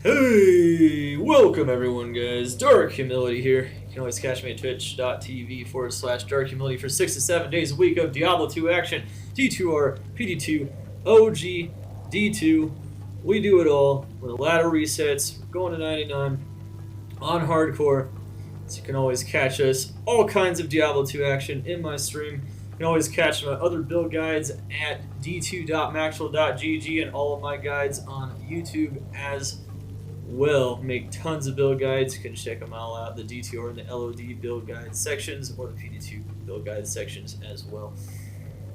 Hey, welcome everyone guys, Dark Humility here. You can always catch me at twitch.tv/Dark Humility for 6 to 7 days a week of Diablo 2 action, D2R, PD2, OG, D2. We do it all with a ladder resets, going to 99 on hardcore. So you can always catch us, all kinds of Diablo 2 action in my stream. You can always catch my other build guides at d2.maxwell.gg and all of my guides on YouTube as well. Make tons of build guides. You can check them all out, the D2R and the LOD build guide sections, or the PD2 build guide sections as well.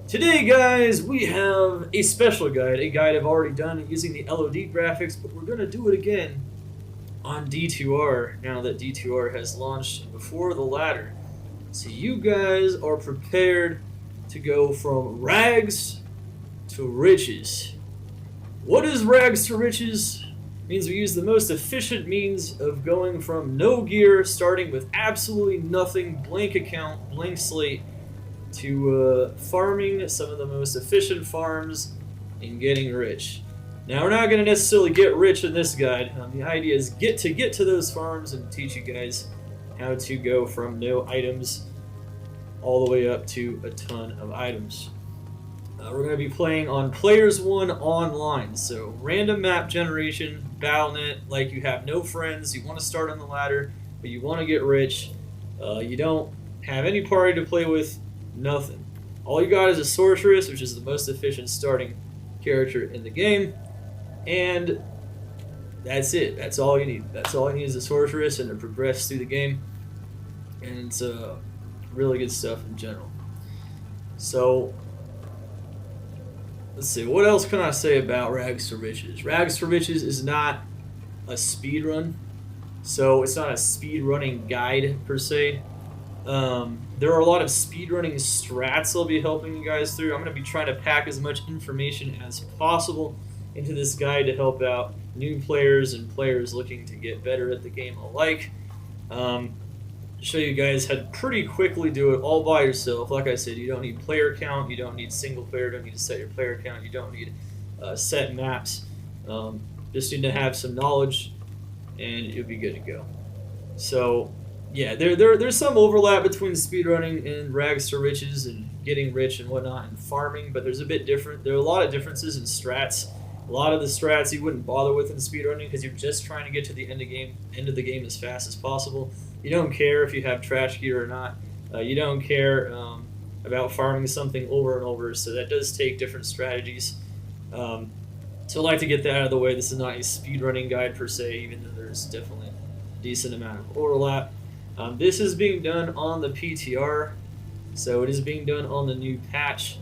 Today, guys, we have a special guide, a guide I've already done using the LOD graphics, but we're going to do it again on D2R now that D2R has launched before the ladder. So you guys are prepared to go from rags to riches. What is rags to riches? It means we use the most efficient means of going from no gear, starting with absolutely nothing, blank account, blank slate, to farming some of the most efficient farms and getting rich. Now, we're not going to necessarily get rich in this guide. The idea is get to those farms and teach you guys how to go from no items all the way up to a ton of items. We're going to be playing on Players 1 online, so random map generation, Bnet, like you have no friends, you want to start on the ladder, but you want to get rich, you don't have any party to play with, nothing. All you got is a Sorceress, which is the most efficient starting character in the game, and that's it. That's all you need. That's all you need is a Sorceress and to progress through the game, and it's really good stuff in general. So let's see, what else can I say about Rags to Riches? Rags to Riches is not a speed run, so it's not a speed running guide per se. There are a lot of speedrunning strats I'll be helping you guys through. I'm going to be trying to pack as much information as possible into this guide to help out new players and players looking to get better at the game alike. Show you guys how to pretty quickly do it all by yourself. Like I said, you don't need player count, you don't need single player, you don't need to set your player count, you don't need set maps. Just need to have some knowledge and you'll be good to go. So yeah, there's some overlap between speedrunning and Rags to Riches and getting rich and whatnot and farming, but there's a bit different. There are a lot of differences in strats. A lot of the strats you wouldn't bother with in speedrunning because you're just trying to get to the end of the game as fast as possible. You don't care if you have trash gear or not. You don't care about farming something over and over, so that does take different strategies. So I'd like to get that out of the way. This is not a speedrunning guide per se, even though there's definitely a decent amount of overlap. This is being done on the PTR, so it is being done on the new patch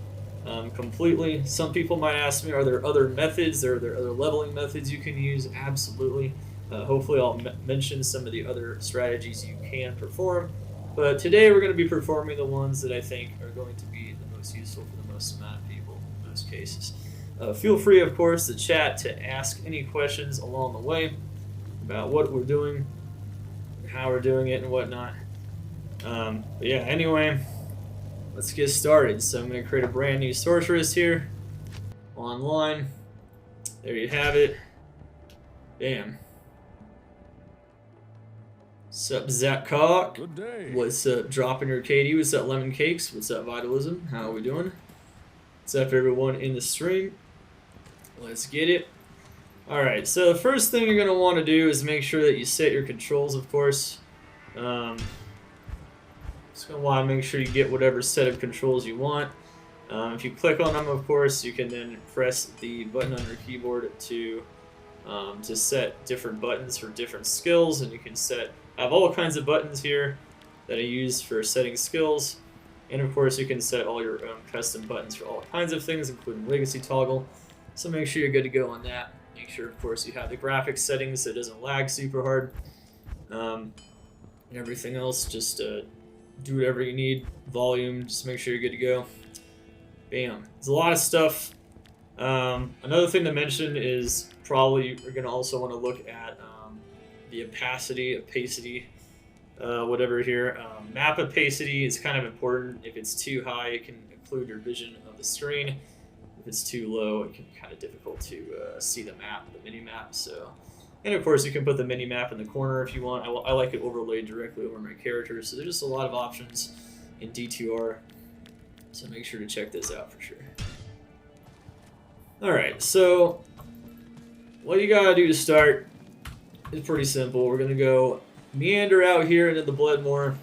completely. Some people might ask me, are there other methods? Are there other leveling methods you can use? Absolutely. Hopefully I'll mention some of the other strategies you can perform, but today we're going to be performing the ones that I think are going to be the most useful for the most amount of people in most cases. Feel free, of course, to chat, to ask any questions along the way about what we're doing, how we're doing it, and whatnot. But yeah, anyway, let's get started. So I'm going to create a brand new Sorceress here, online. There you have it. Bam. What's up, Zakok? Good day. What's up, Dropping Your KD? What's up, Lemon Cakes? What's up, Vitalism? How are we doing? What's up, everyone in the stream? Let's get it. Alright, so the first thing you're going to want to do is make sure that you set your controls, of course. Just going to want to make sure you get whatever set of controls you want. If you click on them, of course, you can then press the button on your keyboard to set different buttons for different skills, and you can have all kinds of buttons here that I use for setting skills, and of course you can set all your own custom buttons for all kinds of things, including legacy toggle. So make sure you're good to go on that. Make sure, of course, you have the graphics settings so it doesn't lag super hard. And everything else, just do whatever you need. Volume, just make sure you're good to go. Bam. There's a lot of stuff. Another thing to mention is probably you're going to also want to look at the opacity, whatever here. Map opacity is kind of important. If it's too high, it can occlude your vision of the screen. If it's too low, it can be kind of difficult to see the map, the mini-map. So And of course, you can put the mini map in the corner if you want. I like it overlaid directly over my character, so there's just a lot of options in D2R. So make sure to check this out for sure. Alright, so what you gotta do to start is pretty simple. We're gonna go meander out here into the Bloodmoor.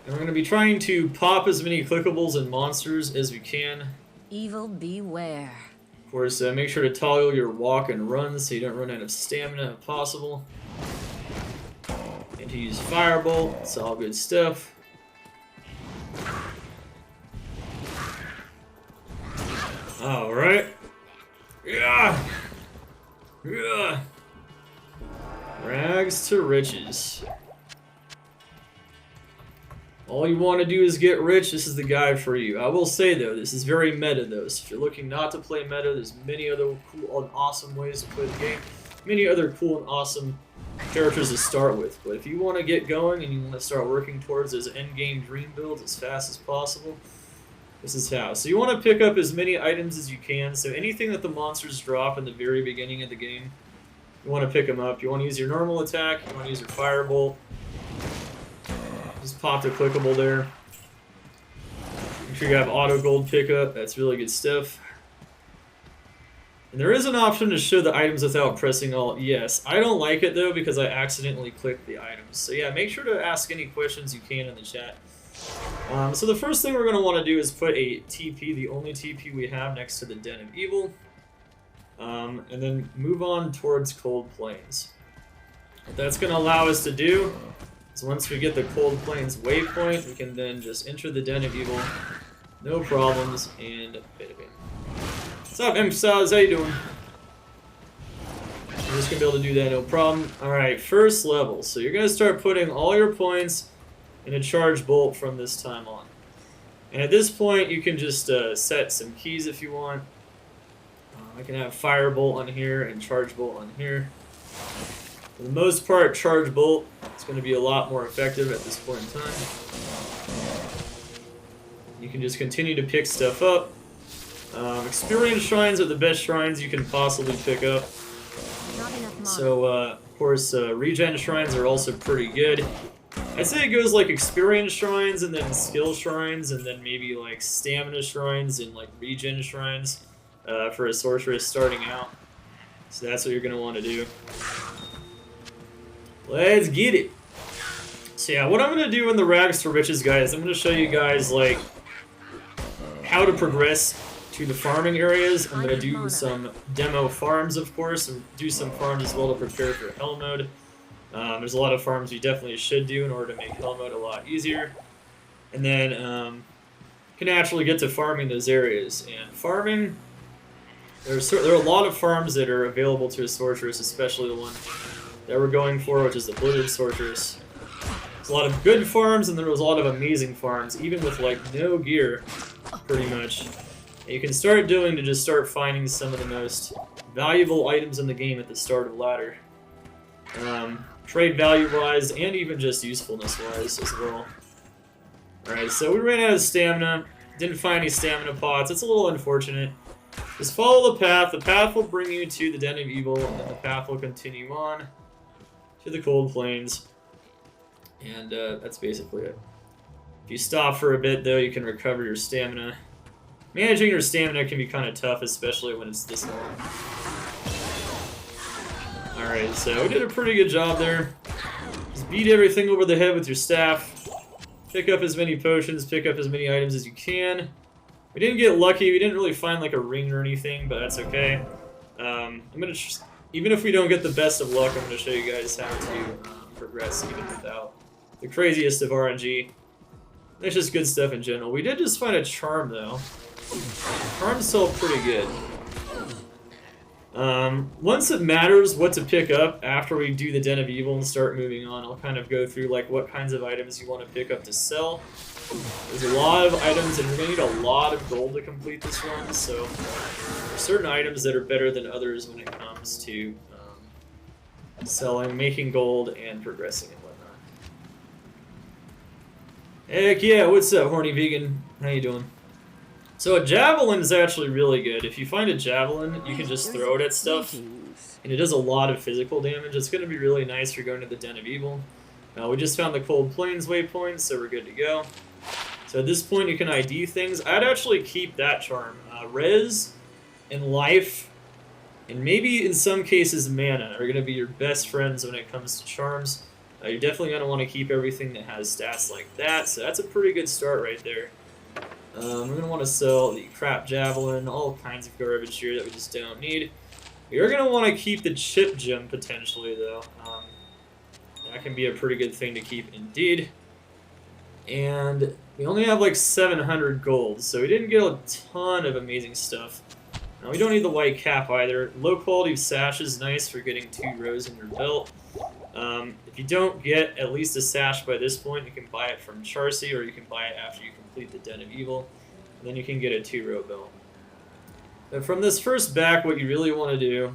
And we're gonna be trying to pop as many clickables and monsters as we can. Evil beware. Of course, make sure to toggle your walk and run so you don't run out of stamina if possible. And to use Firebolt, it's all good stuff. Alright. Yeah. Yeah. Rags to riches. All you want to do is get rich, this is the guide for you. I will say though, this is very meta though, so if you're looking not to play meta, there's many other cool and awesome ways to play the game. Many other cool and awesome characters to start with. But if you want to get going and you want to start working towards those endgame dream builds as fast as possible, this is how. So you want to pick up as many items as you can, so anything that the monsters drop in the very beginning of the game, you want to pick them up. You want to use your normal attack, you want to use your Firebolt. Just pop the clickable there. Make sure you have auto gold pickup, that's really good stuff. And there is an option to show the items without pressing Alt. Yes, I don't like it though because I accidentally clicked the items. So yeah, make sure to ask any questions you can in the chat. So the first thing we're going to want to do is put a TP, the only TP we have, next to the Den of Evil. And then move on towards Cold Plains. What that's going to allow us to do is once we get the Cold Plains waypoint, we can then just enter the Den of Evil, no problems, and bada bing. What's up, Emphasize? How you doing? You're just going to be able to do that, no problem. Alright, first level. So you're going to start putting all your points in a charge bolt from this time on. And at this point, you can just set some keys if you want. I can have Firebolt on here and Charge Bolt on here. For the most part, Charge Bolt is going to be a lot more effective at this point in time. You can just continue to pick stuff up. Experience shrines are the best shrines you can possibly pick up. So, of course, regen shrines are also pretty good. I'd say it goes like experience shrines and then skill shrines and then maybe like stamina shrines and like regen shrines for a sorceress starting out. So that's what you're going to want to do. Let's get it. So yeah, what I'm going to do in the Rags to Riches, guys, I'm going to show you guys like how to progress to the farming areas. I'm going to do some demo farms, of course, and do some farms as well to prepare for Hell mode. There's a lot of farms you definitely should do in order to make Hell mode a lot easier. And then you can actually get to farming those areas. And farming, there are a lot of farms that are available to a sorceress, especially the one that we're going for, which is the Blooded Sorceress. There's a lot of good farms, and there was a lot of amazing farms, even with like no gear, pretty much. And you can start doing to just start finding some of the most valuable items in the game at the start of ladder. Trade value-wise, and even just usefulness-wise as well. Alright, so we ran out of stamina. Didn't find any stamina pots. It's a little unfortunate. Just follow the path. The path will bring you to the Den of Evil, and then the path will continue on to the Cold Plains. And that's basically it. If you stop for a bit, though, you can recover your stamina. Managing your stamina can be kind of tough, especially when it's this long. Alright, so we did a pretty good job there. Just beat everything over the head with your staff. Pick up as many potions, pick up as many items as you can. We didn't get lucky, we didn't really find like a ring or anything, but that's okay. Even if we don't get the best of luck, I'm going to show you guys how to progress even without the craziest of RNG. It's just good stuff in general. We did just find a charm though. Charm's still pretty good. Once it matters what to pick up after we do the Den of Evil and start moving on, I'll kind of go through like what kinds of items you want to pick up to sell. There's a lot of items and we're going to need a lot of gold to complete this run, so there's certain items that are better than others when it comes to selling, making gold, and progressing and whatnot. Heck yeah, what's up, horny vegan? How you doing? So a javelin is actually really good. If you find a javelin, you can just throw it at stuff, and it does a lot of physical damage. It's going to be really nice for going to the Den of Evil. We just found the Cold Plains waypoint, so we're good to go. So at this point, you can ID things. I'd actually keep that charm. Res and life, and maybe in some cases mana, are going to be your best friends when it comes to charms. You're definitely going to want to keep everything that has stats like that, so that's a pretty good start right there. We're going to want to sell the crap javelin, all kinds of garbage here that we just don't need. We are going to want to keep the chip gem potentially, though. That can be a pretty good thing to keep indeed. And we only have like 700 gold, so we didn't get a ton of amazing stuff. Now, we don't need the white cap either. Low quality sash is nice for getting 2 rows in your belt. If you don't get at least a sash by this point, you can buy it from Charcy, or you can buy it after you complete the Den of Evil, and then you can get a 2-row belt. But from this first back, what you really want to do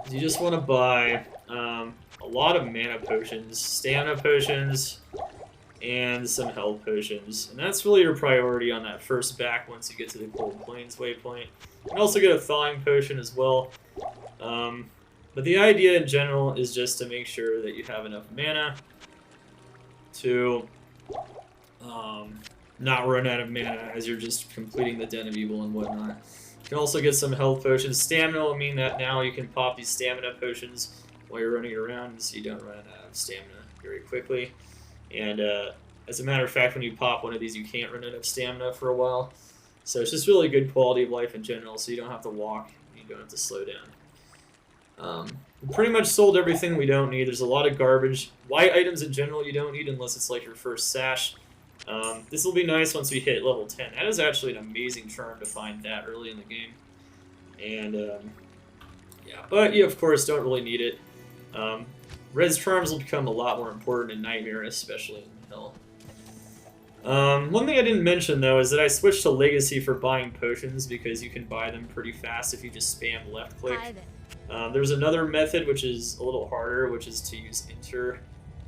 is you just want to buy a lot of mana potions, stamina potions, and some health potions. And that's really your priority on that first back once you get to the Cold Plains waypoint. You can also get a thawing potion as well. But the idea in general is just to make sure that you have enough mana to not run out of mana as you're just completing the Den of Evil and whatnot. You can also get some health potions. Stamina will mean that now you can pop these stamina potions while you're running around so you don't run out of stamina very quickly. And as a matter of fact, when you pop one of these, you can't run out of stamina for a while. So it's just really good quality of life in general, so you don't have to walk, you don't have to slow down. We pretty much sold everything we don't need. There's a lot of garbage. White items in general you don't need unless it's like your first sash. This will be nice once we hit level 10. That is actually an amazing charm to find that early in the game. And yeah, but you of course don't really need it. Res charms will become a lot more important in Nightmare, especially in Hell. One thing I didn't mention though is that I switched to Legacy for buying potions because you can buy them pretty fast if you just spam left click. There's another method which is a little harder, which is to use enter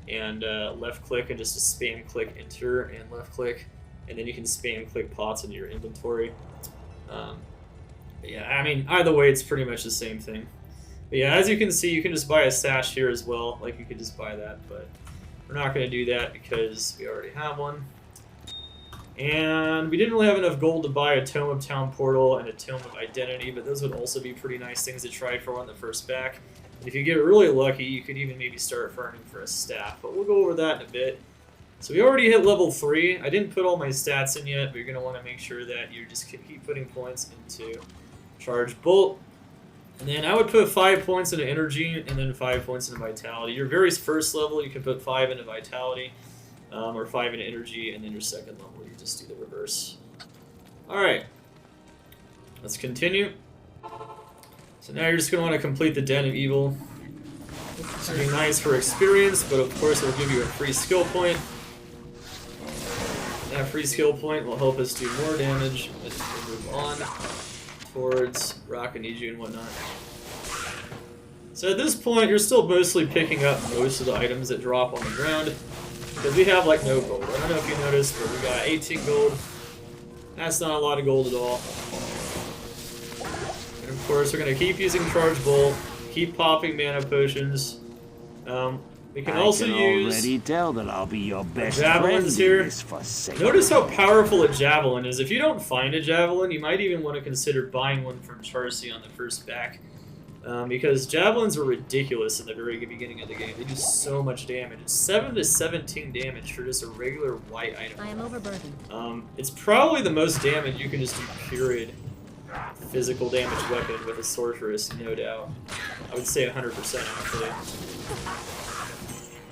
and left click and just to spam click enter and left click, and then you can spam click pots into your inventory. Yeah, I mean either way it's pretty much the same thing. But yeah, as you can see, you can just buy a sash here as well. Like you could just buy that, but we're not going to do that because we already have one. And we didn't really have enough gold to buy a Tome of Town Portal and a Tome of Identity, but those would also be pretty nice things to try for on the first back. And if you get really lucky, you could even maybe start farming for a staff, but we'll go over that in a bit. So we already hit level 3. I didn't put all my stats in yet, but you're going to want to make sure that you just keep putting points into Charge Bolt. And then I would put 5 points into Energy and then 5 points into Vitality. Your very first level, you can put 5 into Vitality. Or 5 into Energy, and then your second level, you just do the reverse. Alright, let's continue. So now you're just going to want to complete the Den of Evil. It's going to be nice for experience, but of course it'll give you a free skill point. That free skill point will help us do more damage as we move on towards Arachnid and whatnot. So at this point, you're still mostly picking up most of the items that drop on the ground. Because we have like no gold. I don't know if you noticed, but we got 18 gold. That's not a lot of gold at all. And of course, we're going to keep using Charge Bolt, keep popping mana potions. We can also use already tell that I'll be your best javelins here. Notice how powerful a javelin is. If you don't find a javelin, you might even want to consider buying one from Charcy on the first back. Because javelins are ridiculous in the very beginning of the game. They do so much damage. It's 7 to 17 damage for just a regular white item. I am overburdened. It's probably the most damage you can just do, period. Physical damage weapon with a sorceress, no doubt. I would say 100% actually.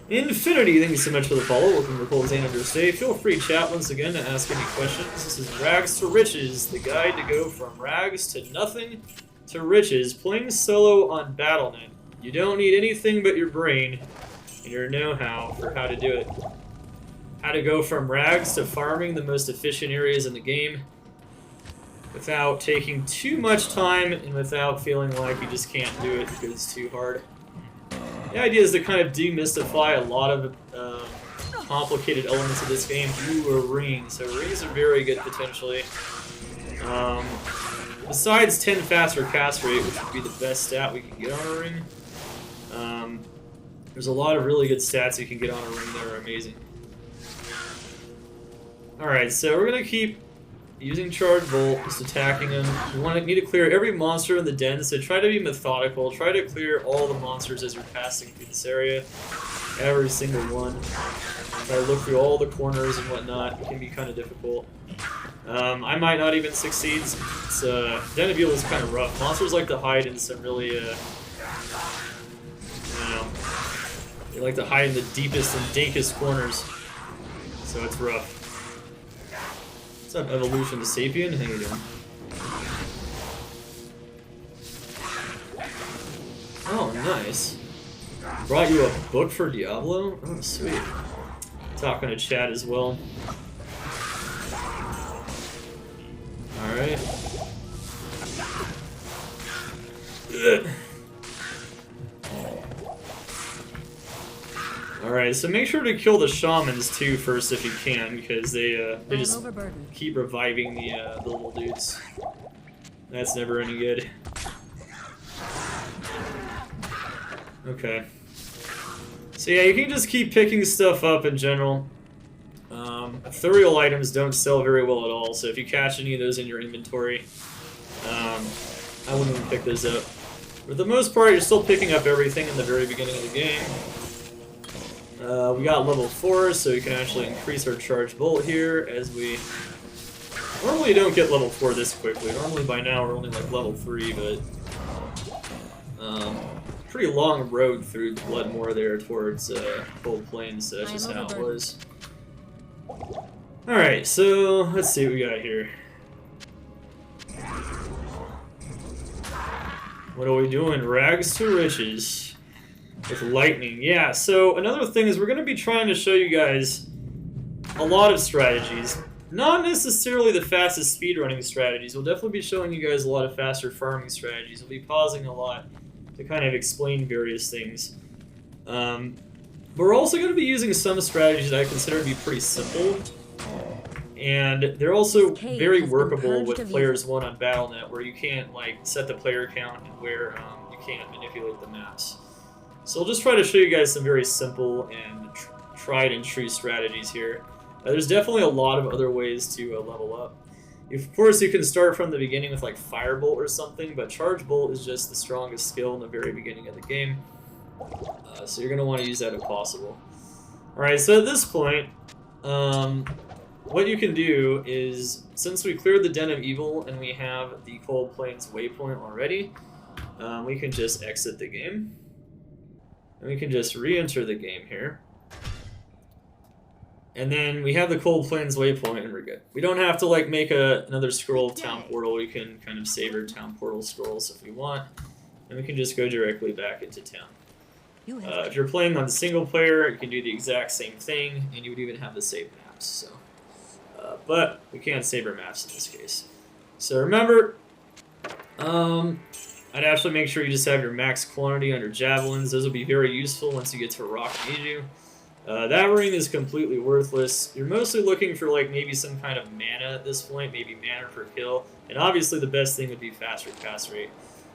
Infinity, thank you so much for the follow. Welcome to Cold Stay. Feel free to chat once again to ask any questions. This is Rags to Riches, the guide to go from rags to nothing to riches, playing solo on Battle.net. You don't need anything but your brain and your know-how for how to do it. How to go from rags to farming the most efficient areas in the game without taking too much time and without feeling like you just can't do it because it's too hard. The idea is to kind of demystify a lot of complicated elements of this game. Ooh, a ring. So rings are very good potentially. Besides 10 faster cast rate, which would be the best stat we can get on a ring, there's a lot of really good stats you can get on a ring that are amazing. Alright, so we're going to keep using Charge Bolt, just attacking them. We need to clear every monster in the den, so try to be methodical. Try to clear all the monsters as you're passing through this area. Every single one. Try to look through all the corners and whatnot. It can be kind of difficult. I might not even succeed. Den of Evil is kind of rough. Monsters like to hide in some really, they like to hide in the deepest and dankest corners. So it's rough. What's up, Evolution to Sapien? How you doing? Oh, nice. Brought you a book for Diablo? Oh, sweet. Talking to chat as well. Alright. Alright, so make sure to kill the shamans too first if you can, because they just keep reviving the little dudes. That's never any good. Okay. So yeah, you can just keep picking stuff up in general. Ethereal items don't sell very well at all, so if you catch any of those in your inventory, I wouldn't even pick those up. For the most part, you're still picking up everything in the very beginning of the game. We got level 4, so we can actually increase our Charge Bolt here, as we normally don't get level 4 this quickly. Normally by now we're only like level 3, but pretty long road through Bloodmoor there towards Cold Plains, so that's just how it was. Alright, so let's see what we got here. What are we doing? Rags to riches. With lightning. Yeah, so another thing is we're going to be trying to show you guys a lot of strategies. Not necessarily the fastest speedrunning strategies. We'll definitely be showing you guys a lot of faster farming strategies. We'll be pausing a lot to kind of explain various things. But we're also going to be using some strategies that I consider to be pretty simple. And they're also very workable with players 1 on Battle.net, where you can't like set the player count and where you can't manipulate the maps. So I'll just try to show you guys some very simple and tried and true strategies here. There's definitely a lot of other ways to level up. Of course, you can start from the beginning with like Firebolt or something, but Charge Bolt is just the strongest skill in the very beginning of the game. So you're going to want to use that if possible. Alright, so at this point, what you can do is, since we cleared the Den of Evil and we have the Cold Plains waypoint already, we can just exit the game. And we can just re-enter the game here. And then we have the Cold Plains waypoint and we're good. We don't have to like make another scroll of Town Portal. We can kind of save our Town Portal scrolls if we want. And we can just go directly back into town. If you're playing on single player, you can do the exact same thing, and you would even have the save maps. So, but we can't save our maps in this case. So remember, I'd actually make sure you just have your max quantity on your javelins. Those will be very useful once you get to Arachnid. That ring is completely worthless. You're mostly looking for like maybe some kind of mana at this point, maybe mana per kill, and obviously the best thing would be faster cast rate.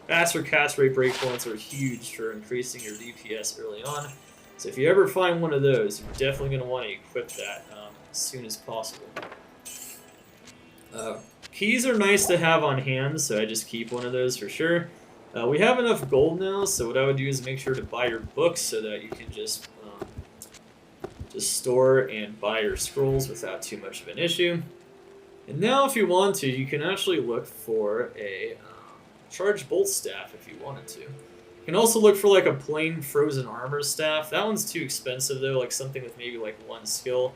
Faster cast rate breakpoints are huge for increasing your DPS early on. So if you ever find one of those, you're definitely going to want to equip that as soon as possible. Keys are nice to have on hand, so I just keep one of those for sure. We have enough gold now, so what I would do is make sure to buy your books so that you can just store and buy your scrolls without too much of an issue. And now if you want to, you can actually look for a Charge Bolt staff if you wanted to. You can also look for like a plain frozen armor staff. That one's too expensive though, like something with maybe like 1 skill.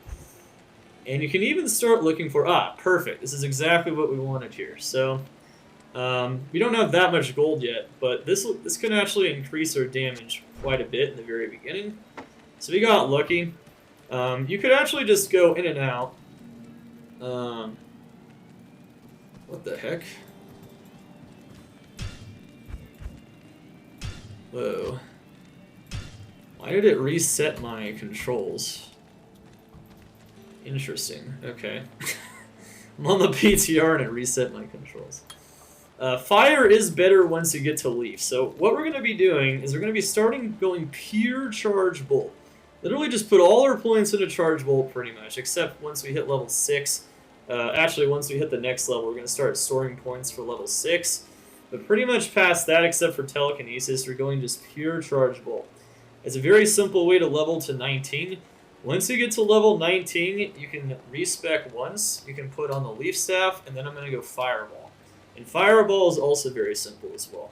And you can even start looking for, perfect, this is exactly what we wanted here. So, we don't have that much gold yet, but this can actually increase our damage quite a bit in the very beginning. So we got lucky. You could actually just go in and out. What the heck? Whoa. Why did it reset my controls? Interesting. Okay. I'm on the PTR and it reset my controls. Fire is better once you get to Leaf. So what we're going to be doing is we're going to be starting going pure Charge Bolt. Literally just put all our points into Charge Bolt pretty much, except once we hit level 6. Actually, once we hit the next level, we're going to start storing points for level 6. But pretty much past that, except for Telekinesis, we're going just pure Charge Bolt. It's a very simple way to level to 19. Once you get to level 19, you can respec once. You can put on the Leaf Staff, and then I'm going to go Fireball. And Fireball is also very simple as well.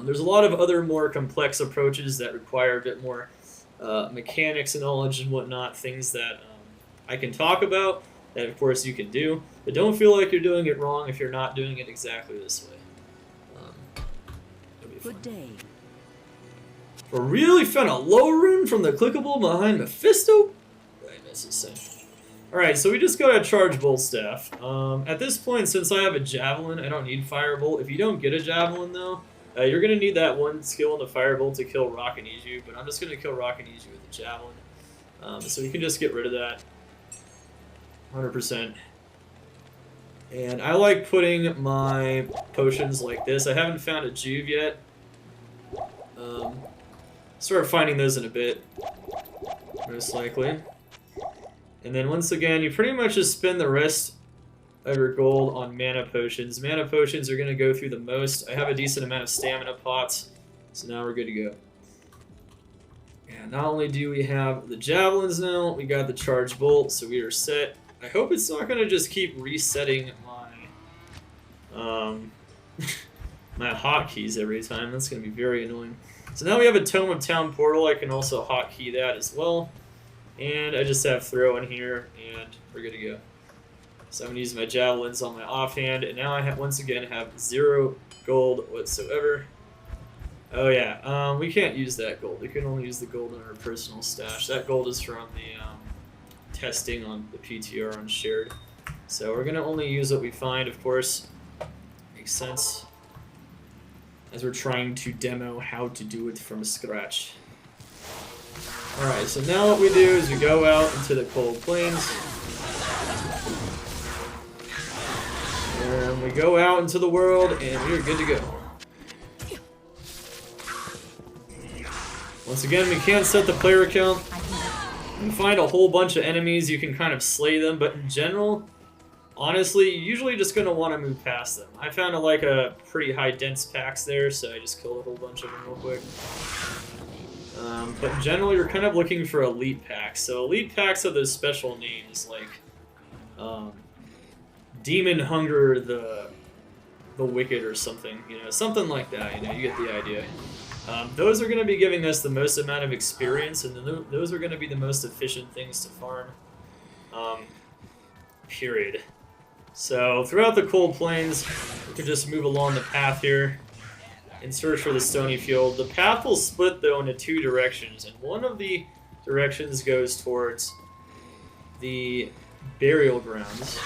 There's a lot of other more complex approaches that require a bit more mechanics and knowledge and whatnot, things that I can talk about, that of course you can do, but don't feel like you're doing it wrong if you're not doing it exactly this way. Good day. We really found a low rune from the clickable behind Mephisto? I miss this thing. Alright, so we just got a Charge Bolt Staff. At this point, since I have a Javelin, I don't need Firebolt. If you don't get a Javelin, though, you're going to need that one skill in the Firebolt to kill Arachnid, but I'm just going to kill Arachnid with the Javelin. So you can just get rid of that. 100%. And I like putting my potions like this. I haven't found a Juve yet. Start finding those in a bit, most likely. And then once again, you pretty much just spend the rest of your gold on mana potions. Mana potions are going to go through the most. I have a decent amount of stamina pots, so now we're good to go. And not only do we have the javelins now, we got the Charge Bolt, so we are set. I hope it's not going to just keep resetting my my hotkeys every time. That's going to be very annoying. So now we have a Tome of Town portal. I can also hotkey that as well. And I just have throw in here, and we're good to go. So I'm going to use my javelins on my offhand, and now I have, once again have 0 gold whatsoever. Oh yeah, we can't use that gold. We can only use the gold in our personal stash. That gold is from the testing on the PTR on shared. So we're going to only use what we find, of course. Makes sense. As we're trying to demo how to do it from scratch. Alright, so now what we do is we go out into the cold plains. And we go out into the world, and we're good to go. Once again, we can't set the player count. You can find a whole bunch of enemies, you can kind of slay them, but in general, honestly, you're usually just going to want to move past them. I found a pretty high dense packs there, so I just killed a whole bunch of them real quick. But in general, you're kind of looking for elite packs. So elite packs have those special names like Demon Hunger the Wicked or something, something like that. You get the idea. Those are going to be giving us the most amount of experience, and those are going to be the most efficient things to farm. Period. So throughout the cold plains, we can just move along the path here and search for the stony field. The path will split though into 2 directions, and one of the directions goes towards the burial grounds.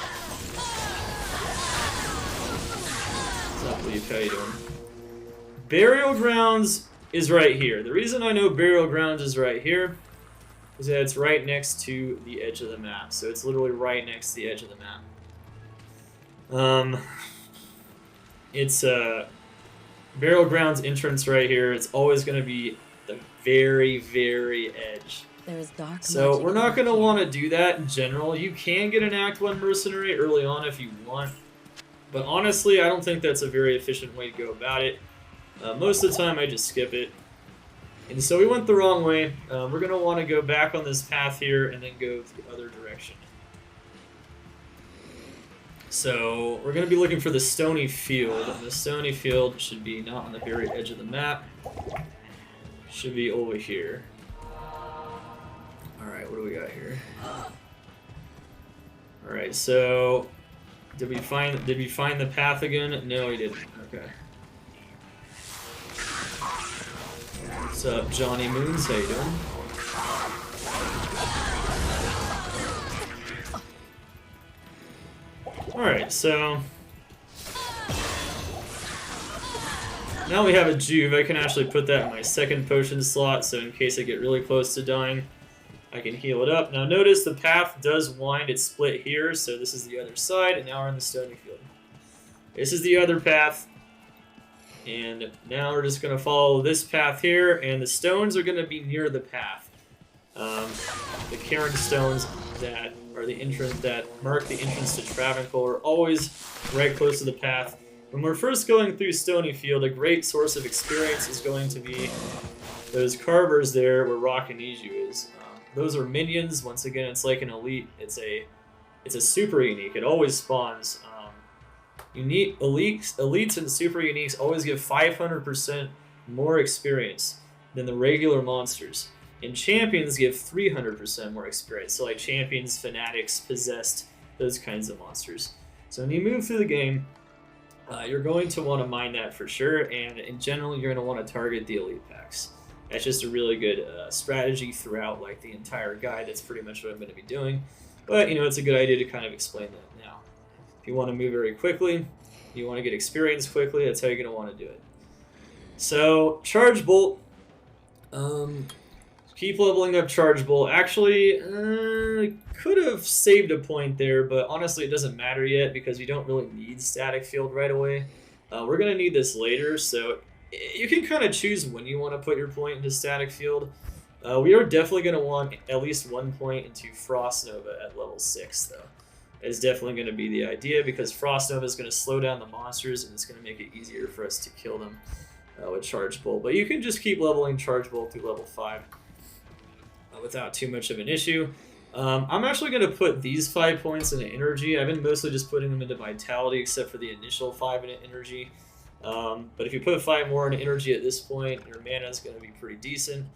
What's up, Leaf? How you doing? Burial grounds is right here. The reason I know burial grounds is right here is that it's right next to the edge of the map. So it's literally right next to the edge of the map. It's burial grounds entrance right here. It's always going to be the very, very edge. There is dark so we're not going to want to do that in general. You can get an Act 1 mercenary early on if you want. But honestly, I don't think that's a very efficient way to go about it. Most of the time, I just skip it. And so we went the wrong way. We're going to want to go back on this path here and then go the other direction. So we're going to be looking for the Stony Field. And the Stony Field should be not on the very edge of the map. Should be over here. Alright, what do we got here? Alright, so did we find the path again? No, we didn't. Okay. What's up, Johnny Moons? How you doing? Alright, so now we have a Juve. I can actually put that in my second potion slot, so in case I get really close to dying, I can heal it up. Now notice the path does wind, it's split here, so this is the other side, and now we're in the Stony Field. This is the other path, and now we're just going to follow this path here, and the stones are going to be near the path. The Cairn stones that are the entrance that mark the entrance to Travincal are always right close to the path. When we're first going through Stony Field, a great source of experience is going to be those carvers there where Arachnid is. Those are minions. Once again, it's like an elite. It's a super unique. It always spawns. Unique elites and super uniques always give 500% more experience than the regular monsters. And champions give 300% more experience. So like champions, fanatics, possessed, those kinds of monsters. So when you move through the game, you're going to want to mine that for sure. And in general, you're going to want to target the elite packs. That's just a really good strategy throughout like the entire guide. That's pretty much what I'm going to be doing. But, you know, it's a good idea to kind of explain that now. If you want to move very quickly, you want to get experience quickly, that's how you're going to want to do it. So, Charge Bolt. Keep leveling up Charge Bolt. Actually, could have saved a point there, but honestly it doesn't matter yet because you don't really need Static Field right away. We're going to need this later, so you can kind of choose when you want to put your point into Static Field. We are definitely going to want at least 1 point into Frost Nova at level 6, though. That is definitely going to be the idea because Frost Nova is going to slow down the monsters and it's going to make it easier for us to kill them with Charge Bolt. But you can just keep leveling Charge Bolt through level 5 without too much of an issue. I'm actually going to put these 5 points into energy. I've been mostly just putting them into vitality except for the initial 5 in energy. But if you put 5 more in energy at this point, your mana is going to be pretty decent.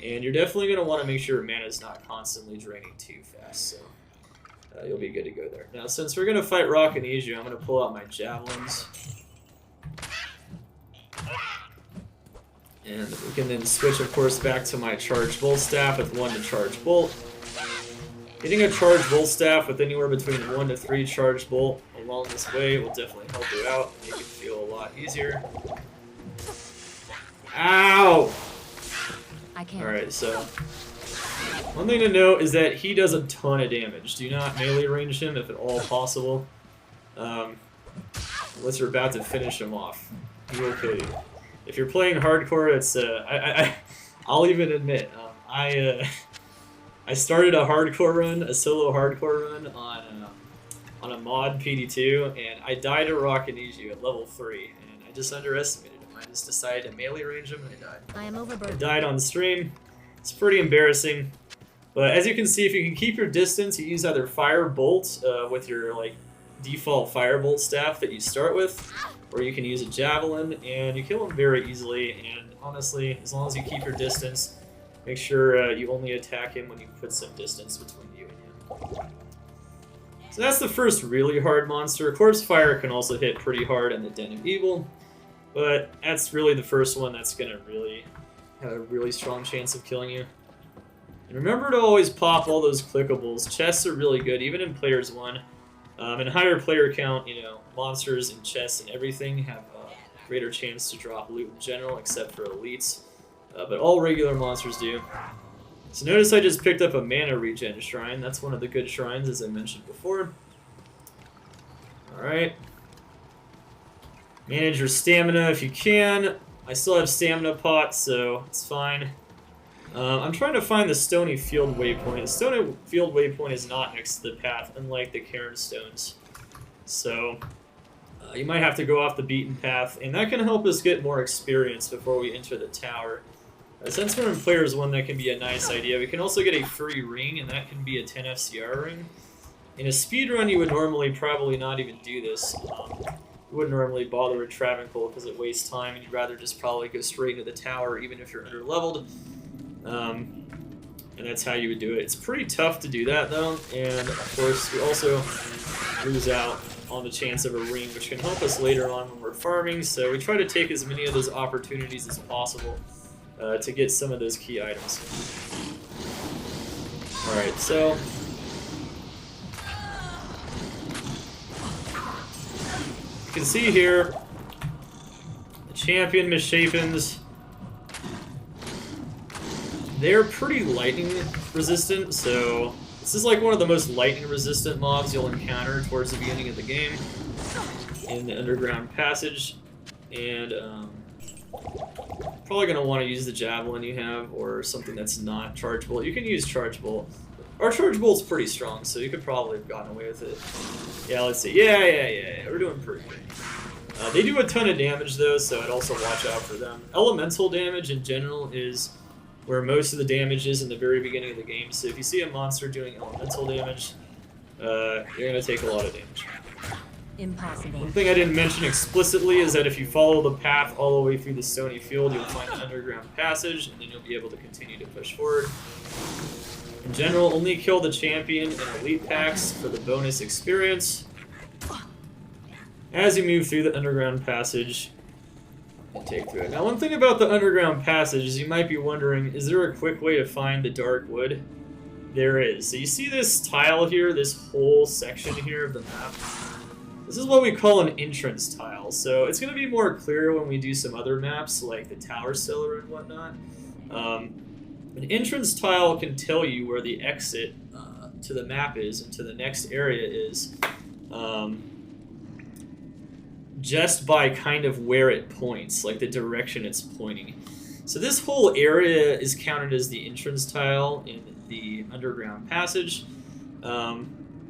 And you're definitely going to want to make sure your mana is not constantly draining too fast. So you'll be good to go there. Now, since we're going to fight Arachnid, I'm going to pull out my javelins. And we can then switch, of course, back to my Charge Bolt Staff with 1 to Charge Bolt. Hitting a Charge Bolt Staff with anywhere between 1 to 3 Charge Bolt along this way will definitely help you out. Make it feel a lot easier. Ow! I can't. Alright, so one thing to note is that he does a ton of damage. Do not melee range him if at all possible. Unless you're about to finish him off. He will kill you. If you're playing hardcore, it's I'll even admit, I started a hardcore run, a solo hardcore run on a mod PD2, and I died to Arachnid at level 3, and I just underestimated him. I just decided to melee range him, and I died. I am overburdened. I died on stream. It's pretty embarrassing, but as you can see, if you can keep your distance, you use either Fire Bolt with your like default Firebolt staff that you start with, or you can use a Javelin, and you kill him very easily. And honestly, as long as you keep your distance, make sure you only attack him when you put some distance between you and him. So that's the first really hard monster. Corpse Fire can also hit pretty hard in the Den of Evil, but that's really the first one that's going to really have a really strong chance of killing you. And remember to always pop all those clickables. Chests are really good, even in Players 1. In higher player count, you know, monsters and chests and everything have a greater chance to drop loot in general, except for elites. But all regular monsters do. So notice I just picked up a mana regen shrine. That's one of the good shrines, as I mentioned before. Alright. Manage your stamina if you can. I still have stamina pots, so it's fine. I'm trying to find the Stony Field waypoint. The Stony Field waypoint is not next to the path, unlike the Cairn stones. So you might have to go off the beaten path, and that can help us get more experience before we enter the tower. Since we're in Players 1, that can be a nice idea. We can also get a free ring, and that can be a 10 FCR ring. In a speedrun, you would normally probably not even do this. You wouldn't normally bother with Travincal because it wastes time, and you'd rather just probably go straight into the tower, even if you're under-leveled. And that's how you would do it. It's pretty tough to do that, though, and of course, we also lose out on the chance of a ring, which can help us later on when we're farming, so we try to take as many of those opportunities as possible to get some of those key items. Alright, so you can see here the champion Mishapens they're pretty lightning resistant, so this is like one of the most lightning resistant mobs you'll encounter towards the beginning of the game in the underground passage. And probably going to want to use the javelin you have or something that's not charge bolt. You can use charge bolt. Our charge bolt's pretty strong, so you could probably have gotten away with it. Yeah, let's see. Yeah. We're doing pretty good. They do a ton of damage though, so I'd also watch out for them. Elemental damage in general is where most of the damage is in the very beginning of the game. So if you see a monster doing elemental damage, you're going to take a lot of damage. Impossible. One thing I didn't mention explicitly is that if you follow the path all the way through the stony field, you'll find an underground passage, and then you'll be able to continue to push forward. In general, only kill the champion in elite packs for the bonus experience. As you move through the underground passage, and take through it. Now, one thing about the underground passage is you might be wondering, is there a quick way to find the dark wood? There is. So you see this tile here, this whole section here of the map? This is what we call an entrance tile. So it's going to be more clear when we do some other maps, like the Tower Cellar and whatnot. An entrance tile can tell you where the exit to the map is and to the next area is. Just by kind of where it points, like the direction it's pointing. So this whole area is counted as the entrance tile in the underground passage.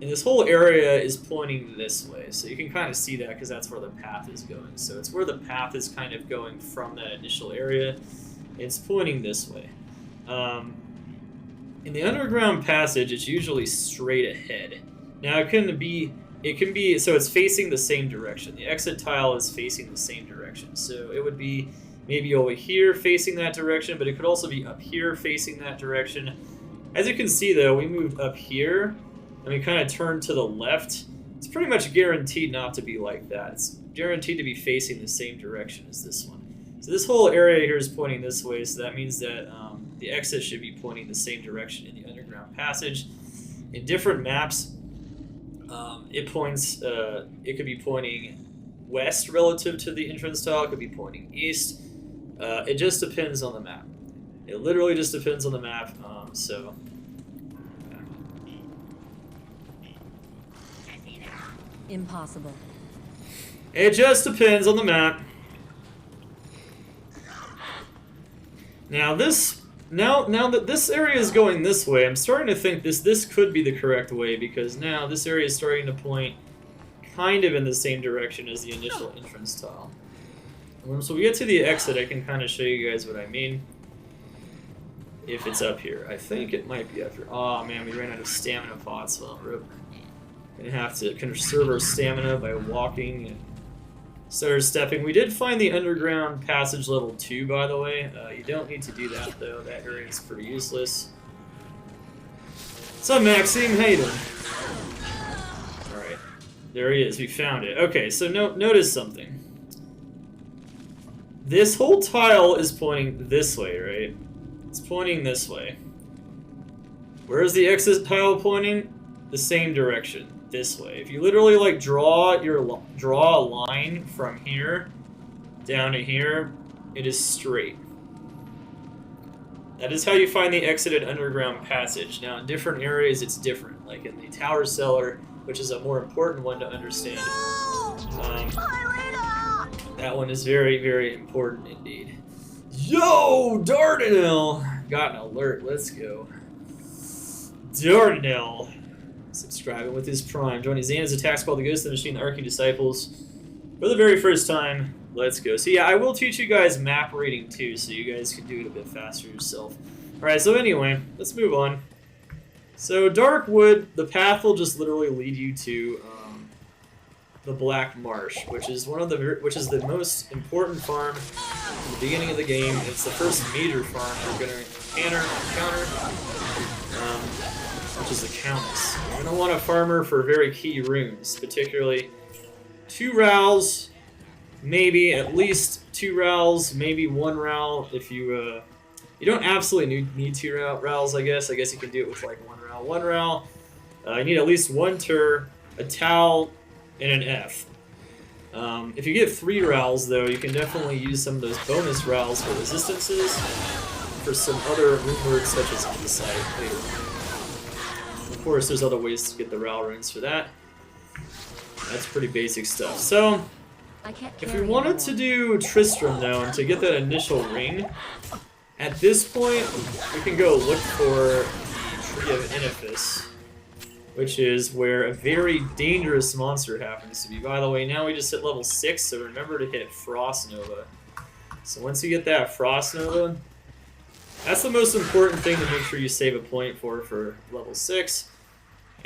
And this whole area is pointing this way. So you can kind of see that because that's where the path is going. So it's where the path is kind of going from that initial area. It's pointing this way. In the underground passage, it's usually straight ahead. Now it can be, so it's facing the same direction. The exit tile is facing the same direction. So it would be maybe over here facing that direction, but it could also be up here facing that direction. As you can see though, we moved up here, and we kind of turned to the left. It's pretty much guaranteed not to be like that. It's guaranteed to be facing the same direction as this one. So this whole area here is pointing this way, so that means that the exit should be pointing the same direction in the underground passage. In different maps, it points. It could be pointing west relative to the entrance tile. It could be pointing east. It just depends on the map. It literally just depends on the map. So. Impossible. It just depends on the map. Now that this area is going this way, I'm starting to think this could be the correct way, because now this area is starting to point kind of in the same direction as the initial entrance tile. Once we get to the exit, I can kind of show you guys what I mean. If it's up here. I think it might be up here. Oh man, we ran out of stamina pots. Well, rip. Gonna have to conserve our stamina by walking and start stepping. We did find the underground passage level 2, by the way. You don't need to do that though. That area is pretty useless. What's up, Maxime? How you doing? Alright. There he is. We found it. Okay, so notice something. This whole tile is pointing this way, right? It's pointing this way. Where is the exit tile pointing? The same direction. This way. If you literally like draw a line from here down to here, it is straight. That is how you find the exited underground passage. Now in different areas it's different. Like in the Tower Cellar, which is a more important one to understand. That one is very, very important indeed. Yo, Dardanel! Got an alert. Let's go. Dardanel. Subscribing with his Prime. Joining Xana's attacks called the Ghost of the Machine, the Arcane Disciples. For the very first time, let's go. So yeah, I will teach you guys map rating too, so you guys can do it a bit faster yourself. Alright, so anyway, let's move on. So Darkwood, the path will just literally lead you to the Black Marsh, which is the most important farm in the beginning of the game. It's the first major farm you're going to encounter, which is the Countess. You're going to want a farmer for very key runes, particularly 2 Rowls, maybe at least 2 Rowls, maybe 1 Rowl. If you don't absolutely need 2 Rowls, I guess. I guess you can do it with like 1 Rowl. 1 Rowl. You need at least 1 Tur, a Towel, and an F. If you get 3 Rowls, though, you can definitely use some of those bonus Rowls for resistances. for some other rune words such as Insight later on. Of course, there's other ways to get the Ral runes for that. That's pretty basic stuff. So, if we wanted to do Tristram though, and to get that initial ring, at this point, we can go look for the Tree of Inifis, which is where a very dangerous monster happens to be. By the way, now we just hit level 6, so remember to hit Frost Nova. So once you get that Frost Nova, that's the most important thing to make sure you save a point for level 6.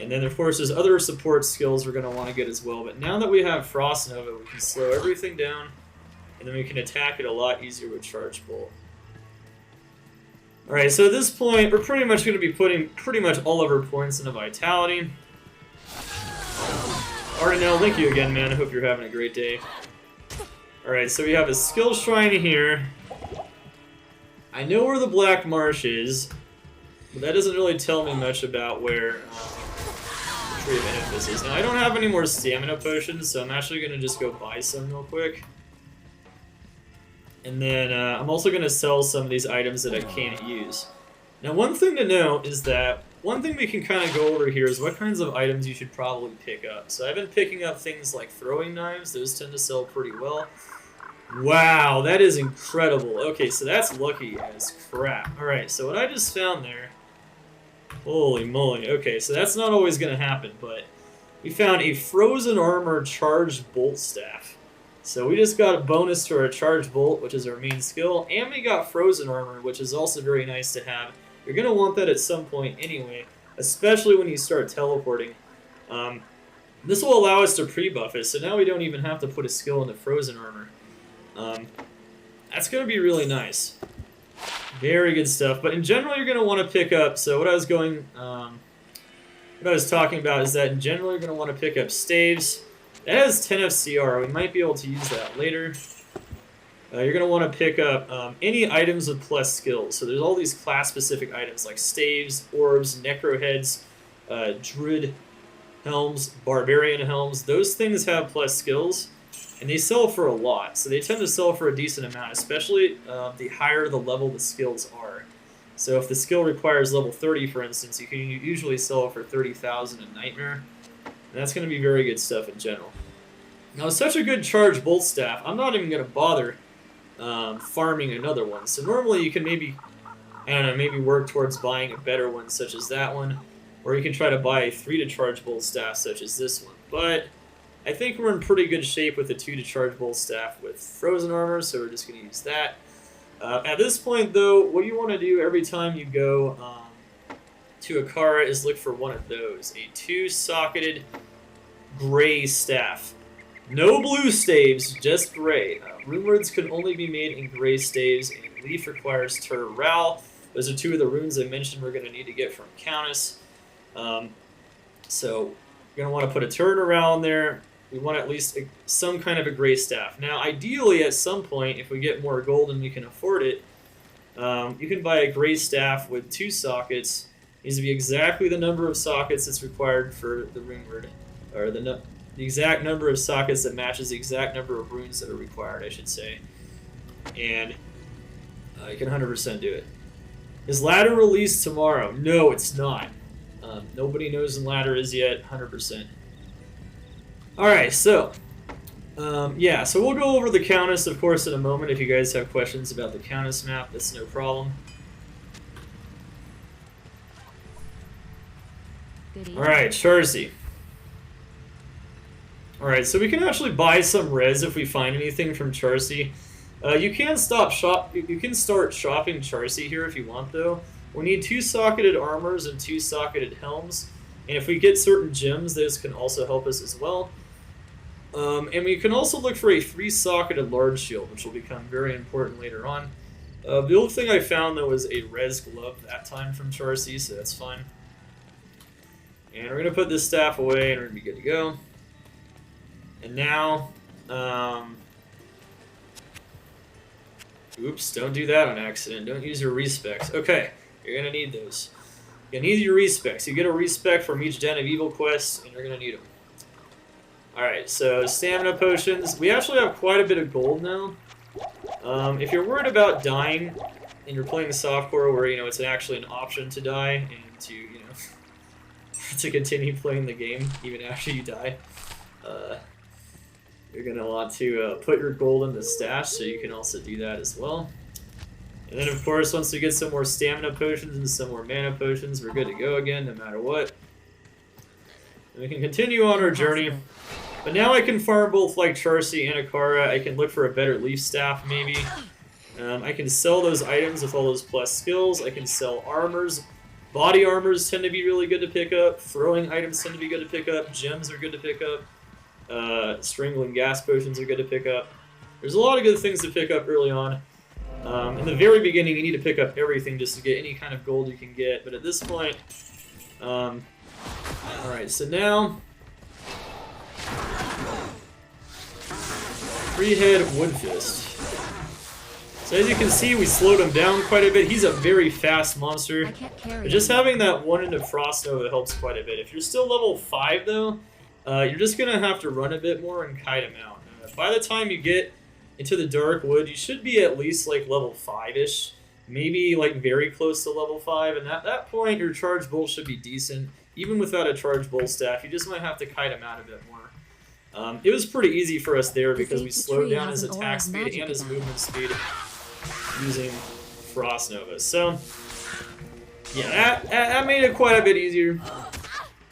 And then, of course, there's other support skills we're going to want to get as well. But now that we have Frost Nova, we can slow everything down, and then we can attack it a lot easier with Charge Bolt. Alright, so at this point, we're pretty much going to be putting pretty much all of our points into Vitality. Arachnid, thank you again, man. I hope you're having a great day. Alright, so we have a Skill Shrine here. I know where the Black Marsh is, but that doesn't really tell me much about where Tree of Inifis is. Now, I don't have any more Stamina Potions, so I'm actually going to just go buy some real quick. And then I'm also going to sell some of these items that I can't use. Now, one thing to note is that one thing we can kind of go over here is what kinds of items you should probably pick up. So I've been picking up things like throwing knives. Those tend to sell pretty well. Wow, that is incredible. Okay, so that's lucky as crap. Alright, so what I just found there... Holy moly. Okay, so that's not always going to happen, but we found a Frozen Armor Charged Bolt Staff. So we just got a bonus to our Charge Bolt, which is our main skill, and we got Frozen Armor, which is also very nice to have. You're going to want that at some point anyway, especially when you start teleporting. This will allow us to pre-buff it, so now we don't even have to put a skill into Frozen Armor. That's going to be really nice. Very good stuff, but in general you're going to want to pick up, so what I was talking about is that in general you're going to want to pick up Staves. That has 10 FCR, we might be able to use that later. You're going to want to pick up any items with plus skills. So there's all these class-specific items like Staves, Orbs, Necro Heads, Druid Helms, Barbarian Helms. Those things have plus skills, and they sell for a lot. So they tend to sell for a decent amount, especially the higher the level the skills are. So if the skill requires level 30, for instance, you can usually sell it for 30,000 in Nightmare. And that's going to be very good stuff in general. Now, with such a good Charge Bolt Staff, I'm not even going to bother farming another one. So normally you can maybe, I don't know, maybe work towards buying a better one such as that one. Or you can try to buy a 3 to Charge Bolt Staff such as this one. But I think we're in pretty good shape with the 2 to Charge Bolt Staff with Frozen Armor, so we're just going to use that. At this point, though, what you want to do every time you go to Akara is look for one of those. A 2-socketed gray staff. No blue staves, just gray. Rune words can only be made in gray staves, and Leaf requires Tur Ral. Those are 2 of the runes I mentioned we're going to need to get from Countess. So you're going to want to put a Tur Ral in there. We want at least some kind of a gray staff. Now, ideally, at some point, if we get more gold and we can afford it, you can buy a gray staff with 2 sockets. It needs to be exactly the number of sockets that's required for the rune word, or the exact number of sockets that matches the exact number of runes that are required, I should say. And you can 100% do it. Is Ladder released tomorrow? No, it's not. Nobody knows when Ladder is yet, 100%. Alright, so, yeah, so we'll go over the Countess, of course, in a moment. If you guys have questions about the Countess map, that's no problem. Alright, Charcy. Alright, so we can actually buy some res if we find anything from Charcy. You can start shopping Charcy here if you want, though. We need 2-socketed armors and 2-socketed helms. And if we get certain gems, those can also help us as well. And we can also look for a 3-socketed large shield, which will become very important later on. The only thing I found, though, was a res glove that time from Charcy, so that's fine. And we're going to put this staff away, and we're going to be good to go. And now, oops, don't do that on accident. Don't use your respecs. Okay, you're going to need those. You need your respecs. You get a respec from each Den of Evil quest, and you're going to need them. Alright, so stamina potions. We actually have quite a bit of gold now. If you're worried about dying, and you're playing softcore where, you know, it's actually an option to die and to, you know, to continue playing the game even after you die, you're going to want to put your gold in the stash, so you can also do that as well. And then, of course, once we get some more stamina potions and some more mana potions, we're good to go again, no matter what. And we can continue on our journey. But now I can farm both like Charcy and Akara. I can look for a better leaf staff, maybe. I can sell those items with all those plus skills. I can sell armors. Body armors tend to be really good to pick up. Throwing items tend to be good to pick up. Gems are good to pick up. Strangling gas potions are good to pick up. There's a lot of good things to pick up early on. In the very beginning, you need to pick up everything just to get any kind of gold you can get. But at this point, alright, so now, Three-head Woodfist. So as you can see, we slowed him down quite a bit. He's a very fast monster. But just having that 1 into Frost Nova helps quite a bit. If you're still level 5 though, you're just going to have to run a bit more and kite him out. By the time you get into the Dark Wood, you should be at least like level 5-ish. Maybe like very close to level 5. And at that point, your Charge Bolt should be decent. Even without a Charge Bolt staff, you just might have to kite him out a bit more. It was pretty easy for us there because we slowed down his attack speed and his movement speed using Frost Nova. So, yeah, that made it quite a bit easier.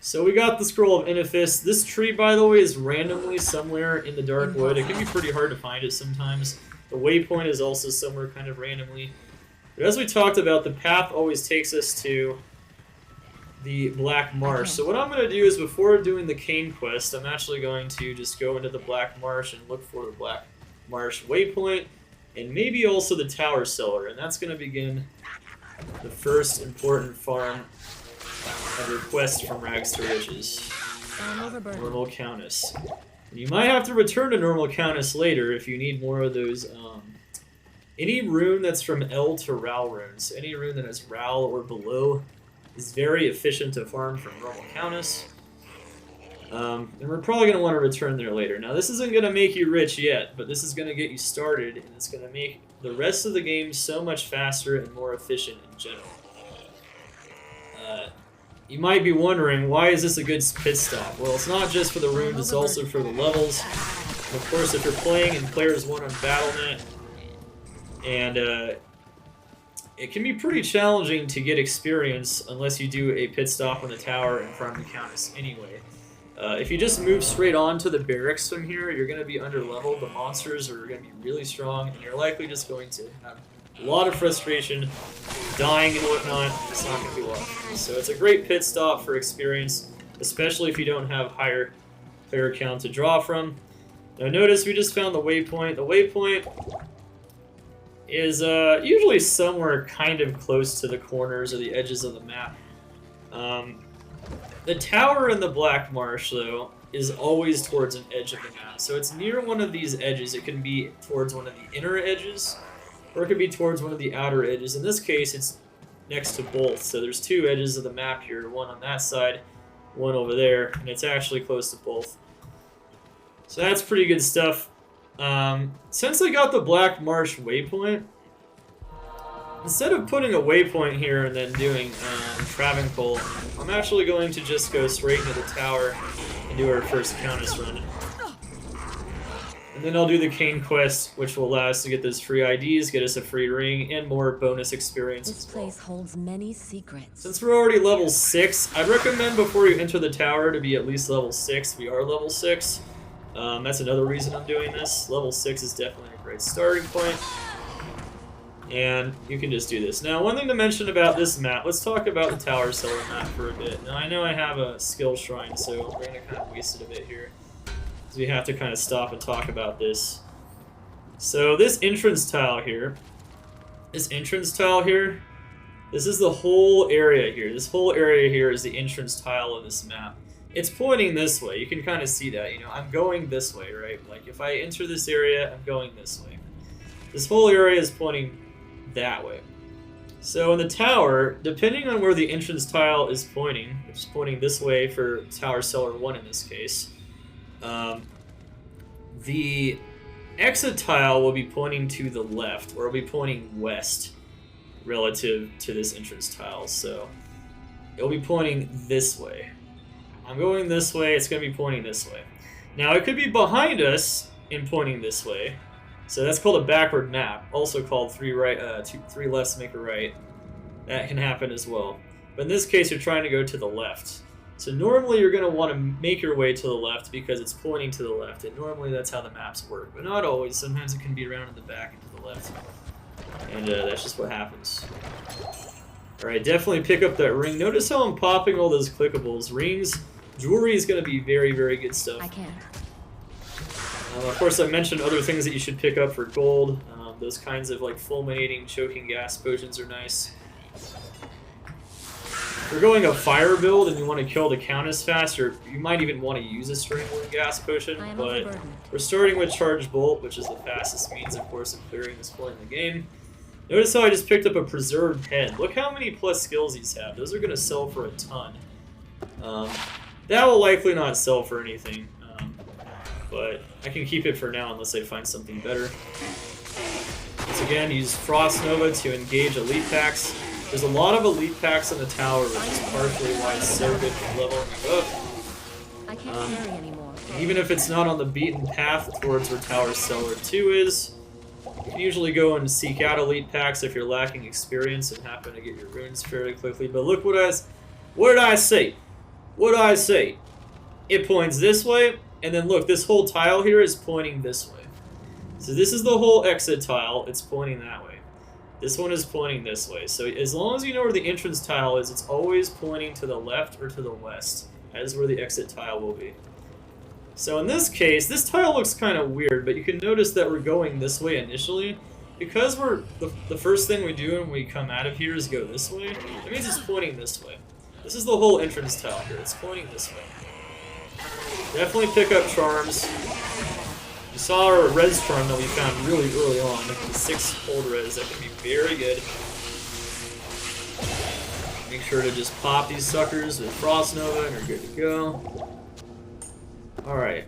So we got the Scroll of Inifis. This tree, by the way, is randomly somewhere in the Dark Wood. It can be pretty hard to find it sometimes. The waypoint is also somewhere kind of randomly. But as we talked about, the path always takes us to the Black Marsh. So what I'm going to do is, before doing the Cane quest, I'm actually going to just go into the Black Marsh and look for the Black Marsh waypoint, and maybe also the Tower Cellar, and that's going to begin the first important farm of your quest from Rags to Riches. Normal Countess. And you might have to return to Normal Countess later if you need more of those, any rune that's from L to Ral runes. Any rune that is Ral or below is very efficient to farm from Normal Countess. And we're probably going to want to return there later. Now, this isn't going to make you rich yet, but this is going to get you started, and it's going to make the rest of the game so much faster and more efficient in general. You might be wondering, why is this a good pit stop? Well, it's not just for the runes, it's also for the levels. And of course, if you're playing in Players 1 on Battle.net, and it can be pretty challenging to get experience unless you do a pit stop on the tower in front of the Countess anyway. If you just move straight on to the barracks from here, you're going to be under-leveled, the monsters are going to be really strong, and you're likely just going to have a lot of frustration, dying and whatnot. It's not going to be well. So it's a great pit stop for experience, especially if you don't have higher player count to draw from. Now notice we just found the waypoint. The waypoint is usually somewhere kind of close to the corners or the edges of the map. The tower in the Black Marsh, though, is always towards an edge of the map. So it's near one of these edges. It can be towards one of the inner edges, or it could be towards one of the outer edges. In this case, it's next to both. So there's two edges of the map here, one on that side, one over there, and it's actually close to both. So that's pretty good stuff. Since I got the Black Marsh waypoint, instead of putting a waypoint here and then doing Travincal, I'm actually going to just go straight into the tower and do our first Countess run. And then I'll do the Cane quest, which will allow us to get those free IDs, get us a free ring, and more bonus experience This as well. place holds many secrets. Since we're already level 6, I'd recommend before you enter the tower to be at least level 6. We are level 6. That's another reason I'm doing this. Level 6 is definitely a great starting point. And you can just do this. Now, one thing to mention about this map, let's talk about the Tower Cellar map for a bit. Now, I know I have a skill shrine, so we're going to kind of waste it a bit here. So we have to kind of stop and talk about this. So this entrance tile here, this is the whole area here. This whole area here is the entrance tile of this map. It's pointing this way. You can kind of see that. You know, I'm going this way, right? Like, if I enter this area, I'm going this way. This whole area is pointing that way. So in the tower, depending on where the entrance tile is pointing, which is pointing this way for Tower Cellar 1 in this case, the exit tile will be pointing to the left, or it'll be pointing west. relative to this entrance tile. So it'll be pointing this way. I'm going this way, it's going to be pointing this way. Now it could be behind us and pointing this way. So that's called a backward map, also called 3 lefts make a right. That can happen as well. But in this case, you're trying to go to the left. So normally you're going to want to make your way to the left because it's pointing to the left, and normally that's how the maps work. But not always. Sometimes it can be around in the back and to the left. And that's just what happens. Alright, definitely pick up that ring. Notice how I'm popping all those clickables. Rings, jewelry is going to be very, very good stuff. I can't. Of course, I mentioned other things that you should pick up for gold. Those kinds of like fulminating, choking gas potions are nice. If you're going a fire build and you want to kill the Countess faster, you might even want to use a strangling gas potion. But we're starting with Charged Bolt, which is the fastest means, of course, of clearing this point in the game. Notice how I just picked up a Preserved Head. Look how many plus skills these have. Those are going to sell for a ton. That will likely not sell for anything. But I can keep it for now unless I find something better. Once again, use Frost Nova to engage elite packs. There's a lot of elite packs in the tower, which is partially why it's so good for leveling you up. I can't carry anymore. Even if it's not on the beaten path towards where Tower Cellar 2 is, you can usually go and seek out elite packs if you're lacking experience and happen to get your runes fairly quickly. But look what did I say? What did I say? It points this way. And then look, this whole tile here is pointing this way. So this is the whole exit tile, it's pointing that way. This one is pointing this way. So as long as you know where the entrance tile is, it's always pointing to the left or to the west. That is where the exit tile will be. So in this case, this tile looks kind of weird, but you can notice that we're going this way initially. Because we're the first thing we do when we come out of here is go this way, that means it's pointing this way. This is the whole entrance tile here, it's pointing this way. Definitely pick up charms. You saw our res charm that we found really early on, the 6 hold res. That can be very good. Make sure to just pop these suckers with Frost Nova and you're good to go. Alright,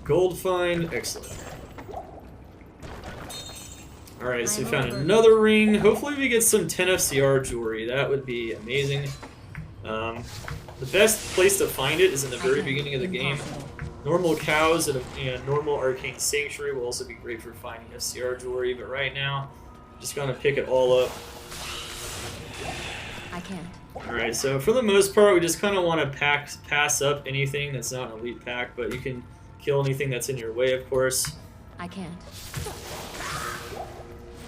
gold find, excellent. Alright, so we found another ring. Hopefully we get some 10 FCR jewelry. That would be amazing. The best place to find it is in the very beginning of the game. Normal cows and a normal Arcane Sanctuary will also be great for finding FCR jewelry, but right now, I'm just gonna pick it all up. I can't. Alright, so for the most part, we just kind of want to pass up anything that's not an elite pack, but you can kill anything that's in your way, of course. I can't.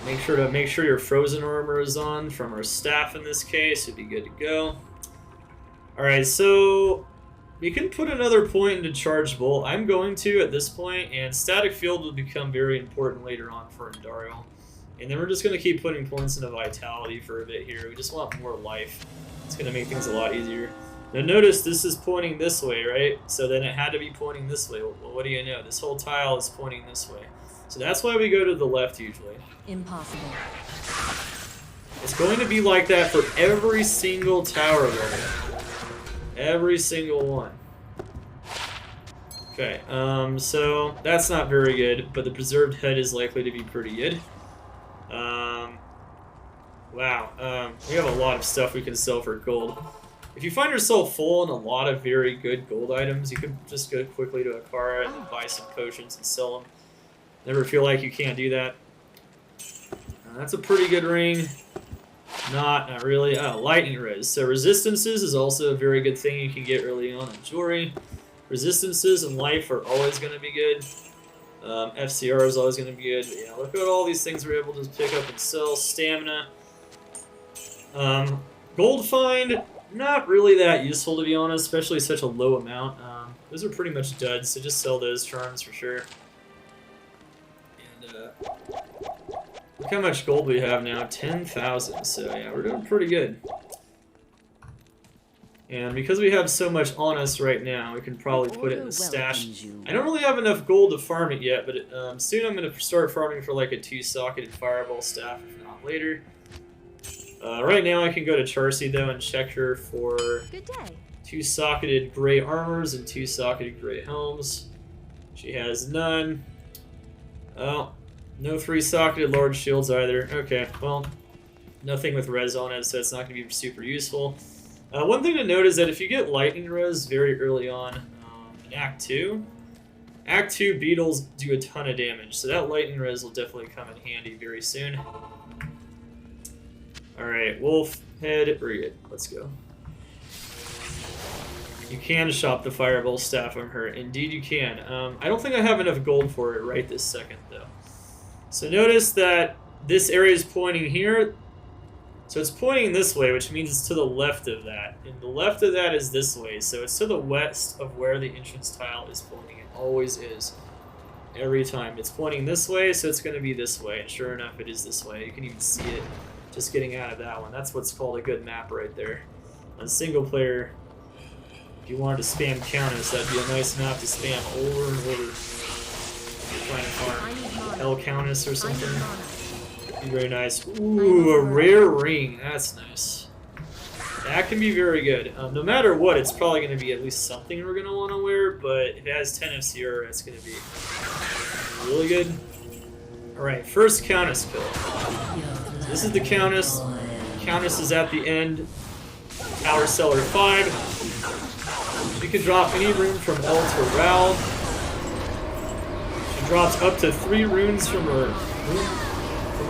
Make sure your frozen armor is on from our staff in this case. It'd be good to go. Alright, so we can put another point into Charged Bolt. I'm going to at this point, and Static Field will become very important later on for Andariel. And then we're just going to keep putting points into Vitality for a bit here. We just want more life. It's going to make things a lot easier. Now notice this is pointing this way, right? So then it had to be pointing this way. Well, what do you know? This whole tile is pointing this way. So that's why we go to the left usually. Impossible. It's going to be like that for every single tower level. Every single one. Okay, so that's not very good, but the Preserved Head is likely to be pretty good. Wow, we have a lot of stuff we can sell for gold. If you find yourself full on a lot of very good gold items, you could just go quickly to Akara and buy some potions and sell them. Never feel like you can't do that. That's a pretty good ring. Not really. Oh, lightning res. So resistances is also a very good thing you can get early on in jewelry. Resistances and life are always going to be good. FCR is always going to be good. But yeah, look at all these things we're able to pick up and sell. Stamina. Gold find, not really that useful to be honest, especially such a low amount. Those are pretty much duds, so just sell those charms for sure. And look how much gold we have now, 10,000. So yeah, we're doing pretty good. And because we have so much on us right now, we can probably put it in the stash. I don't really have enough gold to farm it yet, but soon I'm going to start farming for like a 2-socketed fireball staff, if not later. Right now I can go to Charcy though and check her for 2-socketed gray armors and 2-socketed gray helms. She has none. Oh, no 3-socketed large shields either. Okay, well, Nothing with res on it, so it's not going to be super useful. One thing to note is that if you get lightning res very early on in Act 2, Act 2 beetles do a ton of damage, so that lightning res will definitely come in handy very soon. Alright, Wolf, Head, Reed. Let's go. You can shop the Fireball Staff from her. Indeed you can. I don't think I have enough gold for it right this second, though. So notice that this area is pointing here. So it's pointing this way, which means it's to the left of that. And the left of that is this way. So it's to the west of where the entrance tile is pointing. It always is. Every time. It's pointing this way, so it's going to be this way. And sure enough, it is this way. You can even see it just getting out of that one. That's what's called a good map right there. On single player, if you wanted to spam Countess, that'd be a nice map to spam over and over. If you're trying to farm Hell Countess or something. Be very nice. Ooh, a rare ring. That's nice. That can be very good. No matter what, it's probably going to be at least something we're going to want to wear, but if it has 10 FCR, it's going to be really good. Alright, first Countess kill. So this is the Countess. Countess is at the end. Power Cellar 5. She can drop any rune from L to Ral. She drops up to 3 runes from her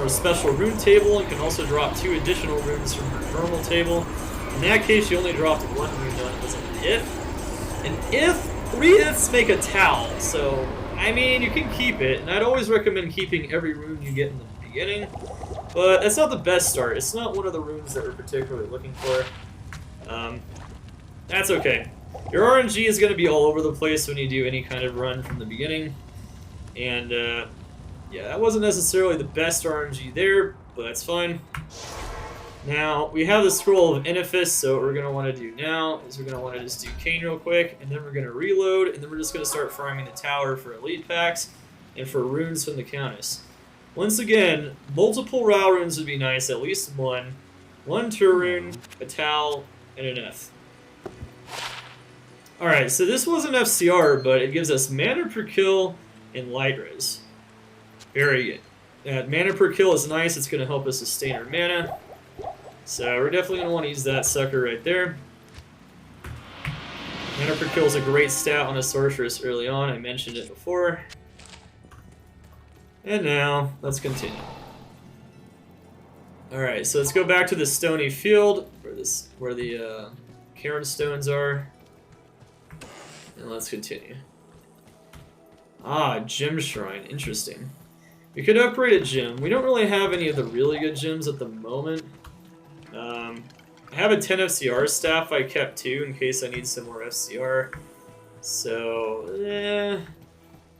special rune table, and can also drop 2 additional runes from her normal table. In that case, she only dropped 1 rune, though, it was an if. And if, 3 ifs make a towel, so, I mean, you can keep it, and I'd always recommend keeping every rune you get in the beginning, but that's not the best start. It's not one of the runes that we're particularly looking for. That's okay. Your RNG is going to be all over the place when you do any kind of run from the beginning, and, yeah, that wasn't necessarily the best RNG there, but that's fine. Now, we have the Scroll of Inephis, so what we're going to want to do now is we're going to want to just do Kane real quick, and then we're going to reload, and then we're just going to start farming the tower for elite packs and for runes from the Countess. Once again, multiple Rao runes would be nice, at least 1. 1 Tur rune, a Tal, and an F. Alright, so this wasn't FCR, but it gives us mana per kill and light res. Very good. Mana per kill is nice, it's going to help us sustain our mana. So we're definitely going to want to use that sucker right there. Mana per kill is a great stat on a sorceress early on, I mentioned it before. And now, let's continue. Alright, so let's go back to the Stony Field, where the Cairn Stones are. And let's continue. Ah, Gem Shrine, interesting. We could upgrade a gem. We don't really have any of the really good gems at the moment. I have a 10 FCR staff I kept too in case I need some more FCR. So,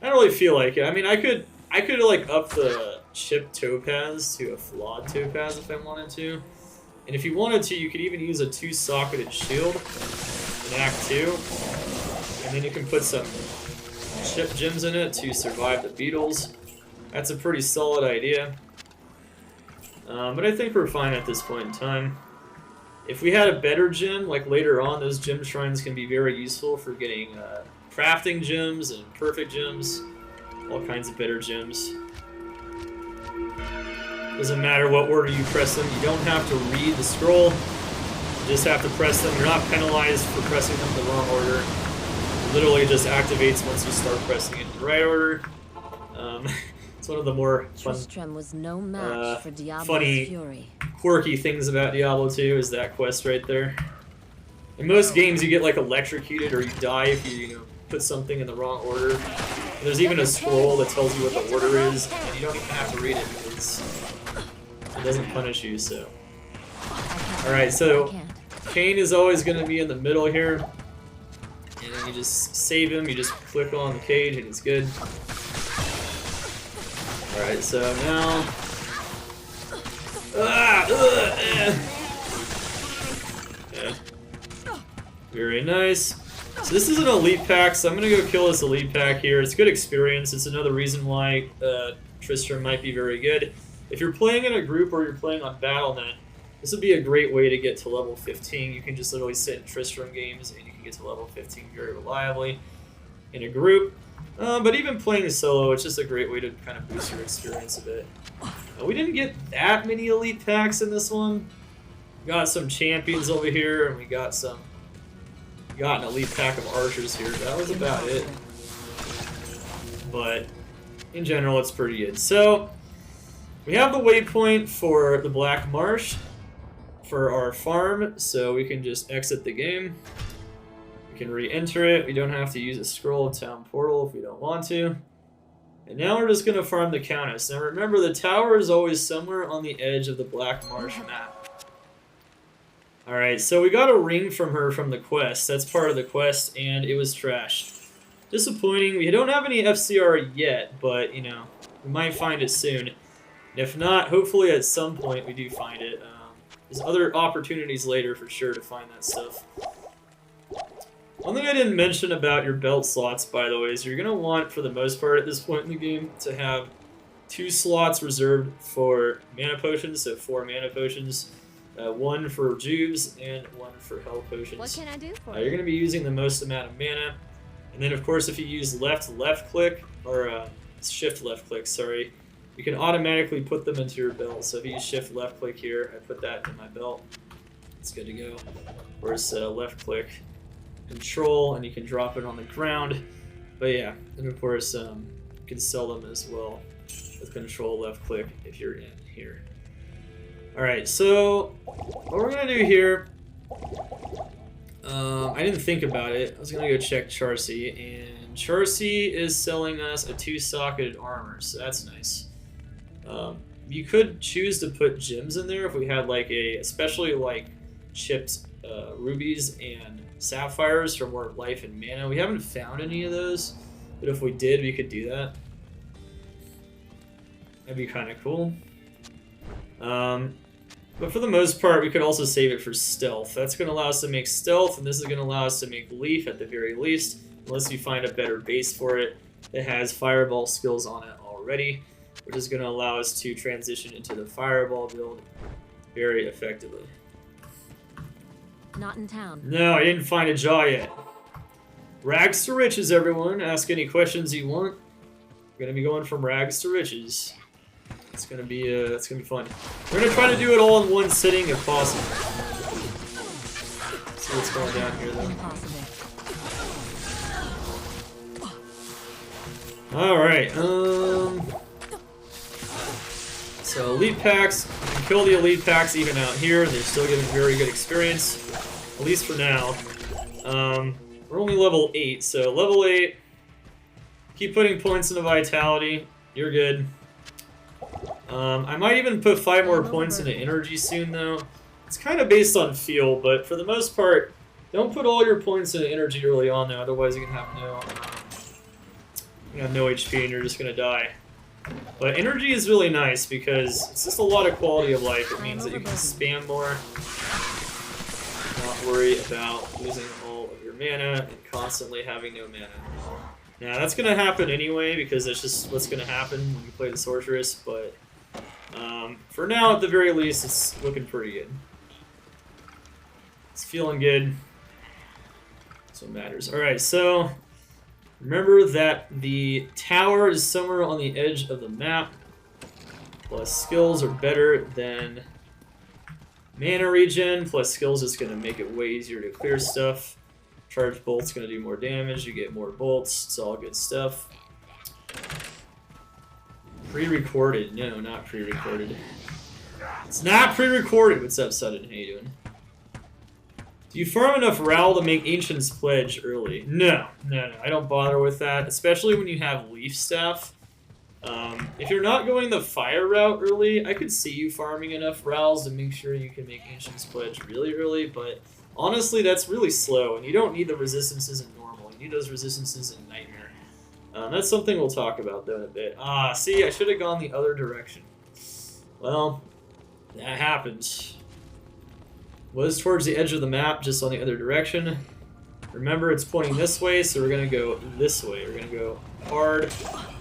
I don't really feel like it. I mean, I could like up the chipped topaz to a flawed topaz if I wanted to. And if you wanted to, you could even use a 2-socketed shield in Act 2. And then you can put some chip gems in it to survive the beetles. That's a pretty solid idea. But I think we're fine at this point in time. If we had a better gem, like later on, those gem shrines can be very useful for getting crafting gems and perfect gems. All kinds of better gems. Doesn't matter what order you press them. You don't have to read the scroll. You just have to press them. You're not penalized for pressing them in the wrong order. It literally just activates once you start pressing it in the right order. It's one of the more fun, was no match for Diablo's funny, fury. quirky things about Diablo 2 is that quest right there. In most games, you get like electrocuted or you die if you put something in the wrong order. And there's even a scroll that tells you what the order is, and you don't even have to read it because it doesn't punish you. So, all right, so Kane is always going to be in the middle here, and then you just save him. You just click on the cage, and he's good. Alright, so now... Yeah. Very nice. So this is an elite pack, so I'm going to go kill this elite pack here. It's good experience. It's another reason why Tristram might be very good. If you're playing in a group or you're playing on Battle.net, this would be a great way to get to level 15. You can just literally sit in Tristram games and you can get to level 15 very reliably in a group. But even playing solo, it's just a great way to kind of boost your experience a bit. We didn't get that many elite packs in this one. We got some champions over here, and we got an elite pack of archers here. That was about it. But in general, it's pretty good. So we have the waypoint for the Black Marsh for our farm, so we can just exit the game. We can re-enter it. We don't have to use a scroll of town portal if we don't want to. And now we're just going to farm the Countess. Now remember, the tower is always somewhere on the edge of the Black Marsh map. Alright, so we got a ring from her from the quest. That's part of the quest, and it was trashed. Disappointing. We don't have any FCR yet, but, you know, we might find it soon. And if not, hopefully at some point we do find it. There's other opportunities later for sure to find that stuff. One thing I didn't mention about your belt slots, by the way, is you're going to want, for the most part at this point in the game, to have 2 slots reserved for mana potions, so 4 mana potions. 1 for Juves and 1 for Hell Potions. What can I do for You're going to be using the most amount of mana. And then, of course, if you use left click, or shift left click, sorry, you can automatically put them into your belt. So if you use shift left click here, I put that in my belt. It's good to go. Of course, left click, control, and you can drop it on the ground. But yeah, and of course, you can sell them as well with control left click if you're in here. Alright, so what we're going to do here, I didn't think about it. I was going to go check Charcy, and Charcy is selling us a 2-socketed armor, so that's nice. You could choose to put gems in there if we had like especially like chipped rubies and sapphires for more life and mana. We haven't found any of those, but if we did, we could do that. That'd be kind of cool. But for the most part, we could also save it for stealth. That's going to allow us to make stealth, and this is going to allow us to make leaf at the very least, unless we find a better base for it that has fireball skills on it already, which is going to allow us to transition into the fireball build very effectively. Not in town. No, I didn't find a jaw yet. Rags to riches, everyone. Ask any questions you want. We're going to be going from rags to riches. It's gonna be fun. We're gonna try to do it all in one sitting if possible. See what's going down here though. Alright, so elite packs, you can kill the elite packs even out here, they're still giving very good experience. At least for now. We're only level 8, so level 8, keep putting points into vitality, you're good. I might even put 5 more points into energy soon, though. It's kind of based on feel, but for the most part, don't put all your points into energy early on, though. Otherwise, you can have no HP and you're just gonna die. But energy is really nice because it's just a lot of quality of life. It means that you can spam more, not worry about losing all of your mana and constantly having no mana. Now that's gonna happen anyway because that's just what's gonna happen when you play the Sorceress, but for now, at the very least, it's looking pretty good. It's feeling good. That's what matters. Alright, so remember that the tower is somewhere on the edge of the map. Plus skills are better than mana regen. Plus skills is going to make it way easier to clear stuff. Charge bolt's going to do more damage. You get more bolts. It's all good stuff. Pre-recorded. No, not pre-recorded. It's not pre-recorded. What's up, Sudden? How you doing? Do you farm enough Ral to make Ancient's Pledge early? No. I don't bother with that, especially when you have Leaf Staff. If you're not going the fire route early, I could see you farming enough Rals to make sure you can make Ancient's Pledge really early, but honestly, that's really slow, and you don't need the resistances in normal. You need those resistances in Nightmare. That's something we'll talk about, though, in a bit. See, I should have gone the other direction. Well, that happens. Was towards the edge of the map, just on the other direction. Remember, it's pointing this way, so we're going to go this way. We're going to go hard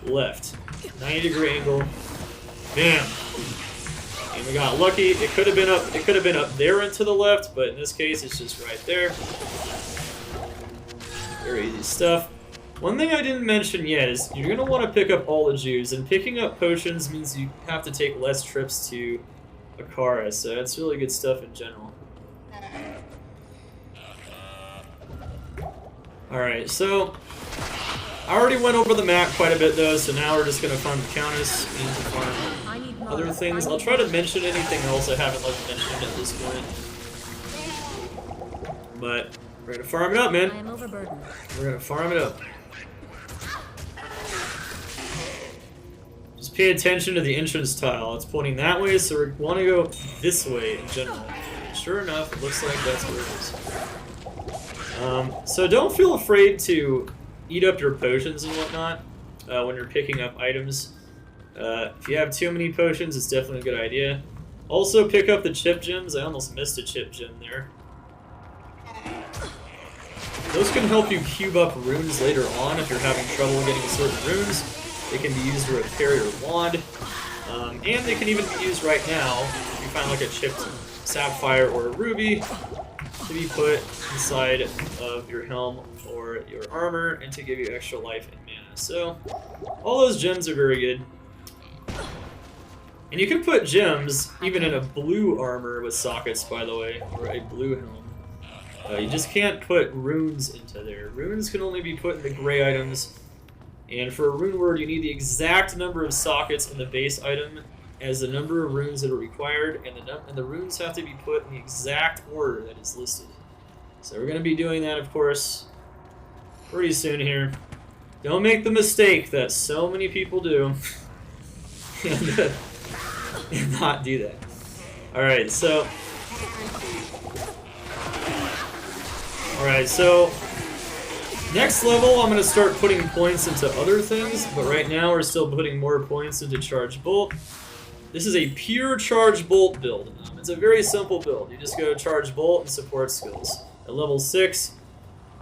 left. 90-degree angle. Bam! And we got lucky. It could have been up. It could have been up there and to the left, but in this case, it's just right there. Very easy stuff. One thing I didn't mention yet is you're going to want to pick up all the Jews, and picking up potions means you have to take less trips to Akara, so that's really good stuff in general. Alright, so I already went over the map quite a bit though, so now we're just going to farm the Countess and farm other things. I'll try to mention anything else I haven't mentioned at this point. But we're going to farm it up, man. I am overburdened. We're going to farm it up. Just pay attention to the entrance tile. It's pointing that way, so we want to go this way in general. Sure enough, it looks like that's where it is. So don't feel afraid to eat up your potions and whatnot when you're picking up items. If you have too many potions, it's definitely a good idea. Also pick up the chip gems. I almost missed a chip gem there. Those can help you cube up runes later on if you're having trouble getting certain runes. They can be used to repair your wand. And they can even be used right now if you find like a chipped sapphire or a ruby to be put inside of your helm or your armor and to give you extra life and mana. So all those gems are very good. And you can put gems even in a blue armor with sockets, by the way, or a blue helm. You just can't put runes into there. Runes can only be put in the gray items. And for a rune word, you need the exact number of sockets in the base item as the number of runes that are required, and the runes have to be put in the exact order that is listed. So we're going to be doing that, of course, pretty soon here. Don't make the mistake that so many people do and not do that. Alright, so next level, I'm going to start putting points into other things, but right now we're still putting more points into Charge Bolt. This is a pure Charge Bolt build. It's a very simple build. You just go Charge Bolt and support skills. At level 6,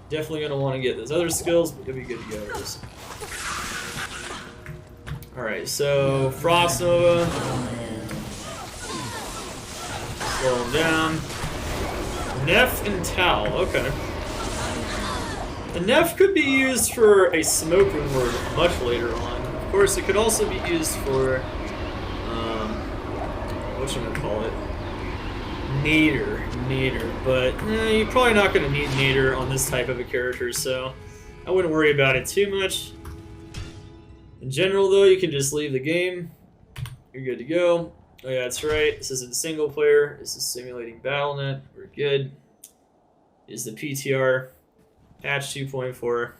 definitely going to want to get those other skills, but you'll be good to go with this. Alright, so Frost Nova. Slow him down. Neff and Tal, okay. The Neff could be used for a smoke rune word much later on. Of course, it could also be used for, what should I call it? Nader, but you're probably not going to need Nader on this type of a character, so I wouldn't worry about it too much. In general, though, you can just leave the game. You're good to go. Oh yeah, that's right. This isn't single player. This is simulating BattleNet. We're good. Is the PTR. Patch 2.4.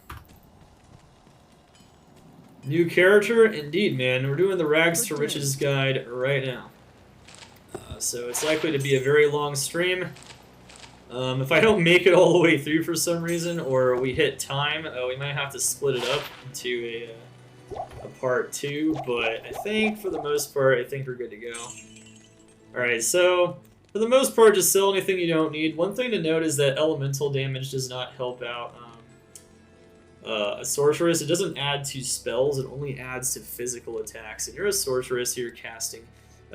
New character? Indeed, man. We're doing the Rags to Riches guide right now. So it's likely to be a very long stream. If I don't make it all the way through for some reason, or we hit time, we might have to split it up into a part 2, but I think for the most part, I think we're good to go. Alright, so for the most part, just sell anything you don't need. One thing to note is that elemental damage does not help out a sorceress. It doesn't add to spells, it only adds to physical attacks. And you're a sorceress, you're casting.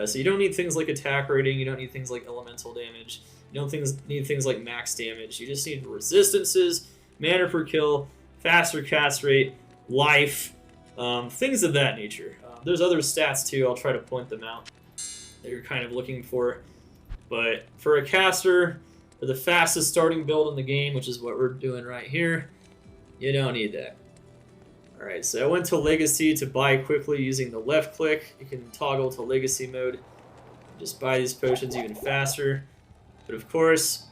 So you don't need things like attack rating, you don't need things like elemental damage, you don't need things like max damage. You just need resistances, mana per kill, faster cast rate, life, things of that nature. There's other stats too, I'll try to point them out that you're kind of looking for. But for a caster, for the fastest starting build in the game, which is what we're doing right here, you don't need that. Alright, so I went to Legacy to buy quickly using the left click. You can toggle to Legacy mode, just buy these potions even faster. But of course,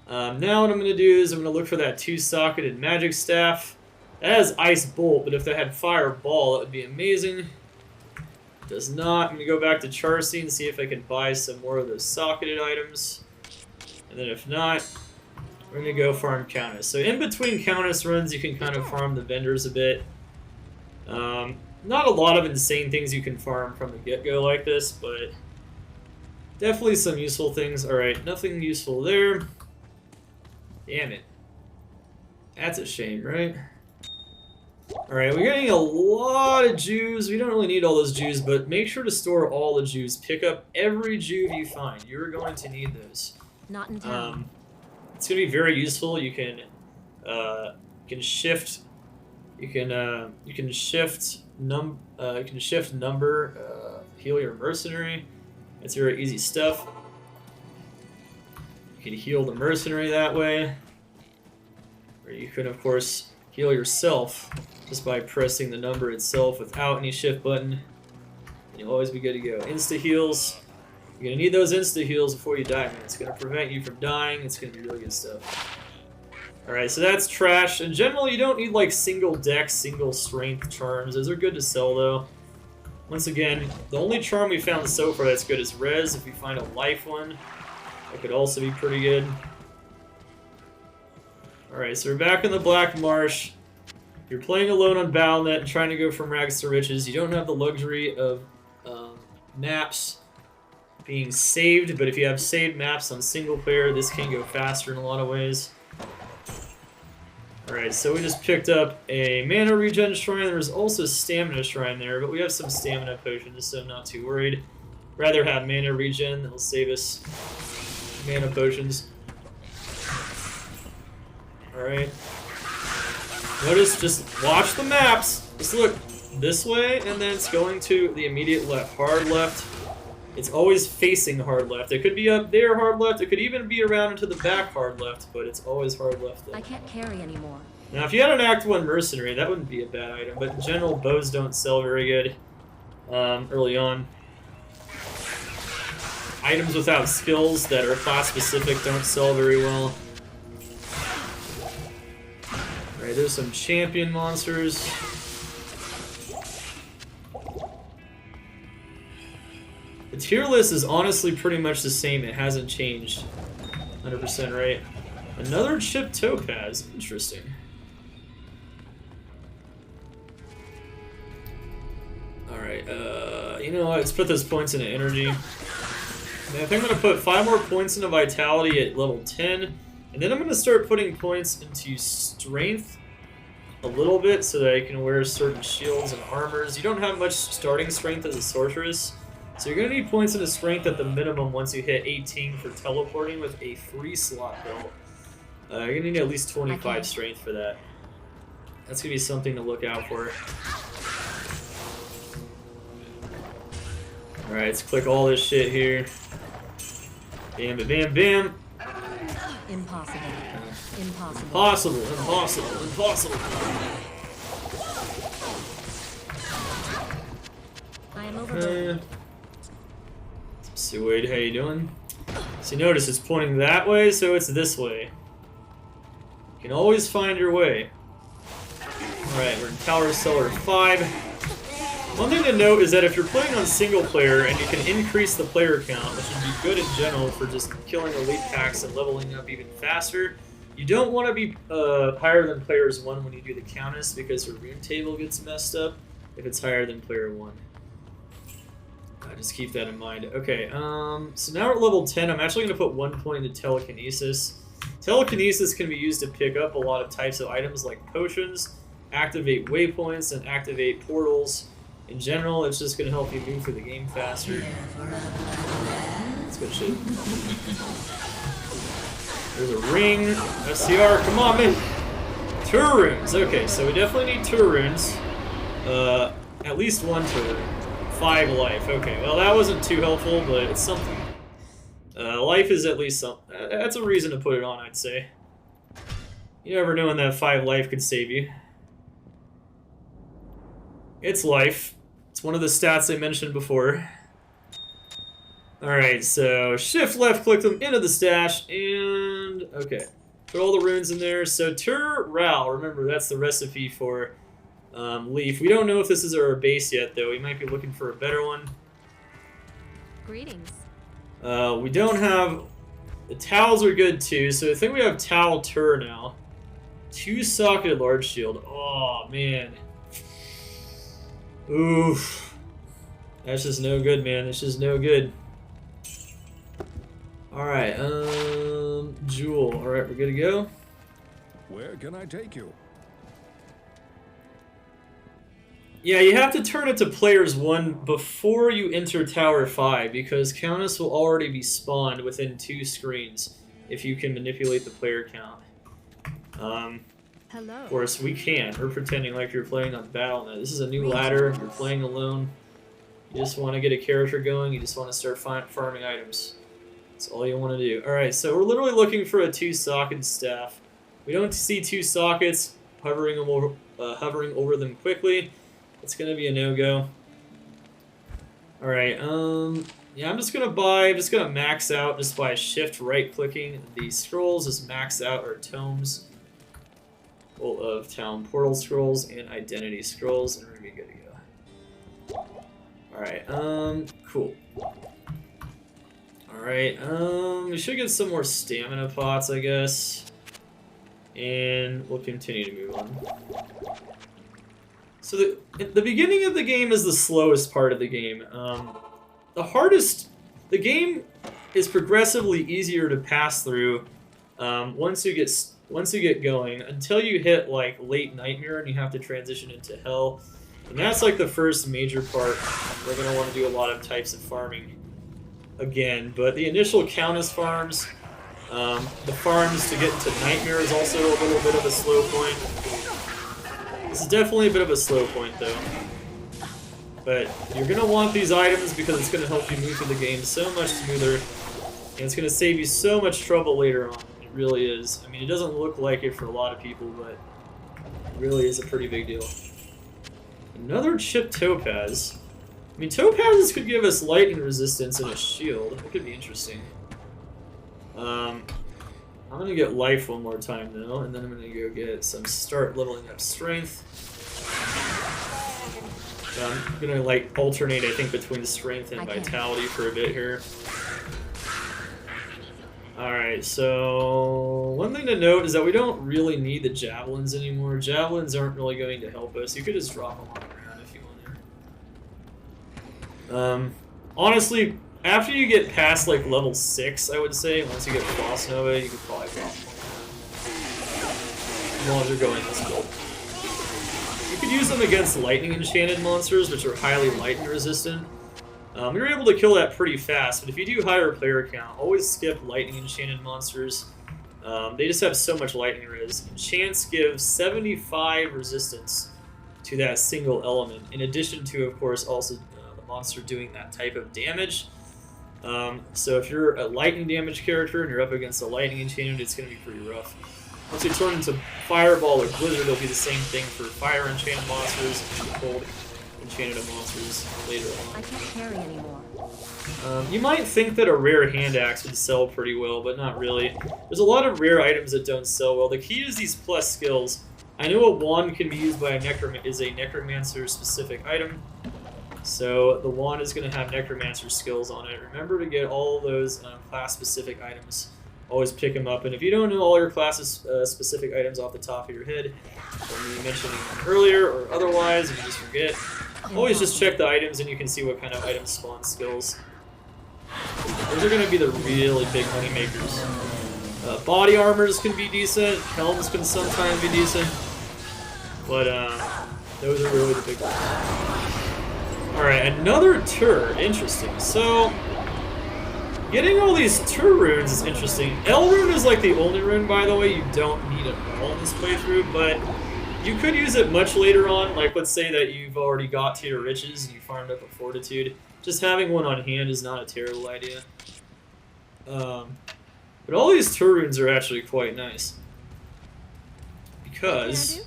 now what I'm going to do is I'm going to look for that 2-socketed magic staff. That has Ice Bolt, but if that had Fire Ball, that would be amazing. It does not. I'm going to go back to Charcy and see if I can buy some more of those socketed items. And then if not, we're going to go farm Countess. So in between Countess runs, you can kind of farm the vendors a bit. Not a lot of insane things you can farm from the get-go like this, but definitely some useful things. Alright, nothing useful there. Damn it. That's a shame, right? Alright, we're getting a lot of Jews. We don't really need all those Jews, but make sure to store all the Jews. Pick up every Jew you find. You're going to need those. Not in town. It's going to be very useful. You can shift You can shift number, heal your mercenary. It's very easy stuff. You can heal the mercenary that way, or you can of course heal yourself just by pressing the number itself without any shift button. And you'll always be good to go. Insta heals. You're gonna need those insta heals before you die, man. It's gonna prevent you from dying. It's gonna be really good stuff. Alright, so that's trash. In general, you don't need like single dex, single strength charms. Those are good to sell though. Once again, the only charm we found so far that's good is res. If we find a life one, that could also be pretty good. Alright, so we're back in the Black Marsh. You're playing alone on Bnet and trying to go from rags to riches. You don't have the luxury of maps being saved, but if you have saved maps on single player, this can go faster in a lot of ways. Alright, so we just picked up a mana regen shrine. There's also a stamina shrine there, but we have some stamina potions, so I'm not too worried. Rather have mana regen, that'll save us mana potions. Alright. Notice, just watch the maps. Just look this way, and then it's going to the immediate left, hard left. It's always facing hard left. It could be up there hard left. It could even be around into the back hard left, but it's always hard left though. I can't carry anymore. Now, if you had an Act 1 Mercenary, that wouldn't be a bad item, but in general, bows don't sell very good early on. Items without skills that are class-specific don't sell very well. Alright, there's some champion monsters. The tier list is honestly pretty much the same. It hasn't changed. 100% right. Another chipped topaz. Interesting. Alright, you know what? Let's put those points into energy. I think I'm going to put 5 more points into vitality at level 10. And then I'm going to start putting points into strength a little bit so that I can wear certain shields and armors. You don't have much starting strength as a sorceress. So you're going to need points into strength at the minimum once you hit 18 for teleporting with a 3-slot belt. You're going to need at least 25 strength for that. That's going to be something to look out for. Alright, let's click all this shit here. Bam, bam, bam, bam. Impossible. Impossible. Impossible, impossible, impossible. I am overburdened. Suede, how you doing? So you notice it's pointing that way, so it's this way. You can always find your way. Alright, we're in Tower Cellar 5. One thing to note is that if you're playing on single player and you can increase the player count, which would be good in general for just killing elite packs and leveling up even faster, you don't want to be higher than players 1 when you do the Countess because your rune table gets messed up if it's higher than player 1. Just keep that in mind. Okay, so now we're at level 10. I'm actually going to put 1 point into Telekinesis. Telekinesis can be used to pick up a lot of types of items like potions, activate waypoints, and activate portals. In general, it's just going to help you move through the game faster. That's good shit. There's a ring. SCR, come on, man! Tour runes. Okay, so we definitely need tour runes. At least 1 tour. 5 life. Okay, well that wasn't too helpful, but it's something. Life is at least something. That's a reason to put it on, I'd say. You never know when that 5 life could save you. It's life. It's one of the stats I mentioned before. Alright, so shift left click them into the stash, and okay. Put all the runes in there. So Tur Ral, remember that's the recipe for Leaf. We don't know if this is our base yet, though. We might be looking for a better one. Greetings. We don't have... The towels are good, too, so I think we have Towel Tur now. 2-socketed large shield. Oh, man. Oof. That's just no good, man. That's just no good. Alright, Jewel. Alright, we're good to go. Where can I take you? Yeah, you have to turn it to players 1 before you enter Tower 5, because Countess will already be spawned within 2 screens if you can manipulate the player count. Hello. Of course, we can. We're pretending like you're playing on Battle.net. This is a new ladder. You're playing alone. You just want to get a character going. You just want to start farming items. That's all you want to do. Alright, so we're literally looking for a 2-socket staff. We don't see 2 sockets hovering over them quickly. It's going to be a no-go. Alright, yeah, I'm just going to max out just by shift right-clicking the scrolls. Just max out our tomes full of town portal scrolls and identity scrolls, and we're going to be good to go. Alright, cool. Alright, we should get some more stamina pots, I guess. And we'll continue to move on. So the beginning of the game is the slowest part of the game. The game is progressively easier to pass through once you get going, until you hit like late Nightmare and you have to transition into Hell. And that's like the first major part. We're going to want to do a lot of types of farming again, but the initial Countess farms, the farms to get into Nightmare is also a little bit of a slow point. This is definitely a bit of a slow point though. But you're going to want these items because it's going to help you move through the game so much smoother, and it's going to save you so much trouble later on. It really is. I mean, it doesn't look like it for a lot of people, but it really is a pretty big deal. Another chipped topaz. I mean, topazes could give us lightning resistance and a shield. That could be interesting. I'm gonna get life one more time though, and then I'm gonna go get start leveling up strength. So I'm gonna like alternate, I think, between strength and vitality for a bit here. Alright, so one thing to note is that we don't really need the javelins anymore. Javelins aren't really going to help us. You could just drop them on the ground if you want to. Honestly, after you get past like level 6, I would say, once you get Frost Nova, you could probably drop them on the ground. As long as you're going this build. You could use them against lightning enchanted monsters, which are highly lightning resistant. We were able to kill that pretty fast, but if you do higher player count, always skip lightning enchanted monsters. They just have so much lightning res. Enchants give 75 resistance to that single element, in addition to, of course, also the monster doing that type of damage. So if you're a lightning damage character and you're up against a lightning enchanted, it's going to be pretty rough. Once you turn into Fireball or Blizzard, it'll be the same thing for fire enchanted monsters and cold enchanted monsters later on. I can't carry anymore. You might think that a rare hand axe would sell pretty well, but not really. There's a lot of rare items that don't sell well. The key is these plus skills. I know a wand can be used by is a necromancer specific item. So the wand is going to have necromancer skills on it. Remember to get all those class specific items. Always pick them up, and if you don't know all your classes specific items off the top of your head, from me mentioning them earlier or otherwise, if you just forget, always just check the items and you can see what kind of items spawn skills. Those are going to be the really big money makers. Body armors can be decent, helms can sometimes be decent, but those are really the big ones. Alright, another tur. Interesting. So, getting all these tur runes is interesting. L rune is like the only rune, by the way, you don't need at all in this playthrough, but you could use it much later on. Like, let's say that you've already got to your riches and you farmed up a fortitude. Just having one on hand is not a terrible idea. But all these tur runes are actually quite nice. Because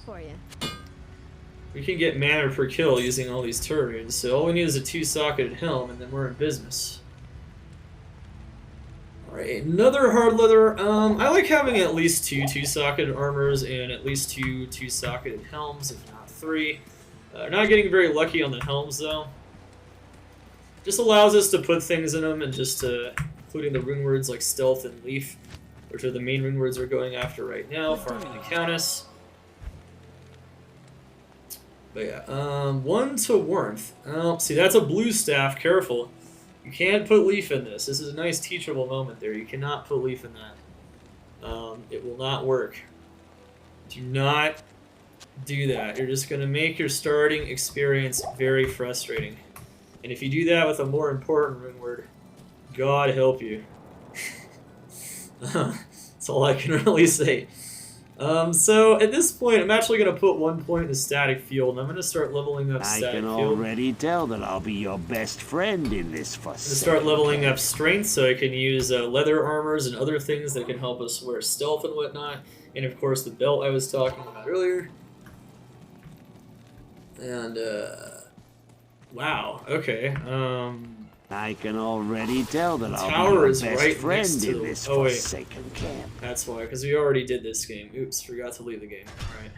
we can get mana per kill using all these tur runes. So all we need is a 2-socketed helm and then we're in business. Alright, another hard leather. I like having at least 2 2-socketed armors and at least 2 2-socketed helms, if not 3. Not getting very lucky on the helms though. Just allows us to put things in them and just including the rune words like stealth and leaf, which are the main rune words we're going after right now, farming the Countess. But yeah, 1 to warmth. Oh, see, that's a blue staff. Careful. You can't put leaf in this. This is a nice teachable moment there. You cannot put leaf in that. It will not work. Do not do that. You're just going to make your starting experience very frustrating. And if you do that with a more important rune word, God help you. That's all I can really say. So at this point, I'm actually going to put 1 point in the static field, and I'm going to start leveling up I static can field. already tell that I'll be your best friend in this fuss. I'm going to start leveling up strength, so I can use leather armors and other things that can help us wear stealth and whatnot. And of course, the belt I was talking about earlier. And, wow, okay. I can already tell that I'll tower be your is best right friend next to in the- this oh, wait. forsaken camp. That's why, because we already did this game. Oops, forgot to leave the game. Alright.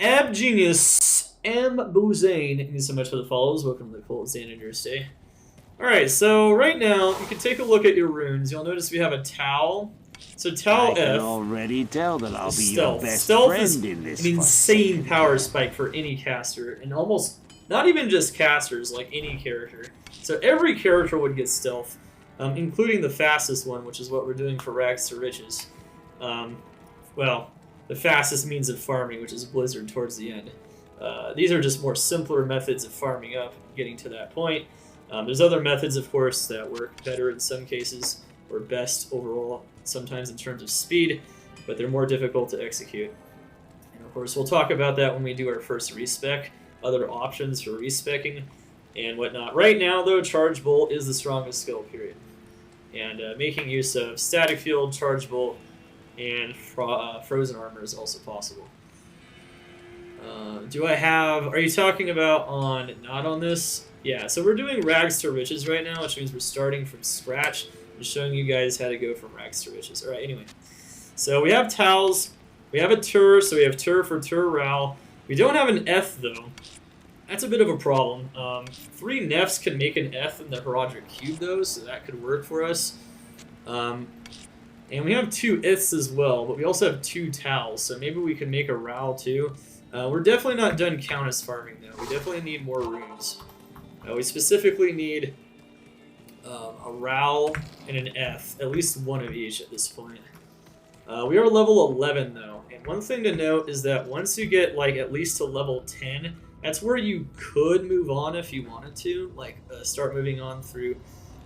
Ab Genius M. Buzane. Thank you so much for the follows. Welcome to the Cold Stand in your stay. Alright, so right now, you can take a look at your runes. You'll notice we have a Tau. So Tau I can F. already tell that I'll be Stealth. your best Stealth friend is in this an insane power spike for any caster, and almost, not even just casters, like any character. So every character would get stealth, including the fastest one, which is what we're doing for Rags to Riches. Well, the fastest means of farming, which is Blizzard towards the end. These are just more simpler methods of farming up, getting to that point. There's other methods, of course, that work better in some cases, or best overall, sometimes in terms of speed, but they're more difficult to execute. And of course, we'll talk about that when we do our first respec, other options for respecking and whatnot. Right now, though, Charge Bolt is the strongest skill, period. And making use of Static Field, Charge Bolt, and Frozen Armor is also possible. Are you talking about not on this? Yeah, so we're doing Rags to Riches right now, which means we're starting from scratch. I'm showing you guys how to go from Rags to Riches. Alright, anyway. So we have Towels, we have a Tur, so we have Tur for Tur Ral. We don't have an F, though. That's a bit of a problem. 3 Nefs can make an F in the Heraldric Cube, though, so that could work for us. And we have 2 Iths as well, but we also have 2 Towels, so maybe we can make a Ral, too. We're definitely not done Countess farming, though. We definitely need more runes. We specifically need a Ral and an F, at least one of each at this point. We are level 11, though, and one thing to note is that once you get, like, at least to level 10, that's where you could move on if you wanted to, like, start moving on through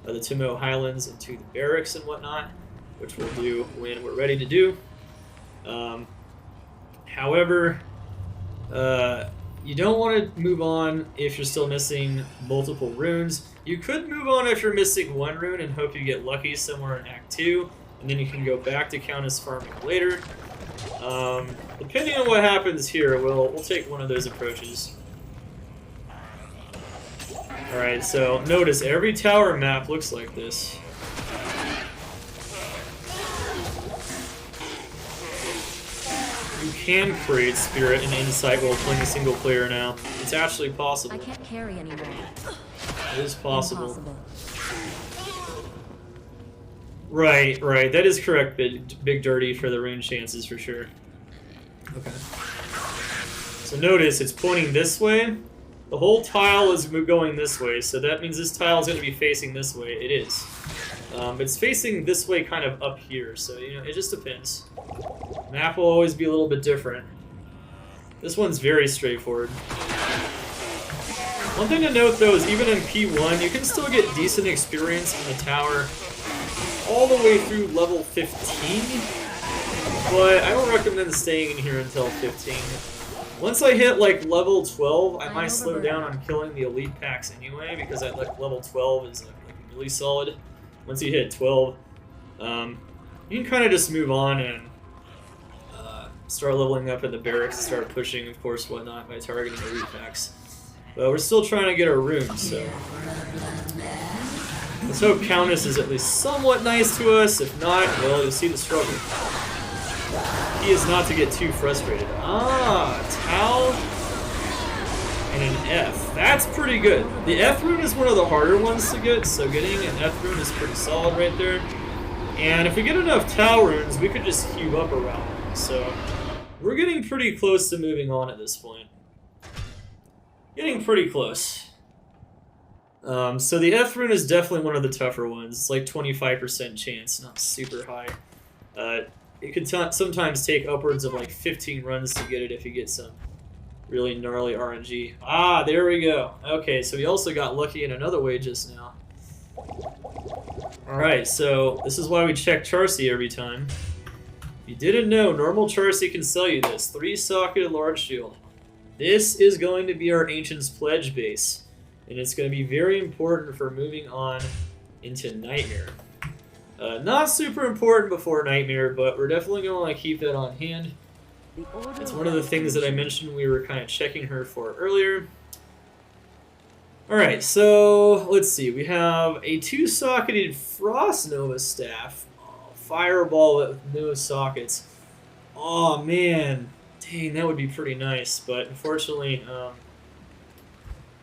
the Timo Highlands into the barracks and whatnot, which we'll do when we're ready to do. However, you don't want to move on if you're still missing multiple runes. You could move on if you're missing 1 rune and hope you get lucky somewhere in Act 2, and then you can go back to Countess farming later. Depending on what happens here, we'll take one of those approaches. Alright, so notice every tower map looks like this. You can create Spirit and Insight while playing single player now. It's actually possible. I can't carry anymore. It is possible. Impossible. Right. That is correct, Big Dirty, for the rune chances for sure. Okay. So notice it's pointing this way. The whole tile is going this way, so that means this tile is going to be facing this way. It is. It's facing this way kind of up here, so, you know, it just depends. Map will always be a little bit different. This one's very straightforward. One thing to note, though, is even in P1, you can still get decent experience in the tower all the way through level 15, but I don't recommend staying in here until 15. Once I hit, like, level 12, I might slow down on killing the elite packs anyway, because I like level 12 is like really solid. Once you hit 12, you can kind of just move on and start leveling up in the barracks, start pushing, of course, whatnot, by targeting elite packs. But we're still trying to get our runes, so let's hope Countess is at least somewhat nice to us. If not, well, you'll see the struggle. Key is not to get too frustrated. Tau and an F. That's pretty good. The F rune is one of the harder ones to get, so getting an F rune is pretty solid right there. And if we get enough Tau runes, we could just cube up around them. So we're getting pretty close to moving on at this point. Getting pretty close. So the F rune is definitely one of the tougher ones. It's like 25% chance, not super high. It could sometimes take upwards of like 15 runs to get it if you get some really gnarly RNG. There we go. Okay, so we also got lucky in another way just now. Alright, so this is why we check Charcy every time. If you didn't know, normal Charcy can sell you this. 3-socketed large shield. This is going to be our Ancient's Pledge base. And it's going to be very important for moving on into Nightmare. Not super important before Nightmare, but we're definitely going to want to keep that on hand. It's one of the things that I mentioned we were kind of checking her for earlier. Alright, so let's see. We have a 2-socketed Frost Nova Staff. Fireball with no sockets. Oh man, dang, that would be pretty nice, but unfortunately,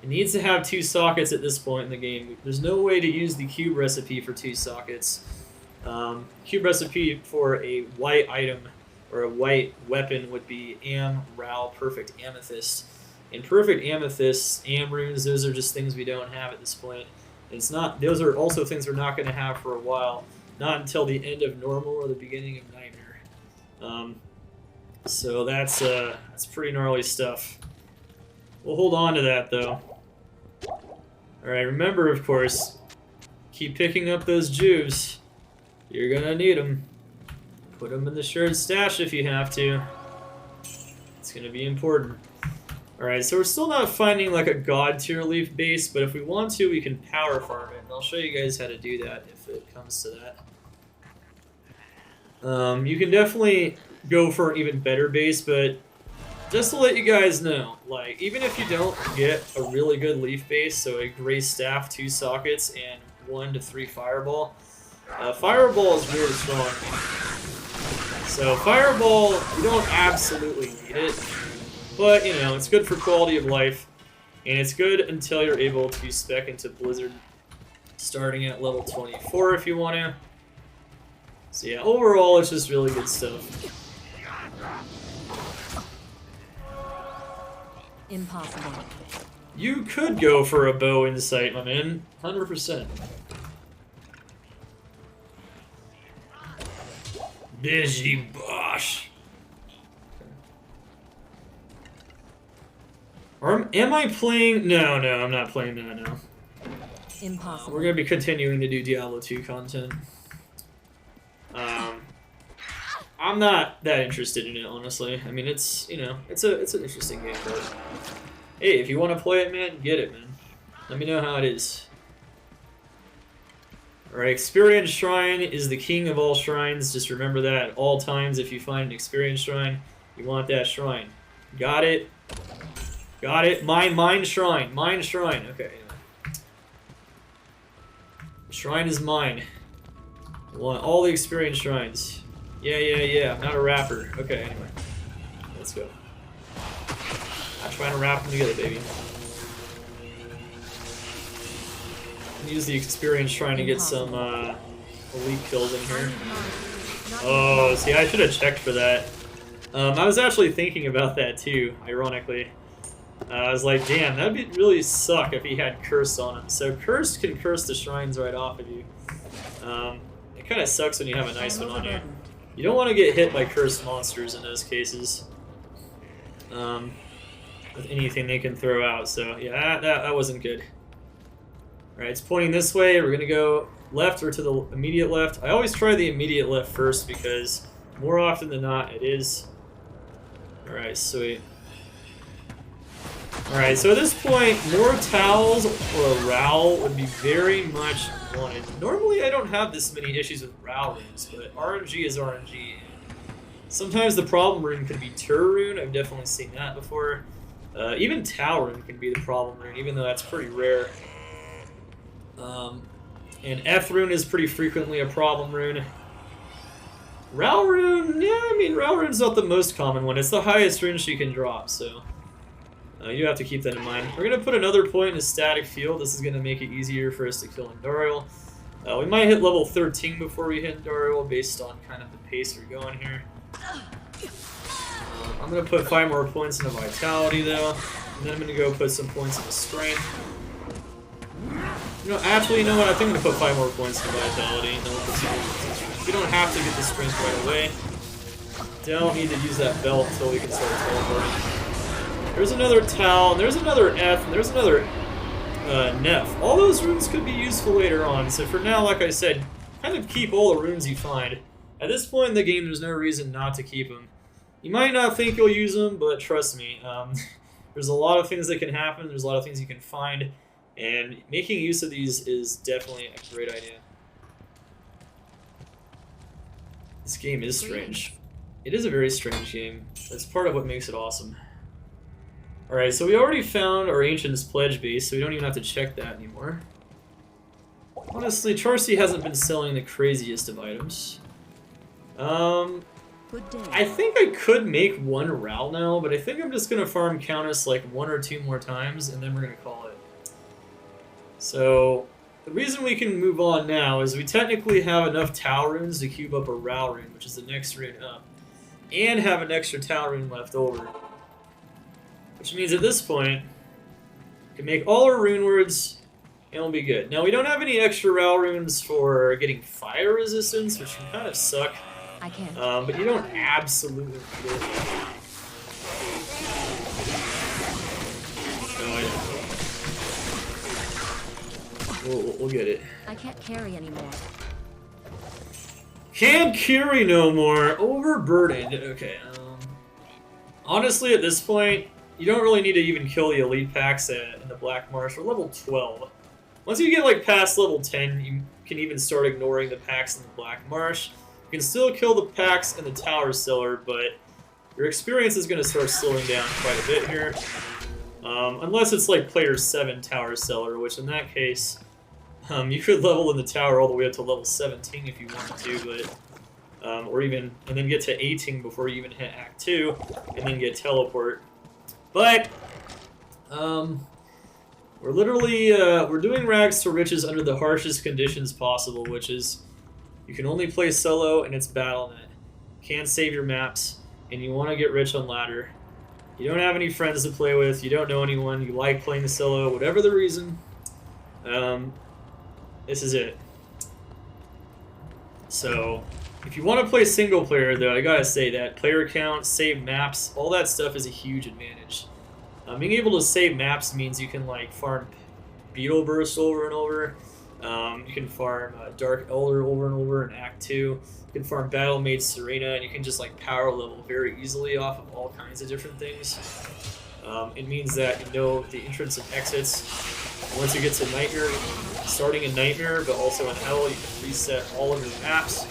it needs to have 2 sockets at this point in the game. There's no way to use the cube recipe for 2 sockets. Cube recipe for a white item or a white weapon would be Am, Rao, Perfect Amethyst. And Perfect Amethyst, Am runes, those are just things we don't have at this point. It's not; those are also things we're not going to have for a while. Not until the end of normal or the beginning of Nightmare. So that's pretty gnarly stuff. We'll hold on to that though. Alright, remember of course, keep picking up those juves. You're gonna need them. Put them in the shared stash if you have to. It's gonna be important. Alright, so we're still not finding like a god tier leaf base, but if we want to, we can power farm it. And I'll show you guys how to do that if it comes to that. You can definitely go for an even better base, but just to let you guys know, like, even if you don't get a really good leaf base, so a gray staff, 2 sockets, and 1 to 3 fireball, fireball is really strong. So fireball, you don't absolutely need it, but, you know, it's good for quality of life, and it's good until you're able to spec into Blizzard, starting at level 24 if you want to. So yeah, overall, it's just really good stuff. Impossible. You could go for a bow insight, my man. 100%. Busy Bosh. Am I playing? No, I'm not playing that now. Impossible. We're gonna be continuing to do Diablo 2 content. I'm not that interested in it, honestly. I mean, it's, you know, it's an interesting game, but hey, if you want to play it, man, get it, man. Let me know how it is. Alright, Experience Shrine is the king of all shrines. Just remember that at all times. If you find an Experience Shrine, you want that shrine. Got it? Got it? Mine shrine. Mine shrine. Okay. Shrine is mine. I want all the Experience Shrines. Yeah. I'm not a rapper. Okay, anyway. Let's go. I'm trying to wrap them together, baby. Use the Experience Shrine to get some elite kills in here. Oh, see, I should have checked for that. I was actually thinking about that too, ironically. I was like, damn, that'd be really suck if he had Curse on him. So Curse can curse the shrines right off of you. It kind of sucks when you have a nice one on you. You don't want to get hit by cursed monsters in those cases. With anything they can throw out. So yeah, that wasn't good. Alright, it's pointing this way. We're going to go left or to the immediate left. I always try the immediate left first because more often than not it is. Alright, sweet. Alright, so at this point, more towels or a Rao would be very much wanted. Normally I don't have this many issues with Rao runes, but RNG is RNG. Sometimes the problem rune could be Tur rune. I've definitely seen that before. Even Tau rune can be the problem rune, even though that's pretty rare. And F rune is pretty frequently a problem rune. Rao rune, yeah, I mean, Rao rune's not the most common one. It's the highest rune she can drop, so you have to keep that in mind. We're going to put another point in a static field. This is going to make it easier for us to kill Andariel. We might hit level 13 before we hit Andariel based on kind of the pace we're going here. I'm going to put 5 more points into Vitality, though. And then I'm going to go put some points into Strength. You know, actually, you know what? I think I'm going to put 5 more points into Vitality. And then we'll put some more points into Strength. We don't have to get the Strength right away. Don't need to use that belt until we can start teleporting. There's another Tal, and there's another F, and there's another Nef. All those runes could be useful later on, so for now, like I said, kind of keep all the runes you find. At this point in the game, there's no reason not to keep them. You might not think you'll use them, but trust me, there's a lot of things that can happen, there's a lot of things you can find, and making use of these is definitely a great idea. This game is strange. It is a very strange game. That's part of what makes it awesome. Alright, so we already found our Ancient's Pledge base, so we don't even have to check that anymore. Honestly, Charcy hasn't been selling the craziest of items. I think I could make one Ral now, but I think I'm just going to farm Countess like 1 or 2 more times, and then we're going to call it. So, the reason we can move on now is we technically have enough Tau runes to cube up a Ral rune, which is the next rune up, and have an extra Tau rune left over. Which means at this point, we can make all our rune words, and we'll be good. Now, we don't have any extra Ral runes for getting fire resistance, which can kind of suck. I can't. But you don't absolutely need it. No, we'll get it. I can't carry anymore. Can't carry no more. Overburdened. Okay. Honestly, at this point, you don't really need to even kill the elite packs in the Black Marsh. We're level 12. Once you get like past level 10, you can even start ignoring the packs in the Black Marsh. You can still kill the packs in the Tower Cellar, but your experience is going to start slowing down quite a bit here. Unless it's like player 7 Tower Cellar, which in that case, you could level in the tower all the way up to level 17 if you wanted to, but or even, and then get to 18 before you even hit Act 2, and then get teleport. But, we're literally, we're doing Rags to Riches under the harshest conditions possible, which is you can only play solo and it's Battle.net. Can't save your maps, and you want to get rich on ladder. You don't have any friends to play with, you don't know anyone, you like playing the solo, whatever the reason, this is it. So, if you want to play single player though, I gotta say that player count, save maps, all that stuff is a huge advantage. Being able to save maps means you can like farm Beetle Burst over and over. You can farm Dark Elder over and over in Act 2. You can farm Battle Maid Serena, and you can just like power level very easily off of all kinds of different things. It means that you know the entrance and exits. Once you get to Nightmare, starting in Nightmare, but also in Hell, you can reset all of your maps.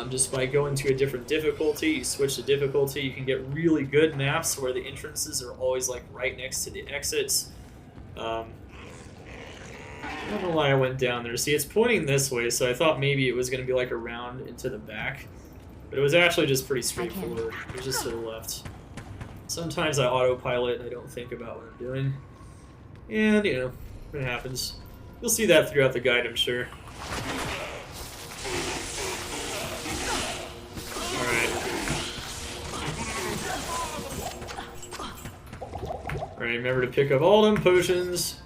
Just by going to a different difficulty, you switch the difficulty, you can get really good maps where the entrances are always like right next to the exits. I don't know why I went down there. See, it's pointing this way, so I thought maybe it was going to be like around into the back. But it was actually just pretty straightforward. It was just to the left. Sometimes I autopilot and I don't think about what I'm doing. And, you know, it happens. You'll see that throughout the guide, I'm sure. Alright, remember to pick up all them potions.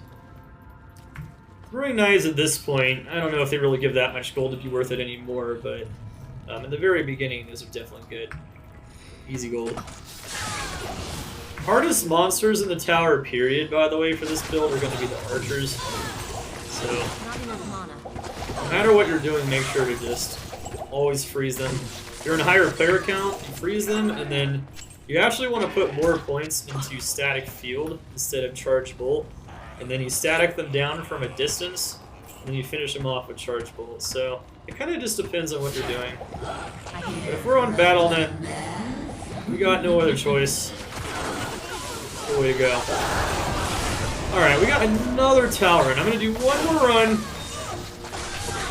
Brewing knives at this point, I don't know if they really give that much gold to be worth it anymore, but in the very beginning, those are definitely good. Easy gold. Hardest monsters in the tower, period, by the way, for this build are going to be the archers. So, no matter what you're doing, make sure to just always freeze them. If you're in a higher player count, you freeze them, and then you actually want to put more points into Static Field instead of Charge Bolt. And then you static them down from a distance, and then you finish them off with Charge Bolt. So, it kind of just depends on what you're doing. But if we're on Battle.net, we got no other choice. Good way to go. Alright, we got another tower, and I'm going to do one more run,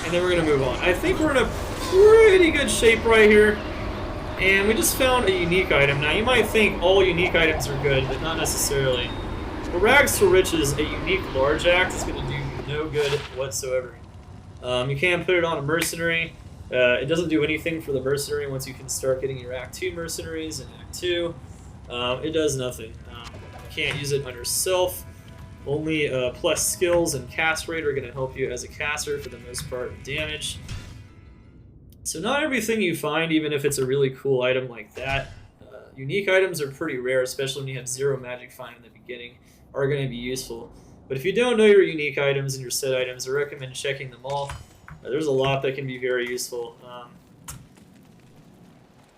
and then we're going to move on. I think we're in a pretty good shape right here, and we just found a unique item. Now, you might think all unique items are good, but not necessarily. For Rags to Riches, a unique large act is going to do no good whatsoever. You can't put it on a mercenary. It doesn't do anything for the mercenary once you can start getting your Act 2 mercenaries in Act 2. It does nothing. You can't use it under self. Only plus skills and cast rate are going to help you as a caster for the most part with damage. So not everything you find, even if it's a really cool item like that, unique items are pretty rare, especially when you have 0 magic find in the beginning, are going to be useful. But if you don't know your unique items and your set items, I recommend checking them all. There's a lot that can be very useful.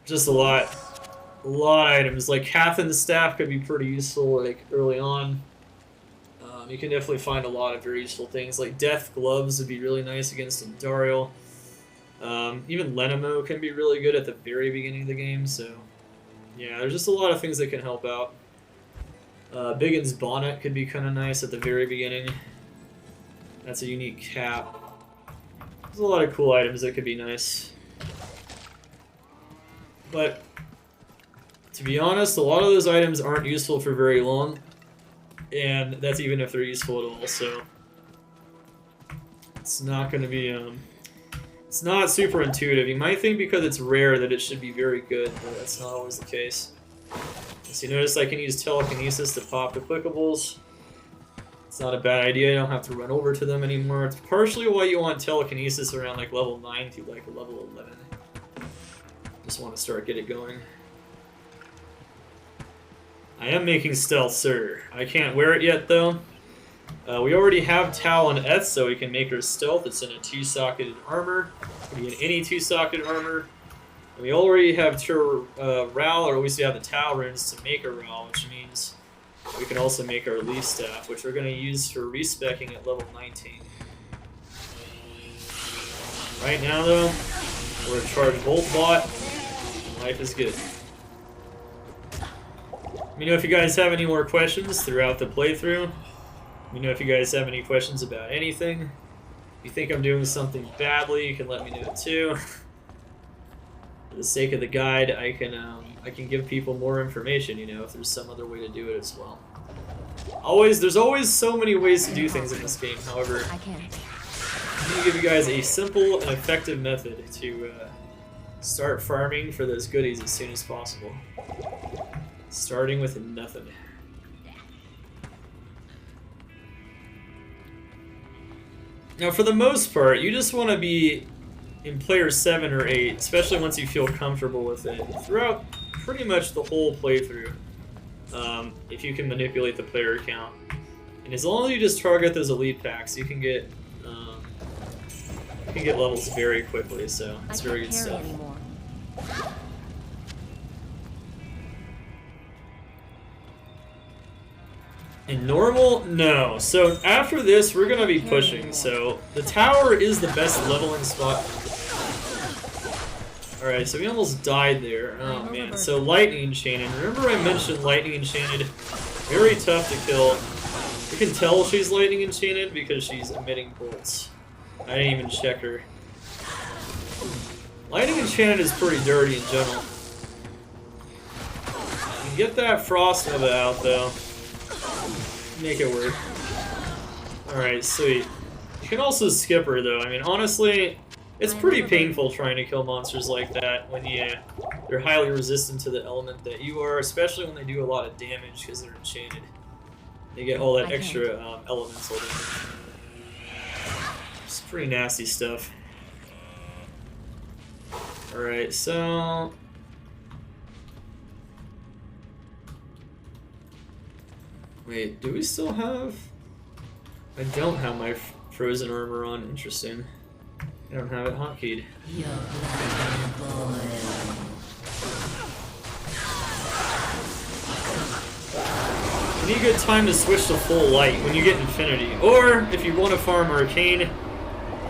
just a lot of items. Like Cathan's staff could be pretty useful like early on. You can definitely find a lot of very useful things. Like Death Gloves would be really nice against Andariel. Even Lenimo can be really good at the very beginning of the game, so yeah, there's just a lot of things that can help out. Biggin's Bonnet could be kind of nice at the very beginning. That's a unique cap. There's a lot of cool items that could be nice. But, to be honest, a lot of those items aren't useful for very long. And that's even if they're useful at all, so it's not going to be, it's not super intuitive. You might think because it's rare that it should be very good, but that's not always the case. So you notice I can use telekinesis to pop the clickables. It's not a bad idea, I don't have to run over to them anymore. It's partially why you want telekinesis around like level 9 to like level 11. Just want to start get it going. I am making stealth, sir. I can't wear it yet, though. We already have Tal and Eth, so we can make her stealth. It's in a 2-socketed armor. It can be in any 2-socketed armor. And we already have Ral, or at least we have the Tal runes to make a Ral, which means we can also make our Leaf Staff, which we're going to use for respecking at level 19. Right now, though, we're a charge Bolt bot. Life is good. Let me know if you guys have any more questions throughout the playthrough. Let me know if you guys have any questions about anything. If you think I'm doing something badly, you can let me know too. For the sake of the guide, I can give people more information, you know, if there's some other way to do it as well. There's always so many ways to do things in this game, however, I can't. I'm going to give you guys a simple and effective method to start farming for those goodies as soon as possible. Starting with nothing. Now, for the most part, you just want to be in player 7 or 8, especially once you feel comfortable with it, throughout pretty much the whole playthrough, if you can manipulate the player count. And as long as you just target those elite packs, you can get levels very quickly, so it's very good stuff. Anymore. In normal, no. So after this, we're going to be pushing. So the tower is the best leveling spot. Alright, so we almost died there. Oh man. So Lightning Enchanted. Remember I mentioned Lightning Enchanted? Very tough to kill. You can tell she's Lightning Enchanted because she's emitting bolts. I didn't even check her. Lightning Enchanted is pretty dirty in general. You can get that Frost Nova out though. Make it work. Alright, sweet. You can also skip her though. I mean, honestly, it's pretty painful trying to kill monsters like that when they're highly resistant to the element that you are, especially when they do a lot of damage because they're enchanted. They get all that extra elemental damage. It's pretty nasty stuff. Alright, so... Wait, do we still have... I don't have my frozen armor on. Interesting. I don't have it hotkeyed. You need a good time to switch to full light when you get infinity. Or, if you want to farm Arcane,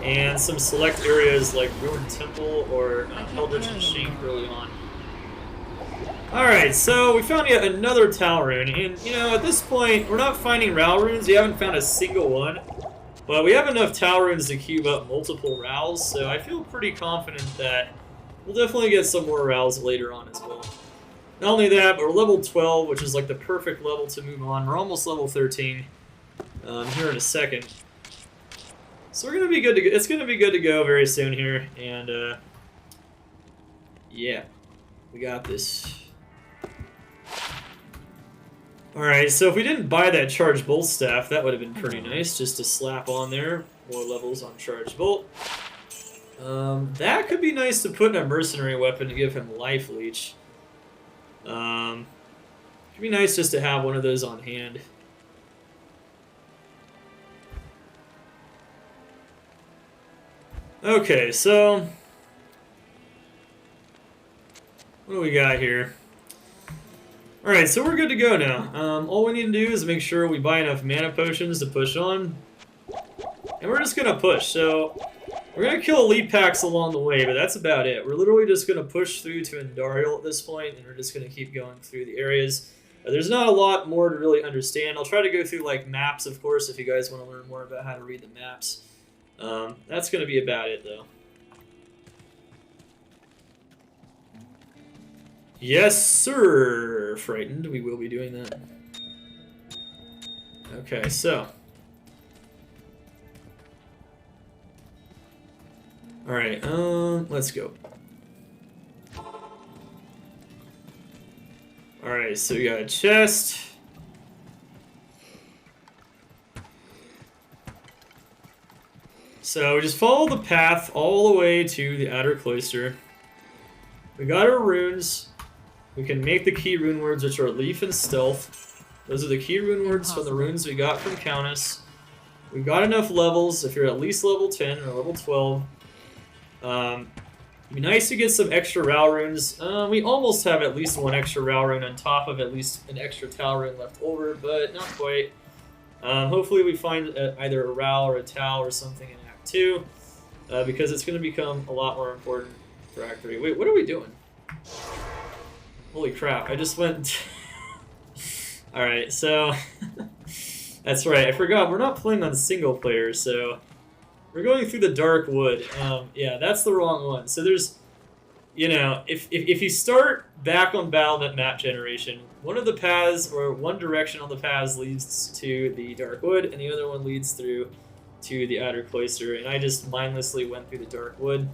and some select areas like Ruined Temple or Eldritch and Shenk early on. Alright, so we found yet another Tal rune, and you know, at this point, we're not finding Ral runes, we haven't found a single one, but we have enough Tal runes to cube up multiple Rals, so I feel pretty confident that we'll definitely get some more Rals later on as well. Not only that, but we're level 12, which is like the perfect level to move on. We're almost level 13 here in a second. So we're gonna be good to go. It's gonna be good to go very soon here, and yeah, we got this. Alright, so if we didn't buy that Charged Bolt Staff, that would have been pretty nice, just to slap on there. More levels on Charged Bolt. That could be nice to put in a Mercenary weapon to give him Life Leech. It'd be nice just to have one of those on hand. Okay, so... What do we got here? Alright, so we're good to go now. All we need to do is make sure we buy enough mana potions to push on. And we're just gonna push, so we're gonna kill elite packs along the way, but that's about it. We're literally just gonna push through to Andariel at this point, and we're just gonna keep going through the areas. There's not a lot more to really understand. I'll try to go through like maps, of course, if you guys want to learn more about how to read the maps. That's gonna be about it, though. Yes, sir. Frightened. We will be doing that. Okay, so. Alright, let's go. Alright, so we got a chest. So just follow the path all the way to the outer cloister. We got our runes. We can make the key rune words, which are Leaf and Stealth. Those are the key rune words from the runes we got from Countess. We've got enough levels. If you're at least level 10 or level 12. It'd be nice to get some extra Ral runes. We almost have at least one extra Ral rune on top of at least an extra Tal rune left over, but not quite. Hopefully we find either a Ral or a Tal or something in Act 2, because it's going to become a lot more important for Act 3. Wait, what are we doing? Holy crap, I just went... Alright, so... That's right, I forgot, we're not playing on single player, so... We're going through the Dark Wood. Yeah, that's the wrong one. So there's... You know, if you start back on Battle.net map generation, one of the paths, or one direction on the paths leads to the Dark Wood, and the other one leads through to the Outer Cloister, and I just mindlessly went through the Dark Wood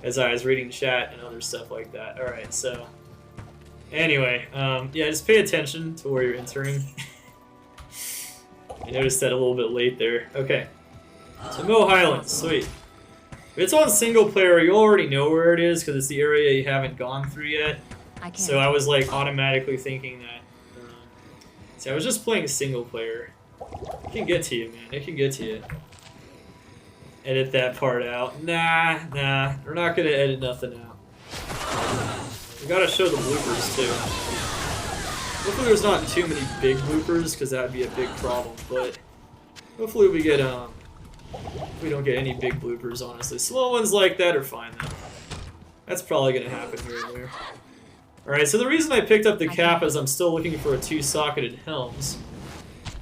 as I was reading chat and other stuff like that. Alright, so... Anyway, yeah, just pay attention to where you're entering. I noticed that a little bit late there. Okay. So Mo Highlands, sweet. If it's on single player, you already know where it is because it's the area you haven't gone through yet. So I was like automatically thinking that. See, I was just playing single player. It can get to you, man. It can get to you. Edit that part out. Nah. We're not gonna edit nothing out. We gotta show the bloopers too. Hopefully there's not too many big bloopers because that would be a big problem. But hopefully we get we don't get any big bloopers. Honestly, small ones like that are fine though. That's probably gonna happen here and there. All right. So the reason I picked up the cap is I'm still looking for a 2-socketed helms.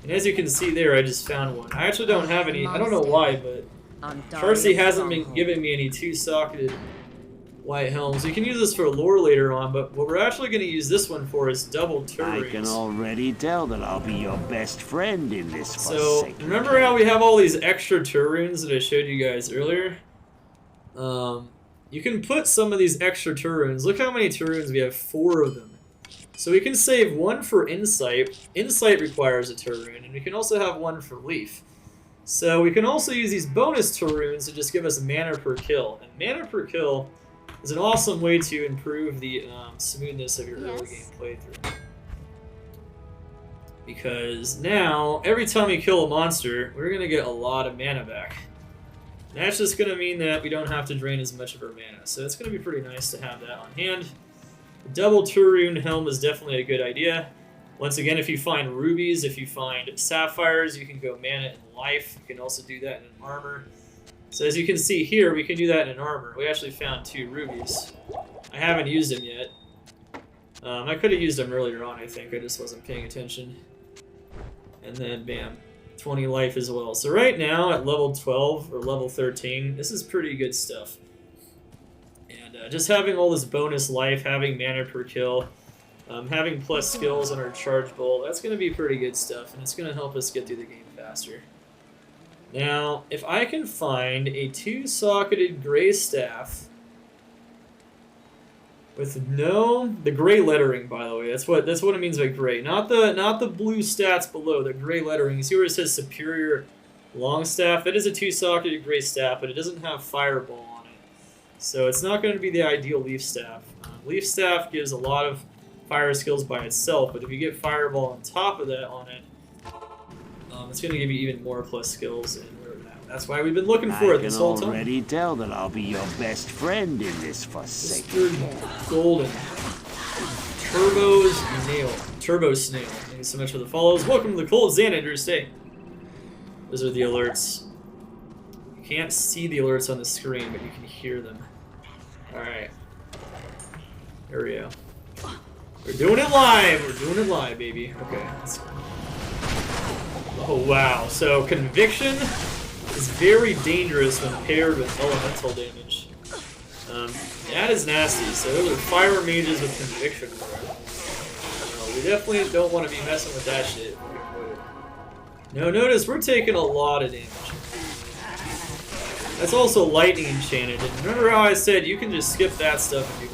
And as you can see there, I just found one. I actually don't have any. I don't know why, but Charcy hasn't been giving me any 2-socketed white helms. You can use this for lore later on, but what we're actually going to use this one for is double turrets. I can already tell that I'll be your best friend in this. So remember how we have all these extra turrets that I showed you guys earlier? You can put some of these extra turrets. Look how many turrets we have. 4 of them. So we can save one for insight. Insight requires a turret, and we can also have one for leaf. So we can also use these bonus turrets to just give us mana per kill. And mana per kill is an awesome way to improve the smoothness of your early game playthrough. Because now, every time you kill a monster, we're going to get a lot of mana back. And that's just going to mean that we don't have to drain as much of our mana. So it's going to be pretty nice to have that on hand. The double Turune helm is definitely a good idea. Once again, if you find rubies, if you find sapphires, you can go mana and life. You can also do that in an armor. So as you can see here, we can do that in an armor. We actually found 2 rubies. I haven't used them yet. I could have used them earlier on, I think. I just wasn't paying attention. And then, bam, 20 life as well. So right now, at level 12 or level 13, this is pretty good stuff. And just having all this bonus life, having mana per kill, having plus skills on our charge bolt, that's going to be pretty good stuff. And it's going to help us get through the game faster. Now, if I can find a 2-socketed gray staff with the gray lettering, by the way, that's what it means by gray, not the blue stats below, the gray lettering. You see where it says superior long staff? That is a 2-socketed gray staff, but it doesn't have fireball on it, so it's not going to be the ideal leaf staff. Leaf staff gives a lot of fire skills by itself, but if you get fireball on top of that on it, it's going to give you even more plus skills, and that's why we've been looking for it this whole time. I can already tell that I'll be your best friend in this forsaken. Mr. Golden. Turbo Snail. Thank you so much for the follows. Welcome to the Cold Xanander Stay. Those are the alerts. You can't see the alerts on the screen, but you can hear them. Alright. There we go. We're doing it live! We're doing it live, baby. Okay. Let's go. Oh, wow. So, Conviction is very dangerous when paired with elemental damage. That is nasty. So, those are fire mages with Conviction. We definitely don't want to be messing with that shit. Now, notice we're taking a lot of damage. That's also lightning enchanted. And remember how I said you can just skip that stuff if you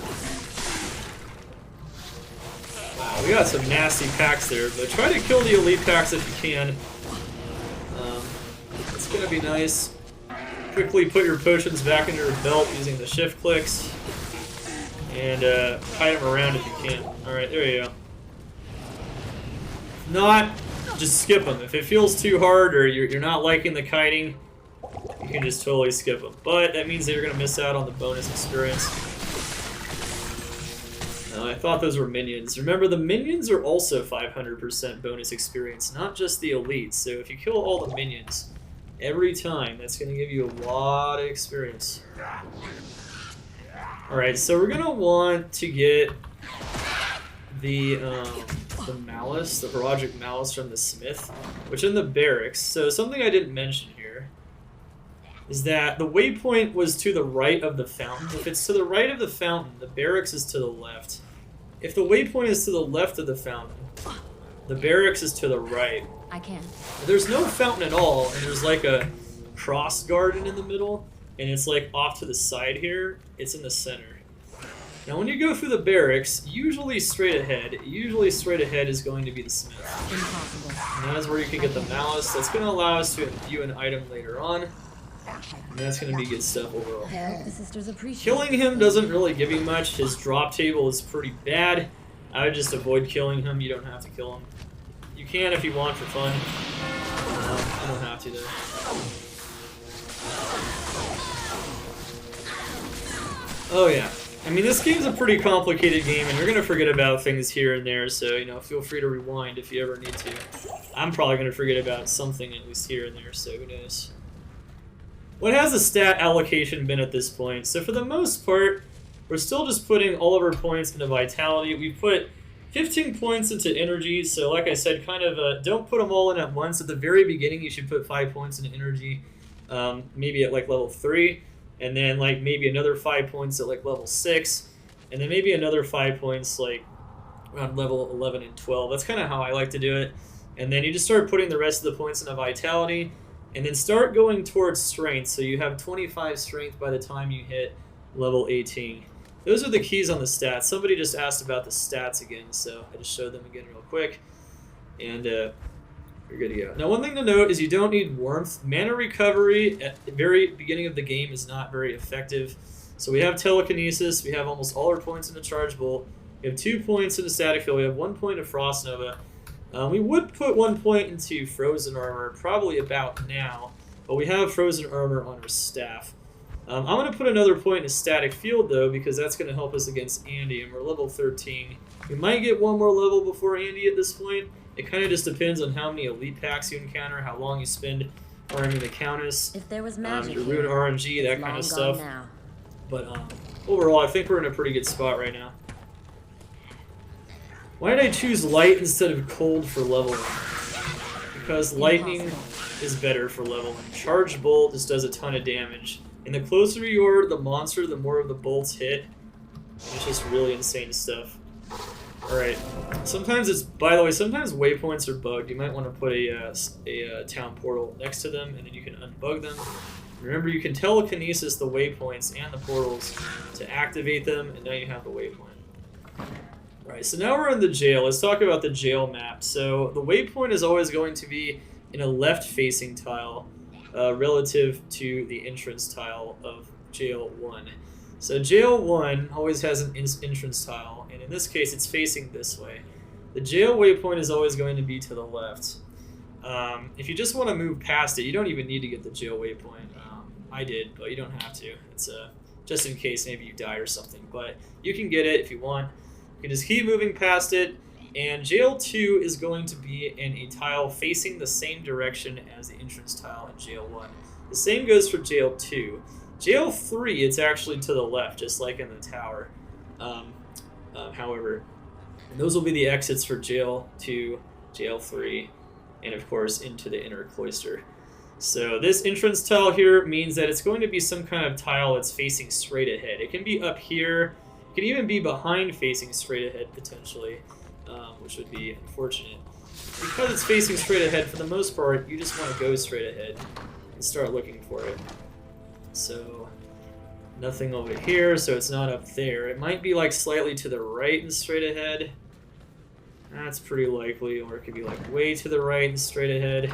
want. Wow, we got some nasty packs there, but try to kill the elite packs if you can. It's gonna be nice. Quickly put your potions back into your belt using the shift clicks. And hide them around if you can. Alright, there you go. If not, just skip them. If it feels too hard or you're not liking the kiting, you can just totally skip them. But that means that you're going to miss out on the bonus experience. I thought those were minions. Remember, the minions are also 500% bonus experience, not just the elites. So if you kill all the minions every time, that's going to give you a lot of experience. Alright, so we're going to want to get the Malice, the Heroic Malice from the Smith, which in the barracks. So something I didn't mention here is that the waypoint was to the right of the fountain. If it's to the right of the fountain, the barracks is to the left. If the waypoint is to the left of the fountain, the barracks is to the right. I can. There's no fountain at all, and there's like a cross garden in the middle, and it's like off to the side here. It's in the center. Now when you go through the barracks, usually straight ahead is going to be the Smith. Impossible. And that is where you can get the Malice. That's going to allow us to view an item later on. And that's going to be good stuff overall. The sisters appreciate Killing him doesn't really give you much. His drop table is pretty bad. I would just avoid killing him. You don't have to kill him. You can if you want for fun. You don't have to though. Oh yeah. I mean, this game's a pretty complicated game, and you're going to forget about things here and there, so, you know, feel free to rewind if you ever need to. I'm probably going to forget about something at least here and there, so who knows. What has the stat allocation been at this point? So for the most part, we're still just putting all of our points into Vitality. We put 15 points into Energy, so like I said, kind of don't put them all in at once. At the very beginning, you should put 5 points into Energy, maybe at like level 3. And then like maybe another 5 points at like level 6, and then maybe another 5 points like around level 11 and 12. That's kind of how I like to do it. And then you just start putting the rest of the points into Vitality, and then start going towards Strength. So you have 25 Strength by the time you hit level 18. Those are the keys on the stats. Somebody just asked about the stats again, so I just showed them again real quick. And you're good to go. Now, one thing to note is you don't need Warmth. Mana recovery at the very beginning of the game is not very effective. So we have Telekinesis. We have almost all our points into Charge Bolt. We have 2 points into Static Field. We have 1 point of Frost Nova. We would put 1 point into Frozen Armor probably about now, but we have Frozen Armor on our staff. I'm going to put another point into Static Field, though, because that's going to help us against Andy, and we're level 13. We might get one more level before Andy at this point. It kind of just depends on how many elite packs you encounter, how long you spend farming the Countess, If there was magic your rune RNG, that kind of stuff. Now. But overall, I think we're in a pretty good spot right now. Why did I choose light instead of cold for leveling? Because lightning is better for leveling. Charge Bolt just does a ton of damage. And the closer you are to the monster, the more of the bolts hit. It's just really insane stuff. Alright, sometimes it's, by the way, sometimes waypoints are bugged. You might want to put a town portal next to them, and then you can unbug them. Remember, you can telekinesis the waypoints and the portals to activate them, and now you have the waypoint. Alright, so now we're in the jail. Let's talk about the jail map. So the waypoint is always going to be in a left-facing tile relative to the entrance tile of jail 1. So jail 1 always has an entrance tile, and in this case it's facing this way. The jail waypoint is always going to be to the left. If you just want to move past it, you don't even need to get the jail waypoint. I did, but you don't have to. It's just in case maybe you die or something, but you can get it if you want. You can just keep moving past it, and Jail 2 is going to be in a tile facing the same direction as the entrance tile in Jail 1. The same goes for Jail 2. Jail 3, it's actually to the left, just like in the tower. However, and those will be the exits for Jail 2, Jail 3, and of course into the inner cloister. So this entrance tile here means that it's going to be some kind of tile that's facing straight ahead. It can be up here, it can even be behind facing straight ahead potentially, which would be unfortunate. Because it's facing straight ahead, for the most part, you just want to go straight ahead and start looking for it. So nothing over here, so it's not up there. It might be like slightly to the right and straight ahead. That's pretty likely, or it could be like way to the right and straight ahead.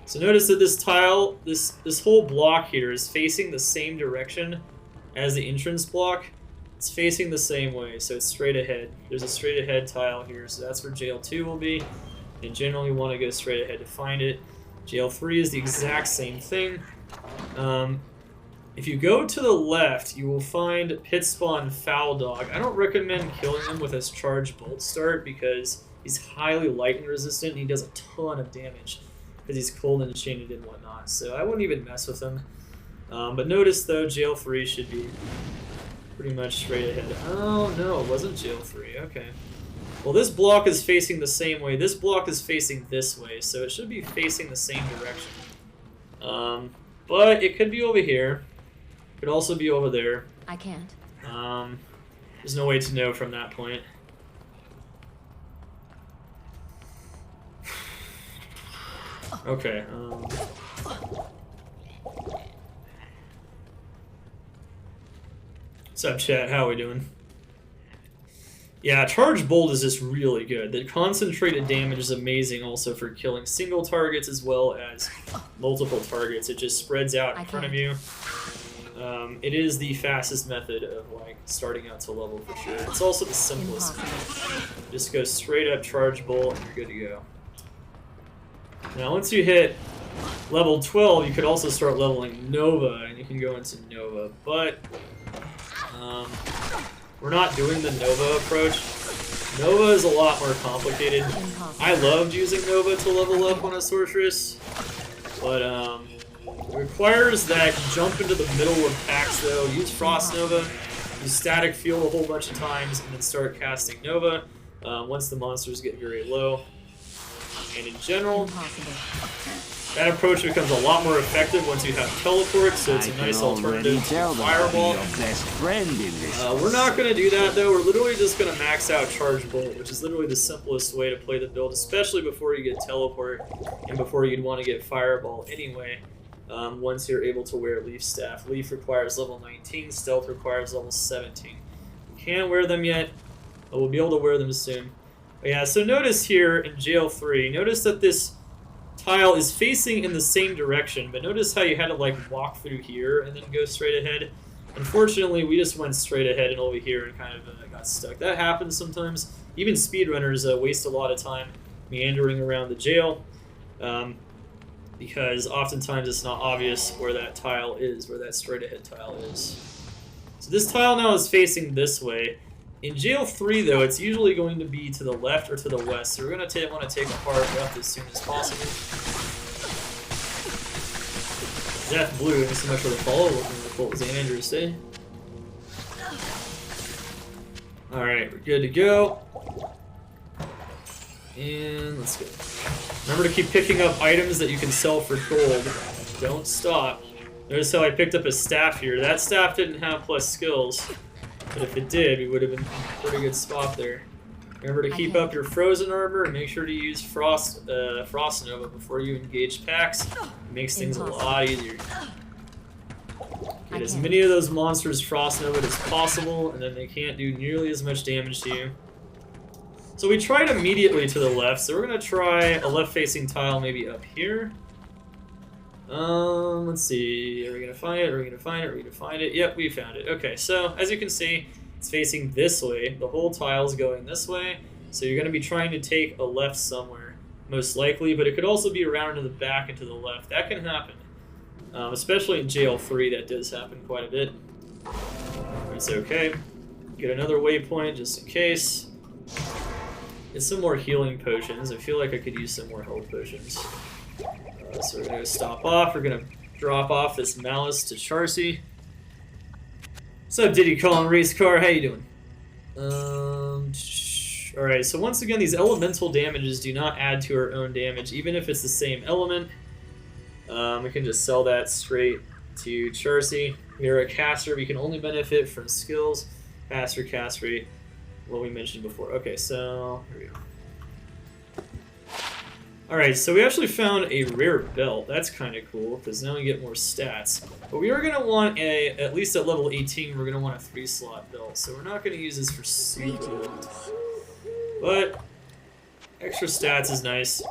So notice that this tile, this whole block here is facing the same direction as the entrance block. It's facing the same way, so it's straight ahead. There's a straight ahead tile here, so that's where Jail 2 will be. And generally you want to go straight ahead to find it. Jail 3 is the exact same thing. If you go to the left, you will find Pitspawn Foul Dog. I don't recommend killing him with his charged bolt start because he's highly lightning resistant and he does a ton of damage because he's cold and chained and whatnot. So I wouldn't even mess with him. But notice though, Jail 3 should be pretty much straight ahead. Oh no, it wasn't Jail 3. Okay. Well, this block is facing the same way. This block is facing this way, so it should be facing the same direction. But it could be over here. It could also be over there. I can't. There's no way to know from that point. Okay. What's up, chat? How we doing? Yeah, Charge Bolt is just really good. The concentrated damage is amazing also for killing single targets as well as multiple targets. It just spreads out in front of you. It is the fastest method of like starting out to level for sure. It's also the simplest. Just go straight up Charge Bolt and you're good to go. Now once you hit level 12, you could also start leveling Nova and you can go into Nova, but we're not doing the Nova approach. Nova is a lot more complicated. I loved using Nova to level up on a Sorceress, but it requires that you jump into the middle of packs though, use Frost Nova, use Static Field a whole bunch of times, and then start casting Nova once the monsters get very low. And in general, that approach becomes a lot more effective once you have teleport, so it's a nice alternative to Fireball. We're not going to do that though, we're literally just going to max out Charge Bolt, which is literally the simplest way to play the build, especially before you get teleport, and before you'd want to get Fireball anyway, once you're able to wear Leaf Staff. Leaf requires level 19, Stealth requires level 17. You can't wear them yet, but we'll be able to wear them soon. But yeah, so notice here in Jail 3, notice that this tile is facing in the same direction, but notice how you had to like walk through here and then go straight ahead. Unfortunately, we just went straight ahead and over here and kind of got stuck. That happens sometimes. Even speedrunners waste a lot of time meandering around the jail because oftentimes it's not obvious where that tile is, where that straight ahead tile is. So this tile now is facing this way. In Jail 3, though, it's usually going to be to the left or to the west, so we're going to want to take a hard left as soon as possible. Death Blue, and so much for the follow. Welcome to Colt Xander, say. Alright, we're good to go. And let's go. Remember to keep picking up items that you can sell for gold. Don't stop. Notice how I picked up a staff here. That staff didn't have plus skills. But if it did, we would have been in a pretty good spot there. Remember to keep up your frozen armor and make sure to use Frost Nova before you engage packs. It makes things a lot easier. Get as many of those monsters Frost Nova as possible, and then they can't do nearly as much damage to you. So we tried immediately to the left, so we're going to try a left-facing tile maybe up here. Let's see, are we going to find it, are we going to find it, are we going to find it? Yep, we found it. Okay, so as you can see, it's facing this way. The whole tile's going this way, so you're going to be trying to take a left somewhere, most likely, but it could also be around to the back and to the left. That can happen, especially in Jail 3, that does happen quite a bit. It's okay. Get another waypoint just in case. Get some more healing potions. I feel like I could use some more health potions. So we're gonna stop off. We're gonna drop off this Malice to Charcy. What's up, Diddy Colin Race Car? How you doing? Alright, so once again, these elemental damages do not add to our own damage, even if it's the same element. We can just sell that straight to Charcy. We are a caster. We can only benefit from skills, faster cast rate, what we mentioned before. Okay, so here we go. Alright, so we actually found a rare belt. That's kind of cool, because now we get more stats. But we are going to want at least at level 18, we're going to want a 3-slot belt. So we're not going to use this for super long time. But extra stats is nice.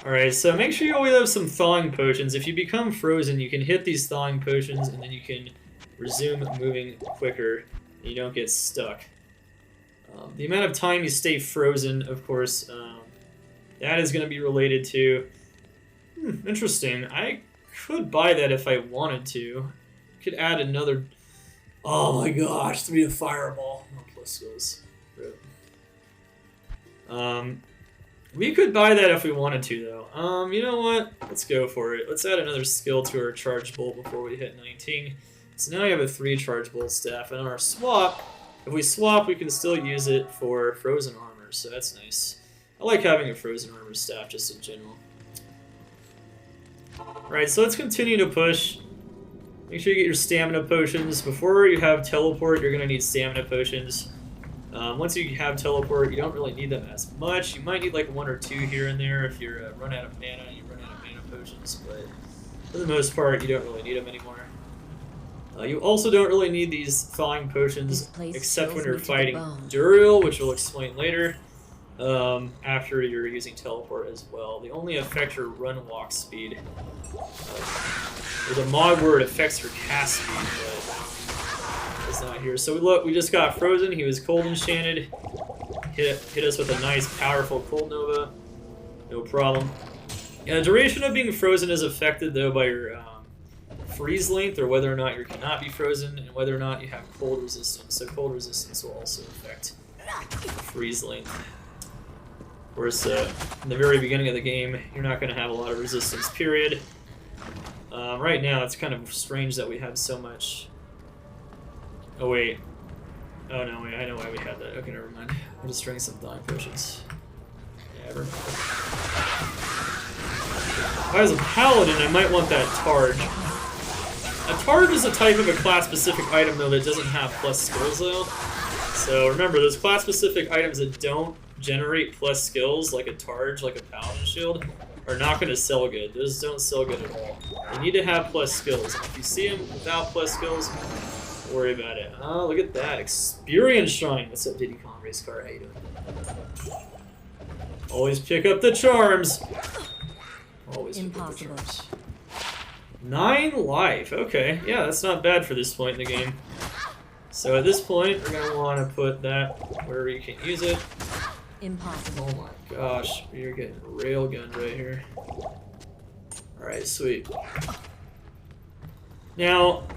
Alright, so make sure you always have some thawing potions. If you become frozen, you can hit these thawing potions, and then you can resume moving quicker, and you don't get stuck. The amount of time you stay frozen, of course, that is going to be related to... interesting. I could buy that if I wanted to. Could add another... Oh my gosh, 3 to Fireball. No plus skills. We could buy that if we wanted to, though. You know what? Let's go for it. Let's add another skill to our Charge Bolt before we hit 19. So now we have a 3 Charge Bolt staff. And on our swap, if we swap, we can still use it for Frozen Armor, so that's nice. I like having a Frozen Armor staff just in general. Alright, so let's continue to push. Make sure you get your stamina potions. Before you have teleport, you're going to need stamina potions. Once you have teleport, you don't really need them as much. You might need like 1 or 2 here and there if you're run out of mana, you run out of mana potions, but for the most part, you don't really need them anymore. You also don't really need these thawing potions, except when you're fighting Andariel, which we'll explain later, after you're using teleport as well. They only affect your run walk speed. There's a mod where it affects your cast speed, but it's not here. So look, we just got frozen. He was cold enchanted. Hit us with a nice, powerful cold nova. No problem. And the duration of being frozen is affected, though, by your freeze length, or whether or not you cannot be frozen, and whether or not you have cold resistance. So cold resistance will also affect freeze length. Of course, in the very beginning of the game, you're not going to have a lot of resistance, period. Right now, it's kind of strange that we have so much... Oh, wait. Oh, no, wait, I know why we had that. Okay, never mind. I'm just drinking some thawing potions. Yeah, ever. If I was a paladin, I might want that Targe. A Targe is a type of a class-specific item, though, that doesn't have plus skills, though. So remember, those class-specific items that don't generate plus skills, like a Targe, like a Paladin Shield, are not going to sell good. Those don't sell good at all. You need to have plus skills. And if you see them without plus skills, don't worry about it. Oh, look at that. Experience Shrine. What's up, Diddy Kong Race Car? How you doing? Always pick up the charms. Always pick up the charms. 9 life. Okay, yeah, that's not bad for this point in the game. So at this point, we're gonna want to put that wherever you can use it. Impossible. Oh my gosh, you're getting railgunned right here. Alright, sweet. Now,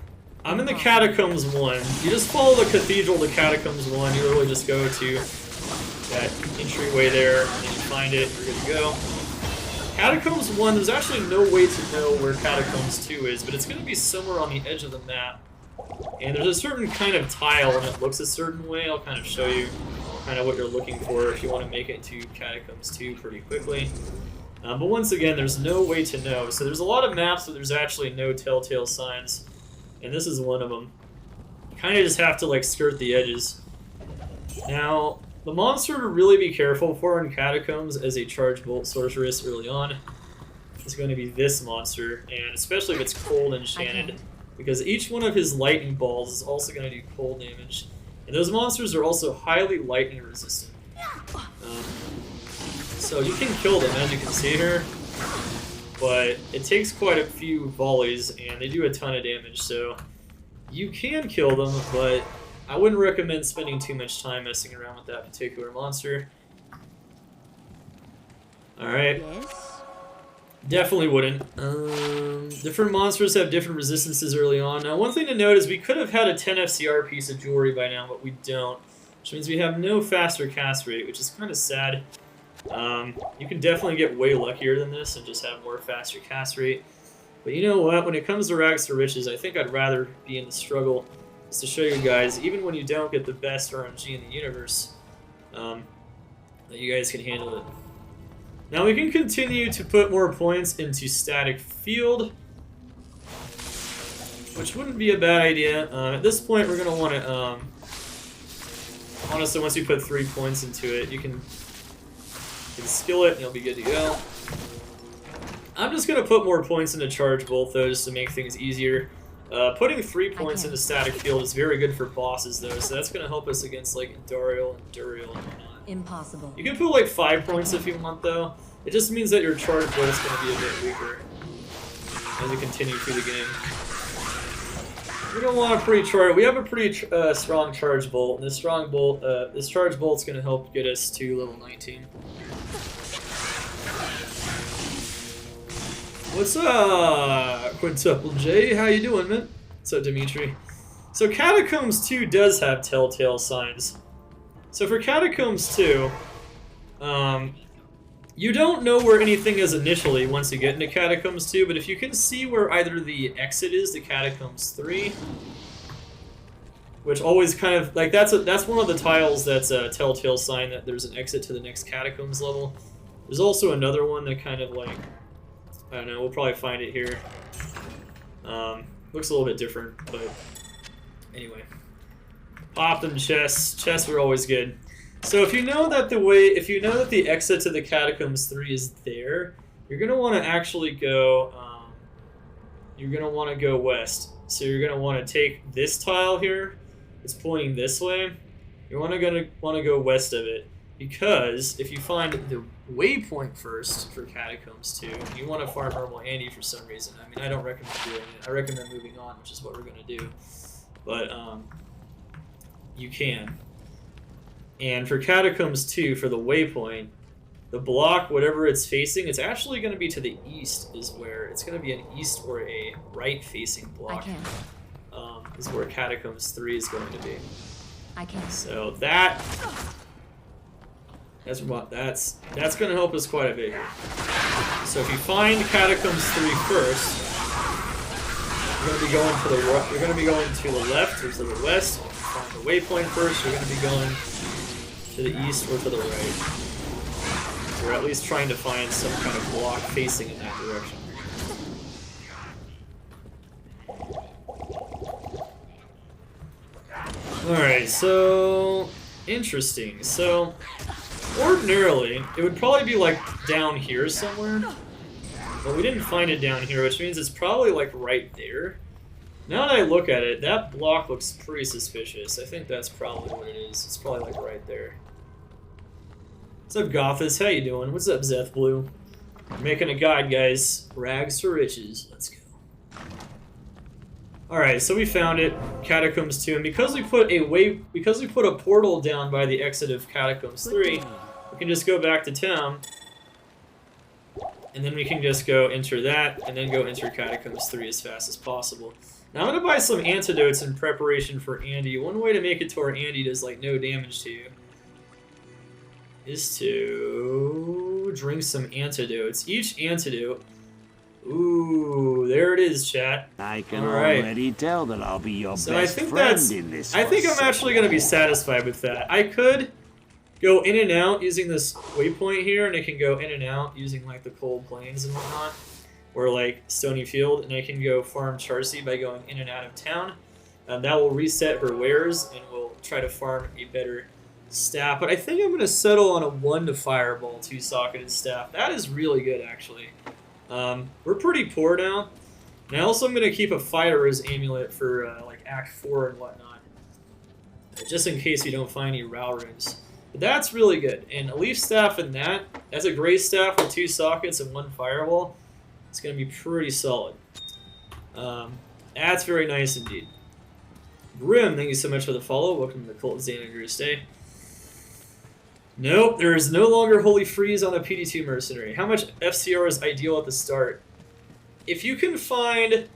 I'm in the Catacombs 1. You just follow the Cathedral to Catacombs 1. You literally just go to that entryway there, and then you find it, you're good to go. Catacombs 1, there's actually no way to know where Catacombs 2 is, but it's going to be somewhere on the edge of the map. And there's a certain kind of tile, and it looks a certain way. I'll kind of show you kind of what you're looking for if you want to make it to Catacombs 2 pretty quickly. But once again, there's no way to know. So there's a lot of maps where there's actually no telltale signs, and this is one of them. You kind of just have to like skirt the edges. Now, the monster to really be careful for in Catacombs as a Charge Bolt Sorceress early on is going to be this monster, and especially if it's cold enchanted, because each one of his lightning balls is also going to do cold damage. And those monsters are also highly lightning resistant. So you can kill them, as you can see here, but it takes quite a few volleys, and they do a ton of damage, so you can kill them, but I wouldn't recommend spending too much time messing around with that particular monster. Alright. Yes. Definitely wouldn't. Different monsters have different resistances early on. Now, one thing to note is we could have had a 10 FCR piece of jewelry by now, but we don't. which means we have no faster cast rate, which is kind of sad. You can definitely get way luckier than this and just have more faster cast rate. But you know what? When it comes to rags to riches, I think I'd rather be in the struggle just to show you guys, even when you don't get the best RNG in the universe, that you guys can handle it. Now we can continue to put more points into static field, which wouldn't be a bad idea. At this point, we're going to want to, honestly, once you put 3 points into it, you can skill it and you'll be good to go. I'm just going to put more points into Charge Bolt, though, just to make things easier. Putting 3 points into static field is very good for bosses, though, so that's going to help us against, like, Andariel and Andariel and whatnot. Impossible. You can put, like, 5 points if you want, though. It just means that your Charge Bolt is going to be a bit weaker as you continue through the game. We're going to want a pretty charge. We have a pretty strong Charge Bolt, and this Charge Bolt's going to help get us to level 19. What's up, Quintuple J? How you doing, man? What's up, Dimitri? So Catacombs 2 does have telltale signs. So for Catacombs 2, you don't know where anything is initially once you get into Catacombs 2, but if you can see where either the exit is to Catacombs 3, which always kind of, like, that's one of the tiles that's a telltale sign that there's an exit to the next Catacombs level. There's also another one that kind of, like, I don't know, we'll probably find it here. Looks a little bit different, but anyway. Pop them chests. Chests are always good. So if you know that the exit to the Catacombs 3 is there, you're gonna want to actually go. You're gonna want to go west. So you're gonna want to take this tile here. It's pointing this way. You're gonna want to go west of it, because if you find the waypoint first for Catacombs 2, and you want to farm Normal Andy for some reason, I mean, I don't recommend doing it. I recommend moving on, which is what we're gonna do. But you can. And for Catacombs 2, for the waypoint, the block, whatever it's facing, it's actually going to be to the east, is where it's going to be an east or a right-facing block. Is where Catacombs 3 is going to be. So that's going to help us quite a bit here. So if you find Catacombs 3 first, you're going to be going to the left or to the west. If you find the waypoint first, you're going to be going to the east or to the right. We're at least trying to find some kind of block facing in that direction. Alright, so interesting. So ordinarily it would probably be like down here somewhere. But we didn't find it down here, which means it's probably like right there. Now that I look at it, that block looks pretty suspicious. I think that's probably what it is. It's probably like right there. What's up, Gothis? How you doing? What's up, Zeth Blue? We're making a guide, guys. Rags to riches. Let's go. Alright, so we found it. Catacombs 2. And because we put a portal down by the exit of Catacombs 3, we can just go back to town. And then we can just go enter that, and then go enter Catacombs 3 as fast as possible. Now I'm going to buy some antidotes in preparation for Andy. One way to make it to where Andy does like no damage to you is to drink some antidotes. Each antidote... Ooh, there it is, chat. I can already tell that I'll be your best friend in this. I think I'm actually going to be satisfied with that. I could go in and out using this waypoint here, and I can go in and out using like the cold plains and whatnot, or like Stony Field, and I can go farm Charcy by going in and out of town. That will reset her wares, and we'll try to farm a better staff. But I think I'm going to settle on a 1 to Fireball 2-socketed staff. That is really good, actually. We're pretty poor now. And I also am going to keep a Fighter's Amulet for like Act 4 and whatnot, just in case you don't find any Row Runes. But that's really good. And a Leaf Staff and that's a Gray Staff with 2 sockets and 1 Fireball. It's going to be pretty solid. That's very nice indeed. Grim, thank you so much for the follow. Welcome to the Cult of Xanagru's Day. Nope, there is no longer Holy Freeze on a PD2 Mercenary. How much FCR is ideal at the start? If you can find...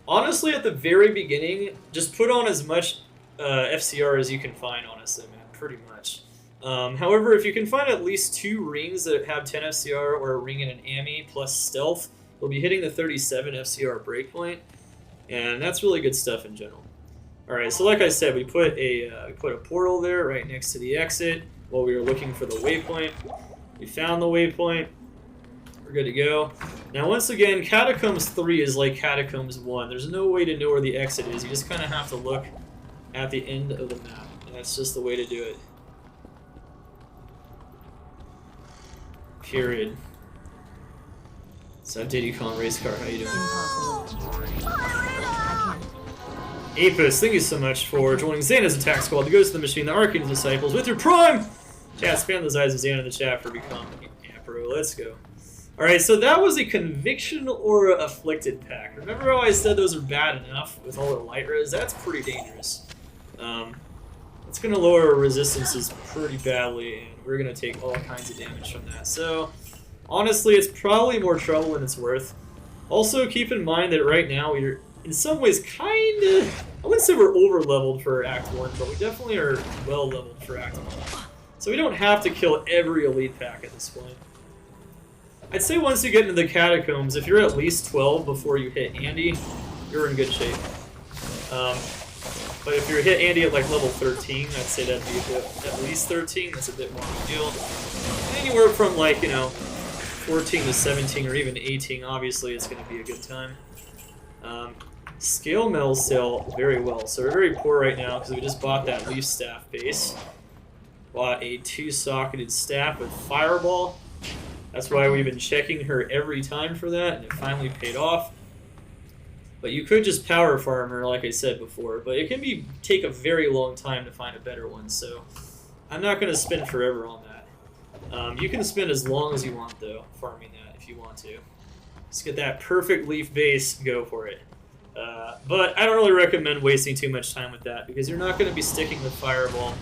Honestly, at the very beginning, just put on as much FCR as you can find, honestly, man. pretty much. However, if you can find at least 2 rings that have 10 FCR or a ring and an AMI plus stealth, you'll be hitting the 37 FCR breakpoint, and that's really good stuff in general. Alright, so like I said, we put a portal there right next to the exit while we were looking for the waypoint. We found the waypoint. We're good to go. Now once again, Catacombs 3 is like Catacombs 1. There's no way to know where the exit is. You just kind of have to look at the end of the map. And that's just the way to do it. Period. What's up, Diddy-Con Race Car? How you doing? Apis, thank you so much for joining Xana's attack squad. The Ghost of the Machine, the Arcane Disciples, with your prime! Chat, spam those eyes of Xana in the chat for becoming Emperor. Let's go. Alright, so that was a Conviction or a Afflicted pack. Remember how I said those are bad enough with all the light res? That's pretty dangerous. It's going to lower our resistances pretty badly, and we're going to take all kinds of damage from that. So, honestly, it's probably more trouble than it's worth. Also, keep in mind that right now we're, in some ways, kind of... I wouldn't say we're over-leveled for Act 1, but we definitely are well-leveled for Act 1. So we don't have to kill every elite pack at this point. I'd say once you get into the Catacombs, if you're at least 12 before you hit Andy, you're in good shape. But if you hit Andy at like level 13, I'd say that'd be at least 13. That's a bit more of a deal. Anywhere from like, 14 to 17 or even 18, obviously it's going to be a good time. Scale Mells sell very well. So we're very poor right now because we just bought that Leaf Staff base. Bought a 2-socketed staff with Fireball. That's why we've been checking her every time for that, and it finally paid off. But you could just power farm her, like I said before, but it can take a very long time to find a better one, so I'm not going to spend forever on that. You can spend as long as you want, though, farming that if you want to. Just get that perfect leaf base, go for it. But I don't really recommend wasting too much time with that, because you're not going to be sticking with Fireball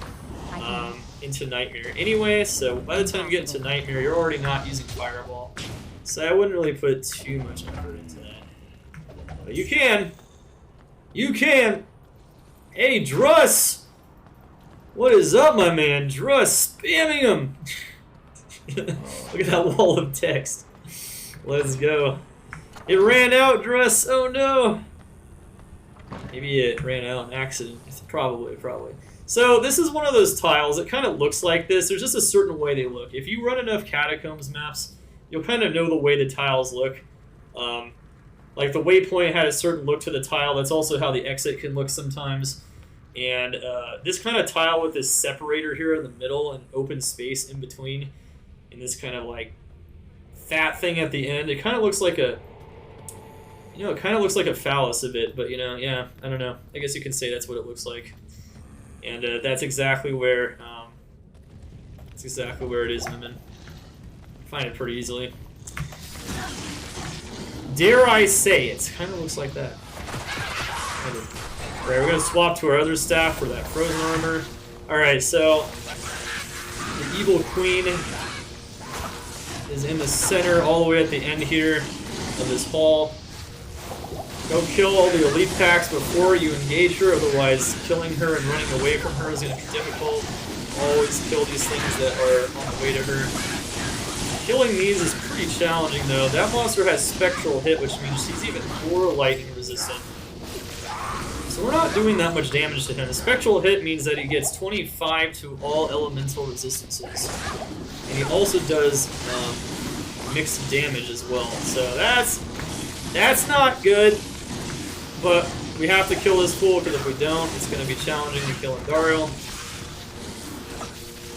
into Nightmare anyway, so by the time you get into Nightmare, you're already not using Fireball. So I wouldn't really put too much effort into that. But you can! You can! Hey, Druss! What is up, my man? Druss, spamming him! Look at that wall of text. Let's go. It ran out, Druss! Oh no! Maybe it ran out in accident. Probably. So this is one of those tiles. It kind of looks like this. There's just a certain way they look. If you run enough Catacombs maps, you'll kind of know the way the tiles look. Like the waypoint had a certain look to the tile. That's also how the exit can look sometimes. And this kind of tile with this separator here in the middle and open space in between, and this kind of like fat thing at the end, it kind of looks like a, it kind of looks like a phallus a bit. But yeah, I don't know. I guess you can say that's what it looks like. And that's exactly where it is, Mimin. Find it pretty easily. Dare I say it? Kind of looks like that. Alright, we're gonna swap to our other staff for that frozen armor. Alright, so the Evil Queen is in the center, all the way at the end here of this hall. Go kill all the elite packs before you engage her, otherwise killing her and running away from her is going to be difficult. Always kill these things that are on the way to her. Killing these is pretty challenging though. That monster has Spectral Hit, which means she's even more lightning resistant. So we're not doing that much damage to him. The Spectral Hit means that he gets 25 to all elemental resistances. And he also does mixed damage as well. So that's not good. But we have to kill this fool, because if we don't, it's going to be challenging to kill Andariel.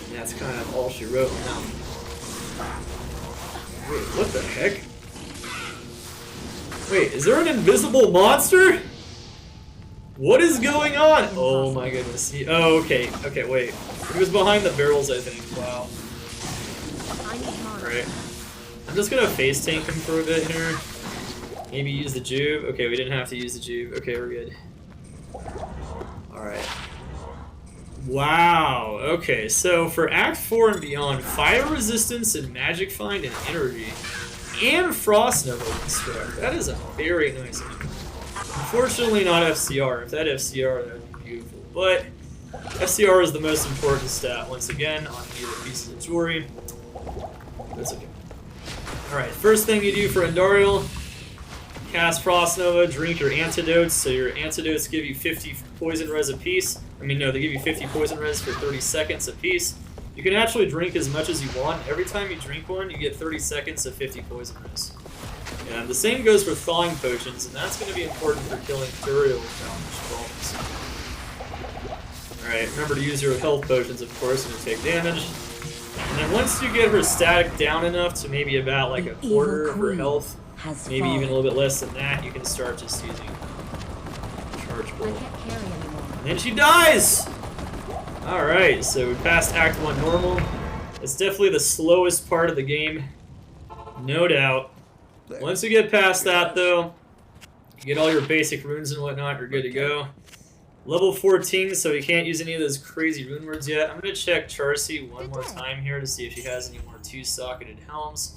And that's kind of all she wrote now. Wait, what the heck? Wait, is there an invisible monster? What is going on? Oh my goodness. Oh, okay. Okay, wait. He was behind the barrels, I think. Wow. Alright. I'm just going to face tank him for a bit here. Maybe use the Juve. Okay, we didn't have to use the Juve. Okay, we're good. Alright. Wow. Okay, so for Act 4 and beyond, Fire Resistance and Magic Find and Energy, and Frost Nova Construct. That is a very nice item. Unfortunately not FCR. If that FCR, that would be beautiful. But SCR is the most important stat, once again, on any of the pieces of jewelry. That's okay. Alright, first thing you do for Andariel, cast Frost Nova, drink your antidotes. So your antidotes give you 50 poison res a piece. I mean, no, they give you 50 poison res for 30 seconds a piece. You can actually drink as much as you want. Every time you drink one, you get 30 seconds of 50 poison res. And the same goes for thawing potions, and that's going to be important for killing Andariel problems. Alright, remember to use your health potions, of course, when you take damage. And then once you get her static down enough to maybe about like a quarter of her health, maybe even a little bit less than that, you can start just using Charge Blow. And then she dies! Alright, so we passed Act 1 normal. It's definitely the slowest part of the game, no doubt. Once you get past that, though, you get all your basic runes and whatnot, you're good to go. Level 14, so you can't use any of those crazy rune words yet. I'm going to check Charcy one more time here to see if she has any more 2-socketed helms.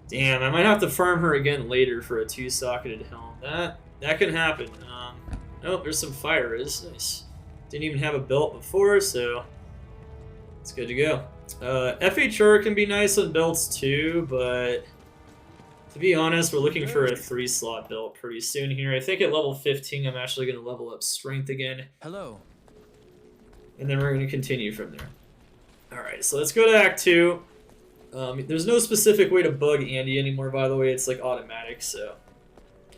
Damn, I might have to farm her again later for a 2-socketed helm. That can happen. Oh, there's some fire is nice. Didn't even have a belt before, so it's good to go. FHR can be nice on belts too, but to be honest, we're looking for a 3-slot belt pretty soon here. I think at level 15, I'm actually going to level up strength again. Hello. And then we're going to continue from there. Alright, so let's go to Act 2. There's no specific way to bug Andy anymore, by the way. It's like automatic, so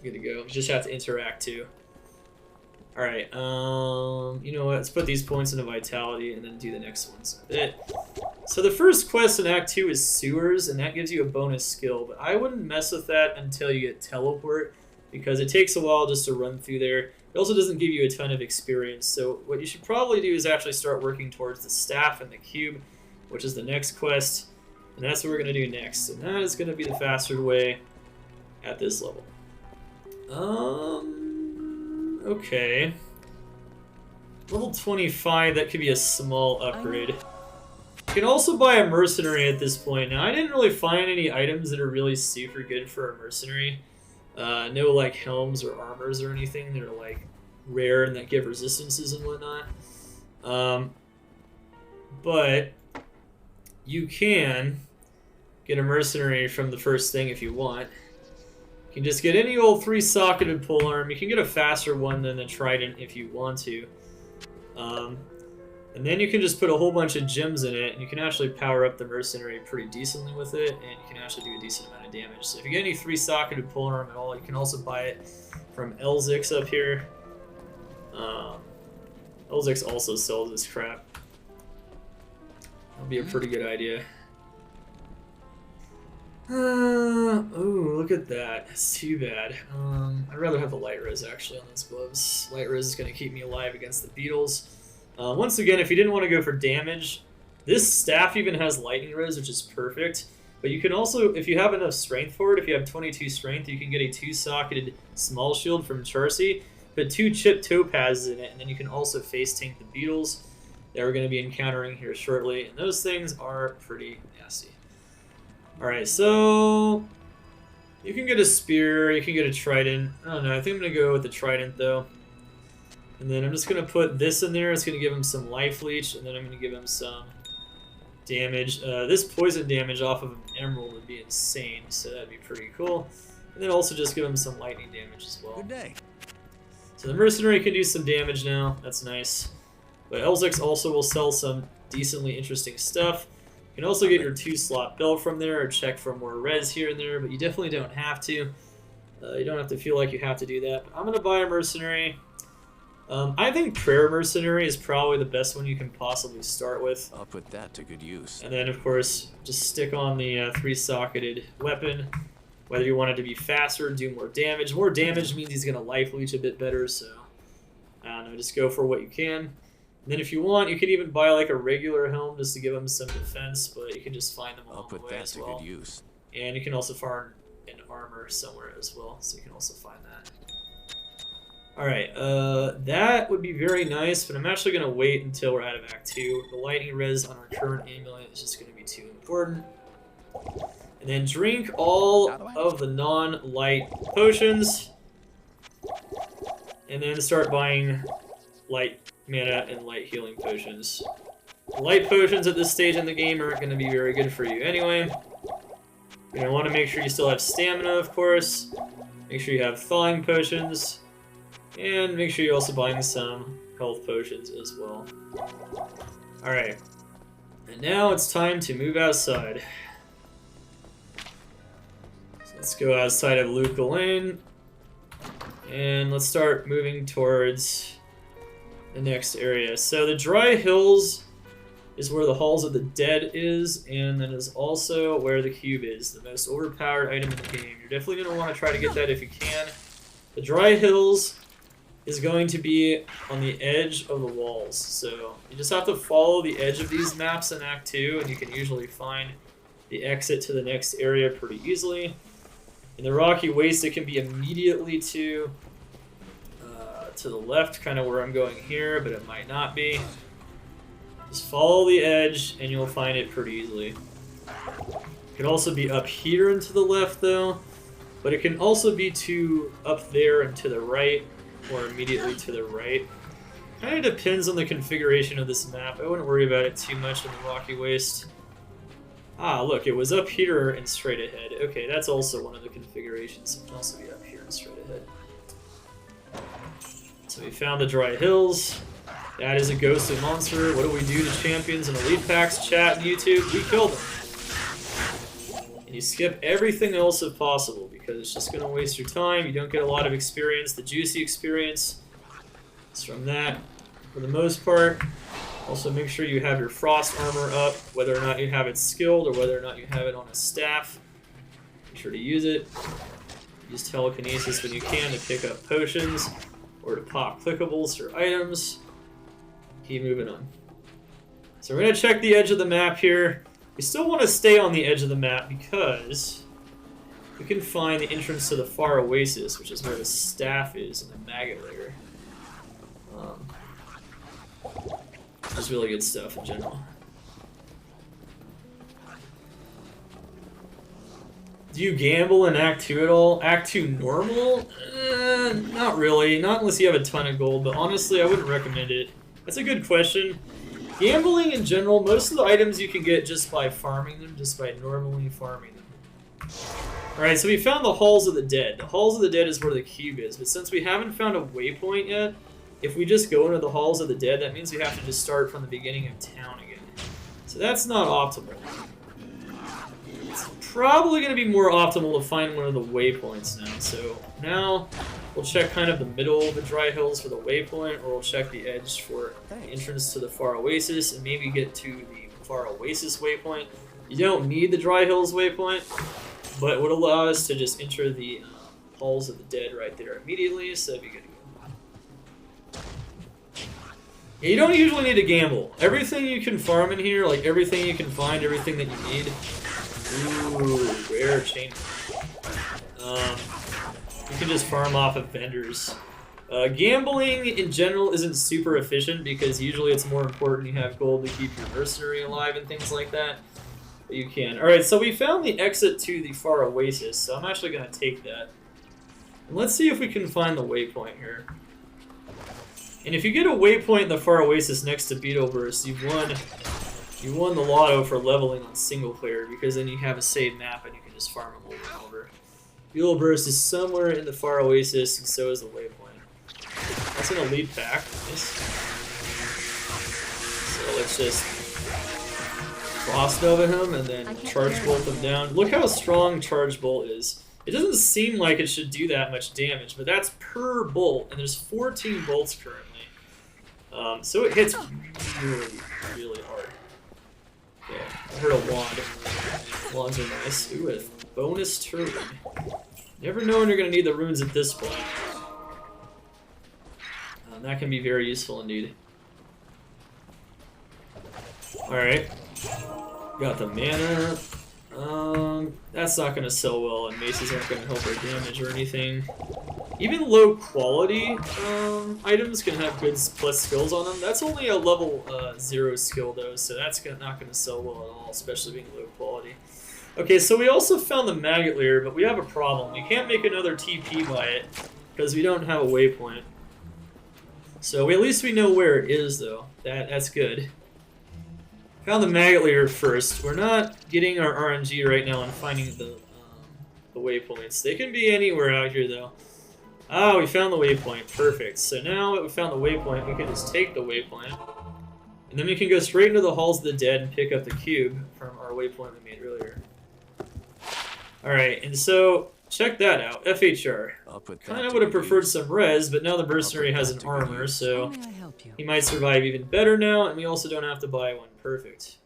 good to go. You just have to enter Act 2. Alright, you know what? Let's put these points into Vitality and then do the next ones in a bit. So the first quest in Act 2 is Sewers, and that gives you a bonus skill, but I wouldn't mess with that until you get Teleport, because it takes a while just to run through there. It also doesn't give you a ton of experience, so what you should probably do is actually start working towards the Staff and the Cube, which is the next quest, and that's what we're going to do next, and that is going to be the faster way at this level. Okay. Level 25, that could be a small upgrade. You can also buy a mercenary at this point. Now, I didn't really find any items that are really super good for a mercenary. No, like, helms or armors or anything that are, like, rare and that give resistances and whatnot. But you can get a mercenary from the first thing if you want. You can just get any old 3-socketed polearm. You can get a faster one than the trident if you want to. And then you can just put a whole bunch of gems in it, and you can actually power up the mercenary pretty decently with it, and you can actually do a decent amount of damage. So if you get any 3-socketed polearm at all, you can also buy it from Elzix up here. Elzix also sells this crap. That'll be a pretty good idea. Oh, look at that. That's too bad. I'd rather have the light res actually on those gloves. Light res is going to keep me alive against the beetles. Once again, if you didn't want to go for damage, this staff even has lightning res, which is perfect. But you can also, if you have enough strength for it, if you have 22 strength, you can get a 2-socketed small shield from Charcy, put 2 chipped topazes in it, and then you can also face tank the beetles that we're going to be encountering here shortly. And those things are pretty nasty. Alright, so you can get a spear, you can get a trident. I don't know, I think I'm going to go with the trident though. And then I'm just going to put this in there. It's going to give him some life leech, and then I'm going to give him some damage. This poison damage off of an emerald would be insane, so that'd be pretty cool. And then also just give him some lightning damage as well. Good day. So the mercenary can do some damage now. That's nice. But Elzix also will sell some decently interesting stuff. You can also get your 2-slot belt from there, or check for more res here and there, but you definitely don't have to. You don't have to feel like you have to do that. But I'm going to buy a mercenary. I think Prayer Mercenary is probably the best one you can possibly start with. I'll put that to good use. And then, of course, just stick on the 3-socketed weapon. Whether you want it to be faster, do more damage. More damage means he's going to life leech a bit better, so I don't know, just go for what you can. And then if you want, you can even buy like a regular helm just to give him some defense, but you can just find them along the way as well. I'll put that to good use. And you can also farm an armor somewhere as well, so you can also find that. Alright, that would be very nice, but I'm actually going to wait until we're out of Act 2. The lightning res on our current amulet is just going to be too important. And then drink all of the non-light potions. And then start buying light mana and light healing potions. Light potions at this stage in the game aren't going to be very good for you anyway. You're going to want to make sure you still have stamina, of course. Make sure you have thawing potions. And make sure you're also buying some health potions as well. Alright. And now it's time to move outside. So let's go outside of Luca Lane. And let's start moving towards the next area. So the Dry Hills is where the Halls of the Dead is, and that is also where the cube is, the most overpowered item in the game. You're definitely going to want to try to get that if you can. The Dry Hills is going to be on the edge of the walls, so you just have to follow the edge of these maps in Act 2, and you can usually find the exit to the next area pretty easily. In the Rocky Waste, it can be immediately to the left, kind of where I'm going here, but it might not be. Just follow the edge, and you'll find it pretty easily. It could also be up here and to the left, though, but it can also be up there and to the right, or immediately to the right. Kind of depends on the configuration of this map. I wouldn't worry about it too much in the Rocky Waste. Ah, look, it was up here and straight ahead. Okay, that's also one of the configurations. It can also be up here and straight ahead. So we found the Dry Hills. That is a ghostly monster. What do we do to champions and elite packs? Chat and YouTube, we kill them. And you skip everything else if possible, because it's just going to waste your time. You don't get a lot of experience. The juicy experience is from that, for the most part. Also, make sure you have your frost armor up, whether or not you have it skilled or whether or not you have it on a staff. Make sure to use it. Use telekinesis when you can to pick up potions or to pop clickables or items. Keep moving on. So we're going to check the edge of the map here. We still want to stay on the edge of the map because we can find the entrance to the Far Oasis, which is where the staff is in the Maggot Lair. Which is really good stuff in general. Do you gamble in Act 2 at all? Act 2 normal? Not really. Not unless you have a ton of gold, but honestly, I wouldn't recommend it. That's a good question. Gambling in general, most of the items you can get just by farming them, just by normally farming them. Alright, so we found the Halls of the Dead. The Halls of the Dead is where the cube is, but since we haven't found a waypoint yet, if we just go into the Halls of the Dead, that means we have to just start from the beginning of town again. So that's not optimal. It's probably going to be more optimal to find one of the waypoints now. So now we'll check kind of the middle of the Dry Hills for the waypoint, or we'll check the edge for the entrance to the Far Oasis, and maybe get to the Far Oasis waypoint. You don't need the Dry Hills waypoint, but it would allow us to just enter the Halls of the Dead right there immediately, so that'd be good to go. Yeah, you don't usually need to gamble. Everything you can farm in here, like everything you can find, everything that you need. Ooh, rare chain. You can just farm off of vendors. Gambling in general isn't super efficient because usually it's more important you have gold to keep your mercenary alive and things like that. But you can. Alright, so we found the exit to the Far Oasis, so I'm actually going to take that. And let's see if we can find the waypoint here. And if you get a waypoint in the Far Oasis next to Beetle Burst, you won the lotto for leveling on single player, because then you have a saved map and you can just farm them over and over. Beetle Burst is somewhere in the Far Oasis, and so is the waypoint. That's an elite pack. Nice. So let's just Frost Nova him and then Charge Bolt him down. Look how strong Charge Bolt is. It doesn't seem like it should do that much damage, but that's per bolt, and there's 14 bolts currently. So it hits really, really hard. Yeah, I heard a wand. Wands are nice. Ooh, a bonus turret. Never know when you're going to need the runes at this point. That can be very useful indeed. Alright. Got the mana. That's not going to sell well, and maces aren't going to help our damage or anything. Even low quality items can have good plus skills on them. That's only a level 0 skill though, so that's not going to sell well at all, especially being low quality. Okay, so we also found the Maggot Lair, but we have a problem. We can't make another TP by it because we don't have a waypoint. So at least we know where it is, though. That's good. Found the Maggot Lair first. We're not getting our RNG right now on finding the waypoints. They can be anywhere out here, though. Ah, we found the waypoint. Perfect. So now that we found the waypoint, we can just take the waypoint. And then we can go straight into the Halls of the Dead and pick up the cube from our waypoint we made earlier. Alright, and so, check that out. FHR. Kinda would have preferred some res, but now the Mercenary has an armor, so he might survive even better now, and we also don't have to buy one. Perfect.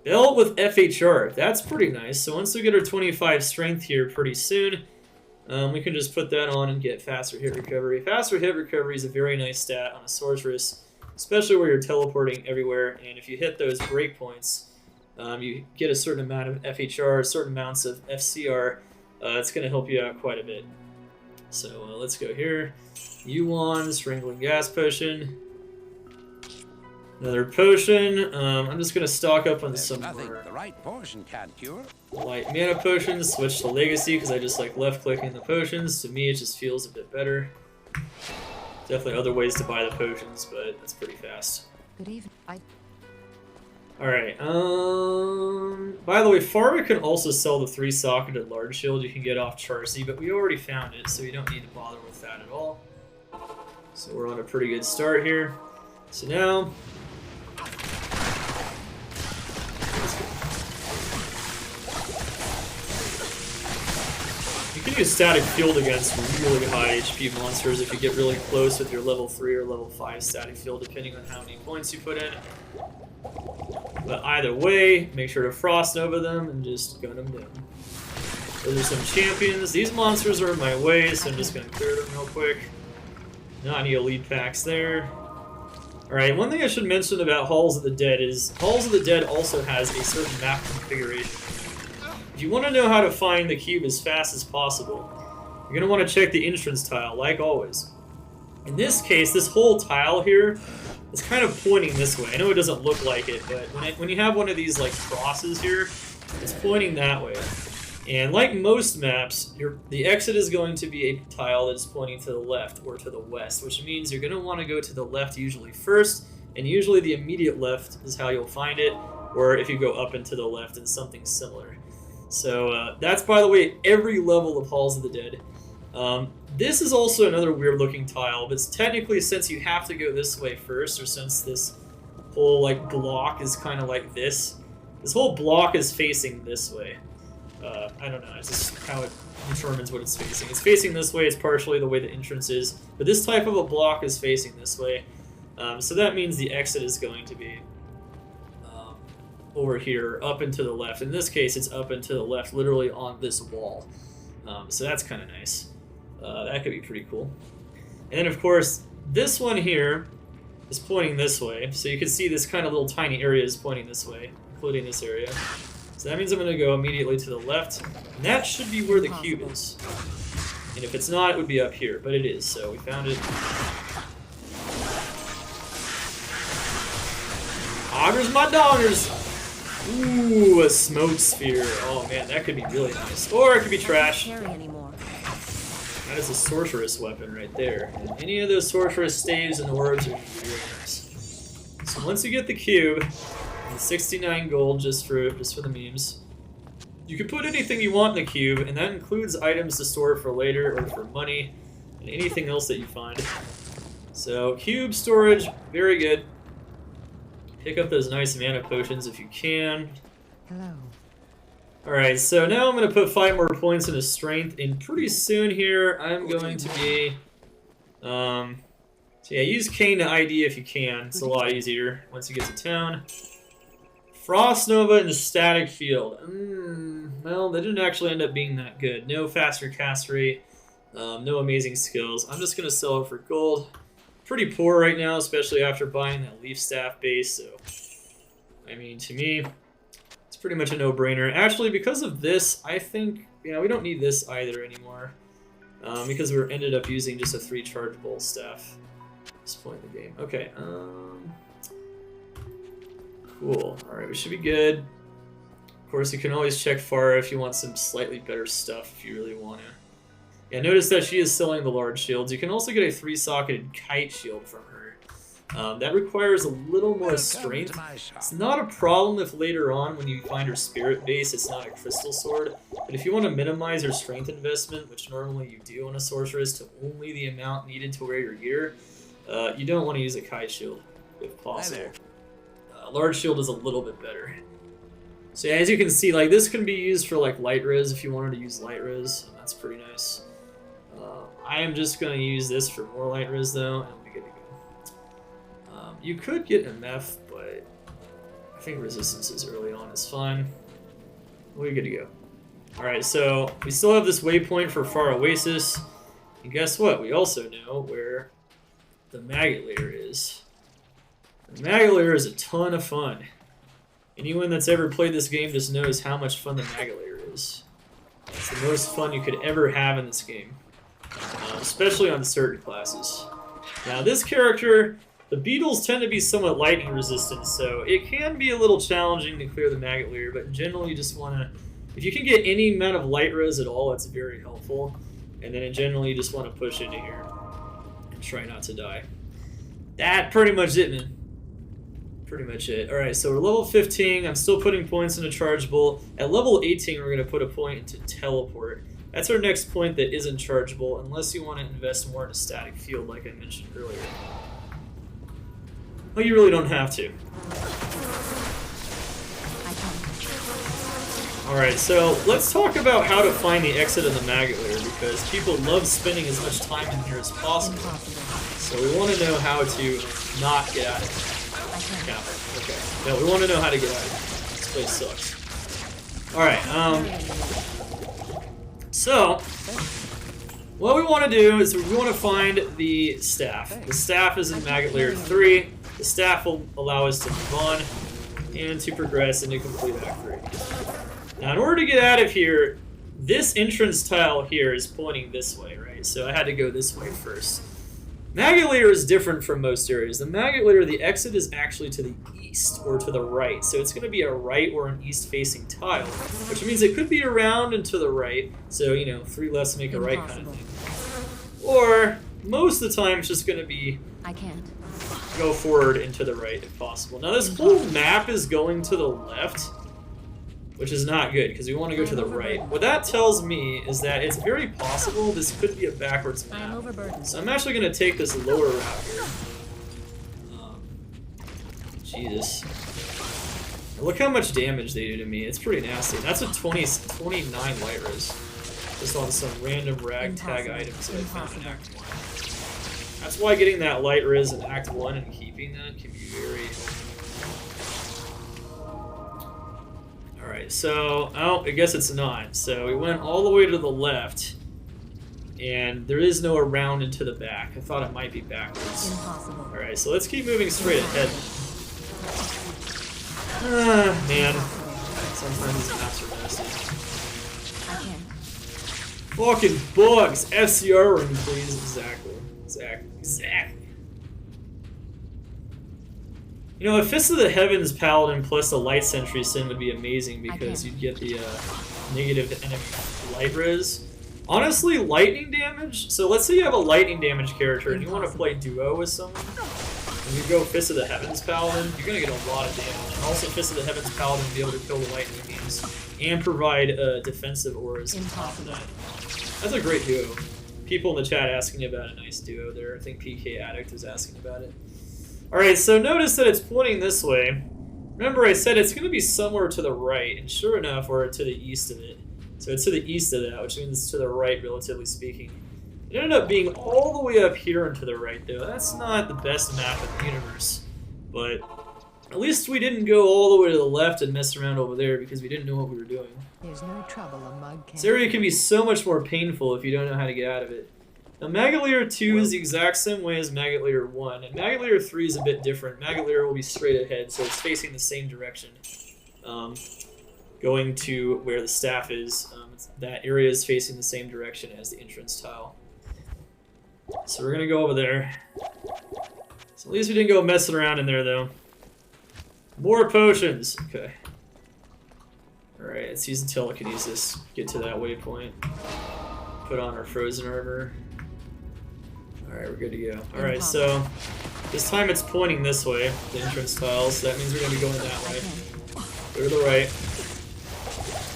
Belt with FHR. That's pretty nice. So once we get our 25 strength here pretty soon, we can just put that on and get faster hit recovery. Faster hit recovery is a very nice stat on a sorceress, especially where you're teleporting everywhere, and if you hit those breakpoints, you get a certain amount of FHR, certain amounts of FCR. It's going to help you out quite a bit. So let's go here. U1, Strangling Gas Potion. Another potion. I'm just going to stock up on some more the right potion can't cure. light mana potions. Switch to Legacy because I just like left-clicking the potions. To me, it just feels a bit better. Definitely other ways to buy the potions, but that's pretty fast. Good evening. Alright, by the way, Farva can also sell the 3-socketed large shield you can get off Charcy, but we already found it, so you don't need to bother with that at all. So we're on a pretty good start here. So now... you can use Static Field against really high HP monsters if you get really close with your level 3 or level 5 Static Field, depending on how many points you put in. But either way, make sure to Frost Nova them and just gun them down. Those are some champions. These monsters are in my way, so I'm just going to clear them real quick. Not any elite packs there. Alright, one thing I should mention about Halls of the Dead is Halls of the Dead also has a certain map configuration. If you want to know how to find the cube as fast as possible, you're going to want to check the entrance tile, like always. In this case, this whole tile here is kind of pointing this way. I know it doesn't look like it, but when you have one of these like crosses here, it's pointing that way. And like most maps, the exit is going to be a tile that is pointing to the left or to the west, which means you're going to want to go to the left usually first, and usually the immediate left is how you'll find it, or if you go up and to the left and something similar. So that's, by the way, every level of Halls of the Dead. This is also another weird looking tile, but technically since you have to go this way first, or since this whole like block is kind of like this whole block is facing this way. I don't know, it's just how it determines what it's facing. It's facing this way, it's partially the way the entrance is, but this type of a block is facing this way. So that means the exit is going to be over here, up and to the left. In this case, it's up and to the left, literally on this wall. So that's kind of nice. That could be pretty cool. And then, of course, this one here is pointing this way. So you can see this kind of little tiny area is pointing this way, including this area. So that means I'm going to go immediately to the left. And that should be where the cube is. And if it's not, it would be up here. But it is, so we found it. Augers my daughters! Ooh, a smoke sphere. Oh man, that could be really nice. Or it could be trash. That is a sorceress weapon right there. And any of those sorceress staves and orbs are really nice. So once you get the cube, and 69 gold just for the memes, you can put anything you want in the cube, and that includes items to store for later or for money, and anything else that you find. So cube storage, very good. Pick up those nice mana potions if you can. Hello. Alright, so now I'm going to put 5 more points into strength, and pretty soon here I'm going to be... so yeah, use Kane to ID if you can. It's a lot easier once you get to town. Frost Nova and Static Field. Well, they didn't actually end up being that good. No faster cast rate, no amazing skills. I'm just going to sell it for gold. Pretty poor right now, especially after buying that Leaf Staff base, so... I mean, to me... pretty much a no-brainer. Actually, because of this, I think, you know, we don't need this either anymore. Because we ended up using just a 3 chargeable staff at this point in the game. Okay, cool. Alright, we should be good. Of course, you can always check Farah if you want some slightly better stuff if you really want to. Yeah, notice that she is selling the large shields. You can also get a 3-socketed kite shield from her. That requires a little more strength. It's not a problem if later on when you find her spirit base it's not a crystal sword, but if you want to minimize your strength investment, which normally you do on a sorceress, to only the amount needed to wear your gear, you don't want to use a kite shield if possible. Large shield is a little bit better. So yeah, as you can see, like this can be used for like light res if you wanted to use light res, and that's pretty nice. I am just going to use this for more light res though, and we'll be good to go. You could get a Meph, but I think resistances early on is fine. We're good to go. Alright, so we still have this waypoint for Far Oasis, and guess what? We also know where the Maggot Lair is. The Maggot Lair is a ton of fun. Anyone that's ever played this game just knows how much fun the Maggot Lair is. It's the most fun you could ever have in this game. Especially on certain classes. Now this character, the beetles tend to be somewhat lightning resistant, so it can be a little challenging to clear the Maggot Lair, but in general you just want to, if you can get any amount of light res at all, it's very helpful. And then in general you just want to push into here and try not to die. That pretty much it, man. Pretty much it. Alright, so we're level 15, I'm still putting points into Charge Bolt. At level 18 we're going to put a point into Teleport. That's our next point that isn't chargeable, unless you want to invest more in a static field like I mentioned earlier. Well, you really don't have to. Alright, so let's talk about how to find the exit of the Maggot Lair, because people love spending as much time in here as possible. So we want to know how to not get out of it. Yeah, okay. No, we want to know how to get out of it. This place sucks. Alright, so, what we want to do is we want to find the staff. The staff is in Maggot Lair 3. The staff will allow us to move on and to progress into complete Act 3. Now, in order to get out of here, this entrance tile here is pointing this way, right? So I had to go this way first. Maggot Lair is different from most areas. The Maggot Lair, the exit is actually to the east or to the right. So it's going to be a right or an east-facing tile, which means it could be around and to the right. So, you know, 3 lefts make a right kind of thing. Or, most of the time, it's just going to be go forward and to the right if possible. Now, this whole map is going to the left, which is not good, because we want to go to the right. What that tells me is that it's very possible this could be a backwards map. So I'm actually going to take this lower route here. Jesus. Look how much damage they do to me. It's pretty nasty. That's a 29 light res. Just on some random ragtag items that I found in Act 1. That's why getting that light res in Act 1 and keeping that can be very Alright, so, oh, I guess it's not. So we went all the way to the left, and there is no around and to the back. I thought it might be backwards. Alright, so let's keep moving straight ahead. Man. Sometimes these maps are nasty. Fucking bugs! FCR ring, please. Exactly. You know, a Fist of the Heavens Paladin plus a Light Sentry Sin would be amazing because you'd get the negative enemy light res. Honestly, lightning damage, so let's say you have a lightning damage character and you want to play duo with someone, and you go Fist of the Heavens Paladin, you're going to get a lot of damage. And also Fist of the Heavens Paladin will be able to kill the lightning beams and provide defensive auras on top of that. That's a great duo. People in the chat asking about a nice duo there. I think PK Addict is asking about it. Alright, so notice that it's pointing this way. Remember I said it's going to be somewhere to the right, and sure enough, we're to the east of it. So it's to the east of that, which means it's to the right, relatively speaking. It ended up being all the way up here and to the right, though. That's not the best map in the universe. But at least we didn't go all the way to the left and mess around over there because we didn't know what we were doing. There's no trouble a mug can. This area can be so much more painful if you don't know how to get out of it. Now, Maggot Lair 2 is the exact same way as Maggot Lair 1, and Maggot Lair 3 is a bit different. Maggot Lair will be straight ahead, so it's facing the same direction. Going to where the staff is, that area is facing the same direction as the entrance tile. So we're going to go over there. So at least we didn't go messing around in there, though. More potions! Okay. Alright, let's use the telekinesis. Get to that waypoint. Put on our frozen armor. Alright, we're good to go. Alright, so this time it's pointing this way, the entrance tiles, so that means we're going to be going that way. Go to the right.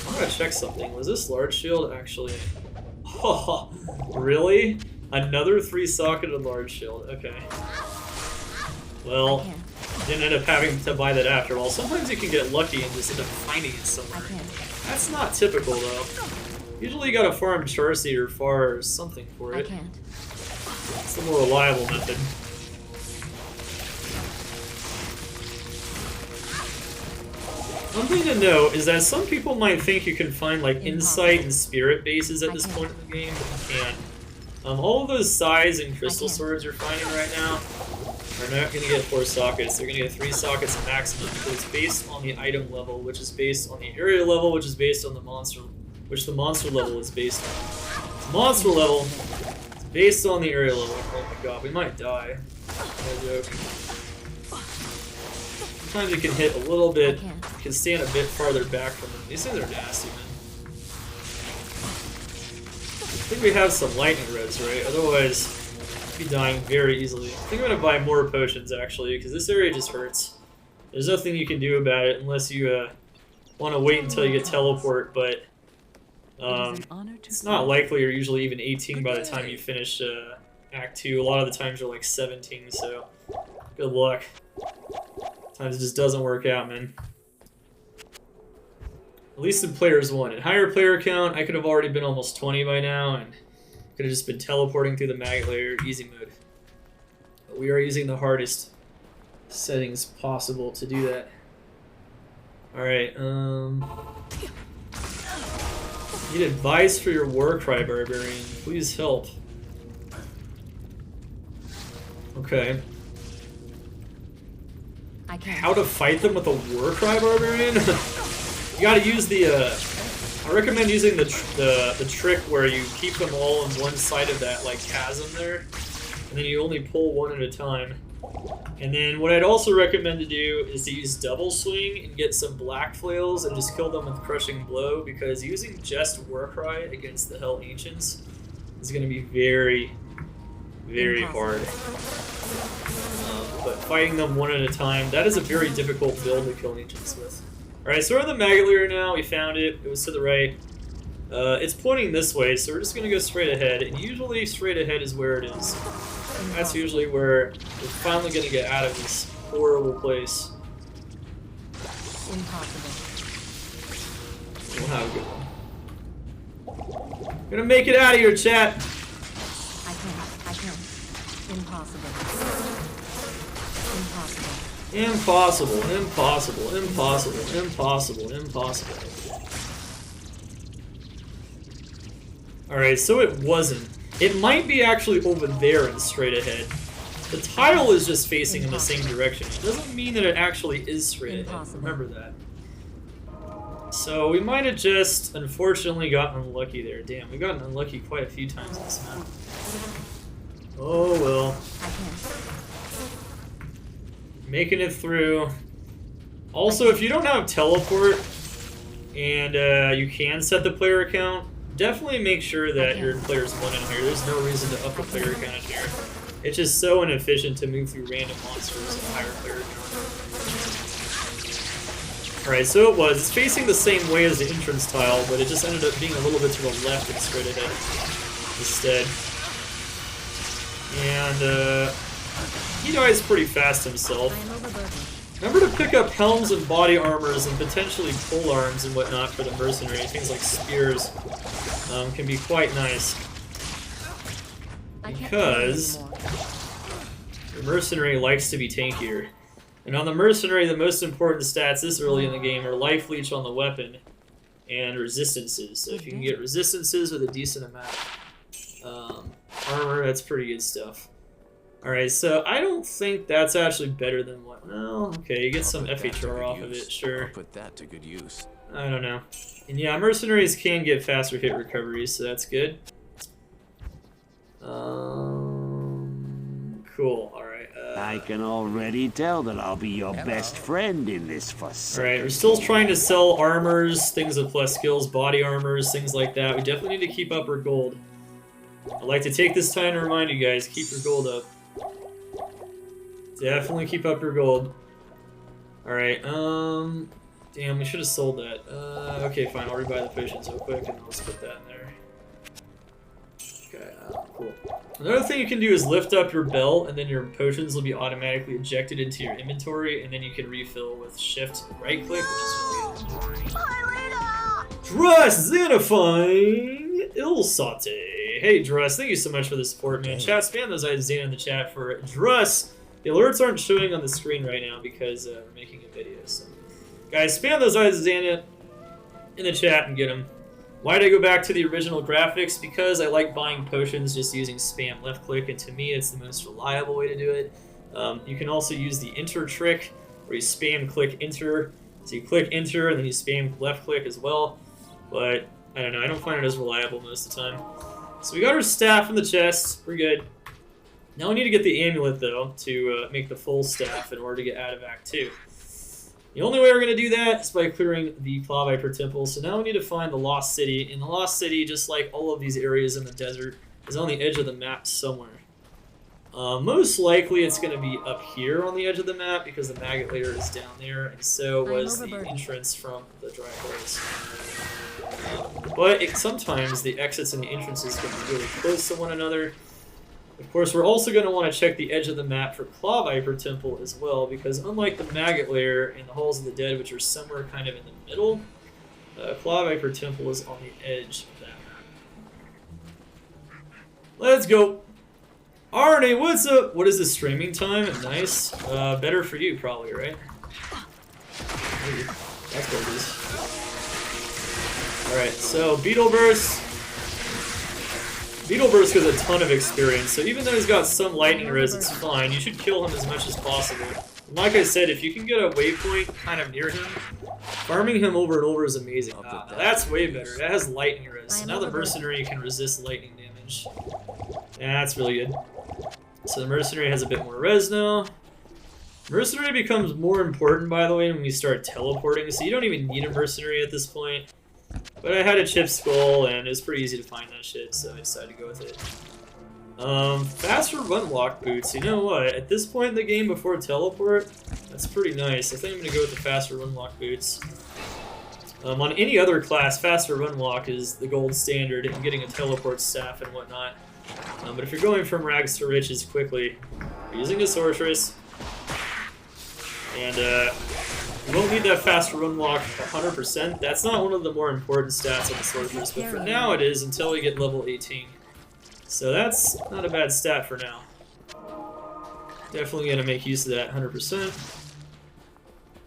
I'm going to check something. Was this large shield actually... Oh, really? Another 3-socketed large shield. Okay. Well, didn't end up having to buy that after all. Sometimes you can get lucky and just end up finding it somewhere. That's not typical though. Usually you gotta farm Charseed or Far or something for it. It's the more reliable method. One thing to note is that some people might think you can find like insight and spirit bases at this point in the game, but you can't. All of those size and crystal swords you're finding right now are not going to get 4 sockets. They're going to get 3 sockets maximum because it's based on the item level, which is based on the area level, which is based on the monster, which the monster level is based on. The monster level is based on the area level. Oh my god, we might die. No joke. Sometimes you can hit a little bit, you can stand a bit farther back from them. These things are nasty, man. I think we have some lightning res, right? Otherwise, I'd be dying very easily. I think I'm gonna buy more potions actually, because this area just hurts. There's nothing you can do about it unless you want to wait until you get teleport, but it's not likely you're usually even 18 by the time you finish Act 2. A lot of the times you're like 17, so good luck. Sometimes it just doesn't work out, man. At least in Players 1. At higher player count, I could have already been almost 20 by now, and could have just been teleporting through the maggot layer, easy mode. But we are using the hardest settings possible to do that. Alright, need advice for your Warcry Barbarian. Please help. Okay. How to fight them with a Warcry Barbarian? You gotta use the, I recommend using the trick where you keep them all on one side of that, like, chasm there, and then you only pull one at a time. And then what I'd also recommend to do is to use Double Swing and get some Black Flails and just kill them with Crushing Blow, because using just Warcry against the Hell Ancients is gonna be very, very hard. But fighting them one at a time, that is a very difficult build to kill Ancients with. Alright, so we're in the maggot layer now. We found it. It was to the right. It's pointing this way, so we're just going to go straight ahead. And usually straight ahead is where it is. And that's usually where we're finally going to get out of this horrible place. Impossible. We'll have a good one. Gonna make it out of here, chat! I can't. Impossible. Impossible, impossible, impossible, impossible, impossible. Alright, so it wasn't. It might be actually over there and straight ahead. The tile is just facing in the same direction. It doesn't mean that it actually is straight ahead. Remember that. So we might have just, unfortunately, gotten unlucky there. Damn, we've gotten unlucky quite a few times this map. Oh well. Making it through. Also, if you don't have teleport and you can set the player account, definitely make sure that your player's 1 in here. There's no reason to up the player account in here. It's just so inefficient to move through random monsters at a higher player count. Alright, so it was. It's facing the same way as the entrance tile, but it just ended up being a little bit to the left and straight ahead instead. And, he dies pretty fast himself. Remember to pick up helms and body armors and potentially pole arms and whatnot for the mercenary. Things like spears can be quite nice. Because the mercenary likes to be tankier. And on the mercenary, the most important stats this early in the game are life leech on the weapon and resistances. So if you can get resistances with a decent amount armor, that's pretty good stuff. Alright, so I don't think that's actually better than what... Well, okay, you get some FHR off of it, sure. I'll put that to good use. I don't know. And yeah, mercenaries can get faster hit recoveries, so that's good. Cool, alright. I can already tell that I'll be your best friend in this fuss. Alright, we're still trying to sell armors, things with plus skills, body armors, things like that. We definitely need to keep up our gold. I'd like to take this time to remind you guys, keep your gold up. Definitely keep up your gold. Alright, damn, we should have sold that. Okay, fine, I'll rebuy the potions real quick and I'll just put that in there. Okay, cool. Another thing you can do is lift up your belt and then your potions will be automatically ejected into your inventory and then you can refill with shift and right click, which is really good. Druss Xanafine Ilsate. Hey Druss, thank you so much for the support, man. Chat, spam those eyes Xana in the chat for Druss. The alerts aren't showing on the screen right now because we're making a video, so. Guys, spam those eyes Xana in the chat and get them. Why did I go back to the original graphics? Because I like buying potions just using spam left click, and to me it's the most reliable way to do it. You can also use the enter trick, where you spam click enter. So you click enter and then you spam left click as well. But I don't know, I don't find it as reliable most of the time. So we got our staff in the chest, we're good. Now we need to get the amulet though to make the full staff in order to get out of Act 2. The only way we're going to do that is by clearing the Claw Viper Temple. So now we need to find the Lost City. And the Lost City, just like all of these areas in the desert, is on the edge of the map somewhere. Most likely it's going to be up here on the edge of the map because the maggot layer is down there, and so was the entrance from the dry holes. But sometimes the exits and the entrances can be really close to one another. Of course, we're also going to want to check the edge of the map for Claw Viper Temple as well, because unlike the maggot layer and the Halls of the Dead, which are somewhere kind of in the middle, Claw Viper Temple is on the edge of that map. Let's go! RNA, what's up? What is the streaming time? Nice. Better for you, probably, right? Maybe. That's what it is. Alright, so Beetle Burst. Beetle Burst has a ton of experience, so even though he's got some lightning res, it's fine. You should kill him as much as possible. And like I said, if you can get a waypoint kind of near him, farming him over and over is amazing. That's way better. That has lightning res. So now the Mercenary can resist lightning damage. Yeah, that's really good. So the Mercenary has a bit more res now. Mercenary becomes more important, by the way, when we start teleporting, so you don't even need a Mercenary at this point. But I had a chip skull, and it was pretty easy to find that shit, so I decided to go with it. Faster run walk boots. You know what? At this point in the game before teleport, that's pretty nice. I think I'm going to go with the faster run walk boots. On any other class, faster run walk is the gold standard in getting a teleport staff and whatnot. But if you're going from rags to riches quickly, you're using a sorceress, and you won't need that faster run walk 100%. That's not one of the more important stats of the sorceress, but for now it is until we get level 18. So that's not a bad stat for now. Definitely going to make use of that 100%.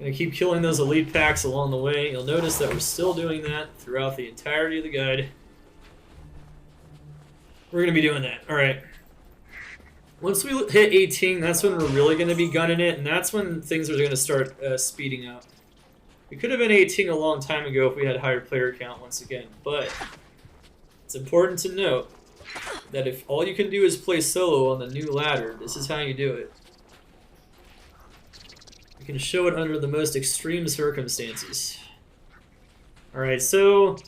Going to keep killing those elite packs along the way. You'll notice that we're still doing that throughout the entirety of the guide. We're going to be doing that. Alright. Once we hit 18, that's when we're really going to be gunning it, and that's when things are going to start speeding up. We could have been 18 a long time ago if we had higher player count once again, but it's important to note that if all you can do is play solo on the new ladder, this is how you do it. You can show it under the most extreme circumstances. Alright, so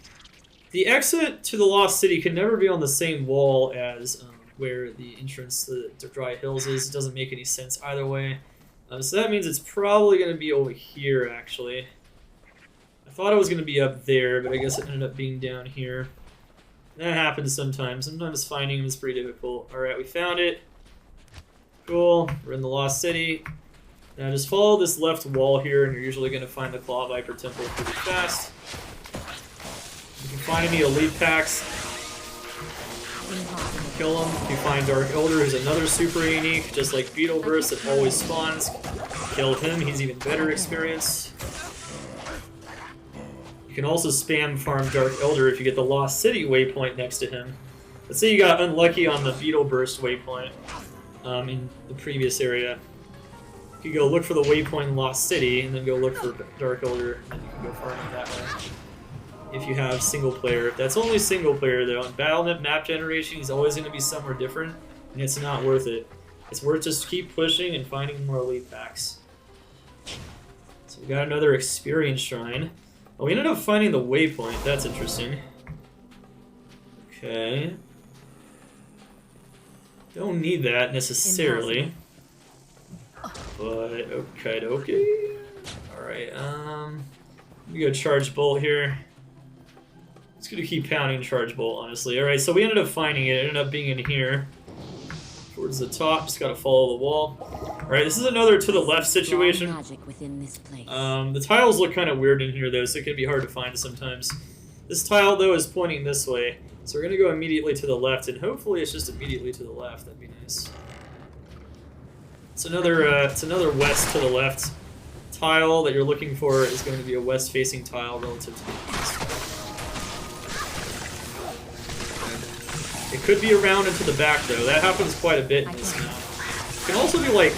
the exit to the Lost City can never be on the same wall as where the entrance to the Dry Hills is. It doesn't make any sense either way. So that means it's probably going to be over here, actually. I thought it was going to be up there, but I guess it ended up being down here. That happens sometimes. Sometimes finding them is pretty difficult. Alright, we found it. Cool. We're in the Lost City. Now just follow this left wall here, and you're usually going to find the Claw Viper Temple pretty fast. If you find any elite packs, kill them. If you find Dark Elder, who's another super unique, just like Beetle Burst that always spawns, kill him. He's even better experience. You can also spam farm Dark Elder if you get the Lost City waypoint next to him. Let's say you got unlucky on the Beetle Burst waypoint in the previous area. You can go look for the waypoint in Lost City, and then go look for Dark Elder, and you can go farm it that way. If you have single player. If that's only single player though, in Battle.net map generation, he's always going to be somewhere different, and it's not worth it. It's worth just keep pushing and finding more elite packs. So we got another experience shrine. Oh, we ended up finding the waypoint. That's interesting. Okay. Don't need that necessarily. But okay. Alright, we go charge bolt here. Just gonna keep pounding charge bolt, honestly. Alright, so we ended up finding it. It ended up being in here. Towards the top, just gotta follow the wall. Alright, this is another to the left situation. The tiles look kind of weird in here though, so it can be hard to find sometimes. This tile though is pointing this way. So we're gonna go immediately to the left, and hopefully it's just immediately to the left. That'd be nice. It's another west to the left tile that you're looking for is going to be a west-facing tile relative to the east. It could be around and to the back though. That happens quite a bit in this map. It can also be like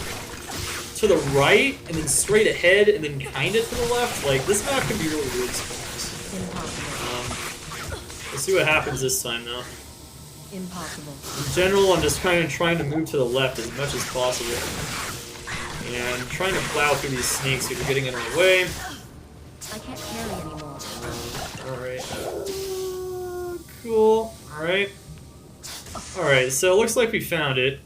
to the right and then straight ahead and then kind of to the left. Like this map can be really weird sometimes. Let's see what happens this time though. Impossible. In general, I'm just kind of trying to move to the left as much as possible. And trying to plow through these snakes if you're getting in our way. I can't carry anymore. Alright. Cool. Alright. Alright, so it looks like we found it.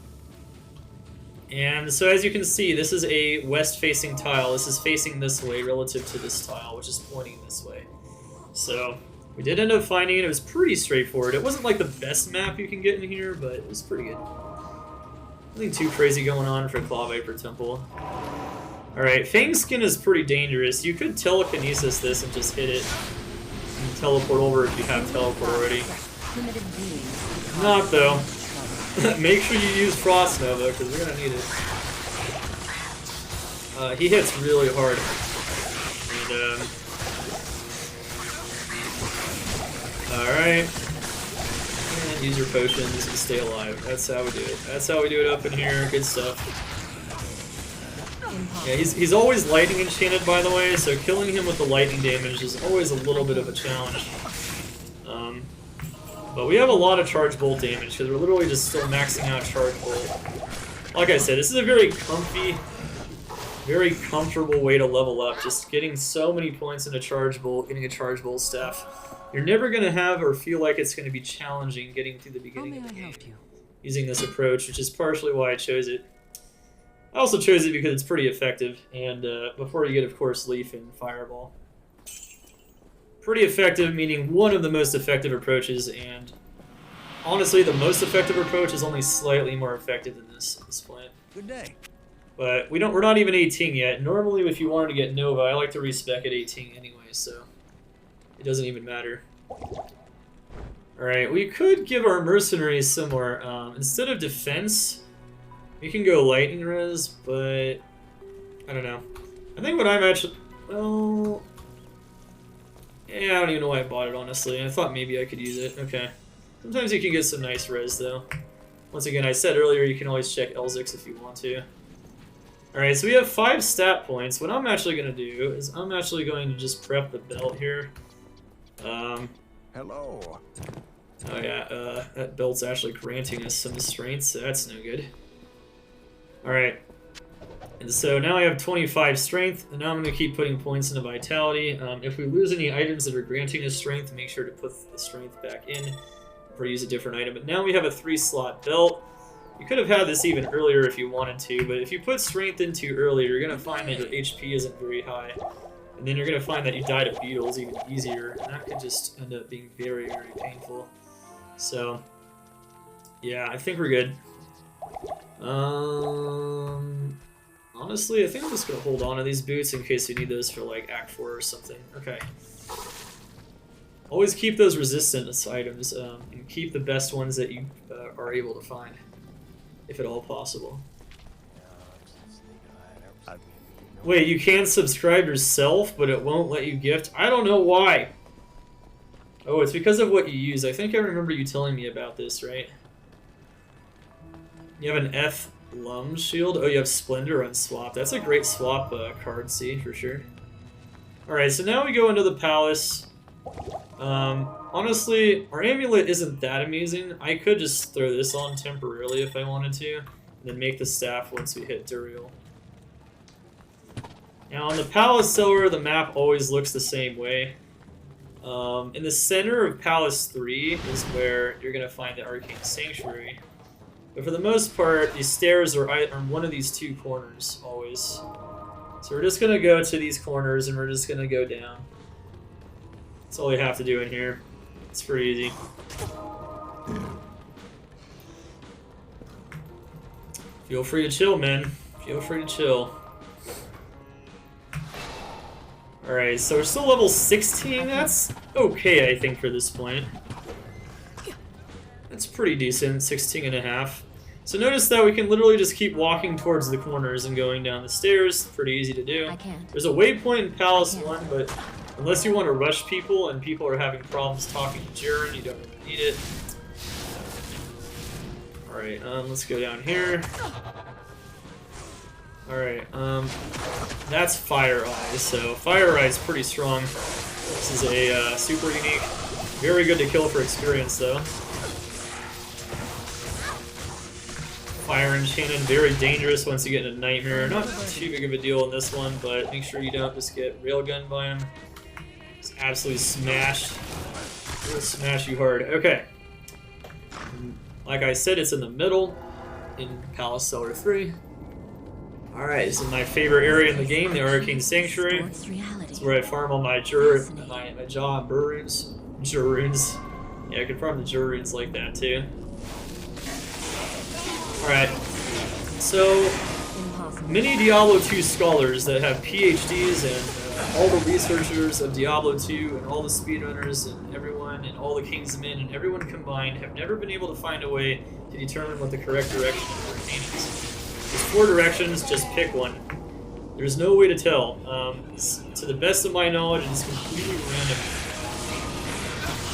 And so as you can see, this is a west-facing tile. This is facing this way relative to this tile, which is pointing this way. So we did end up finding it. It was pretty straightforward. It wasn't like the best map you can get in here, but it was pretty good. Nothing too crazy going on for Claw Viper Temple. Alright, Fang Skin is pretty dangerous. You could telekinesis this and just hit it. And teleport over if you have teleport already. Not though. Make sure you use Frost Nova, because we're gonna need it. He hits really hard. And, alright. And use your potions and stay alive. That's how we do it. That's how we do it up in here. Good stuff. Yeah, he's always lightning enchanted, by the way, so killing him with the lightning damage is always a little bit of a challenge. But we have a lot of charge bolt damage, because we're literally just still maxing out charge bolt. Like I said, this is a very comfy, very comfortable way to level up, just getting so many points into charge bolt, getting a charge bolt staff. You're never going to have or feel like it's going to be challenging getting through the beginning of the game using this approach, which is partially why I chose it. I also chose it because it's pretty effective, and before you get, of course, Leaf and Fireball. Pretty effective, meaning one of the most effective approaches, and honestly, the most effective approach is only slightly more effective than this plant. Good day. But we're not even 18 yet. Normally, if you wanted to get Nova, I like to respec at 18 anyway, so it doesn't even matter. Alright, we could give our mercenaries some more. Instead of defense, we can go lightning res, but I don't know. I think what I'm actually... Well... Yeah, I don't even know why I bought it, honestly. I thought maybe I could use it. Okay. Sometimes you can get some nice res, though. Once again, I said earlier you can always check Elzix if you want to. Alright, so we have 5 stat points. What I'm actually going to do is I'm actually going to just prep the belt here. Hello. Oh yeah, that belt's actually granting us some strength, so that's no good. Alright. And so now I have 25 strength, and now I'm going to keep putting points into vitality. If we lose any items that are granting us strength, make sure to put the strength back in or use a different item. But now we have a 3-slot belt. You could have had this even earlier if you wanted to, but if you put strength in too early, you're going to find that your HP isn't very high. And then you're going to find that you die to beetles even easier, and that could just end up being very, very painful. So, yeah, I think we're good. Honestly, I think I'm just going to hold on to these boots in case we need those for, like, Act 4 or something. Okay. Always keep those resistance items, and keep the best ones that you are able to find, if at all possible. Wait, you can subscribe yourself, but it won't let you gift? I don't know why. Oh, it's because of what you use. I think I remember you telling me about this, right? You have an F Lum Shield? Oh, you have Splendor on swap. That's a great swap card, see, for sure. Alright, so now we go into the palace. Honestly, our amulet isn't that amazing. I could just throw this on temporarily if I wanted to, and then make the staff once we hit Duriel. Now, on the Palace Cellar, the map always looks the same way. In the center of Palace 3 is where you're going to find the Arcane Sanctuary, But for the most part, these stairs are on one of these two corners, always. So we're just going to go to these corners and we're just going to go down. That's all we have to do in here. It's pretty easy. Feel free to chill, man. Feel free to chill. Alright, so we're still level 16. That's okay, I think, for this point. That's pretty decent, 16 and a half. So notice that we can literally just keep walking towards the corners and going down the stairs. Pretty easy to do. I can't. There's a waypoint in Palace 1, but unless you want to rush people and people are having problems talking to Jiren, you don't really need it. Alright, let's go down here. Alright, that's Fire Eye, so Fire Eye is pretty strong. This is a super unique, very good to kill for experience though. Fire Enchanted, very dangerous once you get into Nightmare. Not too big of a deal in this one, but make sure you don't just get railgunned by him. Just absolutely smashed. It'll smash you hard. Okay. Like I said, it's in the middle, in Palace Cellar 3. Alright, this is my favorite area in the game, the Arcane Sanctuary. It's where I farm all my my jaw and Burunes. Jurunes. Yeah, I can farm the Jurunes like that too. Alright, so many Diablo 2 scholars that have PhDs and all the researchers of Diablo 2 and all the speedrunners and everyone and all the Kingsmen and everyone combined have never been able to find a way to determine what the correct direction of Arcane is. There's 4 directions, just pick one. There's no way to tell. To the best of my knowledge, it's completely random.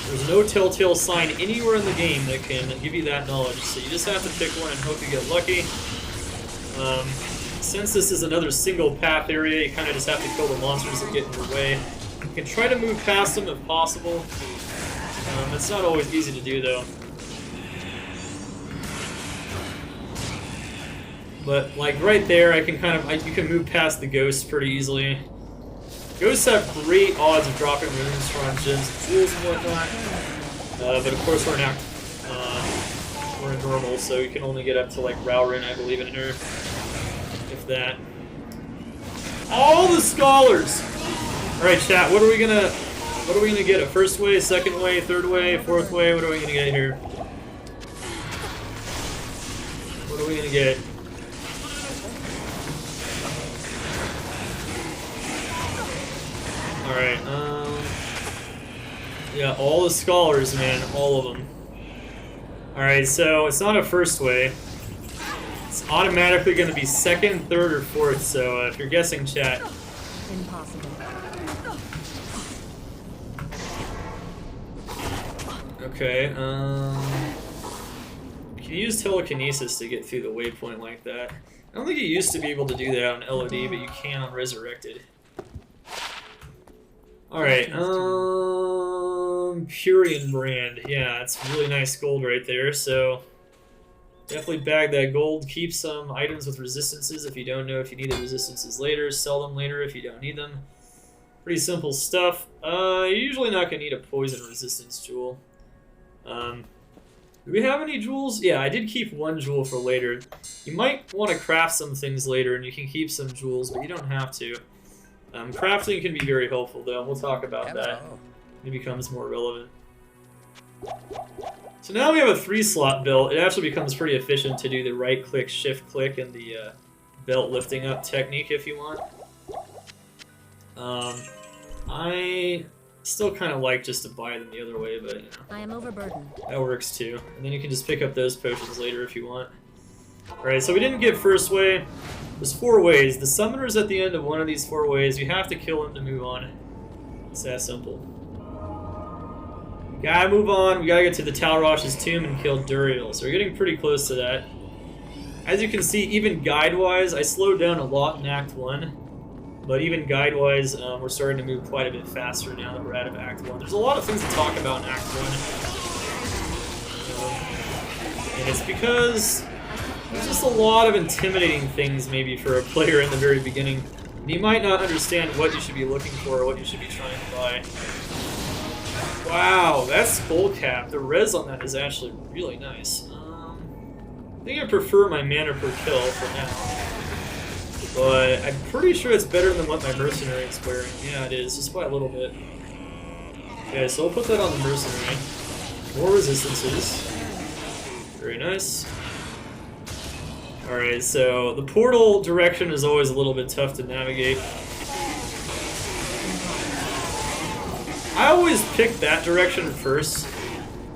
There's no telltale sign anywhere in the game that can give you that knowledge, so you just have to pick one and hope you get lucky. Since this is another single path area, you kind of just have to kill the monsters that get in your way. You can try to move past them if possible. It's not always easy to do though. But like right there, I can you can move past the ghosts pretty easily. Ghosts have great odds of dropping runes from gems and jewels and whatnot. But of course we're in normal, so you can only get up to like Raurin, I believe, in her. If that. All the scholars! Alright chat, what are we gonna get? A first way, second way, third way, fourth way? What are we gonna get here? What are we gonna get? Alright, yeah, all the scholars, man, all of them. Alright, so it's not a first way. It's automatically going to be second, third, or fourth, so if you're guessing, chat. Impossible. Okay, you can use telekinesis to get through the waypoint like that. I don't think you used to be able to do that on LOD, but you can on Resurrected. Alright, Purian Brand. Yeah, it's really nice gold right there, so definitely bag that gold. Keep some items with resistances if you don't know if you need the resistances later. Sell them later if you don't need them. Pretty simple stuff. You're usually not going to need a poison resistance jewel. Do we have any jewels? Yeah, I did keep one jewel for later. You might want to craft some things later, and you can keep some jewels, but you don't have to. Crafting can be very helpful, though. We'll talk about that. It becomes more relevant. So now we have a 3-slot belt. It actually becomes pretty efficient to do the right-click, shift-click, and the belt lifting up technique if you want. I still kind of like just to buy them the other way, but you know. I am overburdened. That works too. And then you can just pick up those potions later if you want. Alright, so we didn't get first way. There's 4 ways. The summoner's at the end of one of these 4 ways. You have to kill him to move on. It's that simple. We gotta move on. We gotta get to the Talrosh's tomb and kill Andariel. So we're getting pretty close to that. As you can see, even guide-wise, I slowed down a lot in Act 1. But even guide-wise, we're starting to move quite a bit faster now that we're out of Act 1. There's a lot of things to talk about in Act 1. And it's because there's just a lot of intimidating things maybe for a player in the very beginning. And you might not understand what you should be looking for or what you should be trying to buy. Wow, that skull cap. The res on that is actually really nice. I think I prefer my mana per kill for now. But I'm pretty sure it's better than what my mercenary is wearing. Yeah, it is, just by a little bit. Okay, so we'll put that on the mercenary. More resistances. Very nice. Alright, so the portal direction is always a little bit tough to navigate. I always pick that direction first,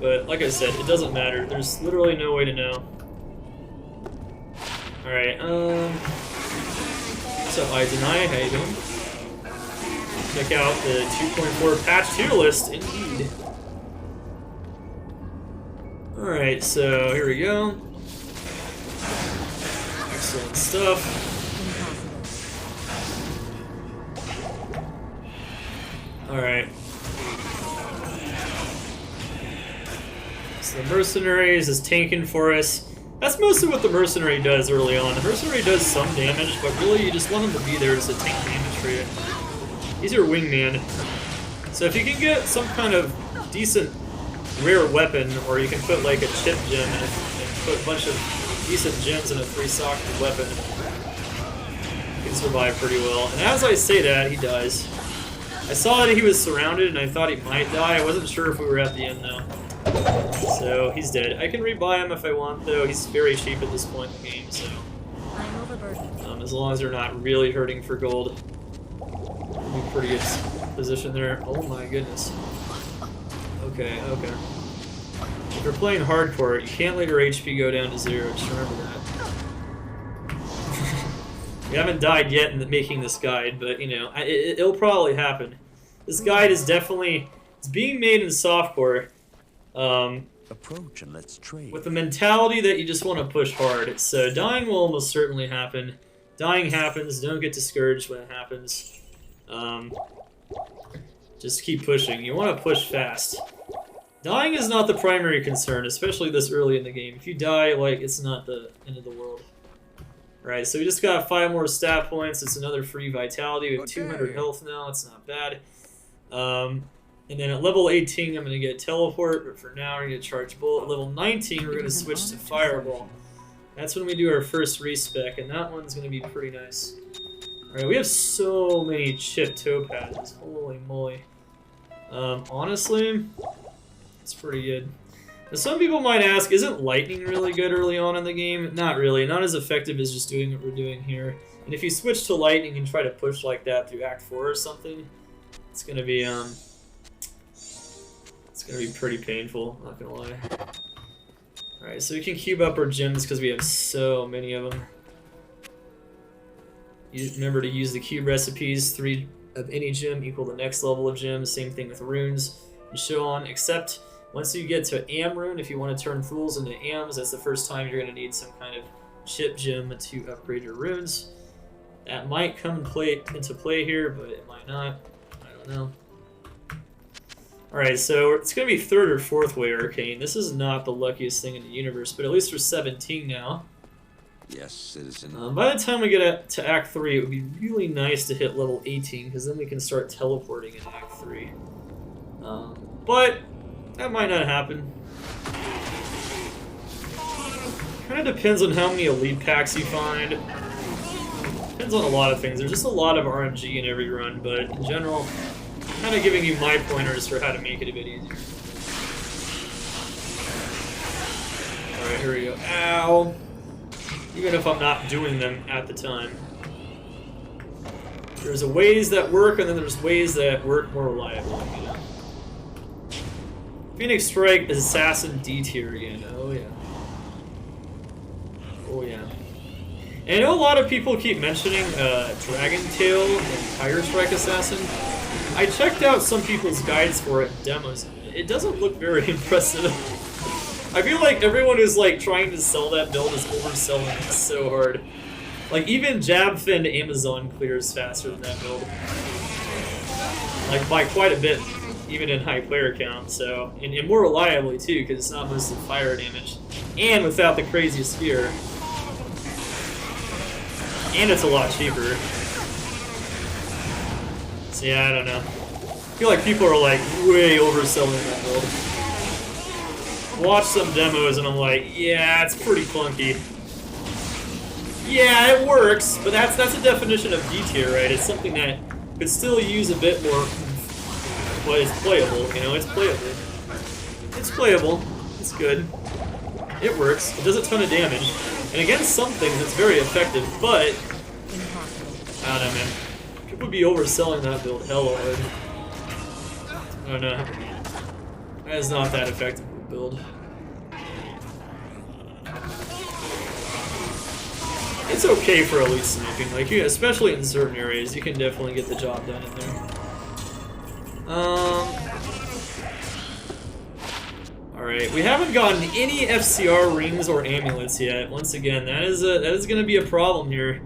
but like I said, it doesn't matter. There's literally no way to know. Alright, what's up, I Deny? How you doing? Check out the 2.4 patch tier list, indeed. Alright, so here we go. Excellent stuff. Alright. So the Mercenaries is tanking for us. That's mostly what the Mercenary does early on. The Mercenary does some damage, but really you just want him to be there as a tank damage for you. He's your wingman. So if you can get some kind of decent rare weapon, or you can put like a chip gem and put a bunch of decent gems in a 3-socket weapon, you can survive pretty well. And as I say that, he dies. I saw that he was surrounded and I thought he might die. I wasn't sure if we were at the end though. So he's dead. I can rebuy him if I want though. He's very cheap at this point in the game, so as long as they're not really hurting for gold. Be pretty good position there. Oh my goodness. Okay, okay. If you're playing hardcore, you can't let your HP go down to 0. Just remember that. We haven't died yet in making this guide, but you know, it'll probably happen. This guide is definitely, it's being made in softcore. Approach and let's trade. With the mentality that you just want to push hard. So dying will almost certainly happen. Dying happens. Don't get discouraged when it happens. Just keep pushing. You want to push fast. Dying is not the primary concern, especially this early in the game. If you die, like, it's not the end of the world. Right, so we just got 5 more stat points. It's another free vitality. We have 200 health now. It's not bad. And then at level 18, I'm going to get teleport, but for now we're going to charge bullet. At level 19, we're going to switch to fireball. That's when we do our first respec, and that one's going to be pretty nice. Alright, we have so many chipped topazes. Holy moly. Honestly, it's pretty good. Now, some people might ask, isn't lightning really good early on in the game? Not really. Not as effective as just doing what we're doing here. And if you switch to lightning and try to push like that through Act 4 or something, it's going to be, it's going to be pretty painful, not going to lie. Alright, so we can cube up our gems because we have so many of them. Remember to use the cube recipes. 3 of any gem equal the next level of gems. Same thing with runes and so on, except once you get to Am rune, if you want to turn fools into Ams, that's the first time you're going to need some kind of chip gem to upgrade your runes. That might come into play here, but it might not. I don't know. Alright, so it's going to be 3rd or 4th way Arcane. This is not the luckiest thing in the universe, but at least we're 17 now. Yes, citizen. By the time we get to Act 3, it would be really nice to hit level 18, because then we can start teleporting in Act 3. But that might not happen. Kind of depends on how many elite packs you find. Depends on a lot of things. There's just a lot of RNG in every run, but in general, I'm kind of giving you my pointers for how to make it a bit easier. Alright, here we go. Ow! Even if I'm not doing them at the time. There's ways that work, and then there's ways that work more reliably. You know? Phoenix Strike is Assassin D tier again. Oh yeah. Oh yeah. And I know a lot of people keep mentioning Dragon Tail and Fire Strike Assassin. I checked out some people's guides for it and demos. It doesn't look very impressive. I feel like everyone who's like trying to sell that build is overselling it so hard. Like even Jabfin Amazon clears faster than that build. Like by quite a bit, even in high player count. So and more reliably too, because it's not mostly fire damage, and without the crazy spear, and it's a lot cheaper. So yeah, I don't know. I feel like people are like way overselling that build. watch some demos and I'm like, yeah, it's pretty clunky. Yeah, it works, but that's a definition of D tier, right? It's something that could still use a bit more, but it's playable, you know, it's playable. It's playable, it's good. It works, it does a ton of damage. And against some things it's very effective, but I don't know, man. People would be overselling that build hella hard. I don't know. That is not that effective of a build. It's okay for elite sneaking, like especially in certain areas, you can definitely get the job done in there. Alright, we haven't gotten any FCR rings or amulets yet. Once again, that is gonna be a problem here.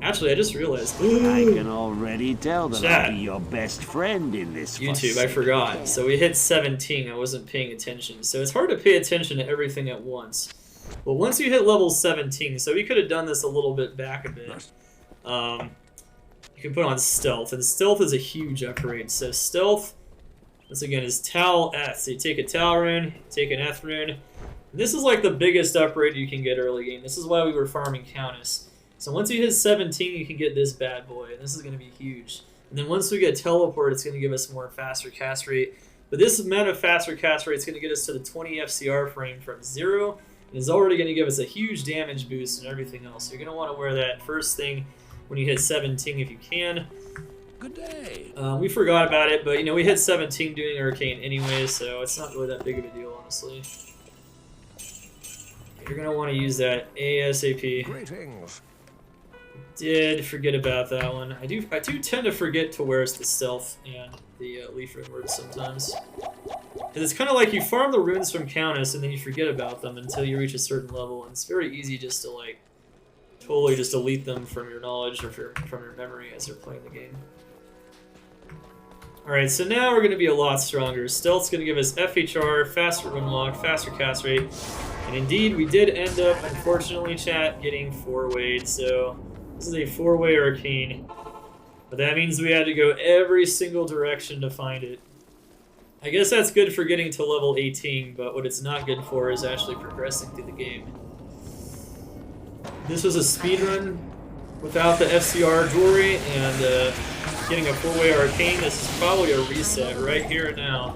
Actually, I just realized. I can already tell that Chat. I'll be your best friend in this YouTube, I forgot. So we hit 17, I wasn't paying attention. So it's hard to pay attention to everything at once. But once you hit level 17, so we could have done this a little bit back a bit. You can put on stealth, and stealth is a huge upgrade. So stealth, once again, is Tal Eth. So you take a Tal rune, take an Eth rune. And this is like the biggest upgrade you can get early game. This is why we were farming Countess. So once you hit 17, you can get this bad boy, and this is going to be huge. And then once we get teleport, it's going to give us more faster cast rate. But this amount of faster cast rate is going to get us to the 20 FCR frame from 0. And it's already going to give us a huge damage boost and everything else. So you're going to want to wear that first thing when you hit 17 if you can. Good day. We forgot about it, but you know, we hit 17 doing Arcane anyway, so it's not really that big of a deal, honestly. You're going to want to use that ASAP. Greetings. Did forget about that one. I do tend to forget to wear the stealth and the leaf rune words sometimes. Because it's kind of like you farm the runes from Countess and then you forget about them until you reach a certain level, and it's very easy just to like totally just delete them from your knowledge or from your memory as you're playing the game. Alright, so now we're going to be a lot stronger. Stealth's going to give us FHR, faster rune lock, faster cast rate, and indeed we did end up, unfortunately, chat, getting 4-wayed, so this is a 4-way Arcane. But that means we had to go every single direction to find it. I guess that's good for getting to level 18, but what it's not good for is actually progressing through the game. This was a speedrun without the FCR jewelry, and getting a 4-way Arcane, this is probably a reset right here and now.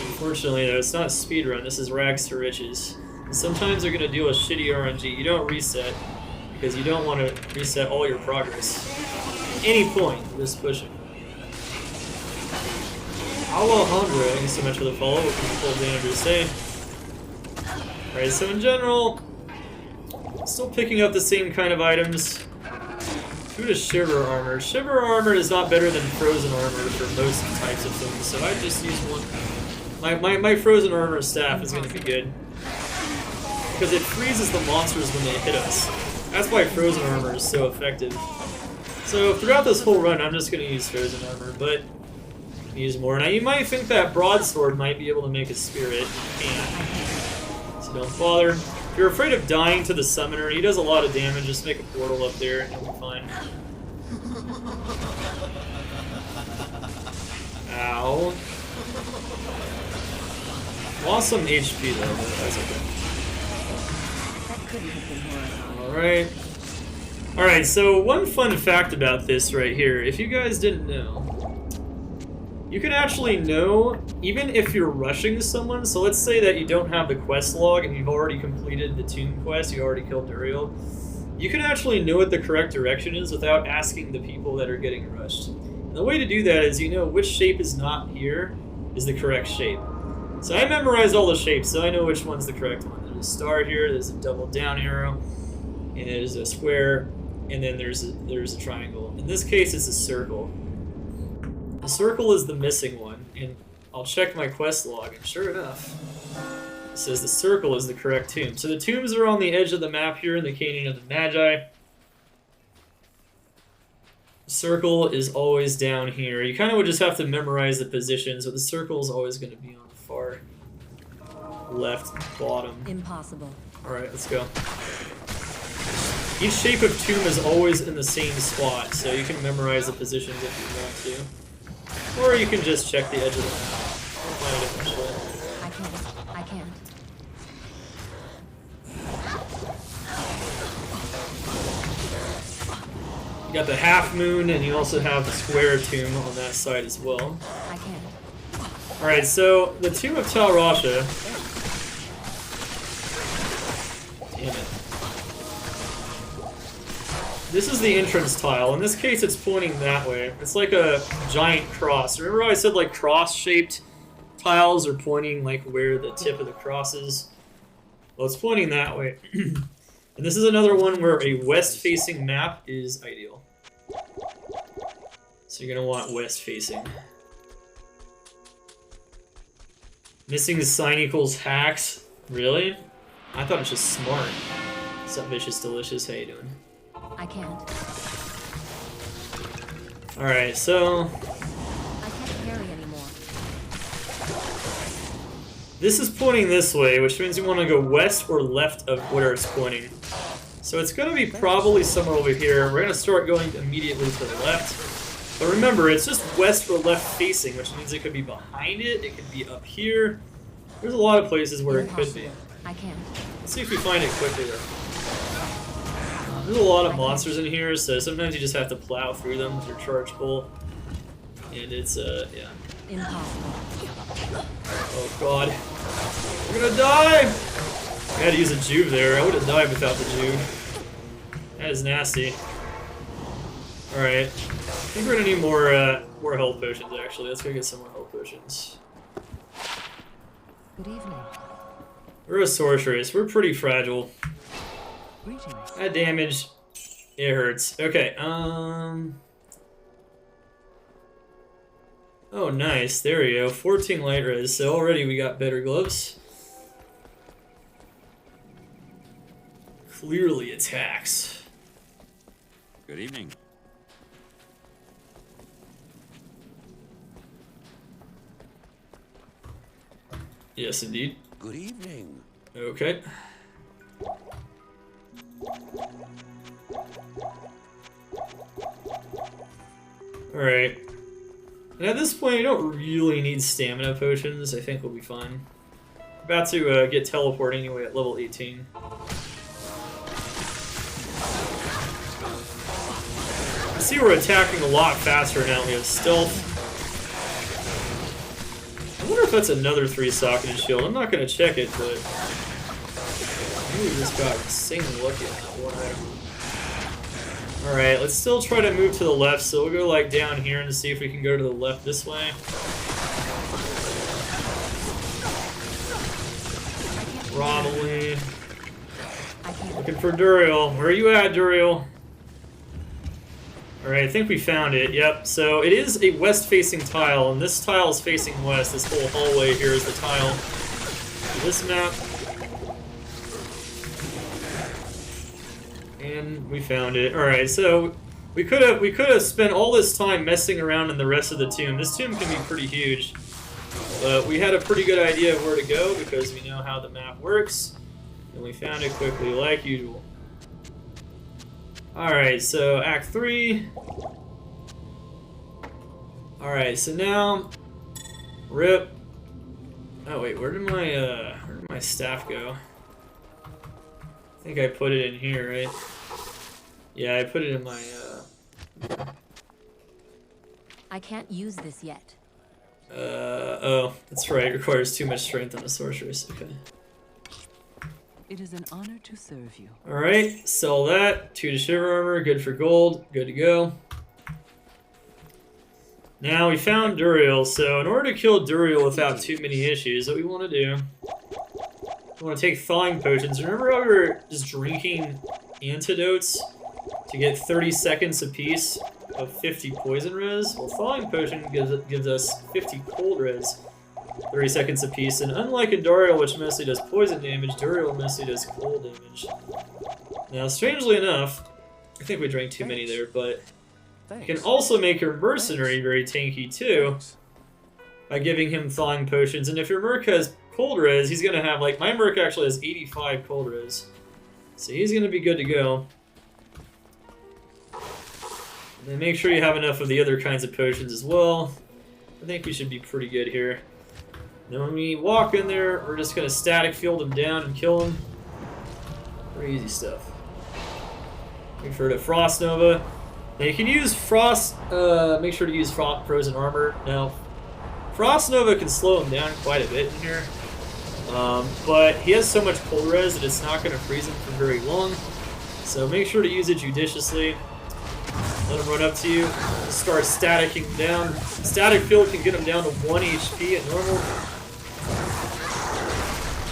Unfortunately though, it's not a speedrun, this is rags to riches. And sometimes they're going to deal with shitty RNG. You don't reset, because you don't want to reset all your progress. At any point, just pushing. Alejandro, thank you so much for the follow. What can you pull damage to say? Alright, so in general, still picking up the same kind of items. Who does Shiver Armor? Shiver Armor is not better than Frozen Armor for most types of things, so I just use one. My Frozen Armor staff is going to be good. Because it freezes the monsters when they hit us. That's why Frozen Armor is so effective. So throughout this whole run, I'm just going to use Frozen Armor, but use more. Now you might think that Broadsword might be able to make a spirit. You can't. So don't bother. If you're afraid of dying to the Summoner, he does a lot of damage. Just make a portal up there and you'll be fine. Ow. Lost some HP though, but that's okay. Alright. Alright, so one fun fact about this right here, if you guys didn't know, you can actually know, even if you're rushing someone, so let's say that you don't have the quest log and you've already completed the tomb quest, you already killed Andariel, you can actually know what the correct direction is without asking the people that are getting rushed. And the way to do that is you know which shape is not here is the correct shape. So I memorized all the shapes, so I know which one's the correct one. There's a star here, there's a double down arrow, and there's a square, and then there's a triangle. In this case, it's a circle. The circle is the missing one, and I'll check my quest log, and sure enough, it says the circle is the correct tomb. So the tombs are on the edge of the map here in the Canyon of the Magi. The circle is always down here. You kind of would just have to memorize the positions, but the circle is always going to be on the far left bottom. Impossible. Alright, let's go. Each shape of tomb is always in the same spot, so you can memorize the positions if you want to. Or you can just check the edge of the map. find a different spot. I can't. You got the half moon, and you also have the square tomb on that side as well. I can't. Alright, so the Tomb of Tal Rasha. Damn it. This is the entrance tile. In this case, it's pointing that way. It's like a giant cross. Remember how I said like cross-shaped tiles are pointing like where the tip of the cross is? Well, it's pointing that way. And this is another one where a west-facing map is ideal. So you're gonna want west-facing. Missing the sign equals hacks? Really? I thought it was just smart. What's up, Vicious Delicious? How you doing? I can't. Alright, so... I can't carry anymore. This is pointing this way, which means we want to go west or left of where it's pointing. So it's going to be probably somewhere over here. We're going to start going immediately to the left. But remember, it's just west or left facing, which means it could be behind it, it could be up here. There's a lot of places where it could be. I can't. Let's see if we find it quickly though. There's a lot of monsters in here, so sometimes you just have to plow through them with your charge bolt. And it's, yeah. Impossible. Oh god. We're gonna die! I had to use a juve there. I would have died without the juve. That is nasty. Alright. I think we're gonna need more health potions, actually. Let's go get some more health potions. Good evening. We're a sorceress. We're pretty fragile. Greetings. That damage, it hurts. Okay, oh, nice. There we go. 14 light res. So already we got better gloves. Clearly attacks. Good evening. Yes, indeed. Good evening. Okay. Alright. And at this point, you don't really need stamina potions. I think we'll be fine. About to get teleport anyway at level 18. I see we're attacking a lot faster now. We have stealth. I wonder if that's another 3-socketed shield. I'm not going to check it, but... maybe we just got insanely lucky on that one item. Alright, let's still try to move to the left, so we'll go like down here and see if we can go to the left this way. Probably. Looking for Duriel. Where are you at, Duriel? Alright, I think we found it. Yep, so it is a west-facing tile, and this tile is facing west. This whole hallway here is the tile. This map. And we found it. Alright, so we could have spent all this time messing around in the rest of the tomb. This tomb can be pretty huge. But we had a pretty good idea of where to go because we know how the map works. And we found it quickly, like usual. Alright, so Act 3. Alright, so now... rip. Oh wait, where did my staff go? I think I put it in here, right? Yeah, I put it in my, I can't use this yet. oh, that's right. It requires too much strength on a sorceress. Okay. It is an honor to serve you. Alright, sell that. 2 to shiver armor, good for gold. Good to go. Now, we found Duriel, so in order to kill Duriel without too many issues, what we want to do... we want to take thawing potions. Remember how we were just drinking antidotes to get 30 seconds apiece of 50 poison res? Well, thawing potion gives us 50 cold res, 30 seconds apiece. And unlike Andariel, which mostly does poison damage, Duriel mostly does cold damage. Now, strangely enough, I think we drank too many there, but you can also make your mercenary very tanky too by giving him thawing potions. And if your merc has cold res, he's gonna have, like, my merc actually has 85 cold res. So he's gonna be good to go. And then make sure you have enough of the other kinds of potions as well. I think we should be pretty good here. Then when we walk in there, we're just gonna static field him down and kill him. Pretty easy stuff. Make sure to Frost Nova. Now you can use Frost, make sure to use Frozen Armor. Now, Frost Nova can slow him down quite a bit in here. But he has so much cold res that it's not going to freeze him for very long. So make sure to use it judiciously. Let him run up to you. Start staticking him down. Static Field can get him down to 1 HP at normal.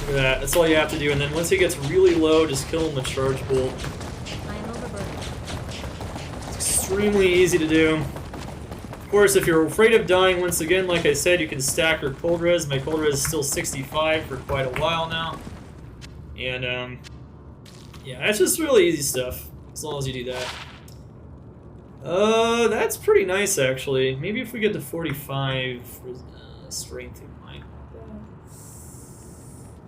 Look at that. That's all you have to do. And then once he gets really low, just kill him with Charge Bolt. It's extremely easy to do. Of course, if you're afraid of dying, once again, like I said, you can stack your cold res. My cold res is still 65 for quite a while now. And, yeah, it's just really easy stuff, as long as you do that. That's pretty nice, actually. Maybe if we get to 45 strength, it might.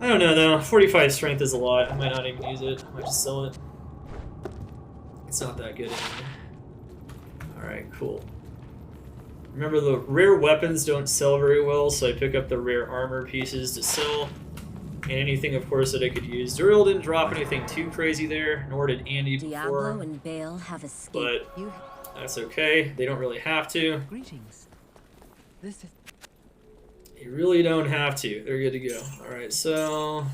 I don't know, though. 45 strength is a lot. I might not even use it. I might just sell it. It's not that good anymore. Alright, cool. Remember, the rare weapons don't sell very well, so I pick up the rare armor pieces to sell. And anything, of course, that I could use. Andariel didn't drop anything too crazy there, nor did Andy before. Diablo and Bale have escaped. But that's okay. They don't really have to. Greetings. This is You really don't have to. They're good to go. Alright, so...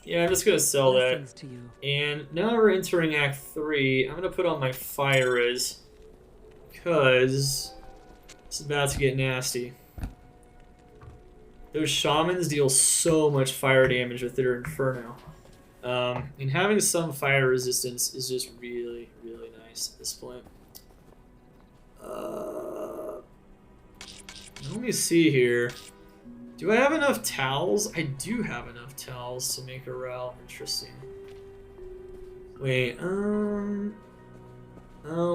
yeah, I'm just going to sell that. blessings to you. And now we're entering Act 3. I'm going to put on my fire res. Because... it's about to get nasty. Those shamans deal so much fire damage with their Inferno. And having some fire resistance is just really, really nice at this point. Let me see here. Do I have enough towels? I do have enough towels to make a route. Interesting. Wait, oh,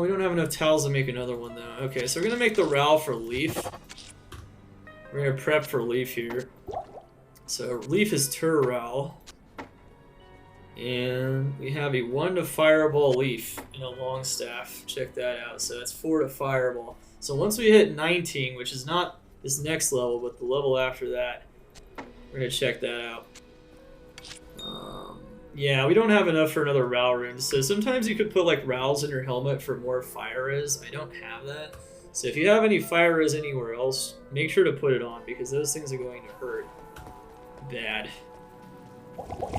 we don't have enough towels to make another one, though. Okay, so we're going to make the RAL for Leaf. We're going to prep for Leaf here. So Leaf is Tur-Ral. And we have a 1 to Fireball Leaf and a long staff. Check that out. So that's 4 to Fireball. So once we hit 19, which is not this next level, but the level after that, we're going to check that out. Yeah, we don't have enough for another RAL room. So sometimes you could put like RALs in your helmet for more fire res. I don't have that. So if you have any fire res anywhere else, make sure to put it on because those things are going to hurt bad.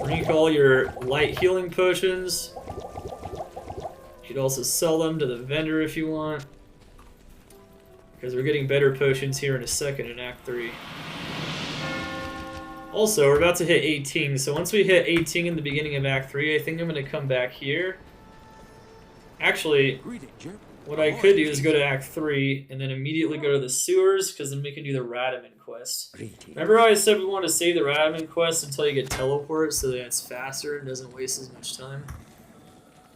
Drink all your light healing potions. You could also sell them to the vendor if you want. Because we're getting better potions here in a second in Act 3. Also, we're about to hit 18, so once we hit 18 in the beginning of Act 3, I think I'm going to come back here. Actually, what I could do is go to Act 3 and then immediately go to the sewers, because then we can do the Radaman quest. Remember how I said we want to save the Radaman quest until you get teleport so that it's faster and doesn't waste as much time?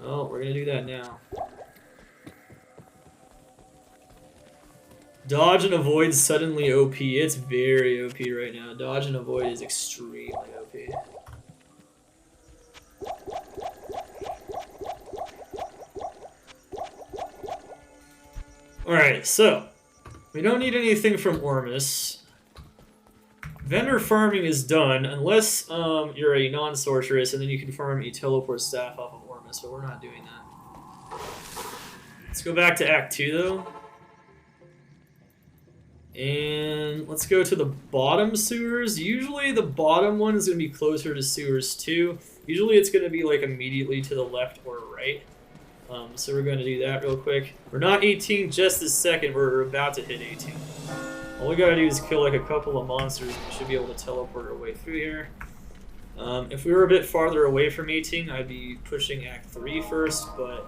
Oh, we're going to do that now. Dodge and avoid suddenly OP. It's very OP right now. Dodge and avoid is extremely OP. Alright, so we don't need anything from Ormus. Vendor farming is done unless you're a non-sorceress and then you can farm a teleport staff off of Ormus, but we're not doing that. Let's go back to Act 2 though. And let's go to the bottom sewers. Usually the bottom one is going to be closer to sewers 2. Usually it's going to be like immediately to the left or right. So we're going to do that real quick. We're not 18 just this second, we're about to hit 18. All we got to do is kill like a couple of monsters and we should be able to teleport our way through here. If we were a bit farther away from 18, I'd be pushing Act 3 first, but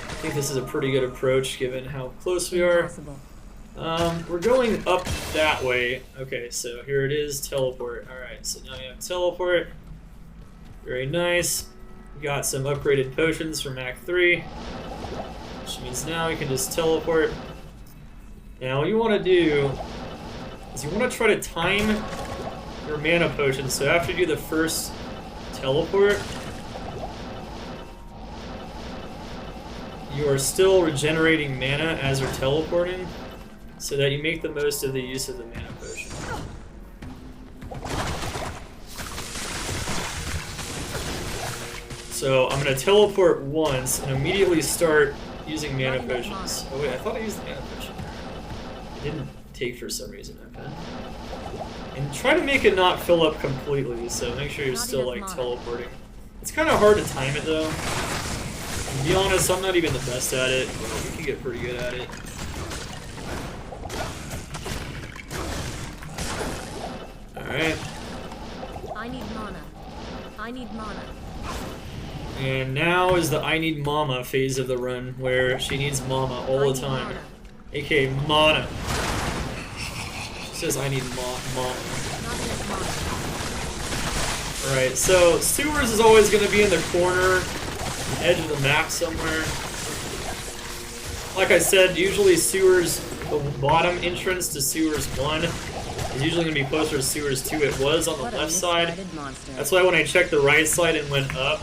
I think this is a pretty good approach given how close we are. We're going up that way. Okay, so here it is, teleport. Alright, so now you have teleport. Very nice. We got some upgraded potions from Act 3, which means now we can just teleport. Now what you want to do is you want to try to time your mana potions. So after you do the first teleport, you are still regenerating mana as you're teleporting. so that you make the most of the use of the mana potion. So I'm going to teleport once and immediately start using mana potions. Oh wait, I thought I used the mana potion. It didn't take for some reason, okay. And try to make it not fill up completely, so make sure you're still like teleporting. It's kind of hard to time it though. To be honest, I'm not even the best at it, but you can get pretty good at it. Alright. I need mana. I need mana. And now is the I need mama phase of the run, where she needs mama all the time. AKA mana. She says I need mama. Alright, so sewers is always going to be in the corner, edge of the map somewhere. Like I said, usually sewers, the bottom entrance to sewers 1 is usually going to be closer to sewers 2. It was on the left side. That's why when I checked the right side and went up,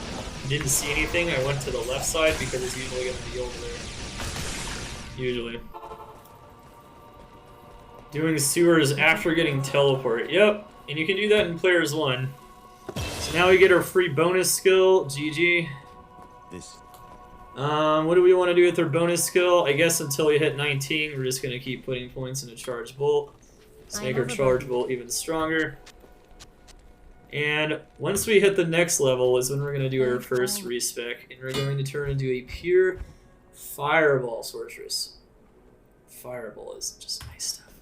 didn't see anything, I went to the left side because it's usually going to be over there. Usually. Doing sewers after getting teleport. Yep, and you can do that in Players 1. So now we get our free bonus skill, GG. What do we want to do with our bonus skill? I guess until we hit 19, we're just going to keep putting points in a charge bolt. Let's make our charge bolt even stronger. And once we hit the next level is when we're going to do our first respec, and we're going to turn into a pure Fireball Sorceress. Fireball is just nice stuff.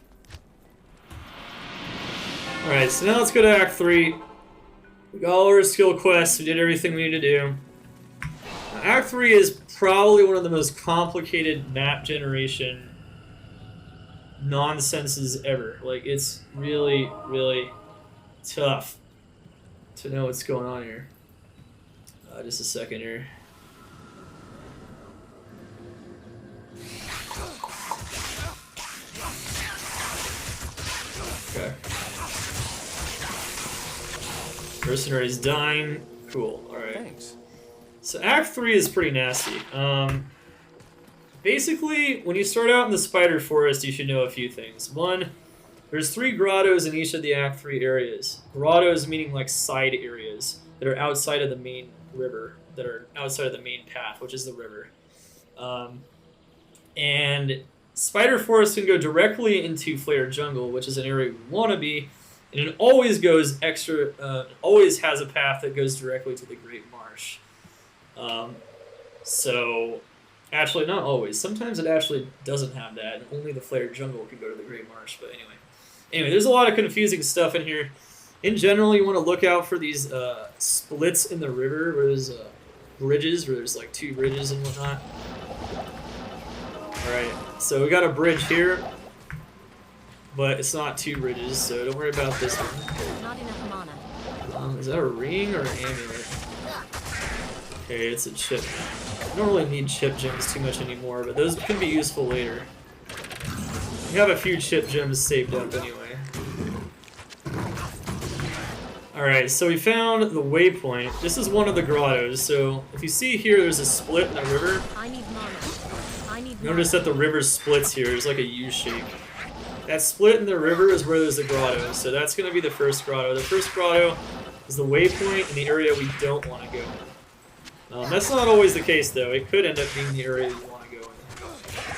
Alright, so now let's go to Act 3. We got all our skill quests, we did everything we need to do. Now, Act 3 is probably one of the most complicated map generation nonsenses ever. Like, it's really, really tough to know what's going on here. Just a second here. Okay. Mercenary's dying. Cool. Alright. Thanks. So Act 3 is pretty nasty. Basically, when you start out in the Spider Forest, you should know a few things. One, there's 3 grottos in each of the Act 3 areas. Grottos meaning like side areas that are outside of the main river, that are outside of the main path, which is the river. And Spider Forest can go directly into Flare Jungle, which is an area we want to be, and it always goes always has a path that goes directly to the Great Marsh. So, actually, not always. Sometimes it actually doesn't have that, and only the Flare Jungle can go to the Great Marsh, but anyway. Anyway, there's a lot of confusing stuff in here. In general, you want to look out for these splits in the river, where there's bridges, where there's like 2 bridges and whatnot. Alright, so we got a bridge here, but it's not 2 bridges, so don't worry about this one. Not enough mana. Is that a ring or an amulet? Okay, it's a chip. I don't really need chip gems too much anymore, but those can be useful later. We have a few chip gems saved up anyway. Alright, so we found the waypoint. This is one of the grottos, so if you see here there's a split in the river. I need mana. I need Notice that the river splits here. There's like a U shape. That split in the river is where there's a grotto, so that's going to be the first grotto. The first grotto is the waypoint in the area we don't want to go in. That's not always the case, though. It could end up being the area you want to go in.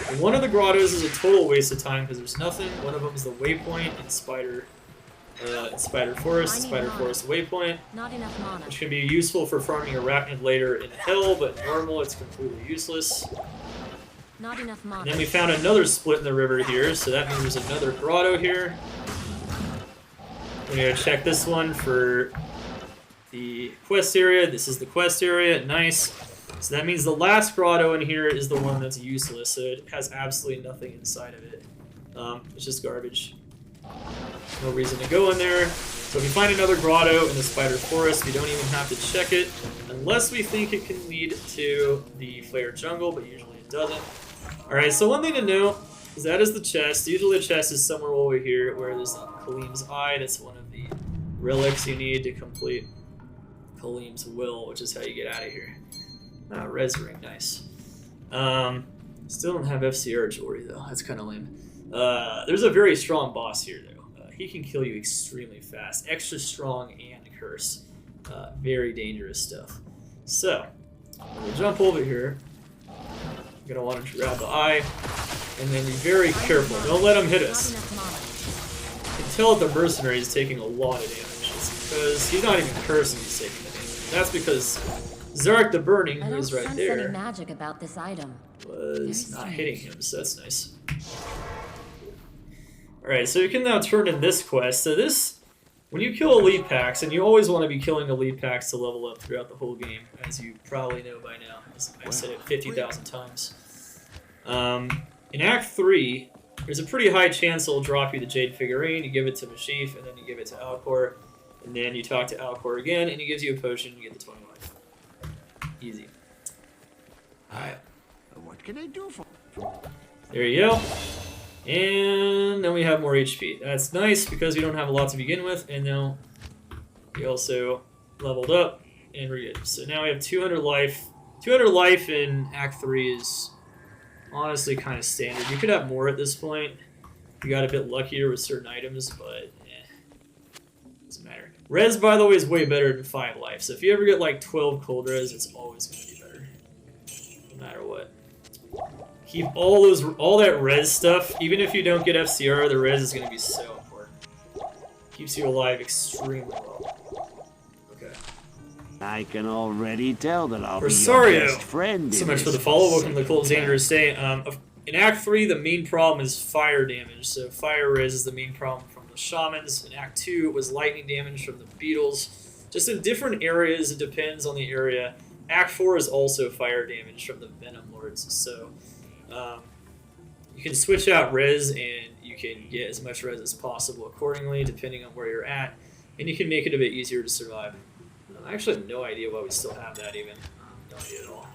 And one of the grottos is a total waste of time because there's nothing. One of them is the waypoint in Spider Forest waypoint, Not enough mana. which can be useful for farming Arachnid later in Hell, but normal it's completely useless. Not enough mana. And then we found another split in the river here, so that means there's another grotto here. We're going to check this one for the quest area. This is the quest area. Nice. So that means the last grotto in here is the one that's useless, so it has absolutely nothing inside of it. It's just garbage. No reason to go in there. So if you find another grotto in the Spider Forest, we don't even have to check it, unless we think it can lead to the Flare Jungle, but usually it doesn't. Alright, so one thing to note is that is the chest. Usually the chest is somewhere over here where there's Khalim's Eye. That's one of the relics you need to complete Khalim's Will, which is how you get out of here. Ah, Res Ring, nice. Still don't have FCR jewelry though, that's kind of lame. There's a very strong boss here, though. He can kill you extremely fast. Extra strong and curse. Very dangerous stuff. So, I'm going to jump over here. I'm going to want to grab the eye. And then be very careful. Don't let him hit us. You can tell that the mercenary is taking a lot of damage. It's because he's not even cursing, he's taking the damage. That's because Zarek the Burning, who is right there, any magic about this item. was not hitting him, so that's nice. Alright, so you can now turn in this quest. So this, when you kill elite packs, and you always want to be killing elite packs to level up throughout the whole game, as you probably know by now, as I said it 50,000 times. In Act 3, there's a pretty high chance it'll drop you the Jade figurine, you give it to Mashif, and then you give it to Alcor, and then you talk to Alcor again, and he gives you a potion, and you get the 20 life. Easy. Alright. What can I do for? There you go. And then we have more HP. That's nice because we don't have a lot to begin with, and now we also leveled up, and we're good. So now we have 200 life. 200 life in Act 3 is honestly kind of standard. You could have more at this point. You got a bit luckier with certain items, but doesn't matter. Res, by the way, is way better than 5 life. So if you ever get like 12 cold res, it's always going to be better, no matter what. Keep all that res stuff. Even if you don't get FCR, the res is going to be so important. Keeps you alive extremely well. Okay. I can already tell that I'll be Rosario. your best friend. So in much this for the follow. for Welcome to the Cold Xander's Day. In Act 3, the main problem is fire damage. So fire res is the main problem from the shamans. In Act 2, it was lightning damage from the beetles. Just in different areas, it depends on the area. Act 4 is also fire damage from the venom lords. So you can switch out res, and you can get as much res as possible accordingly, depending on where you're at. And you can make it a bit easier to survive. I actually have no idea why we still have that even. No idea at all.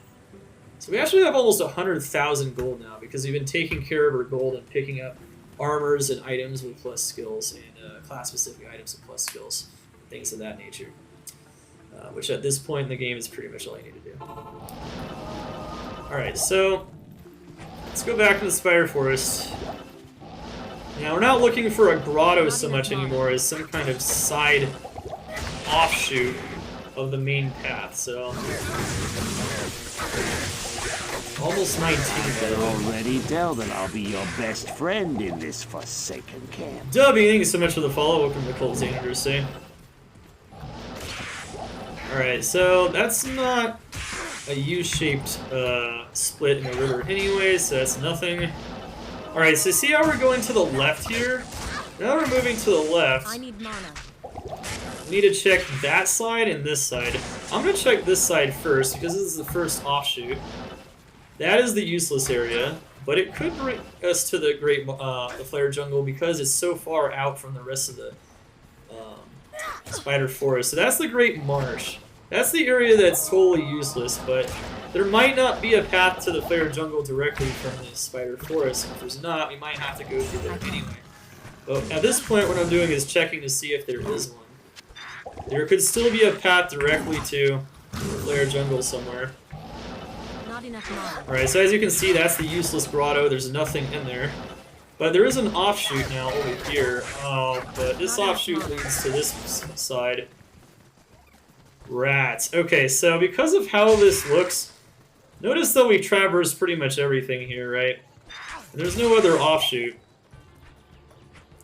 So we actually have almost 100,000 gold now because we've been taking care of our gold and picking up armors and items with plus skills and class-specific items with plus skills, things of that nature. Which at this point in the game is pretty much all you need to do. Alright, so let's go back to the Spire Forest. Now we're not looking for a grotto so much anymore as some kind of side offshoot of the main path, so almost 19. I can already tell that I'll be your best friend in this forsaken camp. Dubby, thank you so much for the follow. Welcome to the Cold Xander's Day. Alright, so that's not a U-shaped split in the river anyway, so that's nothing. Alright, so see how we're going to the left here? Now we're moving to the left. I need mana. We need to check that side and this side. I'm going to check this side first because this is the first offshoot. That is the useless area, but it could bring us to the the Flare Jungle because it's so far out from the rest of the Spider Forest. So that's the Great Marsh. That's the area that's totally useless, but there might not be a path to the Flare Jungle directly from the Spider Forest. If there's not, we might have to go through there anyway. But at this point, what I'm doing is checking to see if there is one. There could still be a path directly to the Flare Jungle somewhere. Not enough mana. Alright, so as you can see, that's the useless grotto. There's nothing in there. But there is an offshoot now over here. But this offshoot leads to this side. Rats. Okay, so because of how this looks, notice that we traversed pretty much everything here, right? And there's no other offshoot.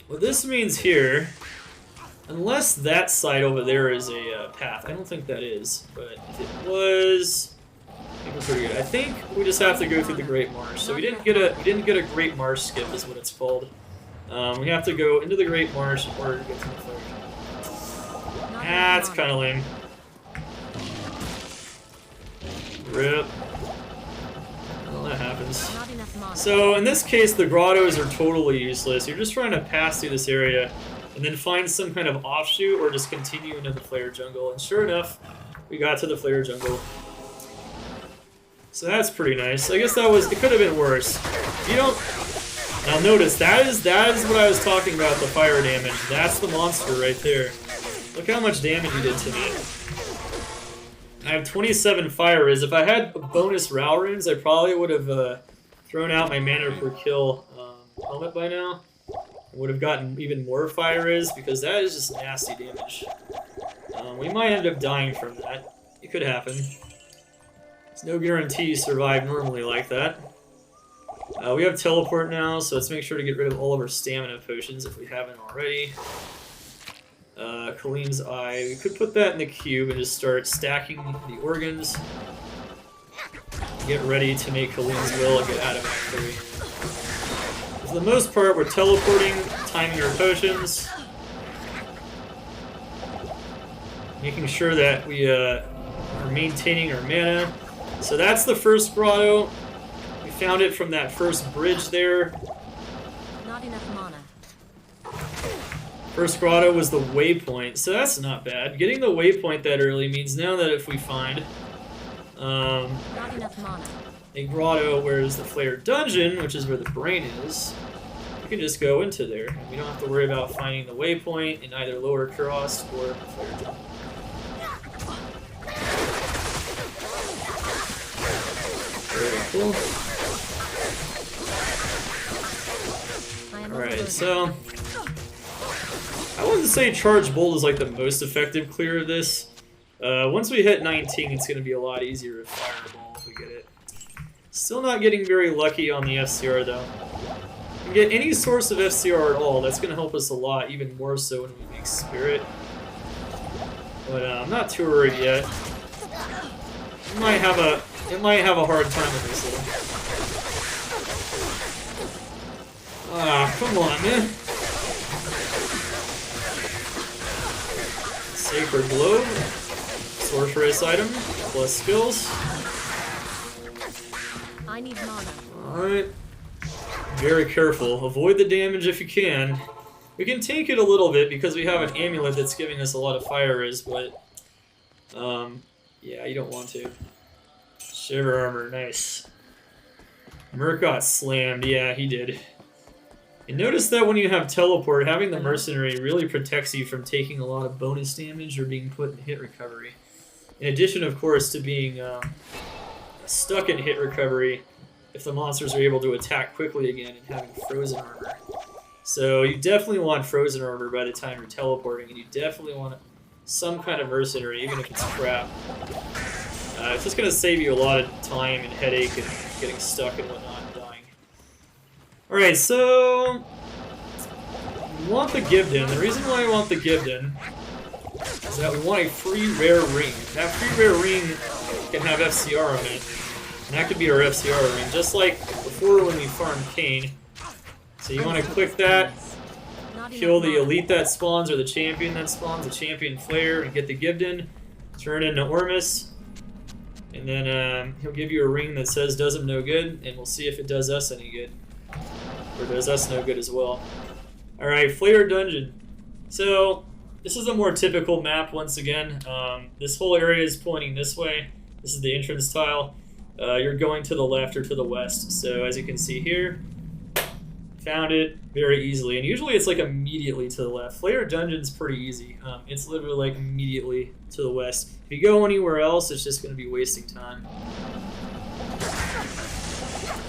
What this means here, unless that side over there is a path, I don't think that is, but if it was, I think we're pretty good. I think we just have to go through the Great Marsh. So we didn't get a Great Marsh skip, is what it's called. We have to go into the Great Marsh in order to get to the Flare. That's kind of lame. Rip. Well, that happens. So in this case, the grottos are totally useless. You're just trying to pass through this area and then find some kind of offshoot or just continue into the Flare Jungle. And sure enough, we got to the Flare Jungle. So that's pretty nice. I guess it could have been worse. You don't. Now notice that is what I was talking about. The fire damage. That's the monster right there. Look how much damage you did to me. I have 27 fire res. If I had bonus Ral runes, I probably would have thrown out my mana per kill a helmet by now. Would have gotten even more fire res because that is just nasty damage. We might end up dying from that. It could happen. There's no guarantee you survive normally like that. We have teleport now, so let's make sure to get rid of all of our stamina potions if we haven't already. Kaleem's Eye. We could put that in the cube and just start stacking the organs. Get ready to make Kaleem's Will and get out of Act 3. For the most part, we're teleporting, timing our potions, making sure that we are maintaining our mana. So that's the first grotto. We found it from that first bridge there. Not enough mana. First grotto was the waypoint, so that's not bad. Getting the waypoint that early means now that if we find Not enough mana. a grotto where is the Flared Dungeon, which is where the brain is, we can just go into there. We don't have to worry about finding the waypoint in either Lower Kurast or Flared Dungeon. Very cool. Alright, so I wouldn't say Charge Bolt is like the most effective clear of this. Once we hit 19, it's going to be a lot easier to Fireball if we get it. Still not getting very lucky on the FCR though. If we get any source of FCR at all, that's going to help us a lot, even more so when we make Spirit. But I'm not too worried yet. It might have a hard time with this little. Ah, come on, man. Sacred Globe. Sorceress item, plus skills. I need mana. Alright. Very careful. Avoid the damage if you can. We can take it a little bit because we have an amulet that's giving us a lot of fire res, but yeah, you don't want to. Shiver armor, nice. Merc got slammed, yeah, he did. And notice that when you have teleport, having the mercenary really protects you from taking a lot of bonus damage or being put in hit recovery. In addition, of course, to being stuck in hit recovery if the monsters are able to attack quickly again and having frozen armor. So you definitely want frozen armor by the time you're teleporting, and you definitely want some kind of mercenary, even if it's crap. It's just going to save you a lot of time and headache and getting stuck and whatnot and dying. Alright, so we want the Gibden. The reason why I want the Gibden is that we want a free rare ring. That free rare ring can have FCR on it, and that could be our FCR ring, just like before when we farmed Kane. So you want to click that, kill the elite that spawns or the champion that spawns, the champion flare, and get the Gibden, turn into Ormus, and then he'll give you a ring that says does him no good, and we'll see if it does us any good. Or does us no good as well. Alright, Flared Dungeon. So, this is a more typical map once again. This whole area is pointing this way. This is the entrance tile. You're going to the left or to the west. So as you can see here, found it very easily. And usually it's like immediately to the left. Flared Dungeon's pretty easy. It's literally like immediately to the west. If you go anywhere else, it's just going to be wasting time.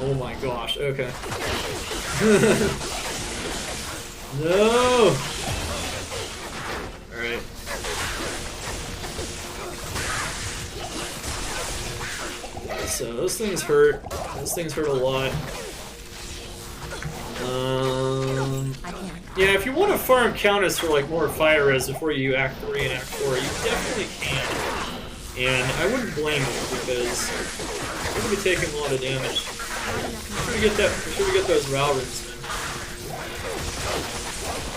Oh my gosh, okay. No! Alright. So those things hurt. Those things hurt a lot. Yeah, if you want to farm Countess for like more fire res before you do Act 3 and Act 4, you definitely can. And I wouldn't blame you because you're going to be taking a lot of damage. Make sure we get those Rowrins, man.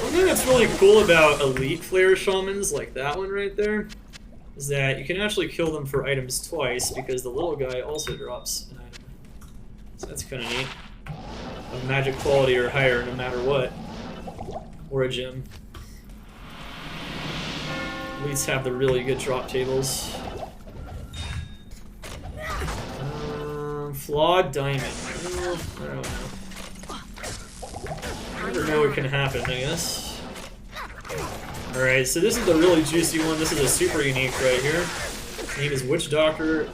One thing that's really cool about elite Flare Shamans, like that one right there, is that you can actually kill them for items twice because the little guy also drops an item. So that's kind of neat. Of magic quality or higher, no matter what. Or a gem. Elites have the really good drop tables. Flawed Diamond. I don't know. You never know what can happen, I guess. Alright, so this is the really juicy one. This is a super unique right here. His name is Witch Doctor.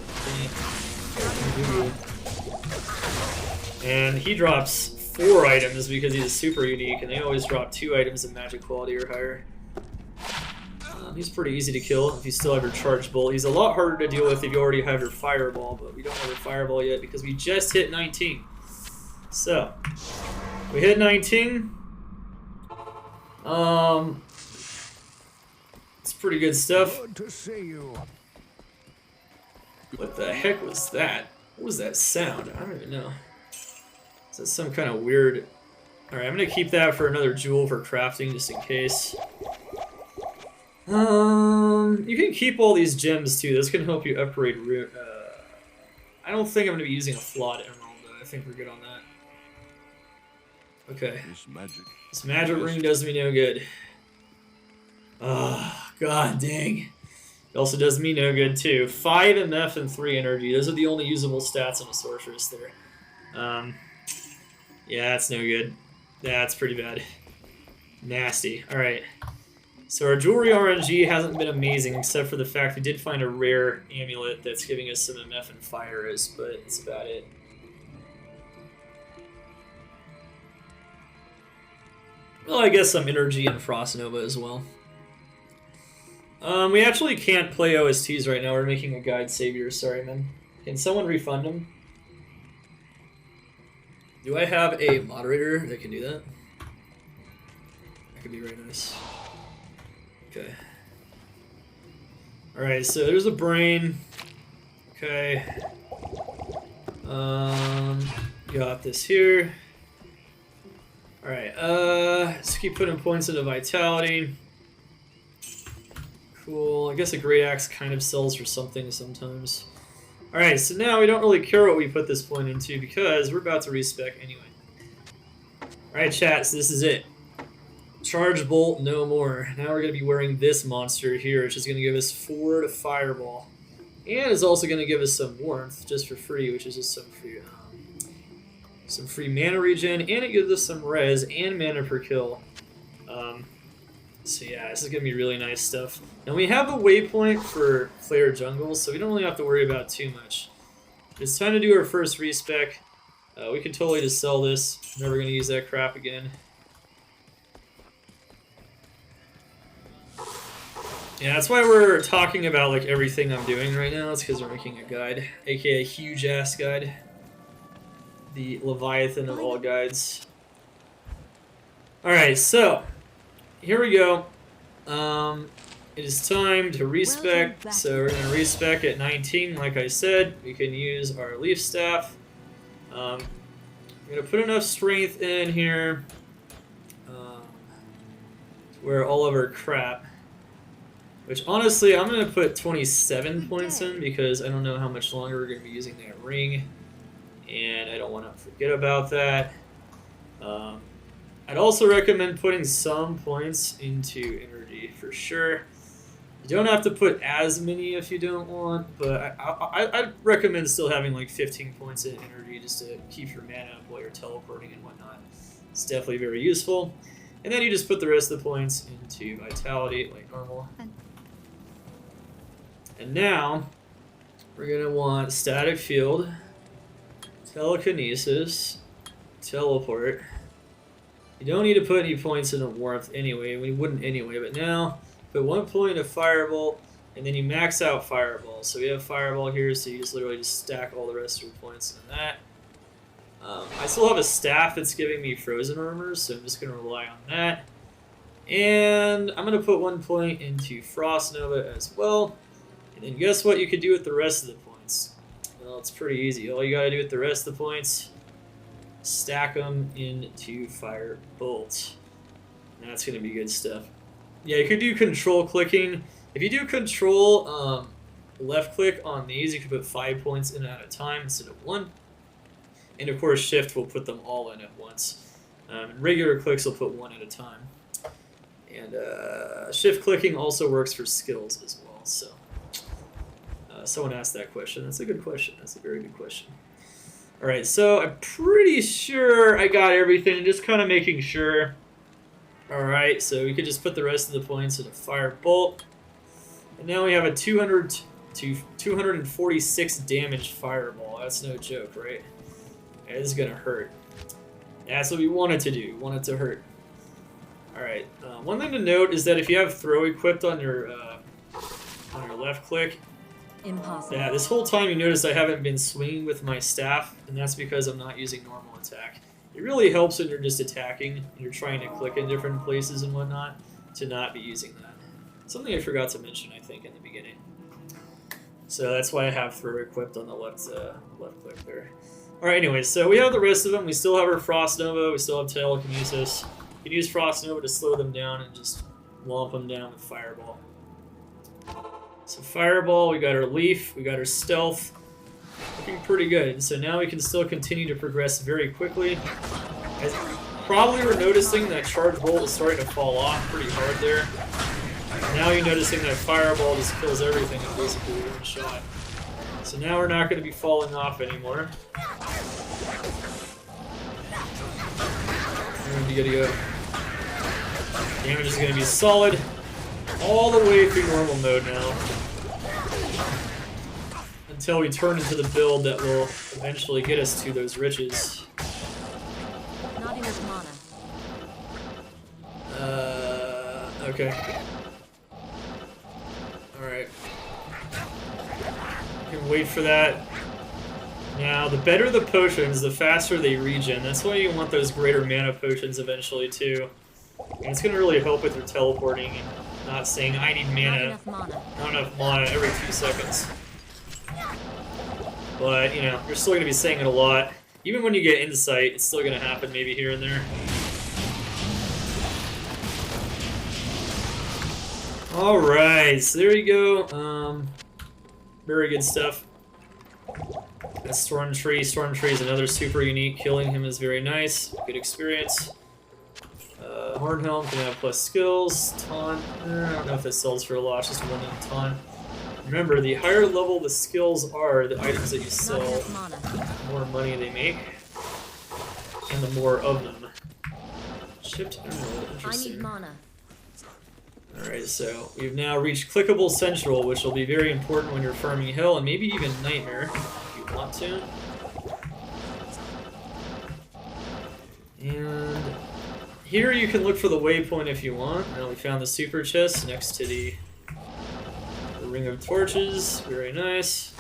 And he drops 4 items because he's super unique, and they always drop 2 items of magic quality or higher. He's pretty easy to kill if you still have your charge bolt. He's a lot harder to deal with if you already have your fireball, but we don't have a fireball yet because we just hit 19. So, we hit 19. It's pretty good stuff. Good to see you. What the heck was that? What was that sound? I don't even know. Is that some kind of weird... Alright, I'm going to keep that for another jewel for crafting, just in case. You can keep all these gems, too. This can help you upgrade... I don't think I'm going to be using a flawed emerald, though. I think we're good on that. Okay. This magic ring does me no good. Oh, god dang. It also does me no good, too. 5 MF and 3 energy. Those are the only usable stats on a sorceress there. Yeah, that's no good. That's pretty bad. Nasty. Alright. So our jewelry RNG hasn't been amazing, except for the fact we did find a rare amulet that's giving us some MF and fires, but that's about it. Well, I guess some energy and Frost Nova as well. We actually can't play OSTs right now. We're making a guide savior. Sorry, man. Can someone refund him? Do I have a moderator that can do that? That could be very nice. Okay. Alright, so there's a brain. Okay. Got this here. Alright, let's keep putting points into vitality. Cool. I guess a great axe kind of sells for something sometimes. Alright, so now we don't really care what we put this point into because we're about to respec anyway. Alright, chat, so this is it. Charge bolt, no more. Now we're going to be wearing this monster here, which is going to give us 4 to fireball. And it's also going to give us some warmth, just for free, which is just some free mana regen, and it gives us some res and mana per kill. So yeah, this is going to be really nice stuff. And we have a waypoint for Flare Jungle, so we don't really have to worry about too much. It's time to do our first respec. We can totally just sell this. Never going to use that crap again. Yeah, that's why we're talking about like everything I'm doing right now. It's because we're making a guide, aka a huge ass guide. The Leviathan of all guides. Alright, so here we go. It is time to respec. So we're going to respec at 19, like I said. We can use our leaf staff. I'm going to put enough strength in here to wear all of our crap. Which, honestly, I'm going to put 27 points in because I don't know how much longer we're going to be using that ring. And I don't want to forget about that. I'd also recommend putting some points into energy for sure. You don't have to put as many if you don't want, but I'd recommend still having like 15 points in energy just to keep your mana up while you're teleporting and whatnot. It's definitely very useful. And then you just put the rest of the points into vitality like normal. And now we're going to want static field, telekinesis, teleport. You don't need to put any points into warmth anyway. We wouldn't anyway, but now put 1 point of firebolt, and then you max out fireball. So we have fireball here, so you just literally just stack all the rest of your points in that. I still have a staff that's giving me frozen armor, so I'm just going to rely on that. And I'm going to put 1 point into Frost Nova as well. And then guess what you could do with the rest of the points? Well, it's pretty easy. All you got to do with the rest of the points, stack them into Firebolt. That's going to be good stuff. Yeah, you could do control clicking. If you do control left click on these, you can put 5 points in at a time instead of 1. And of course, shift will put them all in at once. Regular clicks will put 1 at a time. And shift clicking also works for skills as well. So, someone asked that question. That's a good question. That's a very good question. All right, so I'm pretty sure I got everything. Just kind of making sure. All right, so we could just put the rest of the points in a Firebolt. And now we have a 200 to 246 damage Fireball. That's no joke, right? Yeah, this is gonna hurt. That's what we want it to do. We want it to hurt. Alright, one thing to note is that if you have throw equipped on your left click, Impossible. yeah, this whole time you notice I haven't been swinging with my staff, and that's because I'm not using normal attack. It really helps when you're just attacking and you're trying to click in different places and whatnot to not be using that. Something I forgot to mention, I think, in the beginning. So that's why I have throw equipped on the left click there. Alright, anyways, so we have the rest of them. We still have our Frost Nova, we still have Telekinesis. You can use Frost Nova to slow them down and just womp them down with Fireball. So Fireball, we got our Leaf, we got our Stealth. Looking pretty good. So now we can still continue to progress very quickly. As probably we're noticing that Charge Bolt is starting to fall off pretty hard there. Now you're noticing that Fireball just kills everything in basically one shot. So now we're not going to be falling off anymore. We're going to go. Damage is going to be solid all the way through normal mode now. Until we turn into the build that will eventually get us to those riches. Not enough mana. Okay. Alright. You can wait for that. Now, the better the potions, the faster they regen. That's why you want those greater mana potions eventually, too. And it's going to really help with your teleporting and not saying, I need mana. Not enough mana every 2 seconds. But, you know, you're still going to be saying it a lot. Even when you get insight, it's still going to happen maybe here and there. Alright, so there you go. Very good stuff. That's Storm Tree. Storm Tree is another super unique. Killing him is very nice. Good experience. Horn Helm can have plus skills. Taunt. I don't know if it sells for a lot. It's just one in taunt. Remember, the higher level the skills are, the items that you sell, the more money they make, and the more of them. Chipped Emerald, interesting. I need mana. Alright, so we've now reached Clickable Central, which will be very important when you're farming Hell, and maybe even Nightmare, if you want to. And here you can look for the waypoint if you want. Now we found the super chest next to the Ring of Torches, very nice.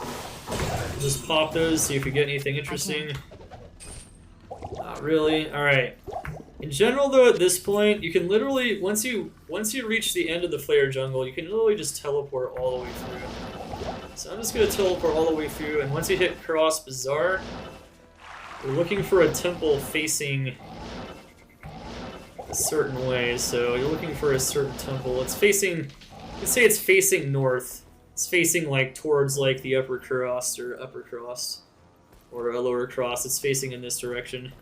Just pop those, see if we get anything interesting. Not really. Alright. In general though, at this point, you can literally, once you reach the end of the Flare Jungle, you can literally just teleport all the way through. So I'm just going to teleport all the way through, and once you hit Kurast Bazaar, we're looking for a temple facing a certain way. So you're looking for a certain temple. It's facing, let's say it's facing north. It's facing like towards like the upper Kurast or a lower cross. It's facing in this direction.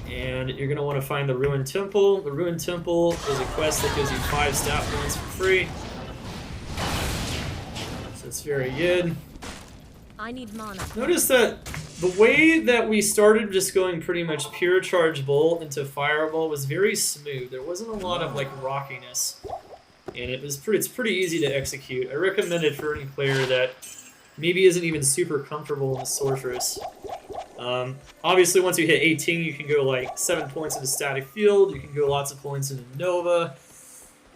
And you're going to want to find the Ruined Temple. The Ruined Temple is a quest that gives you 5 stat points for free. So it's very good. I need mana. Notice that the way that we started just going pretty much pure Charge Bolt into Fireball was very smooth. There wasn't a lot of like rockiness. And it's pretty easy to execute. I recommend it for any player that maybe isn't even super comfortable in the Sorceress. Obviously, once you hit 18, you can go like 7 points into Static Field. You can go lots of points into Nova.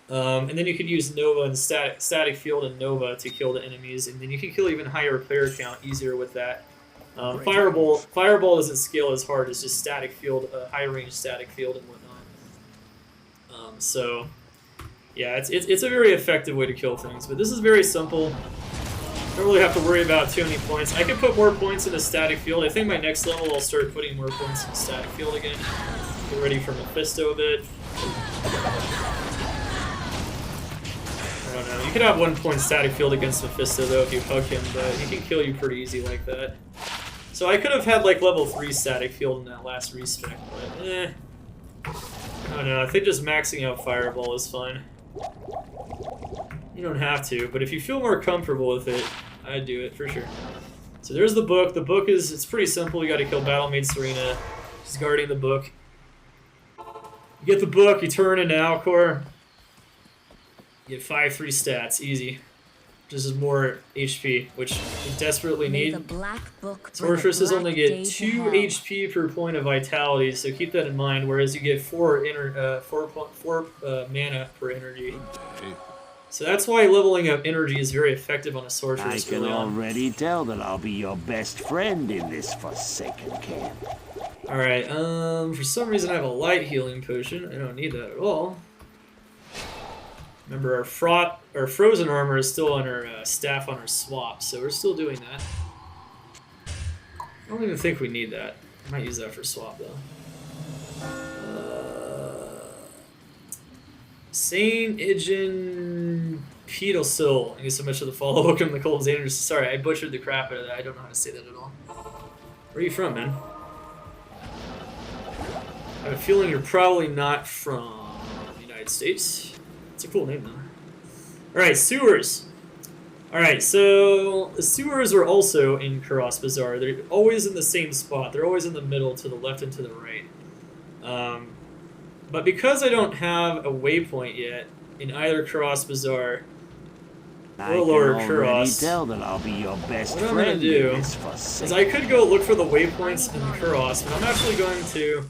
And then you can use Nova and Static Field and Nova to kill the enemies. And then you can kill even higher player count easier with that. Fireball doesn't scale as hard as just Static Field, high range Static Field and whatnot. So yeah, it's a very effective way to kill things. But this is very simple. Don't really have to worry about too many points. I can put more points into Static Field. I think my next level I'll start putting more points into Static Field again. Get ready for Mephisto a bit. I don't know. You could have 1 point Static Field against Mephisto though if you hug him, but he can kill you pretty easy like that. So I could have had like level 3 Static Field in that last respec, but I don't know. I think just maxing out Fireball is fine. You don't have to, but if you feel more comfortable with it, I'd do it for sure. So there's the book. The book it's pretty simple. You got to kill Battlemaid Serena. She's guarding the book. You get the book, you turn into Alcor. You get 5-3 stats, easy. This is more HP, which we desperately May the need. black book Sorceresses only black day get to 2 hell. HP per point of vitality, so keep that in mind. Whereas you get 4 mana per energy. So that's why leveling up energy is very effective on a I sorceress. can early on. already tell that I'll be your best friend in this forsaken camp. All right. For some reason I have a light healing potion. I don't need that at all. Remember, our frozen armor is still on our staff on our swap, so we're still doing that. I don't even think we need that. I might use that for swap though. Saint Idjin Pindleskin. Thank you so much for the follow. Welcome to the Cold Xanders. Sorry, I butchered the crap out of that. I don't know how to say that at all. Where are you from, man? I have a feeling you're probably not from the United States. It's a cool name, though. Alright, sewers. Alright, so the sewers are also in Kurast Bazaar. They're always in the same spot. They're always in the middle, to the left and to the right. But because I don't have a waypoint yet in either Kurast Bazaar I or can Lower already Kurast, tell that I'll be your best what I'm going friend to do in this is forsaken. I could go look for the waypoints in Kurast, but I'm actually going to...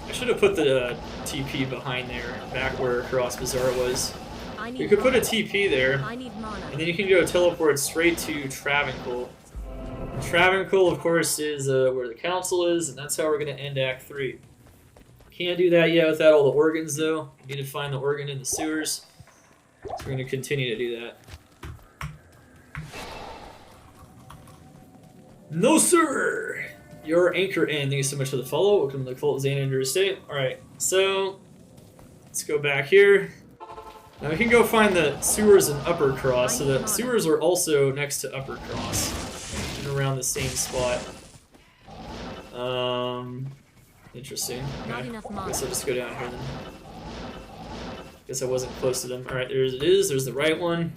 I should have put the TP behind there, back where Kurast Bazaar was. I need You could put a mana. TP there, I need mana. and then you can go teleport straight to Travincal. Travincal, of course, is where the council is, and that's how we're going to end Act 3. Can't do that yet without all the organs, though. You need to find the organ in the sewers. So we're going to continue to do that. No, sir! Your anchor in. Thank you so much for the follow. Welcome to the Cult Xander Estate. Alright, so let's go back here. Now we can go find the sewers in Upper Cross. So the sewers are also next to Upper Cross and around the same spot. Interesting. Not Okay. enough I mana. guess I'll just go down here then. Guess I wasn't close to them. Alright, there it is. There's the right one.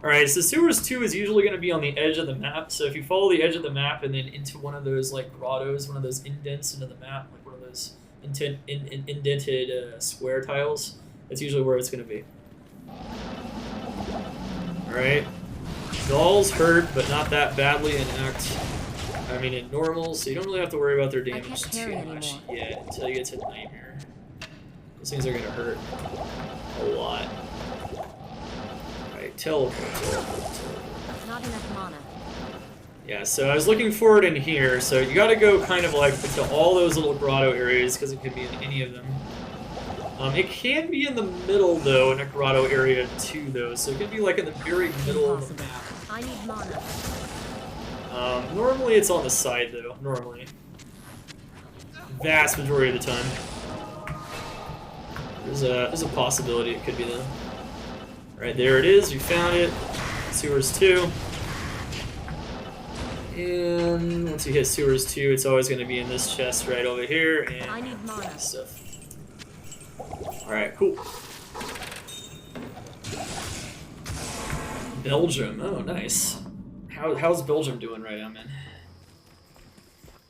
Alright, so Sewers 2 is usually going to be on the edge of the map. So if you follow the edge of the map and then into one of those like grottos, one of those indents into the map, like one of those indented square tiles, that's usually where it's going to be. Alright. Dolls hurt, but not that badly in in normal, so you don't really have to worry about their damage can't too carry much anymore. yet until you get to Nightmare. Those things are gonna hurt a lot. Alright, teleport. Not enough mana. Yeah, so I was looking for it in here, so you gotta go kind of like into all those little grotto areas, because it could be in any of them. It can be in the middle, though, in a grotto area too, though, so it could be like in the very middle of the map. I need mana. Normally it's on the side, though. Normally. Vast majority of the time. There's a possibility it could be, though. Right, there it is. We found it. Sewers 2. And once you hit Sewers 2, it's always going to be in this chest right over here. And I need mana. stuff. Alright, cool. Belgium. Oh, nice. How's Belgium doing right now, man?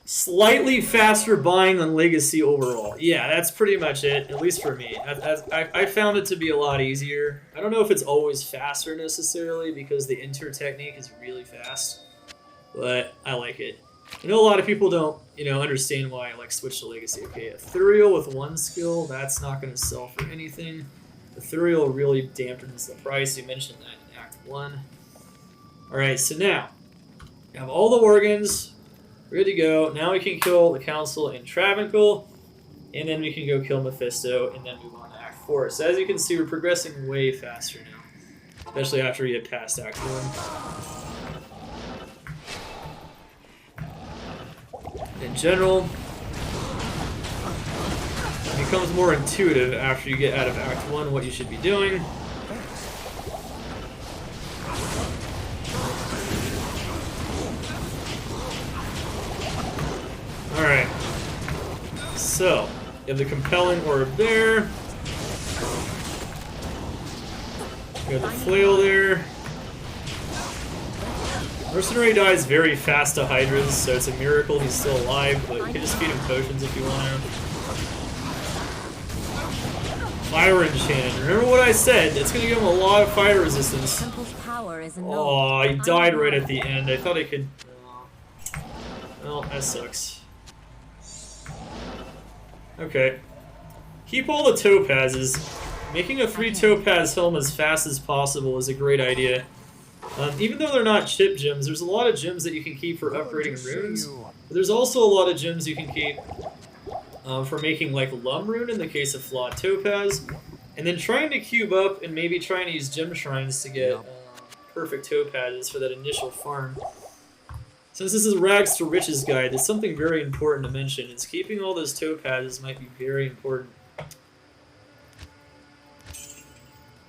Slightly faster buying than Legacy overall. Yeah, that's pretty much it, at least for me. I found it to be a lot easier. I don't know if it's always faster necessarily, because the enter technique is really fast, but I like it. I know a lot of people don't, understand why I like switch to Legacy. Okay, Ethereal with one skill, that's not going to sell for anything. Ethereal really dampens the price. You mentioned that in Act 1. Alright, so now, we have all the organs, we're good to go. Now we can kill the Council in Travincal, and then we can go kill Mephisto, and then move on to Act 4. So as you can see, we're progressing way faster now, especially after we get past Act 1. In general, it becomes more intuitive after you get out of Act 1 what you should be doing. Alright, so, you have the compelling orb there. You have the flail there. Mercenary dies very fast to Hydras, so it's a miracle he's still alive, but you can just feed him potions if you want to. Fire enchanted. Remember what I said? It's gonna give him a lot of fire resistance. Temple's power is annulled. Oh, he died right at the end. I thought I could. Well, that sucks. Okay. Keep all the topazes. Making a 3 topaz helm as fast as possible is a great idea. Even though they're not chip gems, there's a lot of gems that you can keep for upgrading runes. But there's also a lot of gems you can keep for making like Lum Rune in the case of Flawed Topaz. And then trying to cube up and maybe trying to use gem shrines to get perfect topazes for that initial farm. Since this is a Rags to Riches guide, there's something very important to mention. It's keeping all those topazes might be very important.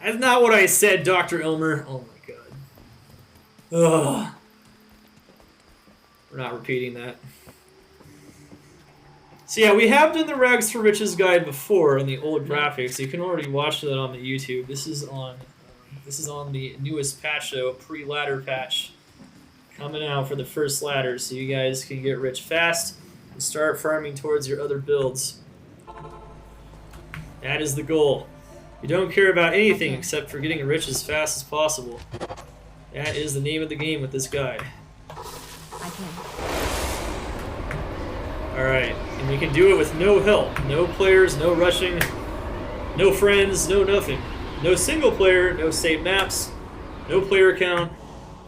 That's not what I said, Dr. Elmer. Oh my god. Ugh. We're not repeating that. So yeah, we have done the Rags to Riches guide before in the old graphics. You can already watch that on the YouTube. This is on the newest patch though, pre-ladder patch. Coming out for the first ladder, so you guys can get rich fast and start farming towards your other builds. That is the goal. You don't care about anything except for getting rich as fast as possible. That is the name of the game with this guide. Alright, and you can do it with no help. No players, no rushing, no friends, no nothing. No single player, no save maps, no player count.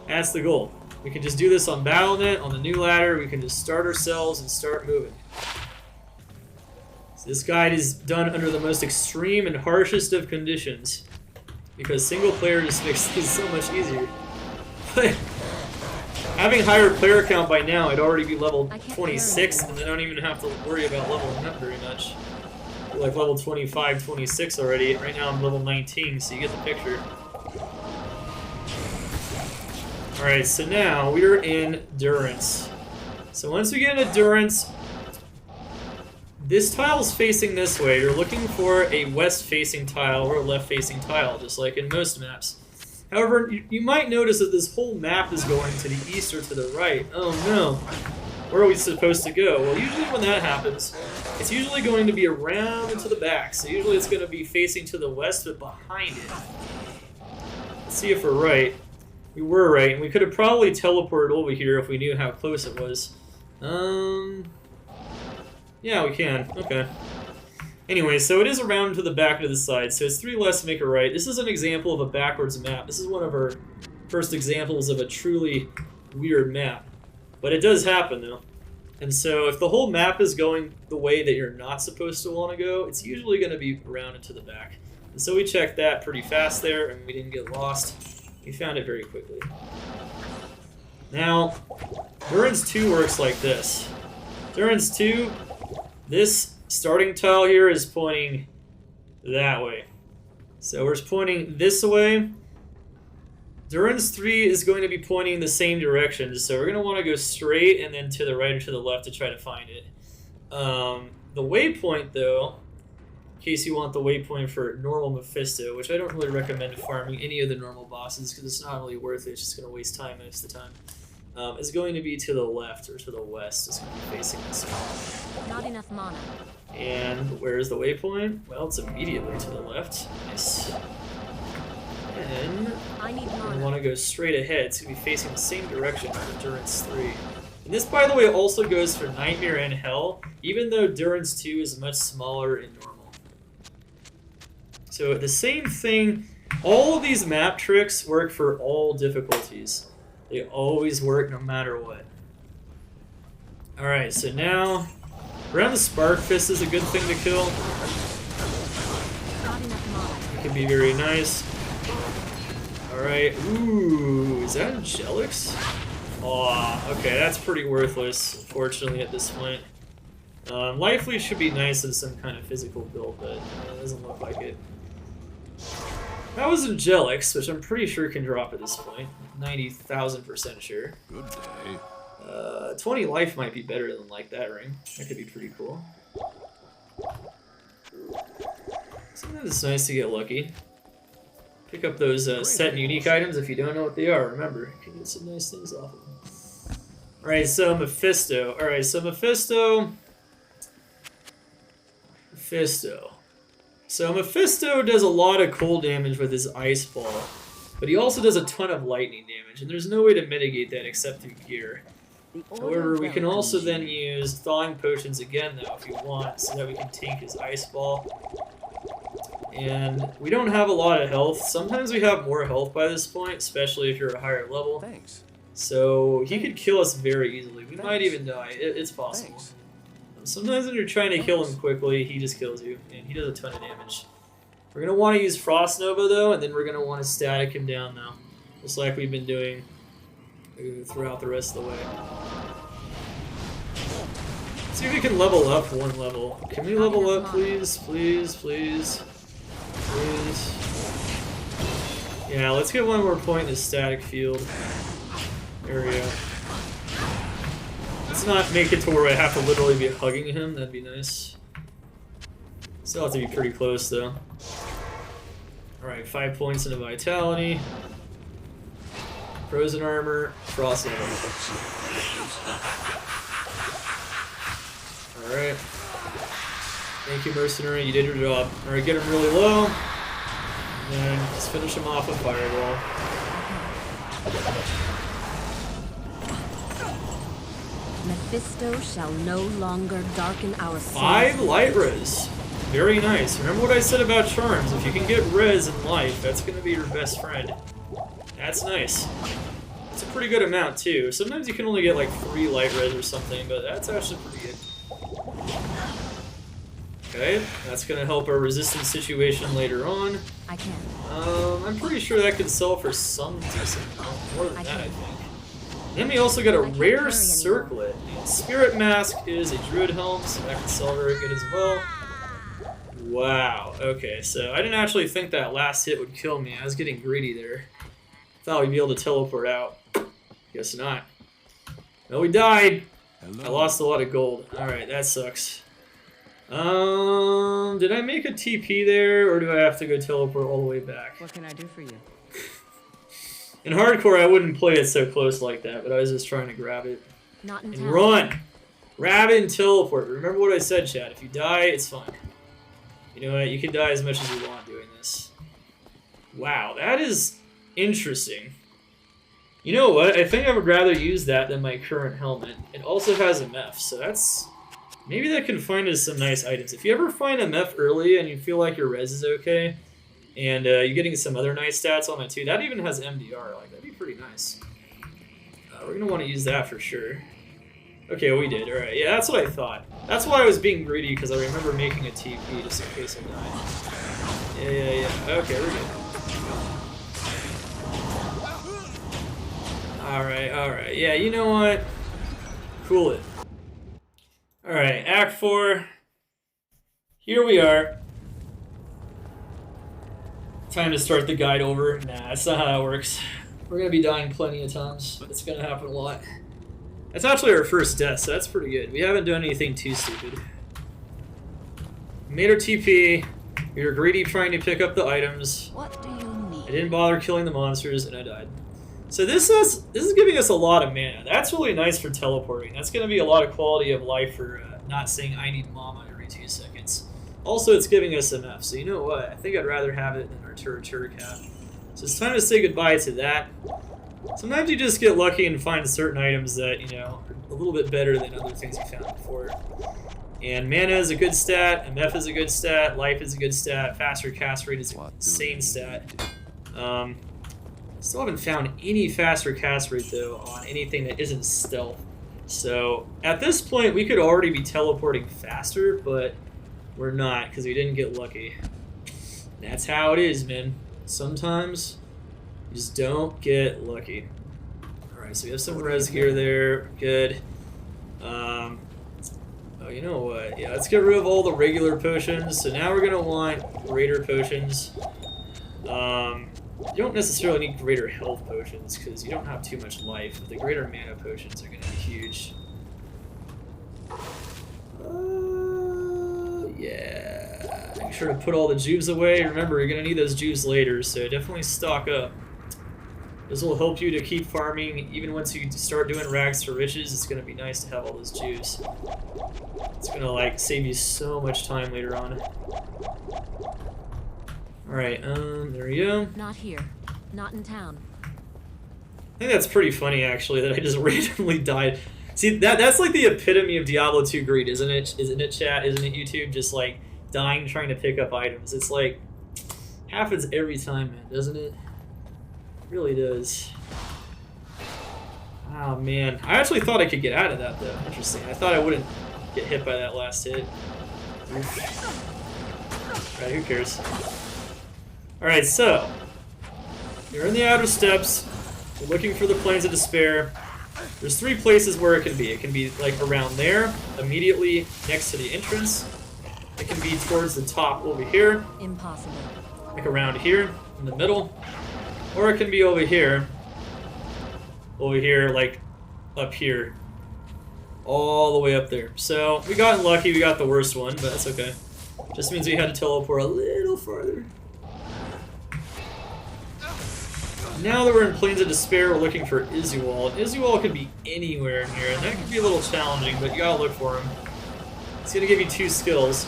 That's the goal. We can just do this on Battle.net, on the new ladder. We can just start ourselves and start moving. So this guide is done under the most extreme and harshest of conditions, because single player just makes things so much easier. But having higher player count by now, I'd already be level 26, and I don't even have to worry about leveling up very much. We're like level 25, 26 already. Right now I'm level 19, so you get the picture. Alright, so now we're in Durance. So once we get into Durance, this tile's facing this way. You're looking for a west-facing tile or a left-facing tile, just like in most maps. However, you might notice that this whole map is going to the east or to the right. Oh no. Where are we supposed to go? Well, usually when that happens, it's usually going to be around and to the back. So usually it's going to be facing to the west, but behind it. Let's see if we're right. We were right, and we could have probably teleported over here if we knew how close it was. Yeah, we can. Okay. Anyway, so it is around to the back and to the side, so it's 3 less to make a right. This is an example of a backwards map. This is one of our first examples of a truly weird map. But it does happen, though. And so if the whole map is going the way that you're not supposed to want to go, it's usually going to be around and to the back. And so we checked that pretty fast there, and we didn't get lost. We found it very quickly. Now, Durance 2 works like this. Durance 2, this starting tile here is pointing that way. So we're pointing this way. Durance 3 is going to be pointing the same direction, so we're going to want to go straight and then to the right or to the left to try to find it. The waypoint, though, in case you want the waypoint for normal Mephisto, which I don't really recommend farming any of the normal bosses because it's not really worth it, it's just going to waste time most of the time, is going to be to the left or to the west. It's going to be facing this way. Not enough mana. And where's the waypoint? Well, it's immediately to the left. Nice. And I need we mana. want to go straight ahead. It's going to be facing the same direction for Durance 3. And this, by the way, also goes for Nightmare and Hell, even though Durance 2 is much smaller in normal. So the same thing, all of these map tricks work for all difficulties. They always work no matter what. Alright, so now, around the Spark Fist is a good thing to kill. Not enough mana. It can be very nice. Alright, ooh, is that Angelix? Aw, okay, that's pretty worthless, unfortunately, at this point. Lively should be nice in some kind of physical build, but it doesn't look like it. That was Angelix, which I'm pretty sure can drop at this point. 90,000% sure. Good day. 20 life might be better than like that ring. That could be pretty cool. Sometimes it's nice to get lucky. Pick up those set and unique items if you don't know what they are. Remember, you can get some nice things off of them. Alright, so Mephisto. Alright, so Mephisto. So Mephisto does a lot of cold damage with his ice ball, but he also does a ton of lightning damage, and there's no way to mitigate that except through gear. However, we can also then use thawing potions again, though, if you want, so that we can tank his ice ball. And we don't have a lot of health. Sometimes we have more health by this point, especially if you're a higher level. Thanks. So he could kill us very easily. We might even die. It's possible. Thanks. Sometimes when you're trying to kill him quickly, he just kills you, and he does a ton of damage. We're going to want to use Frost Nova, though, and then we're going to want to static him down now, just like we've been doing throughout the rest of the way. Let's see if we can level up one level. Can we level up, please? Please, please, please. Yeah, let's get one more point in the static field. There we go. Let's not make it to where I have to literally be hugging him. That'd be nice. Still have to be pretty close, though. Alright, 5 points into Vitality. Frozen Armor. Frost Armor. Alright. Thank you, Mercenary. You did your job. Alright, get him really low. And then just finish him off with Fireball. Mephisto shall no longer darken our 5 light res. Very nice. Remember what I said about charms. If you can get res in life, that's going to be your best friend. That's nice. It's a pretty good amount, too. Sometimes you can only get like 3 light res or something, but that's actually pretty good. Okay, that's going to help our resistance situation later on. I can. I'm pretty sure that could sell for some decent amount. More than that, I think. Then we also got a rare circlet. Spirit Mask is a Druid Helm, so that can sell very good as well. Wow, okay, so I didn't actually think that last hit would kill me. I was getting greedy there. Thought we'd be able to teleport out. Guess not. Well, we died. Hello. I lost a lot of gold. Alright, that sucks. Did I make a TP there, or do I have to go teleport all the way back? What can I do for you? In hardcore, I wouldn't play it so close like that, but I was just trying to grab it. Not in And town. run! Grab it and teleport. Remember what I said, Chad. If you die, it's fine. You know what? You can die as much as you want doing this. Wow, that is interesting. You know what? I think I would rather use that than my current helmet. It also has a Meph, so that's... Maybe that can find us some nice items. If you ever find a Meph early and you feel like your res is okay, and you're getting some other nice stats on it too, that even has MDR. Like, that'd be pretty nice. We're going to want to use that for sure. Okay, we did. Alright, yeah, that's what I thought. That's why I was being greedy, because I remember making a TP just in case I died. Yeah. Okay, we're good. Alright. Yeah, you know what? Cool it. Alright, Act 4. Here we are. Time to start the guide over. Nah, that's not how that works. We're going to be dying plenty of times. It's going to happen a lot. That's actually our first death, so that's pretty good. We haven't done anything too stupid. Made our TP. We were greedy trying to pick up the items. What do you need? I didn't bother killing the monsters, and I died. So this is giving us a lot of mana. That's really nice for teleporting. That's going to be a lot of quality of life for not saying I need mama every 2 seconds. Also, it's giving us enough. So you know what? I think I'd rather have it than our turret cap. So it's time to say goodbye to that. Sometimes you just get lucky and find certain items that, you know, are a little bit better than other things you found before. And mana is a good stat, MF is a good stat, life is a good stat, faster cast rate is an insane stat. Still haven't found any faster cast rate, though, on anything that isn't stealth. So, at this point, we could already be teleporting faster, but we're not, because we didn't get lucky. That's how it is, man. Sometimes, you just don't get lucky. Alright, so we have some res gear there. Good. Oh, you know what? Yeah, let's get rid of all the regular potions. So now we're going to want greater potions. You don't necessarily need greater health potions because you don't have too much life. But the greater mana potions are going to be huge. Yeah. Make sure to put all the juice away. Remember, you're going to need those juice later, so definitely stock up. This will help you to keep farming. Even once you start doing rags to riches, it's going to be nice to have all those juice. It's going to, like, save you so much time later on. Alright, there we go. Not here. Not in town. I think that's pretty funny, actually, that I just randomly died. See, that's like the epitome of Diablo 2 greed, isn't it? Isn't it, chat? Isn't it, YouTube? Just, like, dying trying to pick up items. It's like, happens every time, man, doesn't it? It really does. Oh, man. I actually thought I could get out of that, though. Interesting. I thought I wouldn't get hit by that last hit. Alright, who cares? Alright, so, you're in the outer steps. You're looking for the Plains of Despair. There's 3 places where it can be. It can be, like, around there, immediately next to the entrance. It can be towards the top over here. Impossible. Like around here, in the middle. Or it can be over here. Over here, like, up here. All the way up there. So, we got lucky, we got the worst one, but that's okay. Just means we had to teleport a little farther. Now that we're in Plains of Despair, we're looking for Izual. Izual could be anywhere in here, and that could be a little challenging, but you gotta look for him. It's gonna give you 2 skills.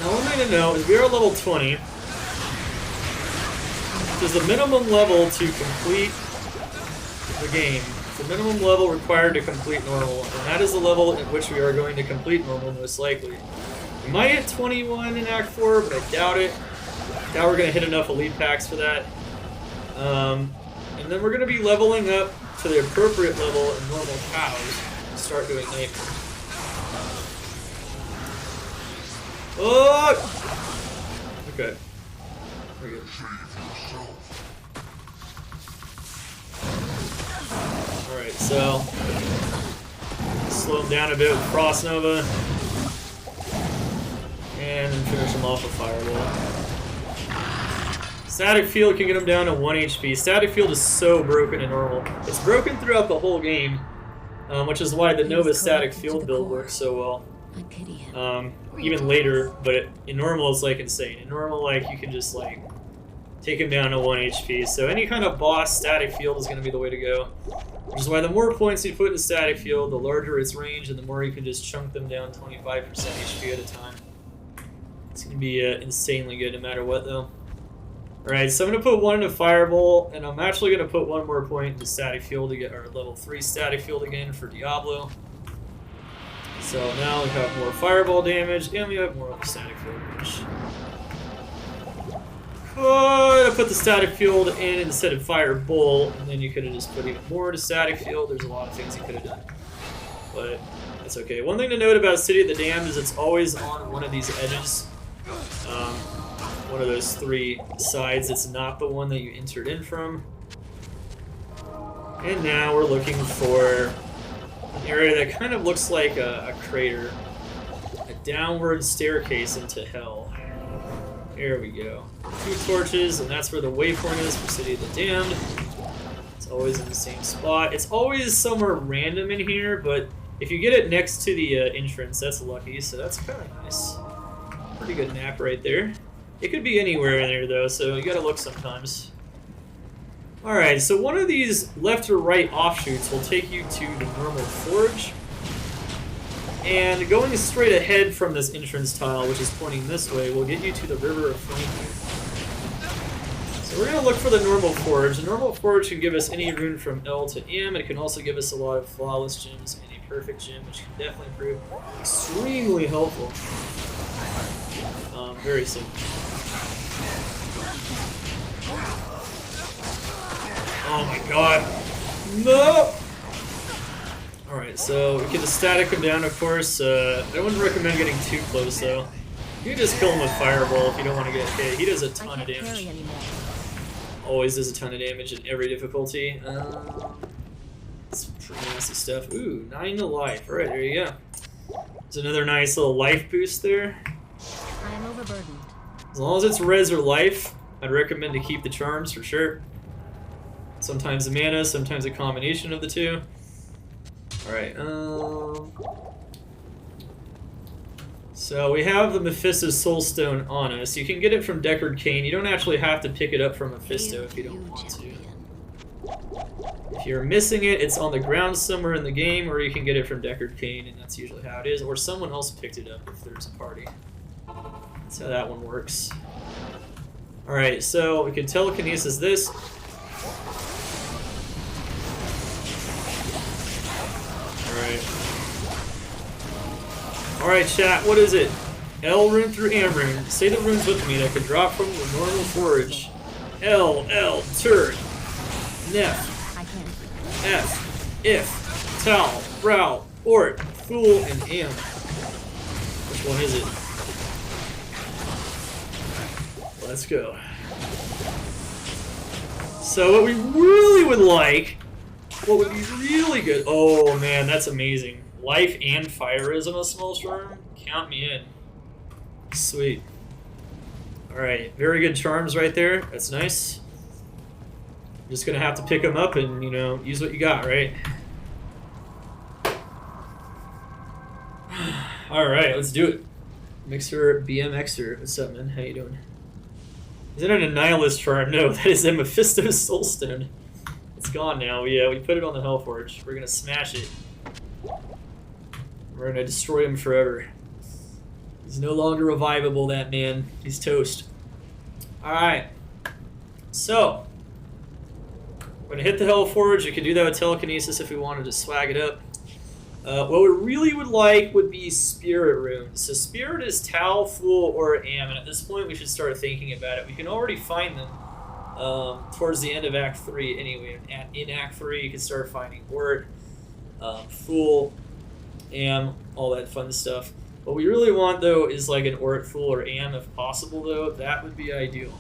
Now, one thing to know is we are level 20. Which is the minimum level to complete the game. It's the minimum level required to complete normal, and that is the level at which we are going to complete normal, most likely. We might hit 21 in Act 4, but I doubt it. I doubt we're going to hit enough elite packs for that. And then we're going to be leveling up to the appropriate level in normal cows and start doing nightmares. Oh! Okay. We're good. Alright, so slow him down a bit with Frost Nova. And then finish him off with Fireball. Static Field can get him down to 1 HP. Static Field is so broken in normal. It's broken throughout the whole game, which is why the Nova Static Field build works so well. I pity him. Even later, but in normal it's like insane. In normal, like, you can just like take him down to 1 HP. So any kind of boss, Static Field is going to be the way to go. Which is why the more points you put in the Static Field, the larger its range, and the more you can just chunk them down 25% HP at a time. It's going to be insanely good no matter what, though. Alright, so I'm going to put 1 into Fireball, and I'm actually going to put 1 more point into Static Field to get our level 3 Static Field again for Diablo. So now we have more Fireball damage, and we have more of the Static Field damage. Could have put the Static Field in instead of Fireball, and then you could have just put even more into Static Field. There's a lot of things you could have done. But that's okay. One thing to note about City of the Damned is it's always on one of these edges. One of those 3 sides. It's not the one that you entered in from. And now we're looking for an area that kind of looks like a crater. A downward staircase into hell. There we go. 2 torches, and that's where the waypoint is for City of the Damned. It's always in the same spot. It's always somewhere random in here, but if you get it next to the entrance, that's lucky, so that's kind of nice. Pretty good map right there. It could be anywhere in there, though, so you gotta look sometimes. Alright, so one of these left or right offshoots will take you to the normal forge. And going straight ahead from this entrance tile, which is pointing this way, will get you to the River of Flame. So we're going to look for the normal forge. The normal forge can give us any rune from L to M. It can also give us a lot of flawless gems and a perfect gem, which can definitely prove extremely helpful. Very soon. Oh my god. No! Alright, so we can just static him down, of course. I wouldn't recommend getting too close, though. You can just kill him with Fireball if you don't want to get hit. He does a ton of damage. Always does a ton of damage in every difficulty. It's pretty nasty stuff. Ooh, 9 to life. Alright, there you go. There's another nice little life boost there. I am overburdened. As long as it's res or life, I'd recommend to keep the charms for sure. Sometimes the mana, sometimes a combination of the two. Alright, so we have the Mephisto Soulstone on us. You can get it from Deckard Cain. You don't actually have to pick it up from Mephisto if you don't want to. If you're missing it, it's on the ground somewhere in the game, or you can get it from Deckard Cain, and that's usually how it is. Or someone else picked it up if there's a party. That's how that one works. Alright, so we can telekinesis this. Alright, chat, what is it? L rune through Am rune. Say the runes with me that could drop from the normal forge. L, turd. Nef. I can't. F, if, Tal, Brow, Ort, Fool, and Am. Which one is it? Let's go. So what we really would like, what would be really good, oh man, that's amazing. Life and fire is on a small storm? Count me in. Sweet. Alright, very good charms right there. That's nice. I'm just gonna have to pick them up and, you know, use what you got, right? Alright, let's do it. Mixer BMXer. What's up, man? How you doing? Is it an Annihilist charm? No, that is a Mephisto Soulstone. It's gone now. Yeah, we put it on the Hellforge. We're gonna smash it. We're gonna destroy him forever. He's no longer revivable, that man. He's toast. Alright. So, we're gonna hit the Hellforge. We could do that with telekinesis if we wanted to swag it up. What we really would like would be Spirit runes. So Spirit is Tal, Fool, or Am, and at this point we should start thinking about it. We can already find them towards the end of Act 3 anyway. In Act 3 you can start finding Ort, Fool, Am, all that fun stuff. What we really want though is like an Ort, Fool, or Am if possible though. That would be ideal.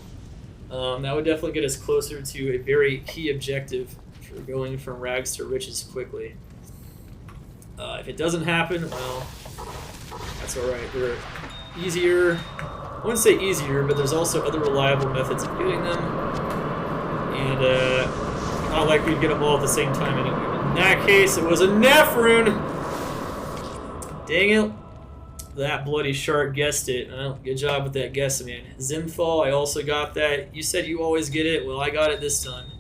That would definitely get us closer to a very key objective for going from rags to riches quickly. If it doesn't happen, well, that's alright. They're easier. I wouldn't say easier, but there's also other reliable methods of getting them. And not like we'd get them all at the same time anyway. In that case, it was a Nef rune! Dang it. That bloody shark guessed it. Well, good job with that guess, man. Zimthal, I also got that. You said you always get it. Well, I got it this time.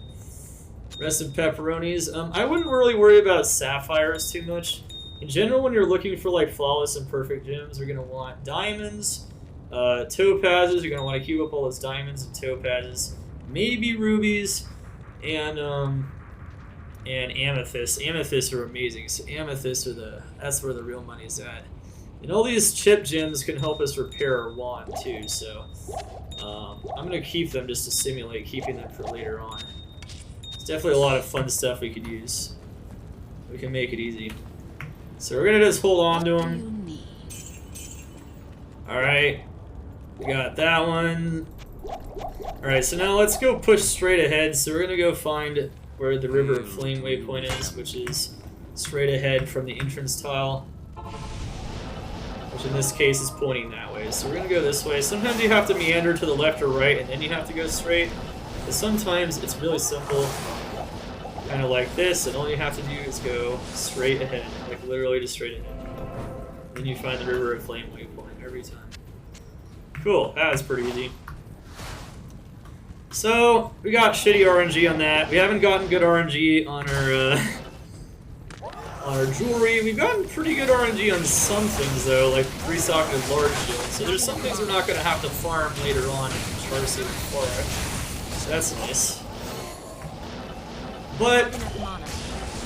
Rest in pepperonis. I wouldn't really worry about sapphires too much. In general, when you're looking for like flawless and perfect gems, you're gonna want diamonds, topazes. You're gonna want to queue up all those diamonds and topazes, maybe rubies, and amethysts. Amethysts are amazing. So amethysts are that's where the real money's at. And all these chip gems can help us repair our wand too. So I'm gonna keep them just to simulate keeping them for later on. It's definitely a lot of fun stuff we could use. We can make it easy. So we're gonna just hold on to them. Alright. We got that one. Alright, so now let's go push straight ahead. So we're gonna go find where the River of Flame waypoint is, which is straight ahead from the entrance tile. Which in this case is pointing that way. So we're gonna go this way. Sometimes you have to meander to the left or right and then you have to go straight. But sometimes it's really simple. Kind of like this, and all you have to do is go straight ahead, like literally just straight ahead. Then you find the River of Flame waypoint every time. Cool, that was pretty easy. So, we got shitty RNG on that. We haven't gotten good RNG on our jewelry. We've gotten pretty good RNG on some things though, like resocketed large shield. So there's some things we're not going to have to farm later on in Charcy and Flora. So that's nice. But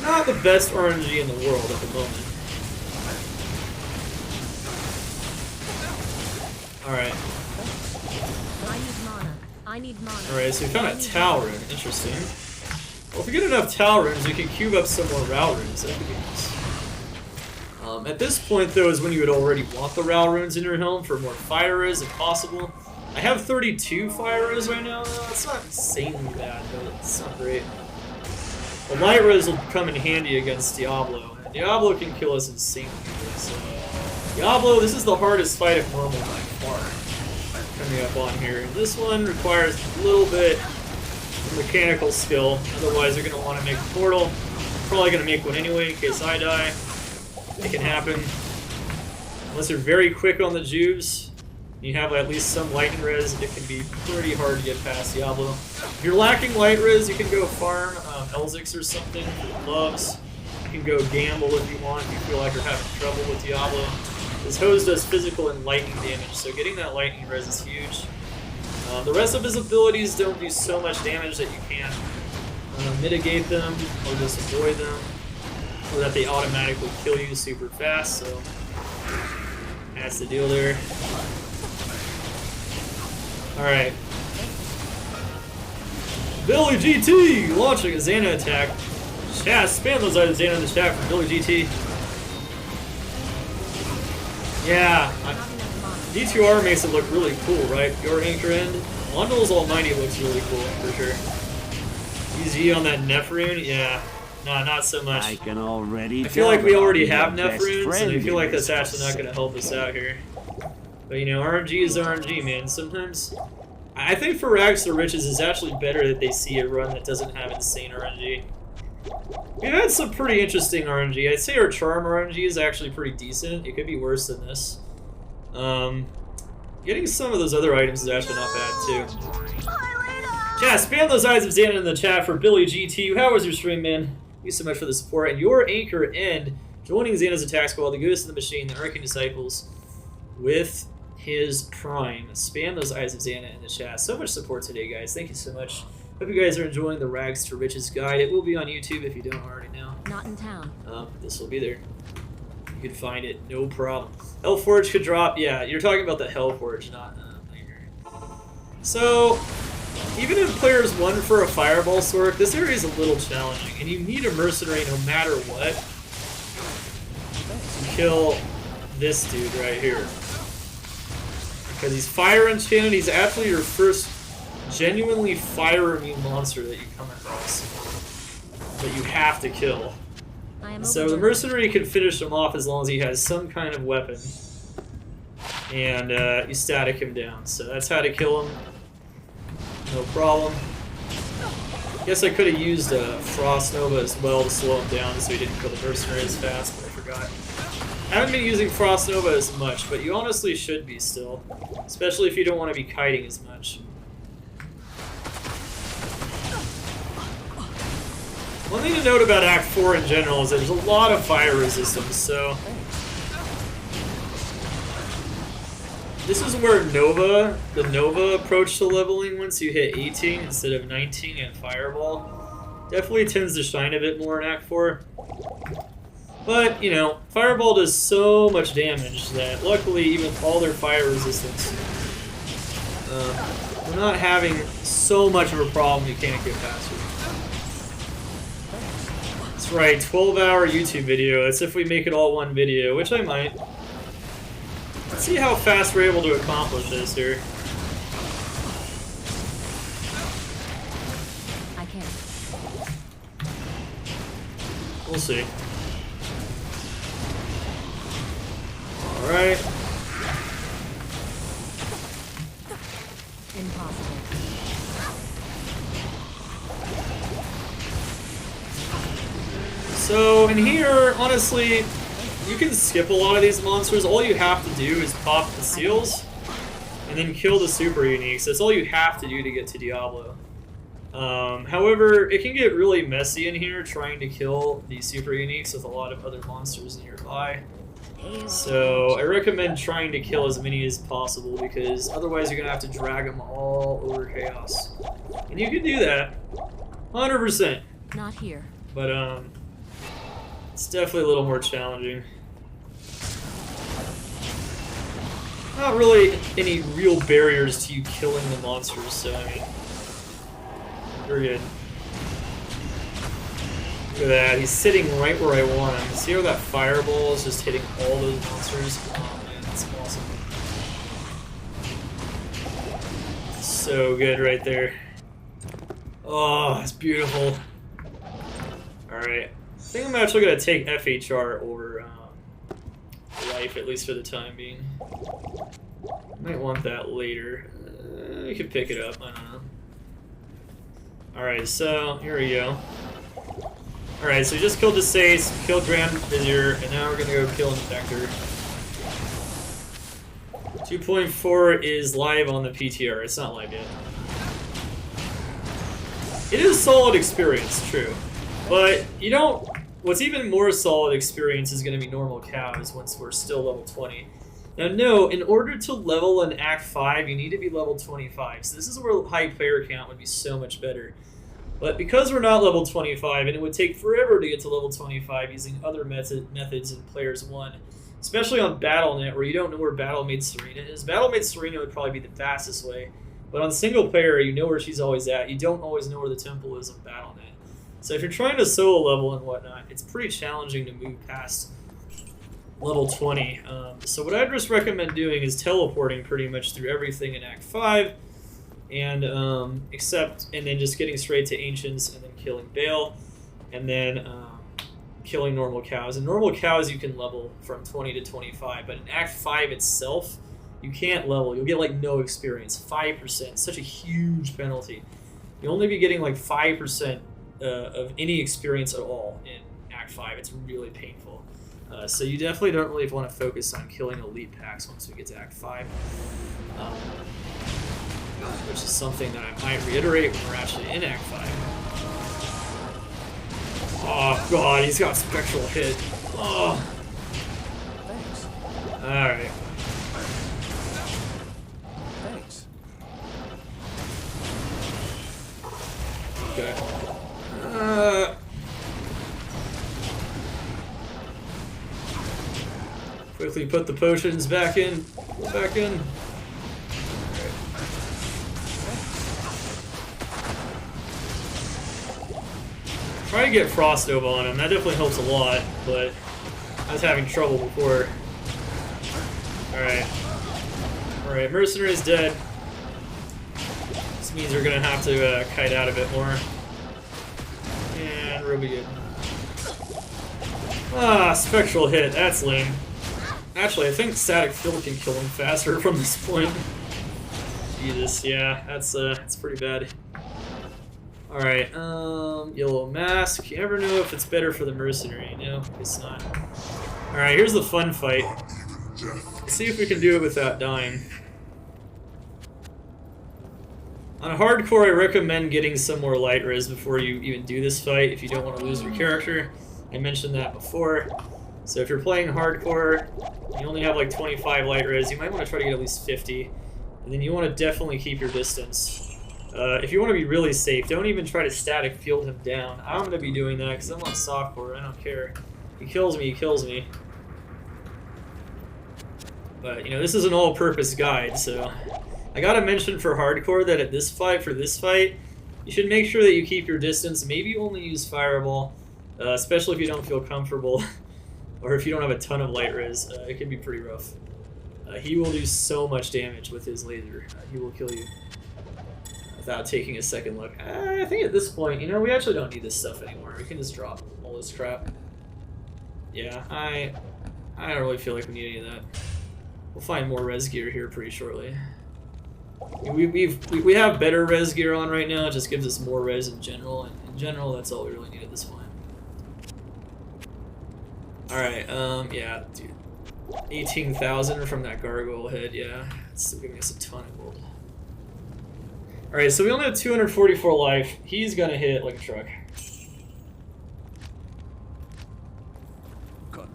not the best RNG in the world at the moment. Alright. I need mana. Alright, so we found a Tal rune. Interesting. Well, if we get enough Tal runes, we can cube up some more Ral runes. That could be nice. At this point, though, is when you would already want the Ral runes in your helm for more fire res if possible. I have 32 fire res right now, though. That's not insanely bad, but it's not great. The light res will come in handy against Diablo. Diablo can kill us insanely. So, Diablo, this is the hardest fight of normal by far. Coming up on here. This one requires a little bit of mechanical skill. Otherwise, you're going to want to make a portal. Probably going to make one anyway in case I die. It can happen. Unless you're very quick on the juves, you have at least some lightning res, it can be pretty hard to get past Diablo. If you're lacking light res, you can go farm Elzix or something for the gloves. You can go gamble if you want, if you feel like you're having trouble with Diablo. This hose does physical and lightning damage, so getting that lightning res is huge. The rest of his abilities don't do so much damage that you can't mitigate them or just avoid them, or that they automatically kill you super fast, so that's the deal there. Alright. Billy GT launching a Xana attack. Chat, spam those items Xana in the chat for Billy GT. Yeah, D2R makes it look really cool, right? Your Anchor End. Wandal's Almighty looks really cool, for sure. EZ on that Nephrune? Yeah. Nah, not so much. I can already. I feel like we already have Nephrunes, and I feel like that's actually not going to help us out here. But you know, RNG is RNG, man. Sometimes, I think for Rags to Riches, it's actually better that they see a run that doesn't have insane RNG. We've had some pretty interesting RNG. I'd say our Charm RNG is actually pretty decent. It could be worse than this. Getting some of those other items is actually not bad, too. Chat, spam those eyes of Xana in the chat for Billy GT. How was your stream, man? Thank you so much for the support. And your Anchor End, joining Xana's attack squad, the Ghost of the Machine, the Arcane Disciples, with his Prime. Spam those eyes of Xana in the chat. So much support today, guys. Thank you so much. Hope you guys are enjoying the Rags to Riches guide. It will be on YouTube if you don't already know. Not in town. This will be there. You can find it, no problem. Hellforge could drop. Yeah, you're talking about the Hellforge, not Lair. So, even if players won for a Fireball Sork, this area is a little challenging, and you need a Mercenary no matter what to kill this dude right here. Because he's Fire Enchanted, he's actually your first genuinely fire immune monster that you come across that you have to kill. So the Mercenary can finish him off as long as he has some kind of weapon, and you static him down. So that's how to kill him. No problem. Guess I could have used Frost Nova as well to slow him down so he didn't kill the Mercenary as fast, but I forgot. I haven't been using Frost Nova as much, but you honestly should be still, especially if you don't want to be kiting as much. One thing to note about Act 4 in general is that there's a lot of fire resistance, so this is where the Nova approach to leveling once you hit 18 instead of 19 and Fireball definitely tends to shine a bit more in Act 4. But, you know, Fireball does so much damage that luckily even with all their fire resistance, we're not having so much of a problem you can't get past it. That's right, 12-hour YouTube video. That's if we make it all one video, which I might. Let's see how fast we're able to accomplish this here. I can't. We'll see. Alright. Impossible. So, in here, honestly, you can skip a lot of these monsters. All you have to do is pop the seals, and then kill the super uniques. That's all you have to do to get to Diablo. However, it can get really messy in here trying to kill the super uniques with a lot of other monsters nearby. So, I recommend trying to kill as many as possible, because otherwise you're going to have to drag them all over Chaos. And you can do that, 100%. Not here. But, it's definitely a little more challenging. Not really any real barriers to you killing the monsters, so I mean, we're good. Look at that, he's sitting right where I want him. See how that fireball is just hitting all those monsters? Oh man, that's awesome. So good right there. Oh, it's beautiful. Alright. I think I'm actually going to take FHR over life, at least for the time being. Might want that later. We could pick it up, I don't know. Alright, so here we go. Alright, so we just killed the Sace, killed Grand Vizier, and now we're going to go kill Infector. 2.4 is live on the PTR, it's not live yet. It is a solid experience, true. But you don't. What's even more solid experience is going to be normal cows once we're still level 20. Now, no, in order to level in Act 5, you need to be level 25. So this is where high player count would be so much better. But because we're not level 25, and it would take forever to get to level 25 using other methods in Players 1, especially on Battle.net, where you don't know where Battle-Maid Serena is. Battle-Maid Serena would probably be the fastest way. But on single player, you know where she's always at. You don't always know where the temple is on Battle.net. So if you're trying to solo level and whatnot, it's pretty challenging to move past level 20. So what I'd just recommend doing is teleporting pretty much through everything in Act 5, and and then just getting straight to Ancients, and then killing Bale, and then killing normal cows. And normal cows you can level from 20 to 25, but in Act 5 itself, you can't level. You'll get like no experience, 5%, such a huge penalty. You'll only be getting like 5% of any experience at all in Act 5. It's really painful. So you definitely don't really want to focus on killing elite packs once we get to Act 5. Which is something that I might reiterate when we're actually in Act 5. Oh god, he's got spectral hit. Oh. Thanks. Alright. Thanks. Okay. Quickly put the potions back in. Back in. Try to get Frost Nova on him. That definitely helps a lot, but I was having trouble before. Alright. Alright, Mercenary's dead. This means we're gonna have to kite out a bit more. And we'll be good. Ah, Spectral hit. That's lame. Actually, I think Static Field can kill him faster from this point. Jesus, yeah, that's pretty bad. Alright, Yellow Mask. You never know if it's better for the Mercenary. No, it's not. Alright, here's the fun fight. Let's see if we can do it without dying. On Hardcore, I recommend getting some more light res before you even do this fight if you don't want to lose your character. I mentioned that before. So if you're playing Hardcore, you only have like 25 light res, you might want to try to get at least 50. And then you want to definitely keep your distance. If you want to be really safe, don't even try to static field him down. I'm going to be doing that because I'm on softcore. I don't care. He kills me, he kills me. But, you know, this is an all-purpose guide, so... I gotta mention for hardcore that at this fight, you should make sure that you keep your distance. Maybe only use Fireball, especially if you don't feel comfortable, or if you don't have a ton of light res. It can be pretty rough. He will do so much damage with his laser. He will kill you without taking a second look. I think at this point, you know, we actually don't need this stuff anymore. We can just drop all this crap. Yeah, I don't really feel like we need any of that. We'll find more res gear here pretty shortly. We have better res gear on right now. It just gives us more res in general, and in general, that's all we really need at this point. Alright, yeah, dude. 18,000 from that gargoyle head, yeah. It's still giving us a ton of gold. Alright, so we only have 244 life. He's gonna hit like a truck. Good.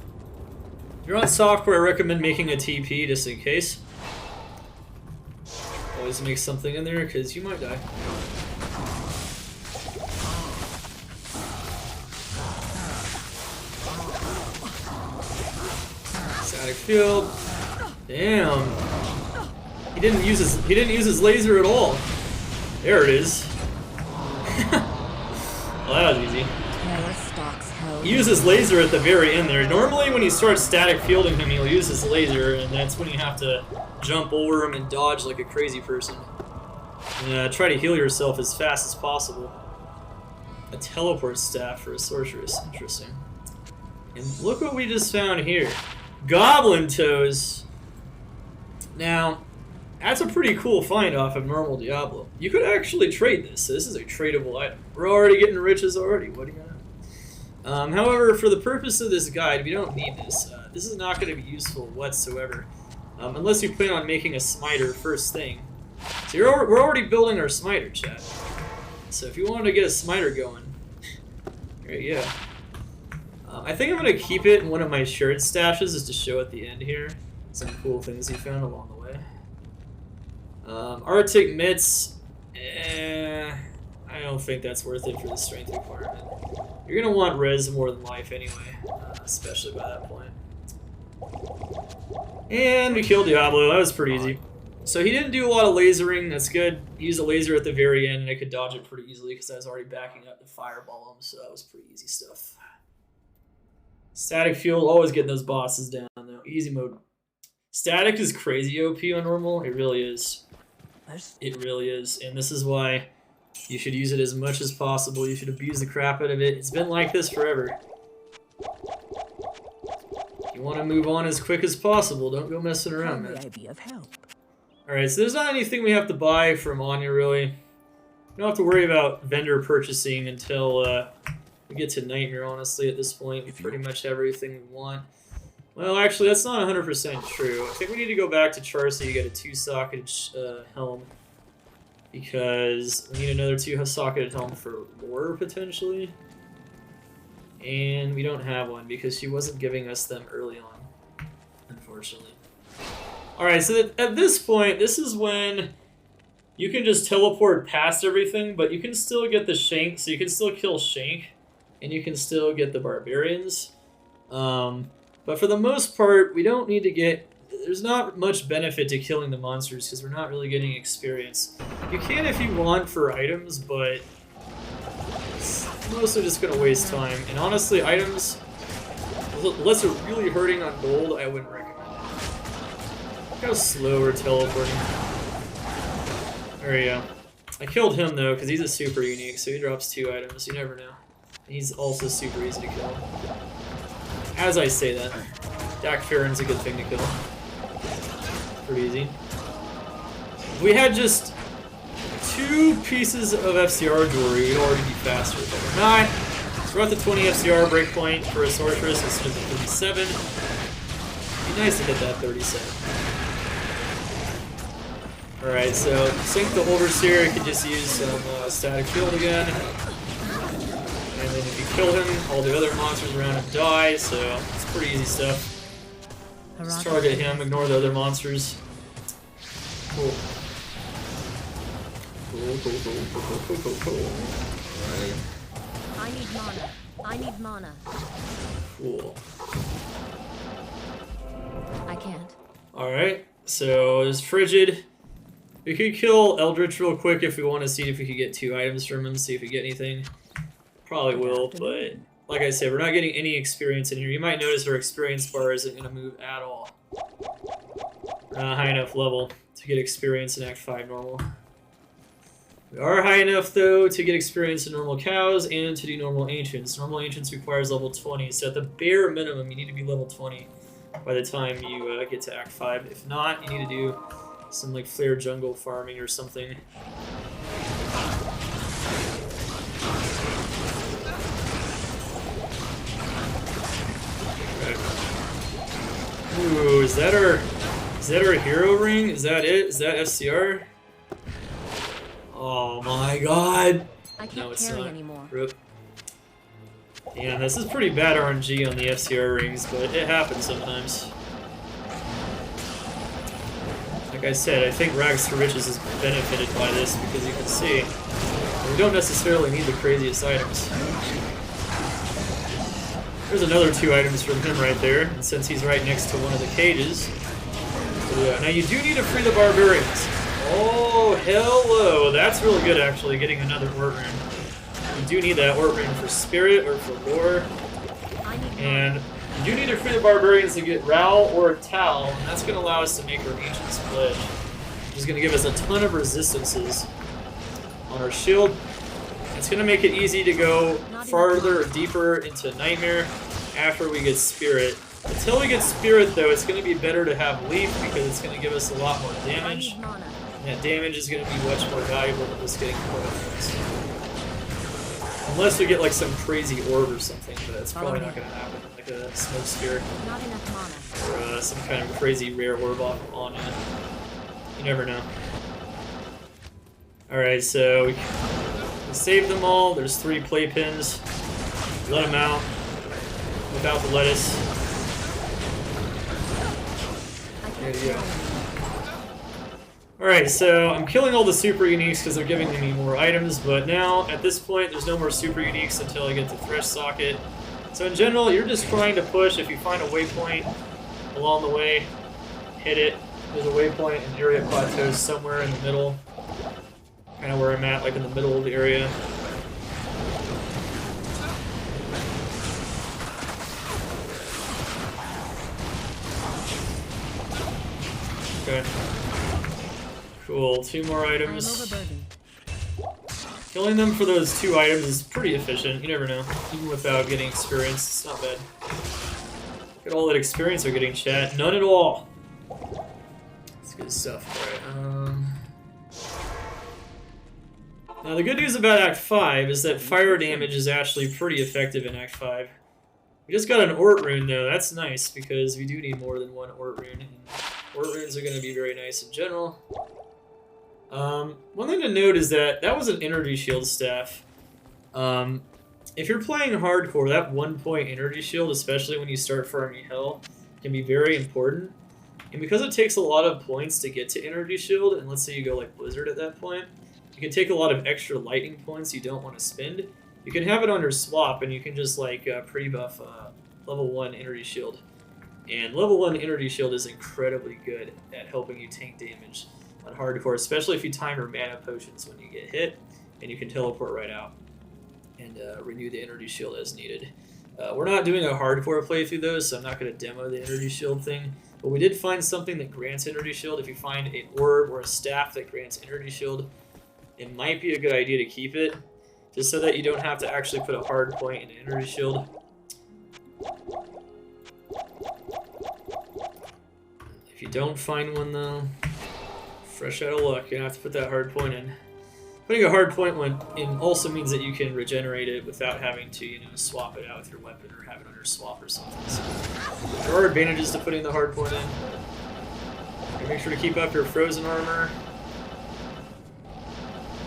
If you're on software, I recommend making a TP just in case. Always make something in there, because you might die. Static field. Damn. He didn't use his laser at all. There it is. Well, that was easy. He uses laser at the very end there. Normally when you start static fielding him, he'll use his laser, and that's when you have to jump over him and dodge like a crazy person. And try to heal yourself as fast as possible. A teleport staff for a sorceress. Interesting. And look what we just found here. Goblin toes. Now, that's a pretty cool find off of normal Diablo. You could actually trade this. This is a tradable item. We're already getting riches already. What do you got? However, for the purpose of this guide, we don't need this. This is not going to be useful whatsoever, unless you plan on making a smiter first thing. So we're already building our smiter, chat. So if you wanted to get a smiter going, right, yeah. I think I'm going to keep it in one of my shared stashes just to show at the end here. some cool things he found along the way. Arctic mitts, I don't think that's worth it for the strength requirement. You're gonna want res more than life anyway, especially by that point. And we killed Diablo. That was pretty easy. So he didn't do a lot of lasering. That's good. He used a laser at the very end, and I could dodge it pretty easily because I was already backing up to fireball him. So that was pretty easy stuff. Static field, always getting those bosses down though. Easy mode. Static is crazy OP on normal. It really is. It really is, and this is why you should use it as much as possible. You should abuse the crap out of it. It's been like this forever. You want to move on as quick as possible. Don't go messing around, man. Alright, so there's not anything we have to buy from Anya, really. We don't have to worry about vendor purchasing until we get to Nightmare, honestly, at this point. We pretty much have everything we want. Well, actually, that's not 100% true. I think we need to go back to Char so you get a 2-socketed helm. Because we need another 2-socketed helm for Lair, potentially. And we don't have one because she wasn't giving us them early on, unfortunately. Alright, so at this point, this is when you can just teleport past everything, but you can still get the Shenk, so you can still kill Shenk, and you can still get the Barbarians. But for the most part, we don't need to get... There's not much benefit to killing the monsters because we're not really getting experience. You can if you want for items, but it's mostly just going to waste time. And honestly, items, unless they're really hurting on gold, I wouldn't recommend it. Look how slow we're teleporting. There we go. I killed him though because he's a super unique, so he drops 2 items. You never know. And he's also super easy to kill. As I say that, Dak Farron's a good thing to kill. Pretty easy. If we had just 2 pieces of FCR jewelry, we'd already be faster, but we're not. So we're at the 20 FCR breakpoint for a Sorceress instead of the 37. It'd be nice to hit that 37. Alright, so sink the Overseer, you can just use some static field again. And then if you kill him, all the other monsters around him die, so it's pretty easy stuff. Just target him, ignore the other monsters. Cool. Cool. Alright. I need mana. I need mana. Cool. I can't. Alright, so there's Frigid. We could kill Eldritch real quick if we want to see if we could get 2 items from him, see if we get anything. Probably will, but like I said, we're not getting any experience in here. You might notice our experience bar isn't going to move at all. We're not high enough level to get experience in Act 5 normal. We are high enough, though, to get experience in normal cows and to do normal ancients. Normal ancients requires level 20, so at the bare minimum, you need to be level 20 by the time you get to Act 5. If not, you need to do some like flare jungle farming or something. Ooh, is that our hero ring? Is that it? Is that FCR? Oh my god! I can't No, it's carry not. anymore. Rip. Yeah, this is pretty bad RNG on the FCR rings, but it happens sometimes. Like I said, I think Rags to Riches has benefited by this because you can see we don't necessarily need the craziest items. There's another 2 items from him right there, and since he's right next to one of the cages. So yeah, now you do need to free the Barbarians. Oh, hello! That's really good, actually, getting another Orb Rune. You do need that Orb Rune for Spirit or for Lore. And you do need to free the Barbarians to get Ral or Tal, and that's going to allow us to make our Ancient's Pledge, which is going to give us a ton of resistances on our shield. It's going to make it easy to go farther or deeper into Nightmare after we get Spirit. Until we get Spirit, though, it's going to be better to have Leaf because it's going to give us a lot more damage. And that damage is going to be much more valuable than just getting points. Unless we get like some crazy orb or something, but that's probably not going to happen. Like a Smoke Spear. Not enough mana. Or some kind of crazy rare orb on it. You never know. Alright, so we saved them all. There's 3 playpins. Let them out. Without the lettuce. There you go. Alright, so I'm killing all the super uniques because they're giving me more items, but now, at this point, there's no more super uniques until I get the Thresh Socket. So in general, you're just trying to push. If you find a waypoint along the way, hit it. There's a waypoint and area plateaus somewhere in the middle. Kind of where I'm at, like in the middle of the area. Okay. Cool, 2 more items. Killing them for those 2 items is pretty efficient. You never know. Even without getting experience, it's not bad. Look at all that experience they're getting, chat. None at all. That's good stuff. Alright, now the good news about Act 5 is that fire damage is actually pretty effective in Act 5. We just got an Ort rune though. That's nice because we do need more than 1 Ort rune. And Ort runes are going to be very nice in general. One thing to note is that was an energy shield staff. If you're playing hardcore, that 1-point energy shield, especially when you start farming Hell, can be very important. And because it takes a lot of points to get to energy shield, and let's say you go like Blizzard at that point, you can take a lot of extra lightning points you don't want to spend. You can have it on your swap, and you can just like pre-buff level 1 energy shield. And level 1 energy shield is incredibly good at helping you tank damage on hardcore, especially if you time your mana potions when you get hit, and you can teleport right out and renew the energy shield as needed. We're not doing a hardcore playthrough though, so I'm not going to demo the energy shield thing, but we did find something that grants energy shield. If you find an orb or a staff that grants energy shield, it might be a good idea to keep it, just so that you don't have to actually put a hard point in an energy shield. If you don't find one though, fresh out of luck, you're gonna have to put that hard point in. Putting a hard point in also means that you can regenerate it without having to, you know, swap it out with your weapon or have it on your swap or something. So there are advantages to putting the hard point in. And make sure to keep up your frozen armor.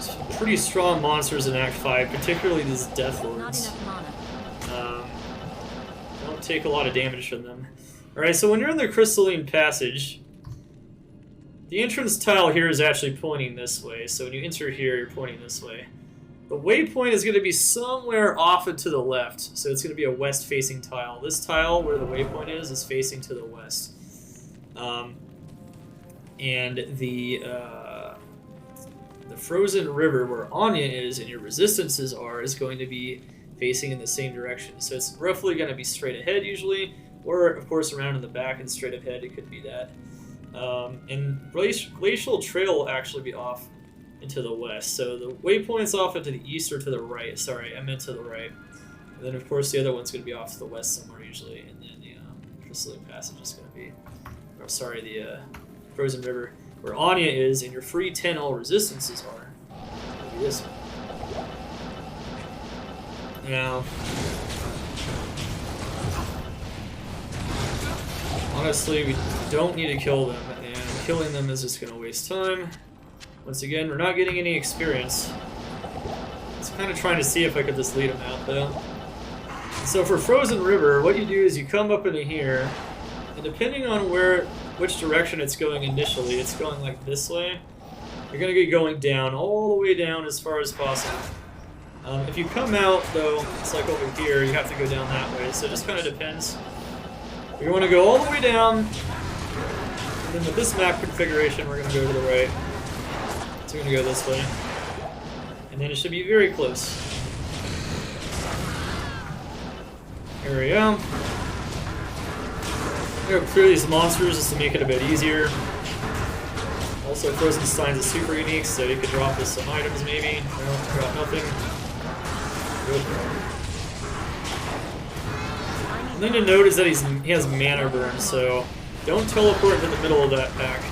Some pretty strong monsters in Act 5, particularly these Death Lords. Not enough mana. Don't take a lot of damage from them. Alright, so when you're in the Crystalline Passage, the entrance tile here is actually pointing this way, so when you enter here, you're pointing this way. The waypoint is going to be somewhere off and to the left, so it's going to be a west-facing tile. This tile, where the waypoint is facing to the west. And the frozen river, where Anya is and your resistances are, is going to be facing in the same direction. So it's roughly going to be straight ahead usually, or of course around in the back and straight ahead, it could be that. And Glacial Trail will actually be off into the west. So the waypoint's off into the east or to the right. Sorry, I meant to the right. And then of course the other one's going to be off to the west somewhere usually. And then the Crystalline Passage is going to be, or sorry, the Frozen River, where Anya is, and your free 10 all resistances are. It'll be this one. Now, honestly, we don't need to kill them, and killing them is just going to waste time. Once again, we're not getting any experience. I was kind of trying to see if I could just lead them out, though. So for Frozen River, what you do is you come up into here, and depending on which direction it's going initially, it's going like this way. You're going to be going down, all the way down as far as possible. If you come out, though, it's like over here, you have to go down that way, so it just kind of depends. We want to go all the way down, and then with this map configuration, we're going to go to the right. So we're going to go this way. And then it should be very close. Here we go. I'm going to clear these monsters just to make it a bit easier. Also, Frozen Stein's is super unique, so you could drop us some items maybe. No, drop nothing. Good. And then to note is that he has mana burn, so don't teleport into the middle of that pack.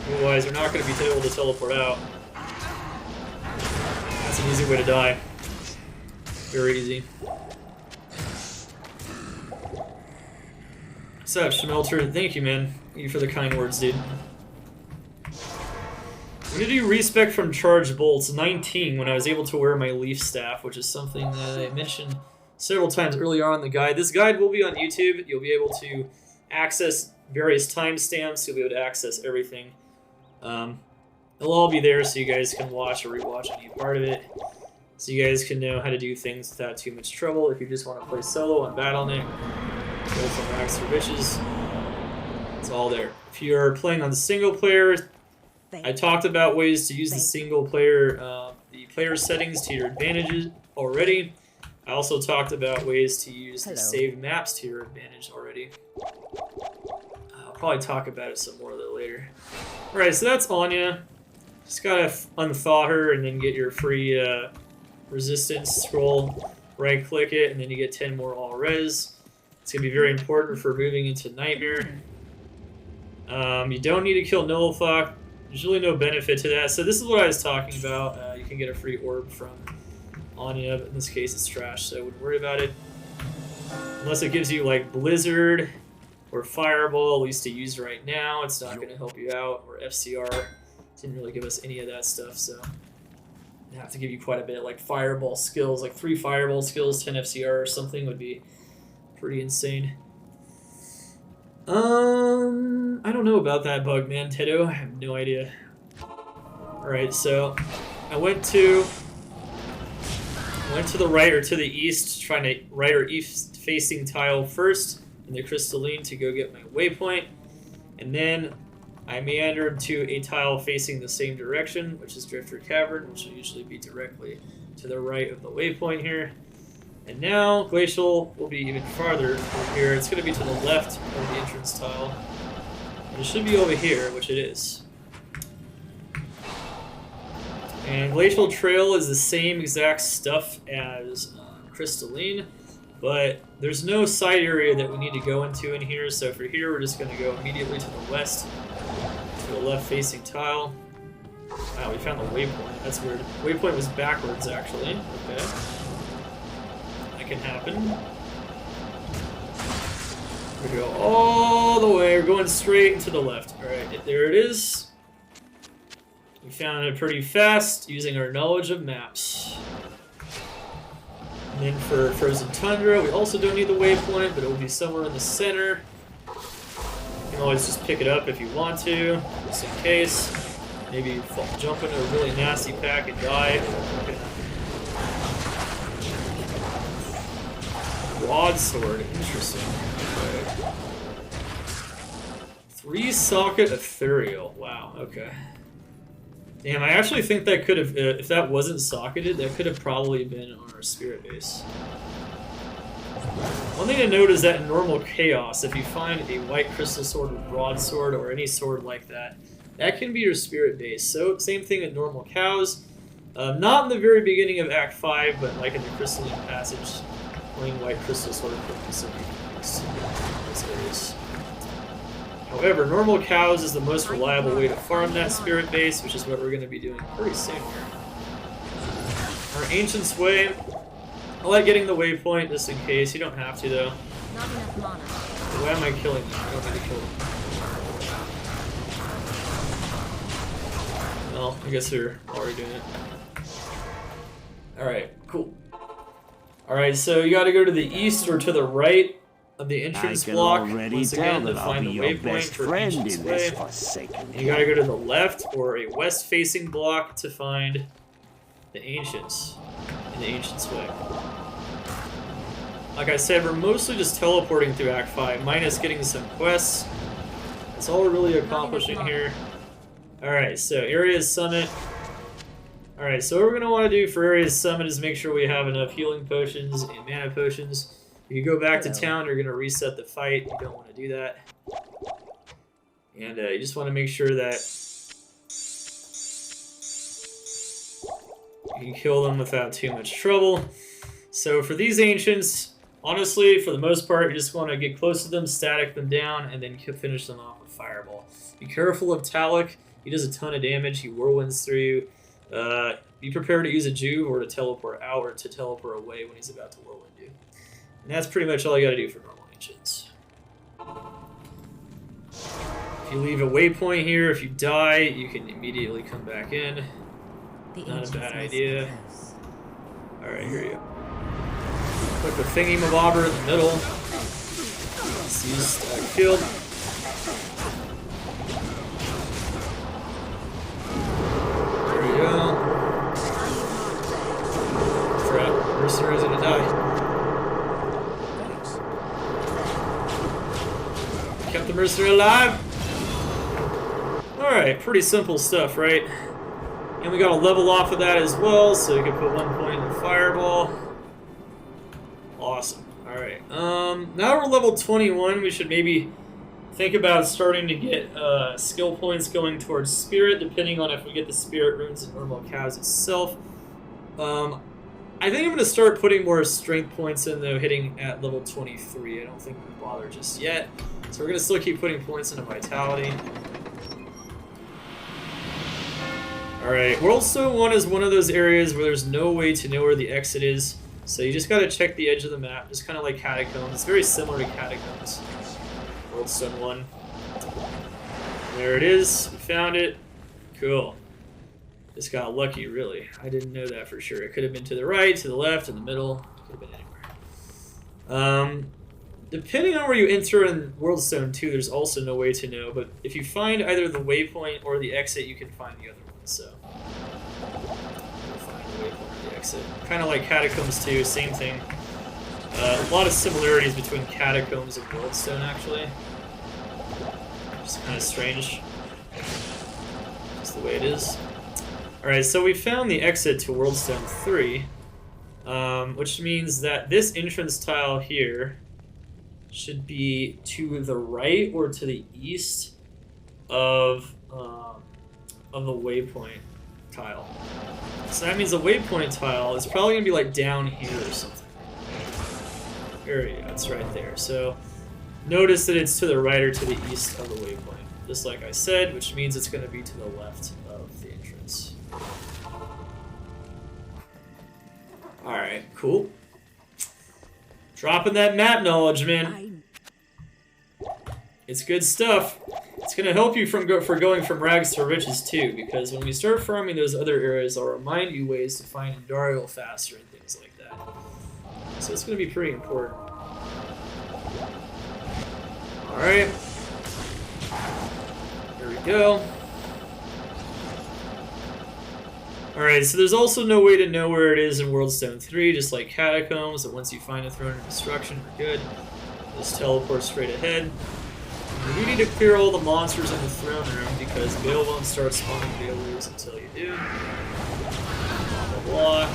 Otherwise, you're not going to be able to teleport out. That's an easy way to die. Very easy. What's up, Schmelter? Thank you, man. Thank you for the kind words, dude. When did you respec from charged bolts? 19, when I was able to wear my leaf staff, which is something that I mentioned several times earlier on in the guide. This guide will be on YouTube. You'll be able to access various timestamps. You'll be able to access everything. It'll all be there so you guys can watch or rewatch any part of it. So you guys can know how to do things without too much trouble. If you just want to play solo on Battle.net, go from rags to riches. It's all there. If you're playing on the single player, I talked about ways to use the single player, the player settings to your advantages already. I also talked about ways to use the save maps to your advantage already. I'll probably talk about it some more though later. Alright, so that's Anya. Just gotta unthaw her and then get your free resistance scroll. Right click it and then you get 10 more all res. It's gonna be very important for moving into Nightmare. You don't need to kill Nullify. There's really no benefit to that. So this is what I was talking about. You can get a free orb from Anya, but in this case it's trash, so I wouldn't worry about it. Unless it gives you like Blizzard or Fireball, at least to use right now, it's not going to help you out. Or FCR didn't really give us any of that stuff, so I have to give you quite a bit. Like Fireball skills, like 3 Fireball skills, 10 FCR or something would be pretty insane. I don't know about that bug, man, Tedo. I have no idea. Alright, so I went to the right or to the east, trying to right or east facing tile first in the crystalline to go get my waypoint, and then I meandered to a tile facing the same direction, which is Drifter Cavern, which will usually be directly to the right of the waypoint here. And now Glacial will be even farther from here. It's going to be to the left of the entrance tile. And it should be over here, which it is. And Glacial Trail is the same exact stuff as Crystalline, but there's no side area that we need to go into in here, so for here we're just going to go immediately to the west, to the left-facing tile. Wow, we found the waypoint. That's weird. Waypoint was backwards, actually. Okay. That can happen. We go all the way. We're going straight and to the left. Alright, there it is. We found it pretty fast using our knowledge of maps. And then for Frozen Tundra, we also don't need the waypoint, but it will be somewhere in the center. You can always just pick it up if you want to, just in case. Maybe jump into a really nasty pack and die. Okay. Broadsword, interesting. Okay. 3-socket ethereal. Wow, okay. Damn, I actually think that could have, if that wasn't socketed, that could have probably been on our spirit base. One thing to note is that in normal chaos, if you find a white crystal sword with broadsword or any sword like that, that can be your spirit base. So same thing in normal cows. Not in the very beginning of Act 5, but like in the Crystalline Passage, playing white crystal sword for some those areas. However, normal cows is the most reliable way to farm that spirit base, which is what we're going to be doing pretty soon here. Our Ancient's Way. I like getting the waypoint just in case. You don't have to though. Not enough mana. Why am I killing them? I don't need to kill them. Well, I guess they're already doing it. Alright, cool. Alright, so you gotta go to the east or to the right of the entrance block once again to find the waypoint for Ancient's Way. And you gotta go to the left or a west-facing block to find the Ancients in the Ancient's Way. Like I said, we're mostly just teleporting through Act 5, minus getting some quests. That's all we're really accomplishing here. Alright, so Area's Summit. Alright, so what we're going to want to do for Area's Summit is make sure we have enough healing potions and mana potions. If you go back to town, you're going to reset the fight. You don't want to do that. And you just want to make sure that you can kill them without too much trouble. So for these Ancients, honestly, for the most part, you just want to get close to them, static them down, and then finish them off with Fireball. Be careful of Talik. He does a ton of damage. He whirlwinds through you. Be prepared to use a Juve or to teleport out or to teleport away when he's about to whirlwind you. And that's pretty much all you gotta do for normal Ancients. If you leave a waypoint here, if you die, you can immediately come back in. Not a bad idea. Alright, here you go. Put the thingy-mabobber in the middle. Let's use Static Field. Kept the mercenary alive. Alright, pretty simple stuff, right? And we got a level off of that as well, so you can put 1 point in the fireball. Awesome. Alright. Now we're level 21. We should maybe think about starting to get skill points going towards spirit, depending on if we get the spirit runes in normal cows itself. I think I'm going to start putting more strength points in, though, hitting at level 23. I don't think we'll bother just yet. So we're going to still keep putting points into vitality. Alright, World Stone 1 is one of those areas where there's no way to know where the exit is. So you just got to check the edge of the map, just kind of like Catacombs. It's very similar to Catacombs. World Stone 1. There it is. We found it. Cool. Just got lucky, really. I didn't know that for sure. It could have been to the right, to the left, in the middle. It could have been anywhere. Depending on where you enter in World Stone 2, there's also no way to know. But if you find either the waypoint or the exit, you can find the other one. So, find the waypoint or the exit. Kind of like Catacombs 2, same thing. A lot of similarities between Catacombs and World Stone, actually. Just kind of strange. Just the way it is. Alright, so we found the exit to World Stone 3, which means that this entrance tile here should be to the right or to the east of the waypoint tile. So that means the waypoint tile is probably going to be like down here or something. There you go, it's right there. So notice that it's to the right or to the east of the waypoint, just like I said, which means it's going to be to the left of the entrance. Alright, cool. Dropping that map knowledge, man. It's good stuff. It's going to help you for going from rags to riches, too, because when we start farming those other areas, I'll remind you ways to find Andariel faster and things like that. So it's going to be pretty important. Alright. Here we go. Alright, so there's also no way to know where it is in World Stone 3, just like Catacombs, that once you find a Throne of Destruction, we're good. Just teleport straight ahead. We do need to clear all the monsters in the throne room because Bale won't start spawning Bale waves until you do. Blah, blah, blah.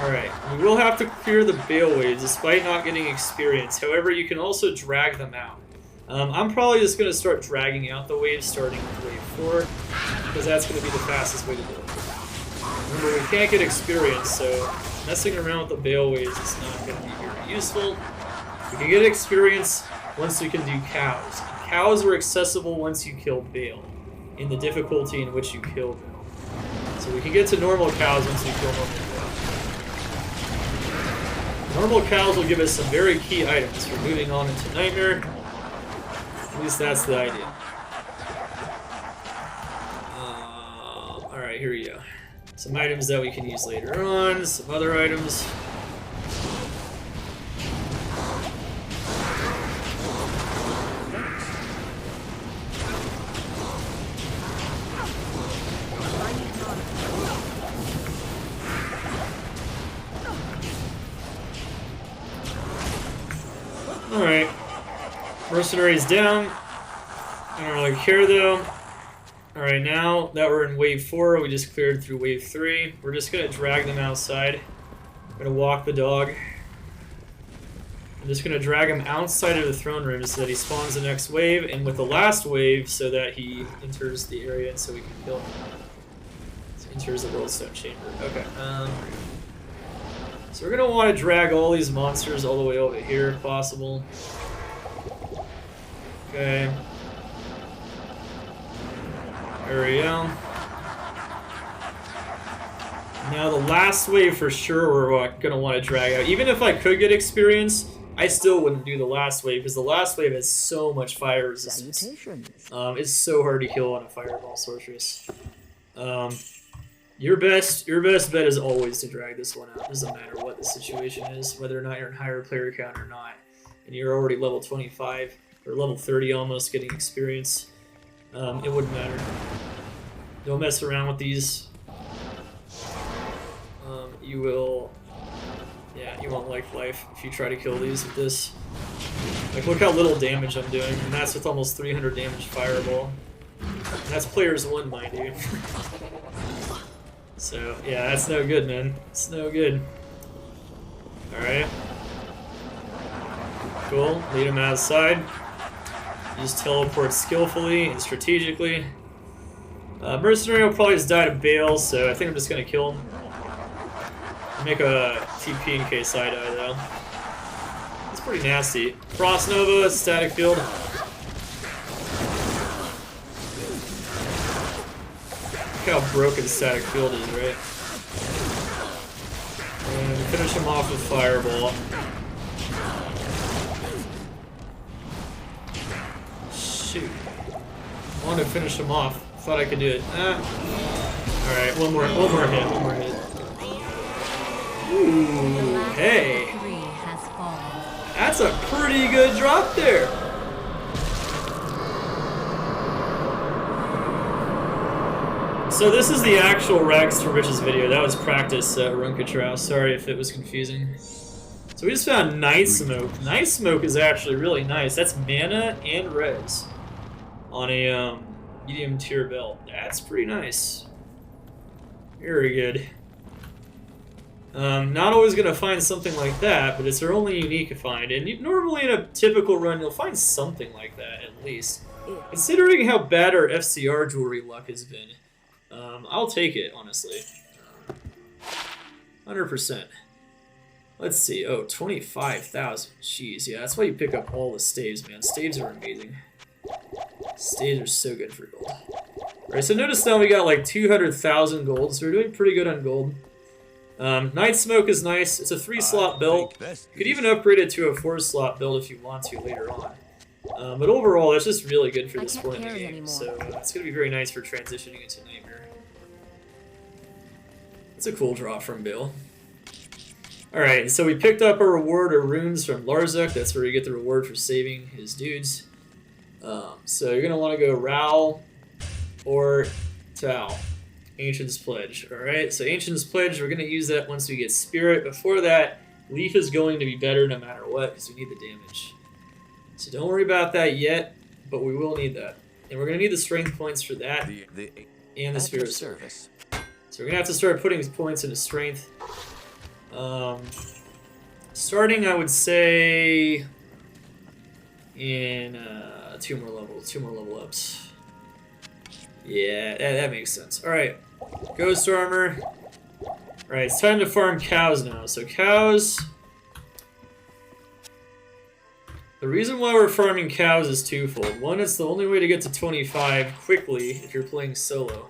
Alright, we will have to clear the Bale waves despite not getting experience. However, you can also drag them out. I'm probably just going to start dragging out the waves starting with wave 4 because that's going to be the fastest way to do it. Remember, we can't get experience, so messing around with the Bale waves is not going to be very useful. We can get experience once we can do cows. And cows are accessible once you kill Bale, in the difficulty in which you kill Bale. So we can get to normal cows once we kill normal Bale. Normal cows will give us some very key items for moving on into Nightmare. At least that's the idea. Alright, here we go. Some items that we can use later on, some other items. Alright. Mercenaries down. I don't really care though. Alright, now that we're in wave 4, we just cleared through wave 3. We're just going to drag them outside. I'm going to walk the dog. I'm just going to drag him outside of the throne room so that he spawns the next wave, and with the last wave so that he enters the area and so we can kill him. So enters the World Stone Chamber. Okay, so we're going to want to drag all these monsters all the way over here if possible. Okay. There we go. Now the last wave for sure we're going to want to drag out. Even if I could get experience, I still wouldn't do the last wave because the last wave has so much fire resistance. It's so hard to kill on a Fireball Sorceress. Your best bet is always to drag this one out. Doesn't matter what the situation is, whether or not you're in higher player count or not. And you're already level 25 or level 30 almost getting experience. It wouldn't matter. Don't mess around with these. You will... Yeah, you won't like life if you try to kill these with this. Like, look how little damage I'm doing, and that's with almost 300 damage Fireball. And that's players 1, mind you. So, yeah, that's no good, man. It's no good. Alright. Cool. Lead him outside. Just teleport skillfully and strategically. Mercenary will probably just die to Bale, so I think I'm just gonna kill him. Make a TP in case I die, though. It's pretty nasty. Frost Nova, static field. Look how broken static field is, right? And finish him off with Fireball. Shoot. I wanted to finish him off. Thought I could do it. Alright, one more hit. Ooh, hey. That's a pretty good drop there. So this is the actual Rags to Riches video. That was practice, Runkatrow. Sorry if it was confusing. So we just found Night Smoke. Night Smoke is actually really nice. That's mana and res on a medium tier belt. That's pretty nice. Very good. Not always going to find something like that, but it's our only unique find. And normally in a typical run, you'll find something like that, at least. Considering how bad our FCR jewelry luck has been, I'll take it, honestly. 100%. Let's see. Oh, 25,000. Jeez, yeah, that's why you pick up all the staves, man. Staves are amazing. Staves are so good for gold. Alright, so notice now we got like 200,000 gold, so we're doing pretty good on gold. Night Smoke is nice. It's a 3-slot build. You could even upgrade it to a 4-slot build if you want to later on. But overall, that's just really good for this point in the game. So it's going to be very nice for transitioning into Nightmare. It's a cool draw from Bill. Alright, so we picked up a reward of runes from Larzuk. That's where you get the reward for saving his dudes. So you're going to want to go Ral or Tau. Ancient's Pledge. Alright, so Ancient's Pledge, we're going to use that once we get Spirit. Before that, Leaf is going to be better no matter what, because we need the damage. So don't worry about that yet, but we will need that. And we're going to need the Strength points for that, and the Spirit Service. So we're going to have to start putting points into Strength. Starting, I would say, in 2 more level ups. Yeah, that makes sense. Alright, Ghost Armor. Alright, it's time to farm cows now. So cows... The reason why we're farming cows is twofold. One, it's the only way to get to 25 quickly if you're playing solo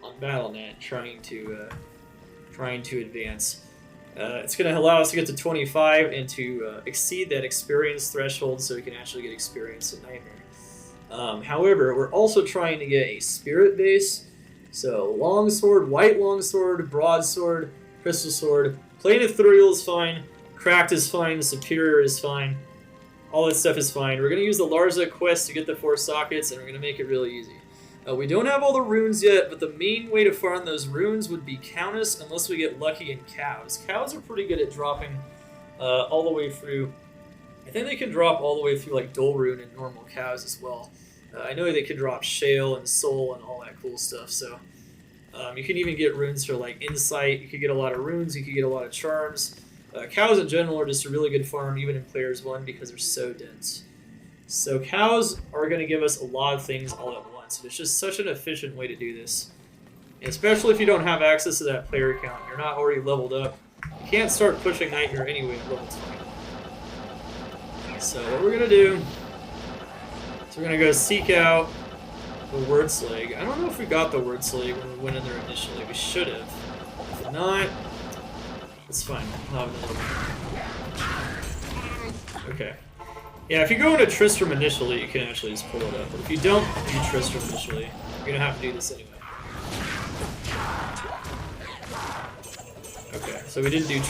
on Battle.net, trying to advance. It's going to allow us to get to 25 and to exceed that experience threshold so we can actually get experience in Nightmare. However, we're also trying to get a spirit base. So longsword, white longsword, broadsword, crystal sword, plain ethereal is fine, cracked is fine, superior is fine. All that stuff is fine. We're going to use the Larza quest to get the 4 sockets, and we're going to make it really easy. We don't have all the runes yet, but the main way to farm those runes would be Countess, unless we get lucky in cows. Cows are pretty good at dropping all the way through. I think they can drop all the way through like Dole Rune and normal cows as well. I know they can drop Shale and Soul and all that cool stuff, so you can even get runes for like Insight. You could get a lot of runes, you could get a lot of charms. Cows in general are just a really good farm, even in Players 1, because they're so dense. So cows are going to give us a lot of things all at once. It's just such an efficient way to do this. And especially if you don't have access to that player count, you're not already leveled up. You can't start pushing Nightmare anyway at level 20. So what we're going to do is we're going to go seek out the Word Slag. I don't know if we got the Word Slag when we went in there initially. We should have. If not... it's fine. I'll have another. Okay. Yeah, if you go into Tristram initially, you can actually just pull it up. But if you don't do Tristram initially, you're going to have to do this anyway. Okay, so we didn't do...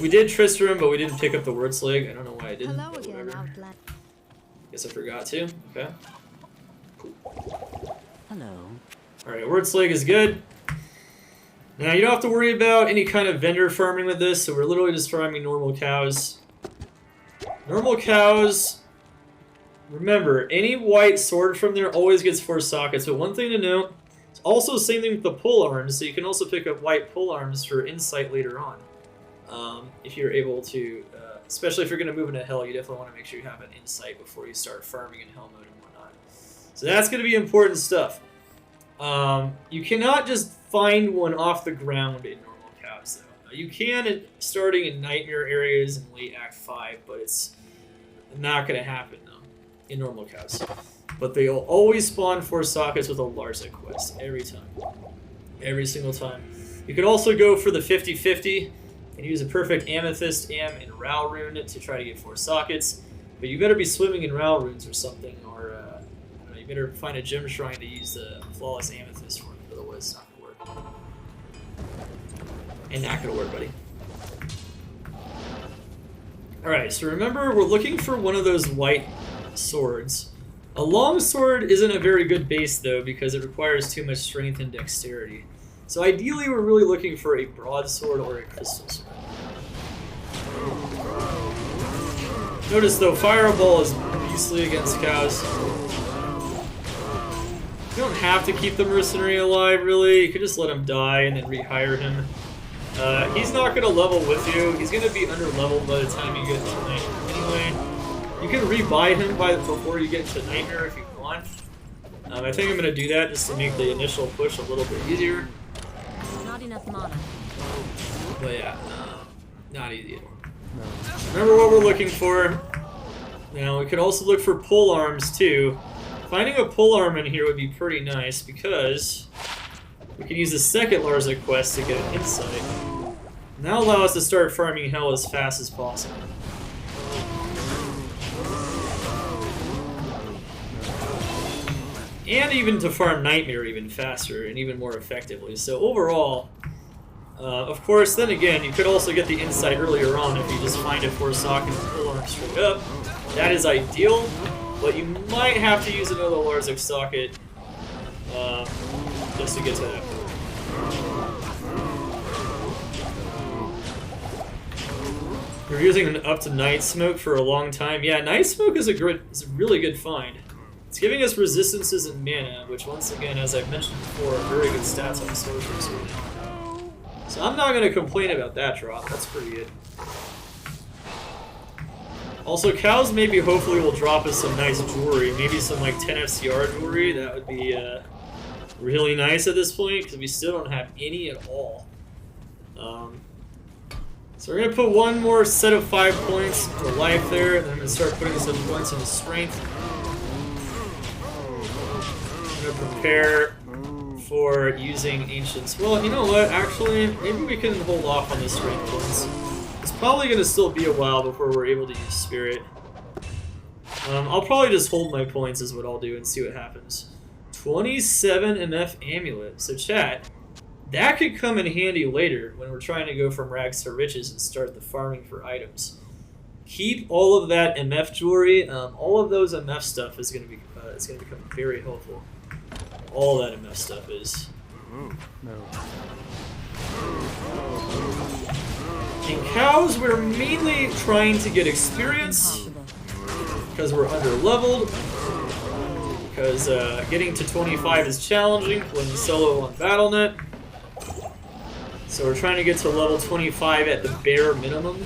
we did Tristram, but we didn't pick up the Word Slag. I don't know why I didn't. Hello again, Outlet. Guess I forgot to. Okay. Hello. Alright, Word Slag is good. Now, you don't have to worry about any kind of vendor farming with this, so we're literally just farming normal cows. Normal cows remember, any white sword from there always gets 4 sockets, but one thing to note, it's also same thing with the pole arms, so you can also pick up white pole arms for insight later on. If you're able to, especially if you're going to move into Hell, you definitely want to make sure you have an insight before you start farming in Hell mode and whatnot. So that's going to be important stuff. You cannot just find one off the ground in normal cows, though. You can starting in Nightmare areas in late Act 5, but it's not going to happen, though, in normal cows. But they'll always spawn 4 sockets with a Larza quest, every time. Every single time. You could also go for the 50-50 and use a perfect Amethyst, Am, and Ral rune to try to get 4 sockets. But you better be swimming in Ral runes or something, or you better find a gem shrine to use the Flawless Amethyst for, otherwise it's not going to work. And not going to work, buddy. Alright, so remember, we're looking for one of those white swords. A long sword isn't a very good base, though, because it requires too much strength and dexterity. So ideally, we're really looking for a broadsword or a crystal sword. Notice, though, Fireball is beastly against cows. You don't have to keep the mercenary alive, really. You could just let him die and then rehire him. He's not going to level with you. He's going to be under-leveled by the time you get to Nightmare anyway. You can rebuy him before you get into Nightmare if you want. I think I'm going to do that just to make the initial push a little bit easier. Not enough mana. But yeah, not easy at all. Remember what we're looking for. Now, we could also look for pole arms, too. Finding a pole arm in here would be pretty nice, because we can use the second Larza quest to get an insight. And that'll allow us to start farming Hell as fast as possible. And even to farm Nightmare even faster and even more effectively. So overall, of course, then again, you could also get the insight earlier on if you just find a 4 socket and pull arm straight up. That is ideal, but you might have to use another Larza socket just to get to that. You're using an up to Night Smoke for a long time. Yeah, Night Smoke is a really good find. It's giving us resistances and mana, which once again, as I've mentioned before, are very good stats on the Sorceress right now. So I'm not going to complain about that drop. That's pretty good. Also, cows maybe hopefully will drop us some nice jewelry. Maybe some like 10 FCR jewelry. That would be really nice at this point, because we still don't have any at all. So we're going to put one more set of 5 points to life there, and then I'm going to start putting some points into strength. I'm going to prepare for using Ancients. Well, you know what, actually, maybe we can hold off on the strength points. It's probably going to still be a while before we're able to use Spirit. I'll probably just hold my points is what I'll do and see what happens. 27 MF Amulet. So chat, that could come in handy later when we're trying to go from rags to riches and start the farming for items. Keep all of that MF jewelry. All of those MF stuff is going to be it's going to become very helpful. All that MF stuff is. In cows, we're mainly trying to get experience because we're under-leveled. Because getting to 25 is challenging playing solo on Battle.net. So we're trying to get to level 25 at the bare minimum.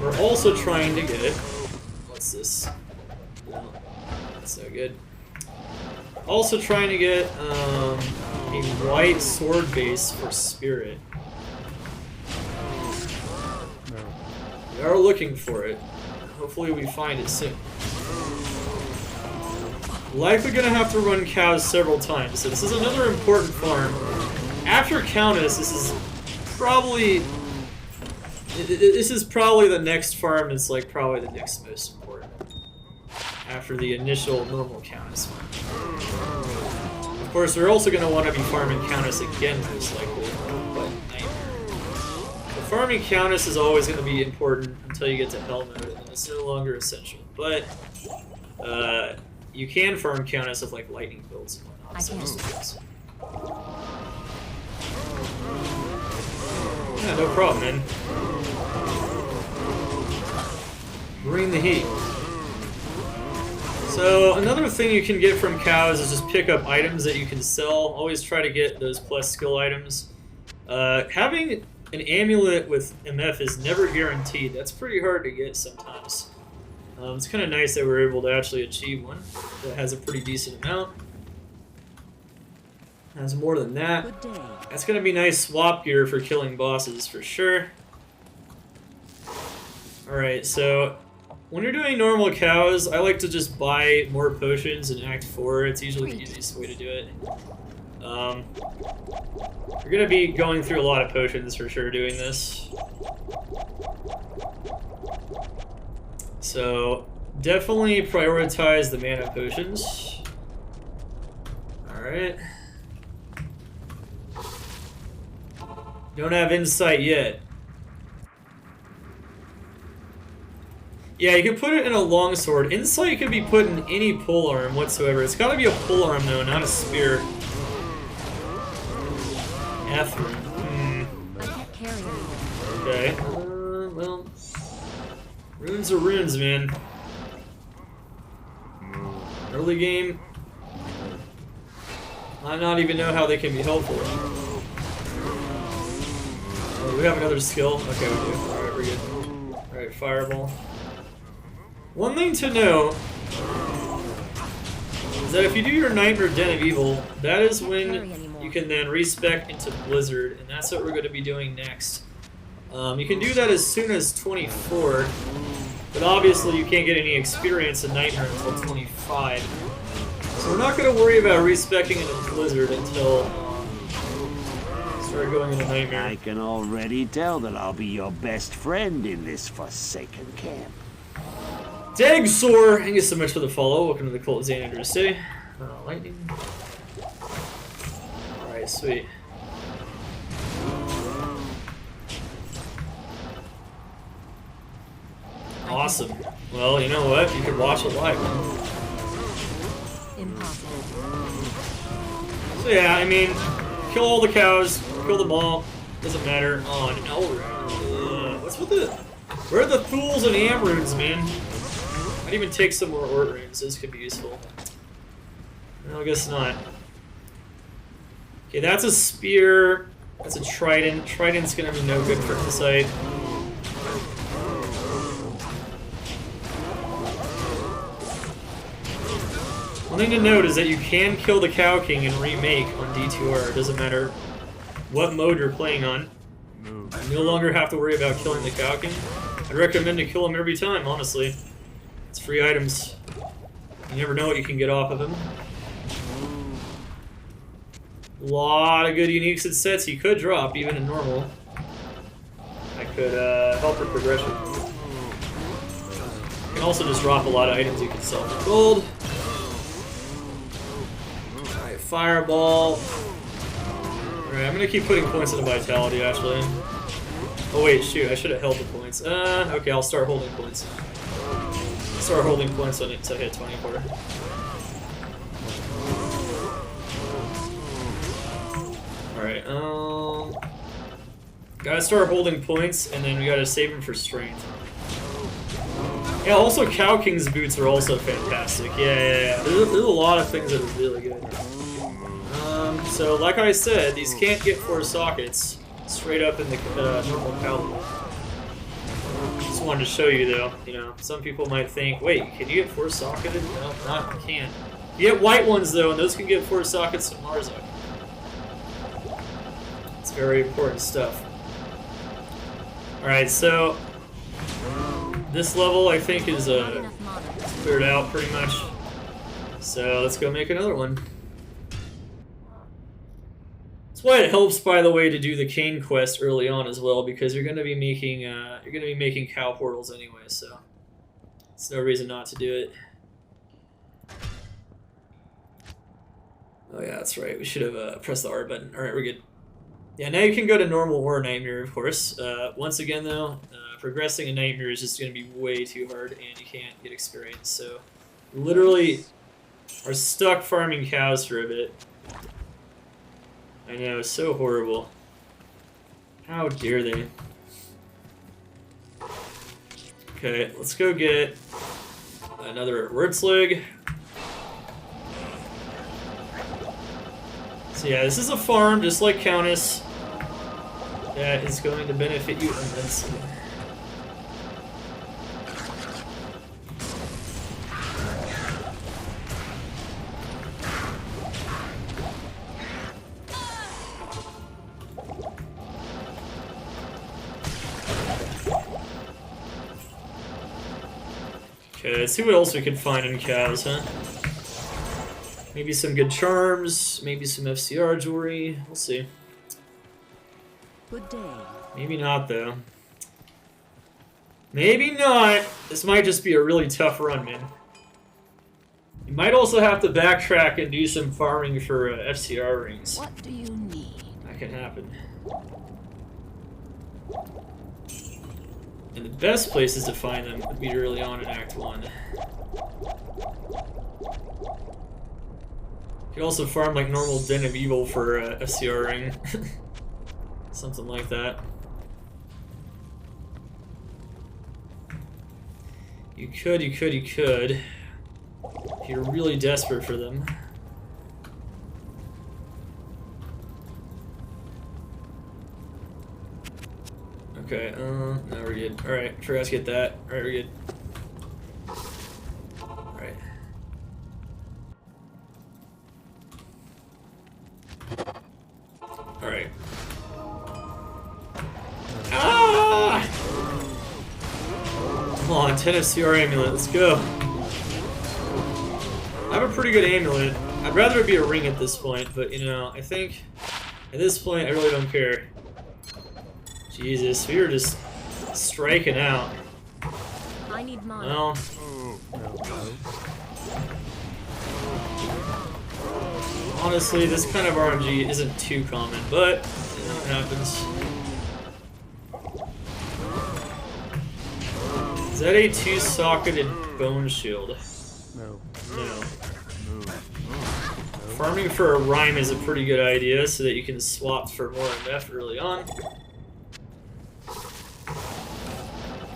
We're also trying to get... What's this? No, that's no good. Also trying to get a white sword base for Spirit. We are looking for it. Hopefully we find it soon. Likely gonna have to run cows several times, so this is another important farm. After Countess, this is probably the next farm that's like probably the next most important. After the initial normal Countess farm. Of course, we're also gonna want to be farming Countess again, most likely, but the farming Countess is always gonna be important until you get to Hell mode, and then it's no longer essential. But you can farm Countess with like lightning builds and whatnot. So just in case. Yeah, no problem, man. Bring the heat. So another thing you can get from cows is just pick up items that you can sell. Always try to get those plus skill items. Having an amulet with MF is never guaranteed. That's pretty hard to get sometimes. It's kind of nice that we're able to actually achieve one that has a pretty decent amount. Has more than that. That's going to be nice swap gear for killing bosses for sure. Alright, so when you're doing normal cows, I like to just buy more potions in Act 4. It's usually the easiest way to do it. You're going to be going through a lot of potions for sure doing this. So definitely prioritize the mana potions. Alright. Don't have insight yet. Yeah, you can put it in a longsword. Insight can be put in any polearm whatsoever. It's gotta be a polearm though, not a spear. Athrun. I can't carry anything. Okay. Well, runes are runes, man. Early game. I not even know how they can be helpful. Oh, do we have another skill? Okay, we do. Alright, we're good. Alright, fireball. One thing to know is that if you do your Nightmare Den of Evil, that is when you can then respec into Blizzard, and that's what we're going to be doing next. You can do that as soon as 24, but obviously you can't get any experience in Nightmare until 25. So we're not going to worry about respecing into Blizzard until start going into Nightmare. I can already tell that I'll be your best friend in this forsaken camp. Dagsor, thank you so much for the follow. Welcome to the Cult of Xander's City. Lightning. Alright, sweet. Awesome. Well, you know what? You can watch it live. Impossible. So yeah, I mean, kill all the cows, kill them all. Doesn't matter. On Elrond. What's with the... Where are the Thools and Amrunes, man? I'd even take some more Ort runes. Those could be useful. No, I guess not. Okay, that's a spear. That's a trident. Trident's gonna be no good for insight. One thing to note is that you can kill the Cow King and remake on D2R. It doesn't matter what mode you're playing on. You no longer have to worry about killing the Cow King. I'd recommend to kill him every time, honestly. It's free items. You never know what you can get off of him. A lot of good uniques and sets you could drop, even in normal. That could help your progression. You can also just drop a lot of items you can sell for gold. Alright, fireball. Alright, I'm gonna keep putting points into vitality, actually. Oh wait, shoot, I should have held the points. Okay, I'll start holding points. Start holding points on it until I hit 24. Alright, gotta start holding points, and then we gotta save them for strength. Yeah, also Cow King's boots are also fantastic. Yeah. There's a lot of things that are really good. So like I said, these can't get 4 sockets straight up in the normal Cow. Just wanted to show you though, you know, some people might think, wait, can you get 4 socketed? No, not, you can't. You get white ones though, and those can get 4 sockets to Marza. It's very important stuff. Alright, so this level I think is cleared out pretty much. So let's go make another one. That's why it helps, by the way, to do the Kane quest early on as well, because you're going to be making cow portals anyway, so it's no reason not to do it. Oh yeah, that's right. We should have pressed the R button. All right, we're good. Yeah, now you can go to normal or Nightmare, of course. Once again, though, progressing in Nightmare is just going to be way too hard, and you can't get experience. So, you literally are stuck farming cows for a bit. I know, it's so horrible. How dare they? another Wurtzlig. So yeah, this is a farm just like Countess that is going to benefit you immensely. Okay, let's see what else we can find in cows, huh? Maybe some good charms, maybe some FCR jewelry. We'll see. Good day. Maybe not, though. Maybe not. This might just be a really tough run, man. You might also have to backtrack and do some farming for FCR rings. What do you need? That can happen. And the best places to find them would be early on in Act 1. You can also farm like normal Den of Evil for FCR ring. Something like that. You could. If you're really desperate for them. Okay, no, we're good. Alright, forgot to get that. Alright, we're good. Alright. Alright. Ah! Come on, 10 FCR amulet, let's go. I have a pretty good amulet. I'd rather it be a ring at this point, but you know, I think at this point I really don't care. Jesus, we were just striking out. I need mana. Well, honestly, this kind of RNG isn't too common, but you know, it happens. Is that a two-socketed bone shield? No. No. Farming for a rhyme is a pretty good idea so that you can swap for more MF early on.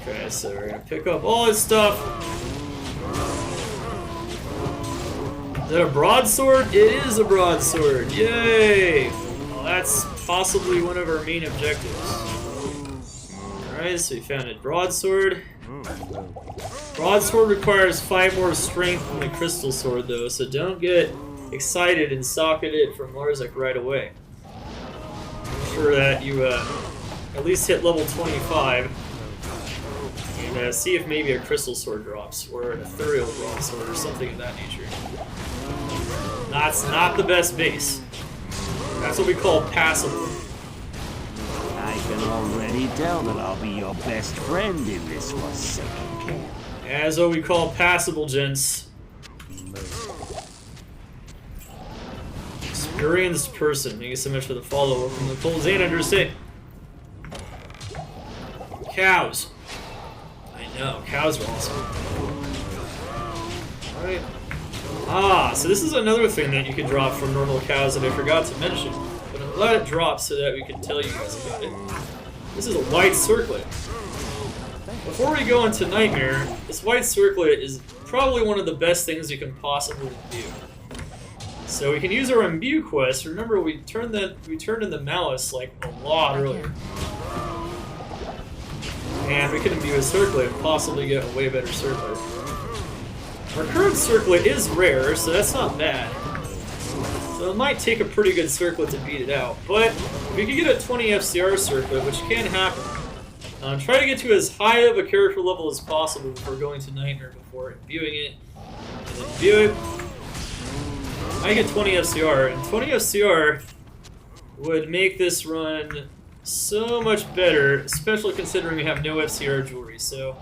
Okay, so we're gonna pick up all this stuff. Is that a broadsword? It is a broadsword! Yay! Well, that's possibly one of our main objectives. Alright, so we found a broadsword. Broadsword requires 5 more strength than the crystal sword, though, so don't get excited and socket it from Larzak right away. Make sure that you at least hit level 25. And see if maybe a crystal sword drops, or an ethereal broadsword, or something of that nature. That's not the best base. That's what we call passable. I can already tell that I'll be your best friend in this forsaken camp. That's what we call passable, gents. Experienced person. Thank you so much for the follow from the Cold Xanander State. Cows. No, cows are awesome. Alright. Ah, so this is another thing that you can drop from normal cows that I forgot to mention. But I'm glad it dropped so that we can tell you guys about it. This is a white circlet. Before we go into Nightmare, this white circlet is probably one of the best things you can possibly do. So we can use our Imbue quest. Remember, we turned in the Malice like a lot earlier. And we can imbue a circlet and possibly get a way better circlet. Our current circlet is rare, so that's not bad. So it might take a pretty good circlet to beat it out. But if we could get a 20 FCR circlet, which can happen, try to get to as high of a character level as possible before going to Nightmare before imbuing it. And then imbue it. I get 20 FCR, and 20 FCR would make this run so much better, especially considering we have no FCR jewelry, so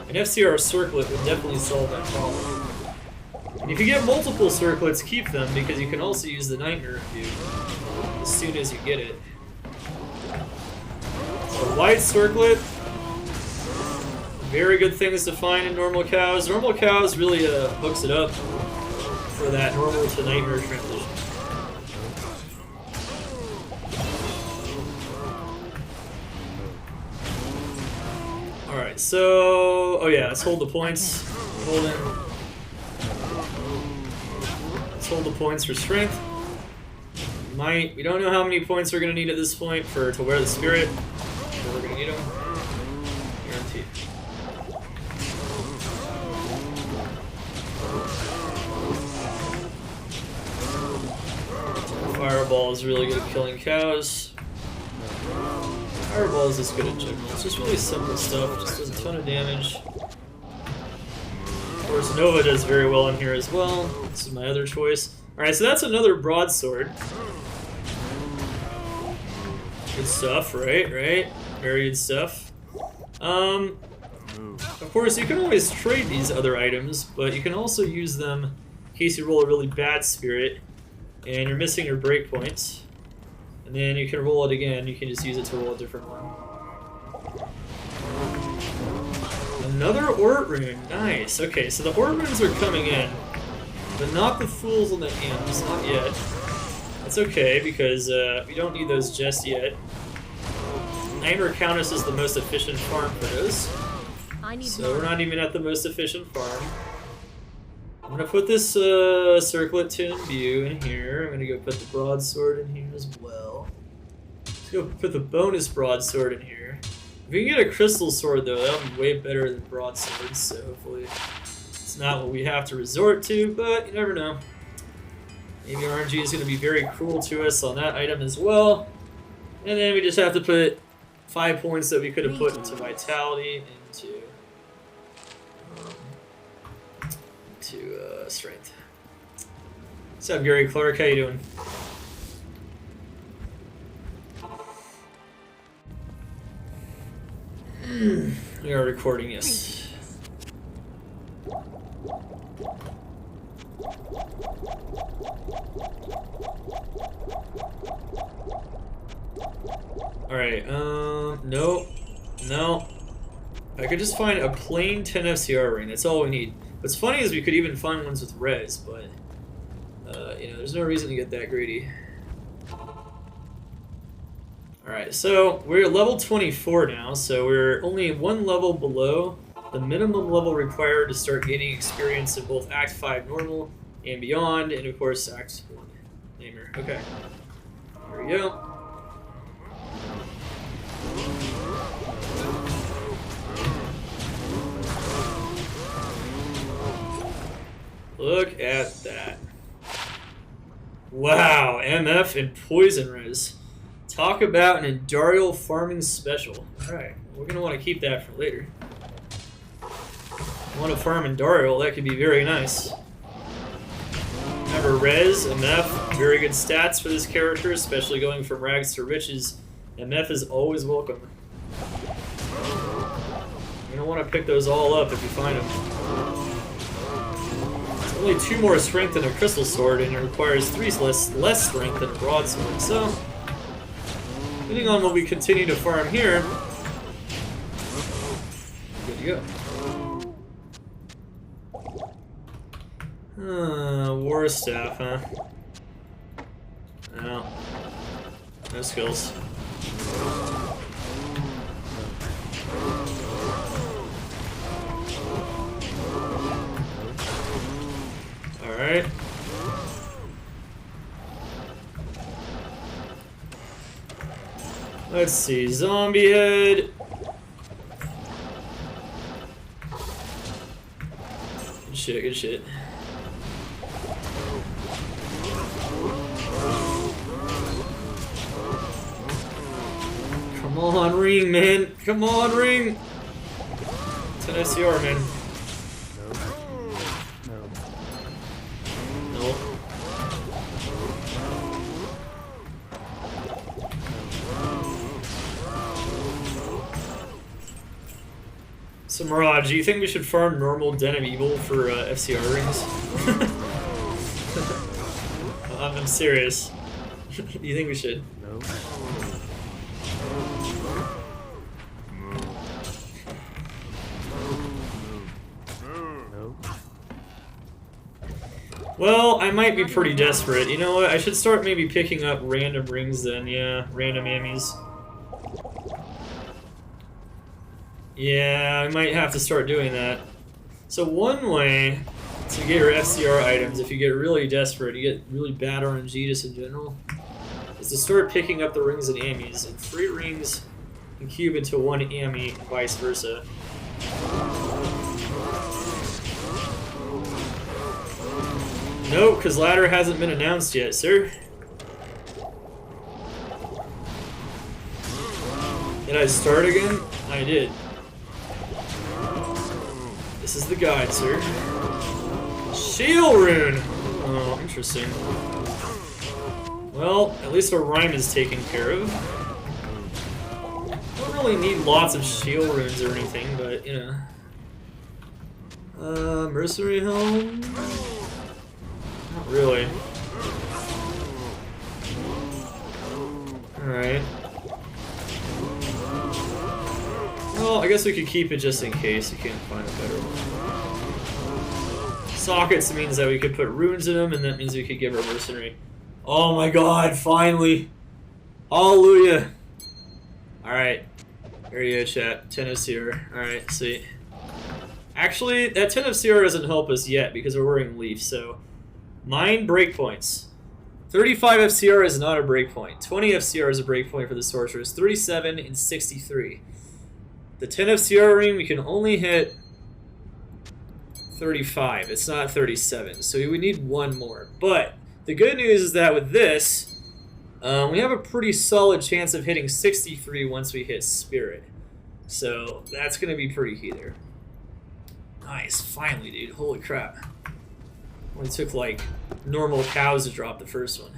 an FCR circlet would definitely solve that problem. And if you get multiple circlets, keep them, because you can also use the Nightmare Imbue as soon as you get it. So white circlet, very good things to find in normal cows. Normal cows really hooks it up for that normal to Nightmare transition. Alright, so... oh yeah, let's hold the points. Hold in. hold the points for strength. We don't know how many points we're gonna need at this point to wear the spirit. But we're gonna need them. Guaranteed. Fireball is really good at killing cows. Fireball is just good in general. It's just really simple stuff. Just does a ton of damage. Of course, Nova does very well in here as well. This is my other choice. Alright, so that's another broadsword. Good stuff, right? Very good stuff. Of course, you can always trade these other items, but you can also use them in case you roll a really bad spirit and you're missing your breakpoints. And then you can roll it again. You can just use it to roll a different one. Another Ort rune. Nice. Okay, so the Ort runes are coming in, but not the Fools and the Imps. Not yet. That's okay, because we don't need those just yet. Hell Countess is the most efficient farm for those. So we're not even at the most efficient farm. I'm gonna put this circlet to imbue in here. I'm gonna go put the broadsword in here as well. Let's go put the bonus broadsword in here. If we can get a crystal sword though, that'll be way better than broadswords, so hopefully it's not what we have to resort to, but you never know. Maybe RNG is gonna be very cruel to us on that item as well. And then we just have to put 5 points that we could have put into vitality into strength. What's up, Gary Clark? How you doing? We are recording, yes. Alright, no. I could just find a plain 10 FCR ring, that's all we need. What's funny is we could even find ones with res, but, you know, there's no reason to get that greedy. Alright, so we're at level 24 now, so we're only one level below the minimum level required to start gaining experience in both Act 5 normal and beyond, and of course Act 1 Namer. Okay, there we go. Look at that. Wow, MF and Poison Res. Talk about an Andariel farming special. Alright, we're going to want to keep that for later. Want to farm Andariel, that could be very nice. Remember, Res, MF, very good stats for this character, especially going from rags to riches. MF is always welcome. You're going to want to pick those all up if you find them. Only 2 more strength than a crystal sword, and it requires 3 less strength than a broadsword. So, depending on what we continue to farm here, good to go. War staff, huh? No. No skills. Alright. Let's see, zombie head. Good shit, good shit. Come on, ring, man. Come on, ring. It's an SCR, man. So Mirage, do you think we should farm normal Den of Evil for FCR rings? I'm serious. Do you think we should? No. No. Well, I might be pretty desperate. You know what? I should start maybe picking up random rings then. Yeah, random ammies. Yeah, I might have to start doing that. So one way to get your FCR items, if you get really desperate, you get really bad RNG just in general, is to start picking up the rings and ammies, and 3 rings can cube into 1 ammy, vice versa. Nope, because ladder hasn't been announced yet, sir. Did I start again? I did. This is the guide, sir. Shield rune! Oh, interesting. Well, at least our rhyme is taken care of. Don't really need lots of shield runes or anything, but, you know. Mercenary helm? Not really. Alright. Well, I guess we could keep it just in case you can't find a better one. Sockets means that we could put runes in them, and that means we could give our mercenary. Oh my god, finally! Hallelujah! Alright. There you go, chat. 10 of Sierra. Alright, see. Actually, that 10 of Sierra doesn't help us yet because we're wearing Leaf, so 9 breakpoints. 35 FCR is not a breakpoint. 20 FCR is a breakpoint for the Sorceress. 37 and 63. The 10 FCR ring, we can only hit 35. It's not 37, so we would need 1 more. But the good news is that with this, we have a pretty solid chance of hitting 63 once we hit Spirit. So that's going to be pretty key there. Nice, finally, dude. Holy crap. Only took like normal cows to drop the first one.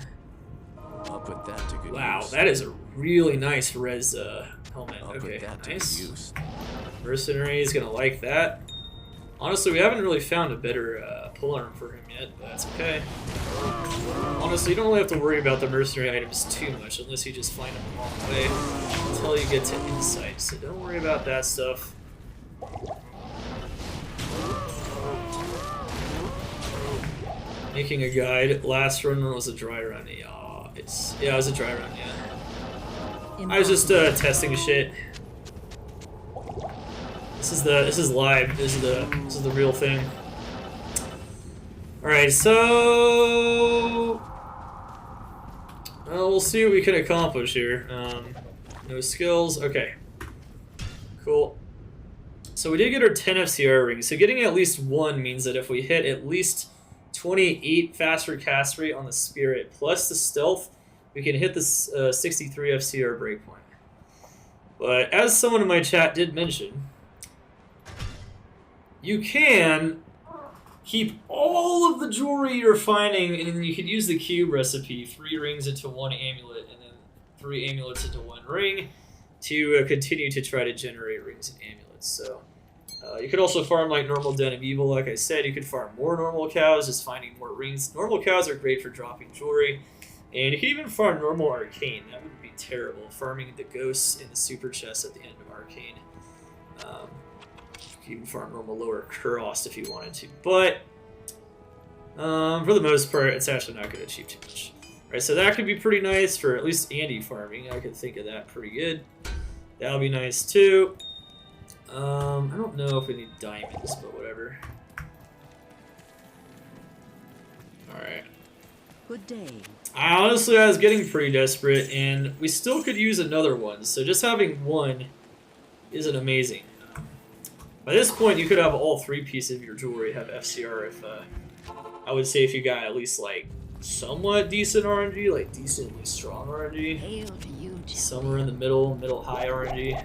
I'll put that to good wow, use. that is a really nice res helmet. I'll Okay, put that to nice. good use. Mercenary is gonna like that. Honestly, we haven't really found a better pull arm for him yet, but that's okay. Honestly, you don't really have to worry about the mercenary items too much unless you just find them along the way until you get to insight. So don't worry about that stuff. Making a guide. Last run was a dry run. Yeah, it was a dry run. Yeah. I was just testing shit. This is live. This is the real thing. All right, so we'll see what we can accomplish here. No skills. Okay. Cool. So we did get our 10 FCR rings. So getting at least 1 means that if we hit at least 28 faster cast rate on the Spirit plus the stealth, we can hit this 63 FCR breakpoint. But as someone in my chat did mention, you can keep all of the jewelry you're finding, and then you could use the cube recipe: 3 rings into 1 amulet, and then 3 amulets into 1 ring, to continue to try to generate rings and amulets. So you could also farm like normal Den of Evil. Like I said, you could farm more normal cows, just finding more rings. Normal cows are great for dropping jewelry, and you could even farm normal Arcane. That wouldn't be terrible. Farming the ghosts in the super chest at the end of Arcane. You can even farm normal lower Kurast if you wanted to, but for the most part, it's actually not going to achieve too much. All right, so that could be pretty nice for at least Andy farming. I could think of that pretty good. That'll be nice too. I don't know if we need diamonds, but whatever. Alright. Good day. Honestly, I was getting pretty desperate, and we still could use another one, so just having 1 isn't amazing. By this point, you could have all 3 pieces of your jewelry have FCR if, I would say if you got at least, like, somewhat decent RNG, like decently strong RNG. Hail to you, Somewhere in the middle high RNG.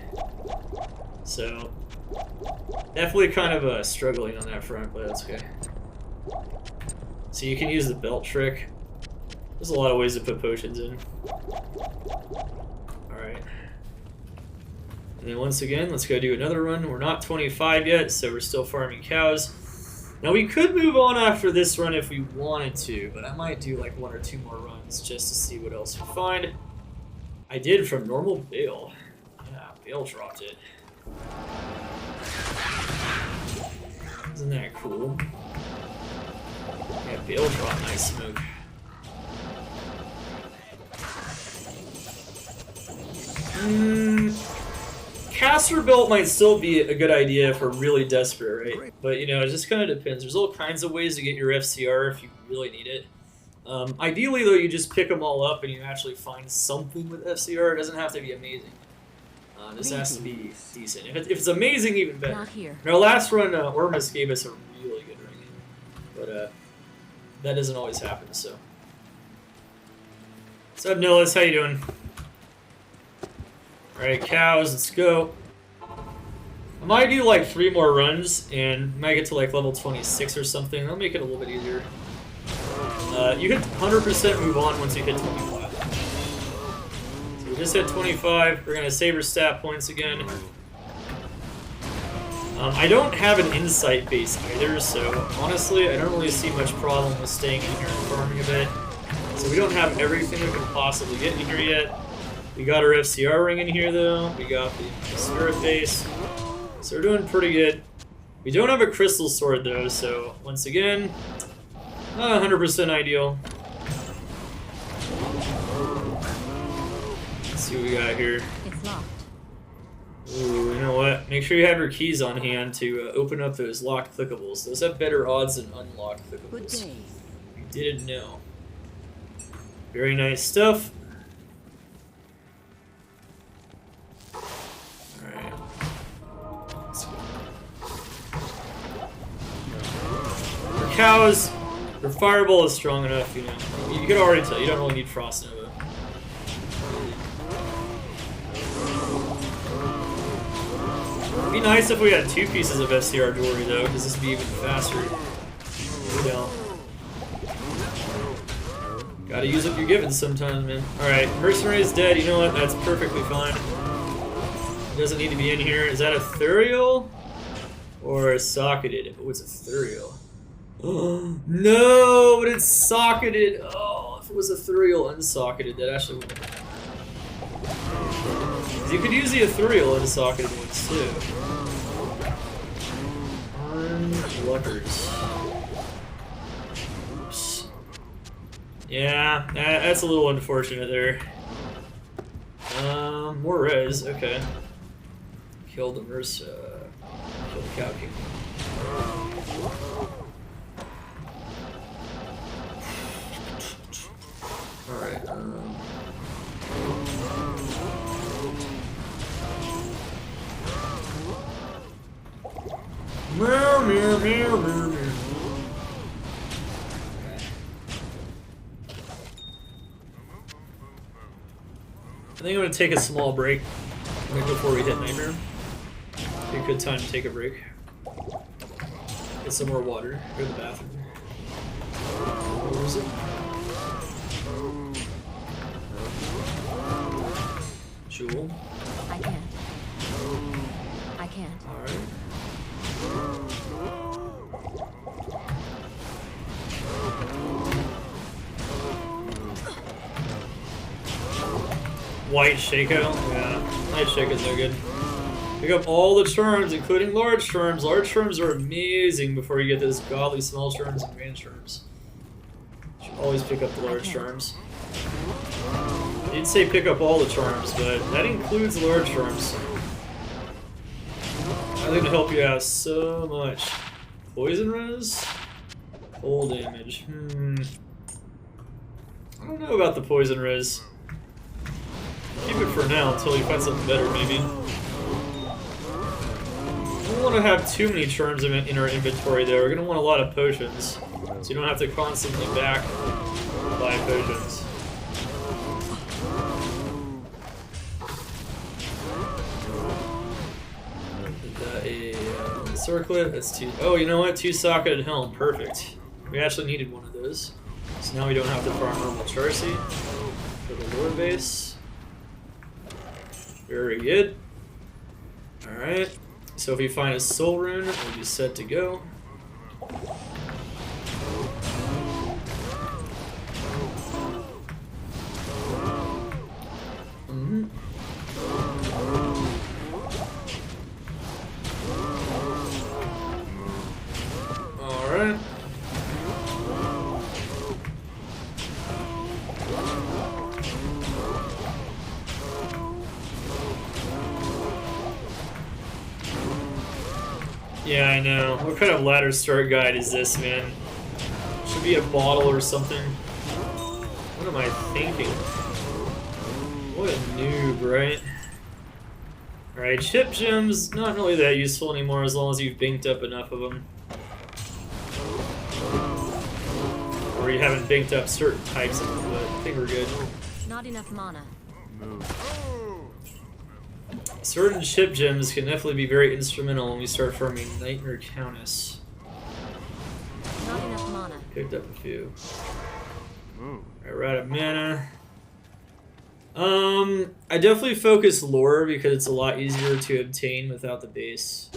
So, definitely kind of struggling on that front, but that's okay. So you can use the belt trick. There's a lot of ways to put potions in. Alright. And then once again, let's go do another run. We're not 25 yet, so we're still farming cows. Now we could move on after this run if we wanted to, but I might do like 1 or 2 more runs just to see what else we find. I did from normal Bale. Yeah, Bale dropped it. Isn't that cool? Yeah, Bale dropped nice smoke. Caster Belt might still be a good idea if we're really desperate, right? But, you know, it just kind of depends. There's all kinds of ways to get your FCR if you really need it. Ideally, though, you just pick them all up and you actually find something with FCR. It doesn't have to be amazing. This has to be decent. If it's amazing, even better. Not here. Our last run, Ormus gave us a really good ring, but that doesn't always happen. So, what's up, Nillis? How you doing? All right, cows. Let's go. I might do like 3 more runs and might get to like level 26 or something. That'll make it a little bit easier. You hit 100% move on once you hit 25. So we just hit 25. We're gonna save our stat points again. I don't have an insight base either, so honestly, I don't really see much problem with staying in here and farming a bit. So we don't have everything we can possibly get in here yet. We got our FCR ring in here though. We got the spirit base. So we're doing pretty good. We don't have a crystal sword though, so once again, not 100% ideal. Let's see what we got here. It's locked. Ooh, you know what? Make sure you have your keys on hand to open up those locked clickables. Those have better odds than unlocked Good clickables. day. You didn't know. Very nice stuff. Alright. Let's go. For cows, your fireball is strong enough, you know. You can already tell, you don't really need Frost Nova. It'd be nice if we had 2 pieces of FCR jewelry though, because this would be even faster. We don't. Gotta use up your givens sometimes, man. Alright, Mercenary is dead. You know what? That's perfectly fine. It doesn't need to be in here. Is that ethereal? Or socketed? Oh, it's ethereal. Oh, no, but it's socketed. Oh, if it was ethereal unsocketed, that actually would. You could use the ethereal unsocketed ones too. Unluckers. Oops. Yeah, that's a little unfortunate there. More res, okay. Kill the Merc, kill the Cow King. Alright, meow, meow, meow, meow, meow. I think I'm gonna take a small break right before we hit Nightmare. Be a good time to take a break. Get some more water. Go to the bathroom. Where is it? Jewel. I can't. I can't. Alright. White Shaco? Yeah. White Shaco's no good. Pick up all the charms, including large charms. Large charms are amazing before you get those godly small charms and grand charms. You should always pick up the large charms. I didn't say pick up all the charms, but that includes the large charms. I think to help you out so much. Poison res? Full damage. I don't know about the poison res. Keep it for now until you find something better, maybe. We don't want to have too many charms in our inventory, though. We're going to want a lot of potions, so you don't have to constantly buy potions. A circlet, that's 2. Oh, you know what? 2 socketed helm, perfect. We actually needed one of those. So now we don't have to farm normal Charcy for the lore base. Very good. Alright. So if we find a soul rune, we'll be set to go. Alright. Yeah, I know. What kind of ladder start guide is this, man? Should be a bottle or something. What am I thinking? What a noob, right? Alright, chip gems, not really that useful anymore as long as you've banked up enough of them. Or you haven't banked up certain types of them, but I think we're good. Not enough mana. Certain chip gems can definitely be very instrumental when we start farming Nightmare Countess. Not enough mana. Picked up a few. Alright, we're out of mana. I definitely focus lore because it's a lot easier to obtain without the base.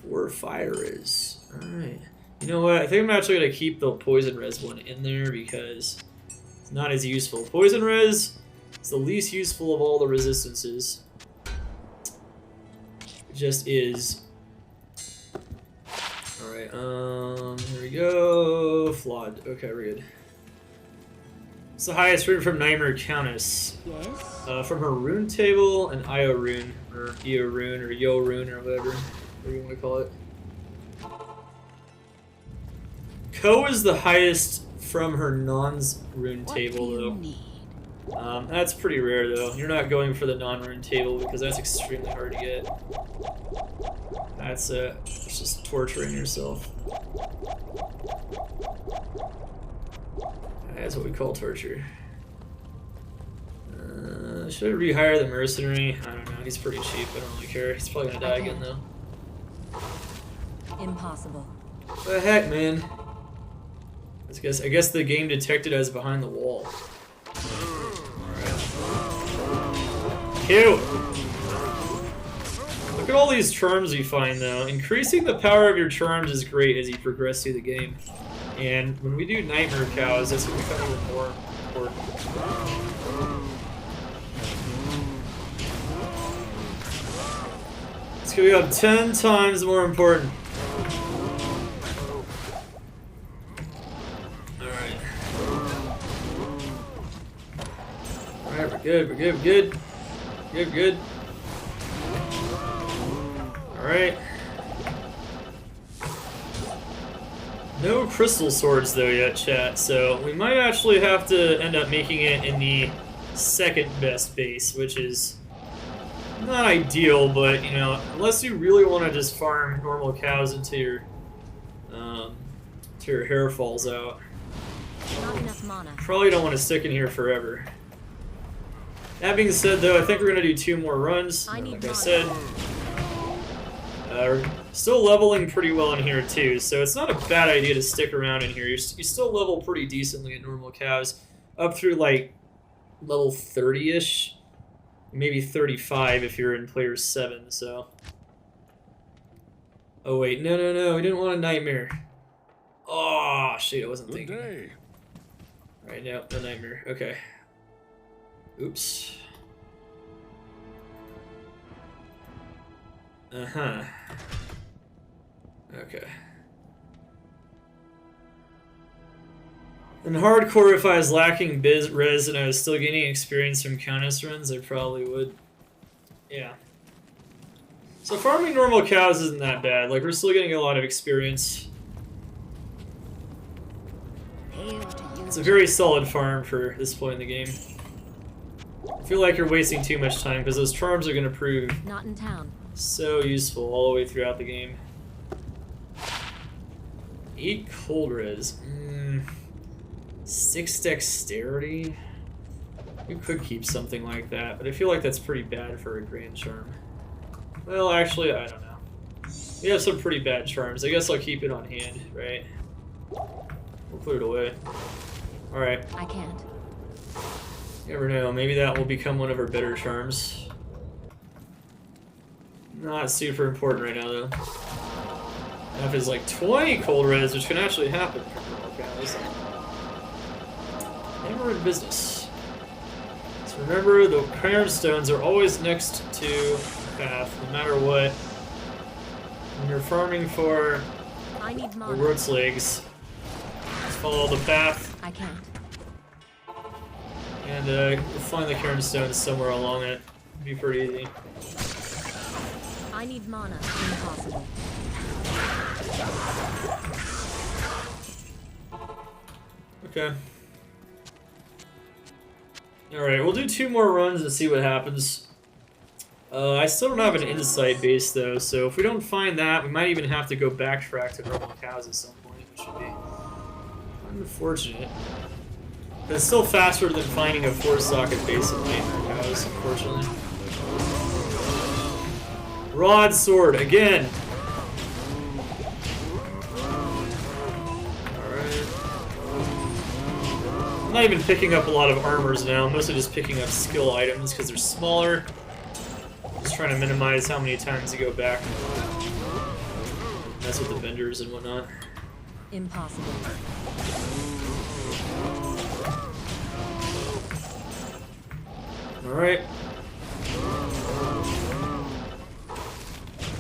4 fire is. Alright. You know what? I think I'm actually going to keep the poison res one in there because it's not as useful. Poison res is the least useful of all the resistances. It just is. Alright, here we go. Flawed. Okay, we're good. It's the highest rune from Nightmare Countess. Yes. From her rune table, an Io rune, or Io rune, or Yo rune, or whatever you want to call it. Ko is the highest from her non's rune table, though. That's pretty rare, though. You're not going for the non-rune table because that's extremely hard to get. That's it's just torturing yourself. That's what we call torture. Should I rehire the mercenary? I don't know. He's pretty cheap. I don't really care. He's probably gonna die again, though. Impossible. What the heck, man? I guess the game detected us behind the wall. Alright. Cute! Look at all these charms you find, though. Increasing the power of your charms is great as you progress through the game. And when we do Nightmare Cows, that's going to become even more important. It's going to become 10 times more important. Alright. Alright, we're good, we're good, we're good. Good, good. Alright. No crystal swords though yet, chat, so we might actually have to end up making it in the second best base, which is not ideal, but you know, unless you really want to just farm normal cows until your hair falls out. Not enough mana. Probably don't want to stick in here forever. That being said, though, I think we're gonna do 2 more runs. Like I said. We're still leveling pretty well in here too, so it's not a bad idea to stick around in here. You still level pretty decently in normal cows, up through like level 30-ish, maybe 35 if you're in player 7. So, oh wait, no, we didn't want a nightmare. Oh shit, I wasn't thinking. Day. All right, no nightmare. Okay. Oops. Uh-huh. Okay. In hardcore, if I was lacking res and I was still gaining experience from Countess runs, I probably would. Yeah. So farming normal cows isn't that bad. Like, we're still getting a lot of experience. It's a very solid farm for this point in the game. I feel like you're wasting too much time because those charms are going to prove Not in town. so useful all the way throughout the game. 8 cold res. 6 dexterity. You could keep something like that, but I feel like that's pretty bad for a grand charm. Well, actually, I don't know. We have some pretty bad charms. I guess I'll keep it on hand, right? We'll put it away. Alright. I can't. You never know. Maybe that will become one of our better charms. Not super important right now, though. Now if it's like 20 cold res, which can actually happen. Okay, and we're in business. So remember, the Cairn stones are always next to the path, no matter what. When you're farming for I need the mana. Root's legs, just follow the path, I can't. and you'll find the Cairn stones somewhere along it. It'll be pretty easy. I need mana. Impossible. Okay. Alright, we'll do 2 more runs and see what happens. I still don't have an insight base though, so if we don't find that, we might even have to go backtrack to normal cows at some point, which would be unfortunate. But it's still faster than finding a 4-socket base in Nightmare Cows, unfortunately. Broadsword, again! Alright. I'm not even picking up a lot of armors now, I'm mostly just picking up skill items because they're smaller. Just trying to minimize how many times you go back. Mess with the vendors and whatnot. Impossible. Alright.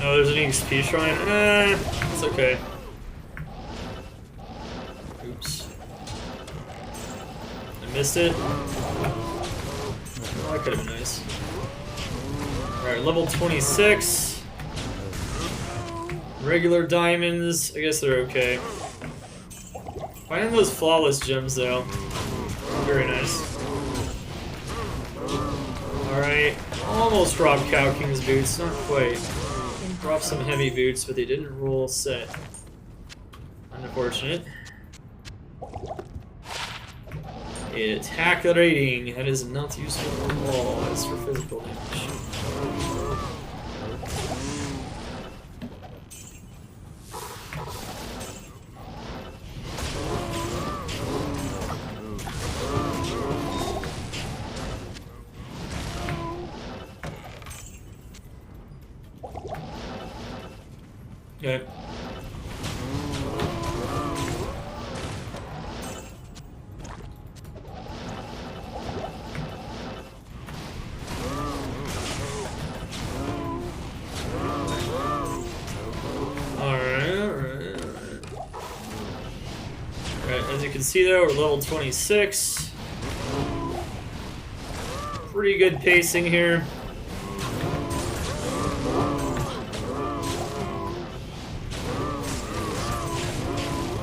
Oh, there's an EXP shrine? It's okay. Oops. I missed it. Oh, that could have been nice. Alright, level 26. Regular diamonds. I guess they're okay. Finding those flawless gems, though. Very nice. Alright. Almost dropped Cow King's boots. Not quite. Dropped some heavy boots, but they didn't roll set. Unfortunate. Attack rating. That is not useful at all. That's for physical damage. Okay. Alright. As you can see though, we're level 26. Pretty good pacing here.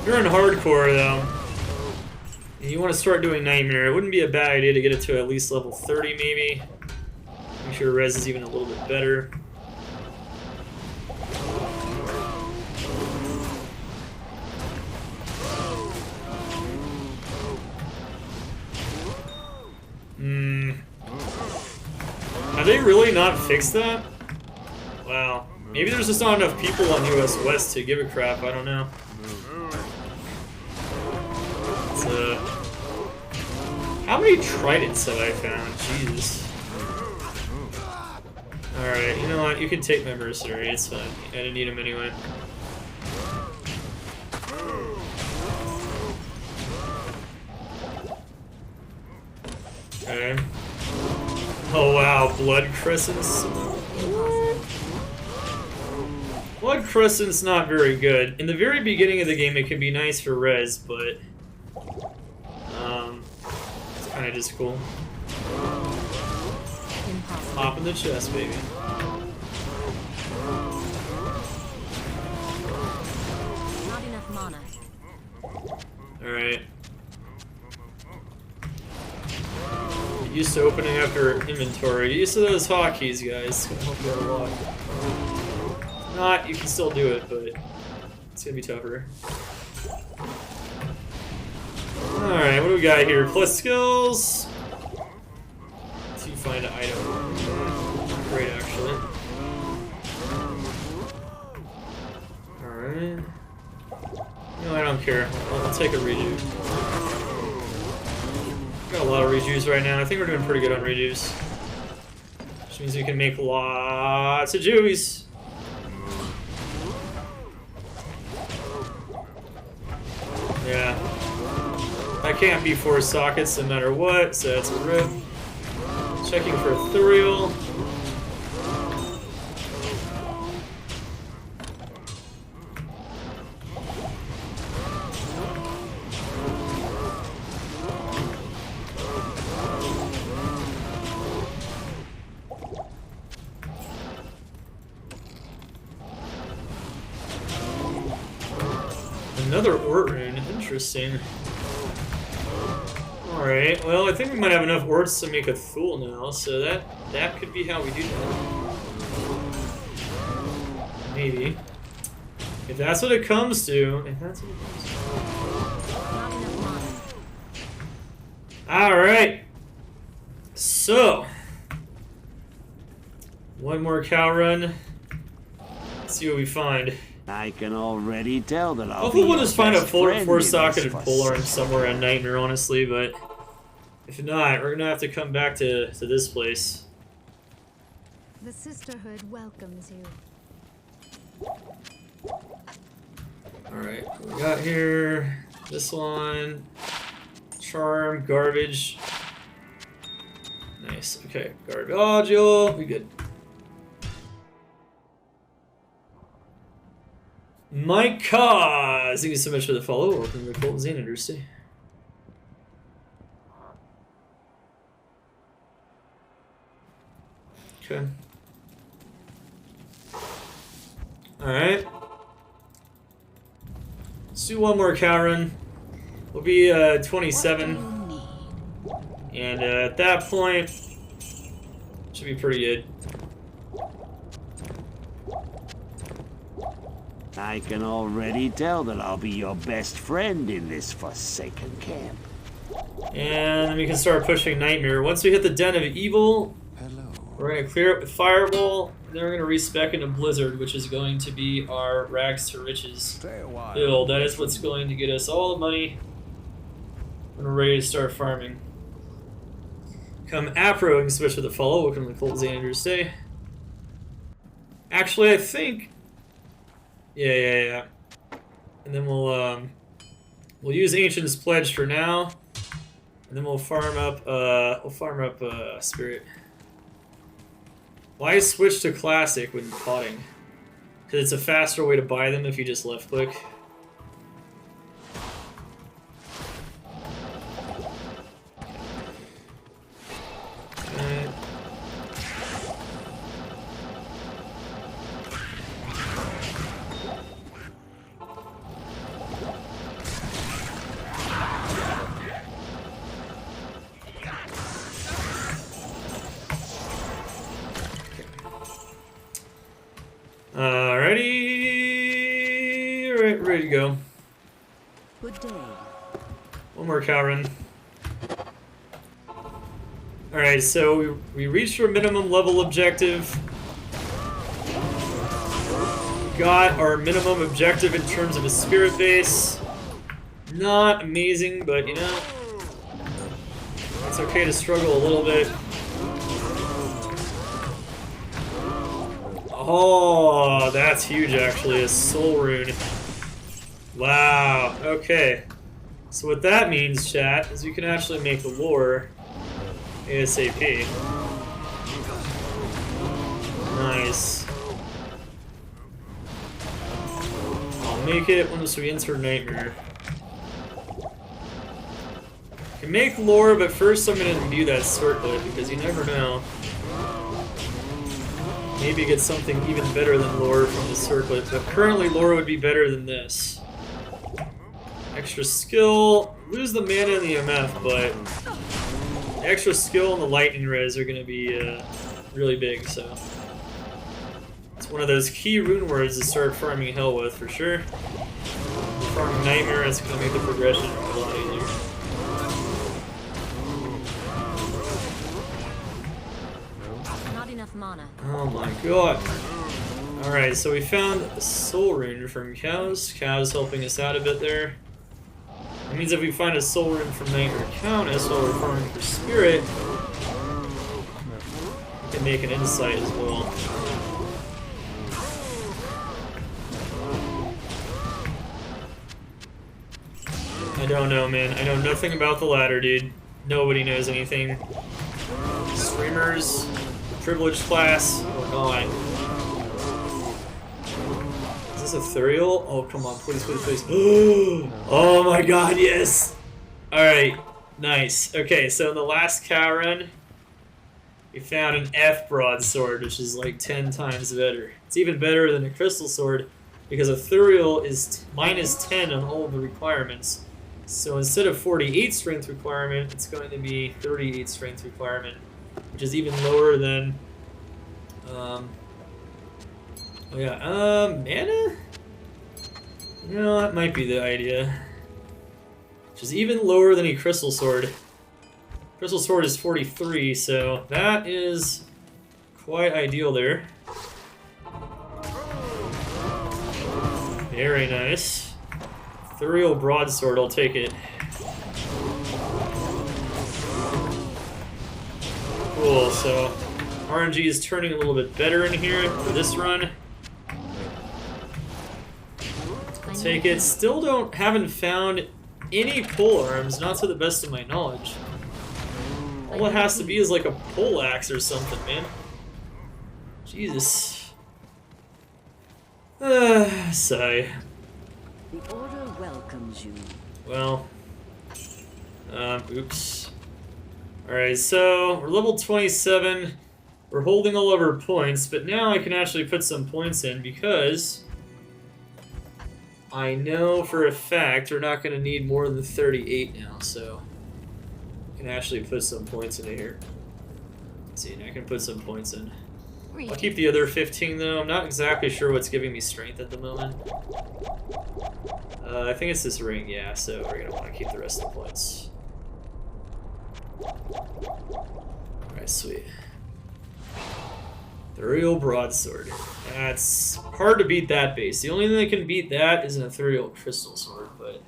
You're in hardcore though, and you want to start doing Nightmare. It wouldn't be a bad idea to get it to at least level 30 maybe. Make sure res is even a little bit better. Have they really not fixed that? Wow. Maybe there's just not enough people on US West to give a crap, I don't know. How many tridents have I found? Jesus. Alright, you know what? You can take my mercenary, it's fine. I didn't need him anyway. Okay. Oh wow, Blood Crescents. Blood Crescent's not very good. In the very beginning of the game, it can be nice for res, but it's kind of just cool. Pop in the chest, baby. Not enough mana. Alright. Get used to opening up your inventory. Get used to those hotkeys, guys. It's gonna help you out a lot. If not, you can still do it, but it's gonna be tougher. Alright, what do we got here? Plus skills. Let's see, find an item. Great, actually. Alright. No, I don't care. I'll take a redo. Got a lot of rejues right now. I think we're doing pretty good on rejues. Which means we can make lots of juies. Yeah. I can't be 4 sockets no matter what, so that's a rip. Checking for Ethereal. Another Ort rune, interesting. Alright, well I think we might have enough Orts to make a Thule now, so that could be how we do that. Maybe. If that's what it comes to. If that's what it comes to. Alright. So. One more cow run. Let's see what we find. I can already tell that I'll Hopefully be we'll your just find a best friend in this four-socketed for polearm sec- somewhere on Nightmare, honestly, but if not, we're gonna have to come back to this place. The Sisterhood welcomes you. Alright, what we got here? This one. Charm, garbage. Nice, okay. Garbaggio, we good. Mike Cause, thank you so much for the follow. Welcome to the Colton Zane Understay. Okay. Alright. Let's do one more cow run. We'll be 27. And at that point, should be pretty good. I can already tell that I'll be your best friend in this forsaken camp. And then we can start pushing Nightmare. Once we hit the Den of Evil, Hello. we're going to clear it with Fireball. Then we're going to respec into Blizzard, which is going to be our Rags to Riches Stay a while. build. That is what's going to get us all the money when we're ready to start farming. Come Apro and switch with the follow. Welcome to the Colt Xander's Day. Actually, I think... Yeah. And then we'll use Ancient's Pledge for now. And then we'll farm up Spirit. Why switch to Classic when potting? Because it's a faster way to buy them if you just left click. Okay. Ready to go. Good day. One more cow run. Alright, so we reached our minimum level objective. Got our minimum objective in terms of a spirit base. Not amazing, but you know, it's okay to struggle a little bit. Oh, that's huge actually, a soul rune. Wow, okay. So what that means, chat, is you can actually make a lore ASAP. Nice. I'll make it once we enter Nightmare. I can make lore, but first I'm going to view that circlet, because you never know. Maybe get something even better than lore from the circlet, but currently lore would be better than this. Extra skill, lose the mana and the MF, but the extra skill and the lightning res are going to be really big, so it's one of those key rune words to start farming Hell with, for sure. Farming Nightmare, it's going to make the progression a lot easier. Not enough mana. Oh my god. Alright, so we found a soul rune from Cows. Cows helping us out a bit there. That means if we find a soul rune from Nightmare Countess while we're farming for Spirit, we can make an insight as well. I don't know, man. I know nothing about the ladder, dude. Nobody knows anything. Streamers, privileged class, oh god. Is this ethereal? Oh, come on, please. Oh my god, yes! Alright, nice. Okay, so in the last cow run, we found an F broadsword, which is like 10 times better. It's even better than a crystal sword, because Ethereal is minus 10 on all of the requirements. So instead of 48 strength requirement, it's going to be 38 strength requirement, which is even lower than. Mana? No, that might be the idea. Which is even lower than a Crystal Sword. Crystal Sword is 43, so that is quite ideal there. Very nice. Ethereal Broadsword, I'll take it. Cool, so RNG is turning a little bit better in here for this run. Take it. Still haven't found any pole arms, not to the best of my knowledge. All it has to be is like a pole axe or something, man. Jesus. Sigh. The Order welcomes you. Well. Oops. Alright, so we're level 27. We're holding all of our points, but now I can actually put some points in because I know for a fact we're not going to need more than 38 now, so I can actually put some points in here. Let's see, I can put some points in. I'll keep the other 15 though. I'm not exactly sure what's giving me strength at the moment. I think it's this ring, yeah, so we're going to want to keep the rest of the points. Alright, sweet. Ethereal Broadsword. That's hard to beat that base. The only thing that can beat that is an Ethereal Crystal Sword, but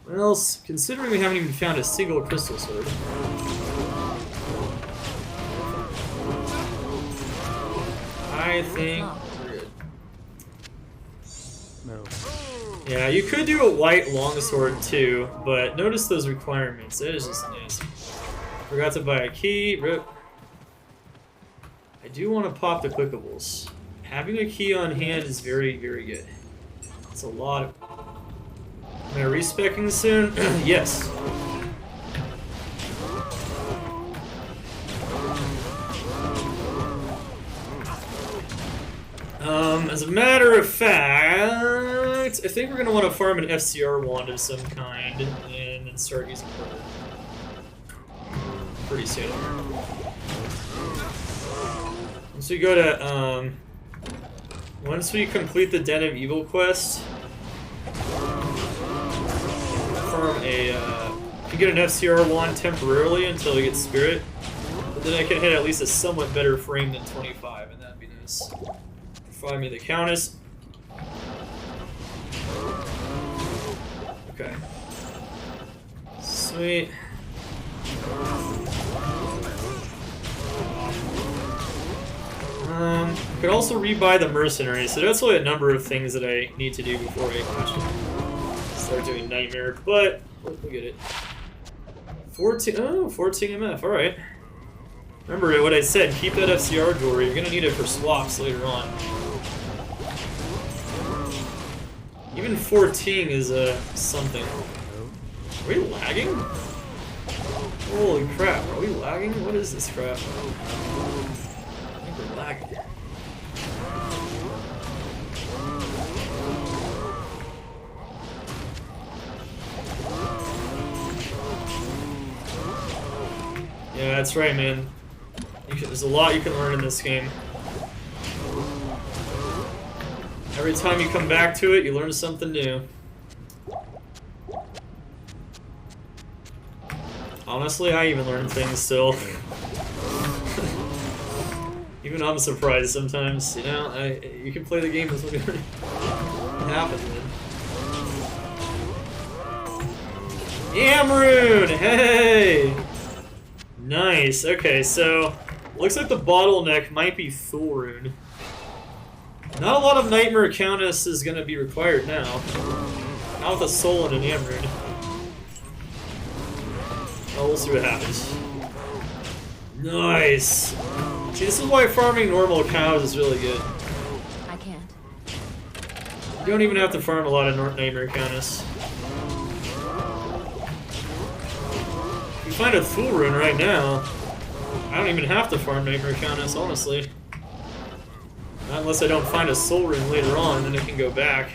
what else? Considering we haven't even found a single Crystal Sword. I think we're good. No. Yeah, you could do a white longsword too, but notice those requirements. That is just nasty. Forgot to buy a key. Rip. I do want to pop the clickables. Having a key on hand is very, very good. It's a lot of... Am I respecking soon? Yes. As a matter of fact, I think we're going to want to farm an FCR wand of some kind and then start using it pretty soon. Once we go to, once we complete the Den of Evil quest, farm a, I can get an FCR wand temporarily until we get Spirit, but then I can hit at least a somewhat better frame than 25, and that'd be nice. Find me the Countess. Okay. Sweet. Could also rebuy the Mercenary, so that's only a number of things that I need to do before I actually start doing Nightmare, but we'll get it. 14 MF, alright. Remember what I said, keep that FCR jewelry, you're gonna need it for swaps later on. Even 14 is something. Are we lagging? Holy crap, are we lagging? What is this crap? I think we're lagging. Yeah, that's right, man. There's a lot you can learn in this game. Every time you come back to it, you learn something new. Honestly, I even learn things still. Even I'm surprised sometimes, you know? You can play the game as what happens, man. Amrune! Hey! Nice, okay, so looks like the bottleneck might be Thulrune. Not a lot of Nightmare Countess is going to be required now. Not with a Soul and an Amrune. Oh, we'll see what happens. Nice! See, this is why farming normal cows is really good. I can't. You don't even have to farm a lot of Nightmare Countess. If you find a Thulrune right now, I don't even have to farm Nightmare Countess, honestly. Not unless I don't find a soul ring later on, then I can go back.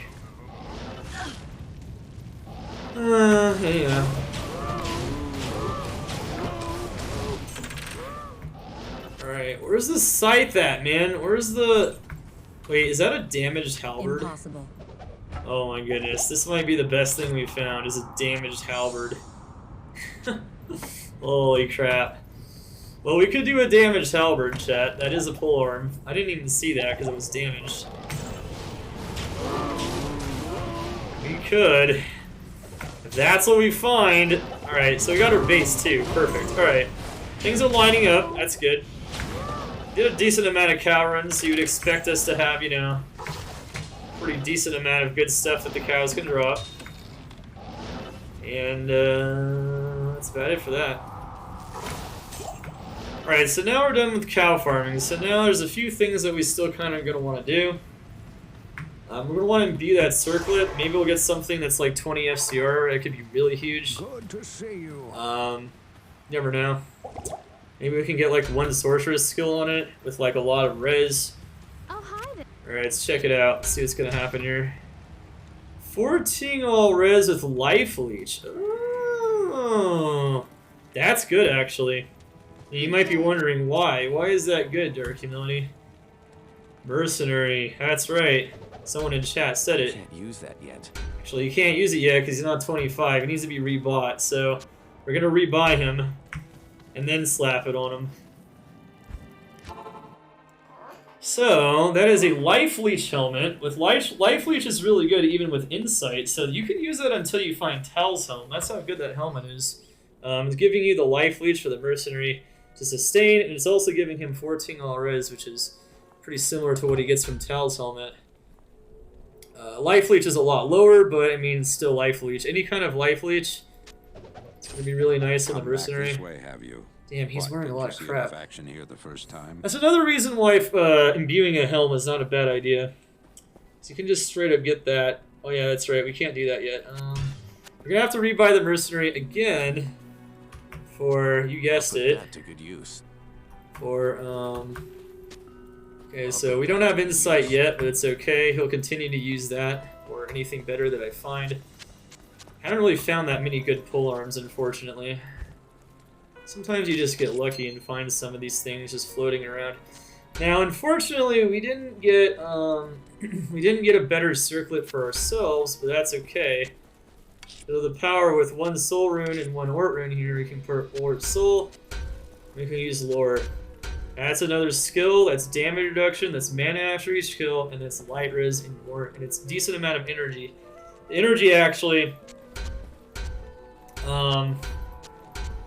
Yeah. Alright, where's the scythe at, man? Where's the... Wait, is that a damaged halberd? Impossible. Oh my goodness, this might be the best thing we found, is a damaged halberd. Holy crap. Well, we could do a damaged halberd, chat. That is a polearm. I didn't even see that because it was damaged. We could. If that's what we find. Alright, so we got our base too. Perfect. Alright. Things are lining up. That's good. Did a decent amount of cow runs, so you'd expect us to have, you know, pretty decent amount of good stuff that the cows can drop. And that's about it for that. Alright, so now we're done with cow farming. So now there's a few things that we still kind of going to want to do. We're going to want to imbue that circlet. Maybe we'll get something that's like 20 FCR. That could be really huge. Good to see you. Never know. Maybe we can get like one sorceress skill on it with like a lot of res. Oh, hi there. Alright, let's check it out. Let's see what's going to happen here. 14 all res with life leech. Oh, that's good actually. You might be wondering why. Why is that good, Dark Humility? Mercenary. That's right. Someone in chat said it. Can't use that yet. Actually, you can't use it yet because he's not 25. He needs to be rebought. So we're going to rebuy him and then slap it on him. So that is a life leech helmet. With life leech is really good even with insight. So you can use that until you find Tal's helm. That's how good that helmet is. It's giving you the life leech for the mercenary to sustain, and it's also giving him 14 all res, which is pretty similar to what he gets from Tal's helmet. Life leech is a lot lower, but I mean, still life leech. Any kind of life leech, it's going to be really nice on the mercenary. This way, have you? Damn, he's wearing a lot of crap. Action here the first time. That's another reason why imbuing a helm is not a bad idea. So you can just straight up get that. Oh yeah, that's right. We can't do that yet. We're gonna have to rebuy the mercenary again for, you guessed it. Put that to good use. For okay, so we don't have insight yet, but it's okay. He'll continue to use that or anything better that I find. I haven't really found that many good polearms, unfortunately. Sometimes you just get lucky and find some of these things just floating around. Now, unfortunately, we didn't get a better circlet for ourselves, but that's okay. So the power with one soul rune and one ort rune here, we can put ort soul. We can use lore. That's another skill. That's damage reduction. That's mana after each kill, and it's light res and more, and it's a decent amount of energy. The energy actually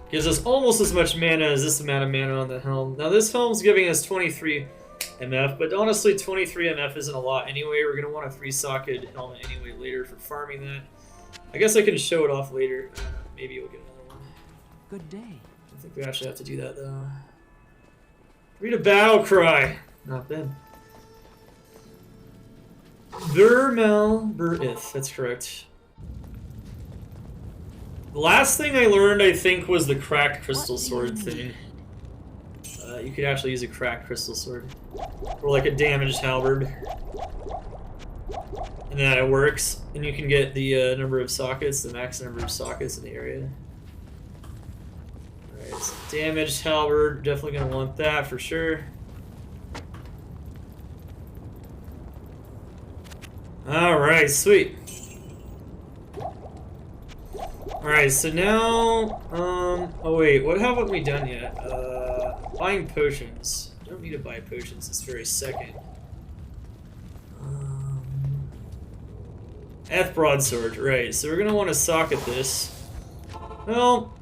gives us almost as much mana as this amount of mana on the helm. Now this helm's giving us 23 MF, but honestly 23 MF isn't a lot anyway. We're going to want a 3-socket helmet anyway later for farming that. I guess I can show it off later. Maybe we'll get another one. Good day. I think we actually have to do that though. Read a battle cry. Not bad. Vermelberith, that's correct. The last thing I learned, I think, was the cracked crystal sword thing. You could actually use a cracked crystal sword. Or like a damaged halberd. And then it works. And you can get the number of sockets, the max number of sockets in the area. Alright, so damaged halberd, definitely going to want that for sure. Alright, sweet. Alright, so now, oh wait, what haven't we done yet? Buying potions. Don't need to buy potions this very second. F broadsword, right, so we're gonna want to socket this. Well,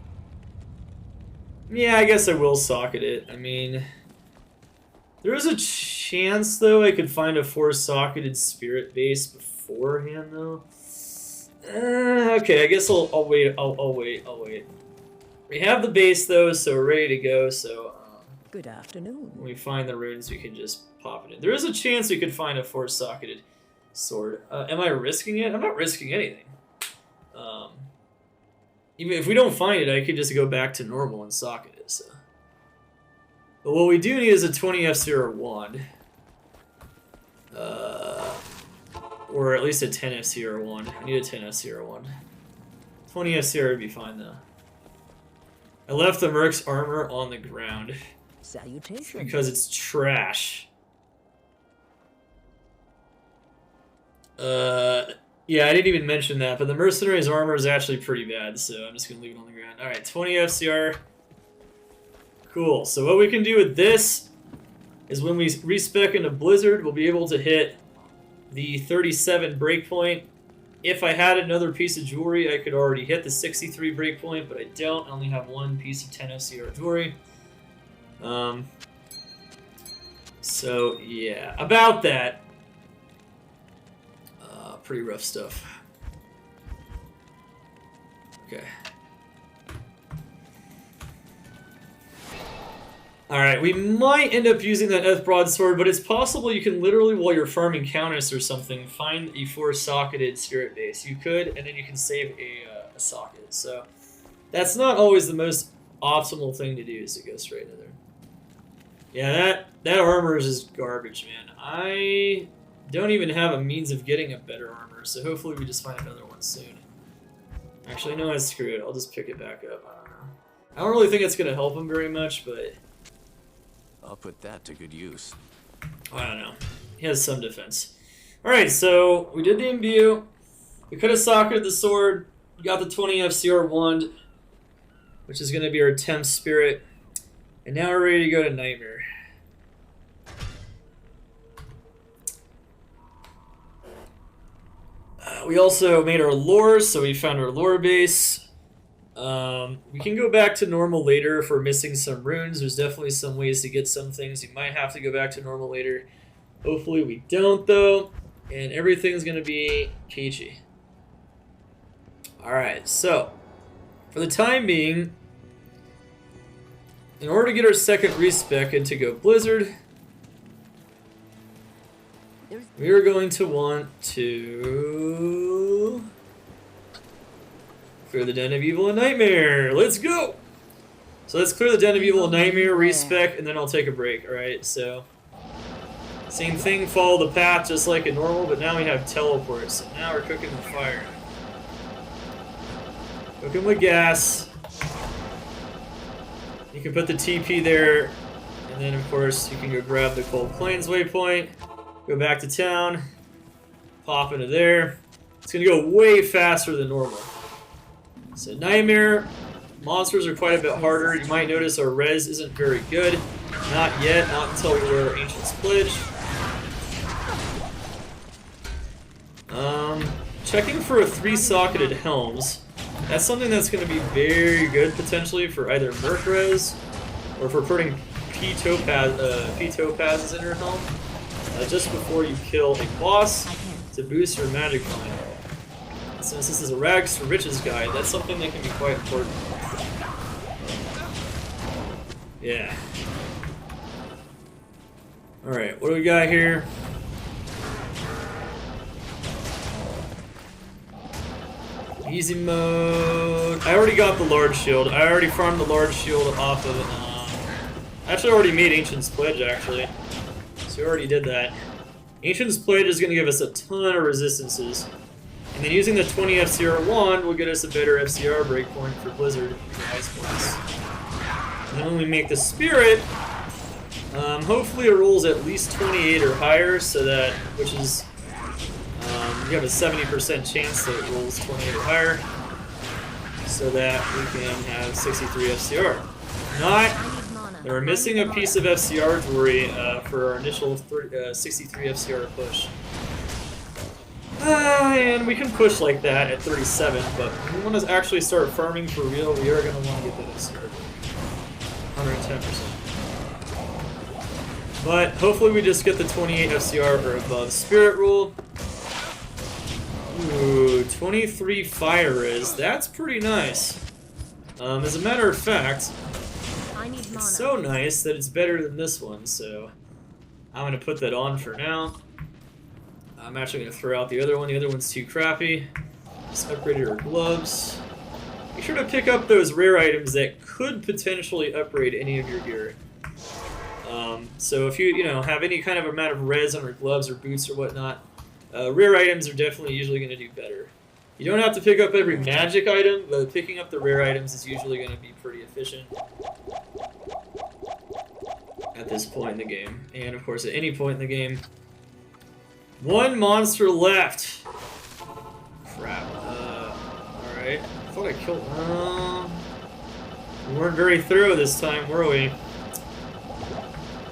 yeah, I guess I will socket it. I mean, there is a chance, though, I could find a 4-socketed spirit base beforehand, though. Okay, I guess I'll wait. I'll wait. We have the base though, so we're ready to go. So Good afternoon. when we find the runes, we can just pop it in. There is a chance we could find a 4-socketed sword. Am I risking it? I'm not risking anything. Even if we don't find it, I could just go back to normal and socket it. So. But what we do need is a 20 F0 wand. Or at least a 10 FCR one. I need a 10 FCR one. 20 FCR would be fine though. I left the Merc's armor on the ground. Salutations. Because it's trash. Yeah, I didn't even mention that, but the Mercenary's armor is actually pretty bad, so I'm just gonna leave it on the ground. Alright, 20 FCR. Cool, so what we can do with this is when we respec into Blizzard, we'll be able to hit the 37 breakpoint. If I had another piece of jewelry, I could already hit the 63 breakpoint, but I don't. I only have one piece of 10 FCR jewelry. So, yeah, about that. Pretty rough stuff. Okay. Alright, we might end up using that F broadsword, but it's possible you can literally, while you're farming Countess or something, find a 4-socketed spirit base. You could, and then you can save a socket. So, that's not always the most optimal thing to do, is to go straight into there. Yeah, that armor is just garbage, man. I don't even have a means of getting a better armor, so hopefully we just find another one soon. Actually, no, I screw it. I'll just pick it back up. I don't know. I don't really think it's going to help him very much, but I'll put that to good use. I don't know. He has some defense. Alright, so we did the imbue. We could have socketed the sword. We got the 20 FCR wand, which is going to be our temp spirit. And now we're ready to go to Nightmare. We also made our lore, so we found our lore base. We can go back to normal later if we're missing some runes. There's definitely some ways to get some things. You might have to go back to normal later. Hopefully we don't, though. And everything's going to be peachy. Alright, so for the time being, in order to get our second respec and to go Blizzard, we are going to want to clear the Den of Evil and Nightmare. Let's go! So let's clear the Den of Evil and Nightmare, respec, and then I'll take a break, alright? So, same thing, follow the path just like in normal, but now we have teleport, so now we're cooking with fire. Cooking with gas. You can put the TP there, and then of course you can go grab the Cold Plains waypoint. Go back to town, pop into there. It's gonna go way faster than normal. So Nightmare, monsters are quite a bit harder. You might notice our res isn't very good. Not yet, not until we wear our Ancient's Pledge. Checking for a 3-socketed Helms. That's something that's gonna be very good potentially for either Merc res, or for putting P-Topazes in your helm. Just before you kill a boss to boost your magic find. Since this is a rags to riches guide, that's something that can be quite important. Yeah. Alright, what do we got here? Easy mode. I already got the large shield. I already farmed the large shield off of it. Actually, I already made Ancient's Pledge, actually. So we already did that. Ancient's Pledge is going to give us a ton of resistances. And then using the 20 FCR wand will get us a better FCR breakpoint for Blizzard for ice points. And then when we make the Spirit, hopefully it rolls at least 28 or higher, so that, which is, you have a 70% chance that it rolls 28 or higher, so that we can have 63 FCR. Not And we're missing a piece of FCR jewelry for our initial 63 FCR push. And we can push like that at 37, but when we want to actually start farming for real, we are going to want to get that FCR 110%. But hopefully we just get the 28 FCR or above. Spirit rule. Ooh, 23 fire is. That's pretty nice. As a matter of fact, it's so nice that it's better than this one, so I'm going to put that on for now. I'm actually going to throw out the other one. The other one's too crappy. Just upgraded our gloves. Be sure to pick up those rare items that could potentially upgrade any of your gear. So if you have any kind of amount of res on your gloves or boots or whatnot, rare items are definitely usually going to do better. You don't have to pick up every magic item, but picking up the rare items is usually going to be pretty efficient at this point in the game. And of course, at any point in the game. One monster left. Crap. Alright. I thought I killed. We weren't very thorough this time, were we?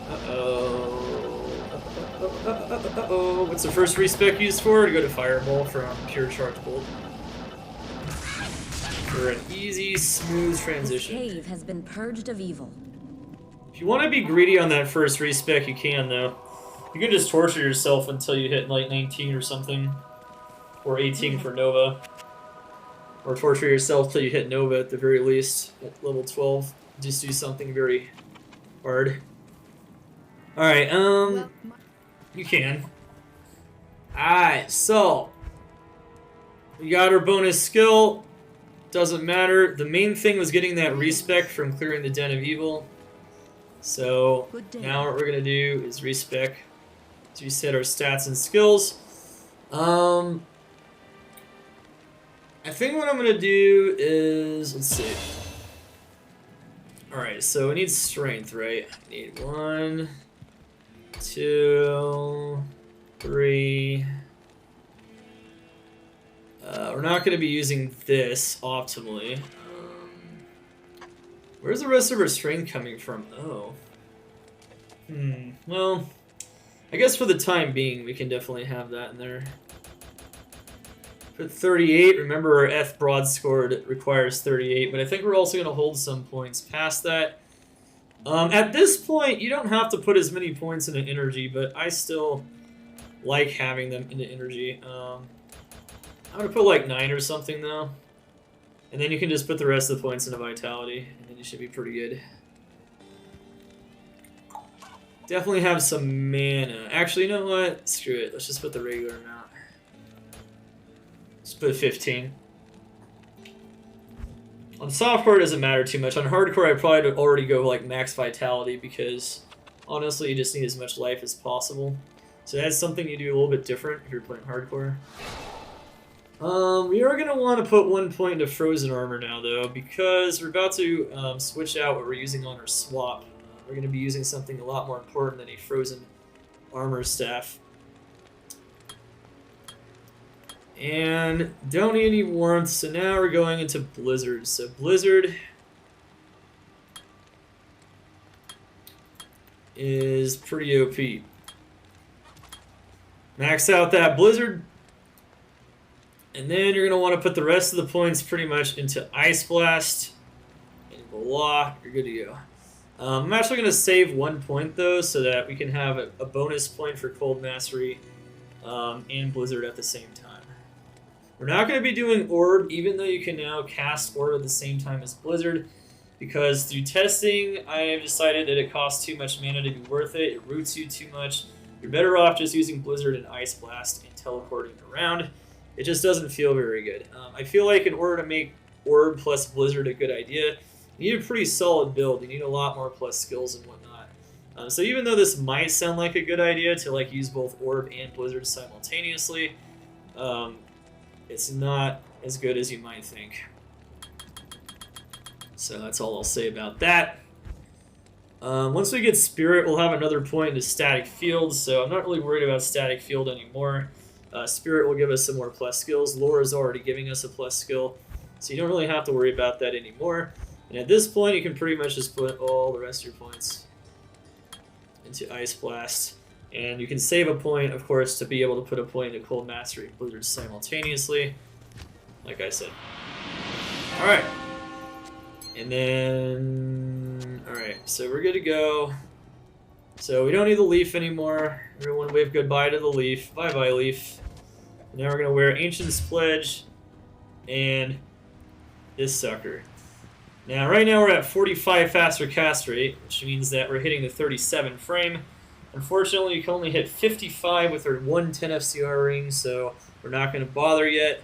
Uh-oh. What's the first respec used for? To go to Fireball from Pure Charge Bolt. For an easy, smooth transition. This cave has been purged of evil. If you want to be greedy on that first respec, you can, though. You can just torture yourself until you hit like 19 or something. Or 18 for Nova. Or torture yourself till you hit Nova at the very least. At level 12. Just do something very hard. Alright, you can. Alright, so. We got our bonus skill. Doesn't matter. The main thing was getting that respec from clearing the Den of Evil. So, now what we're going to do is respec to reset our stats and skills. I think what I'm going to do is, let's see. Alright, so we need strength, right? I need 1, 2, 3. We're not going to be using this optimally. Where's the rest of our strength coming from? Oh. Well, I guess for the time being, we can definitely have that in there. Put 38. Remember, our F broadsword requires 38, but I think we're also going to hold some points past that. At this point, you don't have to put as many points into energy, but I still like having them into energy. I'm going to put like 9 or something, though. And then you can just put the rest of the points into vitality, and then you should be pretty good. Definitely have some mana. Actually, you know what? Screw it. Let's just put the regular amount. Let's put 15. On softcore, it doesn't matter too much. On hardcore, I'd probably already go like max vitality because honestly, you just need as much life as possible. So that's something you do a little bit different if you're playing hardcore. We are going to want to put 1 point into Frozen Armor now, though, because we're about to switch out what we're using on our swap. We're going to be using something a lot more important than a Frozen Armor Staff. And don't need any warmth, so now we're going into Blizzard. So Blizzard is pretty OP. Max out that Blizzard. And then you're going to want to put the rest of the points pretty much into Ice Blast. And voila, you're good to go. I'm actually going to save 1 point, though, so that we can have a bonus point for Cold Mastery and Blizzard at the same time. We're not going to be doing Orb, even though you can now cast Orb at the same time as Blizzard, because through testing, I have decided that it costs too much mana to be worth it. It roots you too much. You're better off just using Blizzard and Ice Blast and teleporting around. It just doesn't feel very good. I feel like in order to make Orb plus Blizzard a good idea, you need a pretty solid build. You need a lot more plus skills and whatnot. So even though this might sound like a good idea to like use both Orb and Blizzard simultaneously, it's not as good as you might think. So that's all I'll say about that. Once we get Spirit, we'll have another point into Static Field, so I'm not really worried about Static Field anymore. Spirit will give us some more plus skills. Lore is already giving us a plus skill, so you don't really have to worry about that anymore. And at this point, you can pretty much just put all the rest of your points into Ice Blast. And you can save a point, of course, to be able to put a point into Cold Mastery and Blizzard simultaneously, like I said. Alright. And then... Alright, so we're good to go. So we don't need the Leaf anymore. Everyone wave goodbye to the Leaf. Bye-bye, Leaf. Now we're going to wear Ancient's Pledge and this sucker. Now, right now we're at 45 faster cast rate, which means that we're hitting the 37 frame. Unfortunately, you can only hit 55 with our 110 FCR ring, so we're not going to bother yet.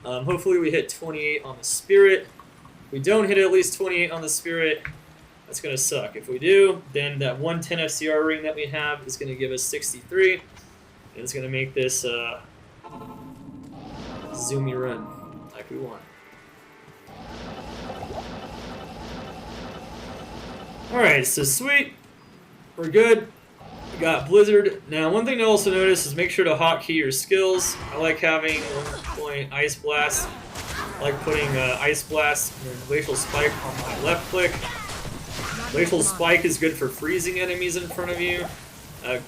Hopefully we hit 28 on the Spirit. If we don't hit at least 28 on the Spirit, That's going to suck. If we do, then that 110 FCR ring that we have is going to give us 63. And it's going to make this zoomy run like we want. Alright, so sweet. We're good. We got Blizzard. Now, one thing to also notice is make sure to hotkey your skills. I like having 1 point Ice Blast. I like putting Ice Blast and Glacial Spike on my left click. Glacial Spike is good for freezing enemies in front of you.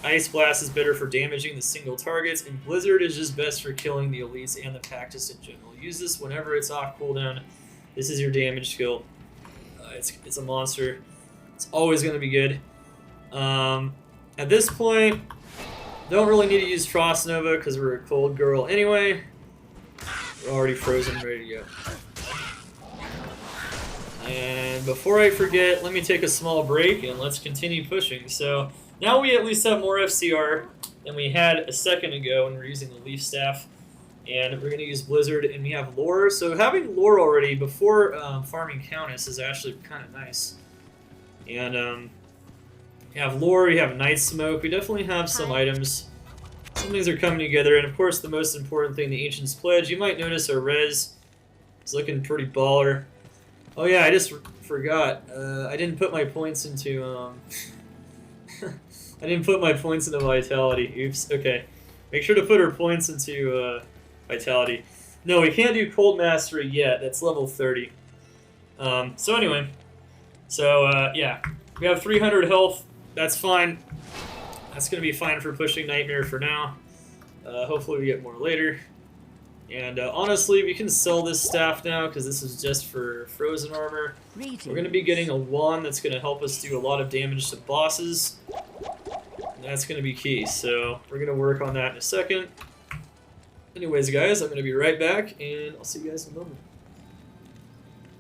Ice Blast is better for damaging the single targets. And Blizzard is just best for killing the elites and the pack just in general. Use this whenever it's off cooldown. This is your damage skill. It's a monster. It's always going to be good. At this point, don't really need to use Frost Nova because we're a cold girl anyway. We're already frozen, ready to go. And before I forget, let me take a small break and let's continue pushing. So now we at least have more FCR than we had a second ago when we were using the Leaf Staff. And we're going to use Blizzard, and we have Lore. So having Lore already before farming Countess is actually kind of nice. And you have Lore, you have Night Smoke. We definitely have some items. Some things are coming together. And of course, the most important thing, the Ancient's Pledge. You might notice our res is looking pretty baller. Oh yeah, I just forgot. I didn't put my points into I didn't put my points into Vitality. Oops. Okay. Make sure to put our points into Vitality. No, we can't do Cold Mastery yet. That's level 30. So anyway. So yeah, we have 300 health. That's fine. That's gonna be fine for pushing Nightmare for now. Hopefully we get more later. And honestly, we can sell this staff now because this is just for frozen armor. We're going to be getting a wand that's going to help us do a lot of damage to bosses. And that's going to be key, so we're going to work on that in a second. Anyways, guys, I'm going to be right back, and I'll see you guys in a moment.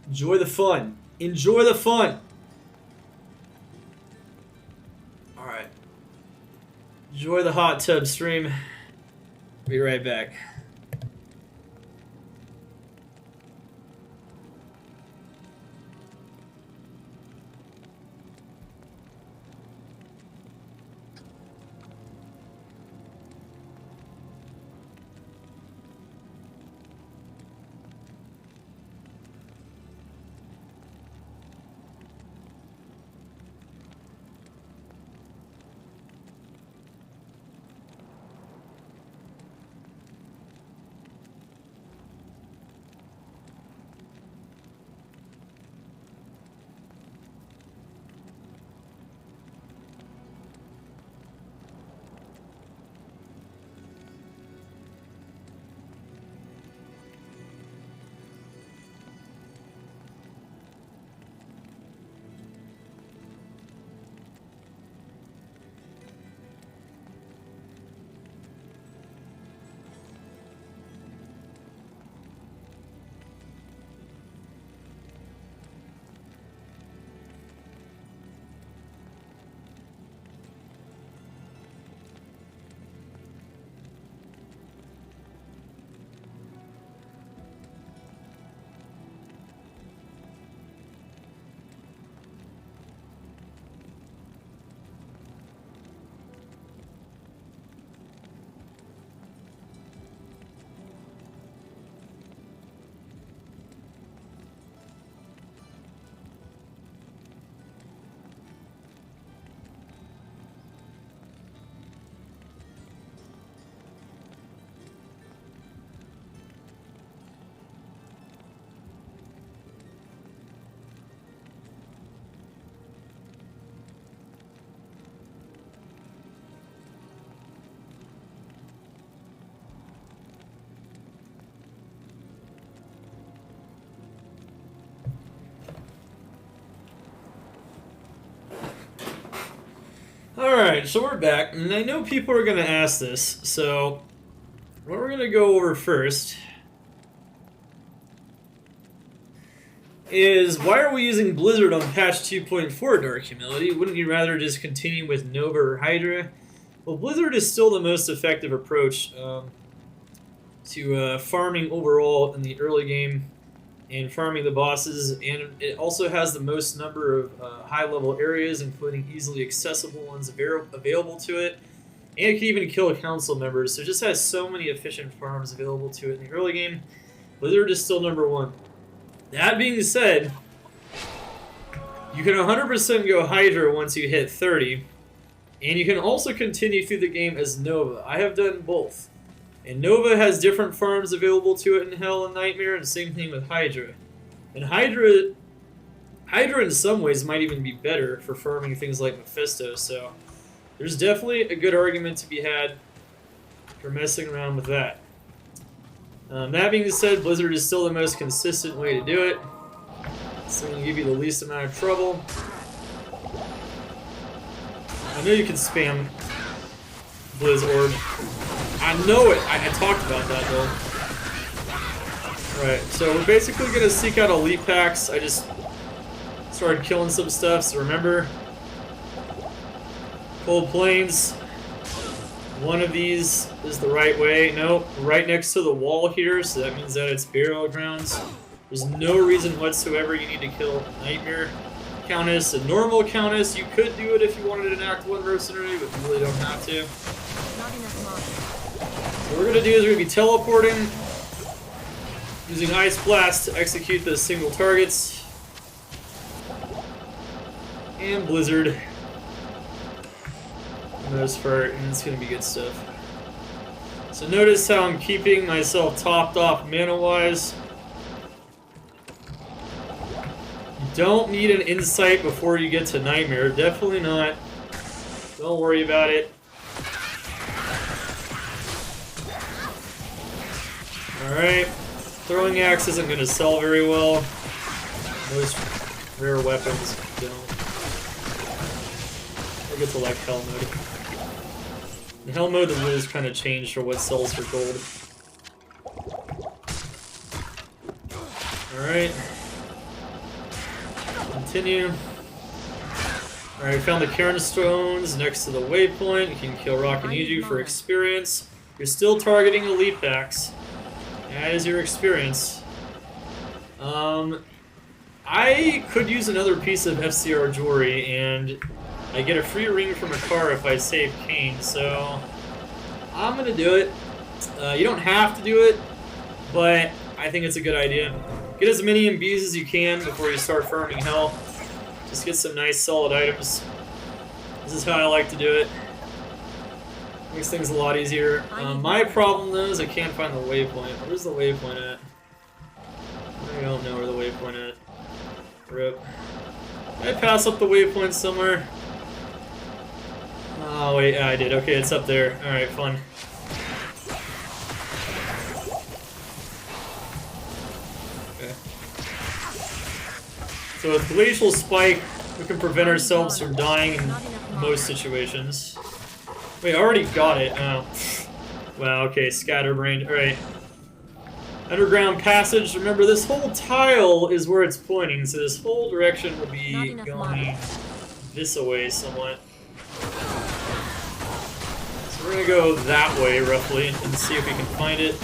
Enjoy the fun. Enjoy the fun! Alright. Enjoy the hot tub stream. Be right back. Alright, so we're back, and I know people are going to ask this, so what we're going to go over first is why are we using Blizzard on patch 2.4 Dark Humility? Wouldn't you rather just continue with Nova or Hydra? Well, Blizzard is still the most effective approach to farming overall in the early game, and farming the bosses, and it also has the most number of high-level areas, including easily accessible ones available to it, and it can even kill council members, so it just has so many efficient farms available to it in the early game. Blizzard is still #1. That being said, you can 100% go Hydra once you hit 30, and you can also continue through the game as Nova. I have done both. And Nova has different farms available to it in Hell and Nightmare, and same thing with Hydra. And Hydra in some ways might even be better for farming things like Mephisto, so there's definitely a good argument to be had for messing around with that. That being said, Blizzard is still the most consistent way to do it. It's going to give you the least amount of trouble. I know you can spam Blizz Orb. I know it! I talked about that though. Right, so we're basically going to seek out elite packs. I just started killing some stuff, so remember, Cold Plains, one of these is the right way. Nope, right next to the wall here, so that means that it's burial grounds. There's no reason whatsoever you need to kill Nightmare Countess. A normal Countess, you could do it if you wanted an Act 1 mercenary, but you really don't have to. Not enough mana. What we're going to do is we're going to be teleporting, using Ice Blast to execute those single targets, and Blizzard. For the most part, and it's going to be good stuff. So notice how I'm keeping myself topped off mana-wise. You don't need an insight before you get to Nightmare, definitely not. Don't worry about it. Alright, throwing axe isn't going to sell very well. Most rare weapons don't. I get to like Hell mode. In Hell mode, the rules kind of change for what sells for gold. Alright. Continue. Alright, found the Cairn Stones next to the waypoint. You can kill Arachnid for experience. You're still targeting elite packs. That is your experience. I could use another piece of FCR jewelry, and I get a free ring from a car if I save Kane, so I'm gonna do it. You don't have to do it, but I think it's a good idea. Get as many MBs as you can before you start farming Hell. Just get some nice solid items. This is how I like to do it. Makes things a lot easier. My problem though is I can't find the waypoint. Where's the waypoint at? I don't know where the waypoint at. Rip. Did I pass up the waypoint somewhere? Oh wait, yeah, I did. Okay, it's up there. Alright, fun. Okay. So with Glacial Spike, we can prevent ourselves from dying in most situations. Wait, I already got it. Oh. Wow, okay, scatterbrained. Alright. Underground passage. Remember, this whole tile is where it's pointing, so this whole direction will be going this way somewhat. So we're gonna go that way, roughly, and see if we can find it.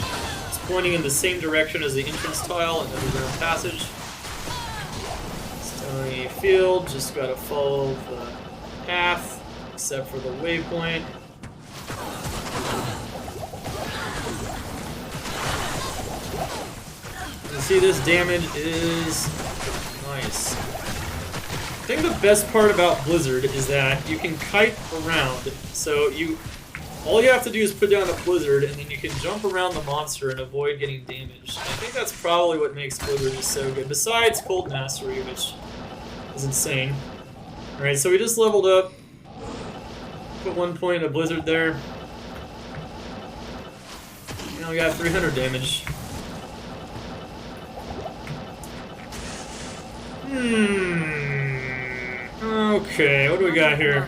It's pointing in the same direction as the entrance tile and underground passage. Stony Field, just gotta follow the path, except for the waypoint. You see, this damage is nice. I think the best part about Blizzard is that you can kite around. So all you have to do is put down a Blizzard, and then you can jump around the monster and avoid getting damaged. I think that's probably what makes Blizzard just so good. Besides Cold Mastery, which is insane. All right, so we just leveled up. Put 1 point in a Blizzard there. Now we got 300 damage. Okay, what do we got here?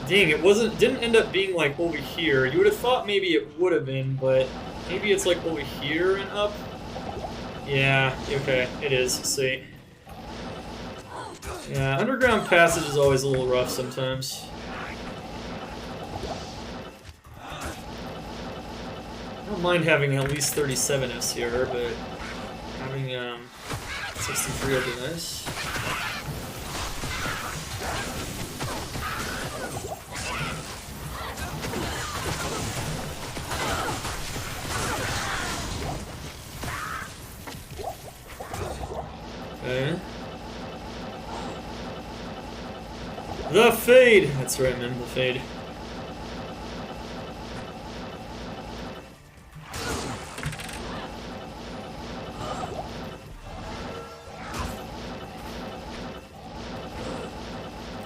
Dang, didn't end up being like over here. You would have thought maybe it would have been, but maybe it's like over here and up? Yeah, okay, it is. See. Yeah, underground passage is always a little rough sometimes. I don't mind having at least 37 FCR, but having 63 would be nice. Okay. The Fade! That's right, man, the Fade.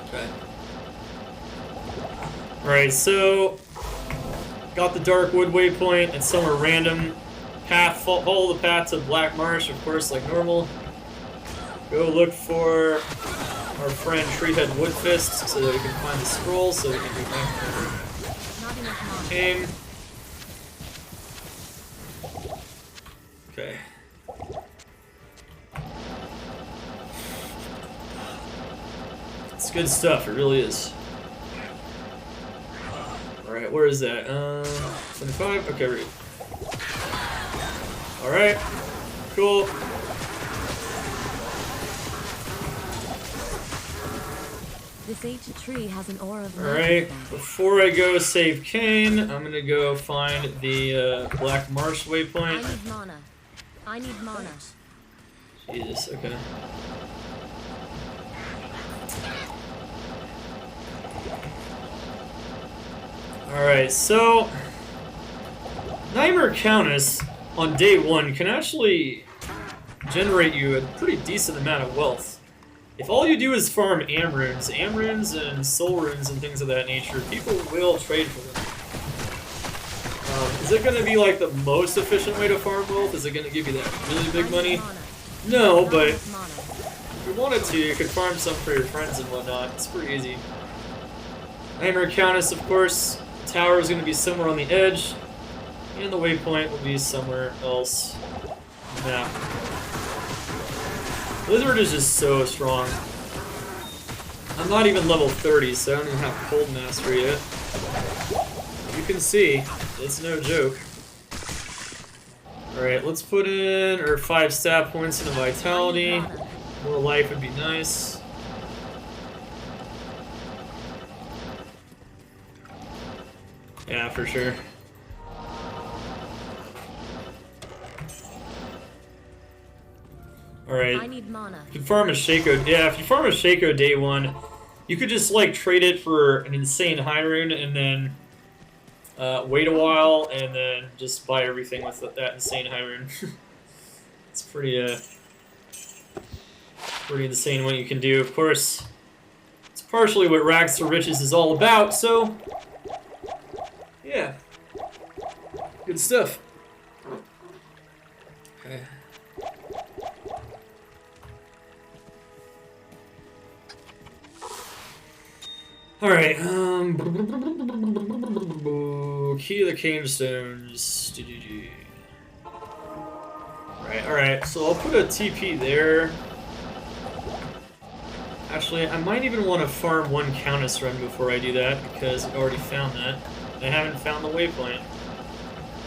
Okay. Alright, so got the Darkwood waypoint. It's somewhere random. Path, follow the path to Black Marsh, of course, like normal. Go look for our friend Treehead Woodfist so that we can find the scroll so we can do Arcane. Okay. It's good stuff, it really is. Alright, where is that? 25? Okay, we're good. Alright, cool. This ancient tree has an aura of Alright, before I go save Kane, I'm gonna go find the Black Marsh waypoint. I need mana. I need mana. Jesus, okay. Alright, so Nightmare Countess on day 1 can actually generate you a pretty decent amount of wealth. If all you do is farm Amrunes and Soul Runes and things of that nature, people will trade for them. Is it going to be like the most efficient way to farm wealth? Is it going to give you that really big money? No, but if you wanted to, you could farm some for your friends and whatnot. It's pretty easy. Nightmare Countess, of course, the tower is going to be somewhere on the edge, and the waypoint will be somewhere else on the map. Blizzard is just so strong. I'm not even level 30, so I don't even have Cold Mastery yet. You can see, it's no joke. Alright, let's put in our 5 stat points into Vitality. More life would be nice. Yeah, for sure. Alright. I need mana. You can farm a Shaco. Yeah, if you farm a Shaco day 1, you could just like trade it for an insane high rune and then wait a while and then just buy everything with that insane high rune. It's pretty insane what you can do. Of course, it's partially what Rags to Riches is all about, so yeah. Good stuff. Okay. Alright, Key of the Cane Stones. Alright, so I'll put a TP there. Actually, I might even want to farm one Countess run before I do that, because I've already found that. I haven't found the waypoint.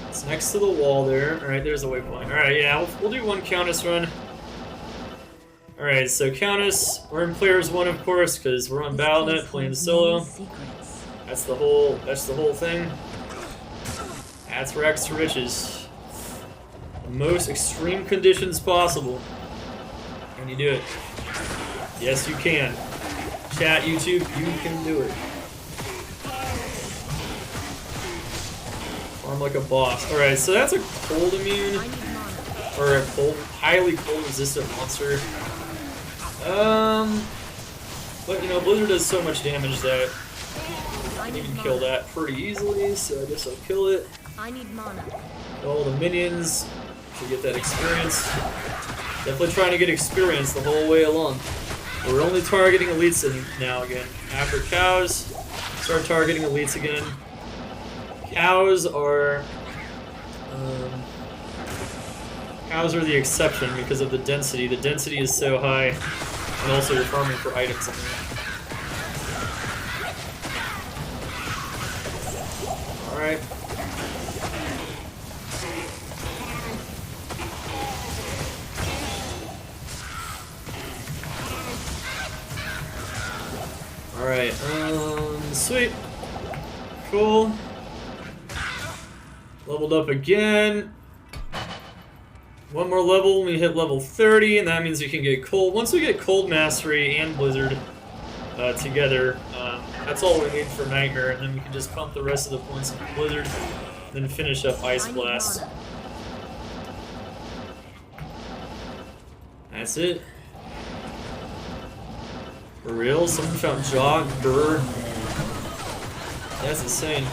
It's next to the wall there. Alright, there's the waypoint. Alright, yeah, we'll do one Countess run. Alright, so Countess, we're in Players 1, of course, because we're on Bnet playing solo. That's the whole thing. That's Rags to Riches. The most extreme conditions possible. Can you do it? Yes, you can. Chat, YouTube, you can do it. Farm like a boss. Alright, so that's a cold immune. Or a cold, highly cold resistant monster. But you know, Blizzard does so much damage that I can even kill that pretty easily, so I guess I'll kill it. I need mana. All the minions to get that experience. Definitely trying to get experience the whole way along. We're only targeting elites now again. After cows, start targeting elites again. Cows are the exception because of the density. The density is so high, and also you're farming for items in there. Alright. Alright, sweet. Cool. Leveled up again. One more level, we hit level 30, and that means we can get Cold. Once we get Cold Mastery and Blizzard together, that's all we need for Nightmare, and then we can just pump the rest of the points into Blizzard, then finish up Ice Blast. That's it. For real? Someone found John Burr? That's insane.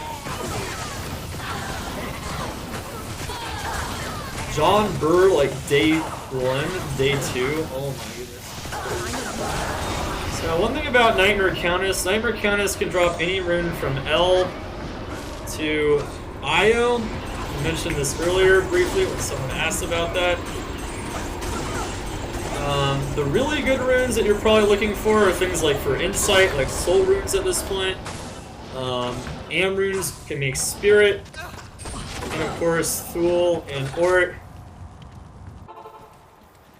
John Burr, like day 1, day 2. Oh my goodness. So one thing about Nightmare Countess can drop any rune from L to Io. I mentioned this earlier briefly when someone asked about that. The really good runes that you're probably looking for are things like for Insight, like Soul runes at this point. Am runes can make Spirit, and of course Thule and Ort.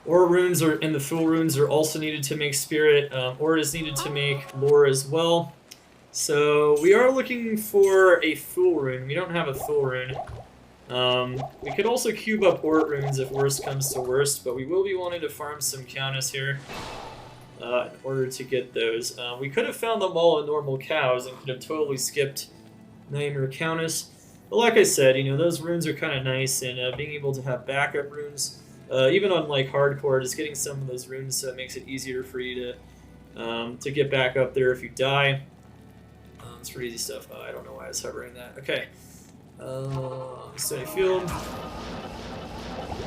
Ort runes and the Thule runes are also needed to make Spirit. Ort is needed to make Lore as well. So we are looking for a Thule rune. We don't have a Thule rune. We could also cube up Ort runes if worst comes to worst, but we will be wanting to farm some Countess here in order to get those. We could have found them all in normal cows and could have totally skipped Nightmare Countess. But like I said, you know, those runes are kind of nice, and being able to have backup runes, even on like hardcore, just getting some of those runes makes it easier for you to get back up there if you die. It's pretty easy stuff. I don't know why I was hovering that. Okay. Stony Field.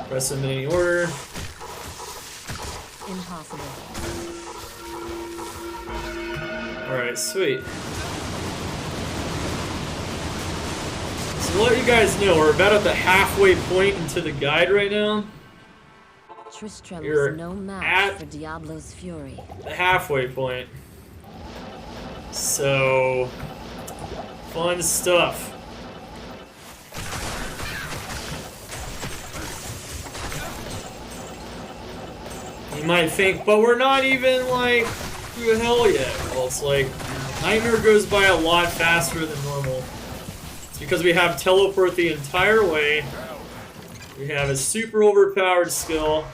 Press them in any order. Impossible. Alright, sweet. So to let you guys know, we're about at the halfway point into the guide right now. Tristram You're is no match at for Diablo's fury. the halfway point. So, fun stuff. You might think, but we're not even like through hell yet. Well, it's like Nightmare goes by a lot faster than normal. It's because we have teleport the entire way. We have a super overpowered skill.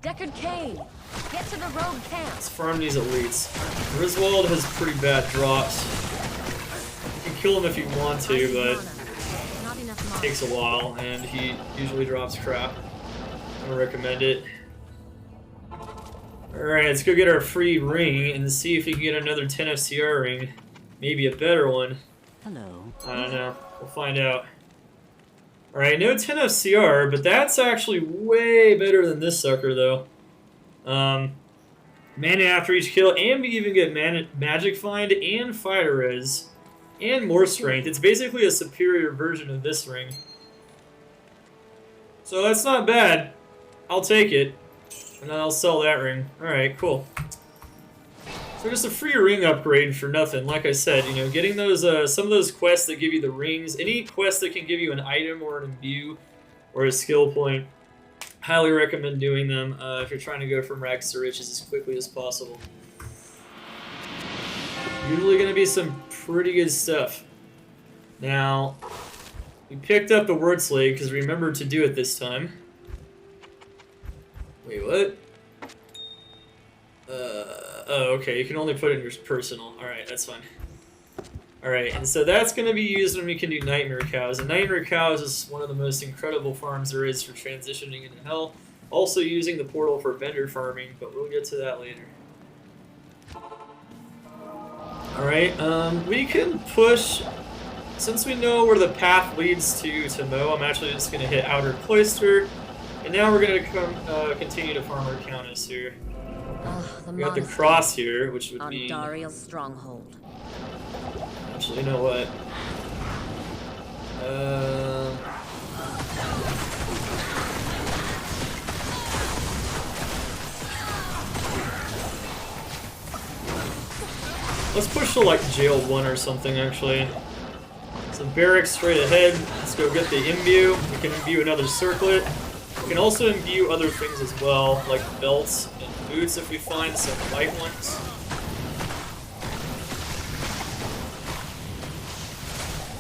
Deckard Cain, get to the rogue camp. Let's farm these elites. Griswold has pretty bad drops. You can kill him if you want to, but Not enough it mana. takes a while, and he usually drops crap. I don't recommend it. Alright, let's go get our free ring and see if we can get another 10 FCR ring. Maybe a better one. Hello. I don't know. We'll find out. Alright, no 10 FCR, but that's actually way better than this sucker, though. Mana after each kill, and we even get Magic Find and Fire Res, and more strength. It's basically a superior version of this ring. So that's not bad. I'll take it. And then I'll sell that ring. Alright, cool. So just a free ring upgrade for nothing. Like I said, you know, getting those some of those quests that give you the rings, any quest that can give you an item or an imbue or a skill point, highly recommend doing them if you're trying to go from rags to riches as quickly as possible. Usually going to be some pretty good stuff. Now, we picked up the Word Slave because we remembered to do it this time. Wait, what? Oh, okay, you can only put it in your personal. Alright, that's fine. Alright, and so that's going to be used when we can do Nightmare Cows. And Nightmare Cows is one of the most incredible farms there is for transitioning into Hell. Also using the portal for vendor farming, but we'll get to that later. Alright, we can push... Since we know where the path leads to Mo, I'm actually just going to hit Outer Cloister. And now we're going to continue to farm our Countess here. We got the cross here, which would be... Andariel's stronghold. Actually, you know what? Let's push to like Jail 1 or something, actually. Some barracks straight ahead. Let's go get the imbue. We can imbue another circlet. We can also imbue other things as well, like belts and boots if we find some light ones.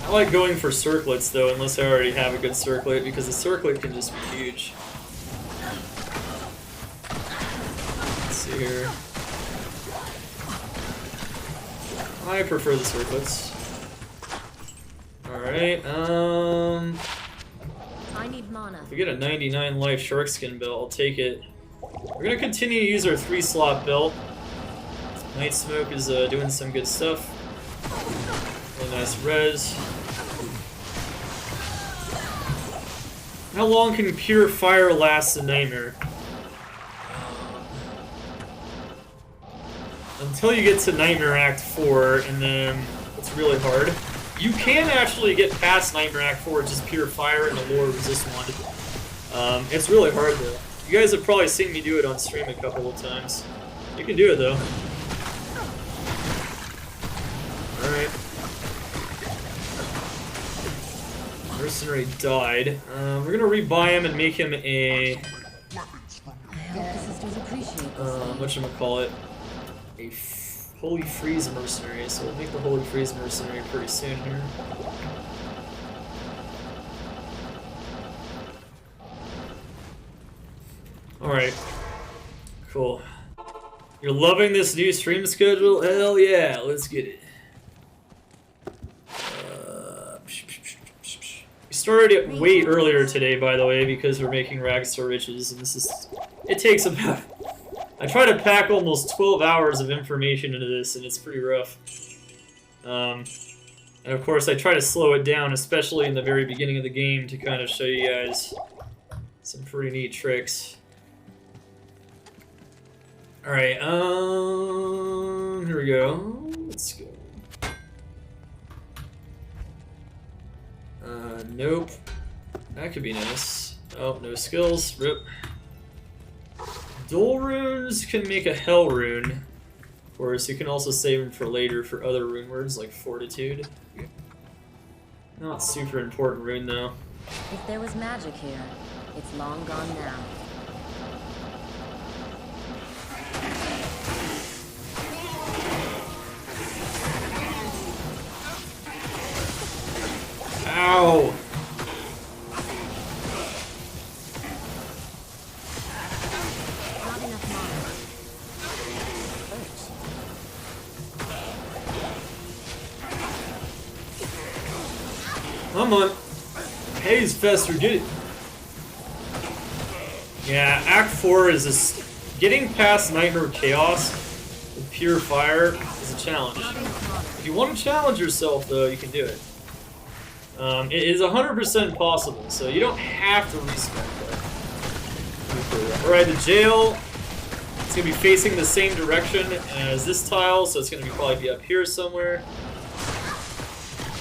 I like going for circlets though, unless I already have a good circlet, because the circlet can just be huge. Let's see here. I prefer the circlets. Alright, I need mana. if we get a 99 life shark skin belt, I'll take it. We're gonna continue to use our 3-slot belt. Night Smoke is doing some good stuff. Really nice res. How long can Pure Fire last in Nightmare? Until you get to Nightmare Act 4, and then it's really hard. You can actually get past Nightmare Act 4, just Pure Fire and the Lore Resist one. It's really hard though. You guys have probably seen me do it on stream a couple of times. You can do it though. Alright. Mercenary died. We're gonna rebuy him and make him a... I hope the sisters appreciate this. whatchamacallit? A Holy Freeze Mercenary. So we'll make the Holy Freeze Mercenary pretty soon here. Alright. Cool. You're loving this new stream schedule? Hell yeah, let's get it. We started it way earlier today, by the way, because we're making Rags to Riches, and this is... It takes about... I try to pack almost 12 hours of information into this, and it's pretty rough. And of course, I try to slow it down, especially in the very beginning of the game, to kind of show you guys some pretty neat tricks. Alright, here we go. Let's go. Nope. That could be nice. Oh, no skills. Rip. Dual runes can make a hell rune. Of course, you can also save them for later for other rune words like Fortitude. Not super important rune though. If there was magic here, it's long gone now. Ow! Not enough mana. Thanks. Come on. Haze Fester, get it. Yeah, Act 4 is just... Getting past Nightmare Chaos with Pure Fire is a challenge. If you want to challenge yourself, though, you can do it. It is 100% possible, so you don't have to respec that. Alright, the jail, it's going to be facing the same direction as this tile, so it's going to probably be up here somewhere.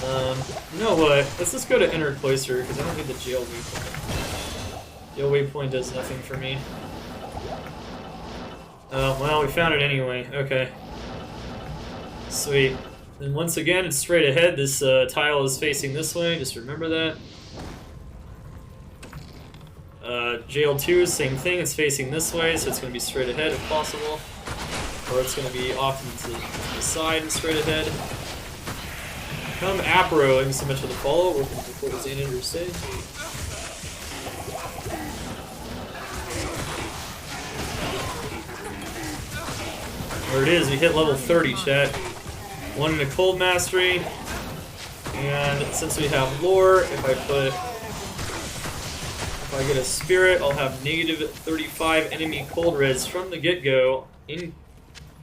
You know what, let's just go to Inner Cloister, because I don't need the jail waypoint. Jail waypoint does nothing for me. Oh, well, we found it anyway, okay. Sweet. And once again, it's straight ahead. This tile is facing this way, just remember that. Jail 2, same thing, it's facing this way, so it's going to be straight ahead if possible. Or it's going to be off to the side and straight ahead. Come Apro, thanks so much for the follow. Welcome to Portal Xander stage. There it is, we hit level 30, chat. One in the Cold Mastery, and since we have Lore, if I get a Spirit, I'll have negative 35 enemy Cold Res from the get-go, in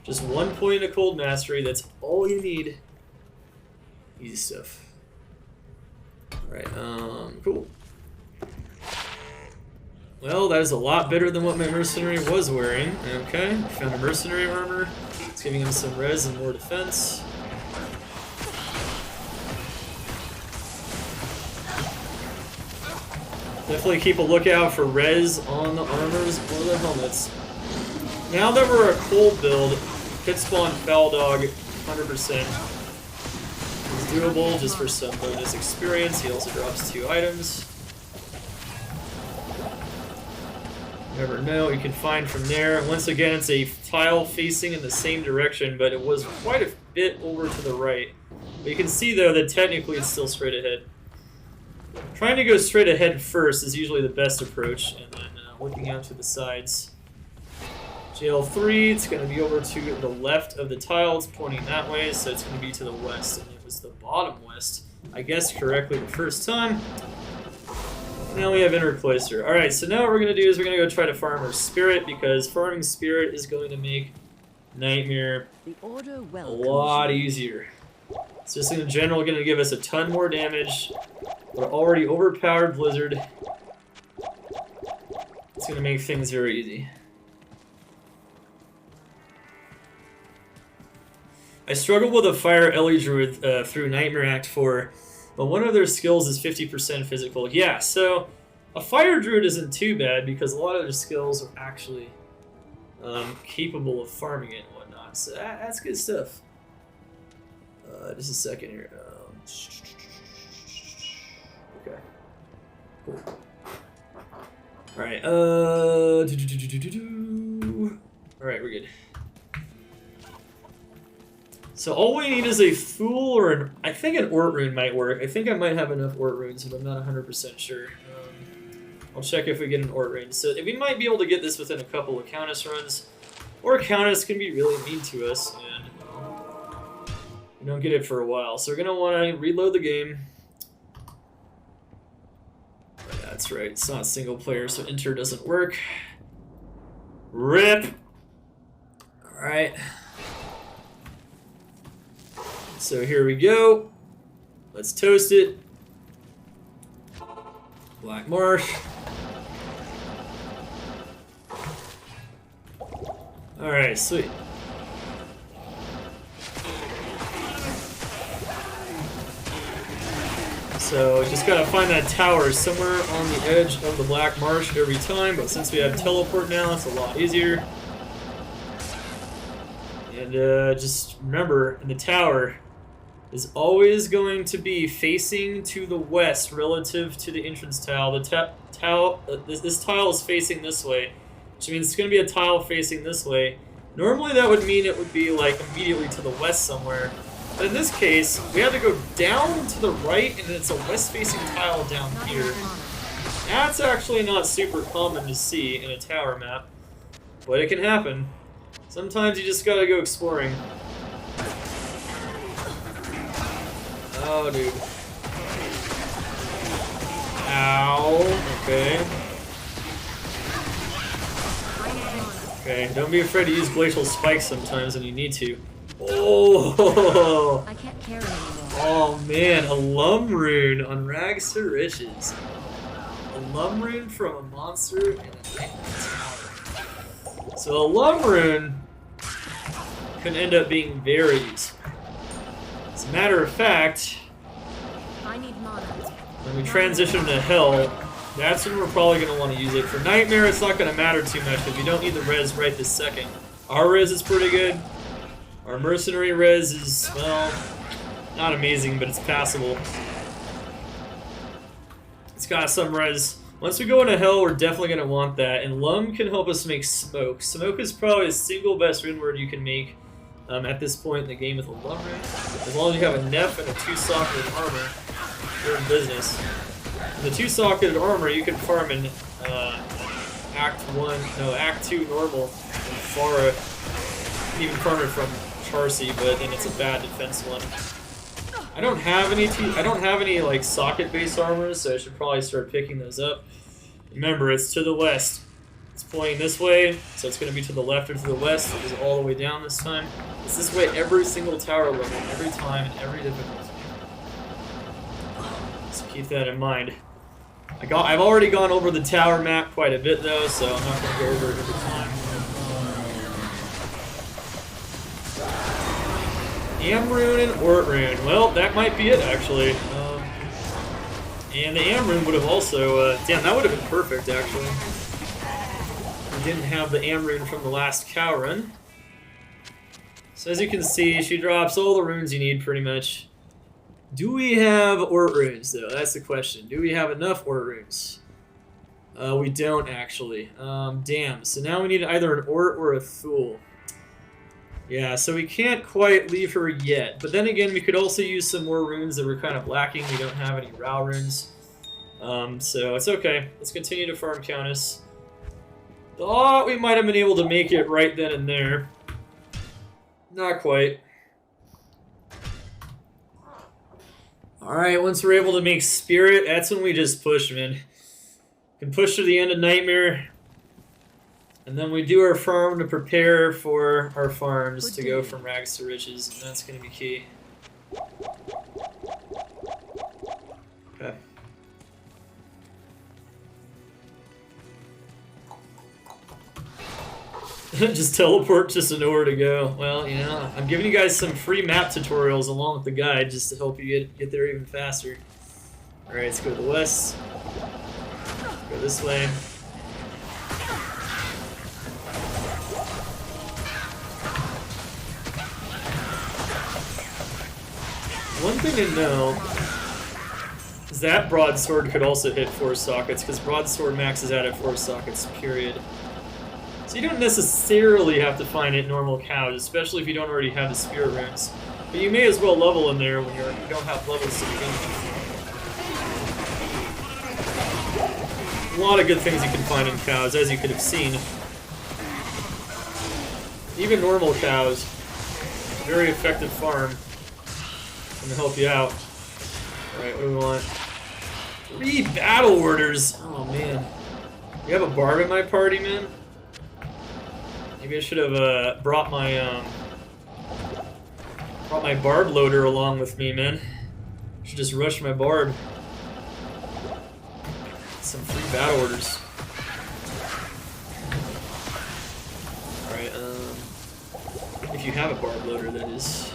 just 1 point of Cold Mastery. That's all you need. Easy stuff. Alright, cool. Well, that is a lot better than what my Mercenary was wearing. Okay, found a Mercenary armor. It's giving him some res and more defense. Definitely keep a lookout for res on the armors or the helmets. Now that we're a cold build, Pit Spawn Foul Dog 100% is doable just for some bonus experience. He also drops 2 items. Never know what you can find from there. Once again, it's a tile facing in the same direction, but it was quite a bit over to the right. But you can see, though, that technically it's still straight ahead. Trying to go straight ahead first is usually the best approach, and then looking out to the sides. Jail 3, it's going to be over to the left of the tile. It's pointing that way, so it's going to be to the west, and it was the bottom west. I guessed correctly the first time. Now we have Intercloister. Alright, so now what we're going to do is we're going to go try to farm our Spirit, because farming Spirit is going to make Nightmare a lot easier. It's just in general going to give us a ton more damage. We're already overpowered Blizzard. It's going to make things very easy. I struggled with a Fire Ellie Druid through Nightmare Act 4. But one of their skills is 50% physical. Yeah, so a Fire Druid isn't too bad because a lot of their skills are actually capable of farming it and whatnot. So that's good stuff. Just a second here. Okay. Cool. Alright, Alright, we're good. So all we need is a Fool or I think an Ort Rune might work. I think I might have enough Ort Runes, but I'm not 100% sure. I'll check if we get an Ort Rune. So we might be able to get this within a couple of Countess runs. Or Countess can be really mean to us, and we don't get it for a while. So we're going to want to reload the game. That's right, it's not single player, so enter doesn't work. RIP! Alright. So here we go. Let's toast it. Black Marsh. Alright, sweet. So just gotta find that tower somewhere on the edge of the Black Marsh every time, but since we have teleport now, it's a lot easier. And just remember, in the tower is always going to be facing to the west relative to the entrance tile. The this tile is facing this way, which means it's going to be a tile facing this way. Normally that would mean it would be like immediately to the west somewhere. But in this case, we have to go down to the right, and it's a west-facing tile down here. That's actually not super common to see in a tower map, but it can happen. Sometimes you just gotta go exploring. Oh, dude. Ow. Okay. Okay, don't be afraid to use Glacial Spikes sometimes when you need to. Oh! I can't carry anymore. Oh man, a Lum Rune on Rags to Riches. A Lum Rune from a monster in a Nightmare Tower. So a Lum Rune can end up being very useful. As a matter of fact, I need mana. when we transition to Hell, that's when we're probably going to want to use it. For Nightmare, it's not going to matter too much because we don't need the res right this second. Our res is pretty good. Our Mercenary res is, well, not amazing, but it's passable. It's got some res. Once we go into Hell, we're definitely going to want that. And Lum can help us make Smoke. Smoke is probably the single best rune word you can make at this point in the game with a Lum Rune. As long as you have a Nef and a 2-socketed armor, you're in business. The 2-socketed armor you can farm in Act 2 normal and Pharah. You can even farm it from Charcy, but then it's a bad defense one. I don't have any like socket-based armors, so I should probably start picking those up. Remember, it's to the west. It's pointing this way, so it's going to be to the left or to the west. It is all the way down this time. It's this way every single tower level, every time, and every difficulty. So keep that in mind. I've already gone over the tower map quite a bit though, so I'm not going to go over it every time. Amrune and Ort Rune. Well, that might be it actually. And the Amrune would have also, damn, that would have been perfect actually. We didn't have the Amrune from the last cow run. So as you can see, she drops all the runes you need pretty much. Do we have Ort Runes though? That's the question. Do we have enough Ort Runes? We don't actually. Damn. So now we need either an Ort or a Thule. Yeah, so we can't quite leave her yet. But then again, we could also use some more runes that we're kind of lacking. We don't have any Rao runes. So it's okay. Let's continue to farm Countess. Thought we might have been able to make it right then and there. Not quite. Alright, once we're able to make Spirit, that's when we just push, man. Can push to the end of Nightmare. And then we do our farm to prepare for our farms to go from rags to riches, and that's going to be key. Okay. Just teleport just to know where to go. Well, you know, I'm giving you guys some free map tutorials along with the guide just to help you get there even faster. Alright, let's go to the west. Let's go this way. One thing to know is that broadsword could also hit 4 sockets, because broadsword maxes out at 4 sockets, period. So you don't necessarily have to find it normal cows, especially if you don't already have the spirit runes. But you may as well level in there when you don't have levels to begin with. A lot of good things you can find in cows, as you could have seen. Even normal cows, very effective farm. Gonna help you out. Alright, what do we want? 3 battle orders! Oh man. You have a barb in my party, man? Maybe I should have brought my barb loader along with me, man. Should just rush my barb. Some free battle orders. Alright, if you have a barb loader, that is.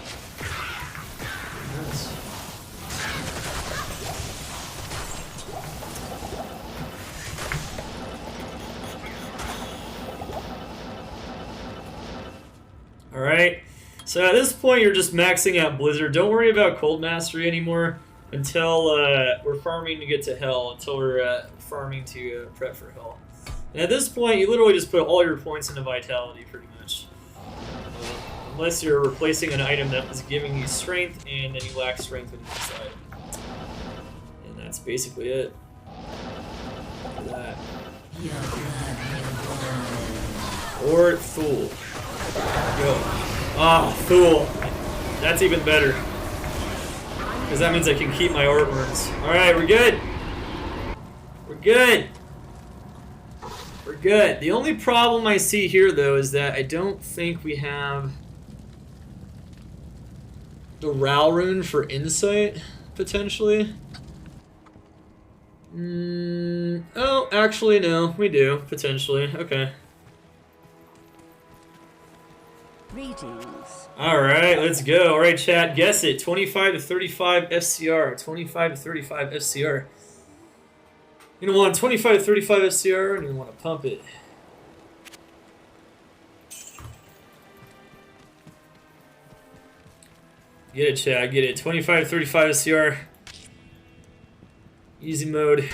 Nice. Alright, so at this point you're just maxing out Blizzard. Don't worry about Cold Mastery anymore until we're farming to get to Hell, until we're farming to prep for Hell. And at this point you literally just put all your points into Vitality pretty much. Unless you're replacing an item that is giving you strength and then you lack strength when you decide. And that's basically it. For that. Or Thule. Go. Ah, Thule. That's even better. Because that means I can keep my art runes. Alright, we're good. We're good. We're good. The only problem I see here, though, is that I don't think we have the Rao rune for Insight, potentially. Oh, actually, no. We do, potentially. Okay. Greetings. Alright, let's go. Alright, chat, guess it. 25 to 35 FCR. 25 to 35 FCR. You're going to want 25 to 35 FCR, and you want to pump it. Get it, chat, get it. 25 to 35 SCR. Easy mode.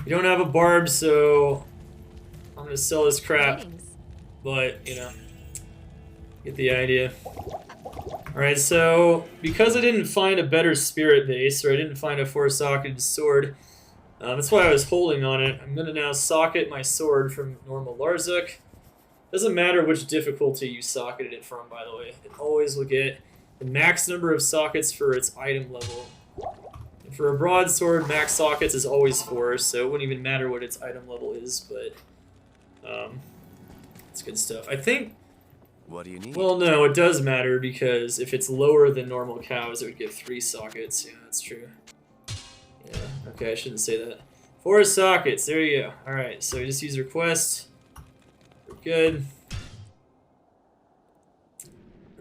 We don't have a barb, so I'm going to sell this crap. But, you know, get the idea. Alright, so because I didn't find a better spirit base, or I didn't find a 4-socketed sword, that's why I was holding on it. I'm going to now socket my sword from normal Larzuk. Doesn't matter which difficulty you socketed it from, by the way. It always will get the max number of sockets for its item level. And for a broadsword, max sockets is always 4, so it wouldn't even matter what its item level is, but it's good stuff. I think... What do you need? Well, no, it does matter, because if it's lower than normal cows, it would give 3 sockets. Yeah, that's true. Yeah, okay, I shouldn't say that. 4 sockets, there you go. Alright, so we just use request. We're good.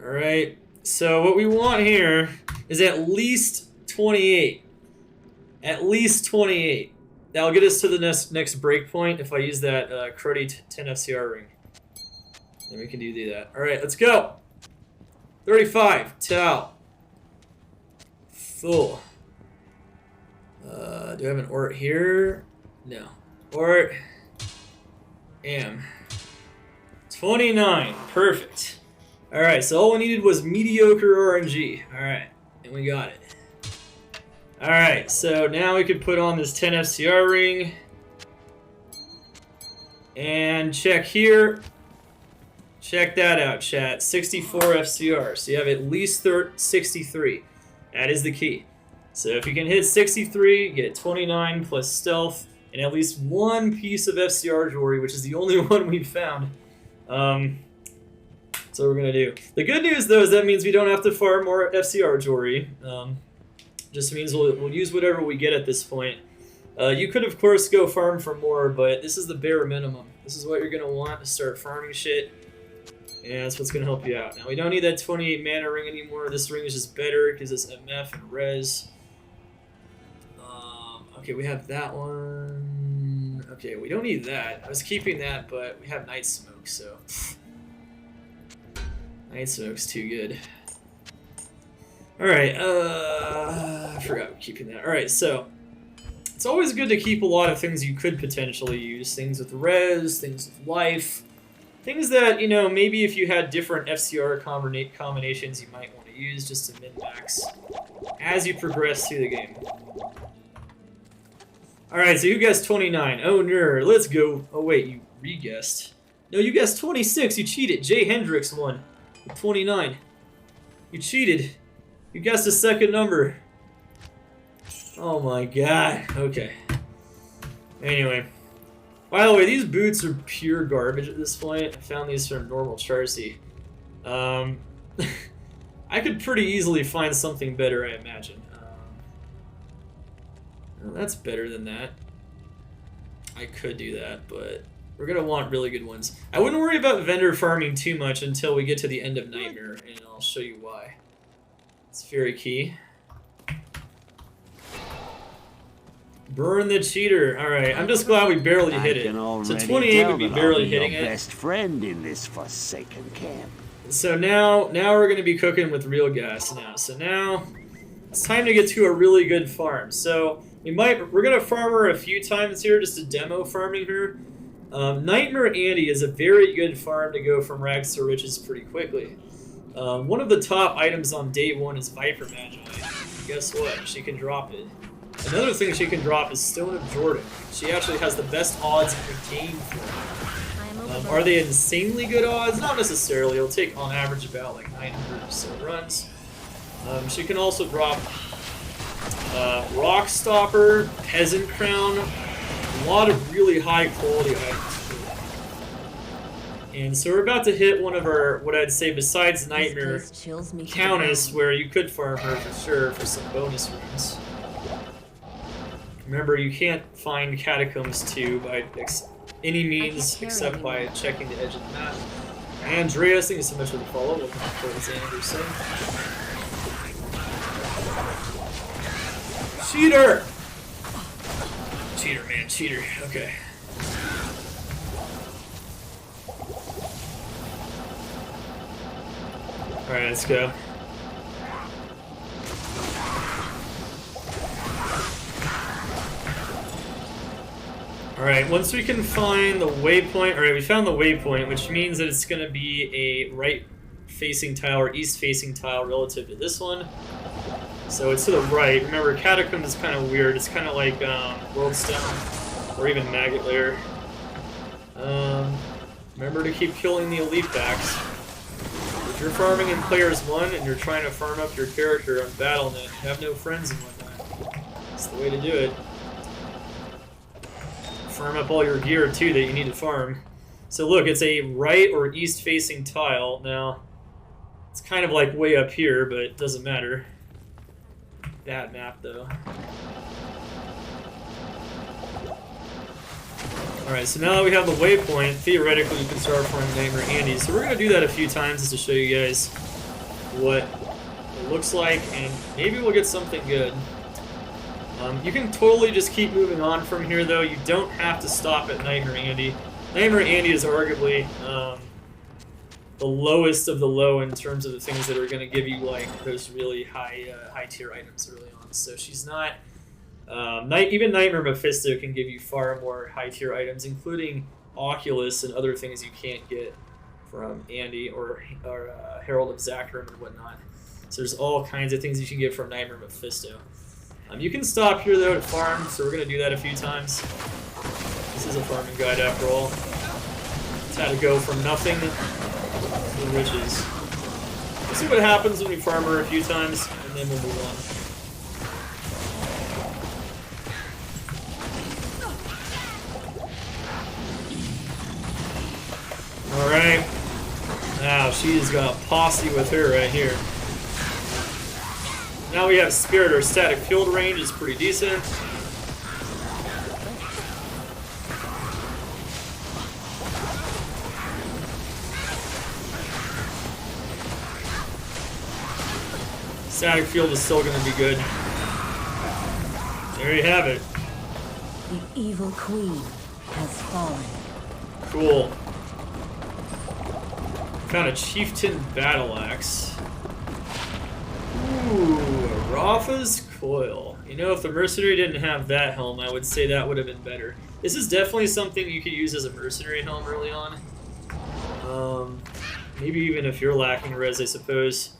Alright, so what we want here is at least 28. At least 28. That'll get us to the next breakpoint if I use that cruddy 10 FCR ring. Then we can do that. Alright, let's go! 35, Tau. Full. Do I have an Ort here? No. Or... Damn. 29. Perfect. Alright, so all we needed was mediocre RNG. Alright, and we got it. Alright, so now we could put on this 10 FCR ring. And check here. Check that out, chat. 64 FCR. So you have at least 63. That is the key. So if you can hit 63, you get 29 plus stealth, and at least one piece of FCR jewelry, which is the only one we've found. That's what we're going to do. The good news, though, is that means we don't have to farm more FCR jewelry. Just means we'll use whatever we get at this point. You could, of course, go farm for more, but this is the bare minimum. This is what you're going to want to start farming shit. And that's what's going to help you out. Now, we don't need that 28 mana ring anymore. This ring is just better because it's MF and res. Okay, we have that one. Okay, we don't need that. I was keeping that, but we have Night Smoke, so... Night Smoke's too good. Alright, I forgot keeping that. Alright, so... It's always good to keep a lot of things you could potentially use. Things with res, things with life. Things that, you know, maybe if you had different FCR combinations you might want to use just to min-max as you progress through the game. Alright, so you guessed 29. Oh, no, let's go. Oh, wait, you re-guessed. No, you guessed 26. You cheated. Jay Hendricks won with 29. You cheated. You guessed a second number. Oh my god. Okay. Anyway. By the way, these boots are pure garbage at this point. I found these from normal Charcy. I could pretty easily find something better, I imagine. Well, that's better than that. I could do that, but we're going to want really good ones. I wouldn't worry about vendor farming too much until we get to the end of Nightmare, and I'll show you why. It's very key. Burn the cheater. Alright, I'm just glad we barely hit it. So 28 would be barely hitting it. Best friend in this forsaken camp. So now we're going to be cooking with real gas now. So now it's time to get to a really good farm. So we're going to farm her a few times here just to demo farming her. Nightmare Andy is a very good farm to go from rags to riches pretty quickly. One of the top items on day one is Viper Magi. Guess what? She can drop it. Another thing she can drop is Stone of Jordan. She actually has the best odds in the game for it. Are they insanely good odds? Not necessarily. It'll take on average about like 900 or so runs. She can also drop Rock Stopper, Peasant Crown, a lot of really high quality items. And so we're about to hit one of our, what I'd say besides Nightmare, Countess, where you could farm her for sure for some bonus runes. Remember, you can't find Catacombs 2 by any means except by checking the edge of the map. Andreas, thank you so much for the follow. Welcome to Anderson. Cheater! Cheater, man, cheater. Okay. Alright, let's go. Alright, once we can find the waypoint, alright, we found the waypoint, which means that it's going to be a right-facing tile or east-facing tile relative to this one. So it's to the right. Remember, Catacombs is kind of weird. It's kind of like Worldstone or even Maggot Lair. Remember to keep killing the elite packs. If you're farming in Players 1 and you're trying to farm up your character on BattleNet, you have no friends and whatnot. That's the way to do it. Farm up all your gear too that you need to farm. So look, it's a right or east facing tile. Now, it's kind of like way up here, but it doesn't matter. Bad map though. Alright, so now that we have the waypoint, theoretically you can start farming Nightmare Andy. So we're going to do that a few times just to show you guys what it looks like, and maybe we'll get something good. You can totally just keep moving on from here, though. You don't have to stop at Nightmare Andy. Nightmare Andy is arguably the lowest of the low in terms of the things that are going to give you like those really high tier items early on. So she's not Even Nightmare Mephisto can give you far more high tier items, including Oculus and other things you can't get from Andy or Herald of Zachram and whatnot. So there's all kinds of things you can get from Nightmare Mephisto. You can stop here though to farm, so we're gonna do that a few times. This is a farming guide after all. It's how to go from nothing to riches. We'll see what happens when we farm her a few times, and then we'll move on. Alright. Now she's got a posse with her right here. Now we have Spirit. Our static field range is pretty decent. Static field is still going to be good. There you have it. The evil queen has fallen. Cool. Found a Chieftain Battle Axe. Ooh, Rafa's Coil. You know, if the Mercenary didn't have that helm, I would say that would have been better. This is definitely something you could use as a Mercenary helm early on. Maybe even if you're lacking res, I suppose.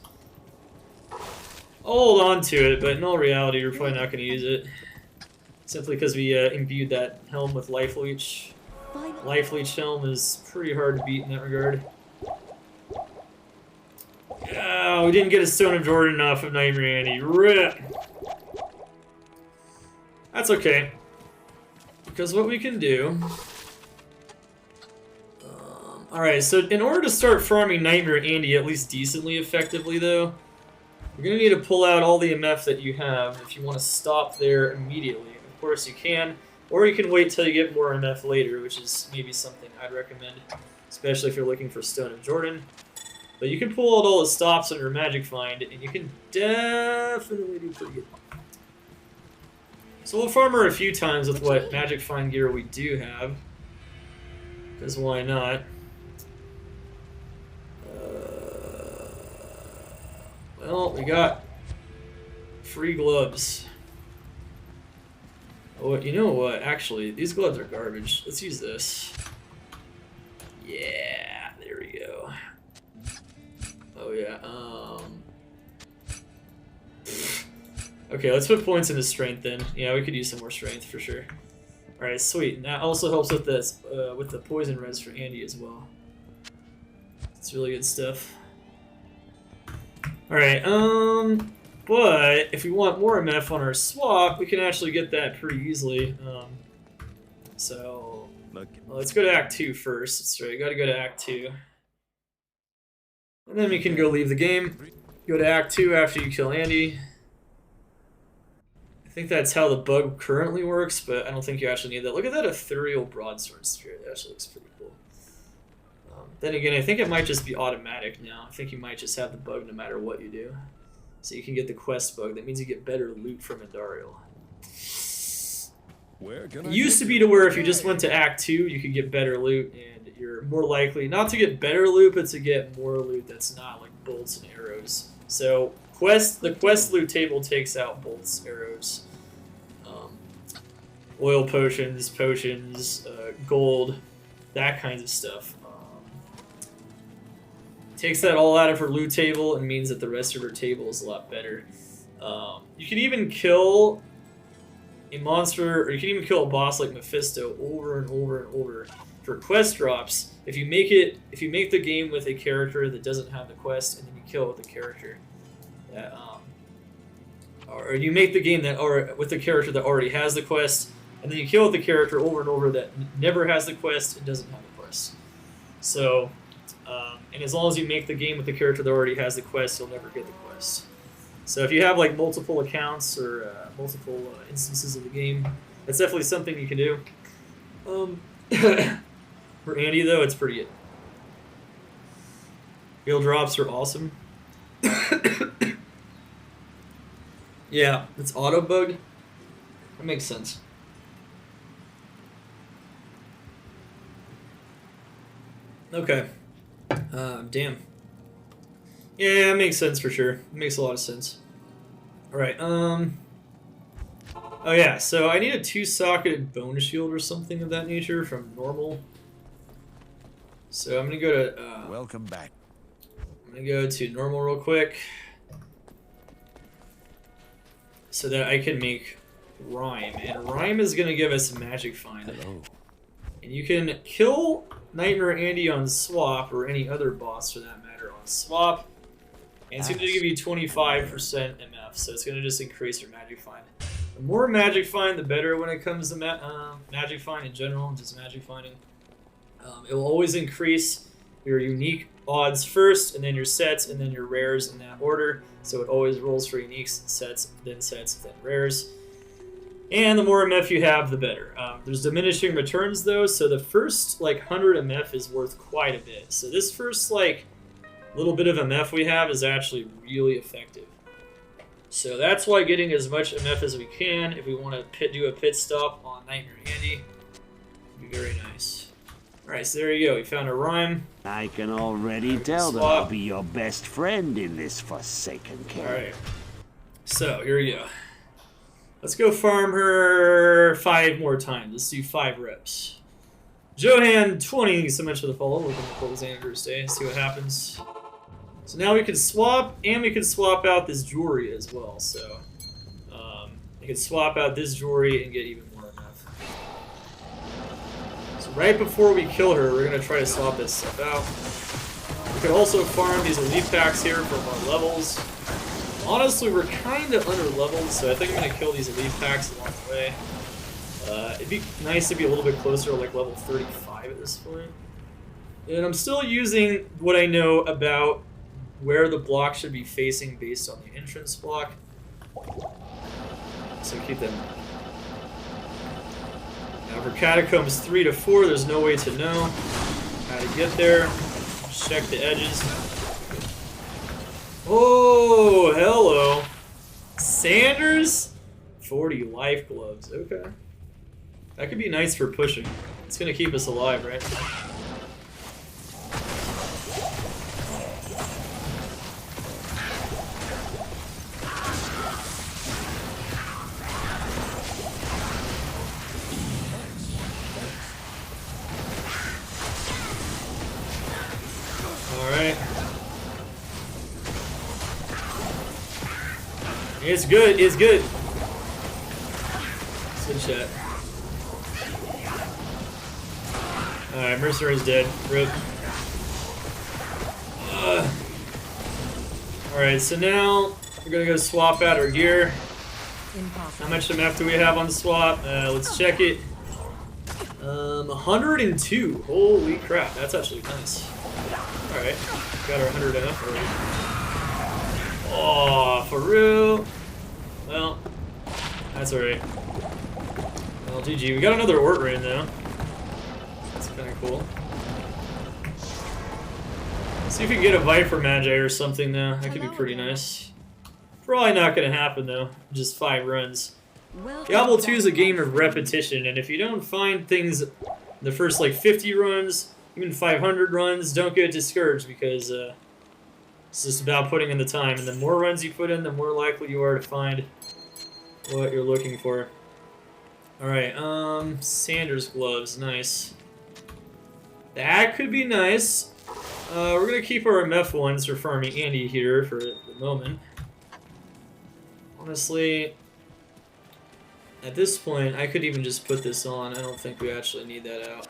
I'll hold on to it, but in all reality, you're probably not going to use it. Simply because we imbued that helm with Life Leech. Life Leech helm is pretty hard to beat in that regard. Oh, we didn't get a Stone of Jordan off of Nightmare Andy. RIP! That's okay. Because what we can do... Alright, so in order to start farming Nightmare Andy at least decently effectively, though, you're going to need to pull out all the MF that you have if you want to stop there immediately. Of course you can, or you can wait till you get more MF later, which is maybe something I'd recommend, especially if you're looking for Stone of Jordan. But you can pull out all the stops on your Magic Find, and you can definitely do pretty good. So we'll farm her a few times with what Magic Find gear we do have, because why not? Well, we got free gloves. Oh, you know what? Actually, these gloves are garbage. Let's use this. Yeah, there we go. Oh yeah. Okay, let's put points into strength then. Yeah, we could use some more strength for sure. All right, sweet. And that also helps with this, with the poison res for Andy as well. It's really good stuff. All right. But if we want more MF on our swap, we can actually get that pretty easily. So let's go to Act 2 first. That's right. Got to go to Act 2. And then we can go leave the game. Go to Act 2 after you kill Andy. I think that's how the bug currently works, but I don't think you actually need that. Look at that ethereal broadsword spirit. That actually looks pretty cool. Then again, I think it might just be automatic now. I think you might just have the bug no matter what you do. So you can get the quest bug. That means you get better loot from Andariel. It used to be to where if you just went to Act 2, you could get better loot, and you're more likely not to get better loot, but to get more loot that's not like bolts and arrows. So the quest loot table takes out bolts, arrows, oil potions, gold, that kinds of stuff. Takes that all out of her loot table and means that the rest of her table is a lot better. You can even kill a monster, or you can even kill a boss like Mephisto over and over and over for quest drops. If you make the game with a character that doesn't have the quest, and then you kill it with a character that, or you make the game with a character that already has the quest, and then you kill with the character over and over that never has the quest and doesn't have the quest. So. And as long as you make the game with the character that already has the quest, you'll never get the quest. So if you have like multiple accounts or multiple instances of the game, that's definitely something you can do. For Andy though, it's pretty good. Heal drops are awesome. Yeah, it's auto bug. That makes sense. Okay. Damn. Yeah, it makes sense for sure. It makes a lot of sense. Alright, Oh yeah, so I need a 2-socketed bone shield or something of that nature from normal. So I'm gonna go to Welcome back. I'm gonna go to normal real quick, so that I can make Rhyme, and Rhyme is gonna give us Magic Find. Hello. And you can kill Nightmare Andy on swap, or any other boss for that matter on swap, and it's gonna give you 25% MF, so it's gonna just increase your Magic Find. The more Magic Find, the better when it comes to Magic Find in general, just Magic Finding. It will always increase your unique odds first, and then your sets, and then your rares in that order. So it always rolls for uniques, sets, then rares. And the more MF you have, the better. There's diminishing returns though, so the first like 100 MF is worth quite a bit. So this first like little bit of MF we have is actually really effective. So that's why getting as much MF as we can, if we want to do a pit stop on Nightmare Andy, would be very nice. Alright, so there you go. We found a Rhyme. I can already tell that I'll be your best friend in this forsaken camp. Alright. So, here we go. Let's go farm her 5 more times. Let's do 5 reps. Johan, 20. Thank you so much for the follow. Looking for Alexander's Day. See what happens. So now we can swap, and we can swap out this jewelry as well. So, we can swap out this jewelry and get even more enough. So right before we kill her, we're going to try to swap this stuff out. We could also farm these elite packs here for more levels. Honestly, we're kind of under-leveled, so I think I'm going to kill these elite packs along the way. It'd be nice to be a little bit closer to like level 35 at this point. And I'm still using what I know about where the block should be facing based on the entrance block. So keep them. Now for Catacombs 3 to 4, there's no way to know how to get there. Check the edges. Oh, hello. Sanders? 40 life gloves. Okay. That could be nice for pushing. It's going to keep us alive, right? Alright. It's good, it's good. Good shot. Alright, Mercenary's dead. RIP. Alright, so now we're gonna go swap out our gear. Impossible. How much MF do we have on the swap? Let's check it. 102. Holy crap, that's actually nice. Alright, got our 100 MF already. Oh, for real? Well, that's alright. Well, GG. We got another Ort Rain though. That's kind of cool. See if we can get a Viper Magi or something though. That could be pretty nice. Probably not going to happen though. Just 5 runs. Diablo 2 is a game of repetition, and if you don't find things in the first like 50 runs, even 500 runs, don't get discouraged because it's just about putting in the time. And the more runs you put in, the more likely you are to find what you're looking for. Alright, Sanders gloves, nice. That could be nice. We're gonna keep our MF ones for farming Andy here for the moment. Honestly, at this point, I could even just put this on. I don't think we actually need that out.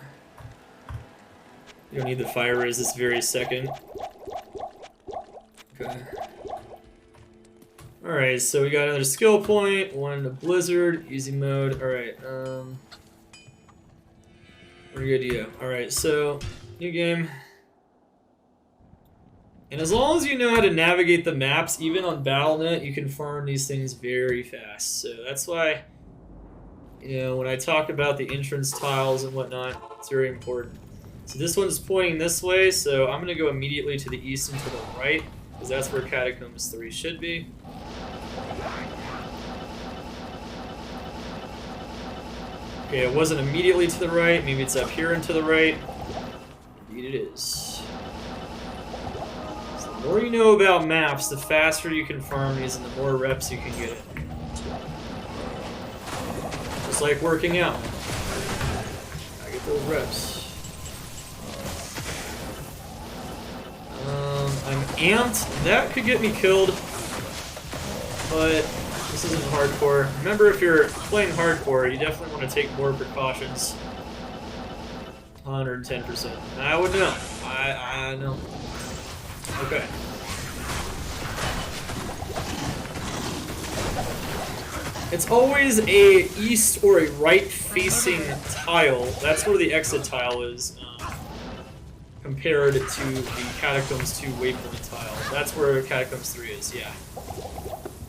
You don't need the fire raise this very second. Okay. Alright, so we got another skill point, one in the Blizzard, easy mode. Alright, we're good to go. Alright, so, new game. And as long as you know how to navigate the maps, even on Battle.net, you can farm these things very fast. So that's why, you know, when I talk about the entrance tiles and whatnot, it's very important. So this one's pointing this way, so I'm going to go immediately to the east and to the right, because that's where Catacombs 3 should be. Okay, it wasn't immediately to the right, maybe it's up here and to the right. Indeed it is. So the more you know about maps, the faster you can farm these and the more reps you can get. Just like working out. I get those reps. I'm amped. That could get me killed, but this isn't hardcore. Remember, if you're playing hardcore, you definitely want to take more precautions. 110%. I would know. I know. Okay. It's always a east or a right facing tile. That's where the exit tile is. Compared to the Catacombs 2 waypoint tile. That's where Catacombs 3 is, yeah.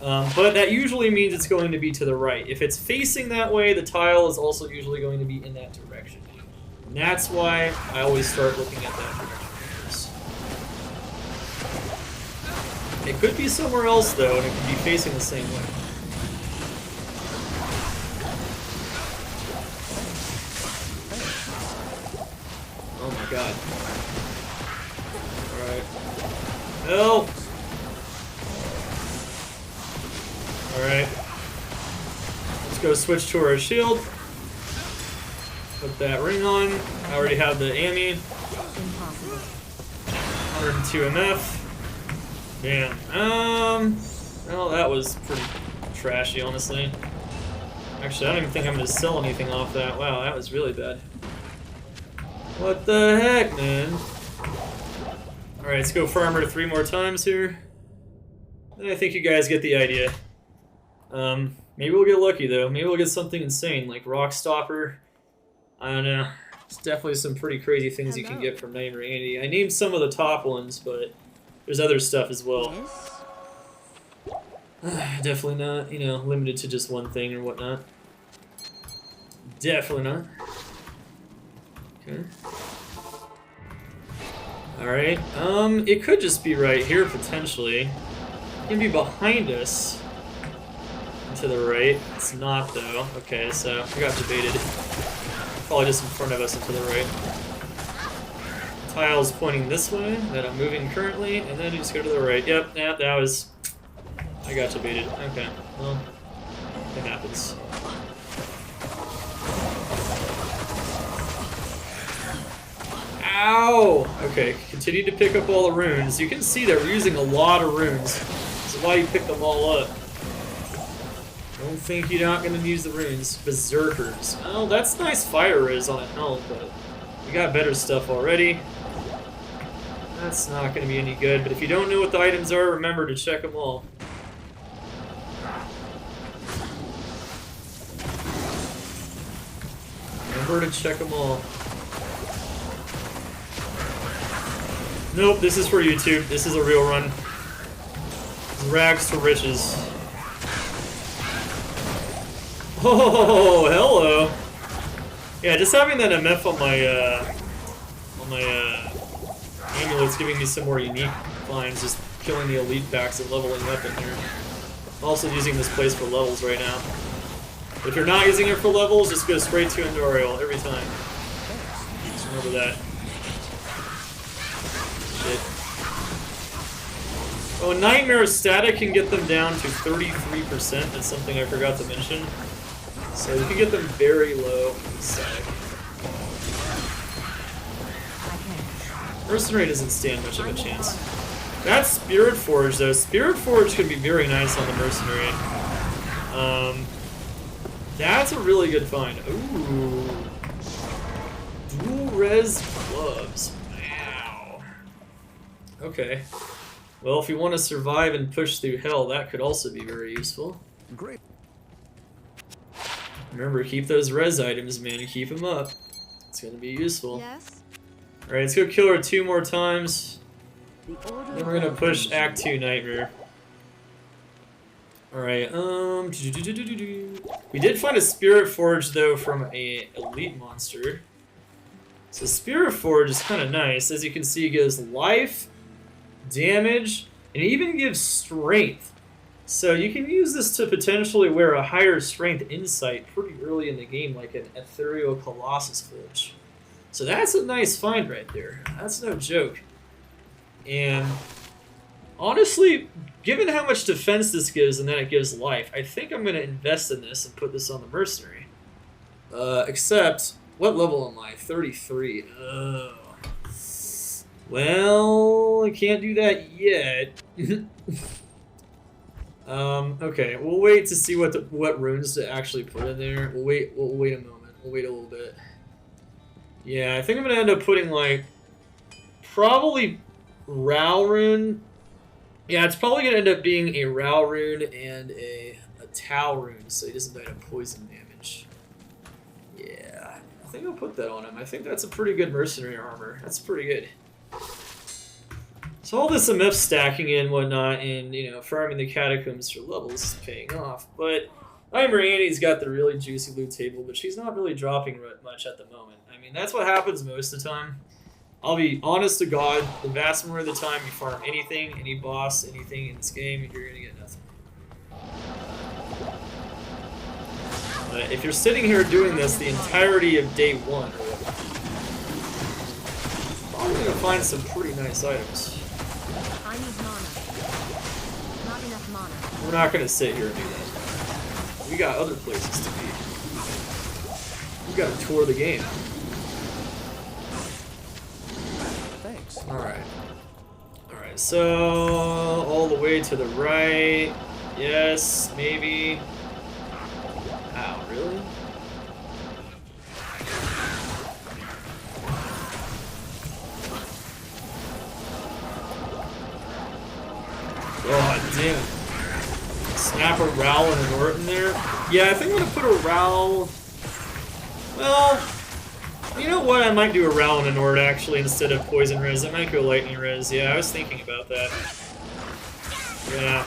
But that usually means it's going to be to the right. If it's facing that way, the tile is also usually going to be in that direction. And that's why I always start looking at that direction first. It could be somewhere else, though, and it could be facing the same way. Oh my god. Alright. Help! Alright. Let's go switch to our shield. Put that ring on. I already have the Ami. 102 MF. Damn. Well, that was pretty trashy, honestly. Actually, I don't even think I'm going to sell anything off that. Wow, that was really bad. What the heck, man? Alright, let's go Farmer 3 more times here. And I think you guys get the idea. Maybe we'll get lucky, though. Maybe we'll get something insane, like Rock Stopper. I don't know. There's definitely some pretty crazy things you can get from Nightmare Andy. I named some of the top ones, but there's other stuff as well. Definitely not, you know, limited to just one thing or whatnot. Definitely not. Okay. Alright, it could just be right here, potentially. It can be behind us. To the right. It's not, though. Okay, so I got debated. Probably just in front of us and to the right. The tile's pointing this way, that I'm moving currently, and then you just go to the right. Yep, yeah, that was... I got debated. Okay, well, it happens. Ow! Okay, continue to pick up all the runes. You can see that we're using a lot of runes. This is why you pick them all up. Don't think you're not going to use the runes. Berserkers. Oh, that's nice fire res on a helm, but we got better stuff already. That's not going to be any good, but if you don't know what the items are, remember to check them all. Remember to check them all. Nope, this is for YouTube. This is a real run. Rags to riches. Oh, hello. Yeah, just having that MF on my amulet's giving me some more unique finds, just killing the elite packs and leveling up in here. I'm also using this place for levels right now. If you're not using it for levels, just go straight to Andariel every time. Just remember that. Shit. Oh, Nightmare Static can get them down to 33%. That's something I forgot to mention. So you can get them very low static. Mercenary doesn't stand much of a chance. That's Spirit Forge, though. Spirit Forge can be very nice on the Mercenary. That's a really good find. Ooh. Dual res gloves. Wow. Okay. Well, if you want to survive and push through hell, that could also be very useful. Great. Remember, keep those res items, man. Keep them up. It's going to be useful. Yes? Alright, let's go kill her 2 more times. Then we're going to push Act 2 Nightmare. Alright, we did find a Spirit Forge, though, from a elite monster. So Spirit Forge is kind of nice. As you can see, it gives life, damage, and it even gives strength. So you can use this to potentially wear a higher strength insight pretty early in the game, like an Ethereal Colossus Forge. So that's a nice find right there. That's no joke. And honestly, given how much defense this gives and then it gives life, I think I'm going to invest in this and put this on the Mercenary. Except, what level am I? 33. Oh. Well, I can't do that yet. Okay, we'll wait to see what runes to actually put in there. We'll wait a moment. We'll wait a little bit. Yeah, I think I'm gonna end up putting like probably Rao rune. Yeah, it's probably gonna end up being a Rao rune and a Tau rune, so he doesn't die to poison damage. Yeah, I think I'll put that on him. I think that's a pretty good mercenary armor. That's pretty good. So all this MF stacking and whatnot, and you know, farming the catacombs for levels is paying off. But Randy's got the really juicy loot table, but she's not really dropping much at the moment. I mean, that's what happens most of the time. I'll be honest to God, the vast majority of the time you farm anything, any boss, anything in this game, you're gonna get nothing. But if you're sitting here doing this the entirety of day one, you're probably gonna find some pretty nice items. I need mana. Not enough mana. We're not gonna sit here and do that. We got other places to be. We gotta tour the game. Thanks. Alright. Alright, so all the way to the right. Yes, maybe. Ow, really? God damn it. Snap a Rao and an Ort in there? Yeah, I think I'm gonna put a Rao. Well, you know what? I might do a Rao and an Ort actually instead of Poison Res. I might go Lightning Res. Yeah, I was thinking about that. Yeah.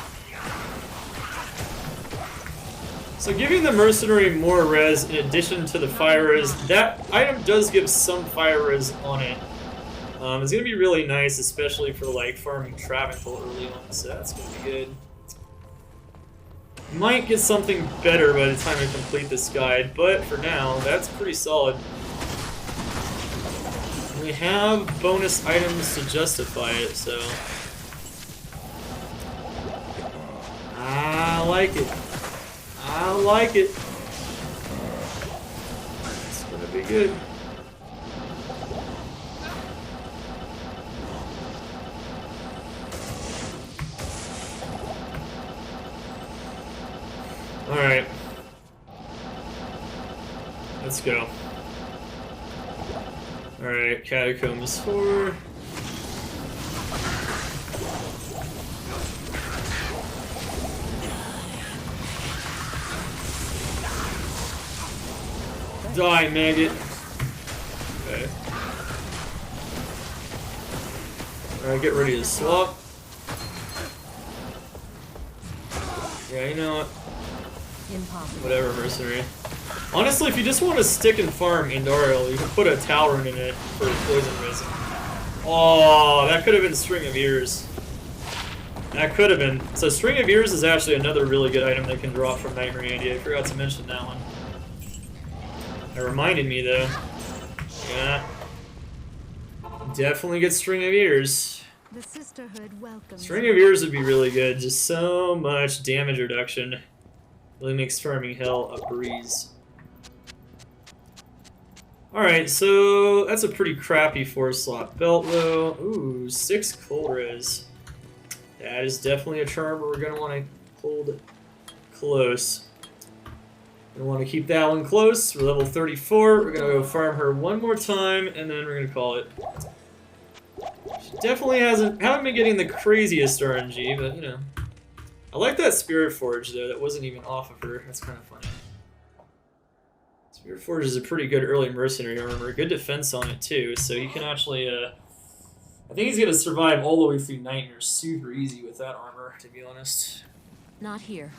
So giving the Mercenary more res in addition to the fire res, that item does give some fire res on it. It's going to be really nice, especially for like farming Travincal early on, so that's going to be good. Might get something better by the time I complete this guide, but for now, that's pretty solid. We have bonus items to justify it, so... I like it. I like it. It's gonna be good. Alright. Let's go. Alright, Catacombs 4. Die, maggot. Okay. Alright, get ready to swap. Yeah, you know what? Impossible. Whatever, mercenary. Honestly, if you just want to stick and farm Andariel, you can put a Talrun in it for poison resin. Oh, that could have been String of Ears. That could have been. So String of Ears is actually another really good item that can drop from Nightmare Andy. I forgot to mention that one. That reminded me though. Yeah. Definitely get String of Ears. The Sisterhood welcomes. String of Ears would be really good. Just so much damage reduction. Really makes farming hell a breeze. Alright, so that's a pretty crappy 4-slot belt though. Ooh, 6 cold res. That is definitely a charm we're gonna want to hold close. We want to keep that one close. We're level 34. We're going to go farm her one more time, and then we're going to call it. She definitely haven't been getting the craziest RNG, but, you know. I like that Spirit Forge, though. That wasn't even off of her. That's kind of funny. Spirit Forge is a pretty good early mercenary armor. Good defense on it, too, so you can actually... I think he's going to survive all the way through Nightmare super easy with that armor, to be honest. Not here.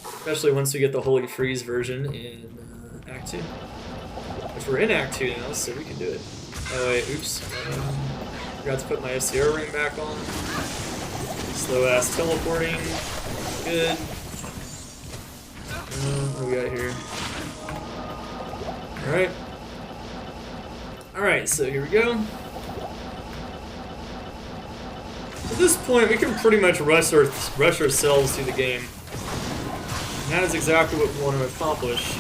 Especially once we get the Holy Freeze version in Act 2. Which we're in Act 2 now, so we can do it. Oh wait, oops. Forgot to put my SCR ring back on. Slow ass teleporting. Good. What do we got here? Alright. Alright, so here we go. At this point, we can pretty much rush ourselves through the game. And that is exactly what we want to accomplish.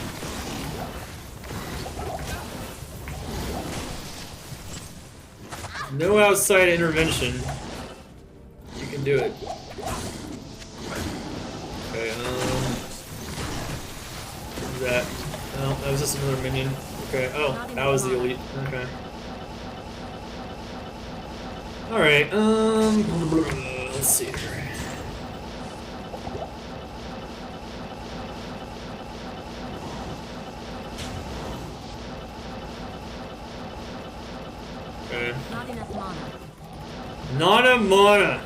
No outside intervention. You can do it. Okay, what's that? Oh, that was just another minion. Okay, oh, that was the elite. Okay. Alright, let's see here. Okay. Not enough mana. Not a mana.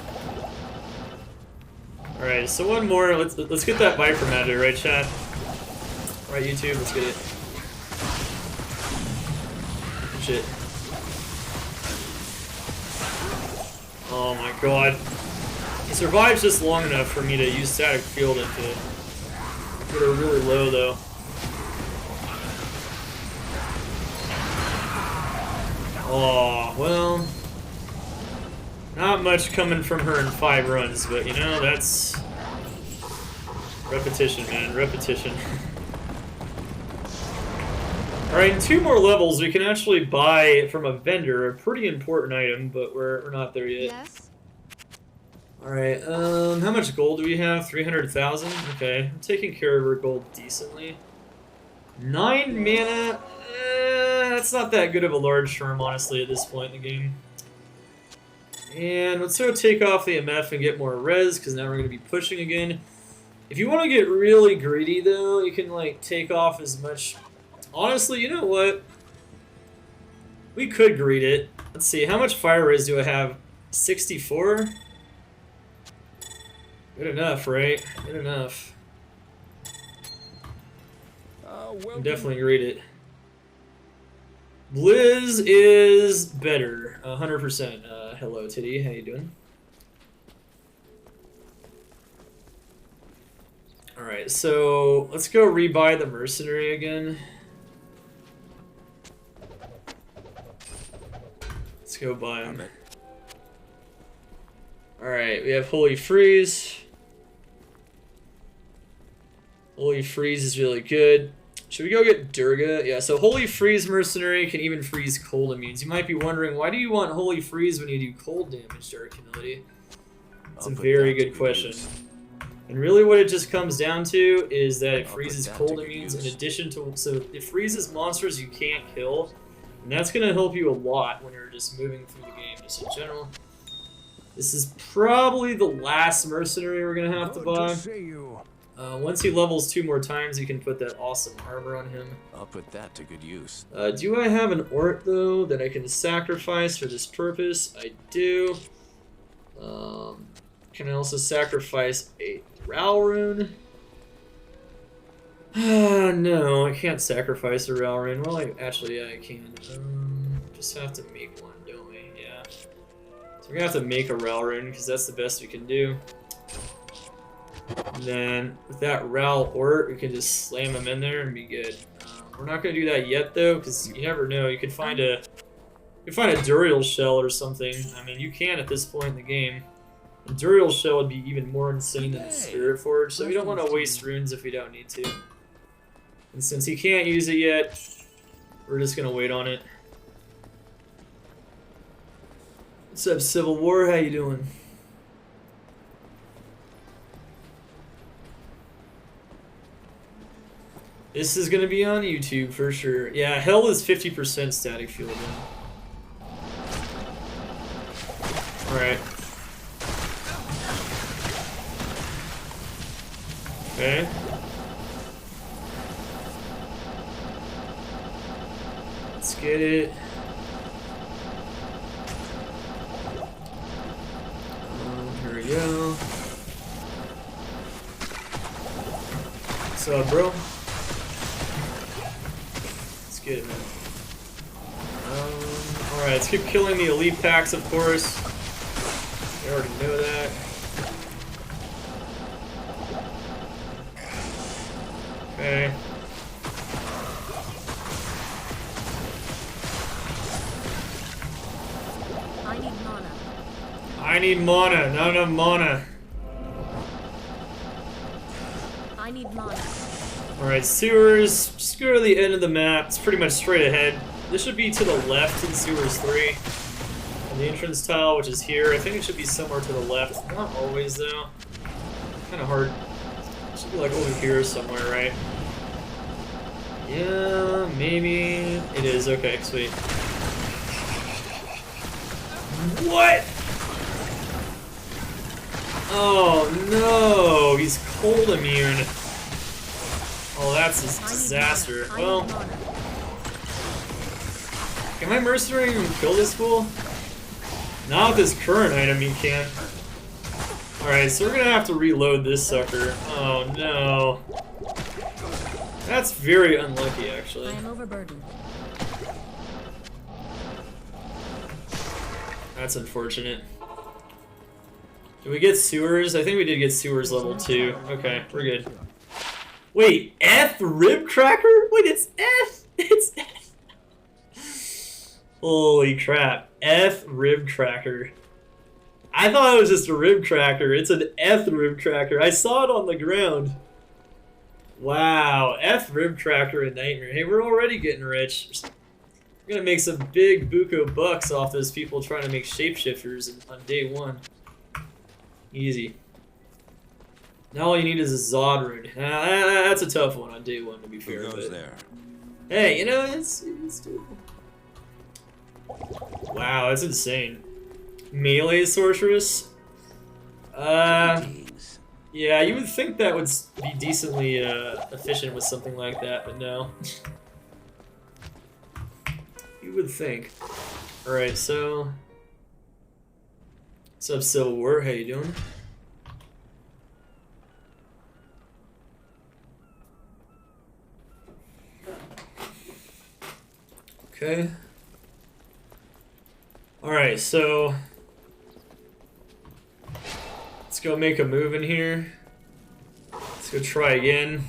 Alright, so one more. Let's get that Viper magic, right, chat? Right, YouTube, let's get it. Shit. Oh my god. He survives just long enough for me to use static field and to get her really low though. Oh, well. Not much coming from her in 5 runs, but you know, that's repetition, man, repetition. Alright, in 2 more levels, we can actually buy from a vendor a pretty important item, but we're not there yet. Yes. Alright, how much gold do we have? 300,000? Okay, I'm taking care of our gold decently. 9 mana? That's not that good of a large term, honestly, at this point in the game. And let's sort of take off the MF and get more res, because now we're going to be pushing again. If you want to get really greedy, though, you can, like, take off as much... Honestly, you know what? We could greed it. Let's see, how much fire res do I have? 64? Good enough, right? Good enough. I'm definitely greed it. Blizz is better. 100%. Hello, Titty. How you doing? Alright, so let's go rebuy the mercenary again. Let's go buy him. Alright, we have Holy Freeze. Holy Freeze is really good. Should we go get Durga? Yeah, so Holy Freeze Mercenary can even freeze cold immunes. You might be wondering, why do you want Holy Freeze when you do cold damage, Dark Humility? That's a very good question. And really what it just comes down to is that it freezes cold immunes in addition to... So it freezes monsters you can't kill. And that's going to help you a lot when you're just moving through the game, just in general. This is probably the last mercenary we're going to have to buy. Once he levels 2 more times, you can put that awesome armor on him. I'll put that to good use. Do I have an Ort, though, that I can sacrifice for this purpose? I do. Can I also sacrifice a Ral Rune? No, I can't sacrifice a Ral Rune. Well, actually, yeah, I can. Just have to make one, don't we? Yeah. So we're gonna have to make a Ral Rune, because that's the best we can do. And then, with that Ral Ort, we can just slam him in there and be good. We're not gonna do that yet, though, because you never know. You could find a Andariel shell or something. I mean, you can at this point in the game. A Andariel shell would be even more insane than a Spirit Forge, so we don't want to waste runes if we don't need to. And since he can't use it yet, we're just gonna wait on it. What's up, Civil War? How you doing? This is gonna be on YouTube for sure. Yeah, Hell is 50% static field now. Alright. Okay. Let's get it. Here we go. What's up, bro? Let's get it, man. Alright, let's keep killing the elite packs, of course. I already know that. Okay. I need mana. I need mana, not enough mana. I need mana. Alright, sewers. Just go to the end of the map. It's pretty much straight ahead. This should be to the left in sewers 3. And the entrance tile, which is here. I think it should be somewhere to the left. Not always, though. Kind of hard. It should be like over here somewhere, right? Yeah, maybe. It is. Okay, sweet. What? Oh no, he's cold immune. Oh, that's a disaster. Well, can my mercenary even kill this fool? Not with this current item, he can't. Alright, so we're gonna have to reload this sucker. Oh no. That's very unlucky, actually. I am overburdened. That's unfortunate. Did we get sewers? I think we did get sewers level 2. Okay, we're good. Wait, F Rib Cracker? Wait, it's F! It's F! Holy crap. F Rib Cracker. I thought it was just a rib cracker. It's an F Rib Cracker. I saw it on the ground. Wow, F Rib Cracker and Nightmare. Hey, we're already getting rich. We're gonna make some big buco bucks off those people trying to make shapeshifters on day 1. Easy. Now all you need is a Zod rune. That's a tough one on day 1, to be fair. Who goes there? Hey, you know, it's doable. Wow, that's insane. Melee Sorceress? Yeah, you would think that would be decently efficient with something like that, but no. You would think. Alright, so... What's up, Civil War? How you doing? Okay. Alright, so... Let's go make a move in here. Let's go try again.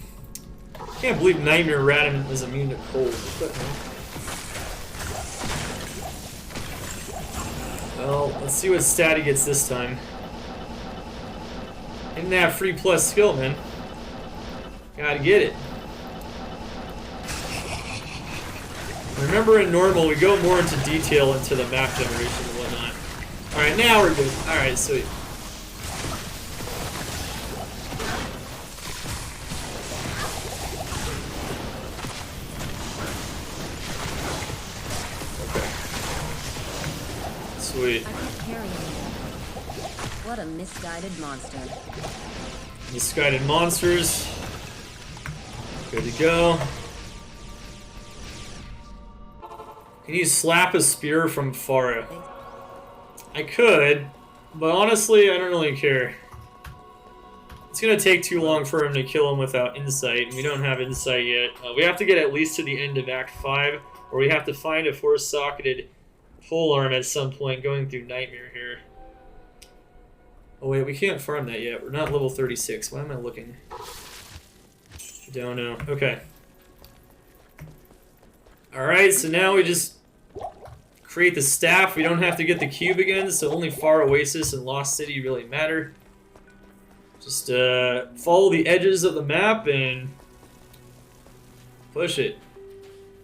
Can't believe Nightmare Radin is immune to cold. What the hell? Well, let's see what stat he gets this time. Getting that free plus skill, man. Gotta get it. Remember in normal, we go more into detail into the map generation and whatnot. Alright, now we're good. Alright, sweet. Sweet. I can't carry him. What a misguided monster. Misguided monsters. Good to go. Can you slap a spear from far? I could, but honestly, I don't really care. It's gonna take too long for him to kill him without insight, and we don't have insight yet. We have to get at least to the end of Act 5, or we have to find a force-socketed pole arm at some point going through Nightmare here. Oh wait, we can't farm that yet. We're not level 36. Why am I looking? Don't know. Okay. Alright, so now we just create the staff. We don't have to get the cube again, so only Far Oasis and Lost City really matter. Just follow the edges of the map and push it.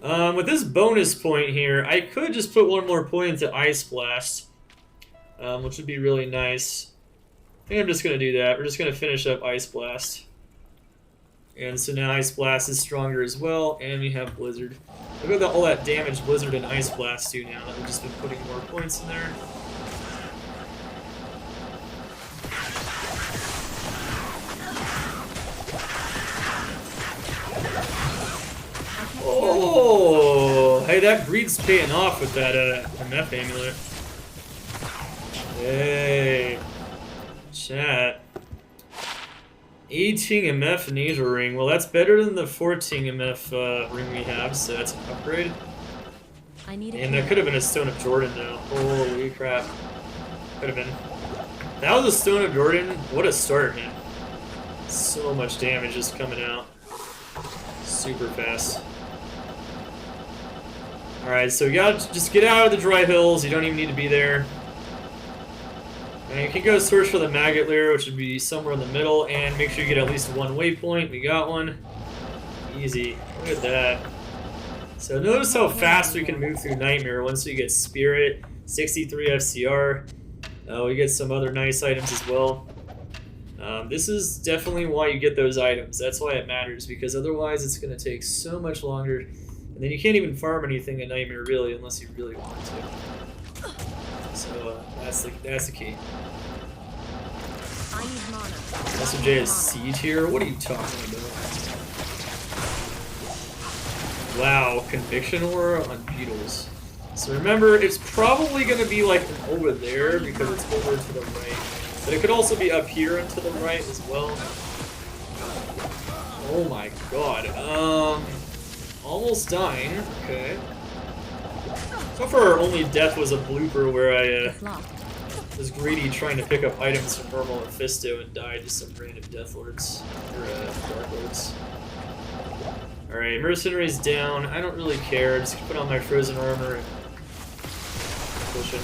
With this bonus point here, I could just put one more point into Ice Blast, which would be really nice. I think I'm just going to do that. We're just going to finish up Ice Blast. And so now Ice Blast is stronger as well, and we have Blizzard. Look at all that damage Blizzard and Ice Blast do now that we've just been putting more points in there. Oh, hey, that greed's paying off with that MF amulet. Hey, chat. 18 MF Nature Ring. Well, that's better than the 14 MF ring we have, so that's an upgrade. I need And that could have been a Stone of Jordan, though. Holy crap. Could have been. That was a Stone of Jordan. What a start, man. So much damage just coming out. Super fast. Alright, so you gotta just get out of the dry hills. You don't even need to be there. And you can go search for the Maggot Lair, which would be somewhere in the middle, and make sure you get at least one waypoint. We got one. Easy. Look at that. So notice how fast we can move through Nightmare once we get Spirit. 63 FCR. We get some other nice items as well. This is definitely why you get those items. That's why it matters, because otherwise it's going to take so much longer. And then you can't even farm anything in Nightmare, really, unless you really want to. So that's the key. I need mana. SMJ is C tier? What are you talking about? Wow, Conviction Aura on Beetles. So remember, it's probably going to be like over there because it's over to the right. But it could also be up here and to the right as well. Oh my god. Almost dying. Okay. So far, our only death was a blooper where I was greedy trying to pick up items from normal Mephisto and died to some random Death Lords. Or Dark Lords. Alright, Mercenaries down. I don't really care. Just put on my frozen armor and push it.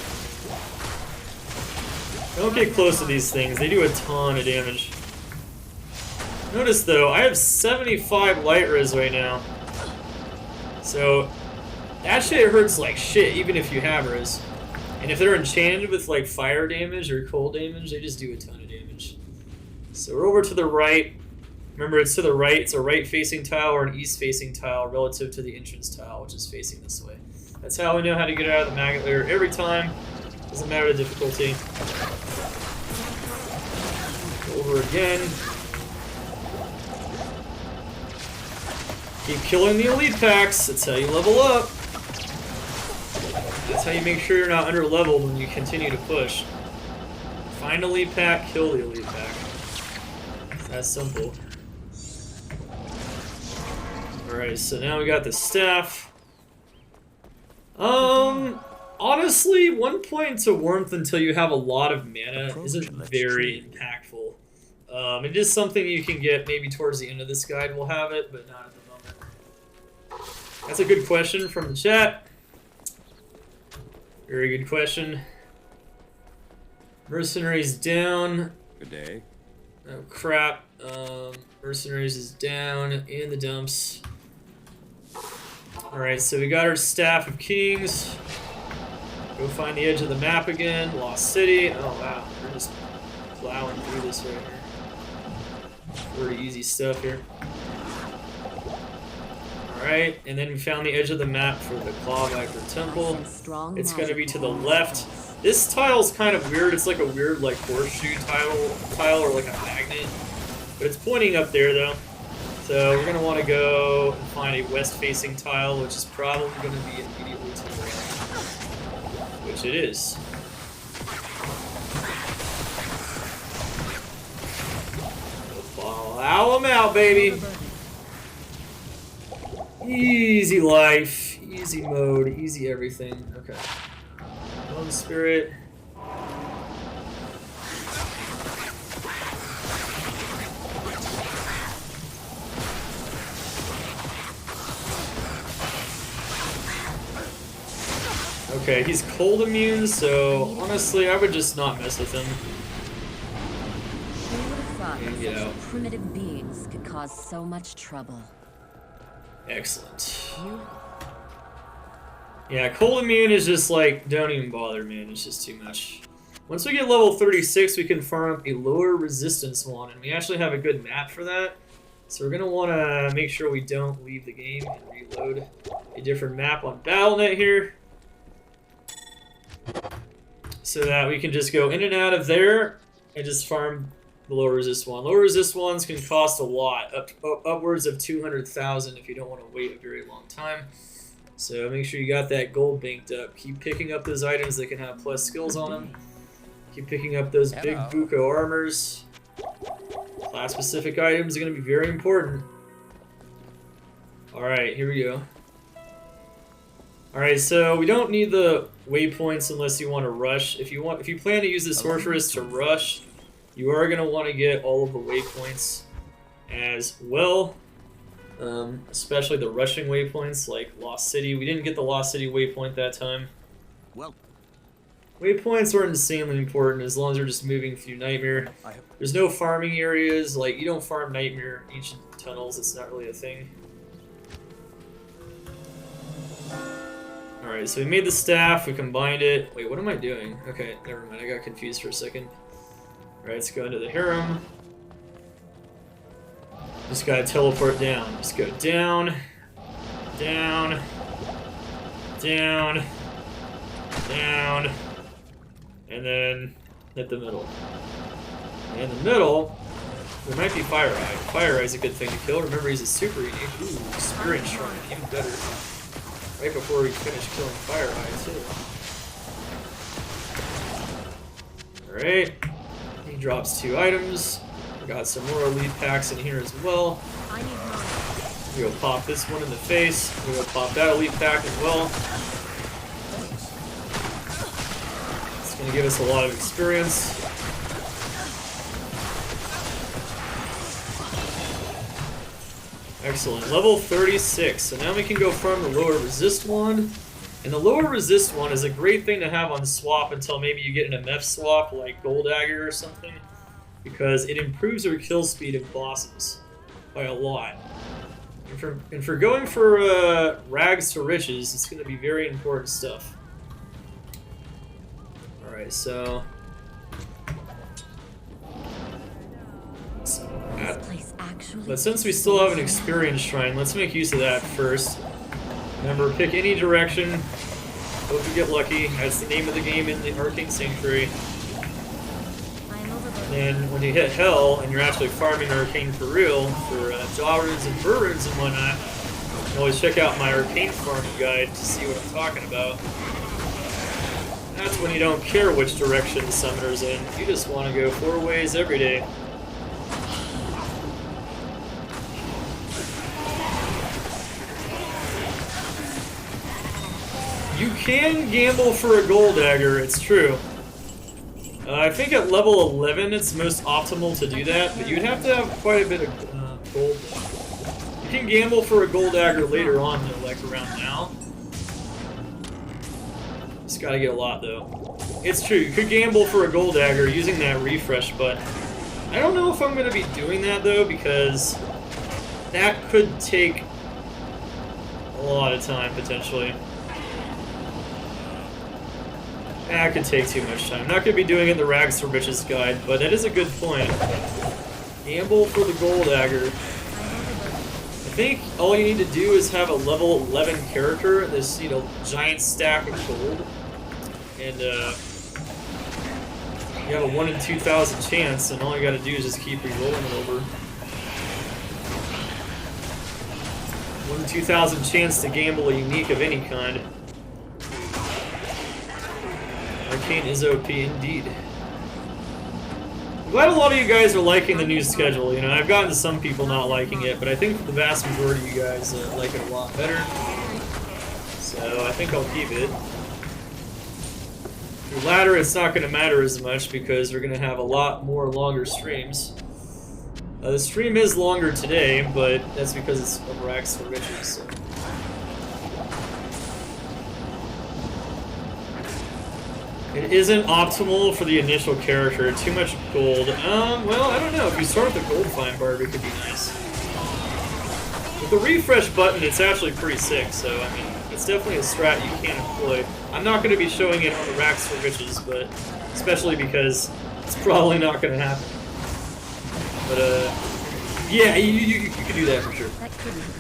Don't get close to these things. They do a ton of damage. Notice though, I have 75 light res right now. So that shit hurts like shit, even if you have res. And if they're enchanted with like fire damage or cold damage, they just do a ton of damage. So we're over to the right. Remember, it's to the right. It's a right-facing tile or an east-facing tile relative to the entrance tile, which is facing this way. That's how we know how to get out of the maggot layer every time. Doesn't matter the difficulty. Over again. Keep killing the elite packs. That's how you level up. That's how you make sure you're not under-leveled when you continue to push. Find elite pack, kill the elite pack. It's that simple. Alright, so now we got the staff. Honestly, 1 point to warmth until you have a lot of mana isn't very impactful. It is something you can get maybe towards the end of this guide. We'll have it, but not at the moment. That's a good question from the chat. Very good question. Mercenaries down. Good day. Oh crap. Mercenaries is down in the dumps. Alright, so we got our Staff of Kings. Go find the edge of the map again. Lost City. Oh wow, we're just plowing through this right here. Pretty easy stuff here. Alright, and then we found the edge of the map for the Claw Viper Temple. It's going to be to the left. This tile's kind of weird. It's like a weird like horseshoe tile or like a magnet. But it's pointing up there though. So we're going to want to go and find a west-facing tile, which is probably going to be immediately to the right. Which it is. Allow them out, baby. Easy life, easy mode, easy everything. Okay. One spirit. Okay, he's cold immune, so honestly, I would just not mess with him. Who would have thought And that get such out. primitive beings could cause so much trouble? Excellent. Yeah, cold immune is just like, don't even bother, man. It's just too much. Once we get level 36, we can farm up a lower resistance one, and we actually have a good map for that. So we're going to want to make sure we don't leave the game and reload a different map on Bnet here. So that we can just go in and out of there and just farm the low resist one. Low resist ones can cost a lot, upwards of 200,000 if you don't want to wait a very long time. So make sure you got that gold banked up. Keep picking up those items that can have plus skills on them. Keep picking up those big Buko armors. Class specific items are going to be very important. Alright, here we go. Alright, so we don't need the waypoints unless you want to rush. If you plan to use the Sorceress to rush, you are going to want to get all of the waypoints as well. Especially the rushing waypoints like Lost City. We didn't get the Lost City waypoint that time. Well, Waypoints are insanely important as long as you're just moving through Nightmare. There's no farming areas, like you don't farm Nightmare ancient tunnels, it's not really a thing. Alright, so we made the staff, we combined it. Wait, what am I doing? Okay, never mind, I got confused for a second. Alright, let's go into the harem. Just gotta teleport down. Just go down, down, down, down, and then hit the middle. And in the middle, there might be Fire Eye. Fire Eye's a good thing to kill. Remember, he's a super unique. Ooh, Experience Shrine, even better. Right before we finish killing Fire Eye, too. Alright. He drops 2 items. We got some more elite packs in here as well. I need mana. We'll pop this one in the face. We'll pop that elite pack as well. It's going to give us a lot of experience. Excellent. Level 36. So now we can go farm the lower resist one. And the lower resist one is a great thing to have on swap until maybe you get in a Meph swap like Gold Dagger or something. Because it improves your kill speed of bosses by a lot. And for going for rags to riches, it's going to be very important stuff. Alright, so... But since we still have an experience shrine, let's make use of that first. Remember, pick any direction. Hope you get lucky. That's the name of the game in the Arcane Sanctuary. And then when you hit Hell, and you're actually farming Arcane for real, for jaw runes and fur runes and whatnot, you can always check out my Arcane farming guide to see what I'm talking about. That's when you don't care which direction the summoner's in. You just want to go 4 ways every day. You can gamble for a Gold Dagger, it's true. I think at level 11 it's most optimal to do that, but you'd have to have quite a bit of gold. You can gamble for a Gold Dagger later on though, like around now. Just gotta get a lot though. It's true, you could gamble for a Gold Dagger using that refresh button. I don't know if I'm gonna be doing that though, because that could take a lot of time potentially. That could take too much time. I'm not going to be doing it in the Rags to Riches guide, but that is a good point. Gamble for the Gold Dagger. I think all you need to do is have a level 11 character, this, you know, giant stack of gold, and you have a 1 in 2,000 chance, and all you got to do is just keep re-rolling it over. 1 in 2,000 chance to gamble a unique of any kind. Arcane is OP indeed. I'm glad a lot of you guys are liking the new schedule. You know, I've gotten to some people not liking it, but I think the vast majority of you guys like it a lot better. So I think I'll keep it. Through ladder, it's not going to matter as much because we're going to have a lot more longer streams. The stream is longer today, but that's because it's of Rags to Riches. So. It isn't optimal for the initial character. Too much gold. Well, I don't know. If you start with a gold fine barb, it could be nice. With the refresh button, it's actually pretty sick. So, I mean, it's definitely a strat you can employ. I'm not going to be showing it on the Rags for Riches, but especially because it's probably not going to happen. But, yeah, you can do that for sure. That couldn't have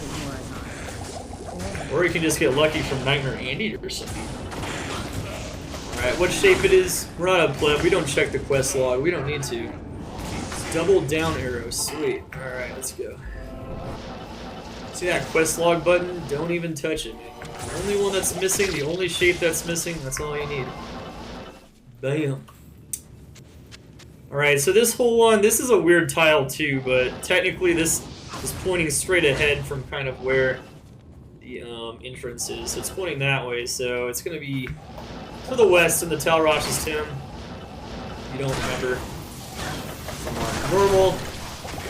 been more. Or you can just get lucky from Nightmare Anteater or something. Alright, what shape it is? We're not a pleb, we don't check the quest log, we don't need to. It's double down arrow, sweet. Alright, let's go. See that quest log button? Don't even touch it. The only one that's missing, the only shape that's missing, that's all you need. Bam. Alright, so this whole one, this is a weird tile too, but technically this is pointing straight ahead from kind of where the entrance is. So it's pointing that way, so it's going to be to the west in the Talrosh's Tomb. You don't remember from our normal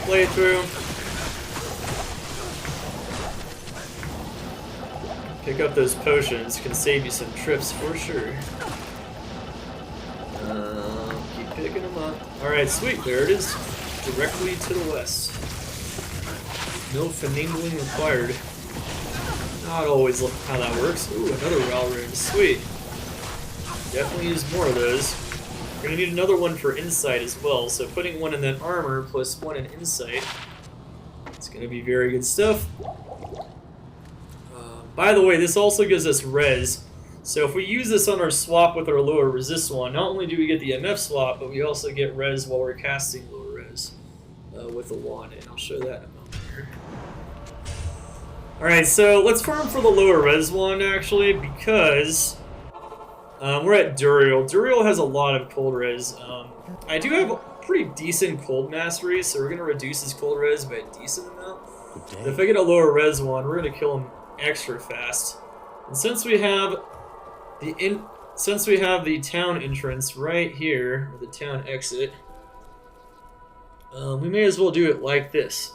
playthrough. Pick up those potions, can save you some trips for sure. Keep picking them up. Alright, sweet, there it is. Directly to the west. No finagling required. not always how that works. Ooh, another Ral rune. Sweet. Definitely use more of those. We're going to need another one for insight as well, so putting one in that armor plus one in insight. It's going to be very good stuff. By the way, this also gives us res. So if we use this on our swap with our lower resist one, not only do we get the MF swap, but we also get res while we're casting lower res with the wand, and I'll show that in a moment here. Alright, so let's farm for the lower res wand actually, because we're at Andariel. Andariel has a lot of cold res. I do have a pretty decent cold mastery, so we're going to reduce his cold res by a decent amount. But if I get a lower res one, we're going to kill him extra fast. And since we have the town entrance right here, or the town exit, we may as well do it like this.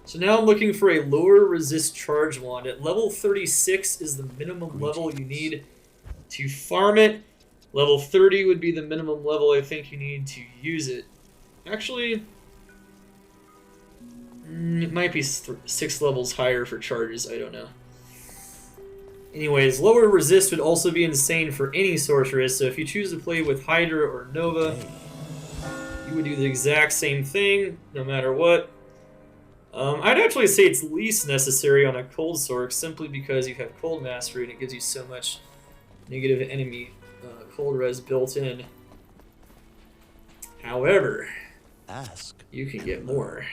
So now I'm looking for a lower resist charge wand. At level 36 is the minimum level you need to farm it. Level 30 would be the minimum level I think you need to use it. Actually, it might be 6 levels higher for charges, I don't know. Anyways, lower resist would also be insane for any sorceress, so if you choose to play with Hydra or Nova, you would do the exact same thing, no matter what. I'd actually say it's least necessary on a cold sorc, simply because you have cold mastery and it gives you so much negative enemy cold res built in. However, you can get more.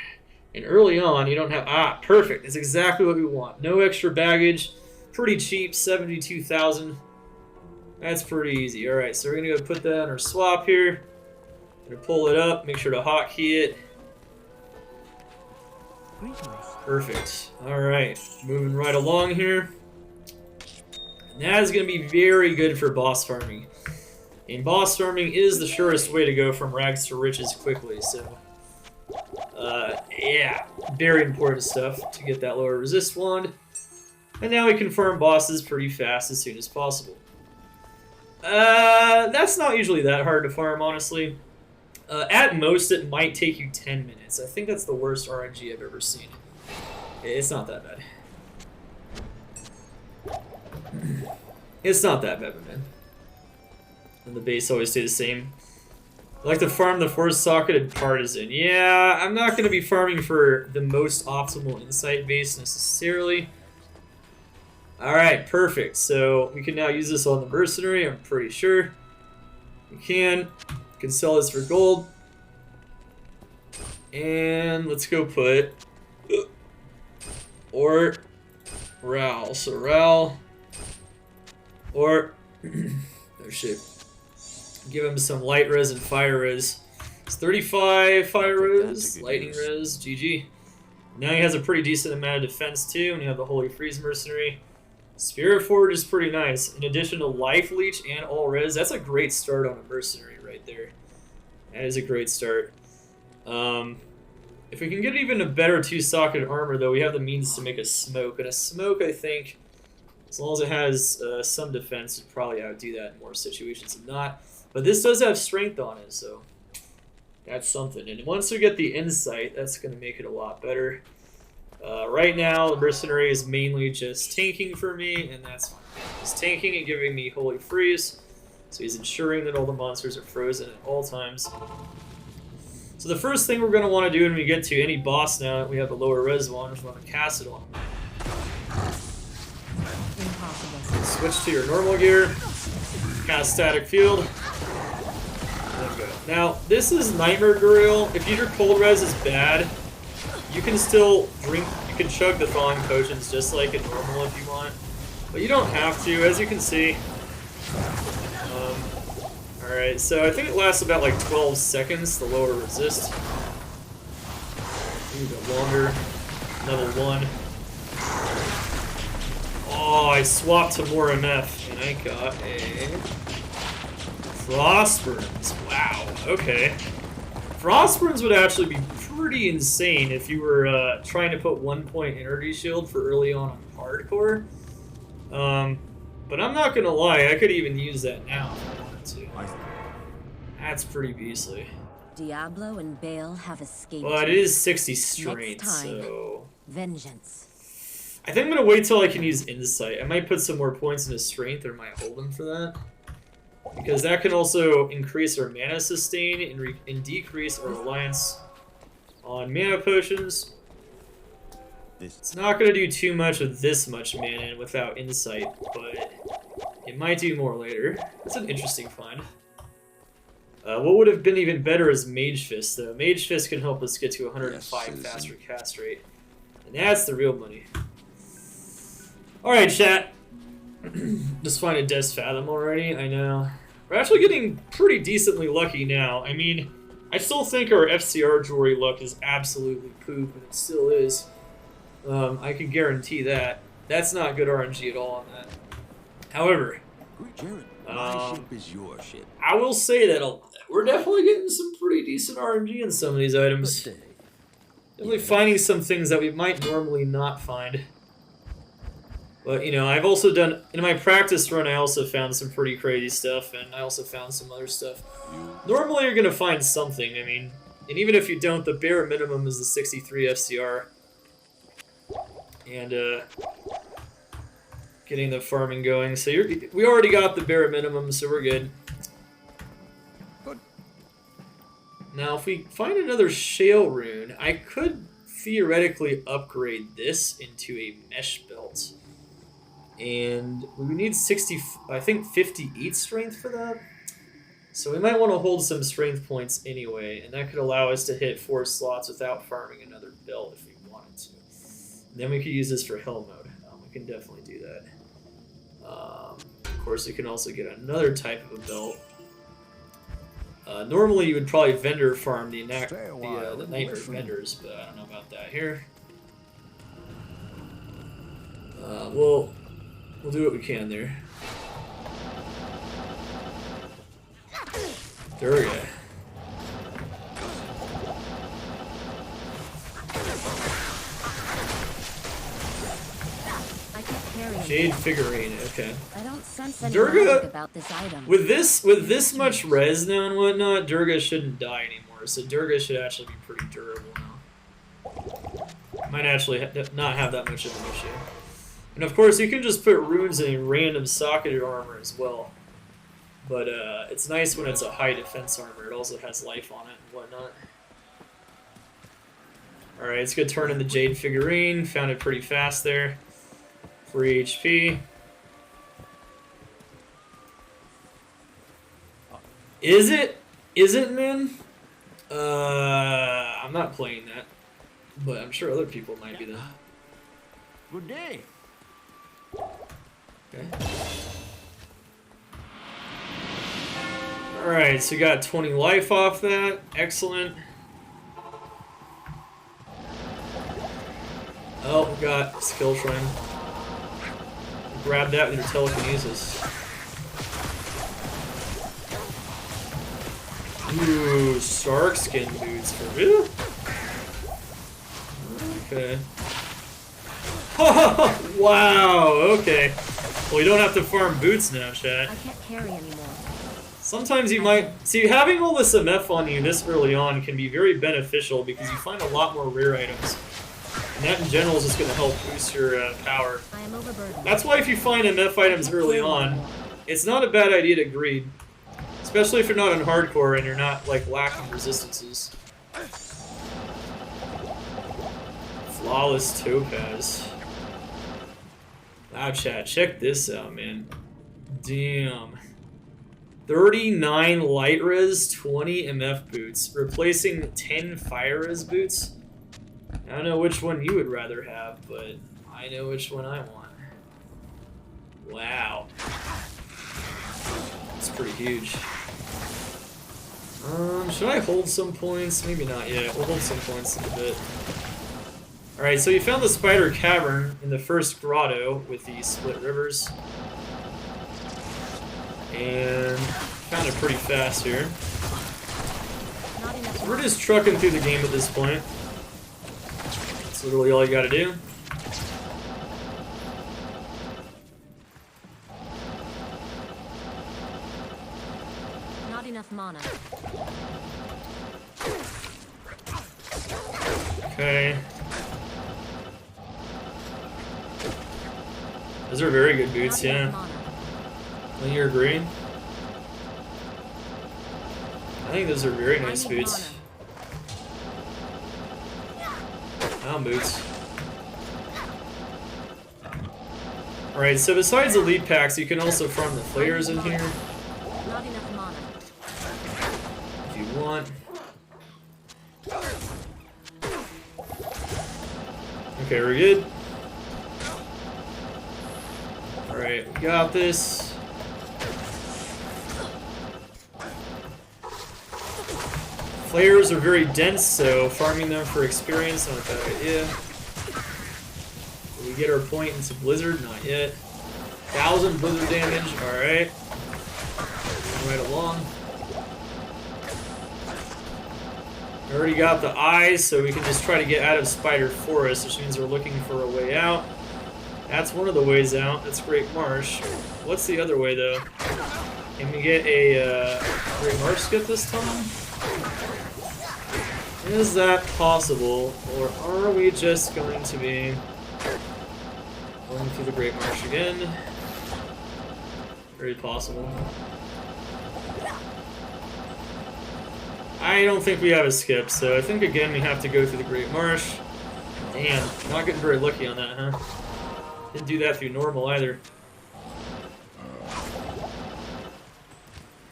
And early on, you don't have... perfect. It's exactly what we want. No extra baggage. Pretty cheap, 72,000. That's pretty easy. Alright, so we're going to go put that on our swap here. Going to pull it up, make sure to hotkey it. Perfect. Alright, moving right along here. And that is going to be very good for boss farming. And boss farming is the surest way to go from rags to riches quickly, so... yeah, very important stuff to get that lower resist wand. And now we can farm bosses pretty fast as soon as possible. That's not usually that hard to farm, honestly. At most, it might take you 10 minutes. I think that's the worst RNG I've ever seen. It's not that bad. It's not that bad, man. And the base always stay the same. I like to farm the four-socketed partisan. Yeah, I'm not going to be farming for the most optimal insight base necessarily. Alright, perfect. So we can now use this on the mercenary, I'm pretty sure. We can sell this for gold. And let's go put or Ral. So Ral or oh shit. Give him some light res and fire res. It's 35 fire res, lightning res, GG. Now he has a pretty decent amount of defense too, and you have the Holy Freeze Mercenary. Spirit Forge is pretty nice. In addition to Life Leech and all res, that's a great start on a mercenary right there. That is a great start. If we can get even a better 2-socketed armor, though, we have the means to make a smoke. And a smoke, I think, as long as it has some defense, would probably outdo that in more situations than not. But this does have strength on it, so that's something. And once we get the insight, that's going to make it a lot better. Right now, the mercenary is mainly just tanking for me, and that's fine. He's tanking and giving me Holy Freeze, so he's ensuring that all the monsters are frozen at all times. So the first thing we're going to want to do when we get to any boss now that we have the lower res one is we want to cast it on him. Switch to your normal gear, cast Static Field, and then go. Now, this is Nightmare Andariel. If your cold res is bad, you can still drink, you can chug the thawing potions just like in normal if you want. But you don't have to, as you can see. Alright, so I think it lasts about like 12 seconds, the lower resist. A bit longer. Level 1. Oh, I swapped to more MF, and I got a Frostburns. Wow, okay. Frostburns would actually be pretty insane if you were trying to put 1-point energy shield for early on hardcore. But I'm not gonna lie, I could even use that now if I wanted to. That's pretty beastly. Diablo and Bale have escaped. Well, it is 60 strength, Next time, so... vengeance. I think I'm gonna wait till I can use Insight. I might put some more points into Strength, or might hold them for that. Because that can also increase our mana sustain and decrease our reliance on mana potions. It's not going to do too much with this much mana without Insight, but it might do more later. That's an interesting find. What would have been even better is Mage Fist, though. Mage Fist can help us get to 105 faster cast rate. And that's the real money. Alright, chat. Just find a Death's Fathom already, I know. We're actually getting pretty decently lucky now. I mean, I still think our FCR jewelry luck is absolutely poop, and it still is. I can guarantee that. That's not good RNG at all on that. However, Jared, my ship is your ship. I will say that we're definitely getting some pretty decent RNG in some of these items. Definitely finding some things that we might normally not find. But, you know, I've also done, in my practice run, I also found some pretty crazy stuff, and I also found some other stuff. Normally you're going to find something, I mean, and even if you don't, the bare minimum is the 63 FCR. And, getting the farming going, so we already got the bare minimum, so we're good. Now, if we find another Shale Rune, I could theoretically upgrade this into a Mesh Belt. And we need 58 strength for that. So we might want to hold some strength points anyway, and that could allow us to hit 4 slots without farming another belt if we wanted to. And then we could use this for Hell Mode. We can definitely do that. Of course, you can also get another type of a belt. Normally, you would probably vendor farm the Nightmare Vendors, but I don't know about that here. We'll do what we can there. Durga. Jade figurine, okay. I don't sense any Durga, magic about this item. with this much res now and whatnot, Durga shouldn't die anymore. So Durga should actually be pretty durable now. Might actually not have that much of an issue. And of course, you can just put runes in a random socketed armor as well. But it's nice when it's a high defense armor. It also has life on it and whatnot. Alright, it's gonna turn in the Jade figurine. Found it pretty fast there. 3 HP. Is it? Is it, man? I'm not playing that. But I'm sure other people might be though. Good day. Okay. Alright, so we got 20 life off that. Excellent. Oh, we got Skill Shrine. Grab that with your telekinesis. Ooh, shark skin boots for real? Okay. Wow, okay. Well, you don't have to farm boots now, chat. I can't carry anymore. Sometimes you might... See, having all this MF on you this early on can be very beneficial because you find a lot more rare items. And that in general is just going to help boost your power. I am overburdened. That's why if you find MF items early on, it's not a bad idea to greed. Especially if you're not on hardcore and you're not, like, lacking resistances. Flawless Topaz. Wow, chat, check this out, man. Damn. 39 light res, 20 MF boots, replacing 10 fire res boots. I don't know which one you would rather have, but I know which one I want. Wow. It's pretty huge. Should I hold some points? Maybe not yet. We'll hold some points in a bit. Alright, so you found the Spider Cavern in the first grotto with the split rivers. And found it pretty fast here. So we're just trucking through the game at this point. That's literally all you gotta do. Not enough mana. Okay. Those are very good boots, Not yeah. enough mana. Don't you agree? I think those are very nice I need boots. Down boots. Alright, so besides elite packs, you can also farm the flayers in here Not enough mana. if you want. Okay, we're good. Alright, we got this. Flayers are very dense, so farming them for experience, not a bad idea. Did we get our point into Blizzard? Not yet. 1,000 Blizzard damage, alright. Right along. I already got the eyes, so we can just try to get out of Spider Forest, which means we're looking for a way out. That's one of the ways out. That's Great Marsh. What's the other way, though? Can we get a Great Marsh skip this time? Is that possible, or are we just going to be going through the Great Marsh again? Very possible. I don't think we have a skip, so I think again we have to go through the Great Marsh. Damn, not getting very lucky on that, huh? Didn't do that through normal either.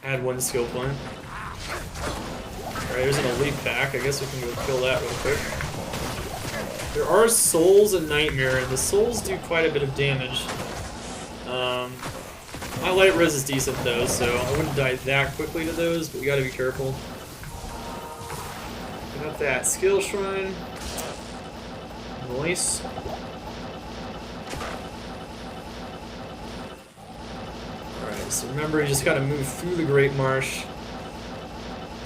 Add one skill point. Alright, there's an elite pack. I guess we can go kill that real quick. There are souls and nightmare, and the souls do quite a bit of damage. My light res is decent though, so I wouldn't die that quickly to those, but we gotta be careful. Got that skill shrine. Nice. Alright, so remember you just gotta move through the Great Marsh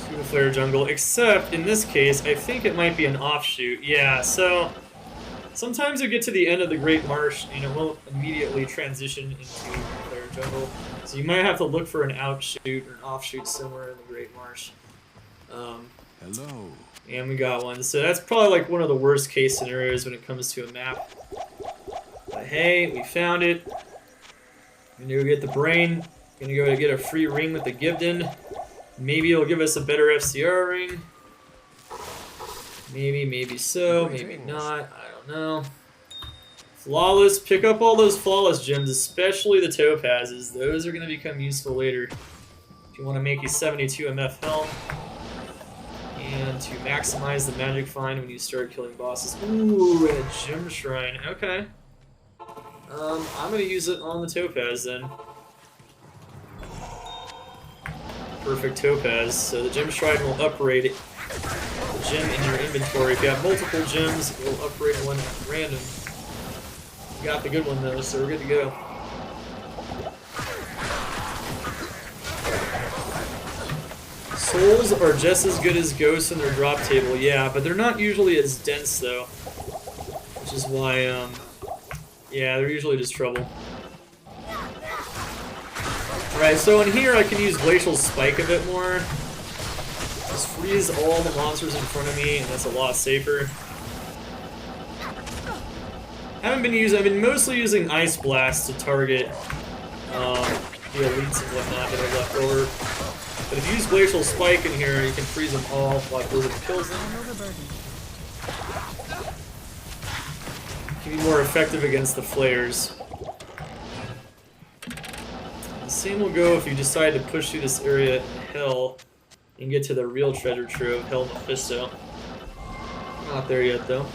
to the Flare Jungle, except in this case, I think it might be an offshoot. Yeah, so sometimes you get to the end of the Great Marsh and it won't immediately transition into Flare Jungle. So you might have to look for an outshoot or an offshoot somewhere in the Great Marsh. Hello. And we got one. So that's probably like one of the worst case scenarios when it comes to a map. But hey, we found it. We're gonna go get the brain. Gonna go to get a free ring with the Gibden. Maybe it'll give us a better FCR ring. Maybe so, maybe not. I don't know. Flawless. Pick up all those flawless gems, especially the topazes. Those are gonna become useful later. If you want to make a 72 MF health. And to maximize the magic find when you start killing bosses. Ooh, and a gem shrine. Okay. I'm gonna use it on the topaz then. Perfect topaz. So the gem shrine will upgrade the gem in your inventory. If you have multiple gems, it will upgrade one at random. We got the good one though, so we're good to go. Souls are just as good as ghosts in their drop table, yeah, but they're not usually as dense though. Which is why, yeah, they're usually just trouble. Alright, so in here I can use Glacial Spike a bit more. Just freeze all the monsters in front of me, and that's a lot safer. I've been mostly using Ice Blast to target the elites and whatnot that are left over. But if you use Glacial Spike in here, you can freeze them all while Blizzard kills them. It can be more effective against the flares. The same will go if you decide to push through this area in Hell and get to the real treasure trove, Hell Mephisto. Not there yet, though.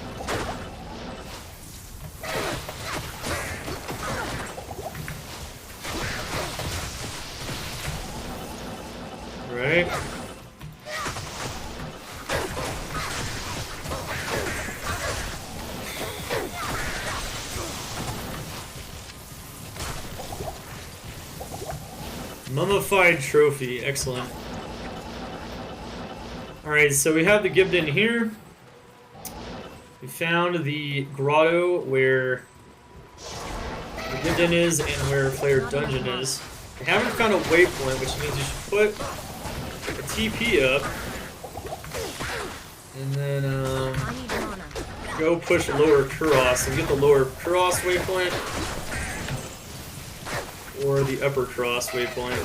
Right. Mummified trophy, excellent. Alright, so we have the Gibden here. We found the grotto where the Gibden is and where Flare Dungeon is. We haven't found a waypoint, which means you should put a TP up, and then go push Lower Kurast and get the Lower Kurast waypoint. or the upper cross waypoint.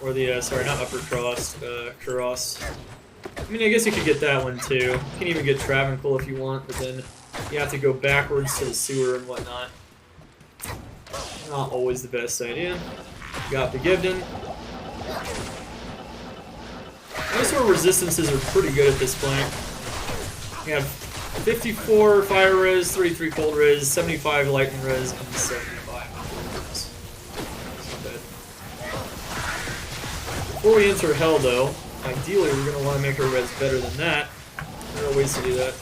Or the, sorry, not upper cross, Kurast. I mean, I guess you could get that one too. You can even get Travincal if you want, but then you have to go backwards to the sewer and whatnot. Not always the best idea. Got the Givden. Most of our resistances are pretty good at this point. We have 54 fire res, 33 cold res, 75 lightning res, and 75 cold res. Not bad. Before we enter Hell, though, ideally we're going to want to make our res better than that. There are ways to do that.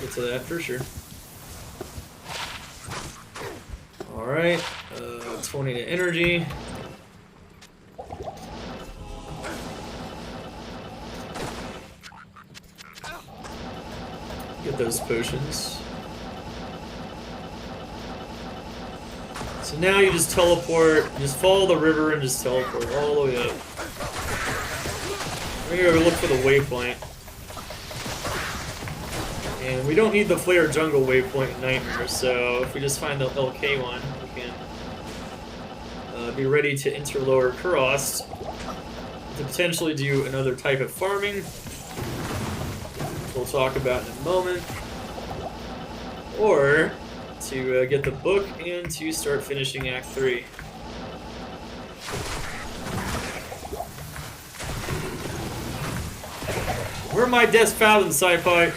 Get to that for sure. Alright, 20 to energy. Get those potions. So now you just teleport, just follow the river and just teleport all the way up. We're gonna go look for the waypoint. And we don't need the Flare Jungle waypoint in Nightmare, so if we just find the LK one, we can be ready to enter Lower Kurast to potentially do another type of farming, which we'll talk about in a moment, or to get the book and to start finishing Act 3. Where are my Death Fathom, Sci-Fi?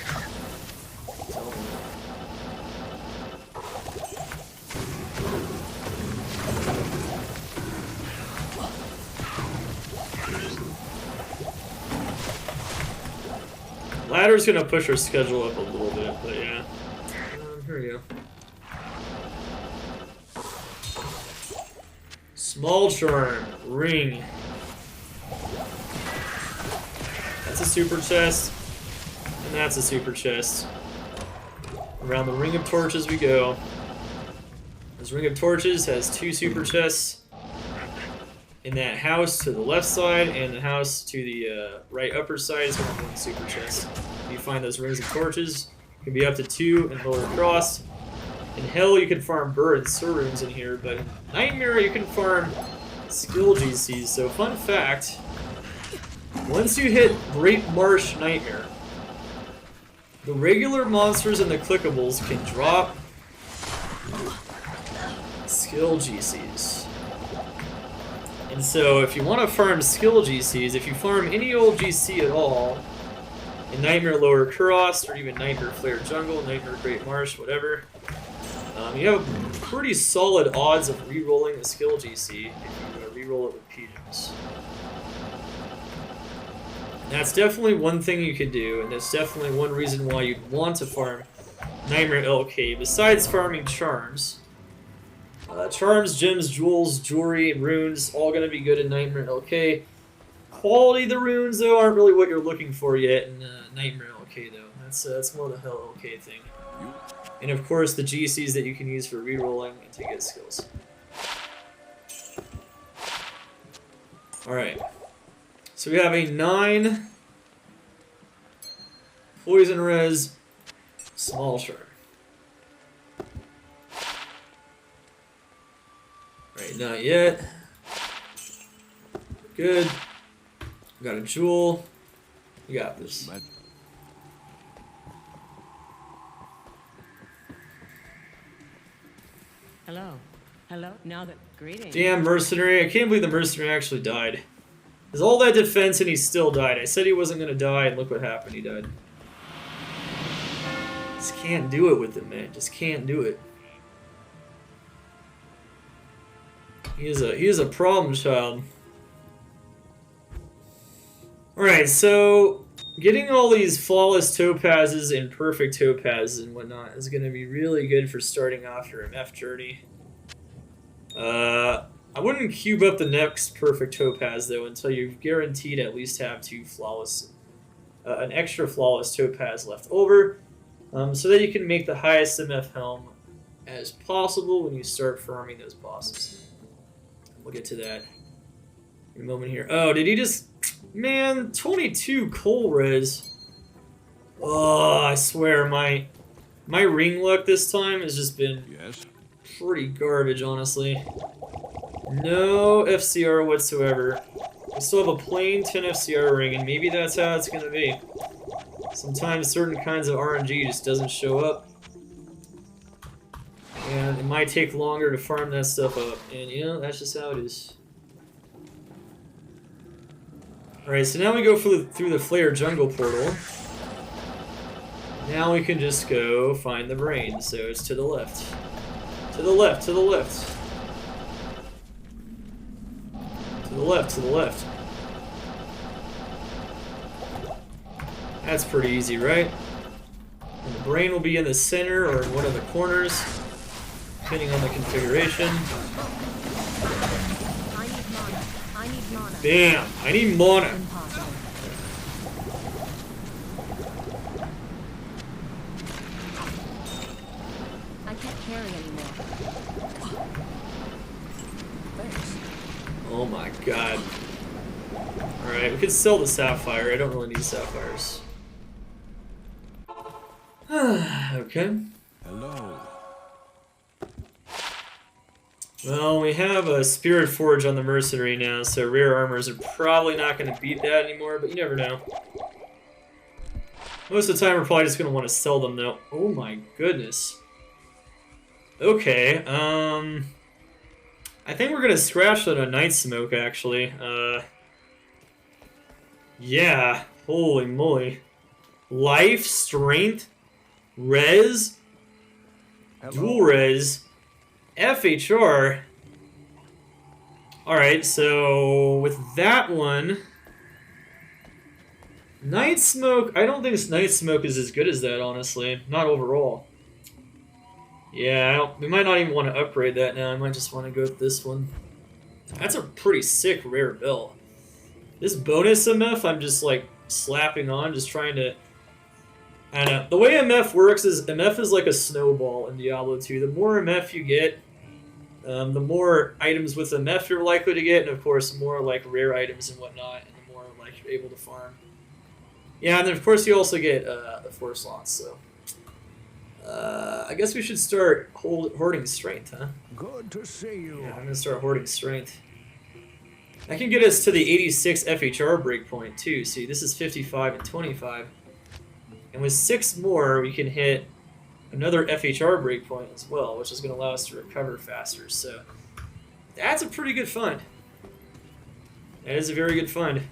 Ladder's gonna push our schedule up a little bit, but yeah. Here we go. Small charm, ring. That's a super chest, and that's a super chest. Around the Ring of Torches we go. This Ring of Torches has 2 super chests. In that house to the left side, and the house to the right upper side is going to be 1 super chest. If you find those Rings of Torches, it can be up to 2 in Lower Kurast. In Hell, you can farm Burr and Sur runes in here, but in Nightmare, you can farm skill GCs. So, fun fact, once you hit Great Marsh Nightmare, the regular monsters and the clickables can drop skill GCs. And so, if you want to farm skill GCs, if you farm any old GC at all, in Nightmare Lower Kurast, or even Nightmare Flare Jungle, Nightmare Great Marsh, whatever, you have pretty solid odds of re-rolling the skill GC if you re-roll it with PGEMs. That's definitely one thing you can do, and that's definitely one reason why you'd want to farm Nightmare LK, besides farming charms. Charms, gems, jewels, jewelry, and runes, all going to be good in Nightmare LK. Quality of the runes, though, aren't really what you're looking for yet in Nightmare LK, though. That's more the Hell LK thing. And of course, the GCs that you can use for rerolling and to get skills. Alright. So we have a 9 Poison Res Small Shark. Right, not yet. Good. We got a jewel. We got this. Hello. Hello. Now that greetings. Damn mercenary. I can't believe the mercenary actually died. There's all that defense and he still died. I said he wasn't gonna die and look what happened. He died. Just can't do it with him, man. Just can't do it. He is a problem child. Alright, so getting all these flawless topazes and perfect topazes and whatnot is going to be really good for starting off your MF journey. I wouldn't cube up the next perfect topaz though until you've guaranteed at least have 2 flawless, an extra flawless topaz left over, so that you can make the highest MF helm as possible when you start farming those bosses. We'll get to that in a moment here. Oh, did he just... Man, 22 coal res. Oh, I swear, my ring luck this time has just been pretty garbage, honestly. No FCR whatsoever. We still have a plain 10 FCR ring, and maybe that's how it's gonna be. Sometimes certain kinds of RNG just doesn't show up. And it might take longer to farm that stuff up. And you know, that's just how it is. Alright, so now we go through the Flare Jungle Portal. Now we can just go find the brain. So it's to the left. To the left, to the left. To the left, to the left. That's pretty easy, right? And the brain will be in the center or in one of the corners, depending on the configuration. I need mana. I need mana. Bam! I need mana. Impossible. I can't carry anymore. Thanks. Oh my god. Alright, we could sell the sapphire. I don't really need sapphires. Okay. Hello. Well, we have a Spirit Forge on the Mercenary now, so rare armors are probably not going to beat that anymore, but you never know. Most of the time we're probably just going to want to sell them though. Oh my goodness. Okay, I think we're going to scratch that on Night Smoke actually. Yeah, holy moly. Life, strength, res, dual res, FHR. Alright, so with that one, Night Smoke, I don't think Night Smoke is as good as that, honestly. Not overall. Yeah, we might not even want to upgrade that now. I might just want to go with this one. That's a pretty sick rare belt. This bonus MF, I'm just like slapping on, just trying to... I don't know. The way MF works is MF is like a snowball in Diablo 2. The more MF you get, the more items with MF you're likely to get, and of course more like rare items and whatnot, and the more like you're able to farm. Yeah, and then of course you also get the 4 slots, so... I guess we should start hoarding strength, huh? Good to see you. Yeah, I'm gonna start hoarding strength. That can get us to the 86 FHR breakpoint too. See, this is 55 and 25. And with 6 more, we can hit another FHR breakpoint as well, which is going to allow us to recover faster. So that's a pretty good find. That is a very good find.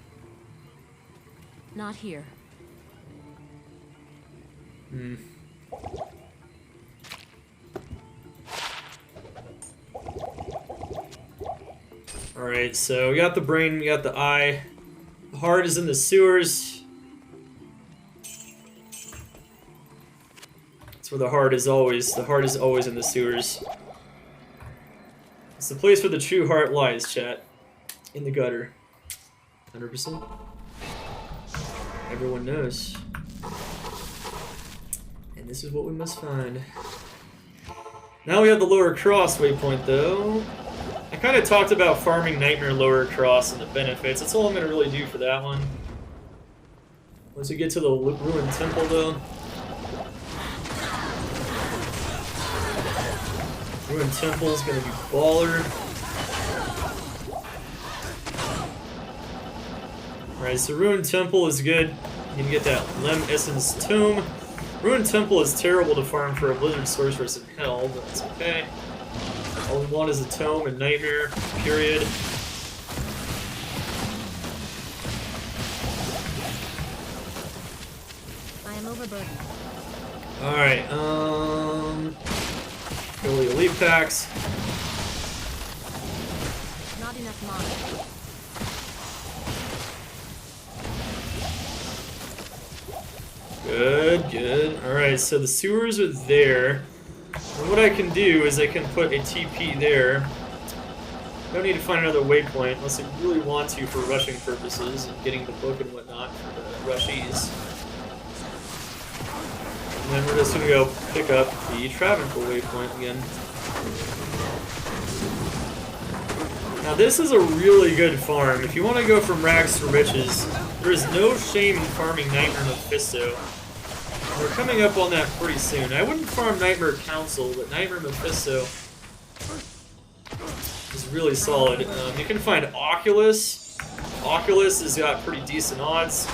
Not here. Hmm. Alright, so we got the brain, we got the eye. The heart is in the sewers. That's where the heart is always. The heart is always in the sewers. It's the place where the true heart lies, chat. In the gutter. 100%. Everyone knows. And this is what we must find. Now we have the lower cross waypoint, though. I kind of talked about farming Nightmare Lower Cross and the benefits. That's all I'm going to really do for that one. Once we get to the Ruined Temple, though. Ruined Temple is going to be baller. Alright, so Ruined Temple is good. You can get that Lem Essence Tomb. Ruined Temple is terrible to farm for a Blizzard Sorceress in Hell, but it's okay. All we want is a Tome and Nightmare, period. I am overburdened. Alright, fill the elite packs. Not enough mana. Good, good. Alright, so the sewers are there. And what I can do is I can put a TP there. Don't need to find another waypoint unless I really want to for rushing purposes and getting the book and whatnot for the rushies. And then we're just going to go pick up the Travincal waypoint again. Now this is a really good farm. If you want to go from rags to riches, there is no shame in farming Nightmare Mephisto. We're coming up on that pretty soon. I wouldn't farm Nightmare Council, but Nightmare Mephisto is really solid. You can find Oculus. Oculus has got pretty decent odds.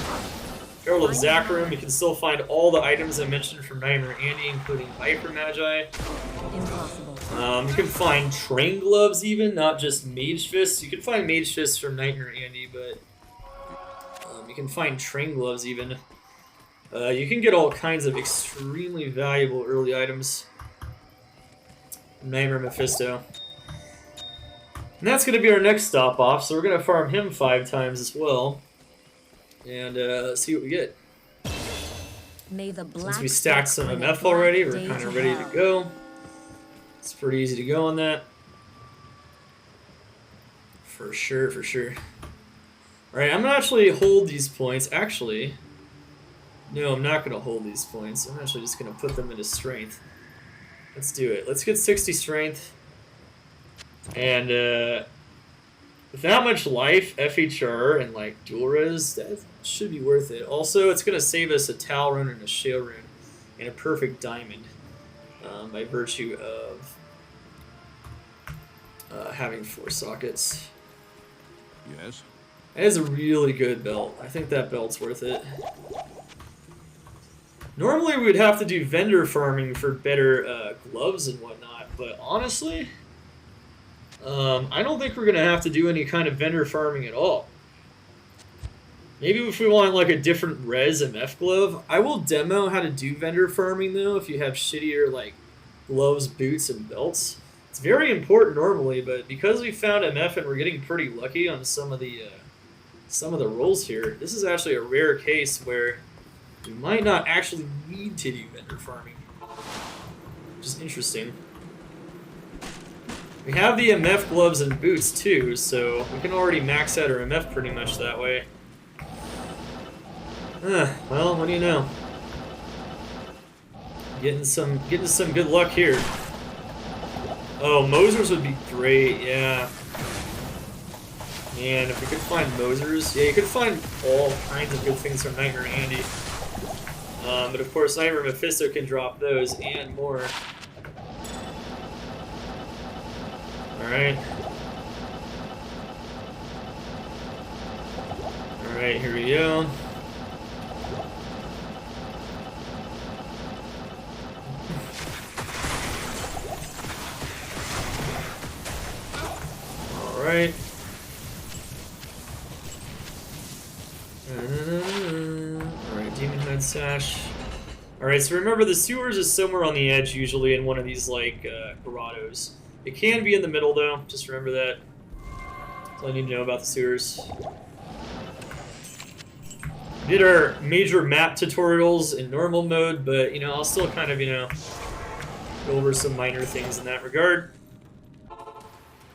Herald of Zachrum, you can still find all the items I mentioned from Nightmare Andy, including Viper Magi. Impossible. You can find Train Gloves even, not just Mage Fists. You can find Mage Fists from Nightmare Andy, but you can find Train Gloves even. You can get all kinds of extremely valuable early items from Nightmare Mephisto. And that's going to be our next stop off, so we're going to farm him 5 times as well. And let's see what we get. May the black Since we stacked some MF already, we're kind of ready to go. It's pretty easy to go on that. For sure, for sure. Alright, I'm going to actually hold these points. Actually, no, I'm not going to hold these points. I'm actually just going to put them into strength. Let's do it. Let's get 60 strength. And with that much life, FHR, and like dual res, that should be worth it. Also, it's going to save us a Tal rune and a Shale rune and a perfect diamond by virtue of having 4 sockets. Yes? That is a really good belt. I think that belt's worth it. Normally, we'd have to do vendor farming for better gloves and whatnot, but honestly, I don't think we're going to have to do any kind of vendor farming at all. Maybe if we want like a different res MF glove. I will demo how to do vendor farming though if you have shittier like gloves, boots, and belts. It's very important normally, but because we found MF and we're getting pretty lucky on some of the rolls here, this is actually a rare case where we might not actually need to do vendor farming, which is interesting. We have the MF gloves and boots too, so we can already max out our MF pretty much that way. Well, what do you know? Getting some good luck here. Oh, Mosers would be great, yeah. Man, if we could find Mosers, yeah, you could find all kinds of good things from Nightmare Andy. But of course, Nightmare Mephisto can drop those and more. Alright. Alright, here we go. Alright. Alright, Demon Head Sash. Alright, so remember the sewers is somewhere on the edge usually in one of these like grottos. It can be in the middle though, just remember that. That's all I need to know about the sewers. We did our major map tutorials in normal mode, but you know, I'll still kind of, you know, go over some minor things in that regard.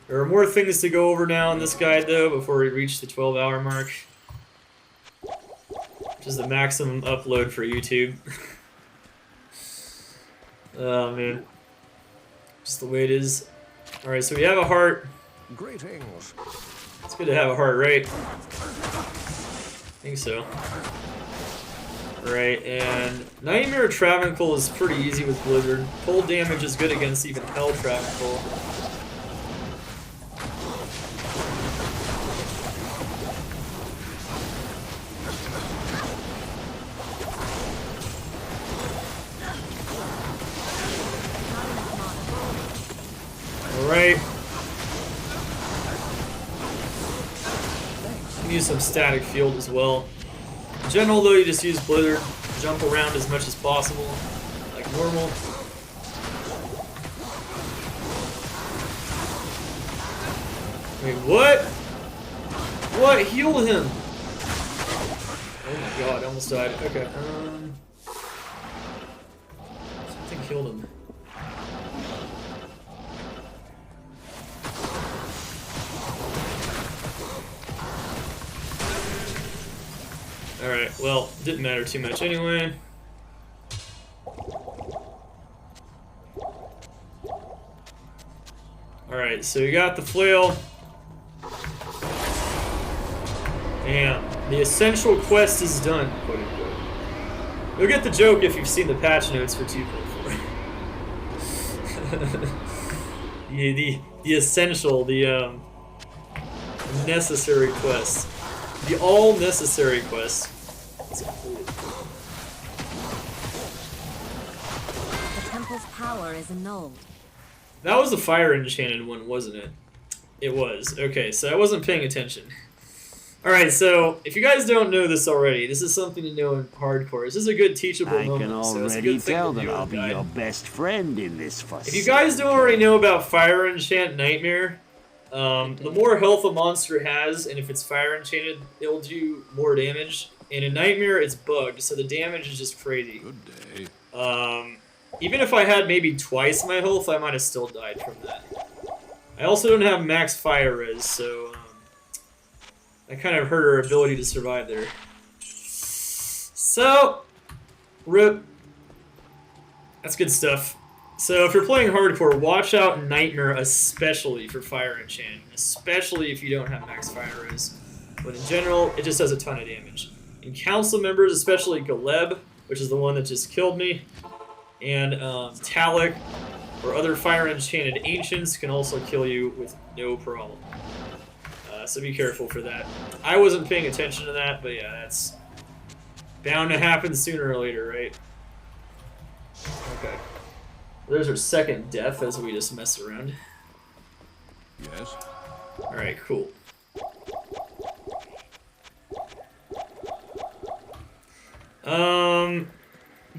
There are more things to go over now in this guide though before we reach the 12-hour mark. Which is the maximum upload for YouTube. Oh man. Just the way it is. Alright, so we have a heart. Greetings. It's good to have a heart, right? I think so. Right, and Nightmare Travincal is pretty easy with Blizzard. Cold damage is good against even Hell Travincal. Alright. Use some static field as well. In general though, you just use Blizzard, jump around as much as possible, like normal. Wait, what? What? Heal him! Oh my god, I almost died. Okay, something killed him. Alright, well, didn't matter too much anyway. Alright, so we got the flail. Damn, the essential quest is done, quote unquote. You'll get the joke if you've seen the patch notes for 2.4. the essential, the necessary quest. The all necessary quest is completed. The temple's power is annulled. That was the fire enchanted one, wasn't it? It was. Okay, so I wasn't paying attention. Alright, so if you guys don't know this already, this is something to know in hardcore. This is a good teachable I moment. can So it's a already good thing tell to that do I'll in be guide. your best friend in this fuss. If you guys don't already know about Fire Enchant Nightmare, the more health a monster has, and if it's Fire Enchanted, it'll do more damage. And in Nightmare, it's bugged, so the damage is just crazy. Good day. Even if I had maybe twice my health, I might have still died from that. I also don't have max fire res, so that kind of hurt her ability to survive there. So, rip. That's good stuff. So if you're playing hardcore, watch out in Nightmare especially for Fire Enchant. Especially if you don't have max fire res. But in general, it just does a ton of damage. In council members, especially Galeb, which is the one that just killed me, and Talik, or other Fire Enchanted Ancients can also kill you with no problem. So be careful for that. I wasn't paying attention to that, but yeah, that's bound to happen sooner or later, right? Okay. There's our second death as we just mess around. Yes. Alright, cool.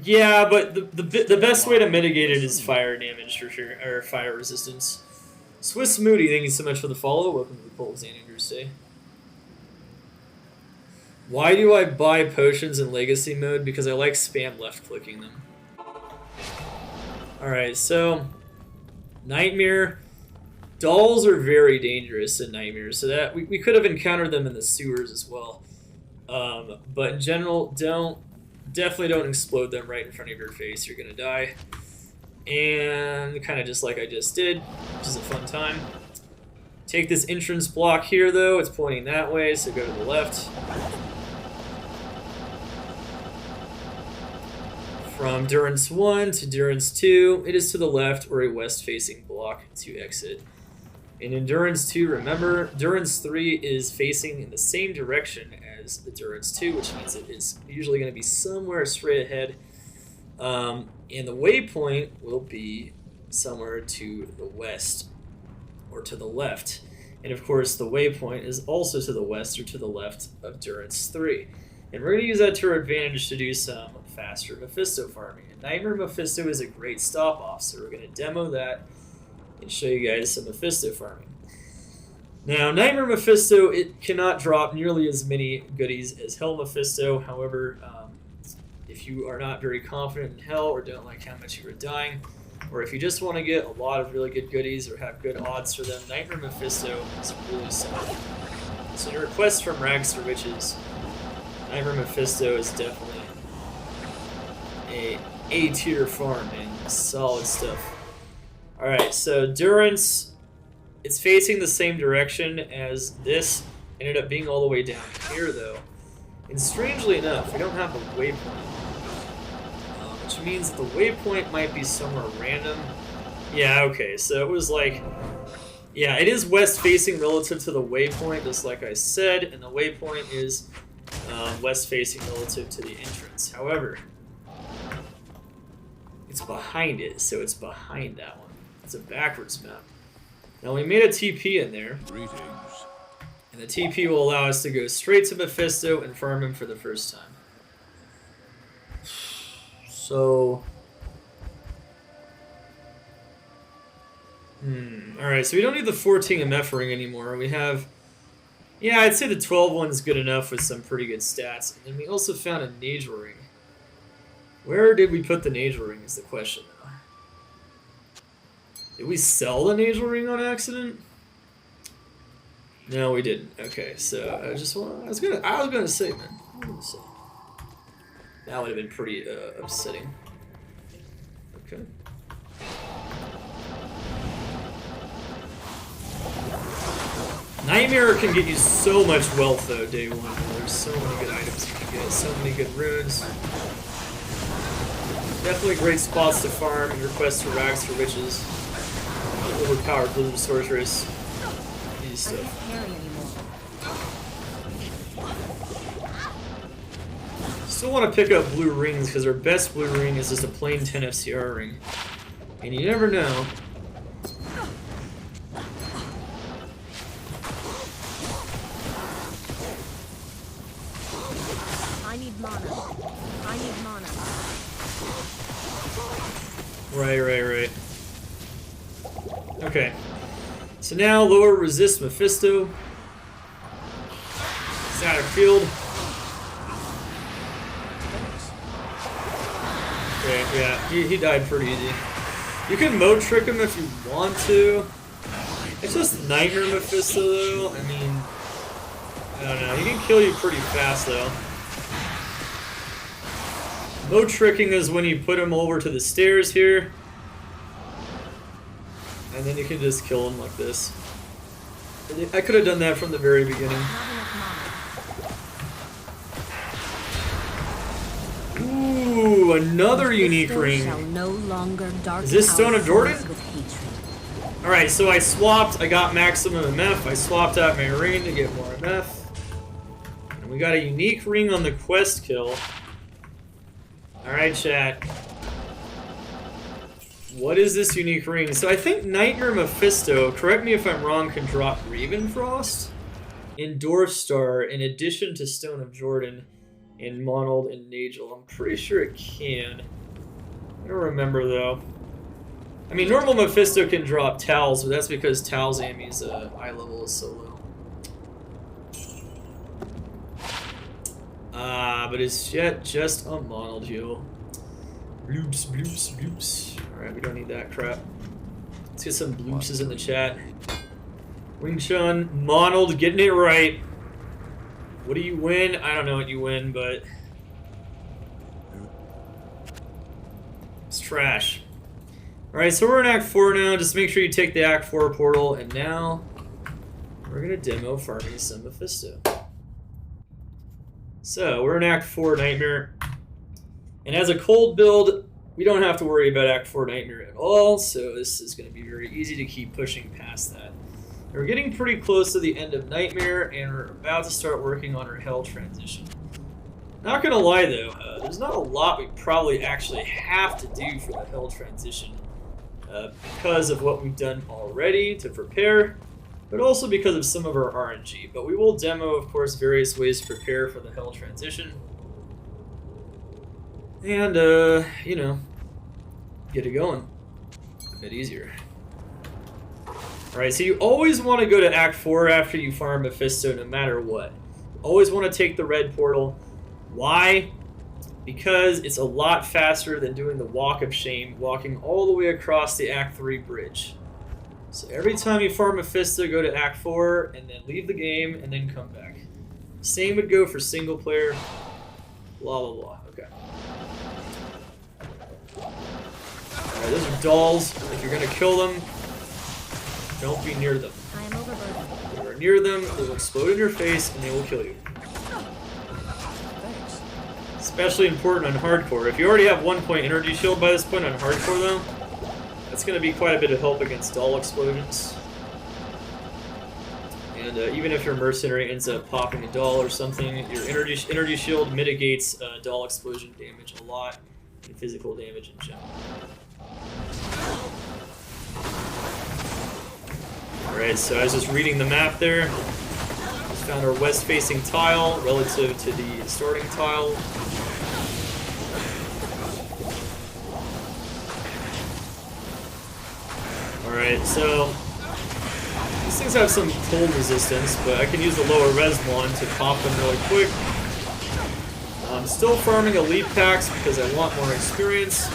Yeah, but the best way to mitigate it is fire damage for sure, or fire resistance. Swiss Moody, thank you so much for the follow. Welcome to the Polls and Andrews Day. Why do I buy potions in Legacy mode? Because I like spam left clicking them. Alright, so Nightmare. Dolls are very dangerous in Nightmare, so that we could have encountered them in the sewers as well. But in general, definitely don't explode them right in front of your face. You're gonna die. And kind of just like I just did, which is a fun time. Take this entrance block here, though. It's pointing that way, so go to the left. From Durance 1 to Durance 2, it is to the left or a west-facing block to exit. In Endurance 2, remember, Durance 3 is facing in the same direction as the Durance 2, which means it is usually going to be somewhere straight ahead. And the waypoint will be somewhere to the west or to the left. And of course, the waypoint is also to the west or to the left of Durance 3. And we're going to use that to our advantage to do some faster Mephisto farming. And Nightmare Mephisto is a great stop-off, so we're going to demo that and show you guys some Mephisto farming. Now, Nightmare Mephisto, it cannot drop nearly as many goodies as Hell Mephisto. However, if you are not very confident in Hell or don't like how much you are dying, or if you just want to get a lot of really good goodies or have good odds for them, Nightmare Mephisto is really solid. So your request from Rags to Riches, Nightmare Mephisto is definitely a A-tier farm, man. Solid stuff. Alright, so Durance, it's facing the same direction as this. Ended up being all the way down here, though. And strangely enough, we don't have a waypoint. Which means that the waypoint might be somewhere random. Yeah, okay, so it was like... Yeah, it is west-facing relative to the waypoint, just like I said, and the waypoint is west-facing relative to the entrance. However, it's behind it, so it's behind that one. It's a backwards map. Now, we made a TP in there. Greetings. And the TP will allow us to go straight to Mephisto and farm him for the first time. So... Alright, so we don't need the 14 MF ring anymore. We have... Yeah, I'd say the 12 one's good enough with some pretty good stats. And then we also found a Nagel ring. Where did we put the Nagel ring is the question, though. Did we sell the Nagel ring on accident? No, we didn't. Okay, so I was gonna say, man. That would have been pretty upsetting. Okay. Nightmare can get you so much wealth though, day one. There's so many good items you can get, so many good runes. Definitely great spots to farm and request for Rags for Riches. overpowered Blizzard Sorceress. Easy I can't stuff. carry anymore. Still want to pick up blue rings because our best blue ring is just a plain 10 FCR ring. And you never know. I need mana. I need mana. Right. Okay. So now lower resist Mephisto. It's out of field. Okay, yeah, he died pretty easy. You can mode trick him if you want to. It's just Nightmare Mephisto though. I mean, I don't know. He can kill you pretty fast though. Mode tricking is when you put him over to the stairs here. And then you can just kill him like this. I could have done that from the very beginning. Not enough mana. Ooh, another unique Mephisto ring. shall no longer darken Is this our Stone of Jordan? souls with hatred. Alright, so I swapped, I got maximum MF, I swapped out my ring to get more MF. And we got a unique ring on the quest kill. Alright, chat. What is this unique ring? So I think Nightmare Mephisto, correct me if I'm wrong, can drop Ravenfrost in Dwarf Star in addition to Stone of Jordan in Monold and Nagel. I'm pretty sure it can. I don't remember though. I mean, normal Mephisto can drop Towels, but that's because Towels Amy's eye level is so low. But it's yet just a Monold heal. Bloops, bloops, bloops. Alright, we don't need that crap. Let's get some bloopses in the chat. Wing Chun, Monold, getting it right. What do you win? I don't know what you win, but it's trash. Alright, so we're in Act 4 now. Just make sure you take the Act 4 portal, and now we're gonna demo farming some Mephisto. So, we're in Act 4 Nightmare. And as a cold build, we don't have to worry about Act 4 Nightmare at all, so this is going to be very easy to keep pushing past that. And we're getting pretty close to the end of Nightmare, and we're about to start working on our Hell transition. Not going to lie though, there's not a lot we probably actually have to do for the Hell transition because of what we've done already to prepare, but also because of some of our RNG. But we will demo, of course, various ways to prepare for the Hell transition. And, you know, get it going a bit easier. Alright, so you always want to go to Act 4 after you farm Mephisto no matter what. You always want to take the red portal. Why? Because it's a lot faster than doing the Walk of Shame, walking all the way across the Act 3 bridge. So every time you farm Mephisto, go to Act 4, and then leave the game, and then come back. Same would go for single player. Blah, blah, blah. Okay. Alright, those are dolls. If you're gonna kill them, don't be near them. I am overburdened. If you are near them, they will explode in your face, and they will kill you. Thanks. Especially important on hardcore. If you already have 1 point energy shield by this point on hardcore though, that's going to be quite a bit of help against doll explosions. And even if your mercenary ends up popping a doll or something, your energy shield mitigates doll explosion damage a lot, and physical damage in general. Alright, so I was just reading the map there. Just found our west-facing tile relative to the starting tile. Alright, so these things have some cold resistance, but I can use the lower res one to pop them really quick. I'm still farming elite packs because I want more experience.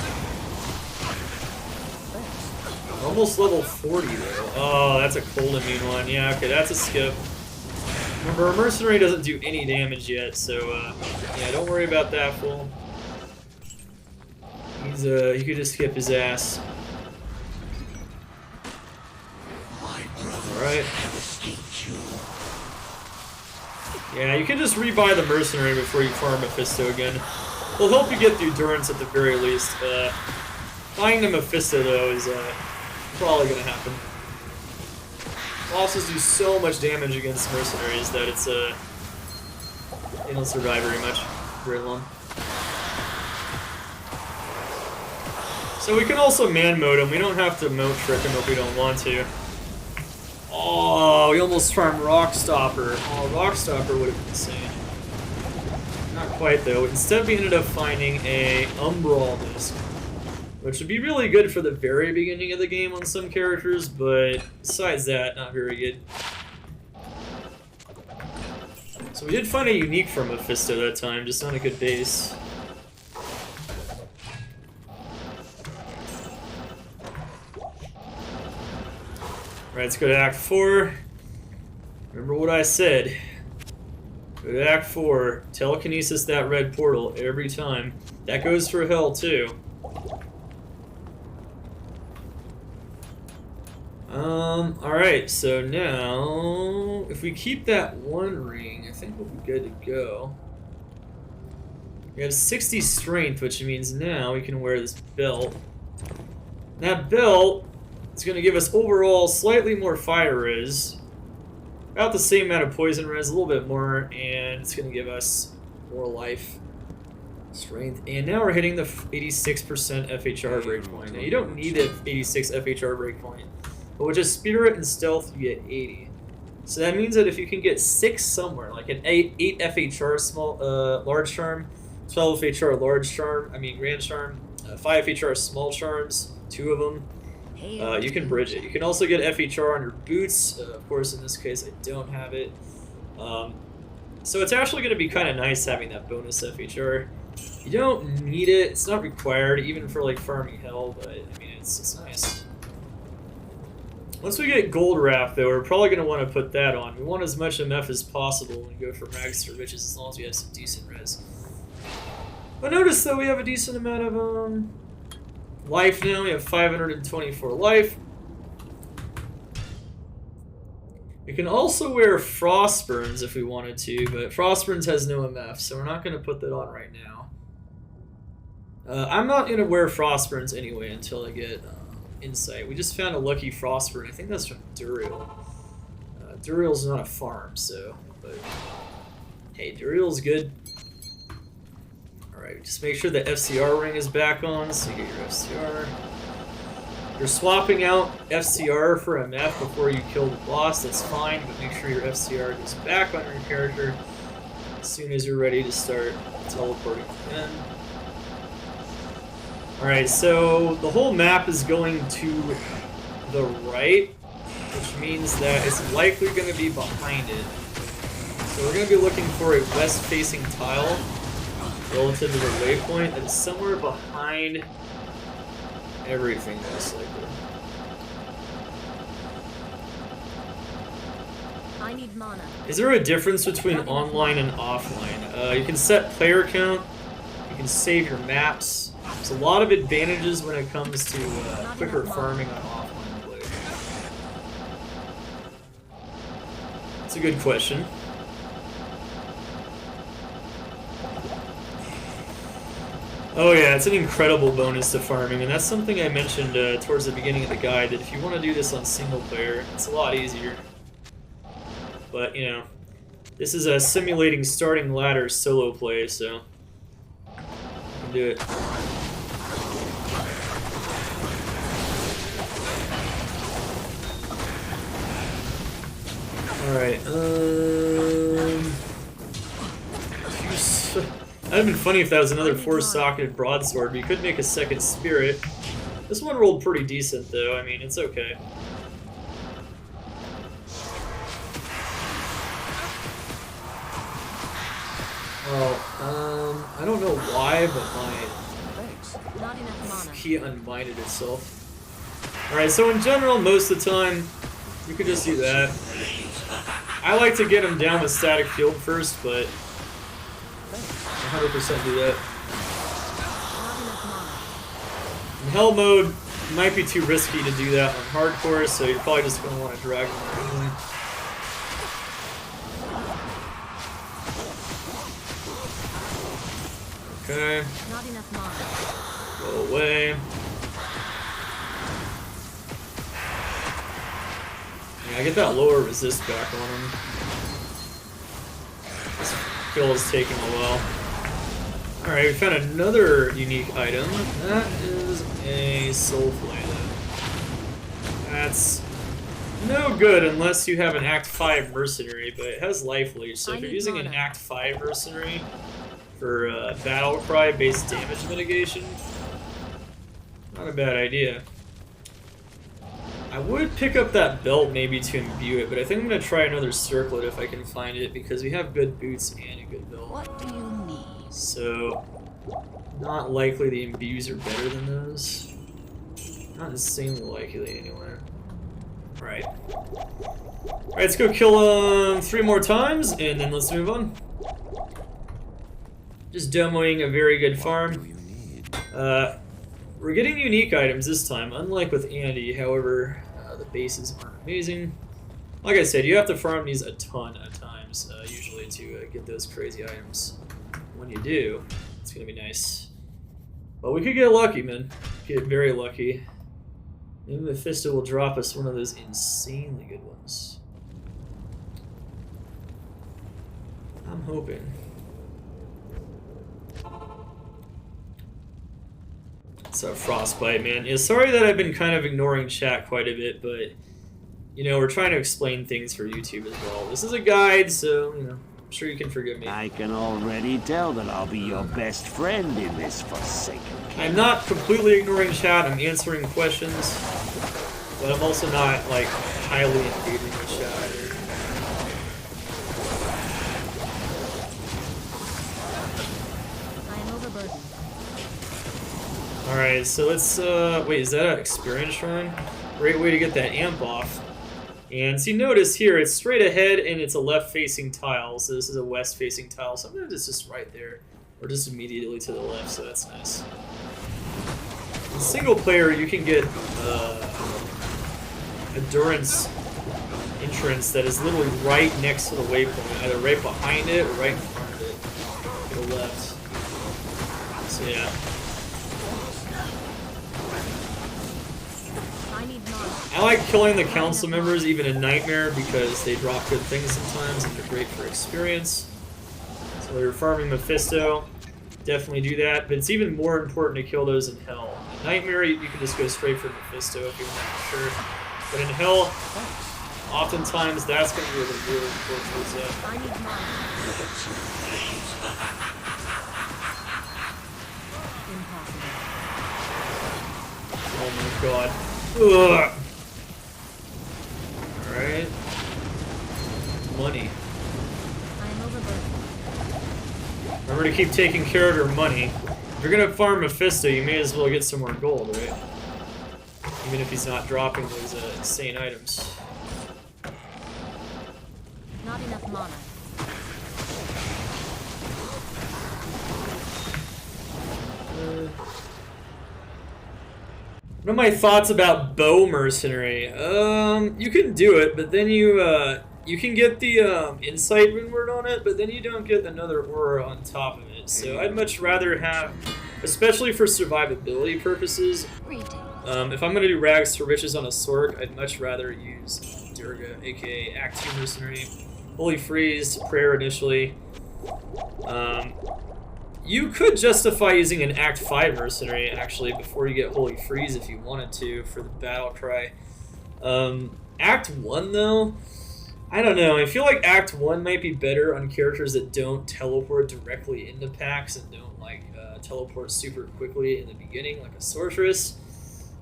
Almost level 40 though. Oh, that's a cold immune one. Yeah, okay, that's a skip. Remember, our mercenary doesn't do any damage yet, so yeah, don't worry about that fool. He's you could just skip his ass. Alright. Yeah, you can just rebuy the mercenary before you farm Mephisto again. It'll help you get through Durance at the very least. Buying the Mephisto though is probably gonna happen. Bosses do so much damage against mercenaries that it's they don't survive very long. So we can also man mode them. We don't have to moat trick them if we don't want to. Oh, we almost farmed Rockstopper. Oh, Rockstopper would have been insane. Not quite though. Instead, we ended up finding a Umbral Disc, which would be really good for the very beginning of the game on some characters, but besides that, not very good. So we did find a unique from Mephisto that time, just not a good base. Alright, let's go to Act 4. Remember what I said. Go to Act 4. Telekinesis that red portal every time. That goes for Hell, too. Alright, so now, if we keep that one ring, I think we'll be good to go. We have 60 strength, which means now we can wear this belt. That belt is going to give us overall slightly more fire res, about the same amount of poison res, a little bit more, and it's going to give us more life, strength. And now we're hitting the 86% FHR breakpoint. Now you don't need an 86 FHR breakpoint, but with just spirit and stealth you get 80. So that means that if you can get 6 somewhere, like an 8 FHR small large charm, 12 FHR large charm, grand charm, 5 FHR small charms, 2 of them, you can bridge it. You can also get FHR on your boots. Of course, in this case, I don't have it. So it's actually going to be kind of nice having that bonus FHR. You don't need it. It's not required, even for like farming Hell, but I mean, it's nice. Once we get Gold Wrath, though, we're probably going to want to put that on. We want as much MF as possible and go from rags to riches as long as we have some decent res. But notice, though, we have a decent amount of life now. We have 524 life. We can also wear Frostburns if we wanted to, but Frostburns has no MF, so we're not going to put that on right now. I'm not going to wear Frostburns anyway until I get Insight. We just found a lucky Frostburn. I think that's from Duriel. Duriel's not a farm, so, but hey, Duriel's good. Alright, just make sure the FCR ring is back on, so you get your FCR. You're swapping out FCR for MF before you kill the boss, that's fine, but make sure your FCR goes back on your character as soon as you're ready to start teleporting again. Alright, so the whole map is going to the right, which means that it's likely going to be behind it. So we're going to be looking for a west-facing tile relative to the waypoint that is somewhere behind everything, most likely. I need mana. Is there a difference between online and offline? You can set player count, you can save your maps. There's a lot of advantages when it comes to quicker farming on offline play. It's a good question. Oh yeah, it's an incredible bonus to farming, and that's something I mentioned towards the beginning of the guide, that if you want to do this on single player, it's a lot easier. But, you know, this is a simulating starting ladder solo play, so you can do it. Alright, that'd been funny if that was another 4-socketed broadsword, but you could make a second spirit. This one rolled pretty decent, though. I mean, it's okay. Oh, I don't know why, but my key unbinded itself. Alright, so in general, most of the time, you could just do that. I like to get him down with static field first, but 100% do that. In Hell mode, it might be too risky to do that on hardcore, so you're probably just going to want to drag him anyway. Okay. Go away. Yeah, I get that lower resist back on him. This kill is taking a while. Alright, we found another unique item. That is a soul flame. That's no good unless you have an Act 5 mercenary, but it has life leech, so if you're using an Act 5 mercenary for battle cry based damage mitigation, not a bad idea. I would pick up that belt maybe to imbue it, but I think I'm going to try another circlet if I can find it, because we have good boots and a good belt. What do you need? So, not likely the imbues are better than those. Not insanely likely anyway. Alright. Alright, let's go kill him 3 more times, and then let's move on. Just demoing a very good farm. We're getting unique items this time, unlike with Andy, however, the bases aren't amazing. Like I said, you have to farm these a ton of times, usually, to get those crazy items. When you do, it's gonna be nice. But we could get lucky, man. Get very lucky. Maybe Mephisto will drop us one of those insanely good ones. I'm hoping. So Frostbite, man. Yeah, sorry that I've been kind of ignoring chat quite a bit, but you know, we're trying to explain things for YouTube as well. This is a guide, so you know, I'm sure you can forgive me. I can already tell that I'll be your best friend in this forsaken camp. I'm not completely ignoring chat. I'm answering questions, but I'm also not like highly engaging with chat either. I am overburdened. Alright, so let's, wait, is that an experience shrine? Great way to get that amp off. And see, notice here, it's straight ahead and it's a left-facing tile, so this is a west-facing tile. Sometimes it's just right there, or just immediately to the left, so that's nice. In single player, you can get, Endurance entrance that is literally right next to the waypoint, either right behind it or right in front of it, to the left. So yeah. I like killing the council members, even in Nightmare, because they drop good things sometimes and they're great for experience. So if you're farming Mephisto, definitely do that, but it's even more important to kill those in Hell. In Nightmare, you can just go straight for Mephisto if you're not sure. But in Hell, oftentimes that's going to be a really important result. I need mine. Impossible. Oh my god. Ugh. Alright. Money. I am overburdened. Remember to keep taking care of your money. If you're gonna farm Mephisto, you may as well get some more gold, right? Even if he's not dropping those insane items. Not enough mana. What are my thoughts about Bow Mercenary? You can do it, but then you can get the Insight rune word on it, but then you don't get another aura on top of it. So I'd much rather have, especially for survivability purposes, if I'm going to do Rags to Riches on a Sorc, I'd much rather use Durga, aka Act 2 Mercenary, Holy Freeze, Prayer initially. You could justify using an Act 5 Mercenary, actually, before you get Holy Freeze if you wanted to, for the Battle Cry. Act 1, though, I don't know. I feel like Act 1 might be better on characters that don't teleport directly into packs and don't, like, teleport super quickly in the beginning, like a Sorceress.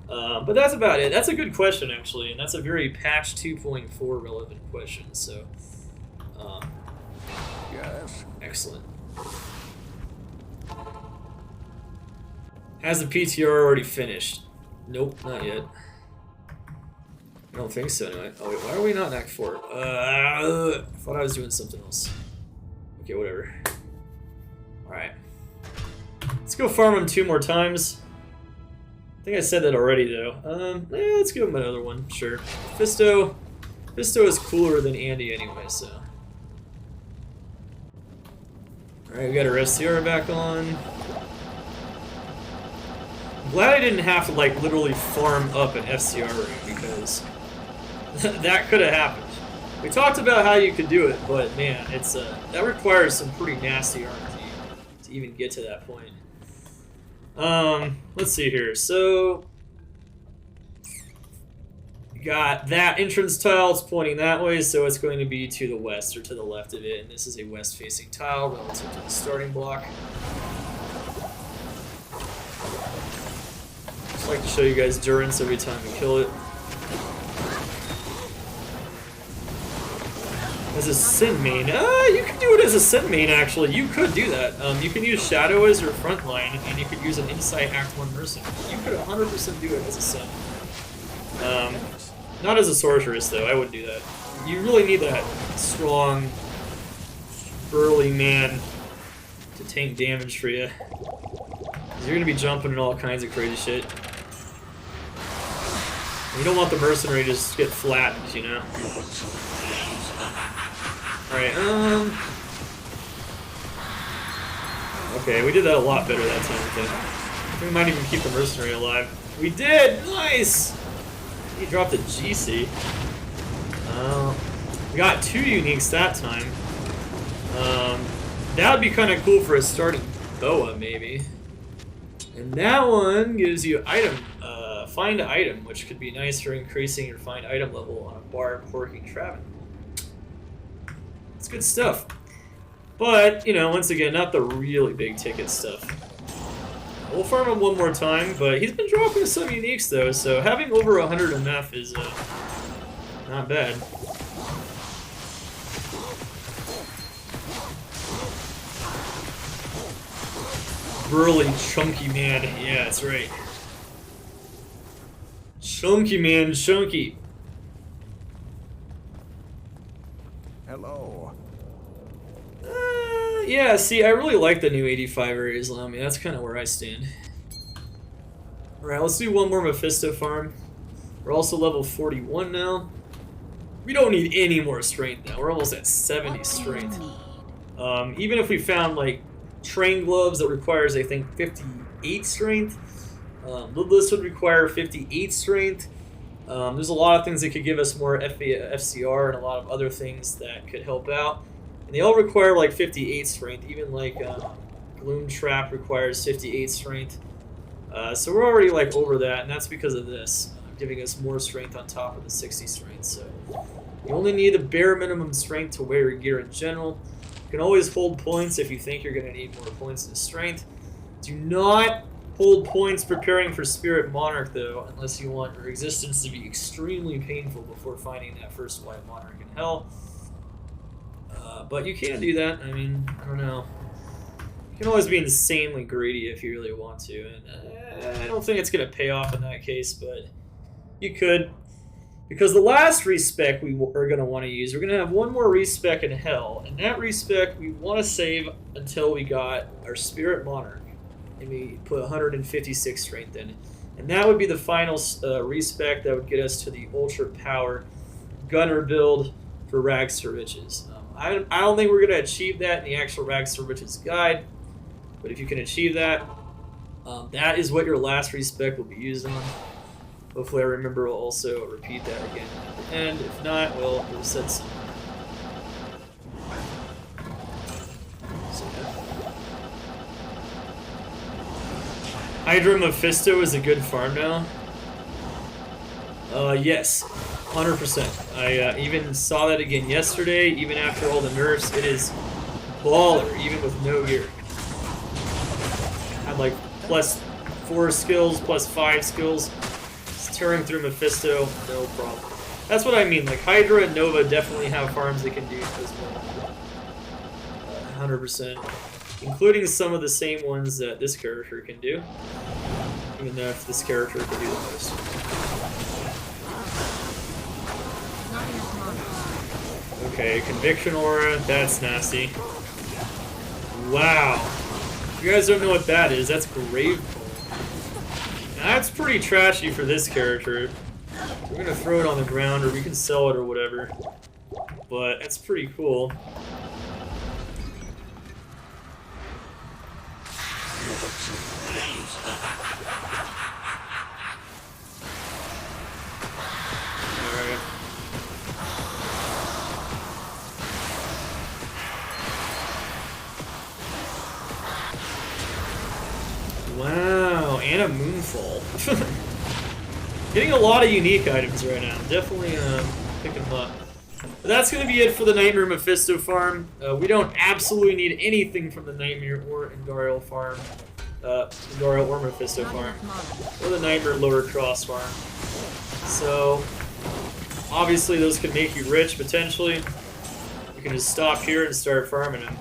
But that's about it. That's a good question, actually, and that's a very patch 2.4 relevant question, so... Yes. Excellent. Has the PTR already finished? Nope, not yet. I don't think so, anyway. Oh wait, why are we not in Act 4? I thought I was doing something else. Okay, whatever. Alright. Let's go farm him 2 more times. I think I said that already, though. Let's give him another one, sure. Mephisto is cooler than Andy anyway, so... Alright, we got our FCR back on. I'm glad I didn't have to, like, literally farm up an FCR room, because that could have happened. We talked about how you could do it, but man, it's that requires some pretty nasty RNG to even get to that point. Let's see here. So you got that entrance tile. It's pointing that way, so it's going to be to the west or to the left of it. And this is a west-facing tile relative to the starting block. Just like to show you guys durance every time we kill it. As a Sin main, you could do it as a Sin main actually. You could do that. You can use Shadow as your front line, and you could use an Insight Act 1 Mercenary. You could 100% do it as a Sin. Not as a Sorceress though, I wouldn't do that. You really need that strong, burly man to tank damage for you. 'Cause you're gonna be jumping and all kinds of crazy shit. You don't want the Mercenary to just get flattened, you know? Alright, okay, we did that a lot better that time, I think. I think we might even keep the Mercenary alive. We did! Nice! He dropped a GC. We got 2 uniques that time. That would be kind of cool for a starting Boa, maybe. And that one gives you item, find item, which could be nice for increasing your find item level on a bar porking Travincal. It's good stuff. But, you know, once again, not the really big ticket stuff. We'll farm him one more time, but he's been dropping some uniques though, so having over 100 MF is not bad. Burly, chunky man. Yeah, that's right. Chunky man, chunky. Hello. Yeah, see, I really like the new 85 area Islami. That's kind of where I stand. Alright, let's do one more Mephisto farm. We're also level 41 now. We don't need any more strength now. We're almost at 70 strength. Even if we found, like, train gloves that requires, I think, 58 strength. Lidless would require 58 strength. There's a lot of things that could give us more FCR and a lot of other things that could help out. And they all require like 58 strength, even like Gloom Trap requires 58 strength. So we're already like over that, and that's because of this, giving us more strength on top of the 60 strength. So you only need the bare minimum strength to wear your gear in general. You can always hold points if you think you're going to need more points in strength. Do not hold points preparing for Spirit Monarch though, unless you want your existence to be extremely painful before finding that first White Monarch in Hell. But you can do that. I mean, I don't know. You can always be insanely greedy if you really want to, and I don't think it's going to pay off in that case, but you could. Because the last respec we are going to want to use, we're going to have one more respec in Hell, and that respec we want to save until we got our Spirit Monarch, and we put 156 strength in. And that would be the final respec that would get us to the Ultra Power Gunner build for Rags to Riches. I don't think we're going to achieve that in the actual Rags to Riches guide, but if you can achieve that, that is what your last respec will be used on. Hopefully I remember to also repeat that again at the end. If not, well, we'll set some. Hydra Mephisto is a good farm now. Yes, 100%. I even saw that again yesterday, even after all the nerfs. It is baller, even with no gear. Had like +4 skills, +5 skills. Just tearing through Mephisto, no problem. That's what I mean, like Hydra and Nova definitely have farms they can do as well. 100%. Including some of the same ones that this character can do. Even though if this character can do the most. Okay, Conviction Aura, that's nasty. Wow. If you guys don't know what that is, that's Grave Pull. That's pretty trashy for this character. We're gonna throw it on the ground, or we can sell it or whatever. But that's pretty cool. and a Moonfall. Getting a lot of unique items right now. Definitely picking them up. But that's going to be it for the Nightmare Mephisto farm. We don't absolutely need anything from the Nightmare or Andariel farm. Andariel or Mephisto farm. Or the Nightmare Lower Cross farm. So, obviously those could make you rich, potentially. You can just stop here and start farming them.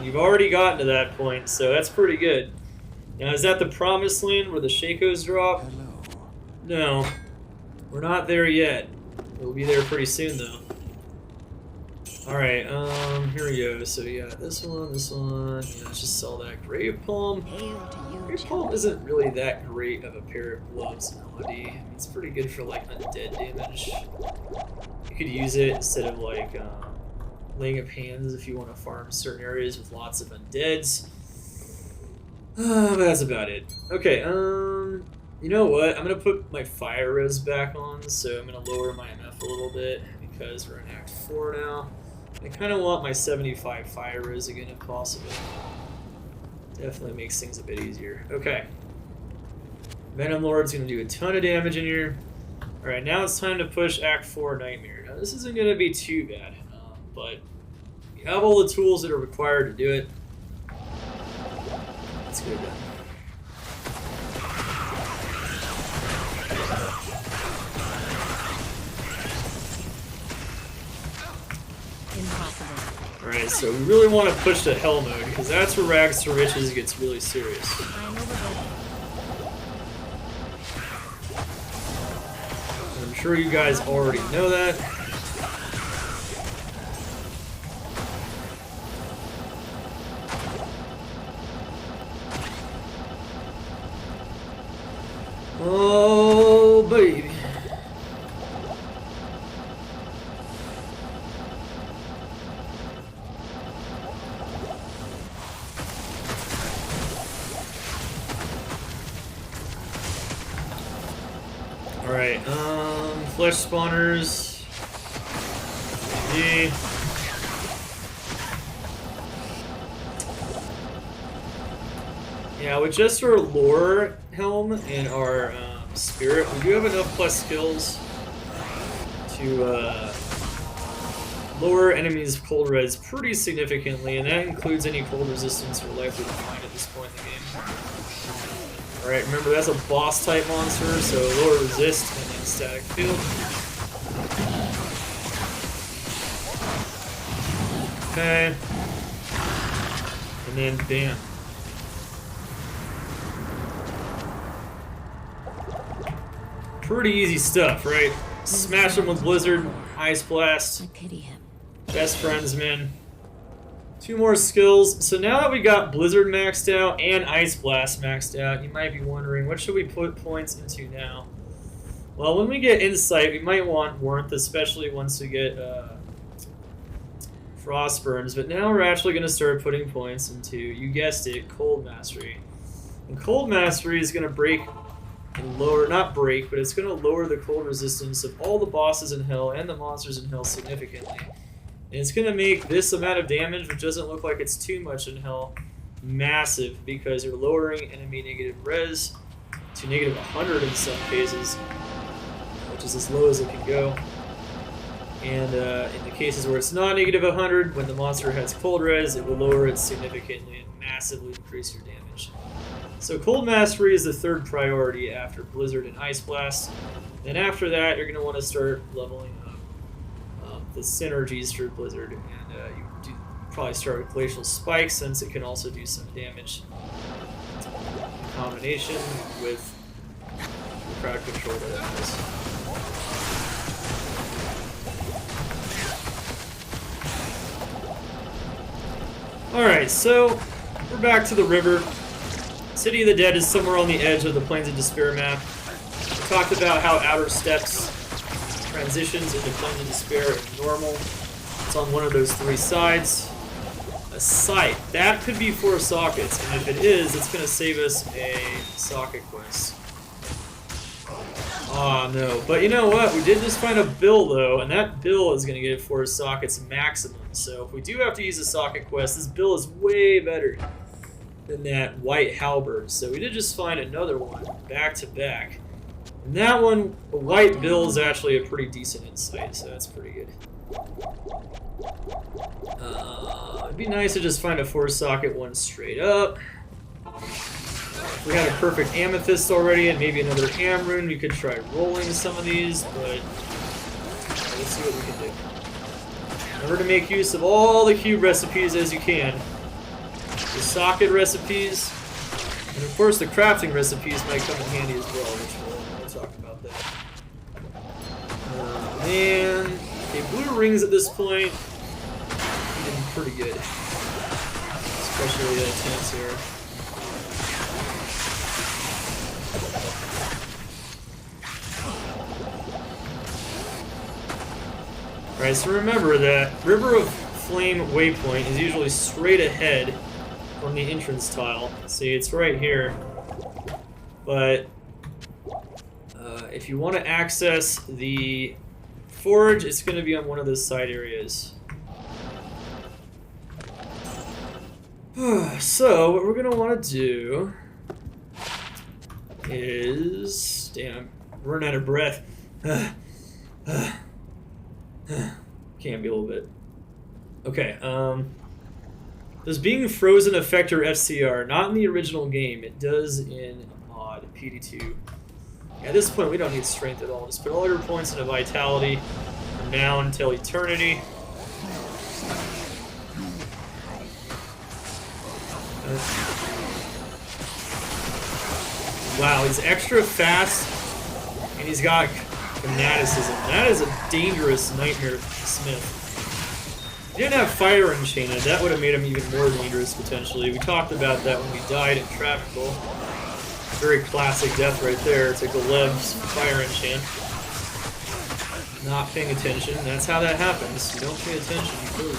You've already gotten to that point, so that's pretty good. Now, is that the Promised Land where the Shakos drop? Hello. No. We're not there yet. We'll be there pretty soon, though. Alright, here we go. So, yeah, this one. Yeah, let's just sell that Grave Palm. Hail to you, Grave Palm isn't really that great of a pair of gloves nowadays. I mean, it's pretty good for, like, undead damage. You could use it instead of, like, laying of hands if you want to farm certain areas with lots of undeads. But that's about it. Okay, you know what? I'm going to put my fire res back on, so I'm going to lower my MF a little bit because we're in Act 4 now. I kind of want my 75 fire res again if possible. Definitely makes things a bit easier. Okay. Venom Lord's going to do a ton of damage in here. Alright, now it's time to push Act 4 Nightmare. Now this isn't going to be too bad, but you have all the tools that are required to do it. Let's get it done. Impossible. Alright, so we really want to push to Hell mode, because that's where Rags to Riches gets really serious. I am overloaded. And I'm sure you guys already know that. Oh, baby. Alright, flesh spawners. GG. Yeah, with just our lore helm and our spirit, we do have enough plus skills to lower enemies' cold res pretty significantly, and that includes any cold resistance you're likely to find at this point in the game. Alright, remember that's a boss type monster, so lower resist and then static field. Okay. And then bam. Pretty easy stuff, right? Smash them with Blizzard, Ice Blast. I pity him. Best friends, man. 2 more skills. So now that we got Blizzard maxed out and Ice Blast maxed out, you might be wondering, what should we put points into now? Well, when we get Insight, we might want Warmth, especially once we get Frost Burns. But now we're actually going to start putting points into, you guessed it, Cold Mastery. And Cold Mastery is going to break and lower, not break, but it's going to lower the cold resistance of all the bosses in Hell and the monsters in Hell significantly. And it's going to make this amount of damage, which doesn't look like it's too much in Hell, massive, because you're lowering enemy negative res to negative 100 in some cases, which is as low as it can go. And in the cases where it's not negative 100, when the monster has cold res, it will lower it significantly and massively increase your damage. So Cold Mastery is the 3rd priority after Blizzard and Ice Blast. Then after that, you're going to want to start leveling up the synergies for Blizzard. And you do probably start with Glacial Spike, since it can also do some damage in combination with the crowd control that it has. Alright, so we're back to the river. City of the Dead is somewhere on the edge of the Plains of Despair map. We talked about how Outer Steps transitions into Plains of Despair and normal. It's on one of those 3 sides. A site. That could be 4 sockets, and if it is, it's going to save us a socket quest. Aw, no. But you know what? We did just find a bill, though, and that bill is going to get 4 sockets maximum. So if we do have to use a socket quest, this bill is way better. than that white halberd. So we did just find another one back to back. And that one, the white bill is actually a pretty decent insight, so that's pretty good. It'd be nice to just find a 4-socket one straight up. If we had a perfect amethyst already and maybe another am rune, we could try rolling some of these, but let's see what we can do. Remember to make use of all the cube recipes as you can. The socket recipes, and of course the crafting recipes might come in handy as well, which we'll talk about that. Man, okay, blue rings at this point, doing pretty good. Especially attempts here. Alright, so remember that River of Flame waypoint is usually straight ahead from the entrance tile. See, it's right here. But if you want to access the forge, it's going to be on one of those side areas. So, what we're going to want to do is... Damn, I'm running out of breath. Can't be a little bit. Okay, does being frozen affect your FCR? Not in the original game. It does in a mod, PD2. At this point, we don't need strength at all. Just put all your points into vitality from now until eternity. Wow, he's extra fast, and he's got fanaticism. That is a dangerous nightmare smith. If he didn't have fire enchanted, that would have made him even more dangerous potentially. We talked about that when we died in Travincal. Very classic death right there. It's a Goleb's fire enchant. Not paying attention. That's how that happens. You don't pay attention, you lose.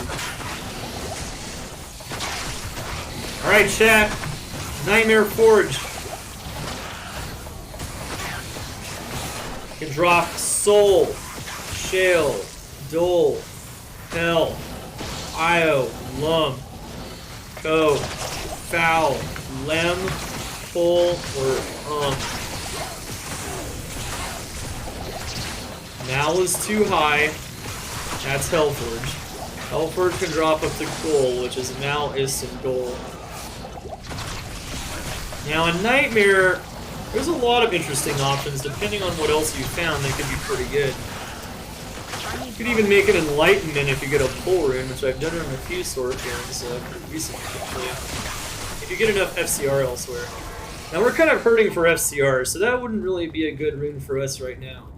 Alright, chat. Nightmare Forge. You can drop Soul, Shale, Dole, Hell, Io, Lum, Co, Foul, Lem, Pull, or Mal is too high. That's Hellforge. Hellforge can drop up to Goal, which is Mal, Is, and Goal. Now in Nightmare, there's a lot of interesting options depending on what else you found that could be pretty good. You could even make an Enlightenment if you get a pull rune, which I've done in a few sword games pretty recently actually. If you get enough FCR elsewhere. Now we're kind of hurting for FCR, so that wouldn't really be a good rune for us right now.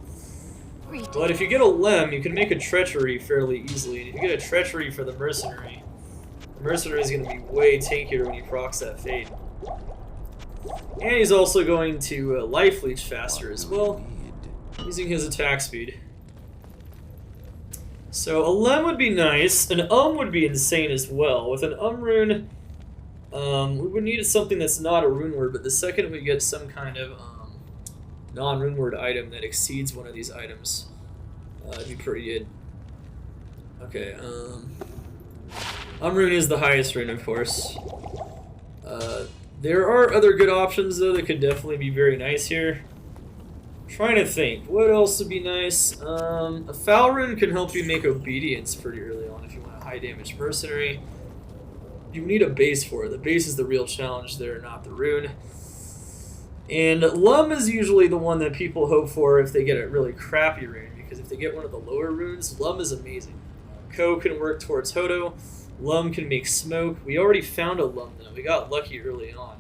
But if you get a Lem, you can make a Treachery fairly easily, and if you get a Treachery for the Mercenary is going to be way tankier when you procs that Fate. And he's also going to Life Leech faster as well, using his attack speed. So a Lem would be nice, an would be insane as well. With an rune, we would need something that's not a rune word, but the second we get some kind of non-rune word item that exceeds one of these items, it'd be pretty good. Okay, rune is the highest rune, of course. There are other good options, though, that could definitely be very nice here. I'm trying to think. What else would be nice? A Foul rune can help you make Obedience pretty early on if you want a high-damage Mercenary. You need a base for it. The base is the real challenge there, not the rune. And Lum is usually the one that people hope for if they get a really crappy rune, because if they get one of the lower runes, Lum is amazing. Ko can work towards Hodo. Lum can make smoke. We already found a Lum, though. We got lucky early on.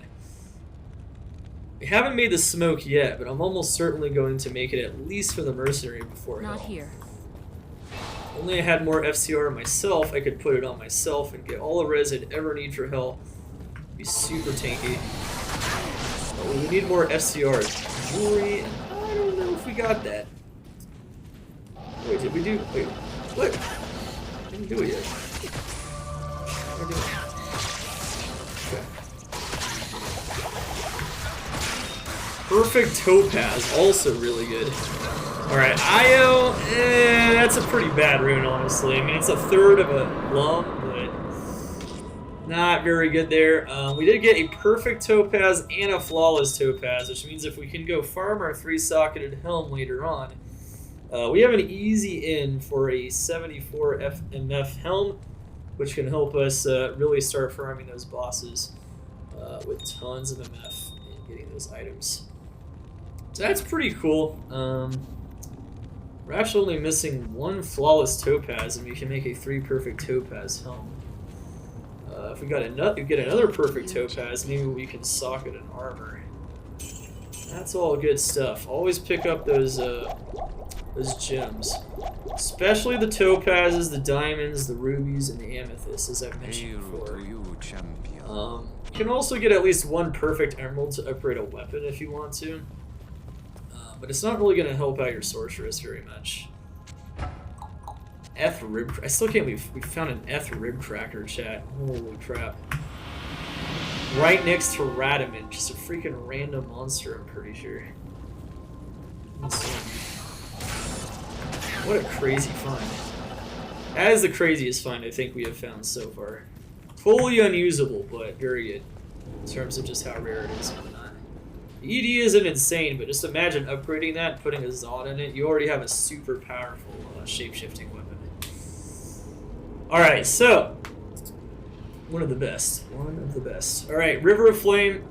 We haven't made the smoke yet, but I'm almost certainly going to make it at least for the Mercenary before Hell. Not here. If only I had more FCR myself, I could put it on myself and get all the res I'd ever need for Hell. It'd be super tanky. But we need more FCR. Jewelry, and I don't know if we got that. Wait, did we do? Wait, what? Didn't do it yet. Okay. Perfect Topaz, also really good. Alright, Io, that's a pretty bad rune, honestly. I mean, it's a third of a Lum, but Not very good there. We did get a perfect topaz and a flawless topaz, which means if we can go farm our 3-socketed helm later on, we have an easy in for a 74 FMF helm, which can help us really start farming those bosses with tons of MF and getting those items. So that's pretty cool. We're actually only missing 1 flawless topaz, and we can make a 3 perfect topaz helm. If we get another perfect topaz, maybe we can socket an armor. That's all good stuff. Always pick up those gems, especially the topazes, the diamonds, the rubies, and the amethysts, as I've mentioned before. You can also get at least 1 perfect emerald to upgrade a weapon if you want to, but it's not really going to help out your sorceress very much. F rib. I still can't believe we found an F rib cracker, chat. Holy crap! Right next to Radamant, just a freaking random monster. I'm pretty sure. Insane. What a crazy find! That is the craziest find I think we have found so far. Totally unusable, but very good in terms of just how rare it is and whatnot. The ED isn't insane, but just imagine upgrading that and putting a Zod in it. You already have a super powerful shape-shifting weapon. Alright, so one of the best. Alright, River of Flame.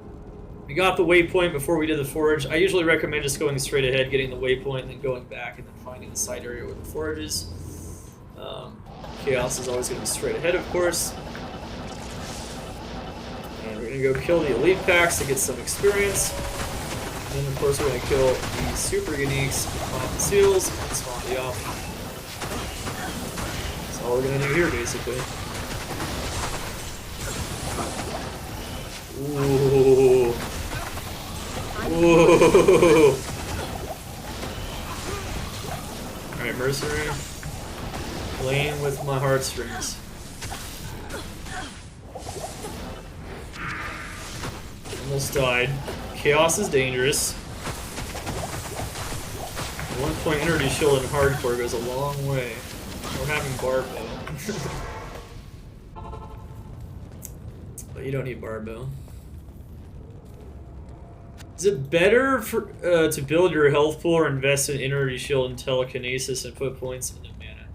We got the waypoint before we did the forge. I usually recommend just going straight ahead, getting the waypoint, and then going back and then finding the side area where the forge is. Chaos is always going to be straight ahead, of course. And we're going to go kill the elite packs to get some experience. And then, of course, we're going to kill the super uniques, pop the seals, and spawn the off. That's all we're going to do here, basically. Ooh. Ooh. Alright, Mercenary. Playing with my heartstrings. Almost died. Chaos is dangerous. At 1 point, energy shield in hardcore goes a long way. We're having Barbo. But you don't need Barbo. Is it better for to build your health pool or invest in energy shield and telekinesis and put points into mana?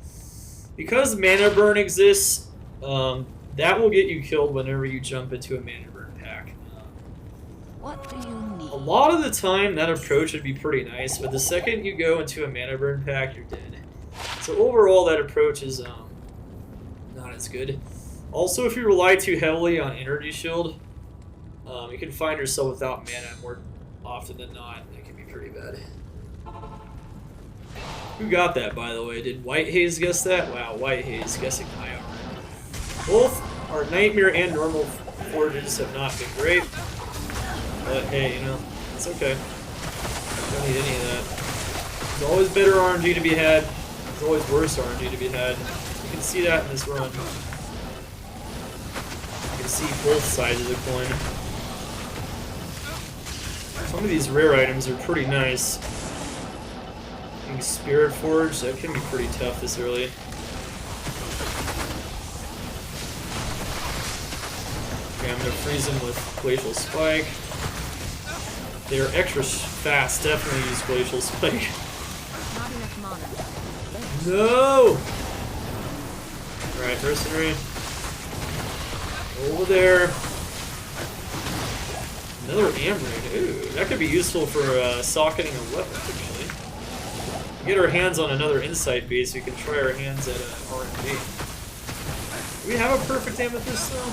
Because mana burn exists, that will get you killed whenever you jump into a mana burn pack. What do you need? A lot of the time, that approach would be pretty nice, but the second you go into a mana burn pack, you're dead. So overall, that approach is not as good. Also, if you rely too heavily on energy shield, you can find yourself without mana more often than not. That can be pretty bad. Who got that, by the way? Did White Haze guess that? Wow, White Haze guessing high armor. Both our Nightmare and normal forges have not been great. But hey, you know, it's okay. Don't need any of that. There's always better RNG to be had. There's always worse RNG to be had. You can see that in this run. You can see both sides of the coin. Some of these rare items are pretty nice. Spirit Forge, that can be pretty tough this early. Okay, I'm gonna freeze him with Glacial Spike. They're extra fast, definitely use Glacial Spike. Not enough mana. No! Alright, Mercenary. Over there. Another Amrine. Ooh, that could be useful for socketing a weapon, actually. Get our hands on another insight base, we can try our hands at RNG. Do we have a perfect amethyst though?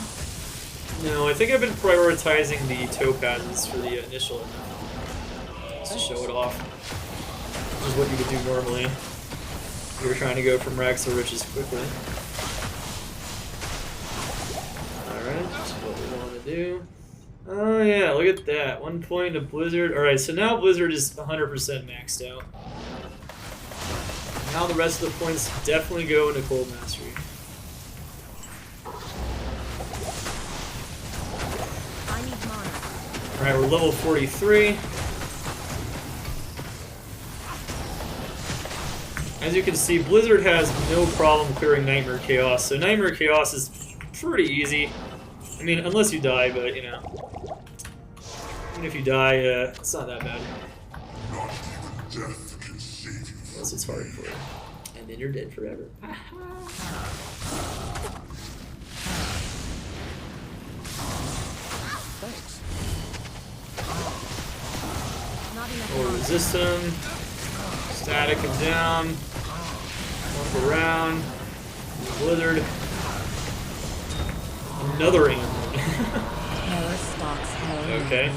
No, I think I've been prioritizing the topazes for the initial just to show it off. Which is what you would do normally if you were trying to go from rags to riches quickly. Alright, that's what we want to do. Oh yeah, look at that. 1 point of Blizzard. Alright, so now Blizzard is 100% maxed out. Now the rest of the points definitely go into Cold Mastery. I need mana. Alright, we're level 43. As you can see, Blizzard has no problem clearing Nightmare Chaos, so Nightmare Chaos is pretty easy. I mean, unless you die, but you know. Even if you die, it's not that bad. Not even death can save you. Unless it's hard for you. And then you're dead forever. Thanks. Not enough Or mana. resist him. Static him down. Jump around. Blizzard. Another aim. Terror stalks hell. Okay.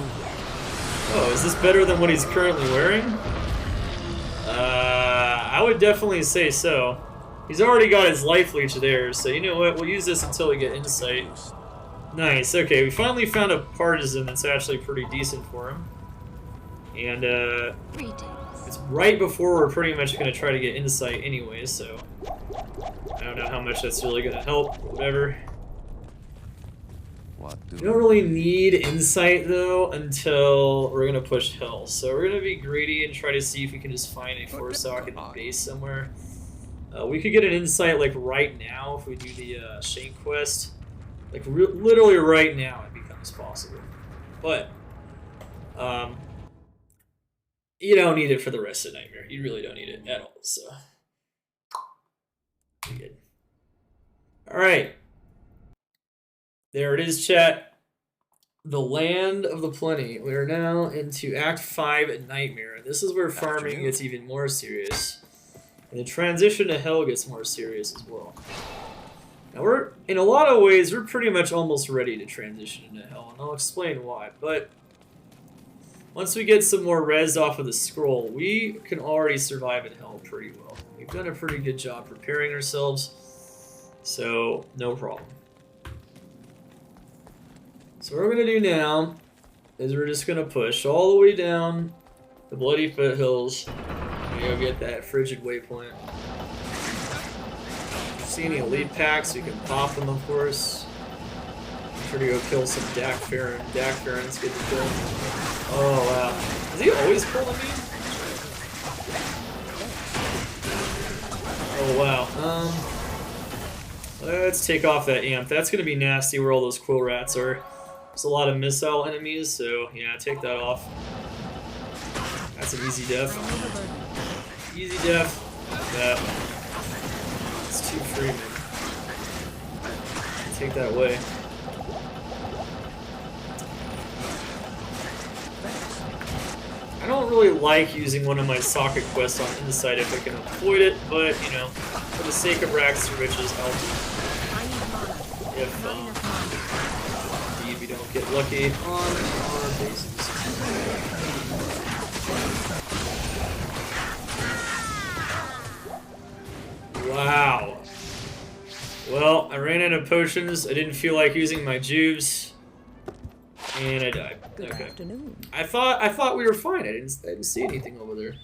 Oh, is this better than what he's currently wearing? I would definitely say so. He's already got his life leech there, so you know what? We'll use this until we get insight. Nice. Okay, we finally found a partisan that's actually pretty decent for him. And Greetings. it's right before we're pretty much going to try to get insight anyway, so I don't know how much that's really going to help, but whatever. What do We don't really need insight though until we're gonna push Hell. So we're gonna be greedy and try to see if we can just find a Forsock in the base somewhere. We could get an insight like right now if we do the Shenk quest. Like literally right now it becomes possible. But you don't need it for the rest of Nightmare. You really don't need it at all. So pretty good. All right. There it is, chat. The Land of the Plenty. We are now into Act 5 at Nightmare. This is where farming Afternoon. gets even more serious. And the transition to Hell gets more serious as well. Now we're, in a lot of ways, we're pretty much almost ready to transition into Hell, and I'll explain why. But once we get some more res off of the scroll, we can already survive in Hell pretty well. We've done a pretty good job preparing ourselves, so no problem. So what we're going to do now is we're just going to push all the way down the Bloody Foothills and go get that Frigid Waypoint. If you see any elite packs, you can pop them, of course. I'm sure to go kill some Dak Farron. Dak Farron's good to kill. Oh, wow. Is he always pulling me? Oh, wow. Let's take off that amp. That's going to be nasty where all those quill rats are. There's a lot of missile enemies, so yeah, take that off. That's an easy death. Easy death. Yeah. It's too free, man. Take that away. I don't really like using one of my socket quests on Insight if I can avoid it, but you know, for the sake of Rags to Riches, I'll do it. I need mana. If Not enough mana. indeed we don't get lucky on our bases. Wow. Well, I ran out of potions. I didn't feel like using my juice, and I died. Good Okay. afternoon. I thought we were fine. I didn't see anything over there.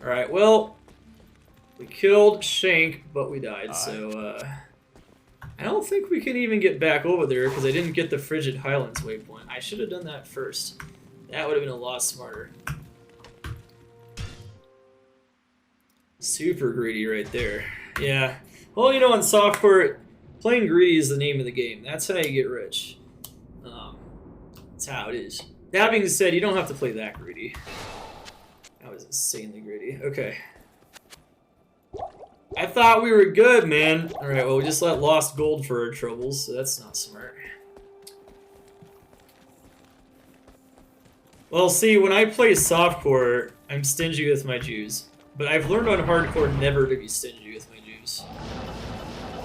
All right. Well, we killed Shenk, but we died. So I don't think we can even get back over there because I didn't get the Frigid Highlands waypoint. I should have done that first. That would have been a lot smarter. Super greedy right there. Yeah. Well, you know, on softcore, playing greedy is the name of the game. That's how you get rich. That's how it is. That being said, you don't have to play that greedy. That was insanely greedy. Okay. I thought we were good, man. Alright, well, we just let Lost Gold for our troubles, so that's not smart. Well, see, when I play softcore, I'm stingy with my juice. But I've learned on hardcore never to be stingy with my juice.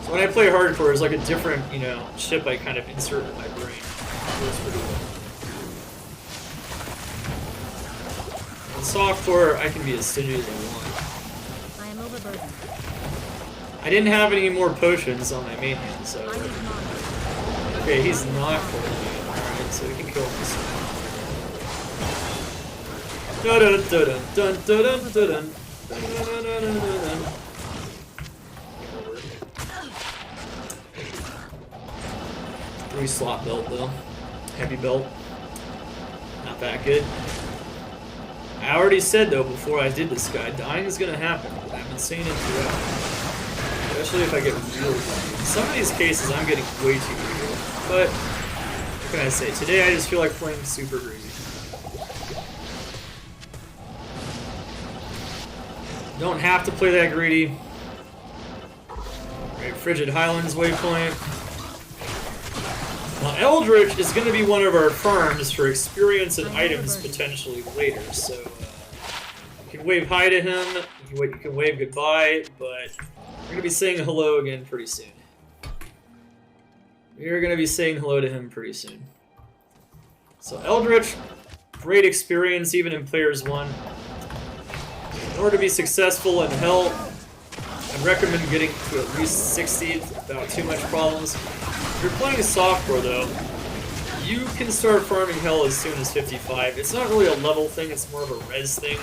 So when I play hardcore, it's like a different, you know, chip I kind of insert in my brain. It works pretty well. On softcore, I can be as stingy as I want. I am overburdened. I didn't have any more potions on my main hand, so... I need mana. Okay, he's not pulling me. Alright, so we can kill him this time. Dun dun dun dun dun dun dun dun. Three slot belt though. Heavy belt. Not that good. I already said though before I did this guy, dying is gonna happen. I've been saying it throughout. Especially if I get really lucky. In some of these cases I'm getting way too good. But what can I say? Today I just feel like playing super greedy. Don't have to play that greedy. Right, Frigid Highlands waypoint. Now Eldritch is going to be one of our farms for experience and items potentially later, so you can wave hi to him, you can wave goodbye, but we're going to be saying hello again pretty soon. We're going to be saying hello to him pretty soon. So Eldritch, great experience even in Players 1. In order to be successful in Hell, I'd recommend getting to at least 60 without too much problems. If you're playing softcore though, you can start farming Hell as soon as 55. It's not really a level thing, it's more of a res thing.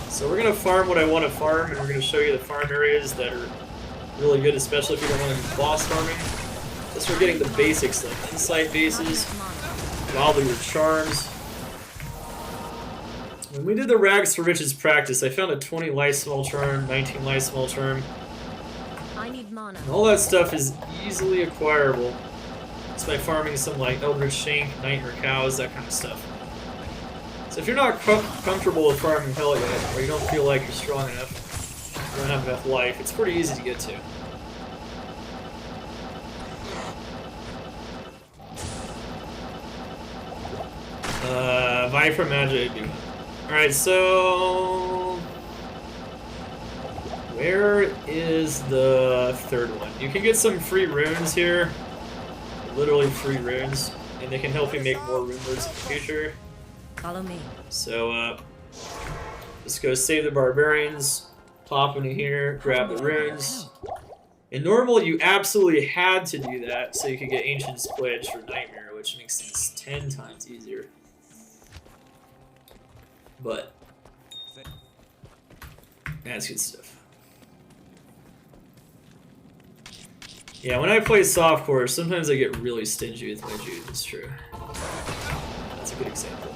So we're going to farm what I want to farm, and we're going to show you the farm areas that are really good, especially if you don't want to do boss farming. Just for getting the basics like insight bases, Godly Charms. When we did the Rags to Riches practice, I found a 20 life small charm, 19 life small charm. I need mana. And all that stuff is easily acquirable. Just by farming some like Eldritch Shenk, Nightmare Cows, that kind of stuff. So if you're not comfortable with farming Hell yet, or you don't feel like you're strong enough, you don't have enough life, it's pretty easy to get to. Viper Magic. Alright, so... where is the third one? You can get some free runes here. Literally free runes. And they can help you make more rune lords in the future. Follow me. So, just go save the barbarians, pop into here, grab the runes. In normal, you absolutely had to do that so you could get Ancient's Pledge for Nightmare, which makes things 10 times easier. But that's good stuff. Yeah, when I play softcore, sometimes I get really stingy with my juice, it's true. That's a good example.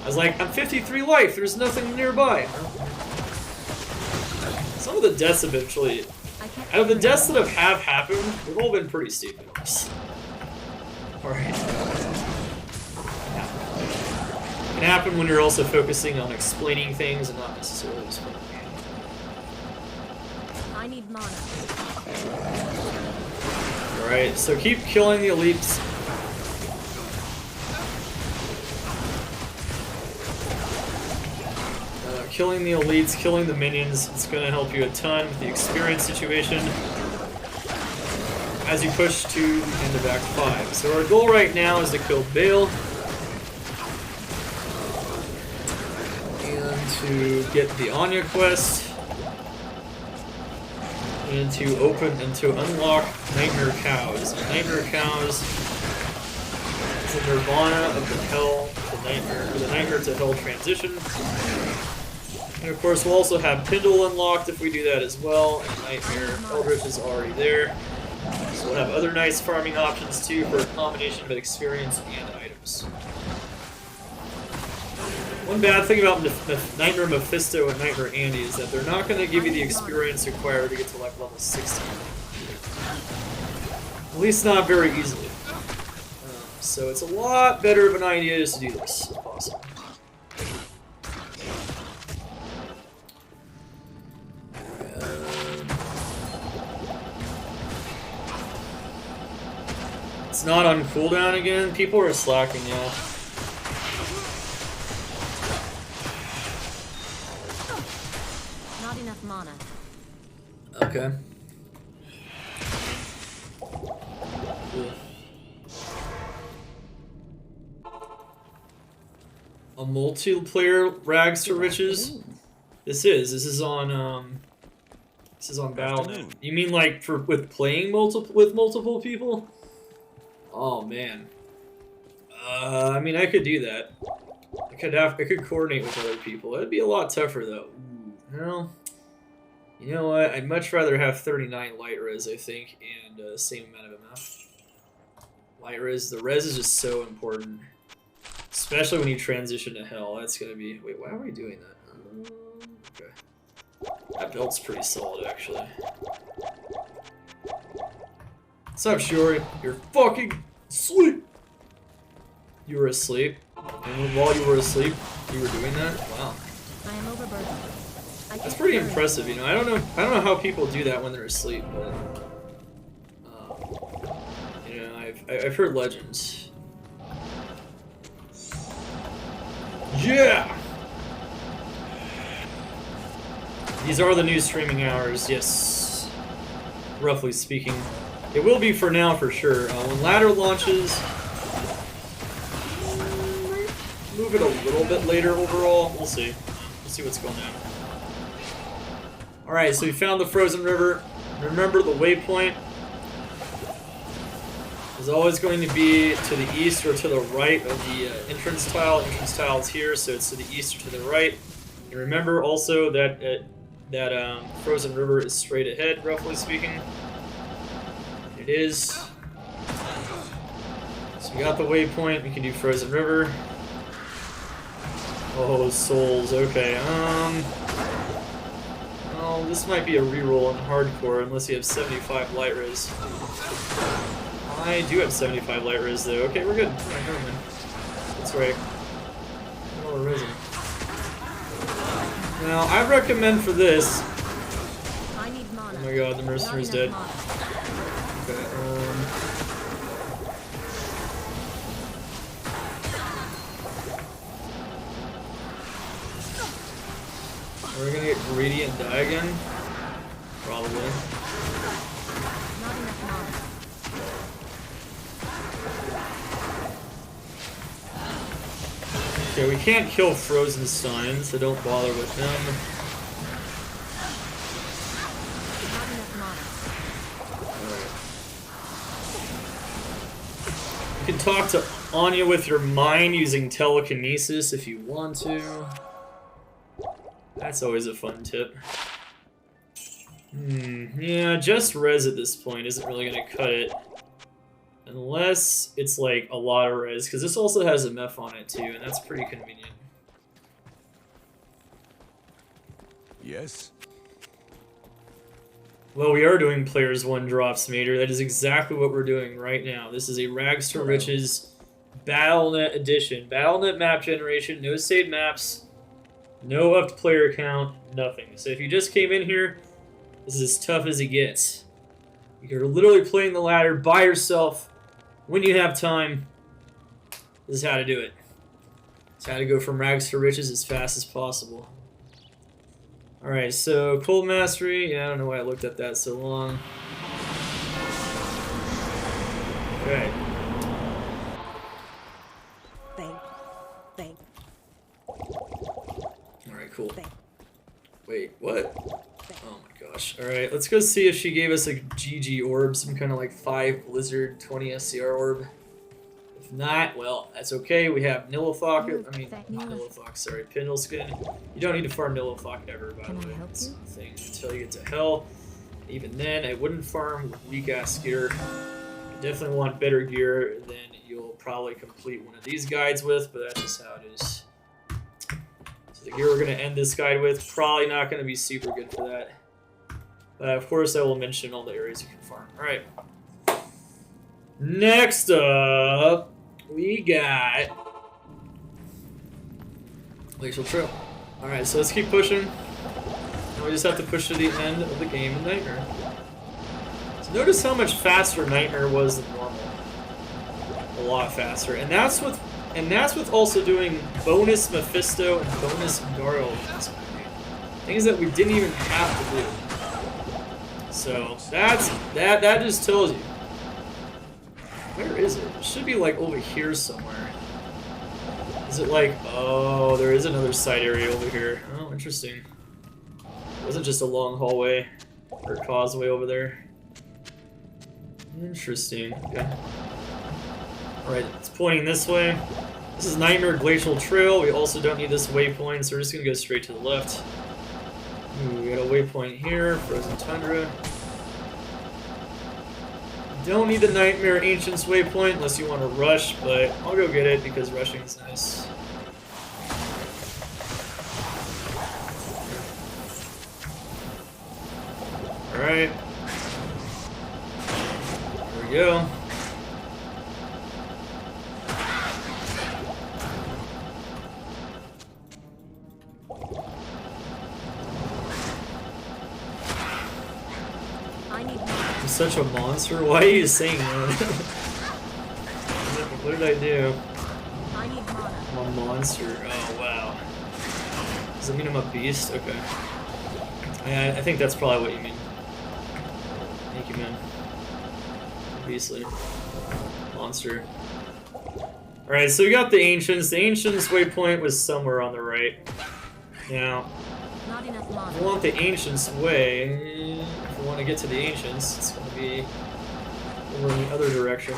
I was like, I'm 53 life, there's nothing nearby. Some of the deaths eventually, out of the deaths that have happened, they've all been pretty stupid. Alright. It can happen when you're also focusing on explaining things and not necessarily explaining. I need mana. Alright, so keep killing the elites. Killing the elites, killing the minions, it's going to help you a ton with the experience situation as you push to the end of Act 5. So our goal right now is to kill Bale and to get the Anya quest and to open and to unlock Nightmare Cows. And Nightmare Cows is the nirvana of the Hell, the Nightmare to Hell transition. And of course, we'll also have Pindle unlocked if we do that as well. And Nightmare Eldritch is already there. So we'll have other nice farming options too for a combination of experience and items. One bad thing about Nightmare Mephisto and Nightmare Andy is that they're not going to give you the experience required to get to like level 60. At least not very easily. So it's a lot better of an idea just to do this if possible. It's not on cooldown again. People are slacking, yeah. Not enough mana. Okay. A multiplayer Rags to Riches? This is on Battle.net. You mean like with playing multiple people? Oh man. I mean I could do that. I could coordinate with other people. It'd be a lot tougher though. Well, you know what? I'd much rather have 39 light res, I think, and same amount of MF. Light res, the res is just so important. Especially when you transition to Hell. That's gonna be... Wait, why are we doing that? Okay. That build's pretty solid, actually. What's up, Shuri? You're fucking Sleep! You were asleep? And while you were asleep, you were doing that? Wow. I am overburdened. That's pretty impressive, you know. I don't know how people do that when they're asleep, but you know, I've heard legends. Yeah. These are the new streaming hours, yes. Roughly speaking, it will be for now for sure. When Ladder launches, move it a little bit later overall. We'll see. We'll see what's going on. Alright, so we found the frozen river. Remember, the waypoint is always going to be to the east or to the right of the entrance tile. Entrance tile is here, so it's to the east or to the right. And remember also that frozen river is straight ahead, roughly speaking. It is. So we got the waypoint. We can do frozen river. Oh, souls. Okay. Oh, this might be a reroll in hardcore unless you have 75 light res. I do have 75 light res though. Okay, we're good. Alright, never mind. That's right. Oh, we're risen. Now, I recommend for this. I need mana. Oh my god, the mercenary's dead. Okay, Are we gonna get greedy and die again? Probably. Not enough mana. Okay, we can't kill Frozen Stein, so don't bother with them. Not enough mana. Alright. You can talk to Anya with your mind using telekinesis if you want to. That's always a fun tip. Yeah, just res at this point isn't really gonna cut it. Unless it's like a lot of res, because this also has a Meph on it too, and that's pretty convenient. Yes? Well, we are doing players 1 drops, Mater. That is exactly what we're doing right now. This is a Rags to Riches Battle.net edition. Battle.net map generation, no saved maps. No upped player count, nothing. So if you just came in here, this is as tough as it gets. You're literally playing the ladder by yourself when you have time. This is how to do it. It's how to go from rags to riches as fast as possible. Alright, so Cold Mastery. Yeah, I don't know why I looked at that so long. Okay. Thank. Alright, cool. Wait, what? Oh my gosh. Alright, let's go see if she gave us a GG orb, some kind of like 5 Blizzard 20 SCR orb. If not, well, that's okay. We have Nilithok, not Nilithok, sorry, Pindleskin. You don't need to farm Nilithok ever, by the way. That's the thing, until you get to Hell. Even then, I wouldn't farm with weak-ass gear. You definitely want better gear than you'll probably complete one of these guides with, but that's just how it is. The gear we're going to end this guide with, probably not going to be super good for that. But of course I will mention all the areas you can farm. Alright. Next up, we got Glacial Trail. Alright, so let's keep pushing. Now we just have to push to the end of the game in Nightmare. So notice how much faster Nightmare was than normal. A lot faster. And that's with also doing bonus Mephisto and bonus Andariel in this movie. Things that we didn't even have to do. So that just tells you. Where is it? It should be like over here somewhere. Is it like, oh, there is another side area over here. Oh, interesting. It wasn't just a long hallway or causeway over there. Interesting. Okay. Alright, it's pointing this way. This is Nightmare Glacial Trail. We also don't need this waypoint, so we're just going to go straight to the left. Ooh, we got a waypoint here, Frozen Tundra. Don't need the Nightmare Ancients waypoint unless you want to rush, but I'll go get it because rushing is nice. Alright. There we go. such a monster? Why are you saying that? What did I do? I need mana. I'm a monster. Oh, wow. Does that mean I'm a beast? Okay. I think that's probably what you mean. Thank you, man. Beastly. Monster. Alright, so we got the Ancients. The Ancients' waypoint was somewhere on the right. Now, Not enough if mana. we want the Ancients' way, if we want to get to the Ancients, it's going to be over in the other direction.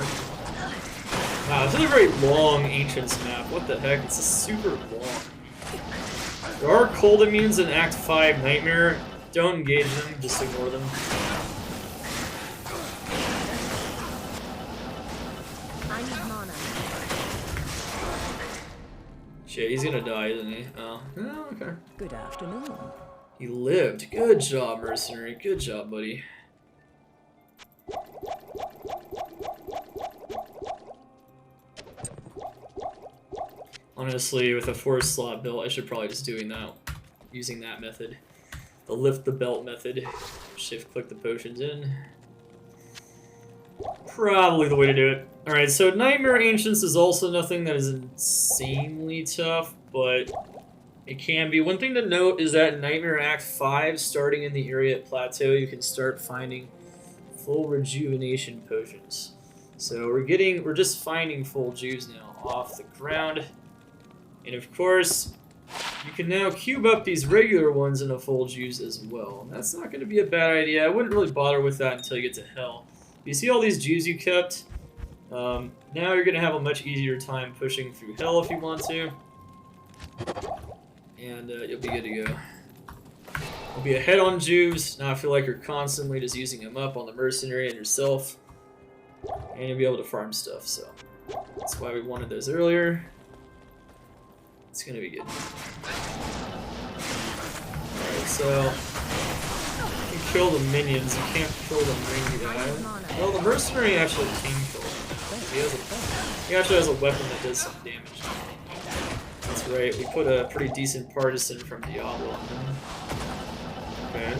Wow, this is a very long Ancients map. What the heck? It's super long. There are cold immunes in Act 5 Nightmare. Don't engage them, just ignore them. I need mana. Shit, he's gonna die, isn't he? Oh, okay. Good afternoon. He lived. Good job, Mercenary. Good job, buddy. Honestly, with a 4-slot build, I should probably just using that method. The lift the belt method. Shift click the potions in. Probably the way to do it. Alright, so Nightmare Ancients is also nothing that is insanely tough, but it can be. One thing to note is that in Nightmare Act 5, starting in the area at Plateau, you can start finding full rejuvenation potions. So we're just finding full juice now off the ground. And of course, you can now cube up these regular ones in a full juice as well. That's not going to be a bad idea. I wouldn't really bother with that until you get to Hell. You see all these Jews you kept? Now you're going to have a much easier time pushing through Hell if you want to. And you'll be good to go. You'll be ahead on Jews. Now I feel like you're constantly just using them up on the Mercenary and yourself. And you'll be able to farm stuff, so that's why we wanted those earlier. It's going to be good. Alright, so you can kill the minions, you can't kill the main guy. Well, the Mercenary actually can kill him. He actually has a weapon that does some damage. That's right, we put a pretty decent partisan from Diablo on him. Okay.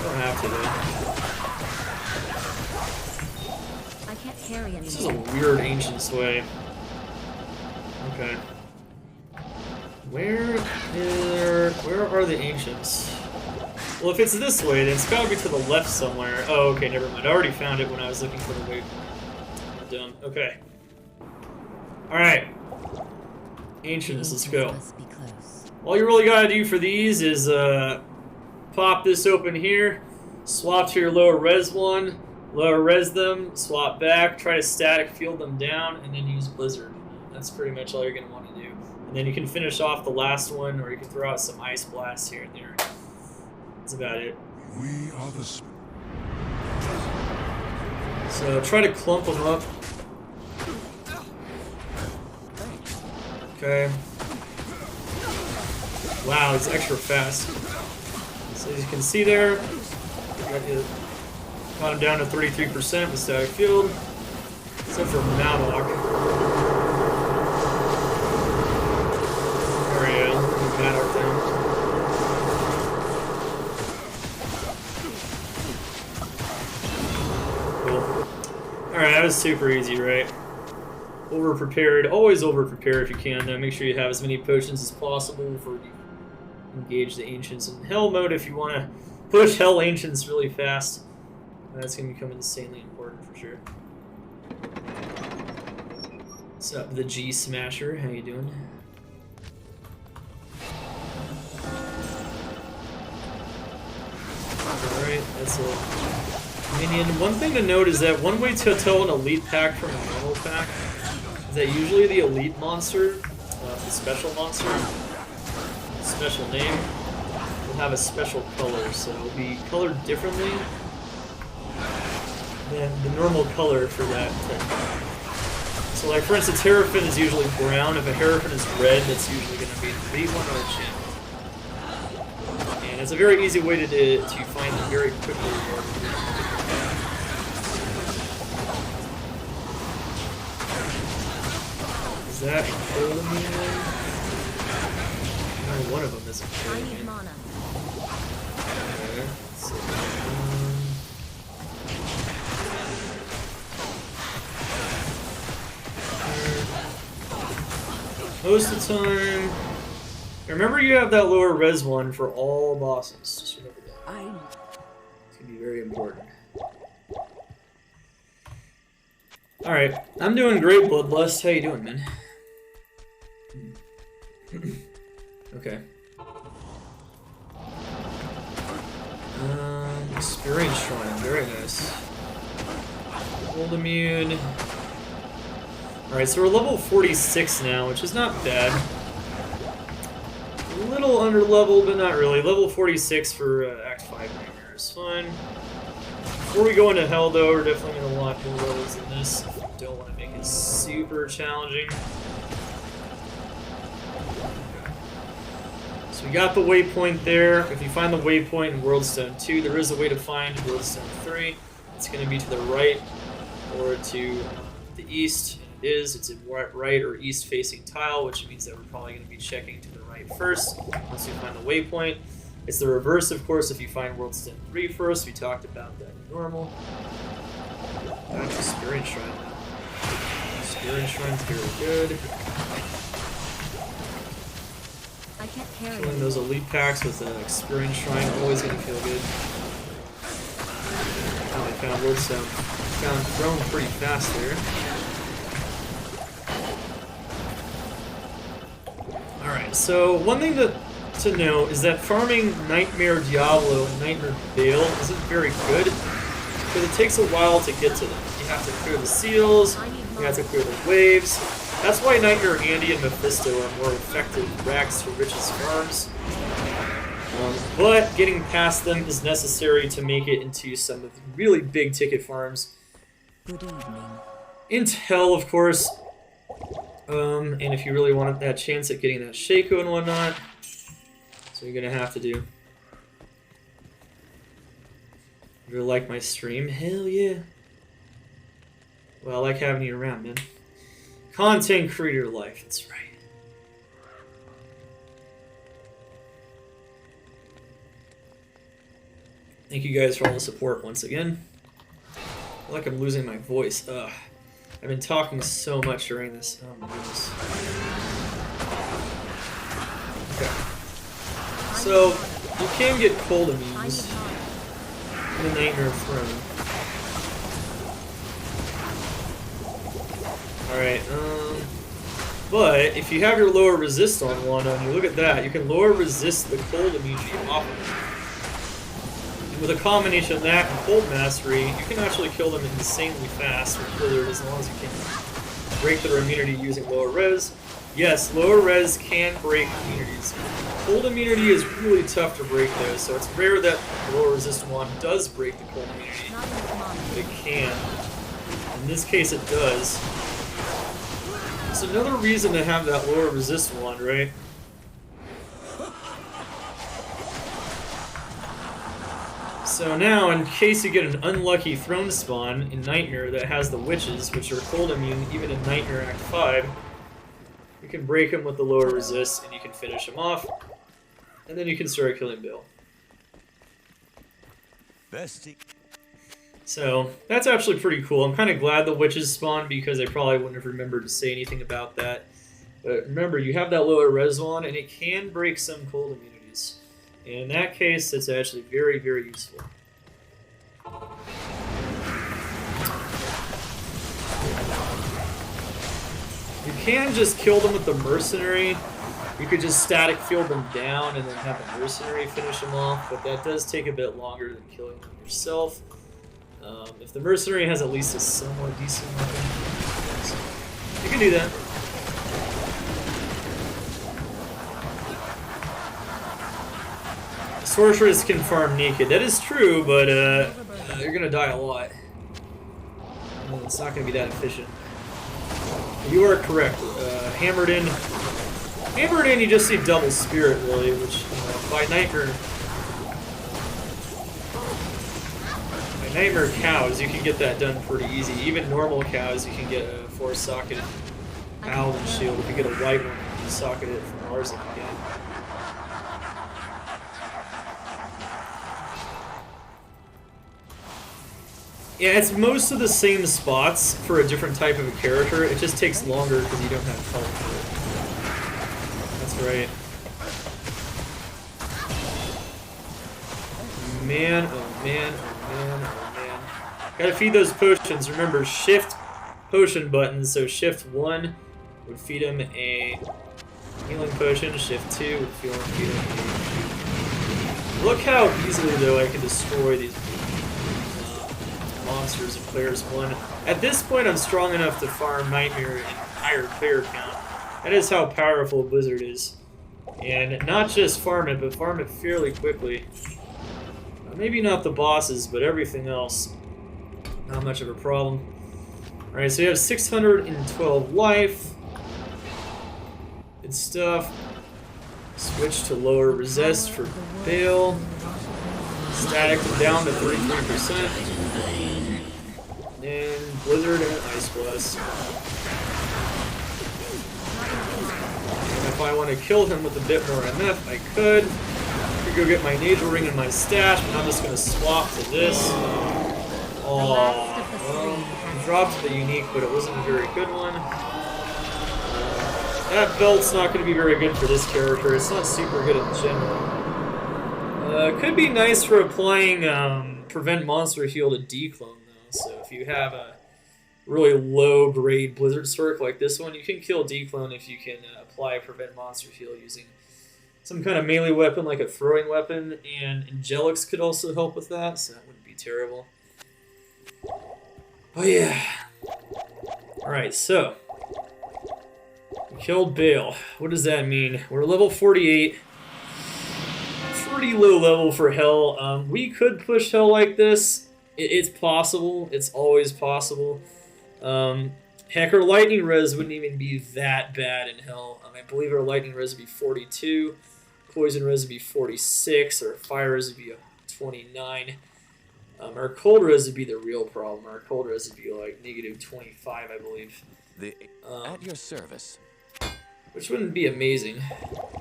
Don't have to though. I can't carry anymore. This is a weird ancient sway. Okay. Where are the ancients? Well, if it's this way, then it's gotta be to the left somewhere. Oh, okay, never mind. I already found it when I was looking for the waypoint. I'm dumb. Okay. Alright. Ancients, let's go. Must be close. All you really gotta do for these is pop this open here, swap to your lower res one, lower res them, swap back, try to static field them down, and then use Blizzard. That's pretty much all you're going to want to do. And then you can finish off the last one, or you can throw out some Ice Blasts here and there. That's about it. We are the So try to clump them up. Okay. Wow, it's extra fast. So as you can see there, got him down to 33% with static field. Except for Malok. Cool. Alright, that was super easy, right? Over-prepared. Always over-prepare if you can, though. Make sure you have as many potions as possible before you engage the Ancients in Hell mode if you want to push Hell Ancients really fast. That's going to become insanely important for sure. What's up, the G Smasher? How you doing? Alright, that's a minion. One thing to note is that one way to tell an elite pack from a normal pack is that usually the elite monster, the special monster, special name, will have a special color, so it'll be colored differently than the normal color for that thing. So like for instance, Hierophant is usually brown. If a Hierophant is red, that's usually going to be an elite one or a Shenk. And it's a very easy way to find them very quickly. Is that a cold immune? No, one of them is a cold I need immune. mana. Okay, so, most of the time... Remember you have that lower res one for all bosses. Just remember that. It's going to be very important. Alright, I'm doing great, Bloodlust. How you doing, man? Okay. Experience Shrine, very nice. Cold immune. Alright, so we're level 46 now, which is not bad. A little under leveled, but not really. Level 46 for Act 5 Nightmare is fine. Before we go into Hell, though, we're definitely going to want more levels than this. Don't want to make it super challenging. So we got the waypoint there. If you find the waypoint in Worldstone 2, there is a way to find Worldstone 3. It's going to be to the right or to the east. It is. It's a right or east facing tile, which means that we're probably going to be checking to the right first once we find the waypoint. It's the reverse, of course, if you find Worldstone 3 first. We talked about that in normal. Back to Experience Shrine now. Experience Shrine's very good. I can't carry Killing those elite packs with an Experience Shrine, always gonna feel good. Finally found Worldstone. Found Throne pretty fast there. Alright, so one thing to note is that farming Nightmare Diablo and Nightmare Veil isn't very good, because it takes a while to get to them. You have to clear the seals, you have to clear the waves. That's why Nightmare Andy and Mephisto are more effective rags to riches farms. But getting past them is necessary to make it into some of the really big ticket farms. Good evening. Into Hell, of course. And if you really want that chance at getting that Shaco and whatnot, that's what you're gonna have to do. You like my stream? Hell yeah. Well, I like having you around, man. Content creator life, that's right. Thank you guys for all the support once again. I feel like I'm losing my voice. Ugh. I've been talking so much during this. Oh my goodness. Okay. So, you can get cold immunes in the Nightmare Throne. Alright, but if you have your lower resist on one, you look at that, you can lower resist the cold immunity off of it. And with a combination of that and cold mastery, you can actually kill them insanely fast or further as long as you can break their immunity using lower res. Yes, lower res can break immunities. Cold immunity is really tough to break though, so it's rare that the lower resist one does break the cold immunity, but it can. In this case it does. It's another reason to have that lower resist one, right? So now, in case you get an unlucky throne spawn in Nightmare that has the witches, which are cold immune even in Nightmare Act 5, you can break them with the lower resist and you can finish them off. And then you can start killing Bill. Bestie. So, that's actually pretty cool. I'm kind of glad the witches spawned because I probably wouldn't have remembered to say anything about that. But remember, you have that lower res one, and it can break some cold immunities. And in that case, it's actually very, very useful. You can just kill them with the mercenary. You could just static field them down and then have the mercenary finish them off, but that does take a bit longer than killing them yourself. If the mercenary has at least a somewhat decent weapon, so you can do that. Sorceress can farm naked. That is true, but you're gonna die a lot. Well, it's not gonna be that efficient. You are correct. Hammered in, you just see double spirit really, which by Nightmare cows, you can get that done pretty easy. Even normal cows, you can get a 4-socket Paladin shield. If you get a white one, you can socket it from ours if you can. Yeah, it's most of the same spots for a different type of a character. It just takes longer because you don't have color for it. That's right. Man, oh man, oh man, oh man. Gotta feed those potions. Remember, shift potion buttons. So shift 1 would feed him a healing potion. Shift 2 would feed him a... Look how easily, though, I can destroy these monsters in Players 1. At this point, I'm strong enough to farm Nightmare and higher player count. That is how powerful Blizzard is. And not just farm it, but farm it fairly quickly. Maybe not the bosses, but everything else. Not much of a problem. Alright, so we have 612 life. Good stuff. Switch to lower resist for Bale. Static down to 33%. And Blizzard and Ice Blast. And if I want to kill him with a bit more MF, I could. Go get my Naval Ring in my stash, but I'm just going to swap to this. Oh, well, I dropped the unique, but it wasn't a very good one. That belt's not going to be very good for this character. It's not super good in general. Could be nice for applying Prevent Monster Heal to Declone, though. So if you have a really low-grade Blizzard Circ like this one, you can kill Declone if you can apply Prevent Monster Heal using some kind of melee weapon like a throwing weapon, and Angelics could also help with that, so that wouldn't be terrible. Oh yeah. Alright, so we killed Bale. What does that mean? We're level 48. Pretty low level for Hell. We could push Hell like this. It's possible. It's always possible. Heck, our Lightning Res wouldn't even be that bad in Hell. I believe our Lightning Res would be 42. Poison Res would be 46, or Fire Res would be 29. Our Cold Res would be the real problem. Our Cold Res would be like negative 25, I believe. At your service. Which wouldn't be amazing.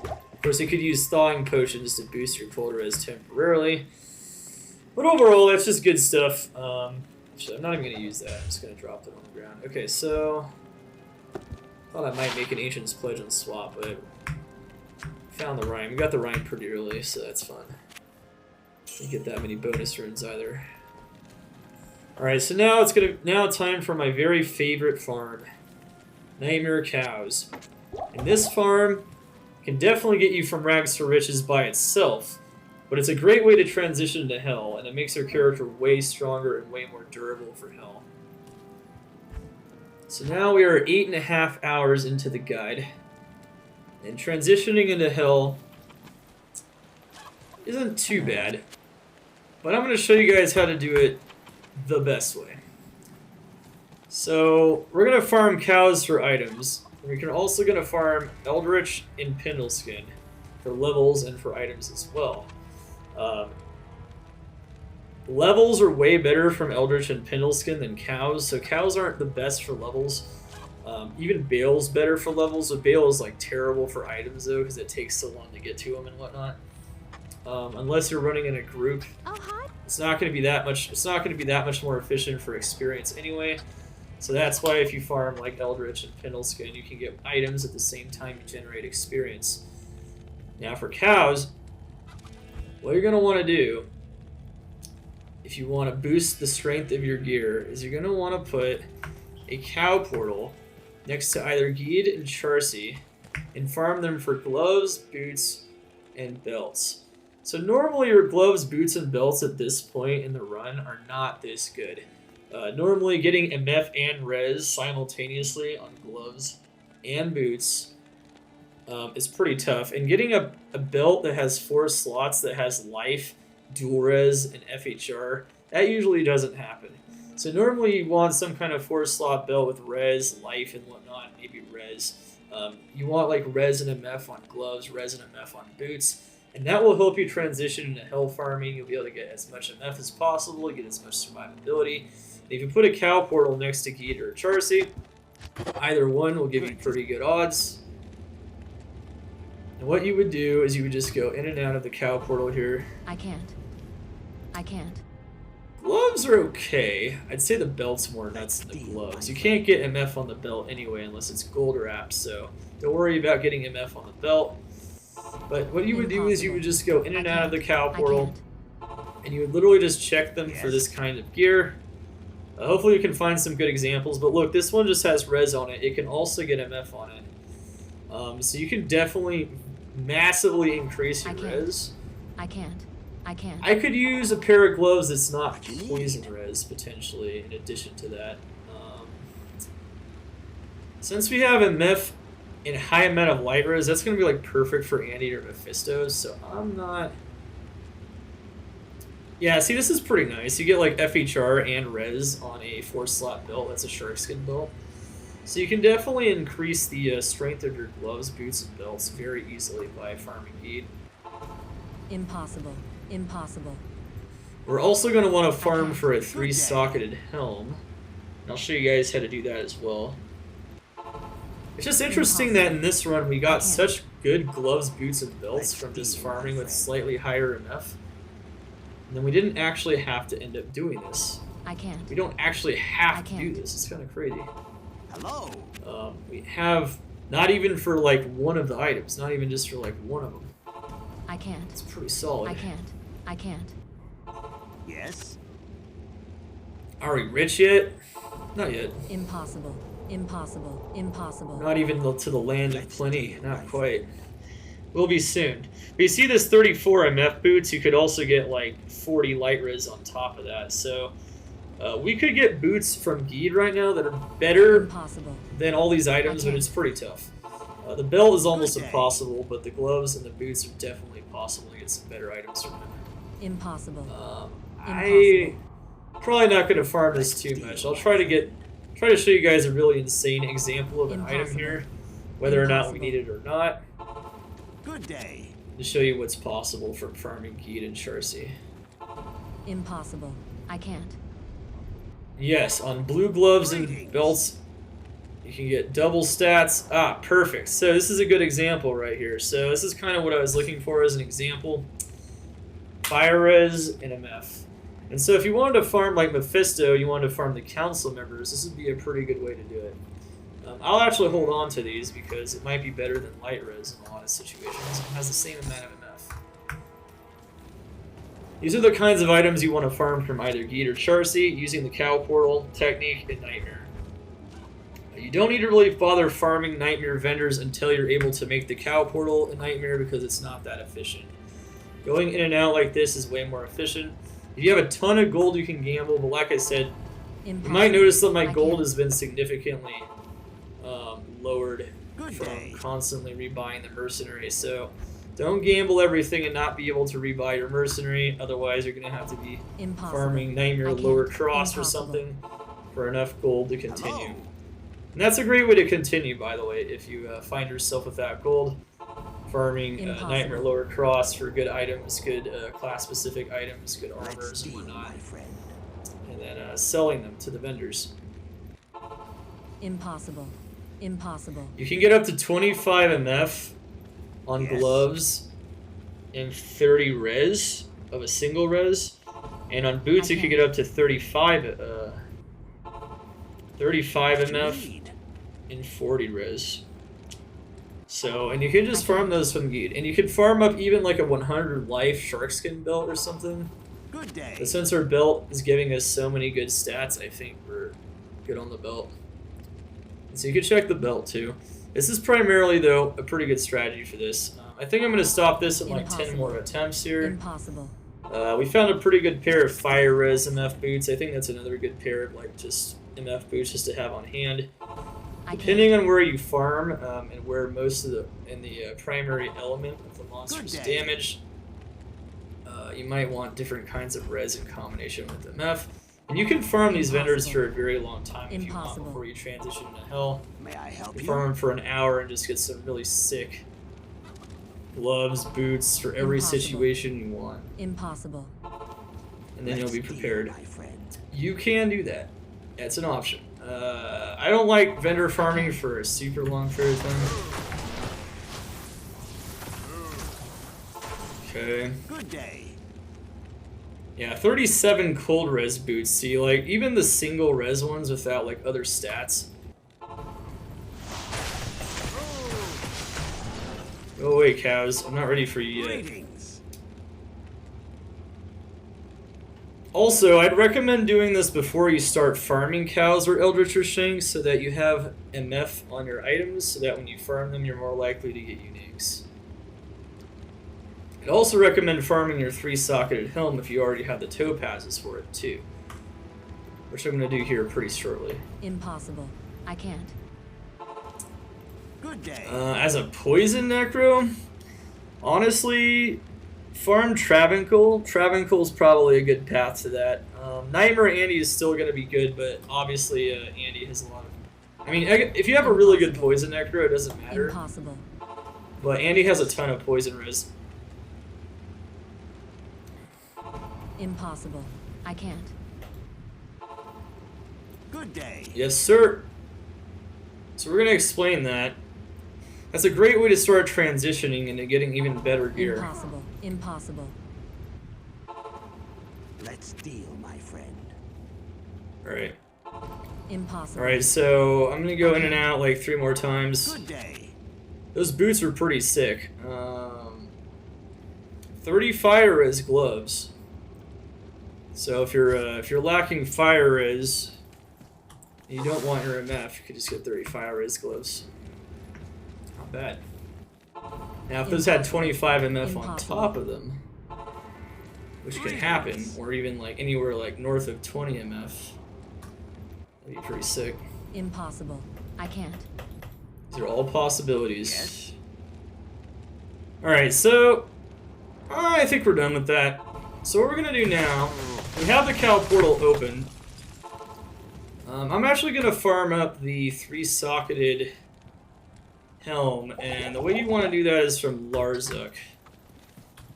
Of course, you could use Thawing Potions to boost your Cold Res temporarily. But overall, that's just good stuff. Actually, I'm not even going to use that. I'm just going to drop that on the ground. Okay, so... thought I might make an Ancient's Pledge on swap, but... found the Rhyme. We got the Rhyme pretty early, so that's fun. Didn't get that many bonus runes either. Alright, so now it's time for my very favorite farm. Nightmare Cows. And this farm can definitely get you from rags to riches by itself, but it's a great way to transition to Hell, and it makes your character way stronger and way more durable for Hell. So now we are 8.5 hours into the guide. And transitioning into Hell isn't too bad. But I'm going to show you guys how to do it the best way. So we're going to farm cows for items. And we're also going to farm Eldritch and Pindleskin for levels and for items as well. Levels are way better from Eldritch and Pindleskin than cows. So cows aren't the best for levels. Even Bale's better for levels, but Bale is like terrible for items though, because it takes so long to get to them and whatnot. Unless you're running in a group, it's not going to be that much. It's not going to be that much more efficient for experience anyway. So that's why if you farm like Eldritch and Pindleskin, you can get items at the same time you generate experience. Now for cows, what you're going to want to do, if you want to boost the strength of your gear, is you're going to want to put a cow portal next to either Geed and Charcy and farm them for gloves, boots, and belts. So normally your gloves, boots, and belts at this point in the run are not this good. Normally getting MF and Res simultaneously on gloves and boots is pretty tough. And getting a belt that has 4 slots that has life, dual res, and FHR, that usually doesn't happen. So normally you want some kind of 4-slot belt with res, life, and whatnot, maybe res. You want like res and MF on gloves, res and MF on boots, and that will help you transition into Hell farming. You'll be able to get as much MF as possible, get as much survivability. And if you put a cow portal next to Geet or Charcy, either one will give you pretty good odds. And what you would do is you would just go in and out of the cow portal here. I can't. gloves are okay. I'd say the belt's more nuts than the gloves. You can't get MF on the belt anyway unless it's gold wrapped, so don't worry about getting MF on the belt. But what you would do is you would just go in and out of the cow portal, and you would literally just check them for this kind of gear. Hopefully you can find some good examples, but look, this one just has res on it. It can also get MF on it. So you can definitely massively increase your res. I can't. I could use a pair of gloves that's not poison res, potentially, in addition to that. Since we have a Meph in high amount of light res, that's going to be like perfect for Andy or Mephisto, so I'm not... Yeah, see, this is pretty nice. You get like FHR and res on a 4-slot belt. That's a shark skin belt. So you can definitely increase the strength of your gloves, boots, and belts very easily by farming Geed. Impossible. Impossible. We're also going to want to farm for a 3-socketed helm. And I'll show you guys how to do that as well. It's just interesting that in this run we got such good gloves, boots, and belts from just farming with slightly higher MF. And then we didn't actually have to end up doing this. I can't. We don't actually have to do this. It's kind of crazy. Hello. We have not even for like one of the items, not even just for like one of them. I can't. It's pretty solid. I can't. Yes. Are we rich yet? Not yet. Impossible. Impossible. Impossible. Not even to the land of plenty. Not quite. Will be soon. But you see this 34 MF boots, you could also get like 40 light res on top of that. So we could get boots from Geed right now that are better than all these items, but it's pretty tough. The belt is almost impossible, but the gloves and the boots are definitely possible to get some better items from them. Impossible. I probably not going to farm this too much. I'll try to show you guys a really insane example of an item here, whether or not we need it or not. Good day. To show you what's possible from farming Geed and Charcy. Impossible. I can't. Yes, on blue gloves and belts, you can get double stats. Ah, perfect. So this is a good example right here. So this is kind of what I was looking for as an example. Fire res and MF. And so if you wanted to farm like Mephisto, you wanted to farm the council members, this would be a pretty good way to do it. I'll actually hold on to these because it might be better than light res in a lot of situations. It has the same amount of MF. These are the kinds of items you want to farm from either Geed or Charcy using the cow portal, technique, and nightmare. You don't need to really bother farming nightmare vendors until you're able to make the cow portal a nightmare because it's not that efficient. Going in and out like this is way more efficient. If you have a ton of gold, you can gamble, but like I said, you might notice that my gold has been significantly lowered from constantly rebuying the mercenary. So don't gamble everything and not be able to rebuy your mercenary. Otherwise, you're going to have to be farming Nightmare Lower Cross or something for enough gold to continue. And that's a great way to continue, by the way, if you find yourself without gold. Farming Nightmare Lower Cross for good items, good class-specific items, good armors and whatnot. And then selling them to the vendors. Impossible. Impossible. You can get up to 25 MF on gloves and 30 res of a single res. And on boots you can get up to 35 MF and 40 res. So, and you can just farm those from Geed. And you can farm up even like a 100 life sharkskin belt or something. Good day. But since our belt is giving us so many good stats, I think we're good on the belt. So you can check the belt too. This is primarily, though, a pretty good strategy for this. I think I'm going to stop this at like 10 more attempts here. Impossible. We found a pretty good pair of fire res MF boots. I think that's another good pair of like just MF boots just to have on hand. Depending on where you farm and where most of the primary element of the monster's damage, you might want different kinds of res in combination with MF. And you can farm these vendors for a very long time if you want before you transition to Hell. May I help you? Farm them for an hour and just get some really sick gloves, boots for every situation you want. Impossible. And then you'll be prepared. You can do that. That's an option. I don't like vendor farming for a super long period of time. Okay. Good day. Yeah, 37 cold res boots. See, like, even the single res ones without, like, other stats. Go away, cows. I'm not ready for you yet. Greetings. Also, I'd recommend doing this before you start farming cows or Eldritch or Shenk so that you have MF on your items so that when you farm them, you're more likely to get uniques. I'd also recommend farming your 3-socketed helm if you already have the topazes for it, too. Which I'm going to do here pretty shortly. Impossible. I can't. Good day. As a poison necro, honestly, farm Travincal. Travincal is probably a good path to that. Nightmare Andy is still going to be good, but obviously Andy has a lot of... I mean, if you have a really good poison necro, it doesn't matter. Impossible. But Andy has a ton of poison res. Impossible. I can't. Good day. Yes, sir. So we're going to explain that. That's a great way to start transitioning into getting even better gear. Impossible. Impossible. Let's deal, my friend. Alright. Impossible. Alright, so I'm going to go in and out like 3 more times. Good day. Those boots are pretty sick. 30 fire res gloves. So if you're lacking fire res, and you don't want your MF, you could just get 30 fire res gloves. Not bad. Now if those had 25 MF on top of them, which can happen, or even like anywhere like north of 20 MF, that'd be pretty sick. Impossible. I can't. These are all possibilities. Yes. Alright, so I think we're done with that. So what we're gonna do now, we have the cow portal open. I'm actually gonna farm up the 3-socketed helm, and the way you want to do that is from Larzuk.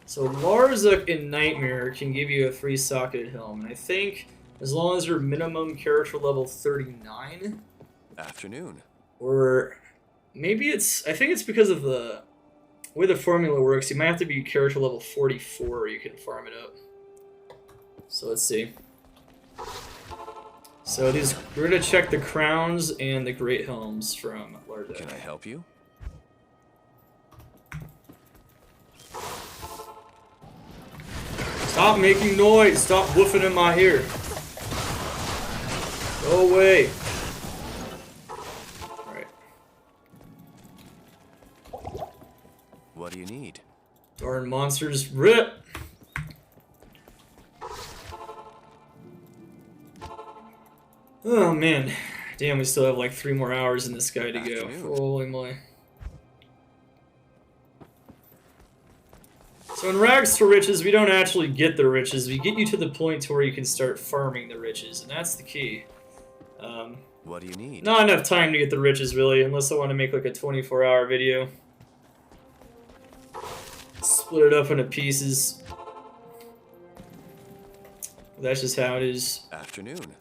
So Larzuk in Nightmare can give you a 3-socketed helm, and I think as long as you're minimum character level 39, Afternoon. or maybe I think it's because of the way the formula works, you might have to be character level 44 or you can farm it up. So let's see. So we're gonna check the crowns and the great helms from Larzuk. Can I help you? Stop making noise! Stop woofing in my ear! Go away! Alright. What do you need? Darn monsters, rip! Oh man. Damn, we still have like 3 more hours in this guy to go. Afternoon. Holy moly. So in Rags to Riches, we don't actually get the riches. We get you to the point to where you can start farming the riches, and that's the key. What do you need? Not enough time to get the riches, really, unless I want to make like a 24-hour video. Split it up into pieces. That's just how it is. Afternoon.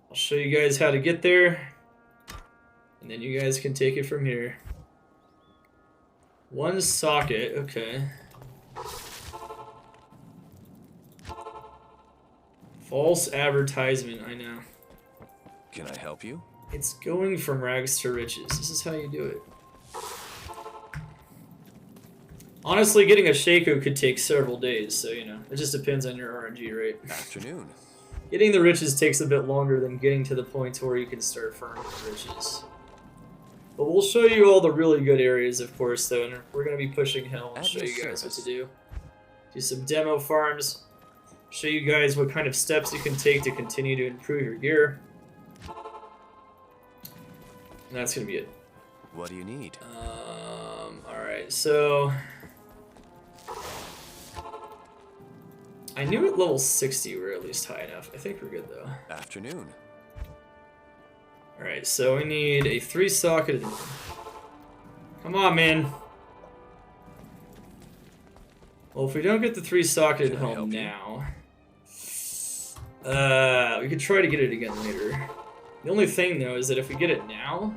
I'll show you guys how to get there, and then you guys can take it from here. 1 socket, okay. False advertisement, I know. Can I help you? It's going from rags to riches. This is how you do it. Honestly, getting a Shaco could take several days, so you know, it just depends on your RNG rate. Afternoon. Getting the riches takes a bit longer than getting to the point where you can start farming the riches. But we'll show you all the really good areas, of course, though, and we're going to be pushing Hell and At show your you guys what to service. do. Do some demo farms, show you guys what kind of steps you can take to continue to improve your gear. And that's going to be it. What do you need? Alright, so... I knew at level 60 we're at least high enough. I think we're good, though. Afternoon. Alright, so we need a 3-socketed... Come on, man! Well, if we don't get the 3-socketed Can I helm help you? now... we could try to get it again later. The only thing, though, is that if we get it now,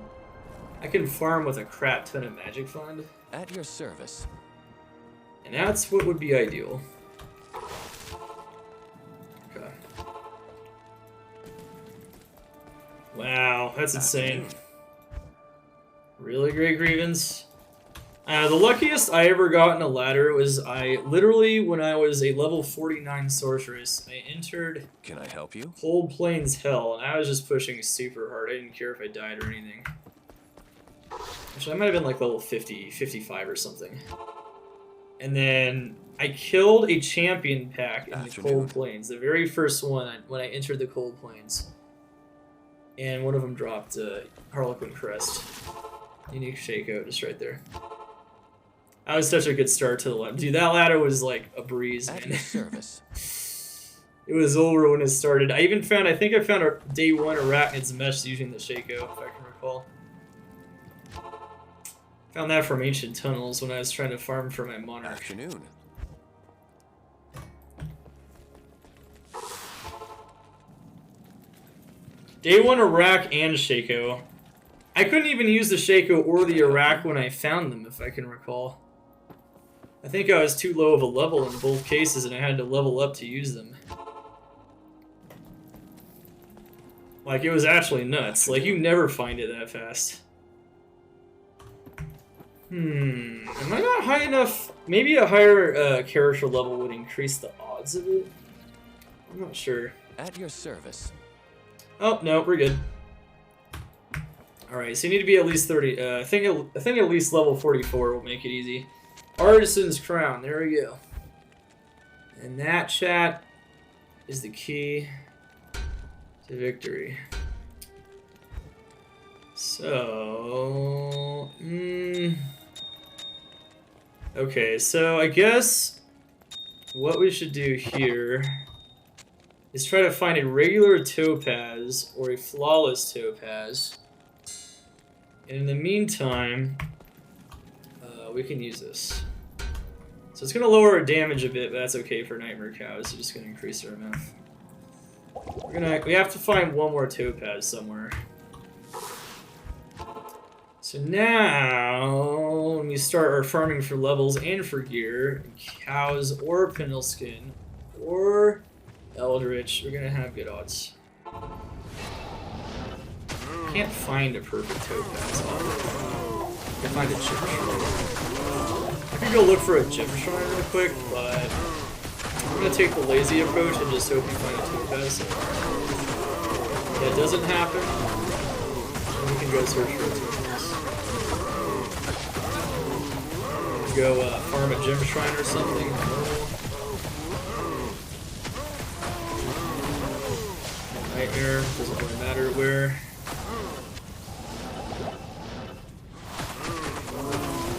I can farm with a crap ton of magic fund. At your service. And that's what would be ideal. Wow, that's insane. Really great grievance. The luckiest I ever got in a ladder was when I was a level 49 sorceress, I entered Can I help you? Cold Plains Hell, and I was just pushing super hard. I didn't care if I died or anything. Actually, I might have been like level 50, 55 or something. And then I killed a champion pack in the Cold Plains, the very first one when I entered the Cold Plains. And one of them dropped Harlequin Crest. Unique shakeout just right there. That was such a good start to the ladder. Dude, that ladder was like a breeze, At man. your service. It was over when it started. I think I found a day 1 Arachnid's mesh using the shakeout, if I can recall. Found that from Ancient Tunnels when I was trying to farm for my Monarch. Afternoon. Day 1 Arak and Shaco. I couldn't even use the Shaco or the Arak when I found them, if I can recall. I think I was too low of a level in both cases and I had to level up to use them. Like, it was actually nuts. Like, you never find it that fast. Am I not high enough? Maybe a higher character level would increase the odds of it? I'm not sure. At your service. Oh, no, we're good. Alright, so you need to be at least 30. I think at least level 44 will make it easy. Artisan's Crown, there we go. And that, chat, is the key to victory. So... Okay, so I guess what we should do here is try to find a regular topaz or a flawless topaz. And in the meantime, we can use this. So it's going to lower our damage a bit, but that's okay for Nightmare Cows. It's just going to increase our amount. We have to find one more topaz somewhere. So now, when we start our farming for levels and for gear, cows or Pindleskin or Eldritch, we're going to have good odds. Can't find a perfect topaz. I can find a gem shrine. I could go look for a gem shrine real quick, but I'm going to take the lazy approach and just hope we find a topaz. If that doesn't happen, then we can go search for a topaz. Go farm a gem shrine or something. Nightmare, doesn't really matter where.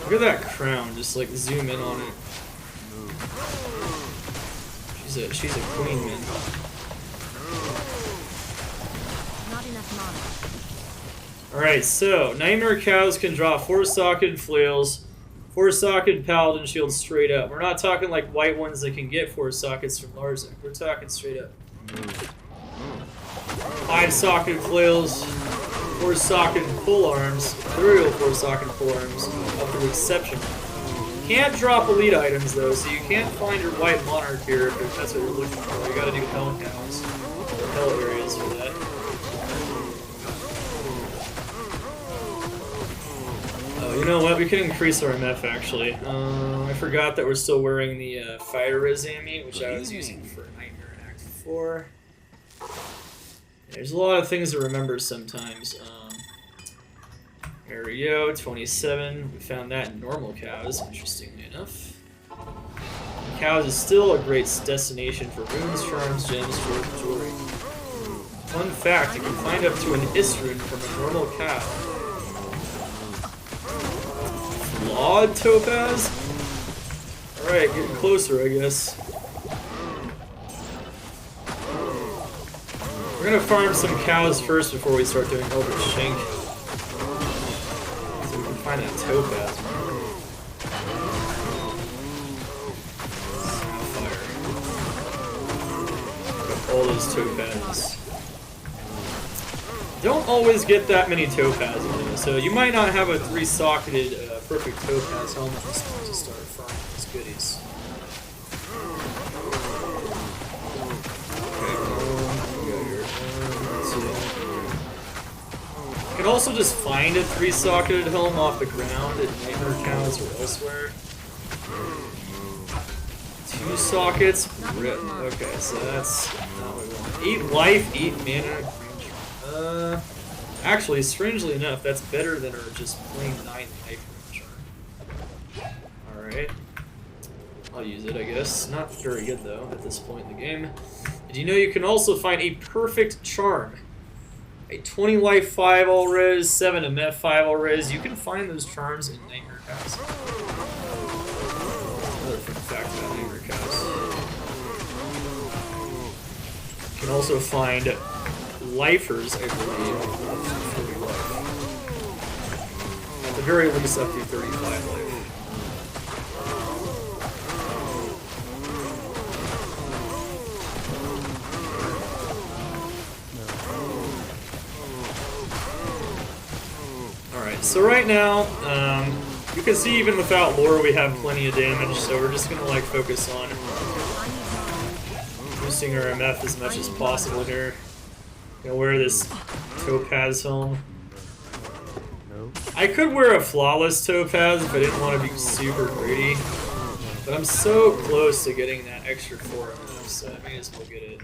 Look at that crown, just like zoom in on it. She's a queen, man. Not enough mana. Alright, so Nightmare Cows can draw 4-socketed flails. 4-socketed paladin shield straight up. We're not talking like white ones that can get 4 sockets from Larzik. We're talking straight up. 5-socketed flails, 4-socketed pull arms, ethereal 4-socketed pull arms, up to exception. Can't drop elite items though, so you can't find your white monarch here if that's what you're looking for. You gotta do hell counts, or hell areas for that. You know what? We can increase our MF actually. I forgot that we're still wearing the Fire Res Ammy, which I was using for Nightmare in Act 4. There's a lot of things to remember sometimes. There we go, 27. We found that in normal cows, interestingly enough. Cows is still a great destination for runes, charms, gems, jewelry. Fun fact, you can find up to an Isrune from a normal cow. Flawed topaz? Alright, getting closer, I guess. We're gonna farm some cows first before we start doing Eldritch Shenk. So we can find that topaz. Sapphire. Got all those topazes. Don't always get that many topazes, though, so you might not have a 3-socketed perfect topaz helmet to start farming these goodies. Okay, we got here. can also just find a 3-socketed helm off the ground at Nightmare Cows or elsewhere. 2 sockets? Rip. Okay, so that's not what we want. 8 life, 8 mana. Actually, strangely enough, that's better than our just plain 9 life charm. Alright. I'll use it, I guess. Not very good, though, at this point in the game. Did you know you can also find a perfect charm? A 20 life 5 all res, 7 MF 5 all res. You can find those charms in Nightmare Cows. Another fun fact about Nightmare Cows. You can also find lifers, I believe, up to 40 life. At the very least, up to 35 life. So right now, you can see even without lore we have plenty of damage, so we're just gonna like focus on boosting our MF as much as possible here. Gonna wear this topaz helm. I could wear a flawless topaz if I didn't want to be super greedy, but I'm so close to getting that extra 4 MF, so I may as well get it.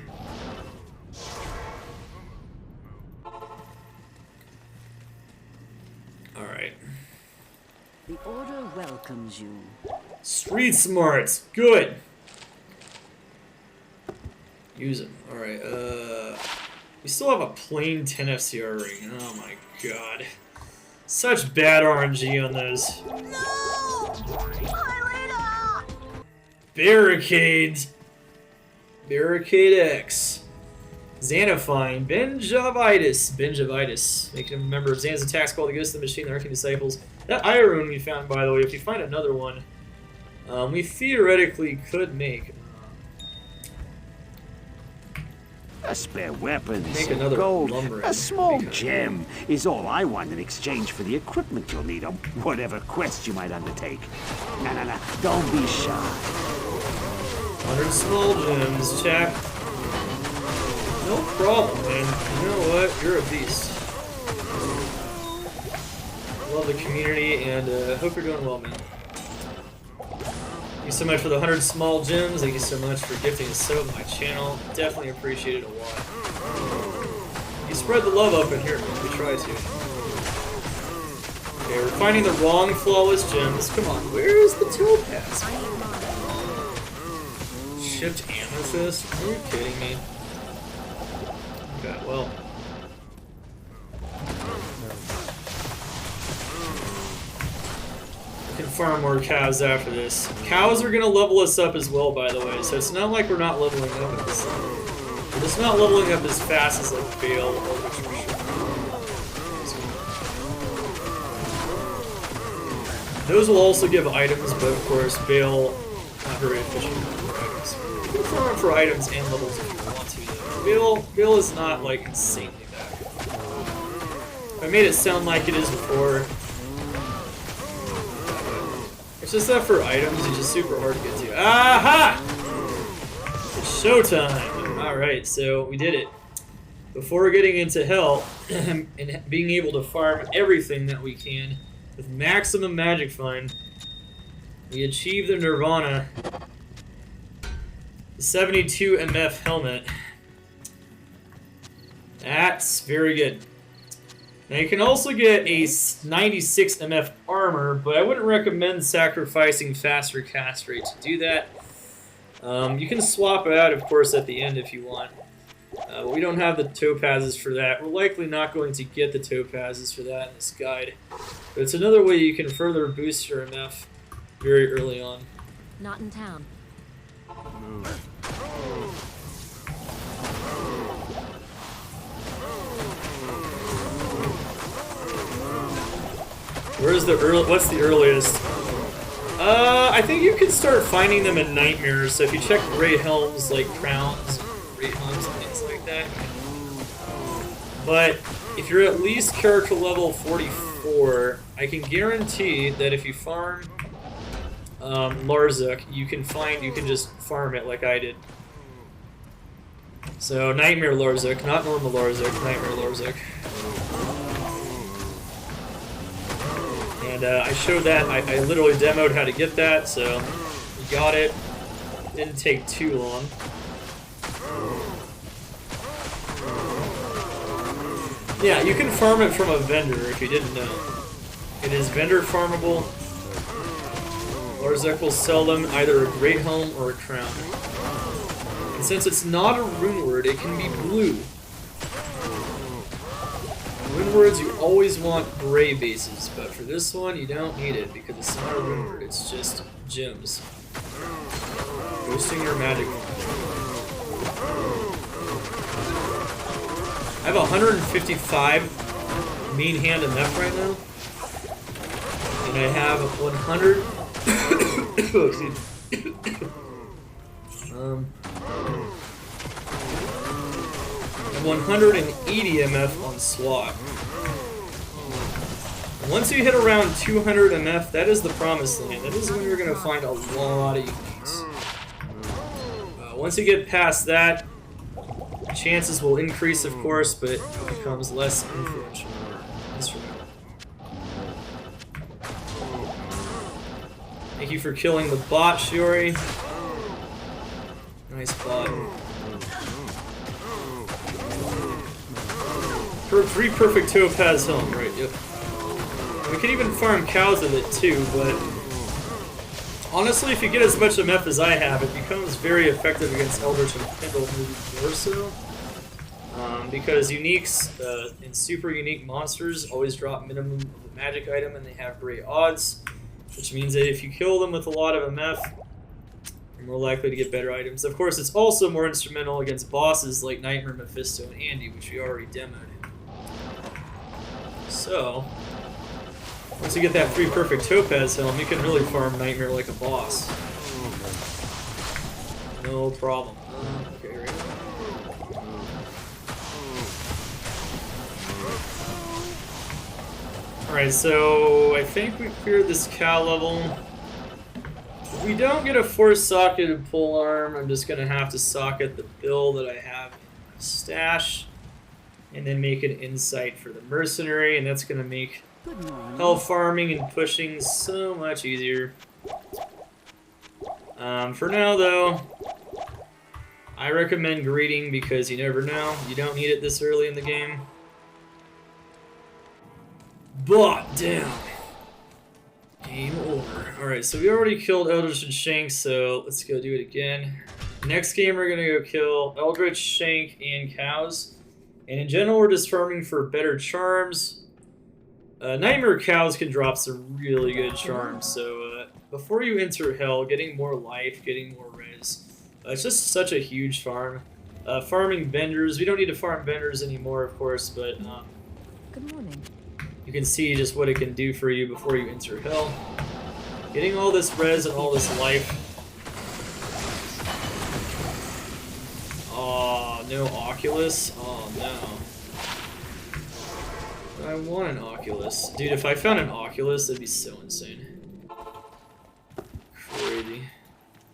Alright. The Order welcomes you. Street smarts! Good! Use them. Alright, we still have a plain 10 FCR ring. Oh my god. Such bad RNG on those. No! Hylena! Barricades! Barricade X. Xanafine, Benjavitis, making him a member of Xan's attacks called the Ghost of the Machine, the Arcane Disciples. That iron we found, by the way, if you find another one, we theoretically could make. A spare weapon, Make some another gold, lumber a small because- gem is all I want in exchange for the equipment you'll need on whatever quest you might undertake. Nah, don't be shy. 100 small gems, chap. No problem, man. You know what? You're a beast. Love the community, and hope you're doing well, man. Thank you so much for the 100 small gems. Thank you so much for gifting a sub to my channel. Definitely appreciate it a lot. You spread the love up in here, man. We try to. Okay, we're finding the wrong flawless gems. Come on, where is the topaz? Shipped amethyst? Are you kidding me? Okay, well. We can farm more cows after this. Cows are gonna level us up as well, by the way, so it's not like we're not leveling up at this level. We're just not leveling up as fast as like Bale or which we should. Those will also give items, but of course, Bale, not very efficient for items. You can farm for items and levels if you want to, though. Bill is not like insanely bad. I made it sound like it is before. It's just that for items, it's just super hard to get to. Aha! It's showtime! Alright, so we did it. Before getting into Hell, and being able to farm everything that we can with maximum magic find, we achieved the Nirvana. The 72 MF helmet. That's very good. Now you can also get a 96 MF armor, but I wouldn't recommend sacrificing faster cast rate to do that. You can swap it out, of course, at the end if you want. But we don't have the topazes for that. We're likely not going to get the topazes for that in this guide. But it's another way you can further boost your MF very early on. Not in town. Where's the what's the earliest? I think you can start finding them in Nightmares, so if you check Grey Helms, like crowns, Grey Helms and things like that. But if you're at least character level 44, I can guarantee that if you farm Larzuk, you can just farm it like I did. So Nightmare Larzuk, not normal Larzuk, Nightmare Larzuk. And I showed that, I literally demoed how to get that, so we got it. Didn't take too long. Yeah, you can farm it from a vendor if you didn't know. It is vendor farmable. Larzek will sell them either a great home or a crown. And since it's not a rune word, it can be blue. Rune words, you always want gray bases, but for this one, you don't need it because it's not a rune word, it's just gems. Boosting your magic. I have 155 main hand and F right now. And I have 100. Excuse me. 180 MF on SWAT. Once you hit around 200 MF, that is the promised land. That is when you're going to find a lot of uniques. Once you get past that, chances will increase, of course, but it becomes less influential. Thank you for killing the bot, Shiori. Nice bot. For 3 perfect topaz helm, right? Yep. We can even farm cows with it too, but honestly, if you get as much MF as I have, it becomes very effective against Eldritch and Pindle, maybe more so. Because uniques and super unique monsters always drop minimum of the magic item and they have great odds, which means that if you kill them with a lot of MF, you're more likely to get better items. Of course, it's also more instrumental against bosses like Nightmare, Mephisto, and Andy, which we already demoed. So, once you get that 3 perfect topaz helm, you can really farm Nightmare like a boss. No problem. Okay, right. Alright, so I think we cleared this cow level. If we don't get a 4-socketed pole arm, I'm just going to have to socket the bill that I have in my stash. And then make an insight for the mercenary, and that's going to make hell farming and pushing so much easier. For now, though, I recommend greeting because you never know. You don't need it this early in the game. Bot down. Game over. Alright, so we already killed Eldritch and Shenk, so let's go do it again. Next game, we're going to go kill Eldritch, Shenk, and cows. And in general, we're just farming for better charms. Nightmare cows can drop some really good charms, so before you enter Hell, getting more life, getting more res, it's just such a huge farm. Farming vendors, we don't need to farm vendors anymore, of course, but Good morning. you can see just what it can do for you before you enter Hell. Getting all this res and all this life. Oh, no Oculus? Oh, no. I want an Oculus. Dude, if I found an Oculus, that'd be so insane. Crazy.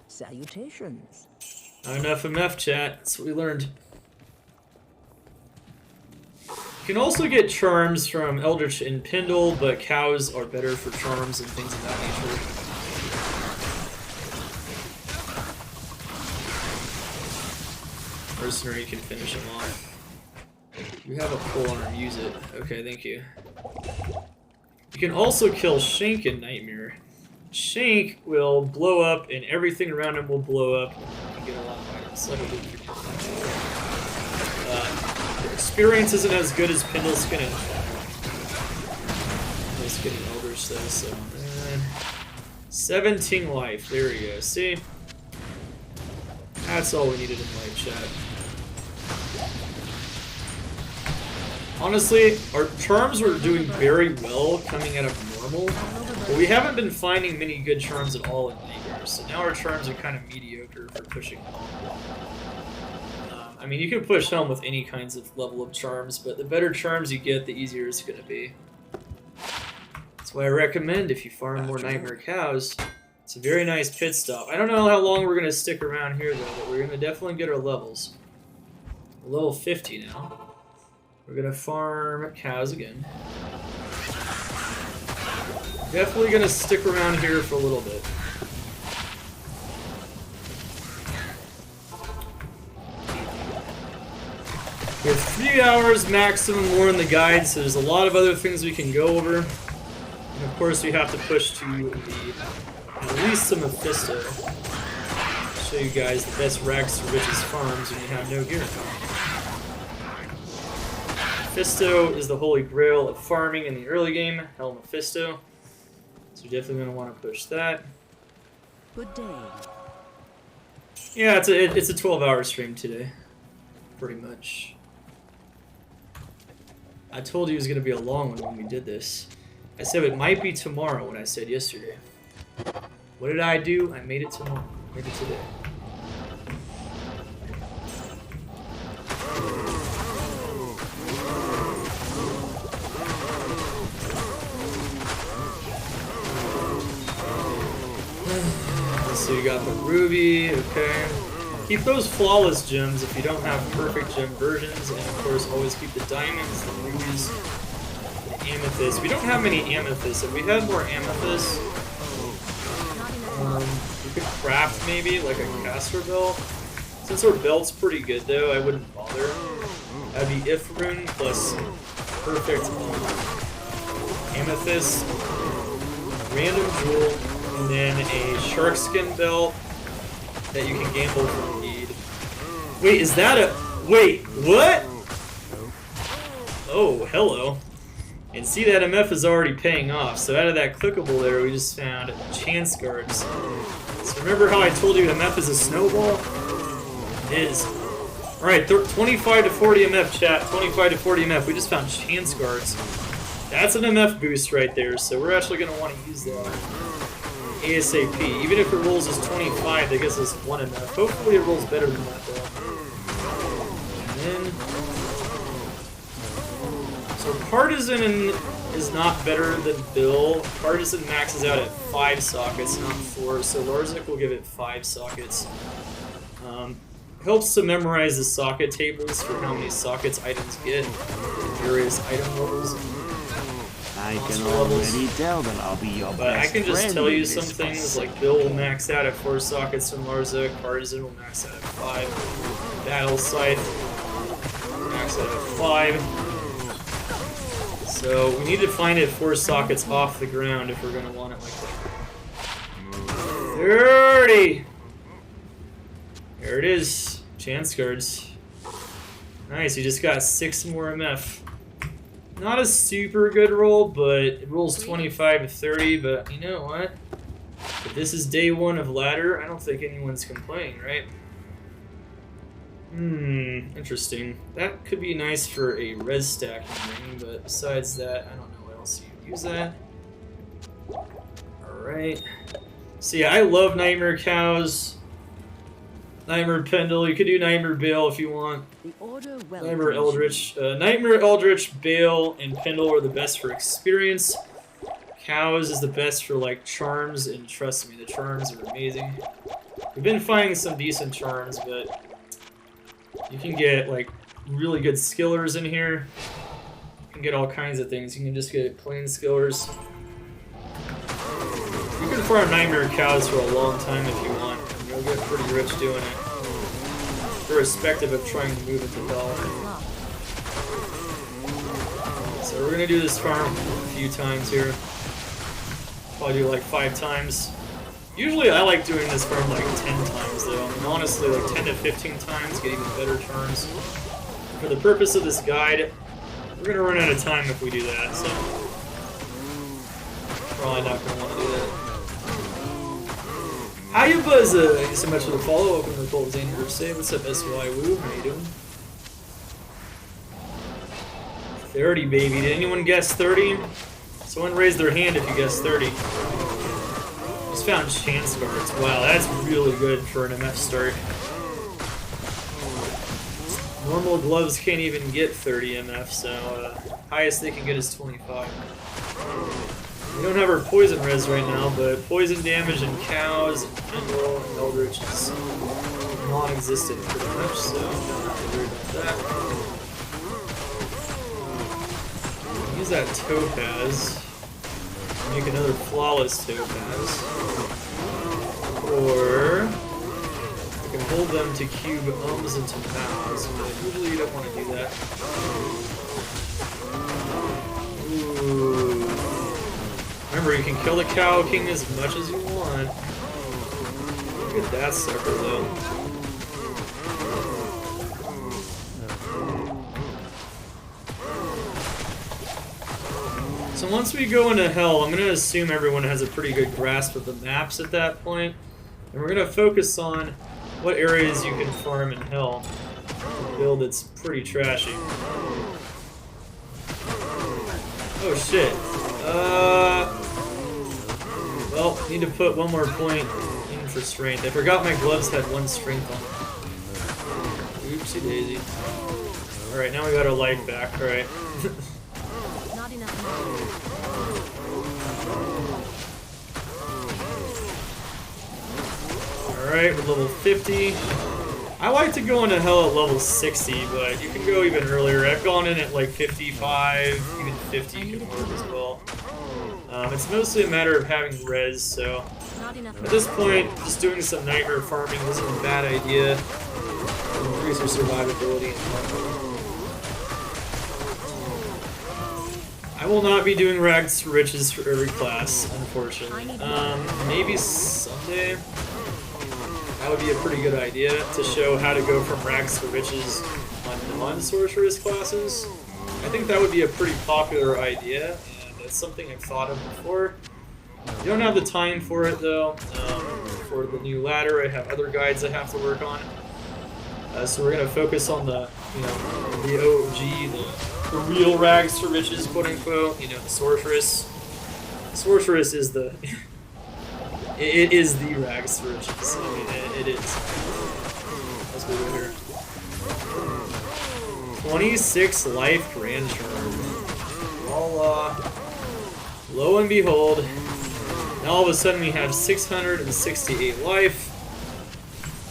Salutations. Not enough MF chat. That's what we learned. You can also get charms from Eldritch and Pindle, but cows are better for charms and things of that nature. Mercenary can finish him off. You have a pole arm, use it. Okay, thank you. You can also kill Shenk in Nightmare. Shenk will blow up and everything around him will blow up. You can get a lot of items. Like the experience isn't as good as Pindleskin and Pindleskin and Eldritch though, so 17 life. There we go. See? That's all we needed in life chat. Honestly, our charms were doing very well coming out of normal, but we haven't been finding many good charms at all in Nightmare, so now our charms are kind of mediocre for pushing home. I mean, you can push home with any kinds of level of charms, but the better charms you get, the easier it's going to be. That's why I recommend if you farm more Nightmare cows, it's a very nice pit stop. I don't know how long we're going to stick around here, though, but we're going to definitely get our levels. We're level 50 now. We're going to farm cows again. Definitely gonna stick around here for a little bit. We have 3 hours maximum more in the guide, so there's a lot of other things we can go over. And of course we have to push to at least some Mephisto. Show you guys the best rags to riches farms when you have no gear. Mephisto is the holy grail of farming in the early game. Hell Mephisto. So you're definitely going to want to push that. Good day. Yeah, it's a 12-hour stream today. Pretty much. I told you it was going to be a long one when we did this. I said it might be tomorrow when I said yesterday. What did I do? I made it tomorrow. Made it today. So you got the ruby, okay. Keep those flawless gems if you don't have perfect gem versions, and of course always keep the diamonds, the rubies, the amethyst. We don't have many amethysts. If we had more amethysts, we could craft maybe like a caster belt. Since our belt's pretty good though, I wouldn't bother. That'd be if rune plus perfect amethyst, random jewel, and then a shark skin belt that you can gamble for need. Wait, is that a... Wait, what? Oh, hello. And see, that MF is already paying off. So out of that clickable there, we just found chance guards. So remember how I told you MF is a snowball? It is. Alright, 25 to 40 MF, chat. 25 to 40 MF. We just found chance guards. That's an MF boost right there, so we're actually going to want to use that ASAP. Even if it rolls as 25, that gives us 1 MF. Hopefully it rolls better than that, though. And then... So Partisan is not better than Bill. Partisan maxes out at 5 sockets, not 4, so Larzik will give it 5 sockets. Helps to memorize the socket tables for how many sockets items get, various item levels. I can already tell that I'll be your best But I can just friend tell in you this some things, mess. like Bill will max out at 4 sockets from Larzik, Partisan will max out at 5, Battle Scythe max out at 5. So we need to find it 4 sockets off the ground if we're going to want it like that. 30! There it is. Chance cards. Nice, you just got 6 more MF. Not a super good roll, but it rolls 25 to 30, but you know what? If this is day 1 of ladder, I don't think anyone's complaining, right? Interesting. That could be nice for a res stacking ring, but besides that, I don't know what else you use that. Alright. So yeah, I love Nightmare Cows. Nightmare Pindle. You could do Nightmare Bale if you want. The order Nightmare Eldritch. Nightmare Eldritch, Bale, and Pindle are the best for experience. Cows is the best for like charms, and trust me, the charms are amazing. We've been finding some decent charms, but you can get like really good skillers in here. You can get all kinds of things. You can just get plain skillers. You can farm Nightmare Cows for a long time if you want. You'll get pretty rich doing it, irrespective of trying to move into Hell. So we're gonna do this farm a few times here. Probably do like 5 times. Usually I like doing this farm like 10 times though. I mean, honestly, like 10 to 15 times, get even better charms. For the purpose of this guide, we're gonna run out of time if we do that, so probably not gonna want to do that. Hiya Buzz, thank you so much for the follow. Welcome to the Cold Zane birthday. What's up, SY Woo? How you doing? 30, baby. Did anyone guess 30? Someone raise their hand if you guessed 30. Just found chance cards. Wow, that's really good for an MF start. Normal gloves can't even get 30 MF, so highest they can get is 25. We don't have our poison res right now, but poison damage and cows and Pindle and Eldritch is non-existent pretty much, so don't have to worry about that. Use that topaz. make another flawless topaz. Or I can hold them to cube ums into pounds, but usually you don't want to do that. Ooh. Remember, you can kill the Cow King as much as you want. Look at that sucker, though. So once we go into Hell, I'm going to assume everyone has a pretty good grasp of the maps at that point. And we're going to focus on what areas you can farm in Hell. A build that's pretty trashy. Oh shit. Well, need to put one more point in for strength. I forgot my gloves had 1 strength on them. Oopsie daisy. Alright, now we got our life back, alright. Not enough. Alright, we're level 50. I like to go into Hell at level 60, but you can go even earlier. I've gone in at like 55, even 50 can work as well. It's mostly a matter of having res, so at this point, just doing some nightmare farming isn't a bad idea. Increase your survivability and health. I will not be doing rags to riches for every class, unfortunately. Maybe someday. That would be a pretty good idea to show how to go from rags to riches on non-sorceress classes. I think that would be a pretty popular idea, and it's something I've thought of before. You don't have the time for it though. For the new ladder, I have other guides I have to work on. So we're gonna focus on the, the OG, the real rags to riches, quote unquote. The sorceress. Sorceress is the. It is the rags to riches. I mean, it is. Let's go over here. 26 life grand charm. Voila. Lo and behold, now all of a sudden we have 668 life.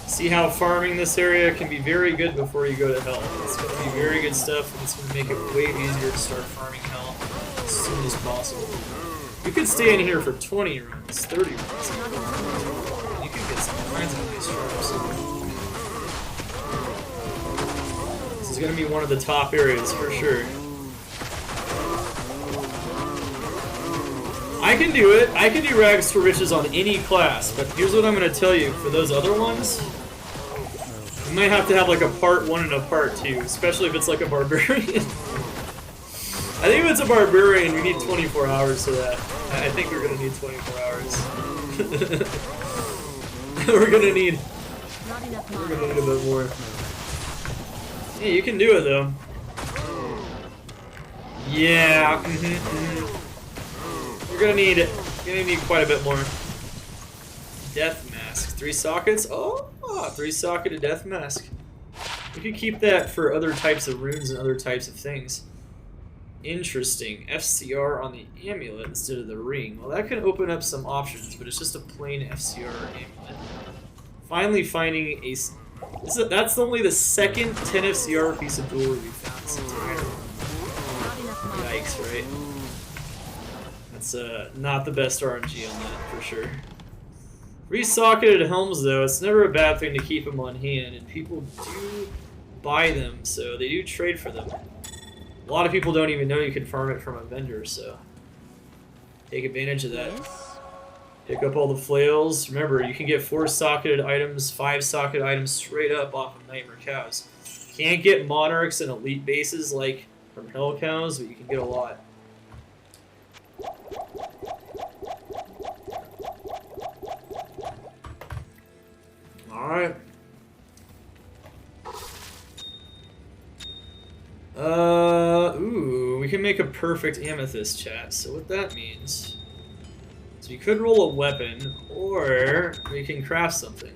See how farming this area can be very good before you go to Hell. It's going to be very good stuff, and it's going to make it way easier to start farming Hell as soon as possible. You could stay in here for 20 runs, 30 runs. You can get some kinds of nice sharps. This is going to be one of the top areas for sure. I can do it. I can do rags to riches on any class, but here's what I'm going to tell you. For those other ones, you might have to have like a part 1 and a part 2, especially if it's like a barbarian. I think if it's a barbarian, you need 24 hours for that. I think we're going to need 24 hours. We're going to need a bit more. Yeah, you can do it though. Yeah. You're gonna need quite a bit more. Death mask, 3 sockets. Oh, 3-socketed death mask. We could keep that for other types of runes and other types of things. Interesting. FCR on the amulet instead of the ring. Well, that can open up some options, but it's just a plain FCR amulet. Finally finding a. That's only the second 10 FCR piece of jewelry we found this entire run. Yikes, right? That's not the best RNG on that, for sure. 3-socketed helms, though, it's never a bad thing to keep them on hand, and people do buy them, so they do trade for them. A lot of people don't even know you can farm it from a vendor, so take advantage of that. Pick up all the flails. Remember, you can get 4-socketed items, 5-socketed items straight up off of Nightmare Cows. Can't get monarchs and elite bases like from Hell Cows, but you can get a lot. Alright. Ooh, we can make a perfect amethyst, chat. So what that means... So you could roll a weapon, or we can craft something.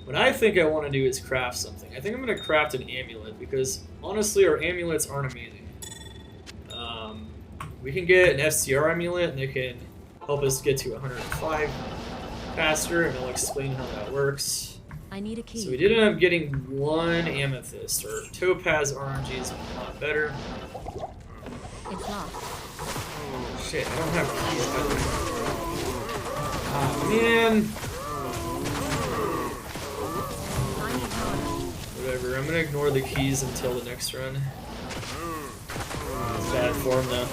What I think I want to do is craft something. I think I'm going to craft an amulet, because honestly our amulets aren't amazing. We can get an FCR amulet, and they can help us get to 105 faster, and I'll explain how that works. I need a key. So we did end up getting 1 amethyst, or topaz RNG is a lot better. It's locked. Shit, I don't have keys, by the way. Ah, man. I need mana. Whatever, I'm gonna ignore the keys until the next run. It's bad form though.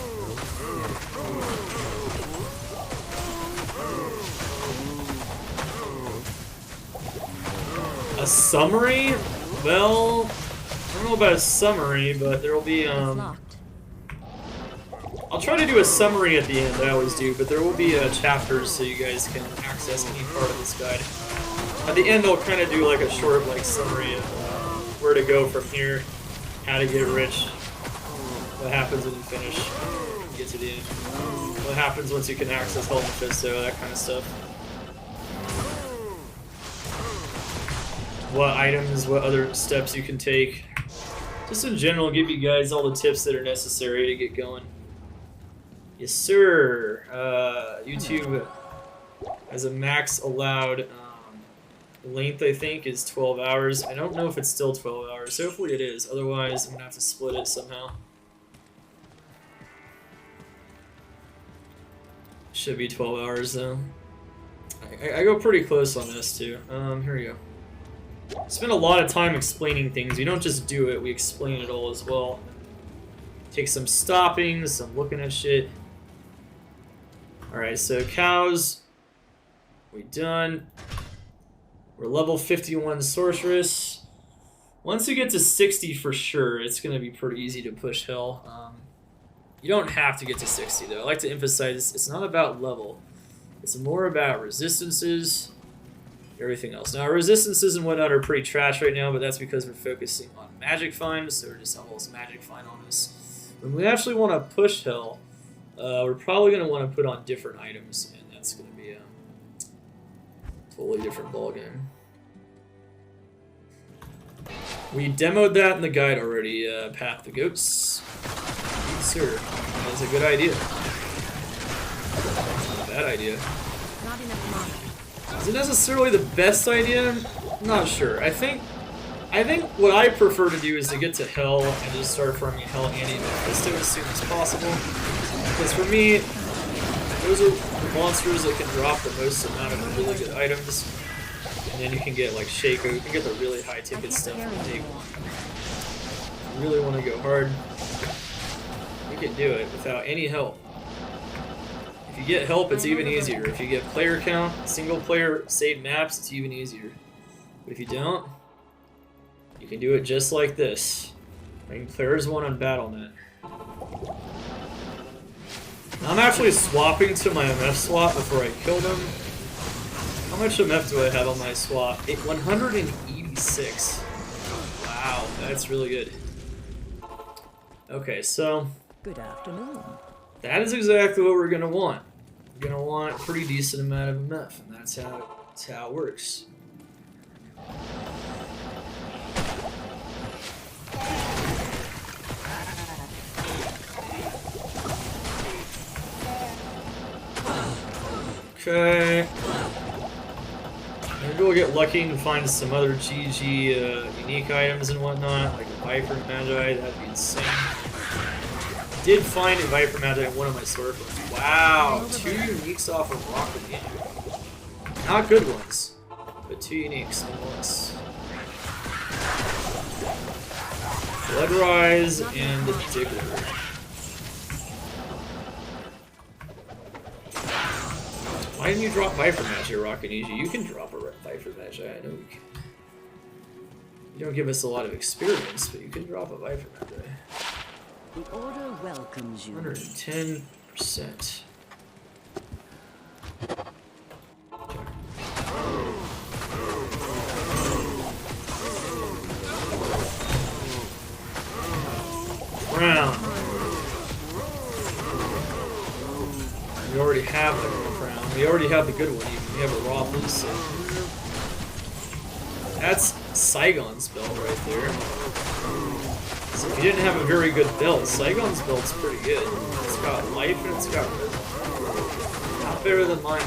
A summary? Well, I don't know about a summary, but there'll be It's locked. I'll try to do a summary at the end, I always do, but there will be chapters so you guys can access any part of this guide. At the end, I'll kind of do like a short like summary of where to go from here, how to get rich, what happens when you finish, get to the end, what happens once you can access Hell Mephisto, that kind of stuff. What items, what other steps you can take. Just in general, give you guys all the tips that are necessary to get going. Yes, sir. YouTube has a max allowed length, I think, is 12 hours. I don't know if it's still 12 hours. Hopefully it is. Otherwise, I'm going to have to split it somehow. Should be 12 hours, though. I go pretty close on this, too. Here we go. Spend a lot of time explaining things. We don't just do it, we explain it all as well. Take some stopping, some looking at shit. Alright, so cows. We done. We're level 51 Sorceress. Once you get to 60 for sure, it's going to be pretty easy to push Hell. You don't have to get to 60 though. I like to emphasize it's not about level. It's more about resistances, everything else. Now, our resistances and whatnot are pretty trash right now, but that's because we're focusing on Magic Find, so we're just almost Magic Find on us. When we actually want to push Hell, we're probably going to want to put on different items, and that's going to be a totally different ballgame. We demoed that in the guide already, Path the Goats. Yes, sir. That's a good idea. It's not a bad idea. Not enough mana. Is it necessarily the best idea? I'm not sure. I think what I prefer to do is to get to Hell and just start farming Hell and Mephisto as soon as possible. Because for me, those are the monsters that can drop the most amount of really good items. And then you can get like Shaco, you can get the really high ticket stuff from day one. If you really want to go hard, you can do it without any help. If you get help, it's even easier. If you get player count, single player saved maps, it's even easier. But if you don't, you can do it just like this. Rank players 1 on BattleNet. I'm actually swapping to my MF swap before I kill them. How much MF do I have on my swap? 186. Wow, that's really good. Okay, so Good afternoon. that is exactly what we're gonna want. We're gonna want a pretty decent amount of MF, and that's how it works. Okay. Maybe we'll get lucky and find some other GG unique items and whatnot, like a Viper Magi. That'd be insane. Did find a Viper Magi in one of my sword books. Wow, 2 uniques off of Arachnid. Not good ones, but 2 uniques nonetheless. Blood Rise and the Diggler. Why didn't you drop Viper Magi, Arachnid? You can drop a Viper Magi, I know you can. You don't give us a lot of experience, but you can drop a Viper Magi. The order welcomes you. 110%. Crown. We already have the crown. We already have the good one. Even we have a raw piece. So. That's Saigon's belt right there. So if you didn't have a very good belt, Saigon's belt's pretty good. It's got life and it's got rhythm. Not better than mine.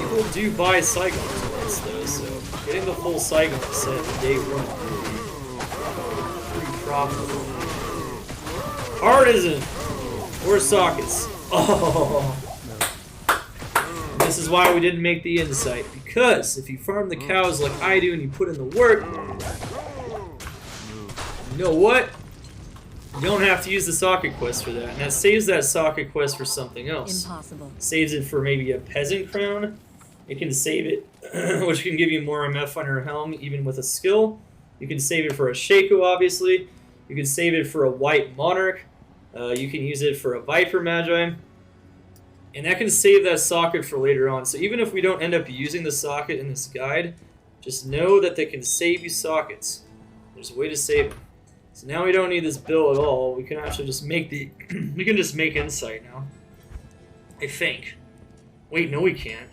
People do buy Saigon's belts though, so getting the full Saigon set day 1 pretty profitable. Hard isn't. Or sockets. Oh. This is why we didn't make the insight. Because if you farm the cows like I do and you put in the work, you know what? You don't have to use the socket quest for that. And that saves that socket quest for something else. Impossible. Saves it for maybe a peasant crown. It can save it, which can give you more MF on your helm, even with a skill. You can save it for a Shaco, obviously. You can save it for a white monarch. You can use it for a Viper Magi. And that can save that socket for later on. So even if we don't end up using the socket in this guide, just know that they can save you sockets. There's a way to save them. So now we don't need this bill at all. We can actually just make the... we can just make insight now. I think. Wait, no we can't.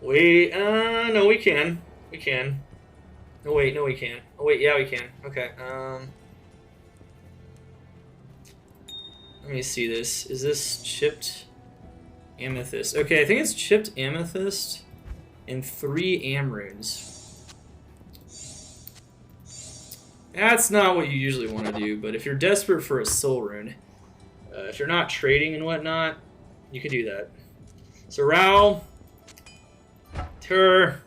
Wait, no we can. We can. No wait, no we can't. Oh wait, yeah we can. Okay, let me see this. Is this chipped amethyst? Okay, I think it's chipped amethyst and 3 am runes. That's not what you usually want to do, but if you're desperate for a soul rune, if you're not trading and whatnot, you can do that. So Ral, Tur,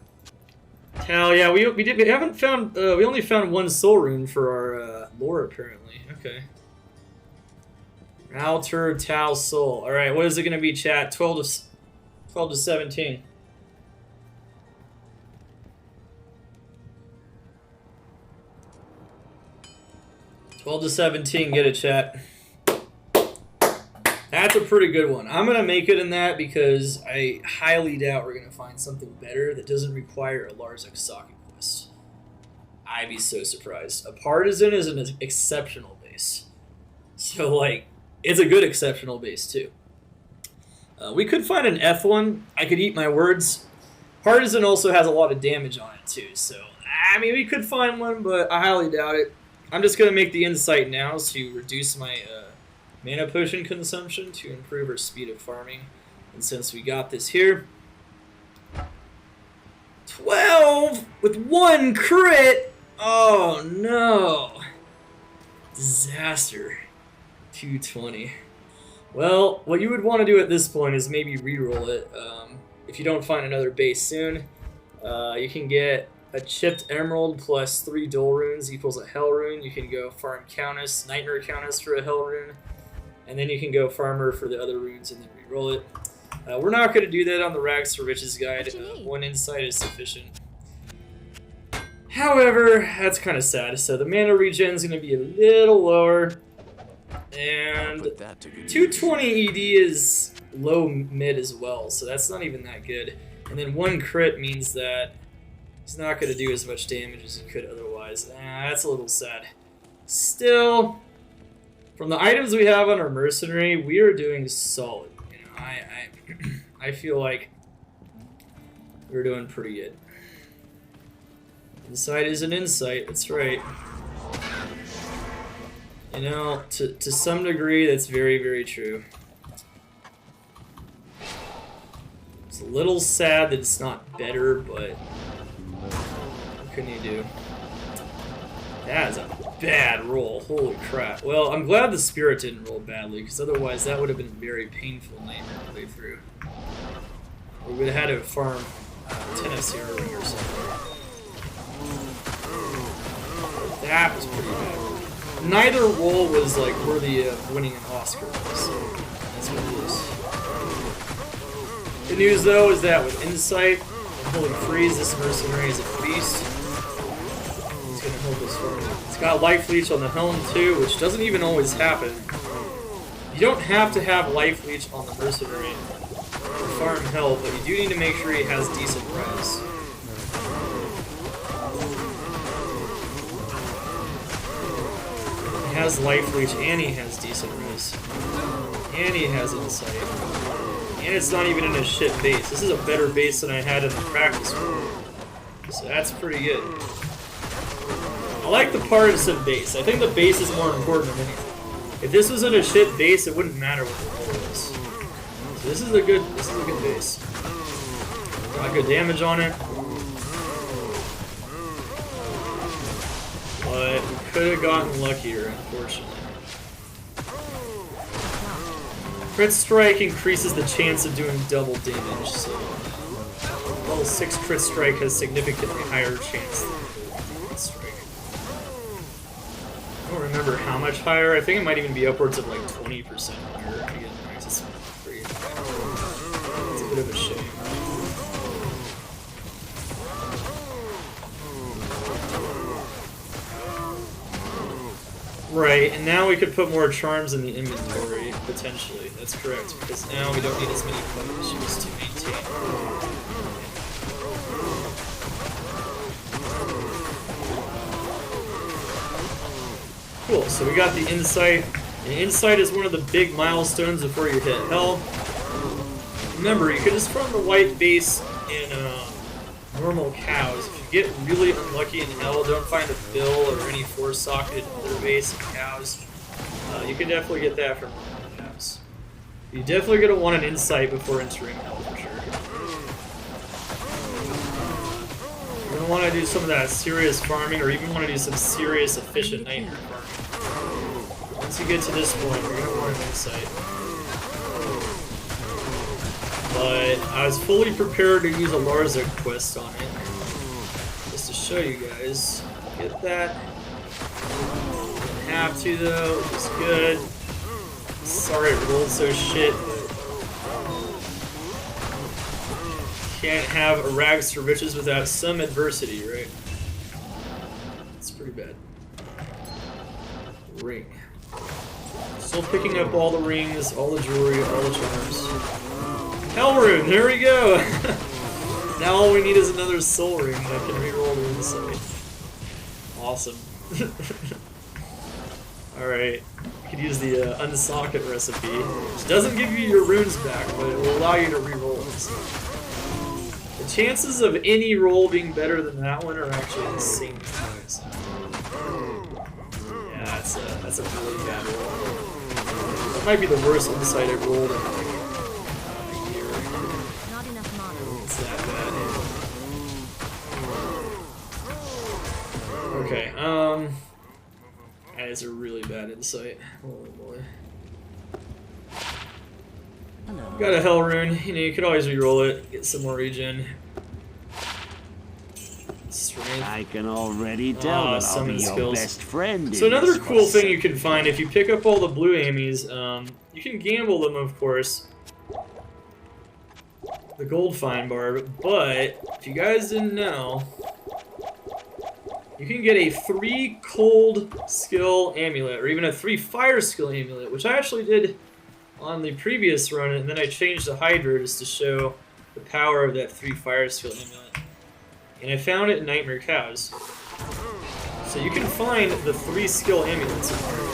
Tal, yeah, we haven't found we only found 1 soul rune for our lore apparently. Okay. Ral, Tur, Tal, Soul. All right, what is it gonna be, chat? 12 to 17. 12 to 17, get it, chat. That's a pretty good one. I'm going to make it in that because I highly doubt we're going to find something better that doesn't require a Larzac socket quest. I'd be so surprised. A Partisan is an exceptional base. So, like, it's a good exceptional base, too. We could find an F one. I could eat my words. Partisan also has a lot of damage on it, too. So, I mean, we could find one, but I highly doubt it. I'm just going to make the insight now to reduce my mana potion consumption to improve our speed of farming. And since we got this here, 12 with 1 crit! Oh no! Disaster. 220. Well, what you would want to do at this point is maybe reroll it. If you don't find another base soon, you can get a chipped emerald plus 3 dual runes equals a hell rune. You can go farm Countess, Nightmare Countess for a hell rune, and then you can go farmer for the other runes and then reroll it. We're not going to do that on the Rags to Riches guide. 1 insight is sufficient. However, that's kind of sad. So the mana regen is going to be a little lower, and 220 ED is low mid as well, so that's not even that good. And then 1 crit means that he's not going to do as much damage as he could otherwise. That's a little sad. Still, from the items we have on our mercenary, we are doing solid. You know, I feel like we're doing pretty good. Insight is an insight. That's right. You know, to some degree, that's very, very true. It's a little sad that it's not better, but what can you do? That is a bad roll. Holy crap. Well, I'm glad the spirit didn't roll badly, because otherwise that would have been a very painful nightmare to play through. We would have had to farm 10 of Sierra Ring or something. That was pretty bad. Neither roll was like worthy of winning an Oscar, so that's what it is. Good news though is that with Insight and Holy Freeze, this mercenary is a beast. He's gonna help us farm. It's got Life Leech on the helm too, which doesn't even always happen. You don't have to have Life Leech on the mercenary to farm hell, but you do need to make sure he has decent res. He has Life Leech and he has decent res. And he has Insight. And it's not even in a shit base. This is a better base than I had in the practice room. So that's pretty good. I like the partisan base. I think the base is more important than anything. If this was in a shit base, it wouldn't matter what the roll is. So this is a good base. Got good damage on it. But we could have gotten luckier, unfortunately. Crit strike increases the chance of doing double damage, so level 6 crit strike has significantly higher chance than crit strike. I don't remember how much higher. I think it might even be upwards of like 20% higher. Again, it's just pretty high. It's a bit of a shame. Right, and now we could put more charms in the inventory, potentially. That's correct, because now we don't need as many punishes to maintain. Cool, so we got the insight. And insight is one of the big milestones before you hit hell. Remember, you can just run the white base in normal cows. If you get really unlucky in hell, don't find a bill or any four-socketed other base in cows. You can definitely get that from normal cows. You're definitely going to want an insight before entering hell for sure. You're going to want to do some of that serious farming, or even want to do some serious efficient nightmare farming. Once you get to this point, you're going to want an insight. But I was fully prepared to use a Larza quest on it. Just to show you guys. Get that. Didn't have to though, which is good. Sorry it rolled so shit. Can't have a rags to riches without some adversity, right? It's pretty bad. Ring. Still picking up all the rings, all the jewelry, all the charms. Hell rune, there we go! Now all we need is another soul ring that can reroll the insight. Awesome. Alright, you could use the unsocket recipe, which doesn't give you your runes back, but it will allow you to reroll them. The chances of any roll being better than that one are actually insane, guys. Yeah, that's a really bad roll. That might be the worst insight I've rolled in like a year. Not enough mana. It's that bad. Okay, that is a really bad insight. Oh boy. Hello. Got a hell rune. You know, you could always reroll it, get some more regen. Strength. I can already tell that I'll be your best friend. So another cool thing you can find if you pick up all the blue ammies, you can gamble them, of course. The gold fine barb, but if you guys didn't know, you can get a 3 cold skill amulet, or even a 3 fire skill amulet, which I actually did on the previous run, and then I changed to Hydra just to show the power of that 3 fire skill amulet. And I found it in Nightmare Cows. So you can find the 3 skill amulets in here.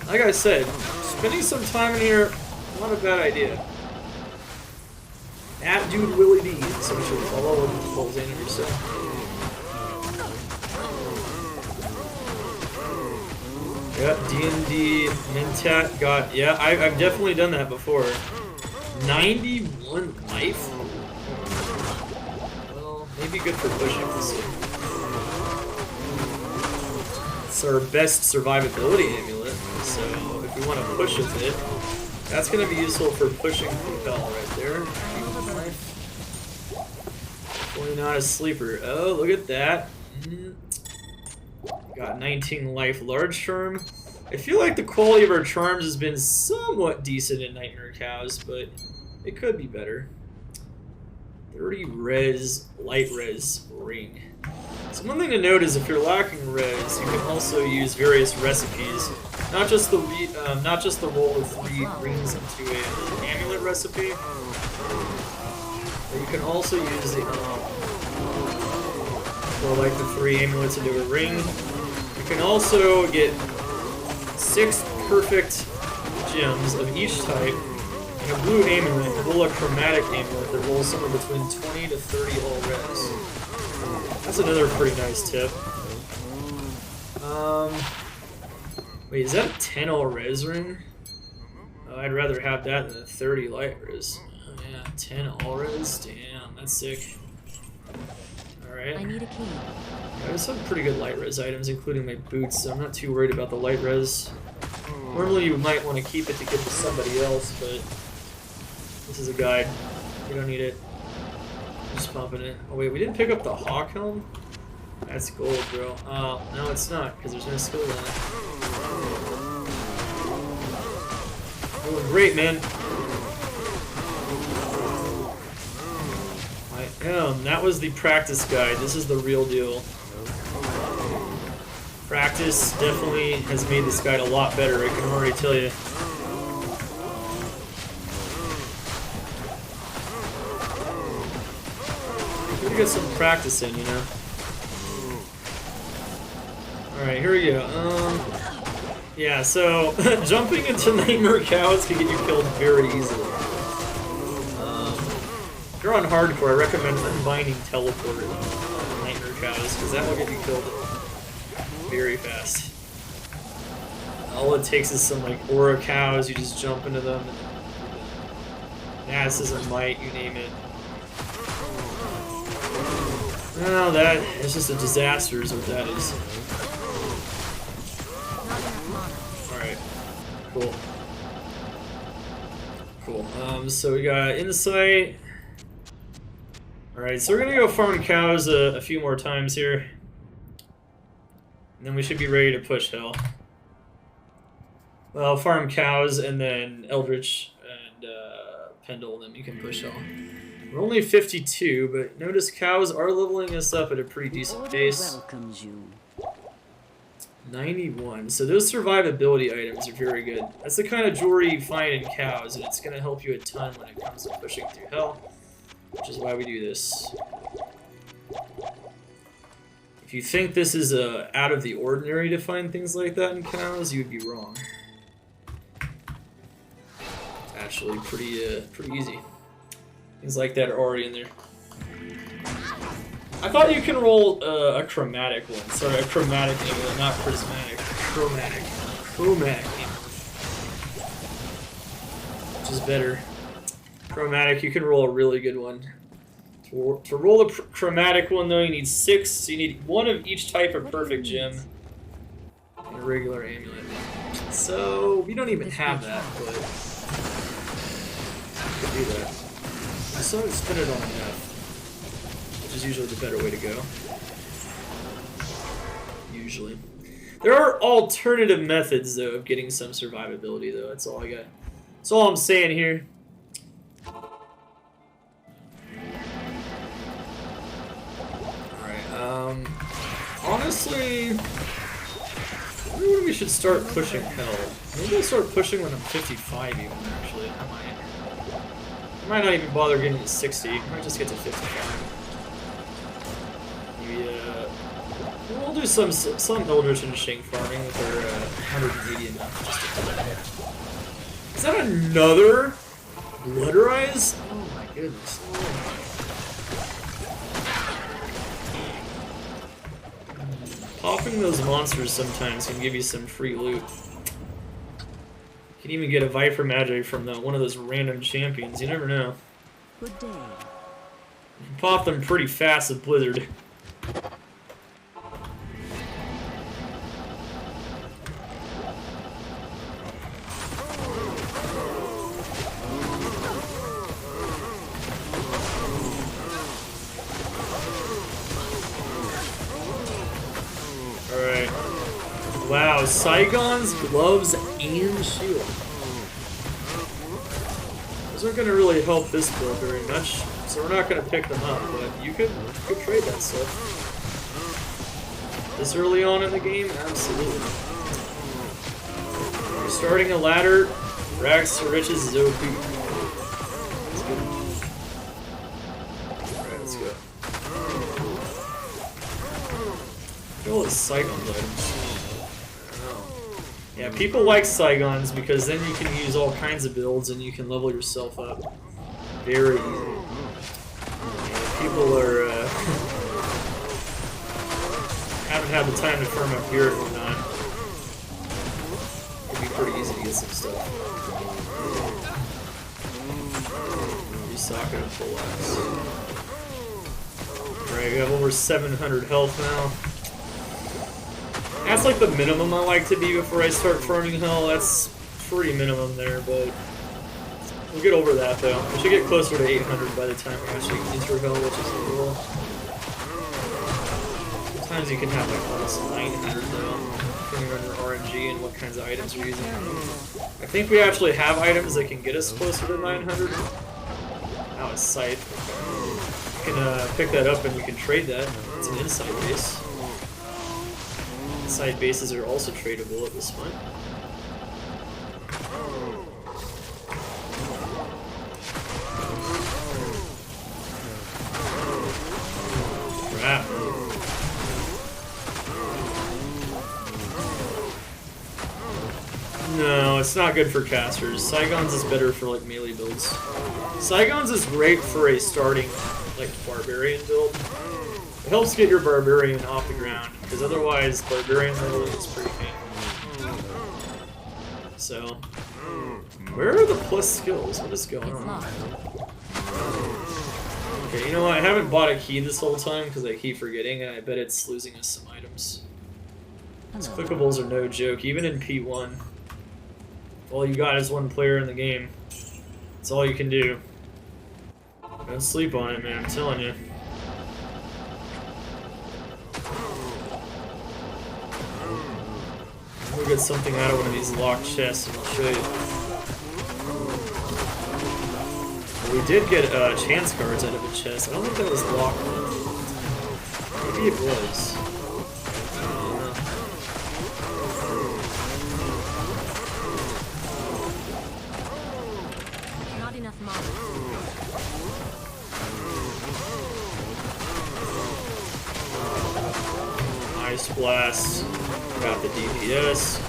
Like I said, spending some time in here, not a bad idea. At Dude Willie D, so we should follow Paul's enemy, so. Yep, D&D Mentat got, yeah, I've definitely done that before. 91 life? Well, maybe good for pushing this year. It's our best survivability amulet, so if we want to push with it, that's going to be useful for pushing Propel right there. 91 life. Definitely not a sleeper. Oh, look at that. Got 19 life large charm. I feel like the quality of our charms has been somewhat decent in Nightmare Cows, but it could be better. 30 res, light res ring. So one thing to note is if you're lacking res, you can also use various recipes. Not just the roll of 3 rings into an amulet recipe. But you can also use the like the 3 amulets into a ring. You can also get 6 perfect gems of each type, and a blue amulet, and roll a chromatic amulet that rolls somewhere between 20 to 30 all res. That's another pretty nice tip. Wait, is that a 10 all res ring? Oh, I'd rather have that than a 30 light res. Oh yeah, 10 all res? Damn, that's sick. Alright. I need a key. I have some pretty good light res items, including my boots, so I'm not too worried about the light res. Normally you might want to keep it to give to somebody else, but this is a guide. We don't need it. Just pumping it. Oh wait, we didn't pick up the Hawk Helm? That's gold, bro. No it's not, because there's no skill in it. Doing great, man. That was the practice guide. This is the real deal. Practice definitely has made this guide a lot better, I can already tell you. Gotta get some practice in, you know. Alright, here we go. Yeah, so jumping into Nightmare Cows can get you killed very easily. If you're on hardcore, I recommend combining teleport and Nightmare Cows, because that will get you killed very fast. All it takes is some like aura cows, you just jump into them. Masses of might, you name it. No, that is just a disaster is what that is. Alright. Cool. Cool. So we got Insight. Alright, so we're gonna go farm cows a few more times here. And then we should be ready to push Hell. Well, farm cows and then Eldritch and Pindle, and then you can push Hell. We're only 52, but notice cows are leveling us up at a pretty decent pace. Welcomes you. 91. So those survivability items are very good. That's the kind of jewelry you find in cows, and it's going to help you a ton when it comes to pushing through Hell, which is why we do this. If you think this is out of the ordinary to find things like that in cows, you would be wrong. It's actually pretty easy. Things like that are already in there. I thought you can roll a chromatic one. Sorry, a chromatic amulet, not prismatic. Chromatic amulet. Which is better. Chromatic, you can roll a really good one. To roll a chromatic one, though, you need 6. So you need 1 of each type of perfect gem and a regular amulet. So we don't even have that, but we could do that. So spin it on enough, which is usually the better way to go. Usually. There are alternative methods, though, of getting some survivability, though. That's all I got. That's all I'm saying here. Alright, honestly, maybe we should start pushing Hell. Maybe I'll start pushing when I'm 55 even, actually. I might not even bother getting to 60. I might just get to 55. Maybe, we'll do some Eldritch and Shenk farming with our 180 enough. Just to... Is that another Blood Rise? Oh my goodness. Popping those monsters sometimes can give you some free loot. You can even get a Viper Magic from one of those random champions. You never know. Good day. You can pop them pretty fast with Blizzard. Alright. Wow, Saigon's gloves and shield. Those aren't going to really help this build very much, so we're not going to pick them up, but you could trade that stuff. This early on in the game? Absolutely. You're starting a ladder, Rags to Riches is OP. Let's go. Alright, let's go. Look at all this Saigon items. Yeah, people like Saigons because then you can use all kinds of builds and you can level yourself up very easily. Yeah, people are haven't had the time to farm up here and whatnot. It'd be pretty easy to get some stuff. Be socket and full axe. Alright, we have over 700 health now. That's like the minimum I like to be before I start farming Hell. That's pretty minimum there, but we'll get over that though. We should get closer to 800 by the time we actually enter Hell, which is cool. Sometimes you can have like almost 900 though, depending on your RNG and what kinds of items you're using. I think we actually have items that can get us closer to 900. Now it's Scythe. You can pick that up and you can trade that. It's an insight base. Side bases are also tradable at this point. Crap. No, it's not good for casters. Saigons is better for like melee builds. Saigons is great for a starting like barbarian build. It helps get your barbarian off the ground, because otherwise barbarian leveling is pretty painful. So, where are the plus skills? What is going on? Okay, you know what? I haven't bought a key this whole time because I keep forgetting, and I bet it's losing us some items. These clickables are no joke, even in P1. All you got is one player in the game. That's all you can do. Don't sleep on it, man, I'm telling you. We'll get something out of one of these locked chests and I'll show you. We did get chance cards out of a chest. I don't think that was locked. Maybe it was. Not enough mana. Ice Blast. Got the DPS.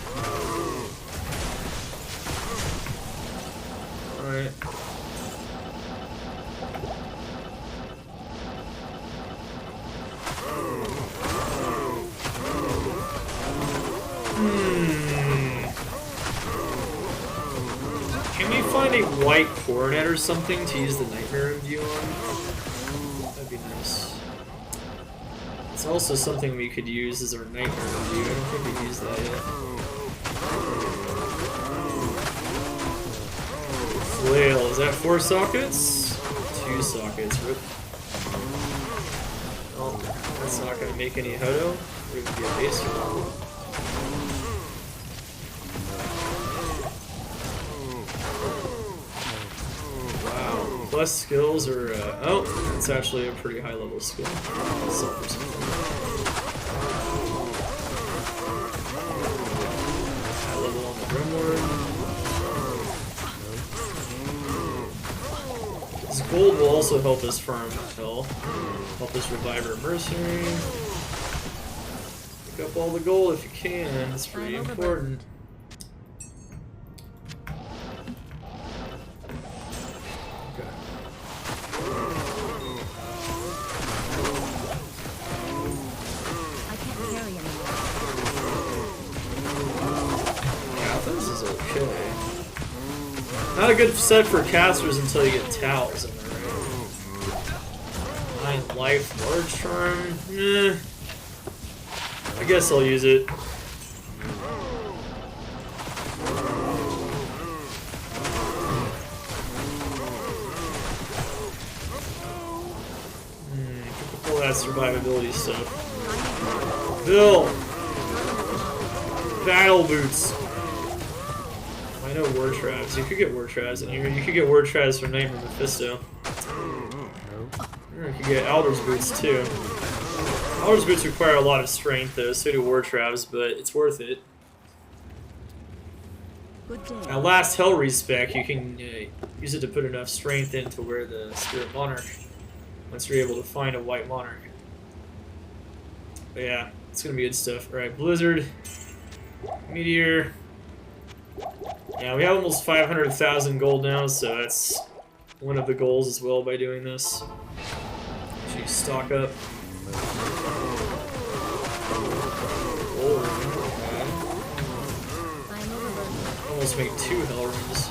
Alright. Can we find a white coronet or something to use the Nightmare Imbue on? That'd be nice. It's also something we could use as our Nightmare Imbue. I don't think we've used that yet. Flail, is that 4 sockets? 2 sockets, rip. Oh, that's not gonna make any Hodo. It would be a base roll. Wow, plus skills are, oh, that's actually a pretty high level skill. Sulfur something. High level on the Grimoire. This gold will also help us farm Hell. Help us revive our mercenary. Pick up all the gold if you can, it's pretty important. Not a good set for casters until you get towels in there, right? 9 life, large charm. I guess I'll use it. All that survivability stuff. Bill! Battle boots! I know War Traps. You could get War Traps in here. You could get War Traps from Nightmare Mephisto. Or you could get Elder's Boots too. Elder's Boots require a lot of strength though, so do War Traps, but it's worth it. At last Hell respec, you can use it to put enough strength in to wear the Spirit Monarch once you're able to find a White Monarch. But yeah, it's gonna be good stuff. Alright, Blizzard, Meteor. Yeah, we have almost 500,000 gold now, so that's one of the goals as well by doing this. Actually, stock up. Oh, almost make 2 Hell runes.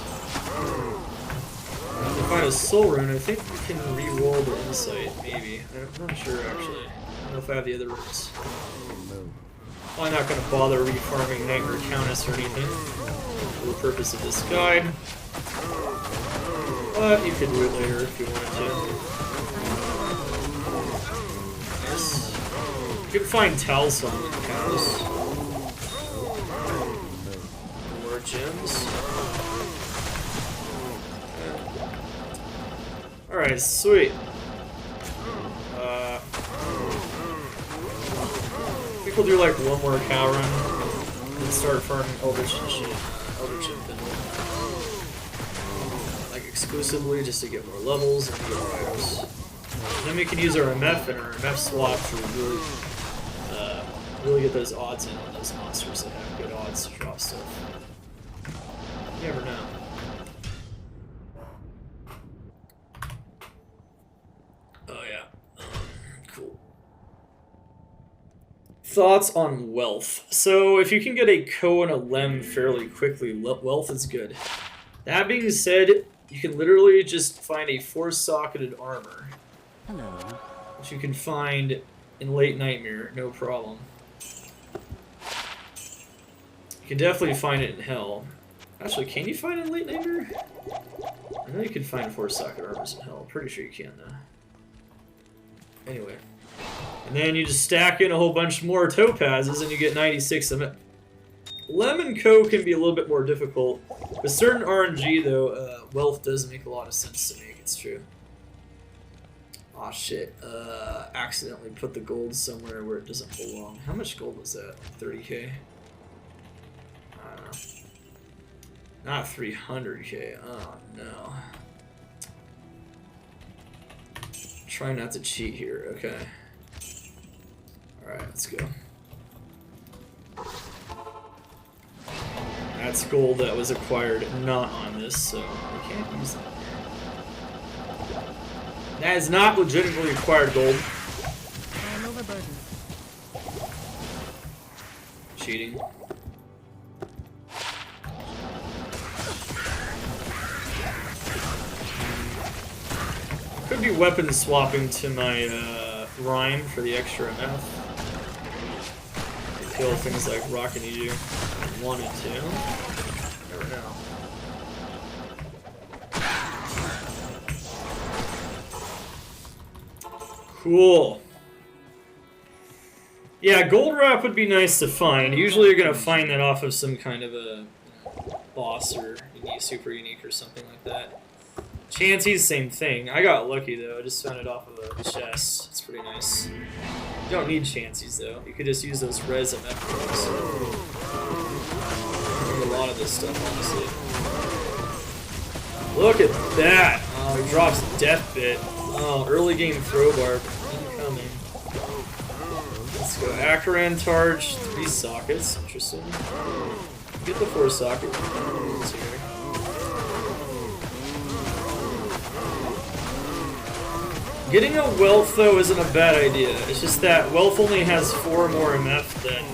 If I find a Soul rune, I think we can re-roll the Insight, maybe. I'm not sure, actually. I don't know if I have the other runes. Probably not going to bother refarming Hell Countess or anything for the purpose of this guide. But you could do it later if you wanted to. Yes. You can find Talsum in Countess. More gems. Alright, sweet. I think we'll do like one more cow run and start farming Eldritch and shit. Eldritch and Pindle. Like exclusively just to get more levels and get more items. And then we can use our MF and our MF swap to really get those odds in on those monsters that have good odds to drop stuff. You never know. Oh yeah. Cool. Thoughts on wealth. So if you can get a Ko and a Lem fairly quickly, wealth is good. That being said, you can literally just find a 4-socketed armor. Hello. Which you can find in Late Nightmare, no problem. You can definitely find it in Hell. Actually, can you find it in Late Nightmare? I know you can find 4-socket armors in Hell. Pretty sure you can, though. Anyway. And then you just stack in a whole bunch more topazes and you get 96 of it. Lemon Co can be a little bit more difficult. With certain RNG, though, wealth does make a lot of sense to make. It's true. Aw, shit. Accidentally put the gold somewhere where it doesn't belong. How much gold was that? 30k? I don't know. Not 300k. Oh, no. Try not to cheat here. Okay. Alright, let's go. That's gold that was acquired not on this, so I can't use that. That is not legitimately acquired gold. I am overburdened. Cheating. Could be weapon swapping to my rhyme for the extra MF. Kill things like Arachnid if I wanted to. Never know. Cool. Yeah, gold wrap would be nice to find. Usually you're gonna find that off of some kind of a boss or super unique or something like that. Chancy's same thing. I got lucky though. I just found it off of a chest. It's pretty nice. You don't need Chancy's though. You could just use those res MF drugs. I need a lot of this stuff, honestly. Look at that! Oh, he drops Death Bit. Oh, early game Throwbar incoming. Let's go. Acheron Targe, 3 sockets. Interesting. Get the 4 socket. Let's hear. Getting a wealth though isn't a bad idea. It's just that wealth only has 4 more MF than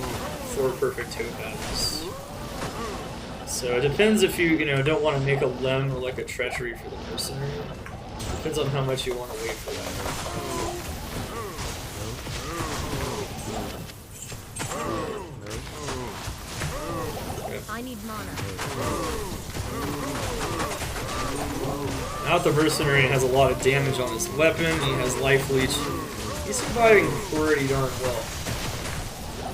4 perfect topazes. So it depends if you don't want to make a lem or like a treachery for the mercenary. Depends on how much you want to wait for that. Yep. I need mana. Now that the mercenary has a lot of damage on his weapon, he has life leech. He's surviving pretty darn well.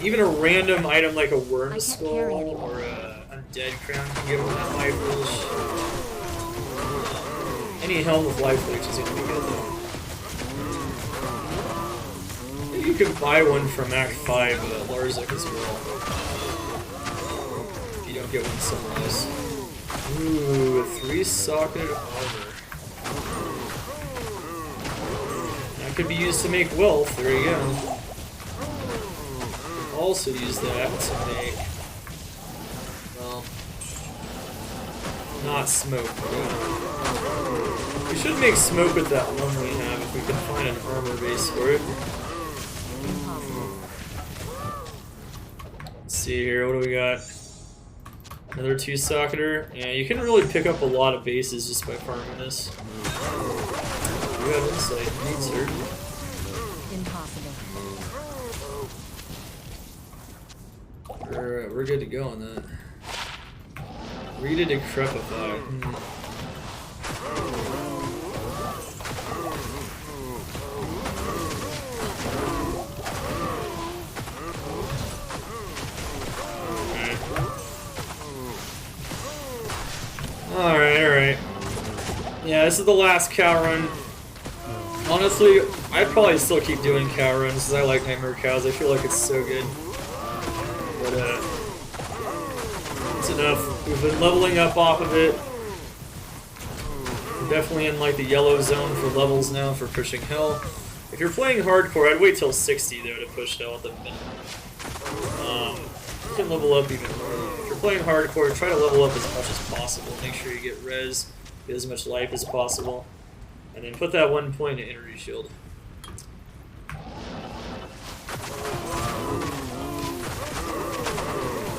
Even a random item like a worm skull or a undead crown can give him that life leech. Any helm with life leech is gonna be good though. You can buy one from Act 5 Larzik as well. If you don't get one somewhere else. Ooh, a 3-socketed armor. That could be used to make wealth. There you go. Also use that to make, well, not smoke. We should make smoke with that one we have if we can find an armor base for it. Let's see here, what do we got? Another 2-socketer. Yeah, you can really pick up a lot of bases just by farming this. You have insight, needs her. Impossible. Alright, we're good to go on that. Read to decrepify. Alright. Yeah, this is the last cow run. Honestly, I'd probably still keep doing cow runs because I like Nightmare Cows. I feel like it's so good. But, it's enough. We've been leveling up off of it. We're definitely in, like, the yellow zone for levels now for pushing Hell. If you're playing hardcore, I'd wait till 60, though, to push Hell at the minimum. You can level up even more. If you're playing hardcore, try to level up as much as possible. Make sure you get res, get as much life as possible. And then put that 1 point in Energy Shield.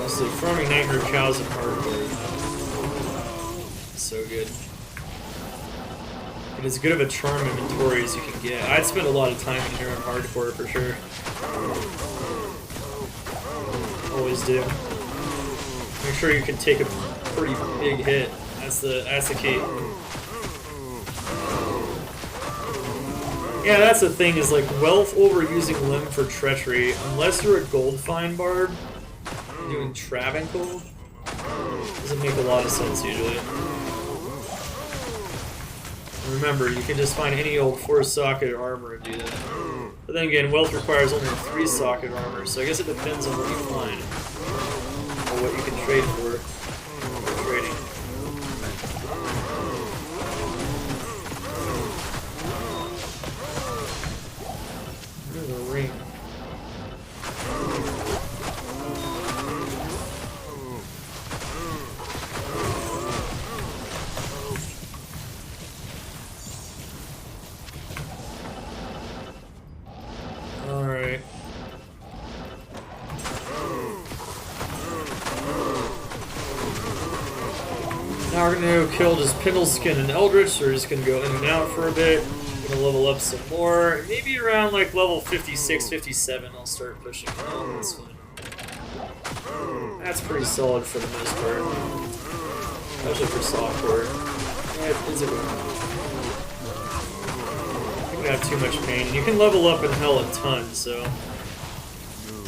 Also, farming Nightmare Cows in hardcore. It's so good. Get as good of a charm inventory as you can get. I'd spend a lot of time in here on hardcore for sure. Always do. Make sure you can take a pretty big hit. That's the key. Yeah, that's the thing, is like Wealth overusing Limb for Treachery, unless you're a Gold Find Bard, doing Travincal, doesn't make a lot of sense usually. Remember, you can just find any old 4-socket armor and do that. But then again, Wealth requires only 3-socket armor, so I guess it depends on what you find. Or what you can trade for. Trading. There's a ring. Alright. Now we're gonna go kill just Pindleskin and Eldritch, so we're just gonna go in and out for a bit. Gonna level up some more. Maybe around like level 56, 57, I'll start pushing. Oh, that's fine. That's pretty solid for the most part. Especially for software. Yeah, is it? You can have too much pain. You can level up in Hell a ton, so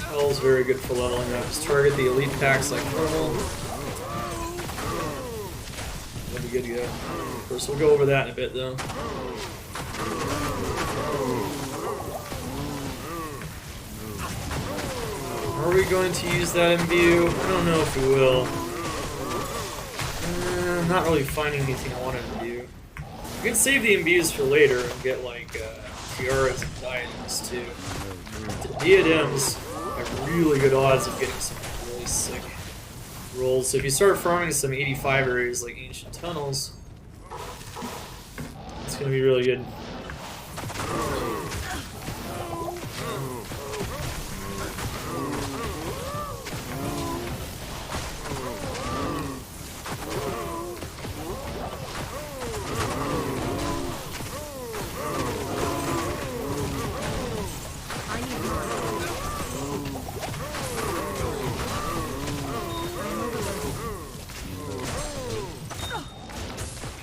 Hell's very good for leveling up. Just target the elite packs like normal. That'll be good to go. Of course, we'll go over that in a bit, though. Are we going to use that imbue? I don't know if we will. I'm not really finding anything I want to imbue. You can save the imbues for later and get like tiaras and diadems too. The diadems have really good odds of getting some really sick rolls. So if you start farming some 85 areas like Ancient Tunnels, it's going to be really good.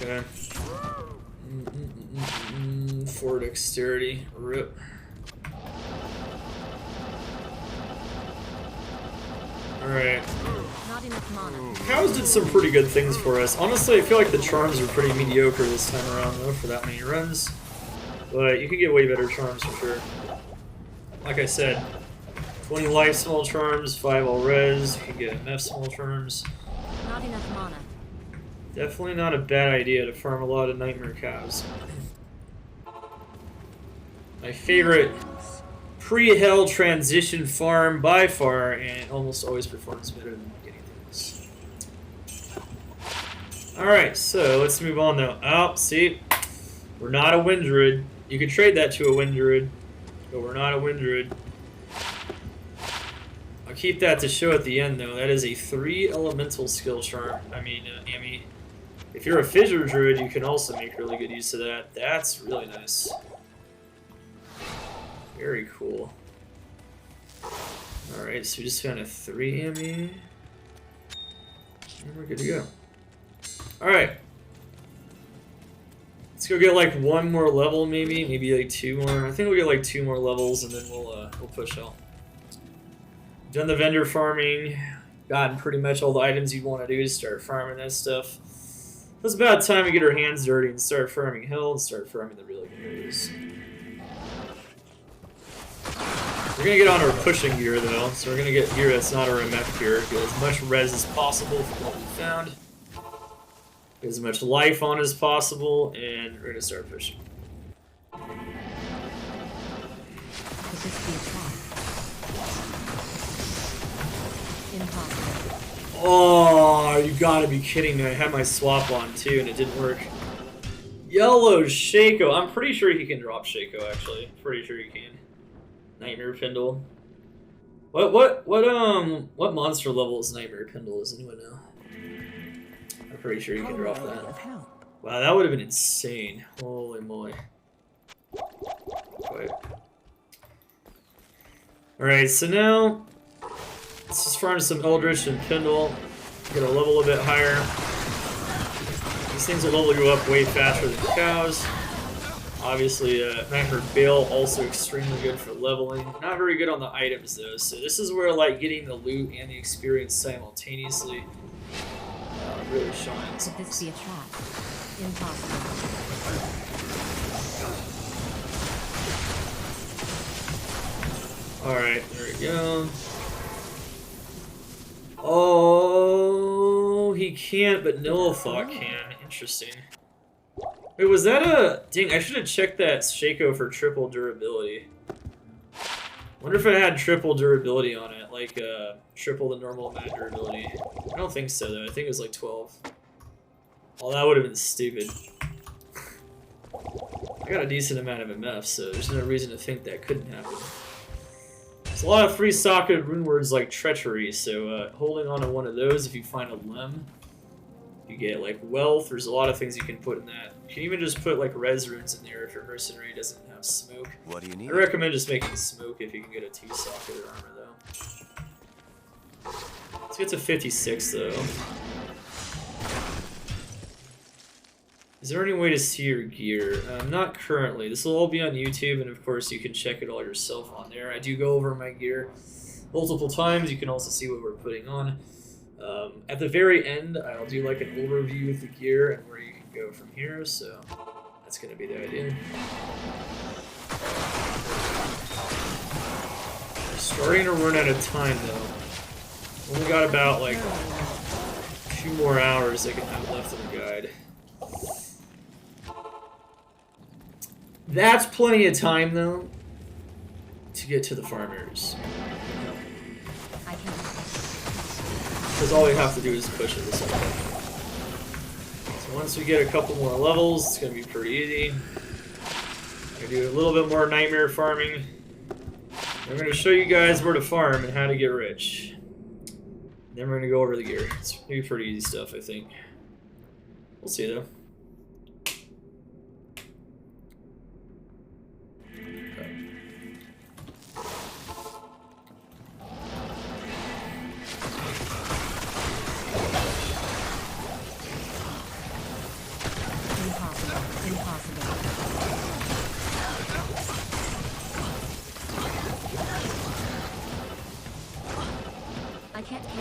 Okay. For dexterity. Rip. Alright. Not enough mana. Cows did some pretty good things for us. Honestly, I feel like the charms are pretty mediocre this time around, though, for that many runs. But you can get way better charms for sure. Like I said, 20 life small charms, 5 all res, you can get MF small charms. Not enough mana. Definitely not a bad idea to farm a lot of Nightmare Cows. My favorite pre-Hell transition farm by far, and it almost always performs better than anything else. Alright, so let's move on though. Oh, see? We're not a Wind Druid. You could trade that to a Wind Druid, but we're not a Wind Druid. I'll keep that to show at the end though. That is a 3 elemental skill charm. I mean, if you're a Fissure Druid, you can also make really good use of that. That's really nice. Very cool. Alright, so we just found a 3 ammy. And we're good to go. Alright. Let's go get like one more level maybe. Maybe like 2 more. I think we'll get like 2 more levels and then we'll push Hell. Done the vendor farming. Gotten pretty much all the items you want to do to start farming that stuff. It's about time to get our hands dirty and start farming Hell and start farming the real areas. We're gonna get on our pushing gear though, so we're gonna get gear that's not our MF gear. Get as much res as possible from what we found. Get as much life on as possible, and we're gonna start pushing. Could this be a trap? Impossible. Oh, you gotta be kidding me. I had my swap on too, and it didn't work. Yellow Shaco. I'm pretty sure he can drop Shaco, actually. Pretty sure he can. Nightmare Pindle. What monster level is Nightmare Pindle? Does anyone know? I'm pretty sure you can drop that. Wow, that would have been insane. Holy moly. Alright, so now let's just farm some Eldritch and Pindle. Get a level a bit higher. These things will level you up way faster than cows. Obviously, Nightmare Bale also extremely good for leveling. Not very good on the items though, so this is where like getting the loot and the experience simultaneously really shines. Could this be a trap? Impossible. Alright, there we go. Oh, he can't, but Nilithok can. Interesting. Wait, was that a... Dang, I should have checked that Shaco for triple durability. Wonder if it had triple durability on it, like triple the normal amount of durability. I don't think so, though. I think it was like 12. Oh, that would have been stupid. I got a decent amount of MF, so there's no reason to think that couldn't happen. There's a lot of free socketed rune words like Treachery, so holding on to one of those if you find a limb. You get like wealth, there's a lot of things you can put in that. You can even just put like res runes in there if your mercenary doesn't have smoke. What do you need? I recommend just making smoke if you can get a 2-socketed armor though. Let's get to 56 though. Is there any way to see your gear? Not currently. This will all be on YouTube, and of course you can check it all yourself on there. I do go over my gear multiple times. You can also see what we're putting on. At the very end, I'll do like an overview of the gear and where you can go from here, so that's going to be the idea. We're starting to run out of time though. Only got about like 2 more hours I can have left in the guide. That's plenty of time though to get to the farmers. Because all we have to do is push it this way. So once we get a couple more levels, it's going to be pretty easy. I do a little bit more nightmare farming. I'm going to show you guys where to farm and how to get rich. Then we're going to go over the gear. It's going to be pretty easy stuff, I think. We'll see though.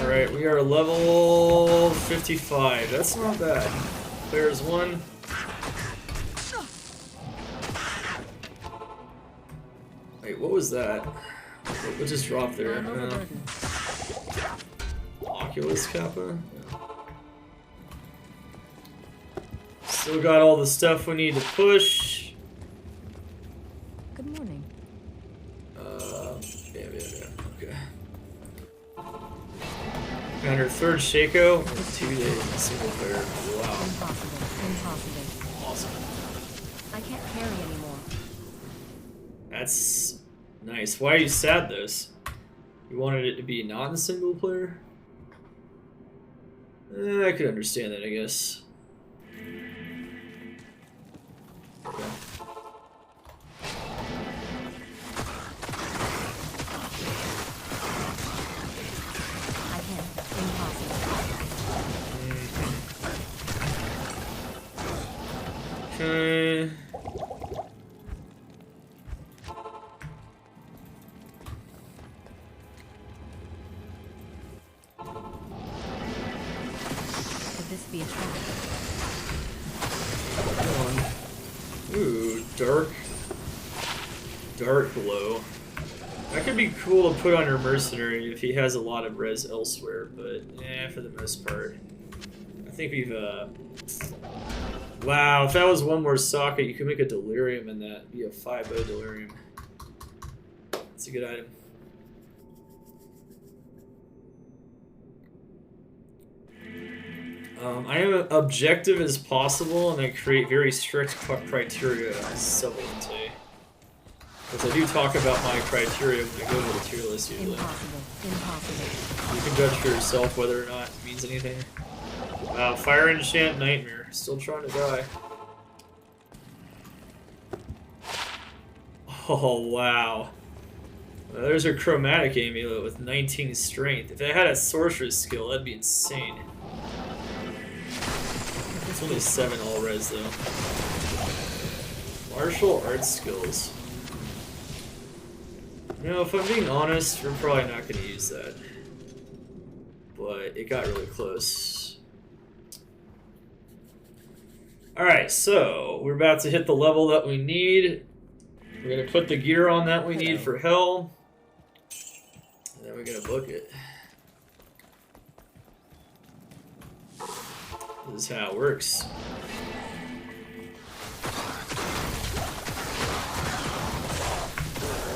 Alright, we are level 55. That's not bad. There's one. Wait, what was that? What just dropped there? Oculus Kappa? Yeah. Still got all the stuff we need to push. Good morning. Yeah. Okay. Got her 3rd Shaco. 2 days in single player. Wow. Impossible. Awesome. I can't carry anymore. That's nice. Why are you sad, though? You wanted it to be non-single player? I could understand that, I guess. Okay. be a trap. Come on. Ooh, dark glow. That could be cool to put on your mercenary if he has a lot of res elsewhere, but for the most part. I think we've wow, if that was one more socket, you could make a delirium in that. Be a 5-0 delirium. That's a good item. I am objective as possible, and I create very strict criteria as Sub-Ante. Because I do talk about my criteria when I go to the tier list usually. Impossible. You can judge for yourself whether or not it means anything. Wow, Fire Enchant Nightmare. Still trying to die. Oh, wow. Well, there's a Chromatic Amulet with 19 Strength. If it had a Sorceress skill, that'd be insane. It's only 7 all res though. Martial arts skills. You know, if I'm being honest, we're probably not going to use that. But it got really close. Alright, so we're about to hit the level that we need. We're going to put the gear on that we need for Hell. And then we're going to book it. This is how it works.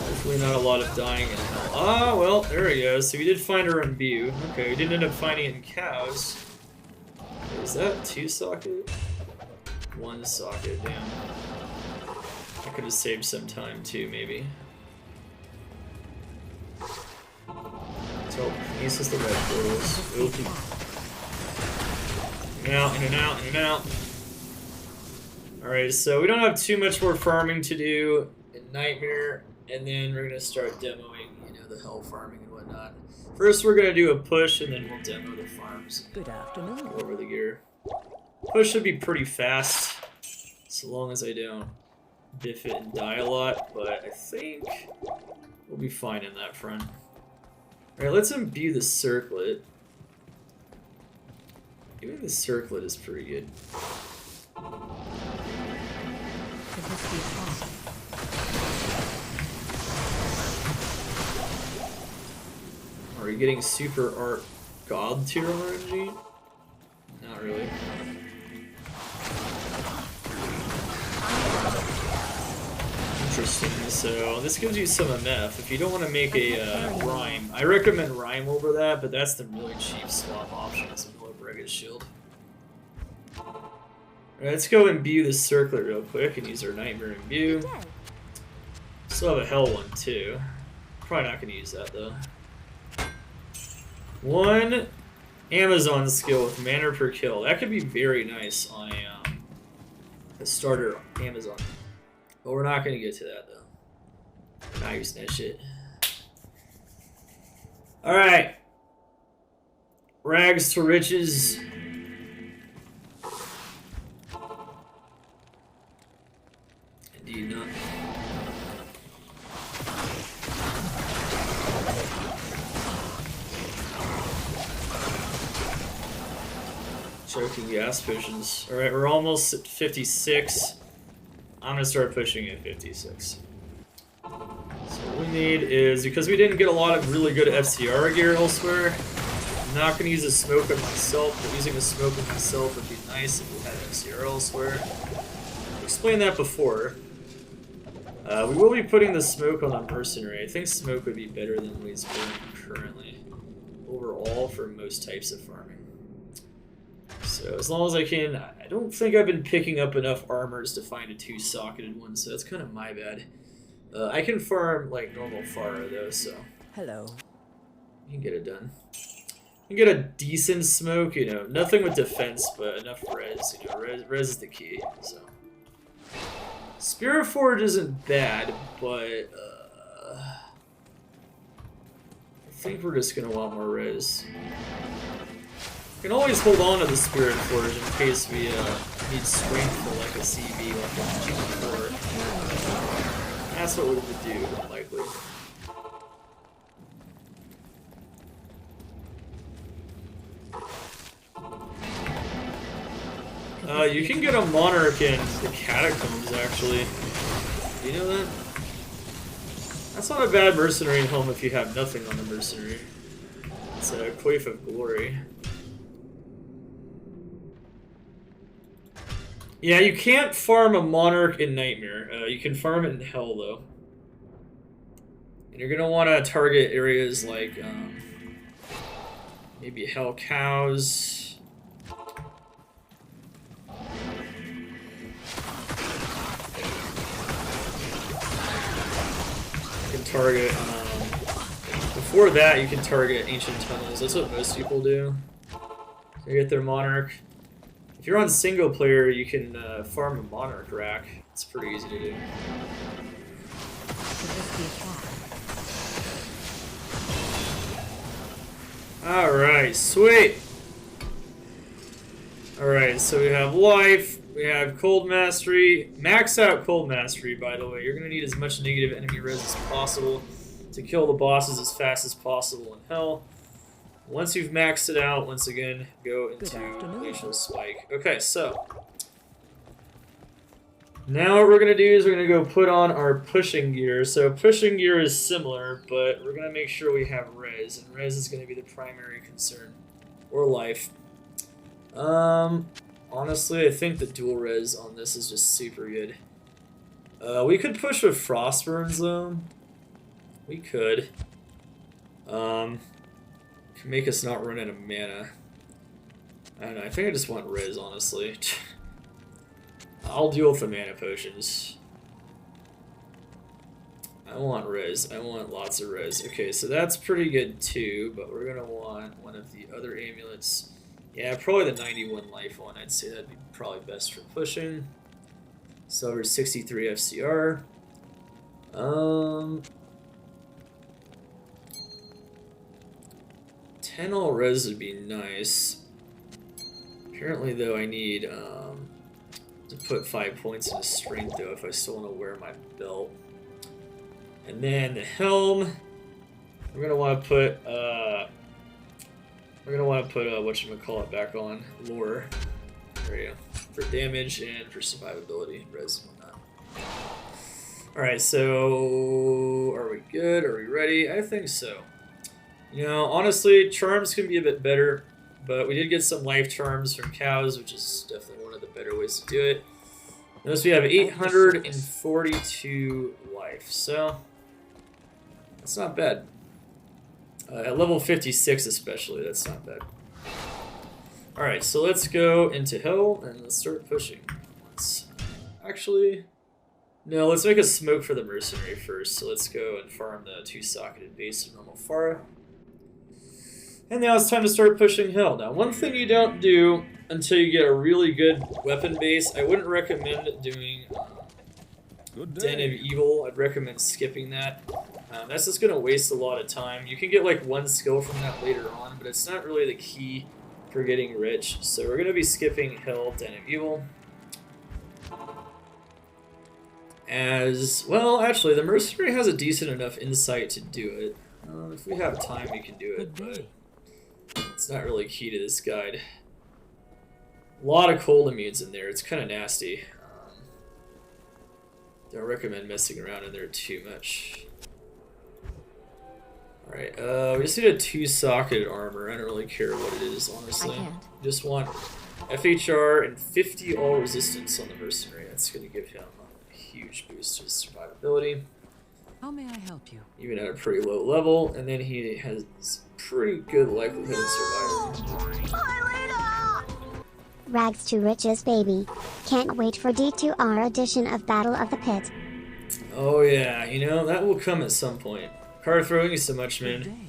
Hopefully not a lot of dying in Hell. Ah, well, there we go. So we did find her imbue. Okay, we didn't end up finding it in cows. Is that 2 socket? 1 socket, damn. I could have saved some time too, maybe. So, this is the red portals. Open. In and out, in and out, in and out. Alright, so we don't have too much more farming to do in Nightmare, and then we're gonna start demoing, you know, the Hell farming and whatnot. First we're gonna do a push, and then we'll demo the farms. Good afternoon. Go over the gear. Push should be pretty fast, so long as I don't biff it and die a lot, but I think we'll be fine in that front. Alright, let's imbue the circlet. Even the circlet is pretty good. Are we getting super art god tier RNG? Not really. Interesting. So this gives you some MF. If you don't want to make a rhyme, I recommend rhyme over that, but that's the really cheap swap option. It's a Brega's shield. Alright, let's go imbue this circlet real quick and use our Nightmare imbue. Still have a Hell one too. Probably not going to use that though. 1 Amazon skill with mana per kill. That could be very nice on a starter Amazon. But we're not going to get to that though. We're not using that shit. Alright. Rags to riches. Indeed not. Choking gas potions. Alright, we're almost at 56. I'm gonna start pushing at 56. So what we need is, because we didn't get a lot of really good FCR gear elsewhere, I'm not going to use a smoke on myself, but using a smoke on myself would be nice if we had FCR elsewhere. I explained that before. We will be putting the smoke on the mercenary. I think smoke would be better than what he's doing currently, overall, for most types of farming. So as long as I can, I don't think I've been picking up enough armors to find a 2-socketed one, so that's kind of my bad. I can farm like normal Pharah though, so Hello. you can get it done. You can get a decent smoke, you know, nothing with defense, but enough res. You know, res is the key. So Spirit Forge isn't bad, but I think we're just gonna want more res. We can always hold on to the Spirit Forge in case we need strength for like a CV like a G4. That's what we would do, likely. You can get a Monarch in the Catacombs, actually. Do you know that? That's not a bad mercenary in home if you have nothing on the mercenary. It's a Coif of Glory. Yeah, you can't farm a Monarch in Nightmare. You can farm it in Hell, though. And you're gonna want to target areas like maybe Hell Cows. You can target. Before that, you can target Ancient Tunnels. That's what most people do. They get their Monarch. If you're on single player, you can farm a Monarch rack. It's pretty easy to do. Alright, sweet! Alright, so we have life, we have cold mastery. Max out cold mastery, by the way. You're going to need as much negative enemy res as possible to kill the bosses as fast as possible in Hell. Once you've maxed it out, once again, go into Glacial Spike. Okay, so now what we're going to do is we're going to go put on our pushing gear. So pushing gear is similar, but we're going to make sure we have res, and res is going to be the primary concern. Or life. Honestly, I think the dual res on this is just super good. We could push with Frostburns, though. We could. Can make us not run out of mana. I don't know, I think I just want res, honestly. I'll deal with the mana potions. I want res. I want lots of res. Okay, so that's pretty good too, but we're gonna want one of the other amulets. Yeah, probably the 91 life one. I'd say that'd be probably best for pushing. Silver 63 FCR. 10 all res would be nice. Apparently though I need to put 5 points into strength though if I still want to wear my belt. And then the helm, we're gonna want to put whatchamacallit back on. Lore. There you go. For damage and for survivability, res and whatnot. Alright, so are we good? Are we ready? I think so. You know, honestly, charms can be a bit better, but we did get some life charms from cows, which is definitely one of the better ways to do it. Notice we have 842 life, so that's not bad. At level 56 especially, that's not bad. Alright, so let's go into Hell, and let's start pushing. No, let's make a smoke for the mercenary first, so let's go and farm the 2-socketed base of normal Pharah. And now it's time to start pushing Hell. Now, one thing you don't do until you get a really good weapon base, I wouldn't recommend doing Den of Evil. I'd recommend skipping that. That's just going to waste a lot of time. You can get like one skill from that later on, but it's not really the key for getting rich. So we're going to be skipping Hell, Den of Evil. As well, actually, the mercenary has a decent enough insight to do it. If we have time, we can do it, but it's not really key to this guide. A lot of cold immunes in there. It's kind of nasty. Don't recommend messing around in there too much. Alright, we just need a 2-socketed armor. I don't really care what it is, honestly. Just want FHR and 50 all resistance on the mercenary. That's going to give him a huge boost to his survivability. How may I help you? Even at a pretty low level, and then he has pretty good likelihood of surviving. Rags to riches, baby. Can't wait for D2R edition of Battle of the Pit. Oh yeah, you know, that will come at some point. Card throwing you so much, man.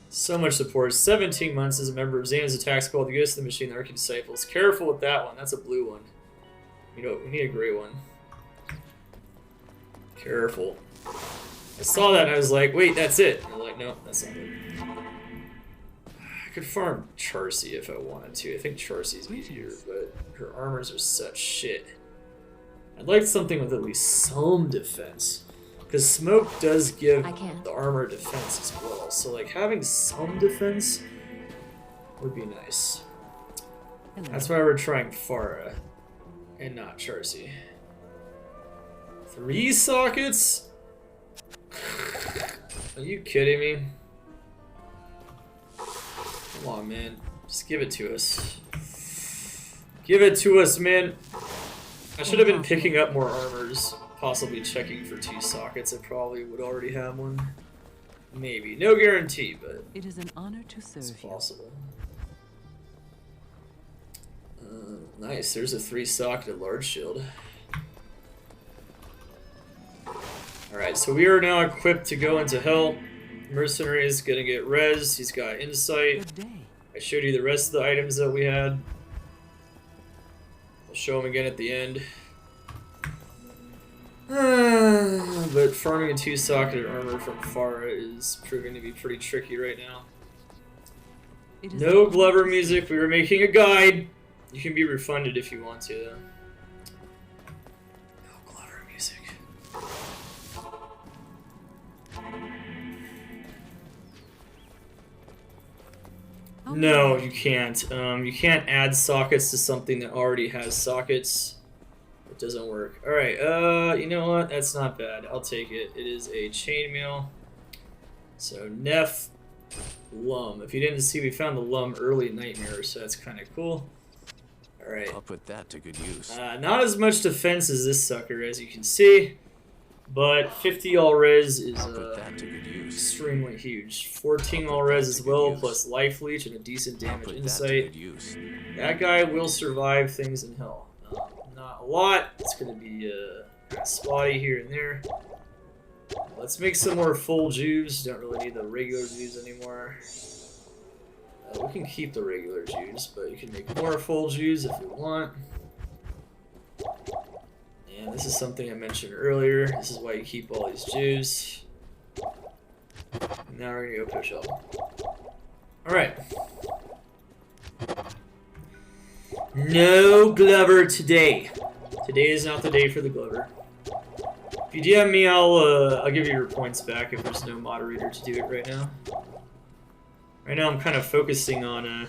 So much support. 17 months as a member of Xan's attack squad, the Ghost of the Machine, the Arcane Disciples. Careful with that one, that's a blue one. You know, we need a gray one. Careful. I saw that and I was like, wait, that's it. And I'm like, no, that's not it. I could farm Charcy if I wanted to. I think Charcy's easier, but her armors are such shit. I'd like something with at least some defense. Because smoke does give the armor defense as well. So like having some defense would be nice. That's why we're trying Pharah. And not Charcy. 3 sockets? Are you kidding me? Come on, man. Just give it to us. Give it to us, man. I should have been picking up more armors. Possibly checking for 2 sockets. I probably would already have one. Maybe. No guarantee, but It is an honor to serve it's you. possible. Nice. There's a 3-socketed large shield. Alright, so we are now equipped to go into Hell. Mercenary is gonna get res. He's got insight. Good day. I showed you the rest of the items that we had. I'll show them again at the end. But farming a 2-socketed armor from Farah is proving to be pretty tricky right now. It is No an Glover honor to music. We were making a guide. You can be refunded if you want to, though. No Glover music. No, you can't. You can't add sockets to something that already has sockets. It doesn't work. Alright, you know what? That's not bad. I'll take it. It is a chainmail. So, Neff, Lum. If you didn't see, we found the Lum early Nightmare, so that's kind of cool. Alright. I'll put that to good use. Not as much defense as this sucker, as you can see. But 50 all res is I'll put that to good use. extremely huge. 14 all res as well, plus life leech and a decent I'll damage put that to insight. good use. That guy will survive things in Hell. Not a lot. It's going to be spotty here and there. Let's make some more full juice. Don't really need the regular juice anymore. We can keep the regular juice, but you can make more full juice if you want. And this is something I mentioned earlier. This is why you keep all these juice. Now we're gonna go push up. Alright. No Glover today. Today is not the day for the Glover. If you DM me, I'll give you your points back if there's no moderator to do it right now. Right now I'm kind of focusing on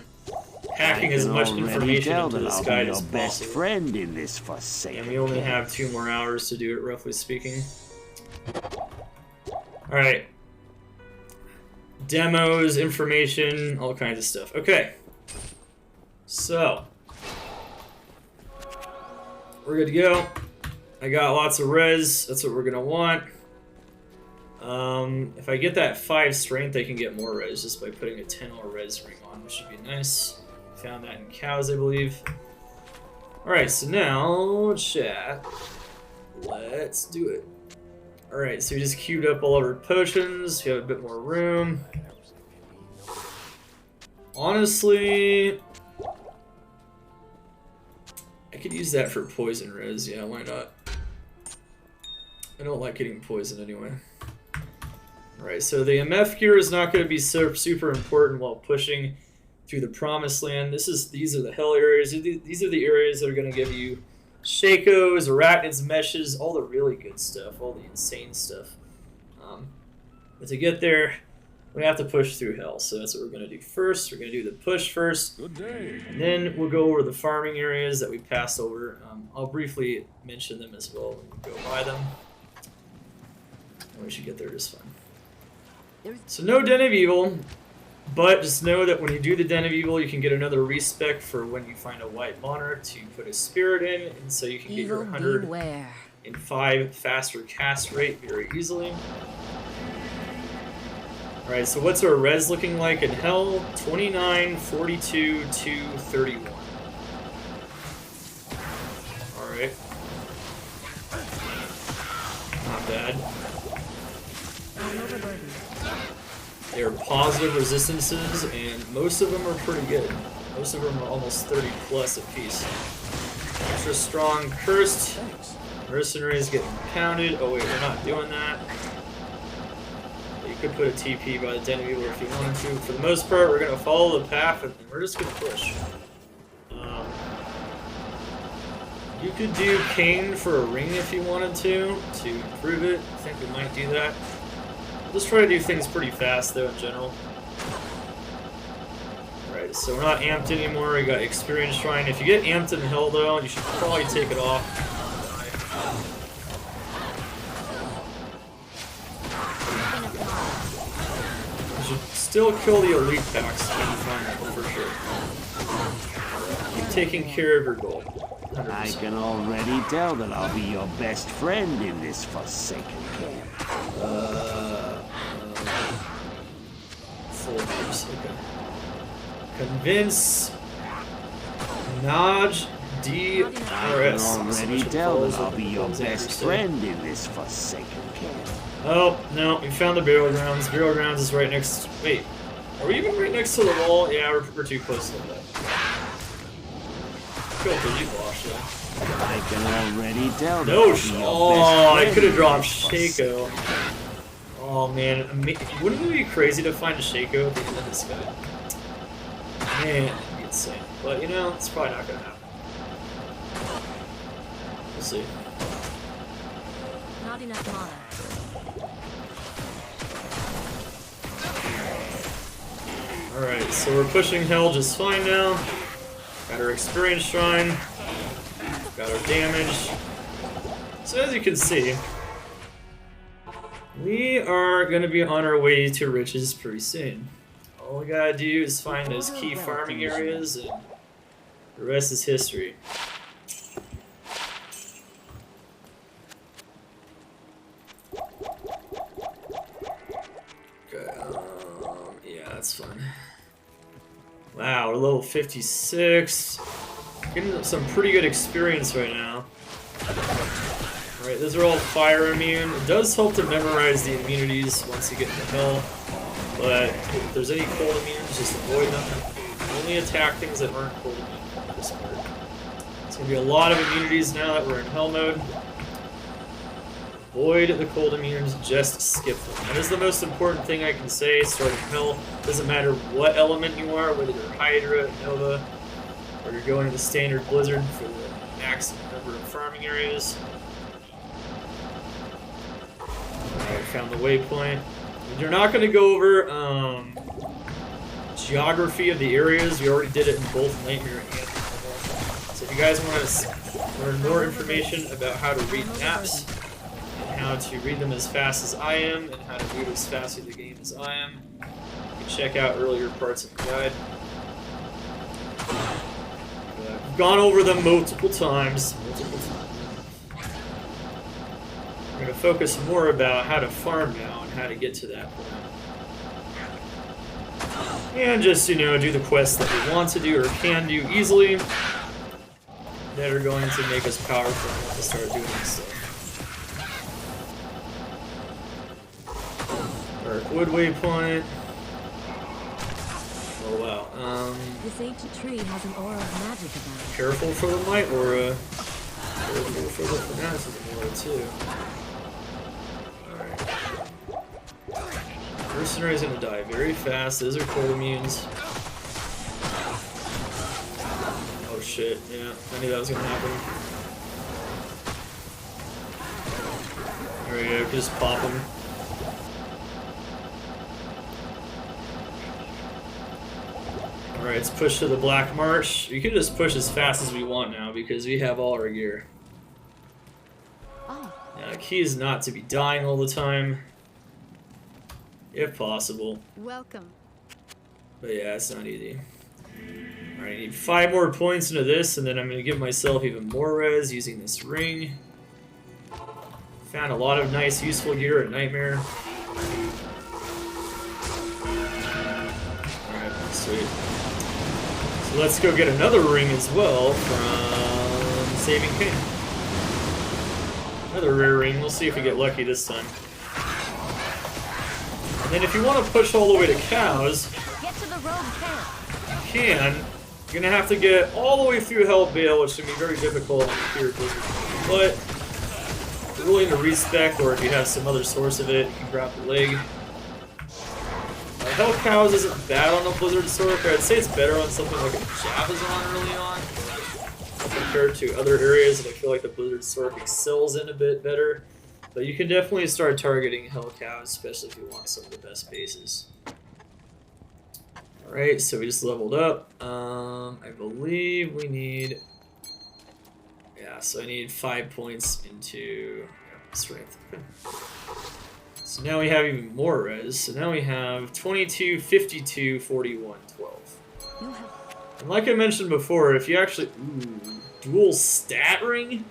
packing as much information into this guide as best possible. friend in this forsaken And we only have 2 more hours to do it, roughly speaking. Alright. Demos, information, all kinds of stuff. Okay. So. We're good to go. I got lots of res. That's what we're going to want. If I get that 5 strength, I can get more res just by putting a 10 all res ring on, which should be nice. Found that in cows, I believe. Alright, so now, chat. Let's do it. Alright, so we just queued up all of our potions. We have a bit more room. Honestly, I could use that for poison res. Yeah, why not? I don't like getting poisoned anyway. Alright, so the MF gear is not going to be super important while pushing through the Promised Land. These are the Hell areas. These are the areas that are going to give you Shakos, Arachnids, Meshes, all the really good stuff, all the insane stuff. But to get there, we have to push through Hell, so that's what we're going to do first. We're going to do the push first, Good day. and then we'll go over the farming areas that we passed over. I'll briefly mention them as well when we go by them. And we should get there just fine. So no Den of Evil, but just know that when you do the Den of Evil, you can get another respec for when you find a white monarch to put a spirit in, and so you can get your 105 faster cast rate very easily. Alright, so what's our res looking like in Hell? 29, 42, 2, 31. Alright. Not bad. They're positive resistances, and most of them are pretty good. Most of them are almost 30 plus a piece. Extra strong cursed. Thanks. Mercenaries getting pounded. Oh wait, we're not doing that. You could put a TP by the Den of Evil if you wanted to. For the most part, we're going to follow the path, and we're just going to push. You could do Kane for a ring if you wanted to improve it. I think we might do that. We'll just try to do things pretty fast, though, in general. Alright, Alright, so we're not amped anymore. We got Experience Shrine. If you get amped in Hell, though, you should probably take it off. You should still kill the elite packs when you find them, for sure. Keep taking care of your goal. 100%. I can already tell that I'll be your best friend in this forsaken camp. Soldiers, okay. Convince Naj D2R. I can already tell that I'll be your best friend in this forsaken camp. Oh, no, we found the burial grounds. Burial grounds is right next. Wait, are we even right next to the wall? Yeah, we're too close to that. Go for the wash, though. I can already tell that No, I'll be your oh, I best could have friend dropped in this Shaco. Oh man, wouldn't it be crazy to find a Shaco at the end of this guy? Man, that'd be insane. But you know, it's probably not gonna happen. We'll see. Not enough mana. Alright, so we're pushing Hell just fine now. Got our Experience Shrine. Got our damage. So as you can see, we are going to be on our way to riches pretty soon. All we gotta do is find those key farming areas, and the rest is history. Okay, yeah, that's fun. Wow, we're level 56. Getting some pretty good experience right now. Alright, those are all fire immune. It does help to memorize the immunities once you get into Hell. But if there's any cold immunes, just avoid them. Only attack things that aren't cold immune for this part. It's going to be a lot of immunities now that we're in Hell mode. Avoid the cold immunes, just skip them. That is the most important thing I can say starting Hell. Doesn't matter what element you are, whether you're Hydra, Nova, or you're going to the standard Blizzard for the maximum number of farming areas. Alright, found the waypoint. You're not going to go over geography of the areas. We already did it in both Nightmare and Normal. So if you guys want to learn more information about how to read maps, and how to read them as fast as I am, and how to read as fast through the game as I am, you can check out earlier parts of the guide. I've gone over them multiple times. We're going to focus more about how to farm now and how to get to that point. And just, you know, do the quests that we want to do or can do easily that are going to make us powerful enough to start doing this stuff. Dark Wood waypoint. Oh wow. This ancient tree has an aura of magic about it. Careful for the Might Aura. Careful for the Fanaticism Aura too. Alright. Mercenary is gonna die very fast. Those are cold immunes. Oh shit, yeah. I knew that was gonna happen. There we go, just pop them. Alright, let's push to the Black Marsh. You can just push as fast as we want now because we have all our gear. Oh. Now, the key is not to be dying all the time, if possible. Welcome. But yeah, it's not easy. Alright, I need 5 more points into this, and then I'm going to give myself even more res using this ring. Found a lot of nice, useful gear at Nightmare. Alright, sweet. So let's go get another ring as well from Saving King. Another rare ring. We'll see if we get lucky this time. And then if you want to push all the way to cows, Get to the rogue camp. you can. You're going to have to get all the way through Hell Vale, which can be very difficult on the pure Blizzard. But if you're willing to respec, or if you have some other source of it, you can grab the leg. Hell Cows isn't bad on a Blizzard Sorcerer. I'd say it's better on something like a Javazon early on, compared to other areas that I feel like the Blizzard Sorcerer excels in a bit better. But you can definitely start targeting Hell Cows, especially if you want some of the best bases. Alright, so we just leveled up. I believe we need... Yeah, so I need 5 points into strength. Okay. So now we have even more res. So now we have 22, 52, 41, 12. And like I mentioned before, if you actually... Ooh, dual stat ring?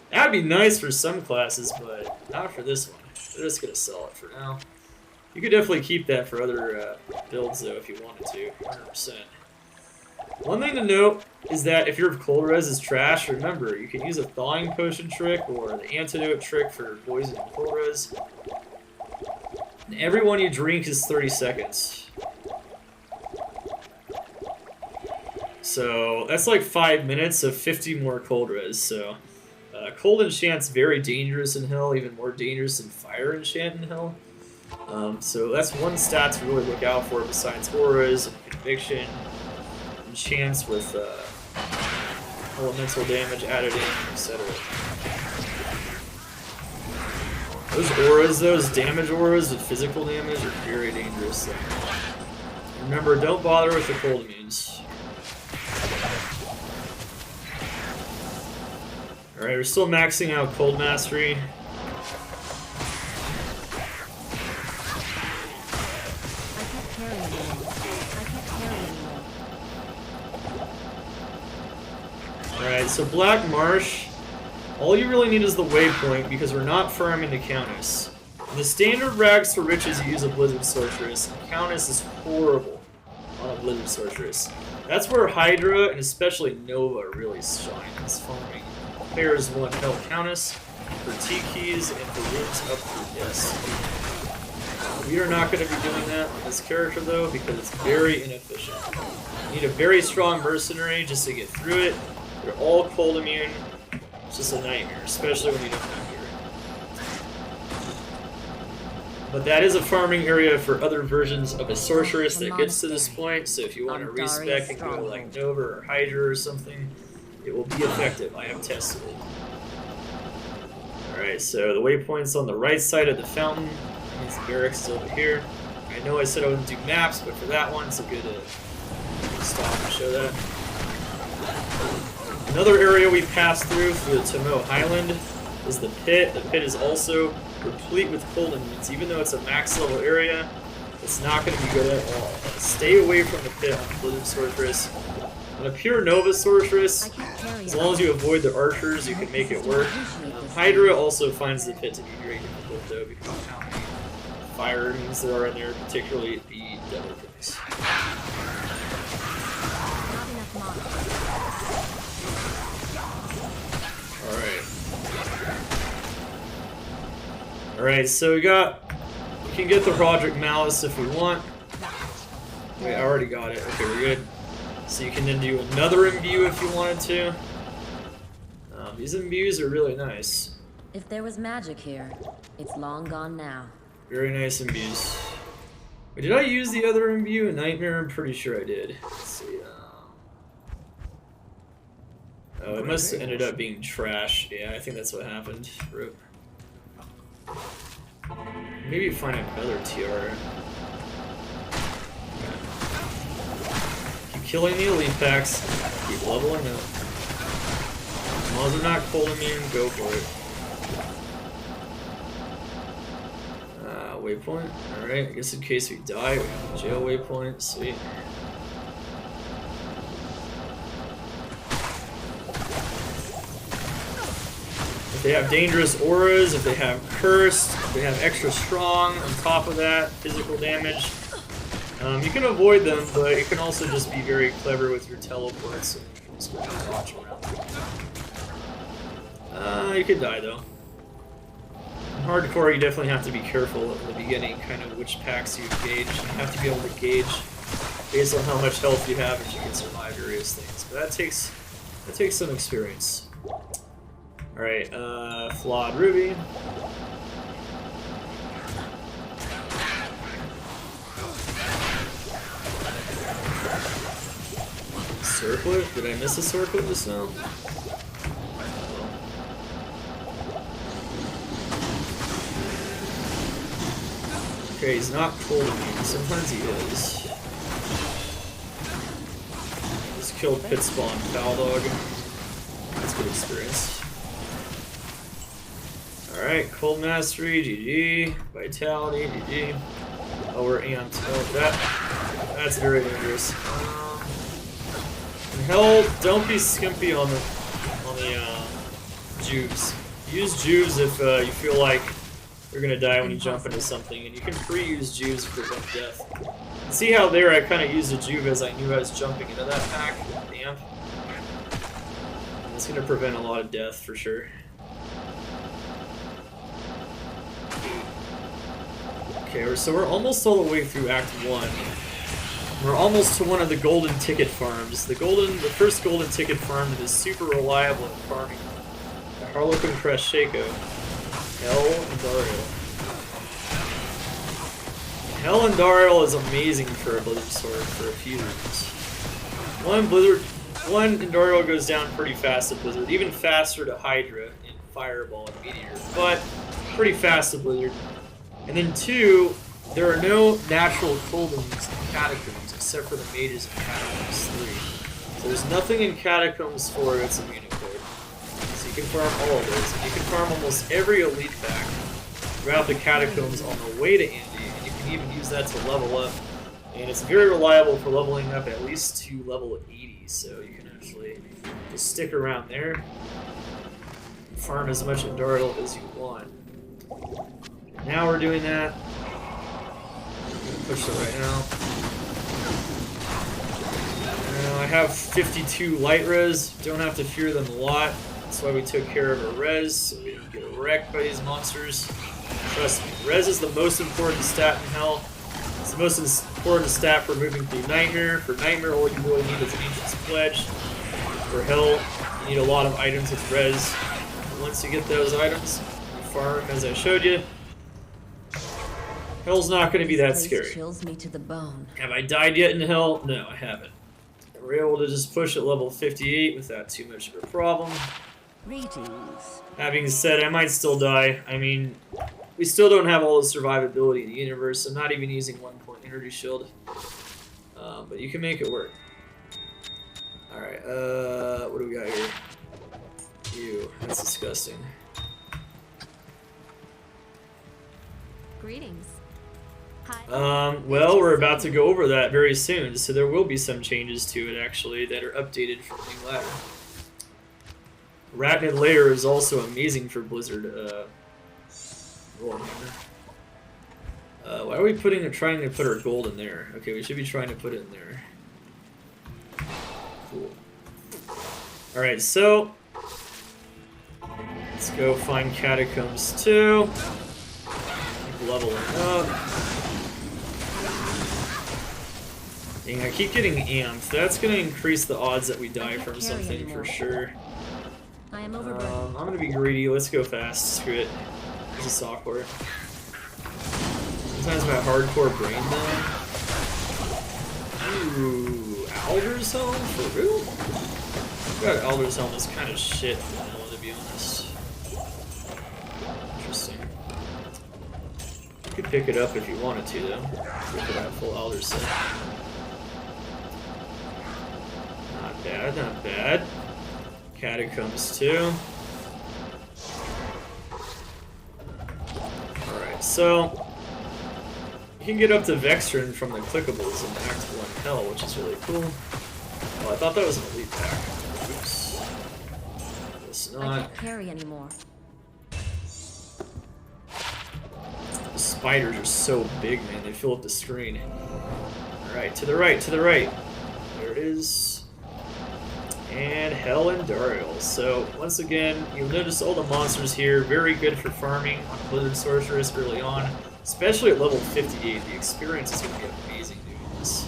That'd be nice for some classes, but not for this one. They're just gonna sell it for now. You could definitely keep that for other builds, though, if you wanted to, 100%. One thing to note is that if your cold res is trash, remember, you can use a thawing potion trick or the antidote trick for poison and cold res. And every one you drink is 30 seconds. So that's like 5 minutes of 50 more cold res, so... cold enchant's very dangerous in Hell, even more dangerous than fire enchant in Hell. So that's one stat to really look out for besides auras and conviction, enchants with elemental damage added in, etc. Those auras, those damage auras with physical damage are very dangerous. So remember, don't bother with the cold immunes. Alright, we're still maxing out Cold Mastery. Alright, so Black Marsh, all you really need is the waypoint because we're not farming the Countess. In the standard Rags to Riches, you use a Blizzard Sorceress, and Countess is horrible on a Blizzard Sorceress. That's where Hydra, and especially Nova, really shine. It's farming. Players want Hell Countess for T-keys and for rooms up through yes. We are not going to be doing that with this character though because it's very inefficient. You need a very strong mercenary just to get through it. They're all cold immune. It's just a nightmare, especially when you don't have gear. But that is a farming area for other versions of a sorceress that gets to this point, so if you want to respec and go like Nova or Hydra or something, it will be effective. I have tested it. Alright, so the waypoint's on the right side of the fountain. That means the barracks is over here. I know I said I wouldn't do maps, but for that one, it's a good stop and show that. Another area we passed through the Tomo Highland is the pit. The pit is also replete with cold immunes. Even though it's a max level area, it's not going to be good at all. Stay away from the pit on Blizzard Sorceress. On a pure Nova Sorceress, as long as you avoid the archers, you can make it work. Hydra also finds the pit to be very difficult though because of how many fire immunes there are in there, particularly the devil things. Alright, so we can get the Roderick Malice if we want. Wait, I already got it. Okay, we're good. So you can then do another imbue if you wanted to. These imbues are really nice. If there was magic here, it's long gone now. Very nice imbues. Wait, did I use the other imbue in Nightmare? I'm pretty sure I did. Let's see. Oh, it must have ended up being trash. Yeah, I think that's what happened. Rip. Maybe find another tiara. Keep killing the elite packs. Keep leveling up. As long as they're not cold immune, go for it. Waypoint. Alright, I guess in case we die, we have a jail waypoint. Sweet. If they have dangerous auras, if they have cursed, if they have extra strong on top of that, physical damage, you can avoid them, but you can also just be very clever with your teleports and you can just watch around. You could die though. In hardcore, you definitely have to be careful at the beginning, kind of which packs you engage. You have to be able to gauge based on how much health you have if you can survive various things. But that takes some experience. Alright, Flawed Ruby. Circlet? Did I miss a circlet just now? Okay, he's not cold immune. Sometimes he is. killed pit spawn foul dog. That's good experience. Alright, cold mastery, GG. Vitality, GG. Oh, we're amped. Oh, that's very dangerous. And hell, don't be skimpy on the juves. Use juves if you feel like you're gonna die when you jump into something, and you can pre-use juves to prevent death. See how there I kind of used a juve as I knew I was jumping into that pack. Damn. It's gonna prevent a lot of death for sure. Okay, so we're almost all the way through Act 1. We're almost to one of the golden ticket farms. The first golden ticket farm that is super reliable in farming. The Harlequin Crest Shaco. Hell Andariel. Hell Andariel is amazing for a Blizzard Sword for a few reasons. One, Andariel goes down pretty fast to Blizzard, even faster to Hydra in Fireball and Meteor, but pretty fast to Blizzard. And then two, there are no natural cooldowns in Catacombs except for the mages in Catacombs 3. So there's nothing in Catacombs 4 that's immune to cold. So you can farm all of those. And you can farm almost every elite pack throughout the Catacombs on the way to Indy, and you can even use that to level up. And it's very reliable for leveling up at least to level 80, so you can actually just stick around there, farm as much Andariel as you want. Now we're doing that. Push it right now. I have 52 light res. Don't have to fear them a lot. That's why we took care of our res, so we don't get wrecked by these monsters. Trust me, res is the most important stat in Hell. It's the most important stat for moving through Nightmare. For Nightmare, all you really need is Ancient's Pledge. For Hell, you need a lot of items with res. And once you get those items, you farm as I showed you. Hell's not going to be that scary. Chills me to the bone. Have I died yet in Hell? No, I haven't. We're able to just push at level 58 without too much of a problem. Greetings. Having said, I might still die. I mean, we still don't have all the survivability in the universe. I'm not even using 1 point energy shield. But you can make it work. Alright, what do we got here? Ew, that's disgusting. Greetings. Well, we're about to go over that very soon, so there will be some changes to it, actually, that are updated from the new ladder. Arachnid Lair is also amazing for Blizzard. Why are we trying to put our gold in there? Okay, we should be trying to put it in there. Cool. Alright, so let's go find Catacombs 2. Keep leveling up. Dang, I keep getting amped. That's going to increase the odds that we die from something for sure. I am overburdened. I'm going to be greedy. Let's go fast. Screw it. This is software. Sometimes my hardcore brain though. Ooh, Alder's Helm? For real? I got Alder's Helm is kind of shit now, to be honest. Interesting. You could pick it up if you wanted to, though. Go for that full Alder set. Not bad, not bad. Catacombs 2. Alright, so you can get up to Vextron from the clickables in Act 1 Hell, which is really cool. Oh, I thought that was an elite pack. Oops. It's not. I can't carry anymore. The spiders are so big, man. They fill up the screen. Alright, to the right, to the right. There it is. And Hell Andariel. So, once again, you'll notice all the monsters here. Very good for farming on Blizzard Sorceress early on. Especially at level 58. The experience is going to be amazing doing this.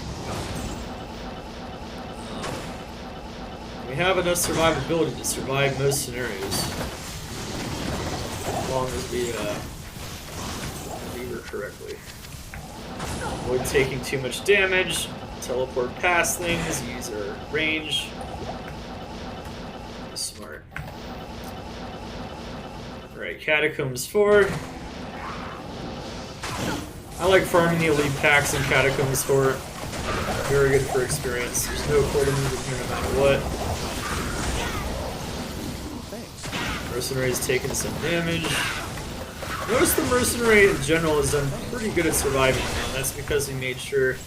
We have enough survivability to survive most scenarios. As long as we lever correctly. Avoid taking too much damage. Teleport past things. Use our range. Smart. Alright, Catacombs 4. I like farming the elite packs in Catacombs 4. Very good for experience. There's no quota move in here no matter what. Mercenary's taking some damage. Notice the Mercenary in general has done pretty good at surviving now. That's because he made sure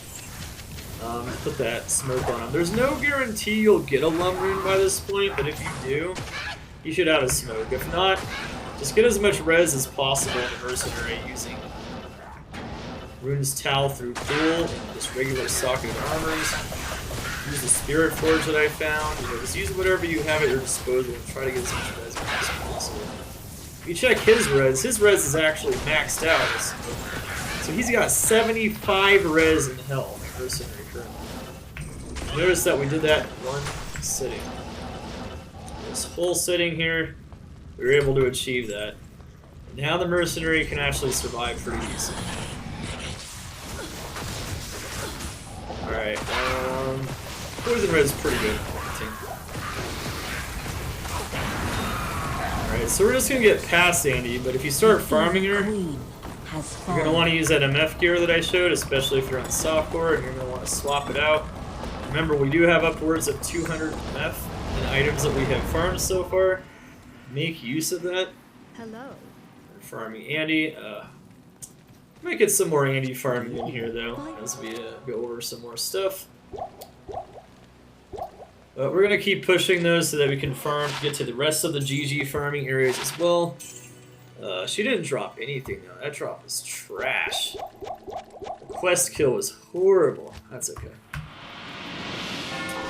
put that smoke on him. There's no guarantee you'll get a Lumberine by this point, but if you do, you should have a smoke. If not, just get as much res as possible in the Mercenary using Rune's Towel through Duel and just regular socketed armors. Use the Spirit Forge that I found. You know, just use whatever you have at your disposal and try to get as much res as possible. If you check his res is actually maxed out. So he's got 75 res in Hell, Mercenary currently. Notice that we did that in one sitting. This whole sitting here, we were able to achieve that. Now the Mercenary can actually survive pretty easily. Alright, Poison Red is pretty good. Alright, so we're just gonna get past Andy, but if you start farming her, you're gonna want to use that MF gear that I showed, especially if you're on softcore, and you're gonna want to swap it out. Remember, we do have upwards of 200 MF in items that we have farmed so far. Make use of that. Hello. We're farming Andy. Might get some more Andy farming in here though, as we go over some more stuff. But we're gonna keep pushing those so that we can get to the rest of the GG farming areas as well. She didn't drop anything though. That drop was trash. The quest kill was horrible. That's okay.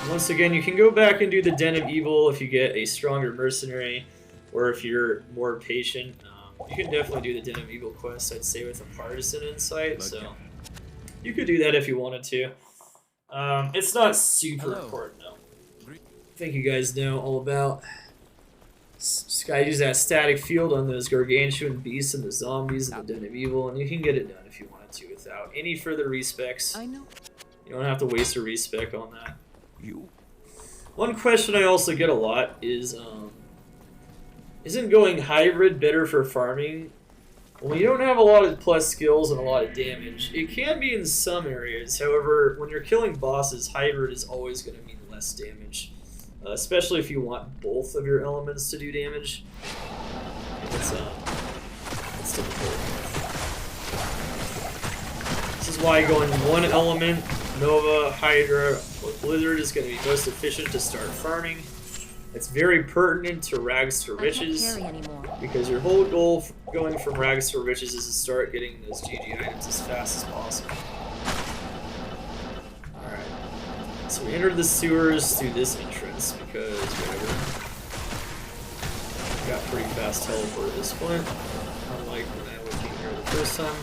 Once again, you can go back and do the Den of Evil if you get a stronger mercenary, or if you're more patient. You can definitely do the Den of Evil quest, I'd say, with a partisan insight. So you could do that if you wanted to. It's not super important though. I think you guys know all about. Just gotta use that static field on those gargantuan beasts and the zombies and the Den of Evil, and you can get it done if you wanted to without any further respecs. I know. You don't have to waste a respec on that. One question I also get a lot is, isn't going hybrid better for farming? Well, you don't have a lot of plus skills and a lot of damage. It can be in some areas. However, when you're killing bosses, hybrid is always going to mean less damage. Especially if you want both of your elements to do damage. It's difficult. This is why going one element, Nova, Hydra, or Blizzard is going to be most efficient to start farming. It's very pertinent to Rags to Riches, because your whole goal going from Rags to Riches is to start getting those GG items as fast as possible. Alright, so we entered the sewers through this entrance, because whatever. We got pretty fast teleport at this point, unlike when I came here the first time.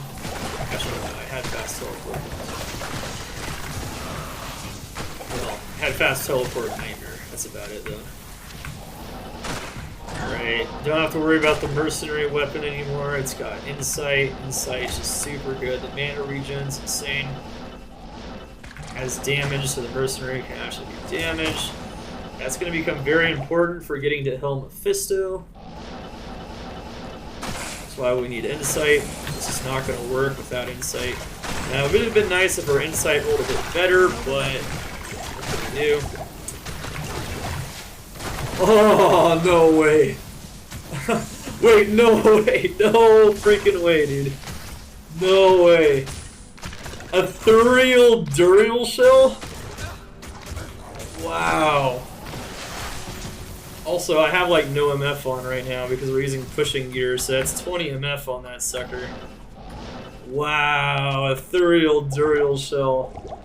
Actually, no, I had fast teleport. Well, I had fast teleport Nightmare, that's about it though. Alright, don't have to worry about the mercenary weapon anymore. It's got insight. Insight's just super good. The mana regen's insane. Has damage, so the mercenary can actually do damage. That's going to become very important for getting to Hell Mephisto. That's why we need insight. This is not going to work without insight. Now, it would have been nice if our insight rolled a bit better, but what can we do? Oh, no way. Wait, no way. No freaking way, dude. No way. A Ethereal Duriel Shell? Wow. Also, I have like no MF on right now because we're using pushing gear, so that's 20 MF on that sucker. Wow, Ethereal Duriel Shell.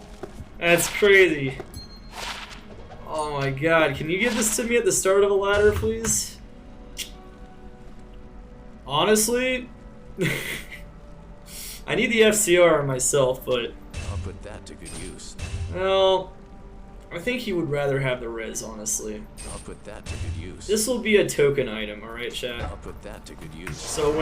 That's crazy. Oh my god, can you give this to me at the start of a ladder, please? Honestly, I need the FCR myself, but... I'll put that to good use. Well, I think he would rather have the res, honestly. I'll put that to good use. This will be a token item, alright, chat? I'll put that to good use. So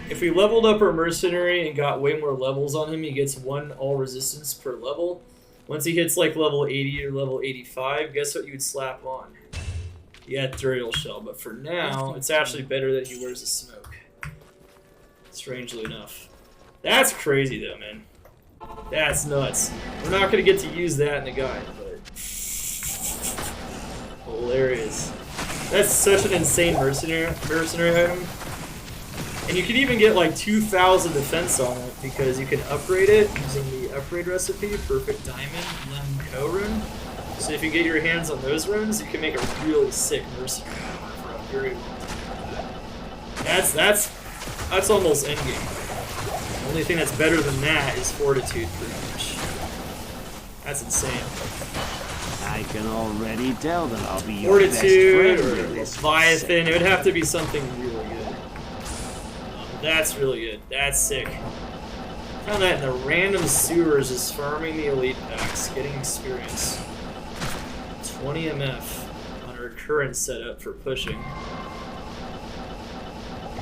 if we leveled up our mercenary and got way more levels on him, he gets 1 all resistance per level. Once he hits like level 80 or level 85, guess what you would slap on? Yeah, Ethereal Shell, but for now, it's actually better that he wears a smoke. Strangely enough. That's crazy though, man. That's nuts. We're not gonna get to use that in the guide, but hilarious. That's such an insane mercenary item. And you can even get like 2,000 defense on it because you can upgrade it using the upgrade recipe, Perfect Diamond, Lem Co rune. So if you get your hands on those runes, you can make a really sick mercenary armor for a very long time. That's almost endgame. The only thing that's better than that is Fortitude pretty much. That's insane. I can already tell that I'll be your best Fortitude friend or in this Leviathan, it would have to be something really good. That's really good. That's sick. Found that in the random sewers, just farming the elite packs, getting experience. 20 MF on our current setup for pushing.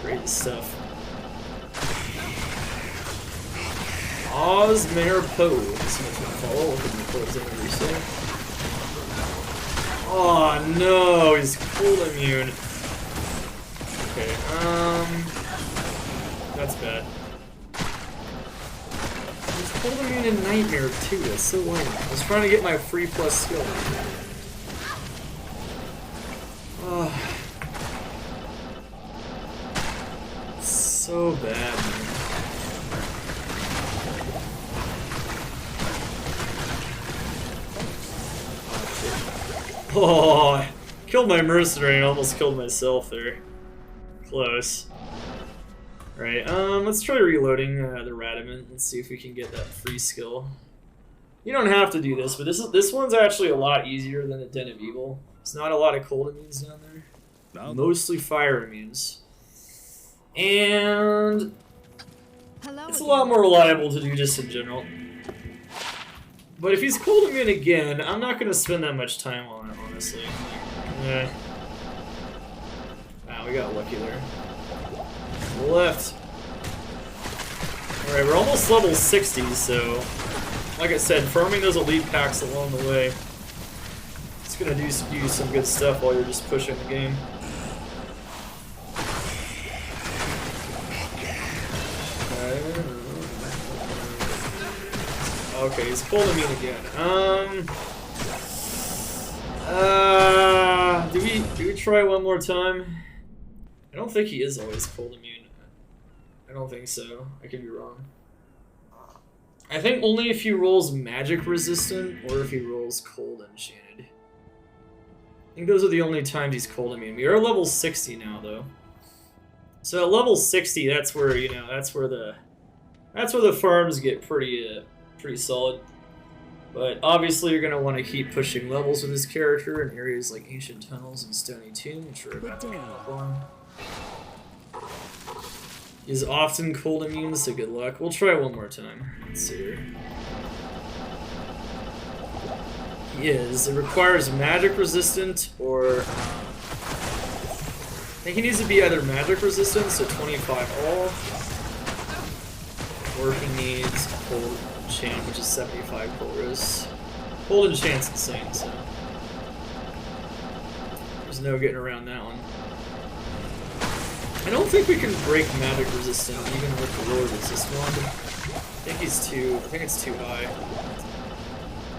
Great stuff. Osmare Poe. This one's gonna fall. Look at the close everything. Oh no, he's cold immune. Okay, that's bad. He's cold immune in Nightmare too, that's so lame. I was trying to get my free plus skill. Oh. So bad, man. Oh, I killed my mercenary and almost killed myself there. Close. Alright, let's try reloading the Radamant. Let's see if we can get that free skill. You don't have to do this, but this one's actually a lot easier than the Den of Evil. There's not a lot of cold immunes down there. Mostly fire immunes. And it's a lot more reliable to do just in general. But if he's cold immune again, I'm not going to spend that much time on it, honestly. Eh. Wow, we got lucky there. To the left. Alright, we're almost level 60, so like I said, farming those elite packs along the way, it's going to do some good stuff while you're just pushing the game. Okay, he's cold immune again. Do we try one more time? I don't think he is always cold immune. I don't think so. I could be wrong. I think only if he rolls magic resistant or if he rolls cold enchanted. I think those are the only times he's cold immune. We are level 60 now though. So at level 60, that's where, you know, that's where the farms get pretty solid. But obviously you're going to want to keep pushing levels with this character in areas like Ancient Tunnels and Stony Tomb, which we're about to come up on. He's often cold immune, so good luck. We'll try one more time. Let's see here. He is. It requires magic resistant or... I think he needs to be either magic resistant, so 25 all, or he needs cold enchant, which is 75 cold resist. Cold enchant's insane, so there's no getting around that one. I don't think we can break magic resistant even with the lower resist one. I think it's too high.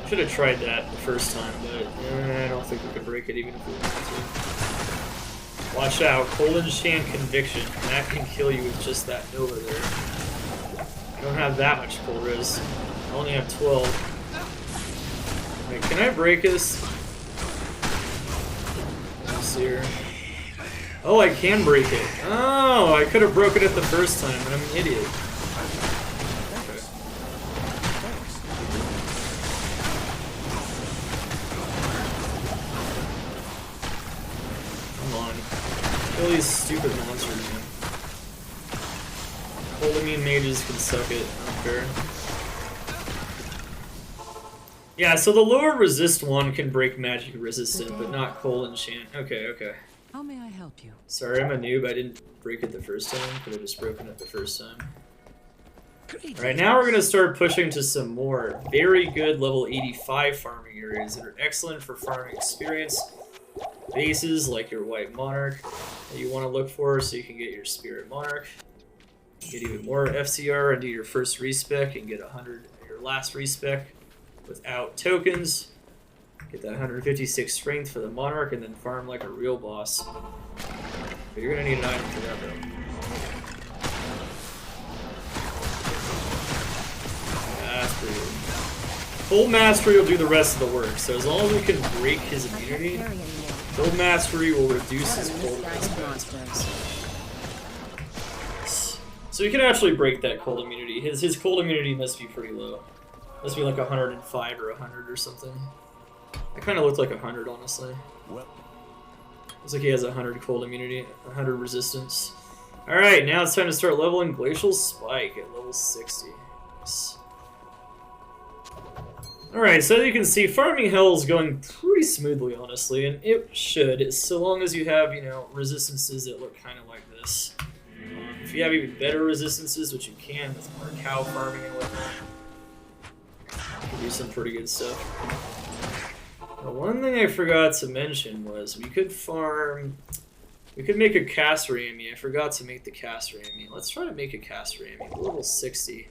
Should have tried that the first time, but I don't think we could break it even if we wanted to. Watch out, cold enchant conviction. That can kill you with just that Nova there. I don't have that much cold res. I only have 12. Wait, can I break this? Let's see here. Oh, I can break it. Oh, I could have broken it the first time, but I'm an idiot. Okay. Come on. Kill these stupid monsters, man. Cold immune mages can suck it. I don't care. Yeah, so the lower resist one can break magic resistant, but not cold enchant. Okay, okay. How may I help you? Sorry, I'm a noob. I didn't break it the first time. Could have just broken it the first time. Alright, now we're going to start pushing to some more very good level 85 farming areas that are excellent for farming experience. Bases like your White Monarch that you want to look for so you can get your Spirit Monarch. Get even more FCR and do your first respec and get 100 or your last respec without tokens. Get that 156 strength for the Monarch, and then farm like a real boss. But you're gonna need an item for that though. That's pretty good. Cold Mastery will do the rest of the work, so as long as we can break his immunity, Cold Mastery will reduce his cold resistance. So you can actually break that cold immunity. His cold immunity must be pretty low. Must be like 105 or 100 or something. It kind of looked like 100, honestly. Looks like he has 100 cold immunity, 100 resistance. Alright, now it's time to start leveling Glacial Spike at level 60. Nice. Alright, so as you can see, farming Hell is going pretty smoothly, honestly, and it should, so long as you have, you know, resistances that look kind of like this. If you have even better resistances, which you can with more cow farming and whatnot, you can do some pretty good stuff. Now, one thing I forgot to mention was we could make a caster Amy. I forgot to make the caster Amy. Let's try to make a caster Amy. Level 60.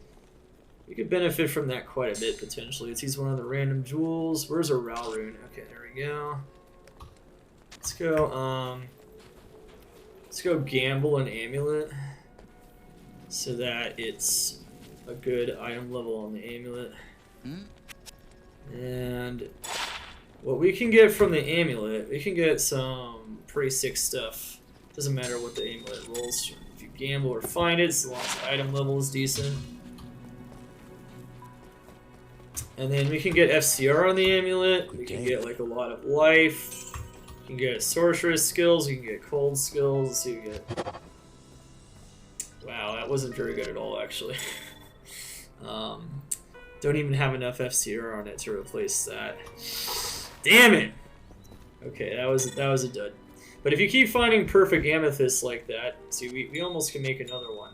We could benefit from that quite a bit, potentially. Let's use one of the random jewels. Where's our Ral rune? Okay, there we go. Let's go gamble an amulet so that it's a good item level on the amulet. And what we can get from the amulet, we can get some pretty sick stuff. Doesn't matter what the amulet rolls. If you gamble or find it, as long as the item level is decent. And then we can get FCR on the amulet. We can get like a lot of life. You can get sorceress skills. You can get cold skills. Let's see what we get. Wow, that wasn't very good at all, actually. Don't even have enough FCR on it to replace that. Damn it! Okay, that was a dud. But if you keep finding perfect amethysts like that, see, we almost can make another one.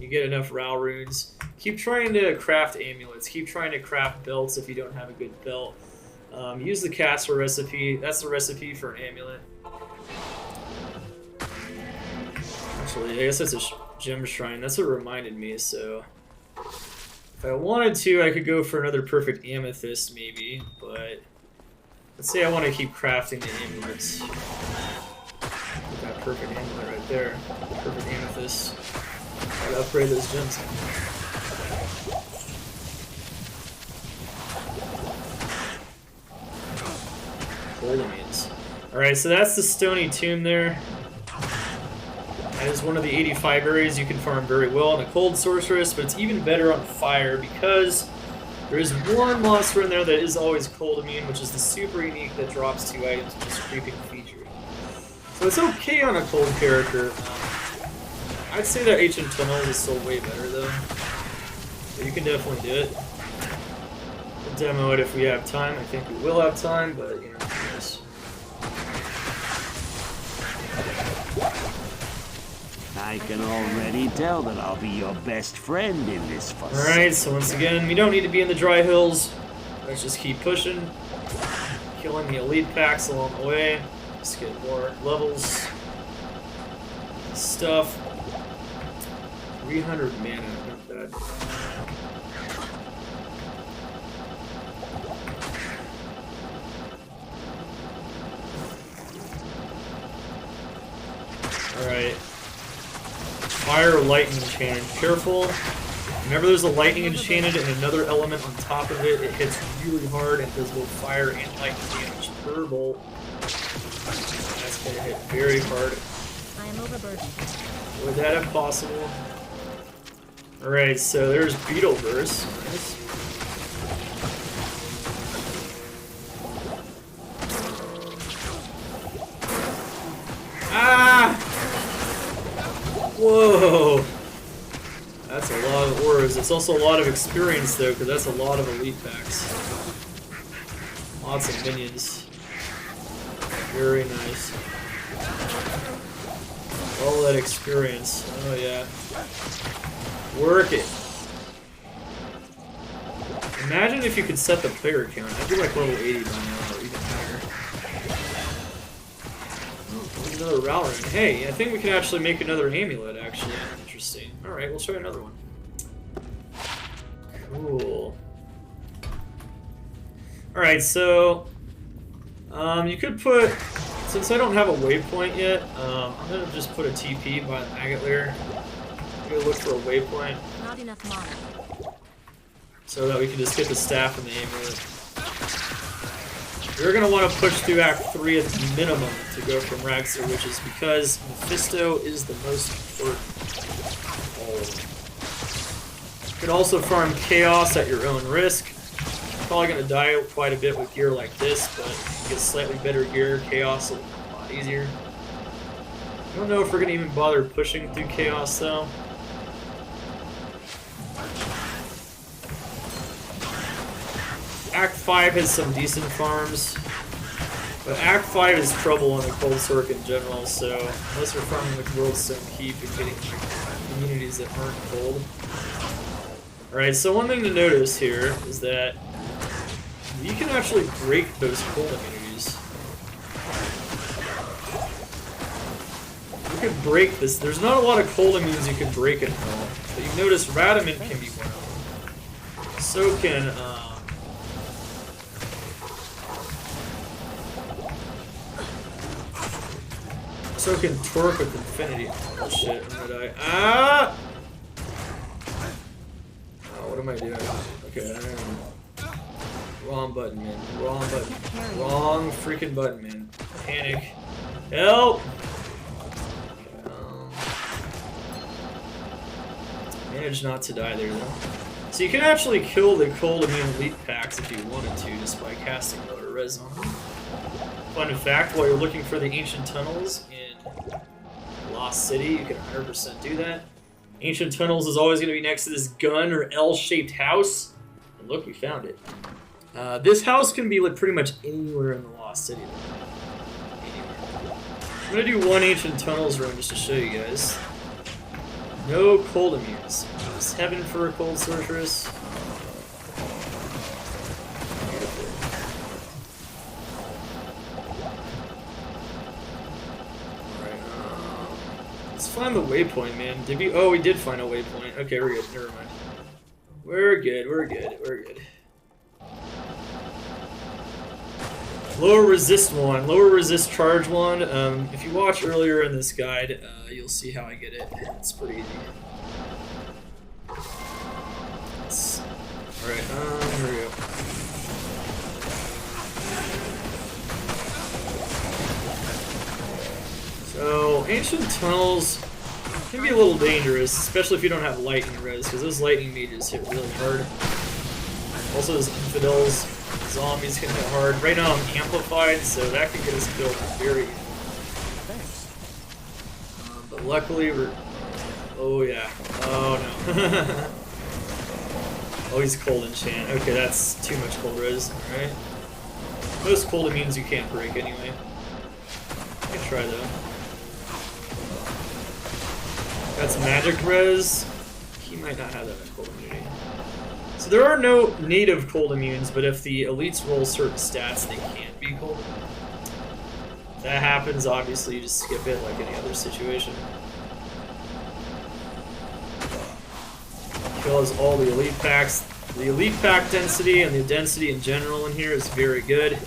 You get enough Ral runes. Keep trying to craft amulets. Keep trying to craft belts if you don't have a good belt. Use the caster recipe. That's the recipe for an amulet. Actually, I guess that's a gem shrine. That's what reminded me, so... If I wanted to, I could go for another perfect amethyst, maybe, but... Let's say I want to keep crafting the amulets. Get that perfect amulet right there. Perfect amethyst. Gotta upgrade those gems. Cold immunes. Alright, so that's the Stony Tomb there. That is one of the 85 areas you can farm very well on a Cold Sorceress, but it's even better on Fire because there is one monster in there that is always cold immune, which is the super unique that drops 2 items, which is Creeping Feature. So it's okay on a cold character. I'd say that Ancient Tunnel is still way better though. But you can definitely do it. We'll demo it if we have time. I think we will have time, but you know, yes. I can already tell that I'll be your best friend in this fuss. Alright, so once again, we don't need to be in the dry hills. Let's just keep pushing. Killing the elite packs along the way. Just get more levels. Stuff. 300 mana, not bad. Alright. Fire, lightning enchanted. Careful. Whenever there's a lightning enchanted and another element on top of it, it hits really hard and does both fire and lightning damage per bolt. That's gonna hit very hard. I am overburdened. Would that have possible? Alright, so there's Beetleverse. Nice. Ah! Whoa! That's a lot of auras. It's also a lot of experience, though, because that's a lot of elite packs. Lots of minions. Very nice. All that experience. Oh, yeah. Work it. Imagine if you could set the player count. I'd be like level 80 by now, or even higher. There's another Ral rune. Hey, I think we can actually make another amulet, actually. Interesting. Alright, we'll try another one. Cool. Alright, so you could put, since I don't have a waypoint yet, I'm gonna just put a TP by the maggot lair. Go look for a waypoint. Not enough mana. So that we can just get the staff and the amulet. You're going to want to push through Act 3 at the minimum to go from Raxor, which is because Mephisto is the most important of all of them. You can also farm Chaos at your own risk. You're probably going to die quite a bit with gear like this, but if you get slightly better gear, Chaos will be a lot easier. I don't know if we're going to even bother pushing through Chaos, though. Act 5 has some decent farms, but Act 5 is trouble in the Cold Sork in general, so unless you're farming with World Stone Keep and getting communities that aren't cold. Alright, so one thing to notice here is that you can actually break those cold immunities. You can break this. There's not a lot of cold immunities you can break at all, but you notice Radamant can be one of them. So can, so can Torque with Infinity. Oh shit, I'm gonna die. Ah! Oh, what am I doing? Okay, wrong button, man. Wrong button. Wrong freaking button, man. Panic. Help! Manage not to die there, though. So you can actually kill the cold immune elite packs if you wanted to, just by casting lower res on them. Fun fact, while you're looking for the ancient tunnels in Lost City, you can 100% do that. Ancient tunnels is always going to be next to this gun or L-shaped house. And look, we found it. This house can be lit pretty much anywhere in the Lost City. Anywhere. I'm going to do one ancient tunnels run just to show you guys. No cold immunes. It's heaven for a cold sorceress. Find the waypoint, man. Did we? Oh, we did find a waypoint. Okay, we're good. Never mind. We're good. We're good. We're good. Lower resist one. Lower resist charge one. If you watch earlier in this guide, you'll see how I get it. It's pretty easy. All right. Here we go. So, Ancient Tunnels can be a little dangerous, especially if you don't have Lightning Res, because those Lightning Mages hit really hard. Also, those Infidels, Zombies can hit hard. Right now I'm Amplified, so that can get us killed very easily. But luckily we're... Oh yeah. Oh no. Oh, he's Cold Enchant. Okay, that's too much Cold Res. Alright. Most Cold Immunes you can't break anyway. I can try though. That's Magic Res. He might not have that much cold immunity. So there are no native cold immunes, but if the elites roll certain stats, they can't be cold. If that happens, obviously you just skip it like any other situation. Kills all the elite packs. The elite pack density and the density in general in here is very good.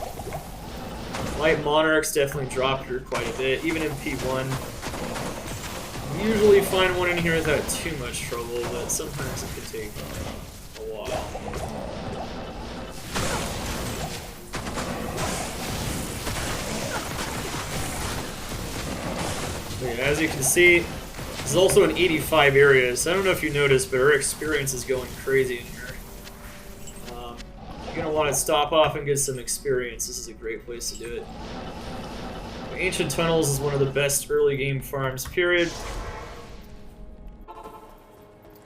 Light Monarchs definitely drop here quite a bit, even in P1. Usually find one in here without too much trouble, but sometimes it can take a while. But yeah, as you can see, this is also an 85 area, so I don't know if you noticed, but our experience is going crazy in here. You're going to want to stop off and get some experience. This is a great place to do it. Ancient Tunnels is one of the best early game farms, period.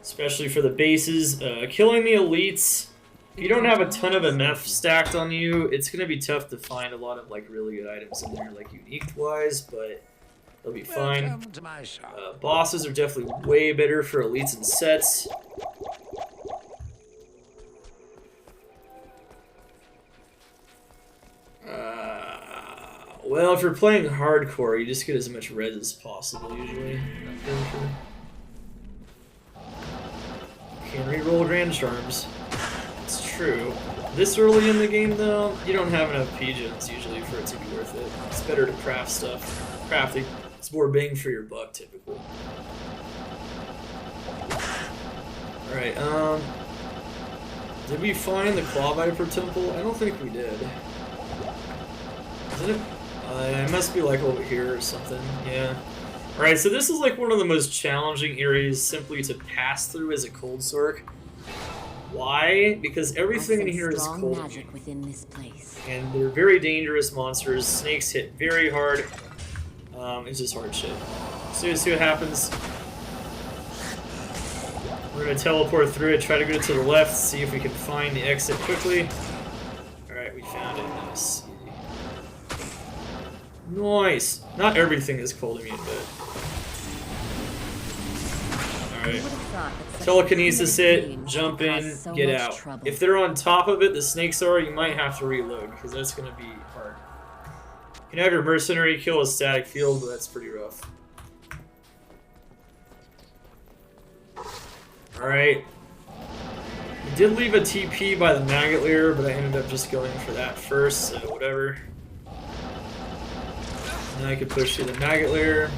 Especially for the bases. Killing the elites. If you don't have a ton of MF stacked on you, it's going to be tough to find a lot of like really good items in there, like unique-wise, but they'll be fine. Bosses are definitely way better for elites and sets. Well, if you're playing hardcore, you just get as much res as possible, usually. Can reroll Grand Charms. It's true. This early in the game, though, you don't have enough P-gens usually for it to be worth it. It's better to craft stuff. Crafting, it's more bang for your buck, typically. Alright, did we find the Claw Viper Temple? I don't think we did. Isn't it? It must be like over here or something, yeah. Alright, so this is like one of the most challenging areas simply to pass through as a Cold Sorc. Why? Because everything in here is cold. Magic within this place. And they're very dangerous monsters. Snakes hit very hard. It's just hard shit. So let's see what happens. We're gonna teleport through it, try to go to the left, see if we can find the exit quickly. Alright, we found it. Nice. Nice! Not everything is cold immune, but... Alright. Telekinesis it, jump in, get out. If they're on top of it, the snakes are, you might have to reload, because that's going to be hard. You can have your mercenary kill a static field, but that's pretty rough. Alright. I did leave a TP by the Maggot Lair, but I ended up just going for that first, so whatever. Now I can push through the Maggot Lair.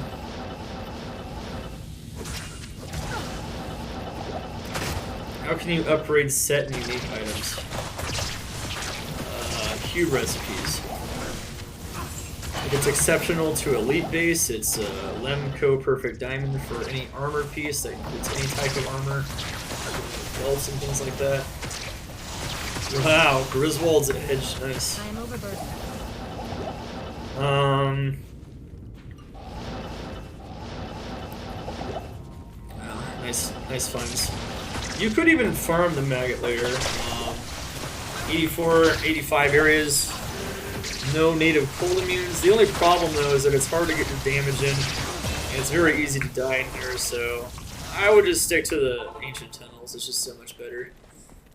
How can you upgrade set and unique items? Cube recipes. If it's exceptional to elite base, it's Lemco Perfect Diamond for any armor piece that includes any type of armor, belts and things like that. Wow, Griswold's Edge, nice. I am overburdened. Wow, nice finds. You could even farm the Maggot Lair. 84, 85 areas, no native cold immunes. The only problem though is that it's hard to get your damage in, and it's very easy to die in here, so I would just stick to the Ancient Tunnels. It's just so much better.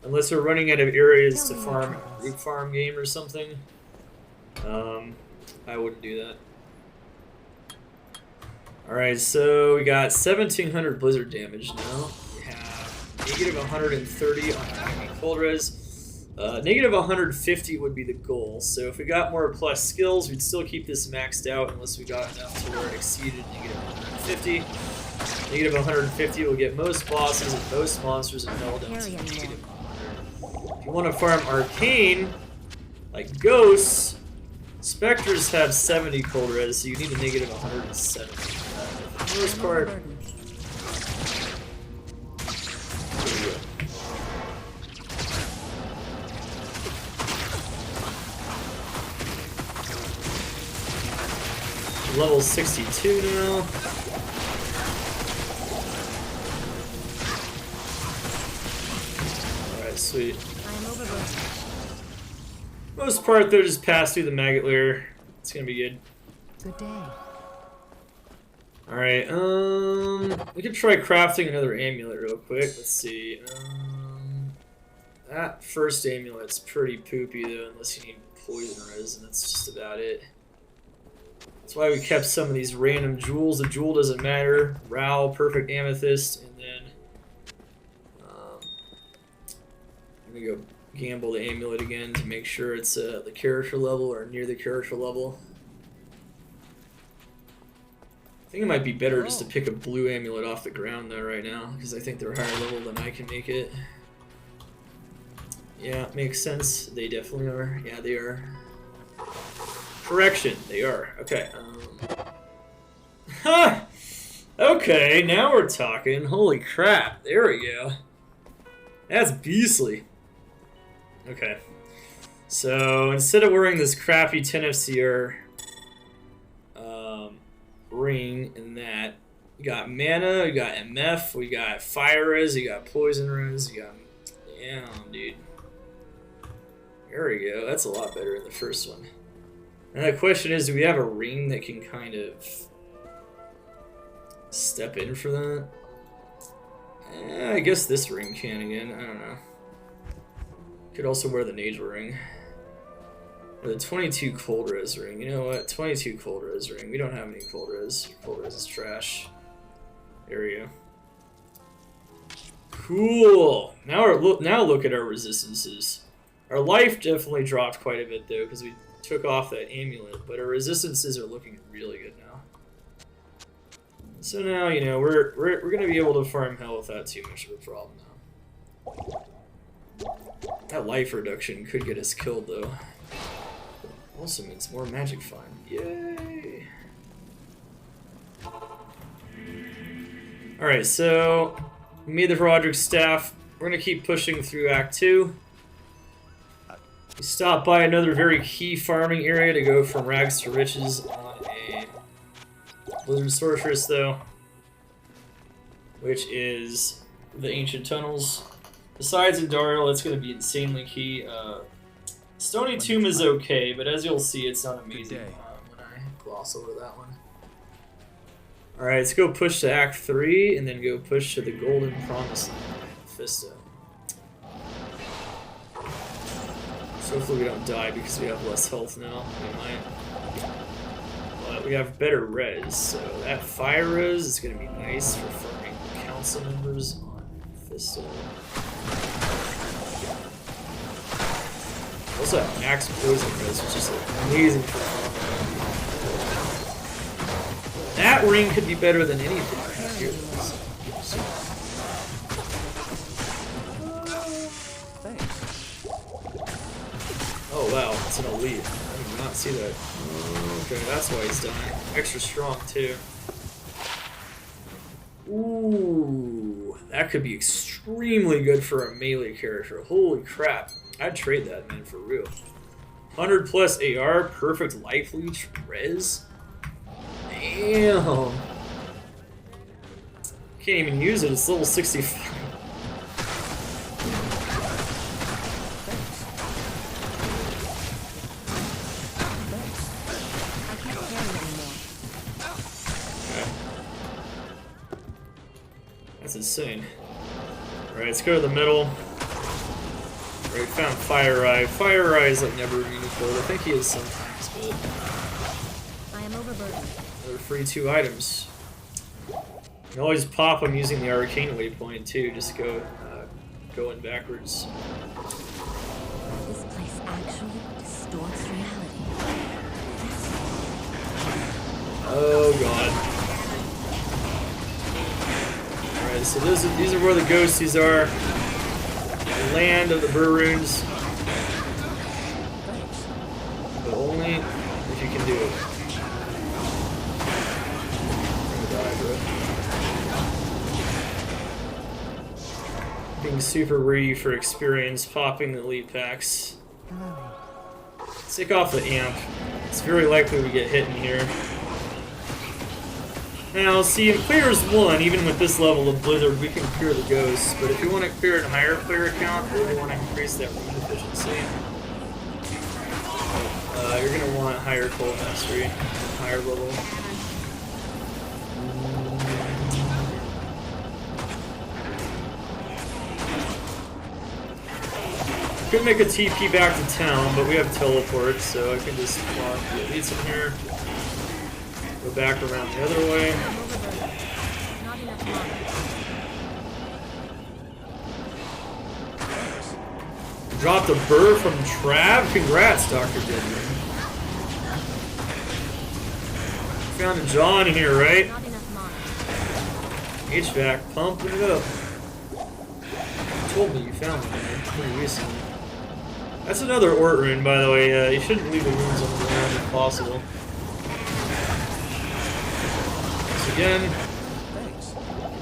Unless we're running out of areas to farm, group farm game or something, I wouldn't do that. Alright, so we got 1700 blizzard damage now. We have negative 130 on enemy cold res. Negative 150 would be the goal, so if we got more plus skills, we'd still keep this maxed out unless we got enough to where it exceeded negative 150. Negative 150 will get most bosses and most monsters and hell down to negative 100. If you want to farm Arcane, like Ghosts, Spectres have 70 cold res, so you need a negative 170. For the most part, level 62 now. Alright, sweet. I am overburdened. Most part, they'll just pass through the Maggot Lair. It's gonna be good. Good day. Alright, we could try crafting another amulet real quick. Let's see. That first amulet's pretty poopy though, unless you need poison res, and that's just about it. That's why we kept some of these random jewels. The jewel doesn't matter. Rao, perfect amethyst, and then I'm gonna go gamble the amulet again to make sure it's the character level or near the character level. I think it might be better just to pick a blue amulet off the ground though right now, because I think they're higher level than I can make it. Yeah, makes sense. They definitely are. Yeah, they are. Correction, they are. Okay. Ha! Okay, now we're talking. Holy crap. There we go. That's beastly. Okay. So, instead of wearing this crappy 10 FCR ring and that, you got mana, you got MF, we got fire res, you got poison res, you got... Damn, dude. There we go. That's a lot better than the first one. And the question is, do we have a ring that can kind of step in for that? I guess this ring can again. I don't know. Could also wear the Nagel ring. Or the 22 cold res ring. You know what? 22 cold res ring. We don't have any cold res. Cold res is trash. There we go. Cool. Now look at our resistances. Our life definitely dropped quite a bit though because we took off that amulet, but our resistances are looking really good now. So now, you know, we're gonna be able to farm hell without too much of a problem now. That life reduction could get us killed though. Also means more magic find. Yay! Alright, so we made the Roderick staff. We're gonna keep pushing through Act 2. We stopped by another very key farming area to go from rags to riches on a Blizzard Sorceress though, which is the Ancient Tunnels. Besides Andariel, it's going to be insanely key. Stony Tomb is okay, but as you'll see, it's not amazing when I gloss over that one. Alright, let's go push to Act 3, and then go push to the Golden Promised Land, Mephisto. So hopefully we don't die because we have less health now. We might. But we have better res, so that fire res is going to be nice for farming council members on Mephisto. Also have max poison res, which is amazing for farming. That ring could be better than anything I have here. Oh wow, it's an elite. I did not see that. Okay, that's why he's dying. Extra strong too. Ooh, that could be extremely good for a melee character. Holy crap. I'd trade that, man, for real. 100 plus AR, perfect life leech, res. Damn. Can't even use it, it's level 65. That's insane. Alright, let's go to the middle. Alright, found Fire Eye. Fire Eye is like never meaningful. I think he is sometimes, but I am overburdened. another free 2 items. You can always pop them using the Arcane waypoint too, just going backwards. This place actually distorts reality. Oh god. Alright, so these are where the ghosties are. The land of the Burrunes. But only if you can do it. Being super greedy for experience, popping the elite packs. Take off the amp. It's very likely we get hit in here. Now, see, in Clear's 1, even with this level of Blizzard, we can clear the ghosts, but if you want to clear it in a higher player count, or you want to increase that room efficiency, you're going to want higher cold mastery, higher level. Could make a TP back to town, but we have teleport, so I can just walk the elites in here. Go back around the other way. Not enough mana. Dropped a burr from Trav. Congrats, Dr. Deadman. Found a John here, right? Not enough mana. HVAC, pumping it up. You told me you found one, man. Pretty recently. That's another Ort rune, by the way. You shouldn't leave the runes on the ground if possible. Again,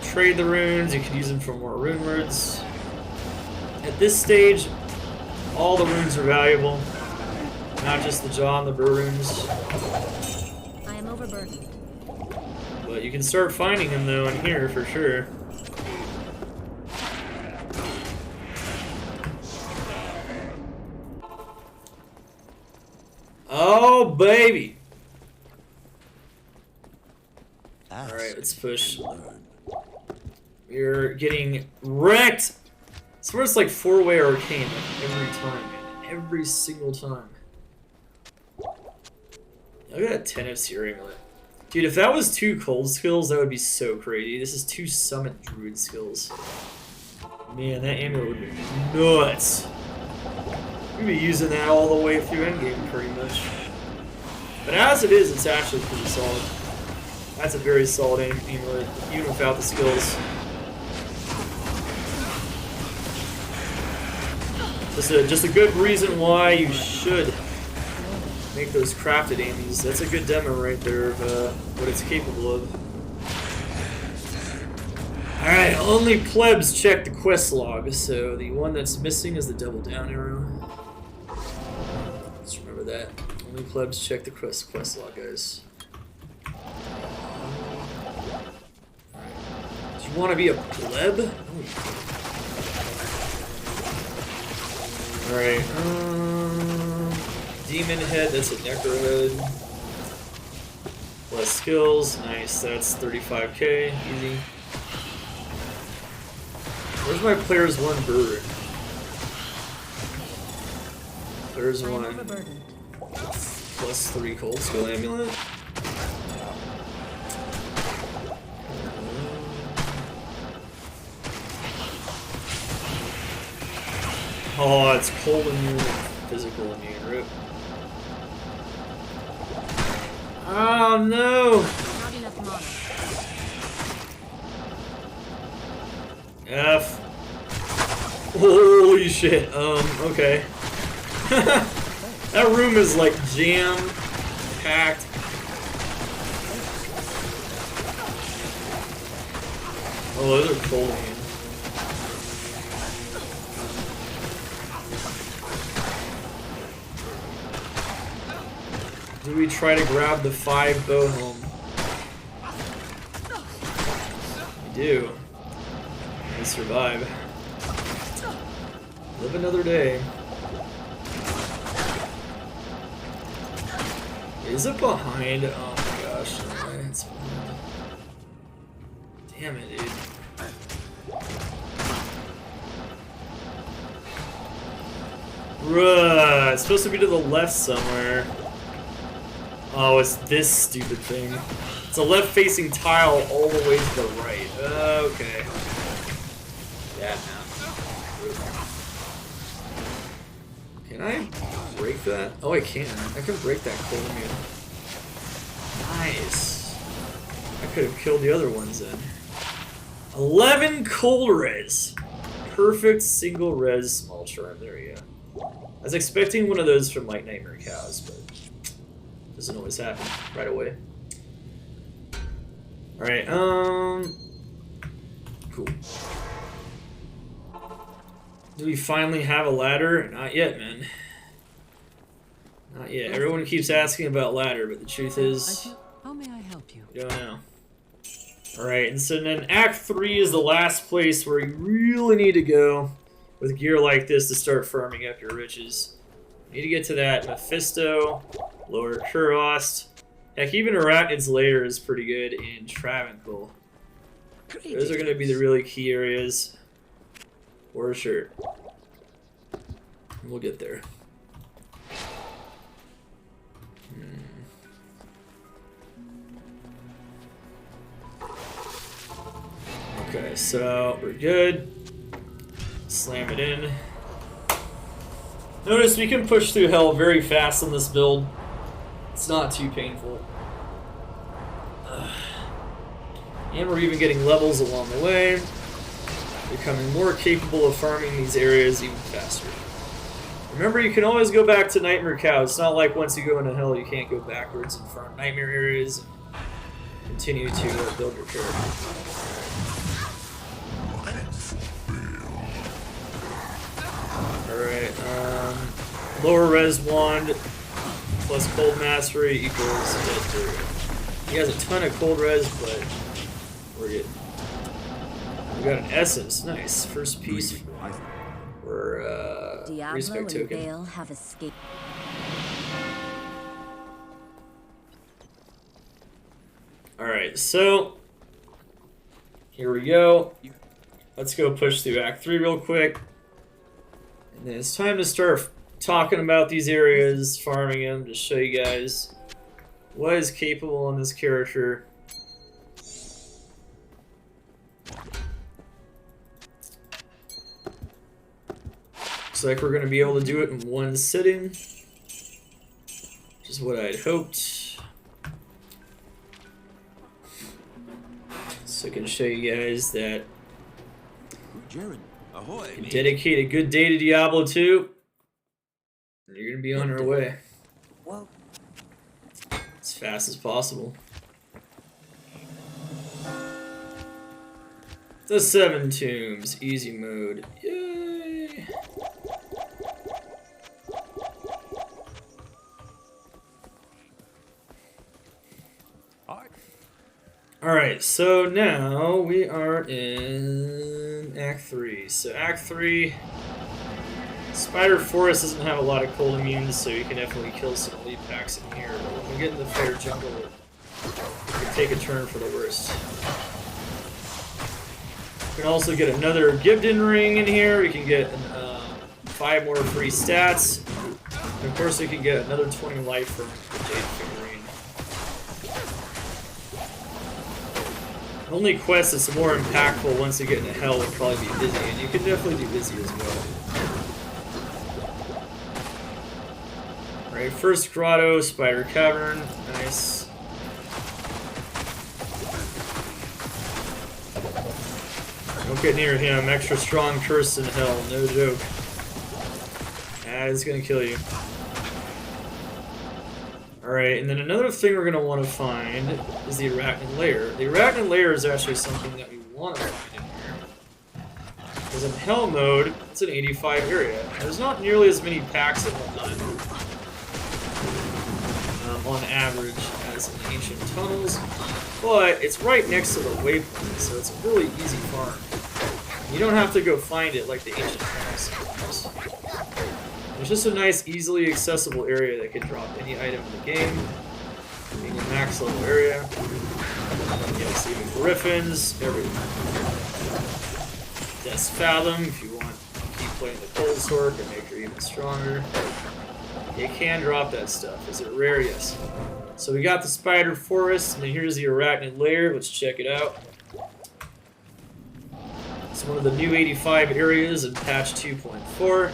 trade the runes, you can use them for more rune words. At this stage, all the runes are valuable, not just the jaw and the burr runes. I am overburdened. But you can start finding them though in here for sure. Oh baby! Alright, let's push. We're getting wrecked! So where it's like 4-way Arcane every time, man. Every single time. Look at that 10 of Seer Amulet. Dude, if that was 2 cold skills, that would be so crazy. This is 2 summon druid skills. Man, that amulet would be nuts. We'd be using that all the way through endgame, pretty much. But as it is, it's actually pretty solid. That's a very solid amulet, even without the skills. Just a good reason why you should make those crafted amies. That's a good demo right there of what it's capable of. Alright, only plebs check the quest log, so the one that's missing is the double down arrow. Just remember that. Only plebs check the quest log, guys. Alright. Do you want to be a pleb? Alright, demon head, that's a necro head. Less skills, nice, that's 35k, easy. Where's my player's one bird? There's one. Plus 3 cold skill amulet. Oh, it's cold immune and physical immune. Rip. Oh no! Not enough mana. F. Holy shit. Okay. That room is like jam-packed. Oh, those are cold immune. Do we try to grab the 5 bow home? We do. We survive. Live another day. Is it behind? Oh my gosh. It's behind. Damn it, dude. Bruh, it's supposed to be to the left somewhere. Oh, it's this stupid thing. It's a left-facing tile all the way to the right. Okay. Yeah, now. Can I break that? Oh, I can. I can break that cold immune. Nice. I could have killed the other ones then. 11 cold res. Perfect single res small charm. There you go. I was expecting one of those from like Nightmare Cows, but doesn't always happen right away. Alright, cool. Do we finally have a ladder? Not yet, man. Not yet. Everyone keeps asking about ladder, but the truth is, how may I help you? we don't know. Alright, and so then Act 3 is the last place where you really need to go with gear like this to start farming up your riches. You need to get to that Mephisto, lower Kurast. Heck, even Arachnid's Lair is pretty good in Travincal. Those are going to be the really key areas. For sure. We'll get there. Okay, so we're good. Slam it in. Notice we can push through hell very fast on this build. It's not too painful. And we're even getting levels along the way. Becoming more capable of farming these areas even faster. Remember, you can always go back to Nightmare Cow. It's not like once you go into hell, you can't go backwards and farm nightmare areas and continue to build your character. Alright, lower res wand plus cold mastery equals dead. He has a ton of cold res, but we're good. We got an essence, nice. First piece for respect token. Diablo and Vale have escaped. Alright, so here we go. Let's go push through Act 3 real quick. And then it's time to start talking about these areas, farming them, to show you guys what is capable in this character. Looks like we're going to be able to do it in one sitting, which is what I'd hoped. So I can show you guys that Jaren, ahoy, you mate. dedicate a good day to Diablo 2, and you're going to be on your way Well, as fast as possible. The 7 Tombs, easy mode. Yay! Alright, so now we are in Act 3. So Act 3, Spider Forest doesn't have a lot of cold immunes, so you can definitely kill some elite packs in here. But when we get in the Fair Jungle, it can take a turn for the worst. We can also get another Gibden Ring in here. We can get 5 more free stats. And of course, we can get another 20 life from the Jade Figurine. The only quest that's more impactful once you get into Hell would probably be Busy, and you can definitely do Busy as well. Alright, first Grotto, Spider Cavern, nice. Don't get near him, extra strong curse in Hell, no joke. That is gonna kill you. Alright, and then another thing we're gonna want to find is the Arachnid Lair. The Arachnid Lair is actually something that we want to find in here. Because in Hell mode, it's an 85 area. There's not nearly as many packs and whatnot on average as in the Ancient Tunnels, but it's right next to the waypoint, so it's a really easy farm. You don't have to go find it like the Ancient Tunnels sometimes. It's just a nice, easily accessible area that can drop any item in the game, being a max level area. Yes, even Griffins, everything. Death's Fathom, if you want to keep playing the Cold Sword and make her even stronger. You can drop that stuff. Is it rare? Yes. So we got the Spider Forest, and then here's the Arachnid Lair. Let's check it out. It's one of the new 85 areas in patch 2.4.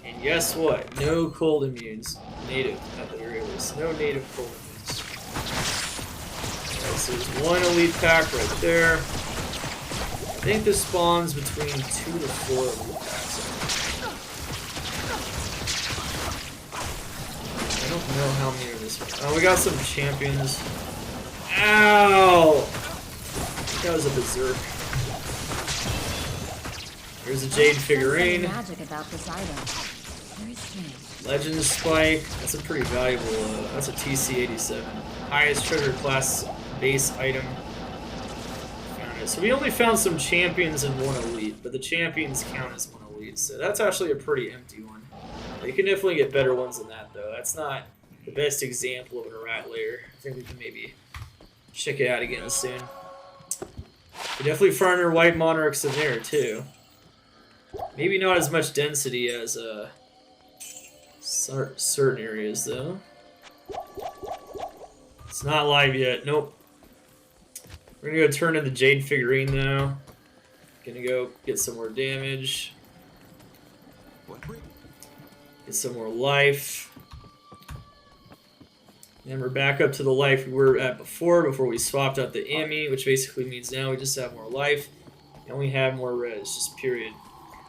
And guess what? No cold immunes native at the very least. No native cold immunes. Alright, so there's one elite pack right there. I think this spawns between 2 to 4 elite packs. I don't know how many are this one. Oh, we got some champions. Ow! That was a berserk. Here's a Jade Figurine. Magic about this item. Very strange. Legend Spike. That's a pretty valuable. That's a TC-87. Highest treasure class base item. Found it. So we only found some champions and one elite, but the champions count as one elite. So that's actually a pretty empty one. You can definitely get better ones than that, though. That's not the best example of an Rat Lair. I think we can maybe check it out again soon. We definitely find our white monarchs in there, too. Maybe not as much density as certain areas, though. It's not live yet. Nope. We're gonna go turn in the Jade Figurine, though. Gonna go get some more damage. Get some more life. And we're back up to the life we were at before we swapped out the Ami, which basically means now we just have more life. And we have more res, just period.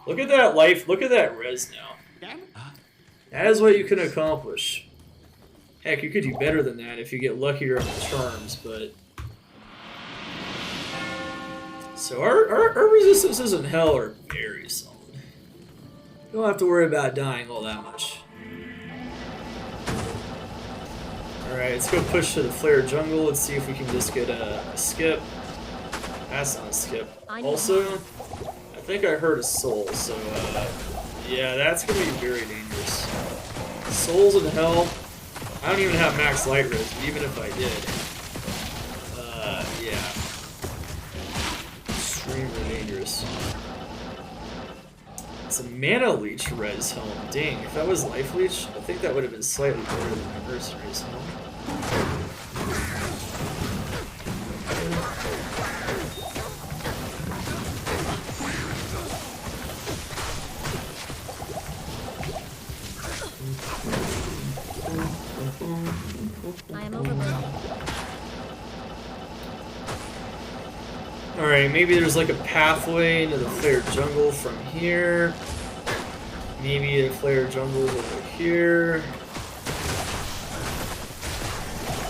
Look at that life, look at that res now. That is what you can accomplish. Heck, you could do better than that if you get luckier on the charms, but... So our resistances in Hell are very solid. You don't have to worry about dying all that much. Alright, let's go push to the Flare Jungle. Let's see if we can just get a skip. That's not a skip. Also, I think I heard a soul, so yeah, that's going to be very dangerous. Souls in Hell, I don't even have max light res, but even if I did, yeah. Extremely dangerous. It's a mana leech res helm. Dang, if that was life leech, I think that would have been slightly better than my mercenary's helm. I am overburdened. Alright, maybe there's like a pathway into the Flare Jungle from here. Maybe the Flare Jungle over here.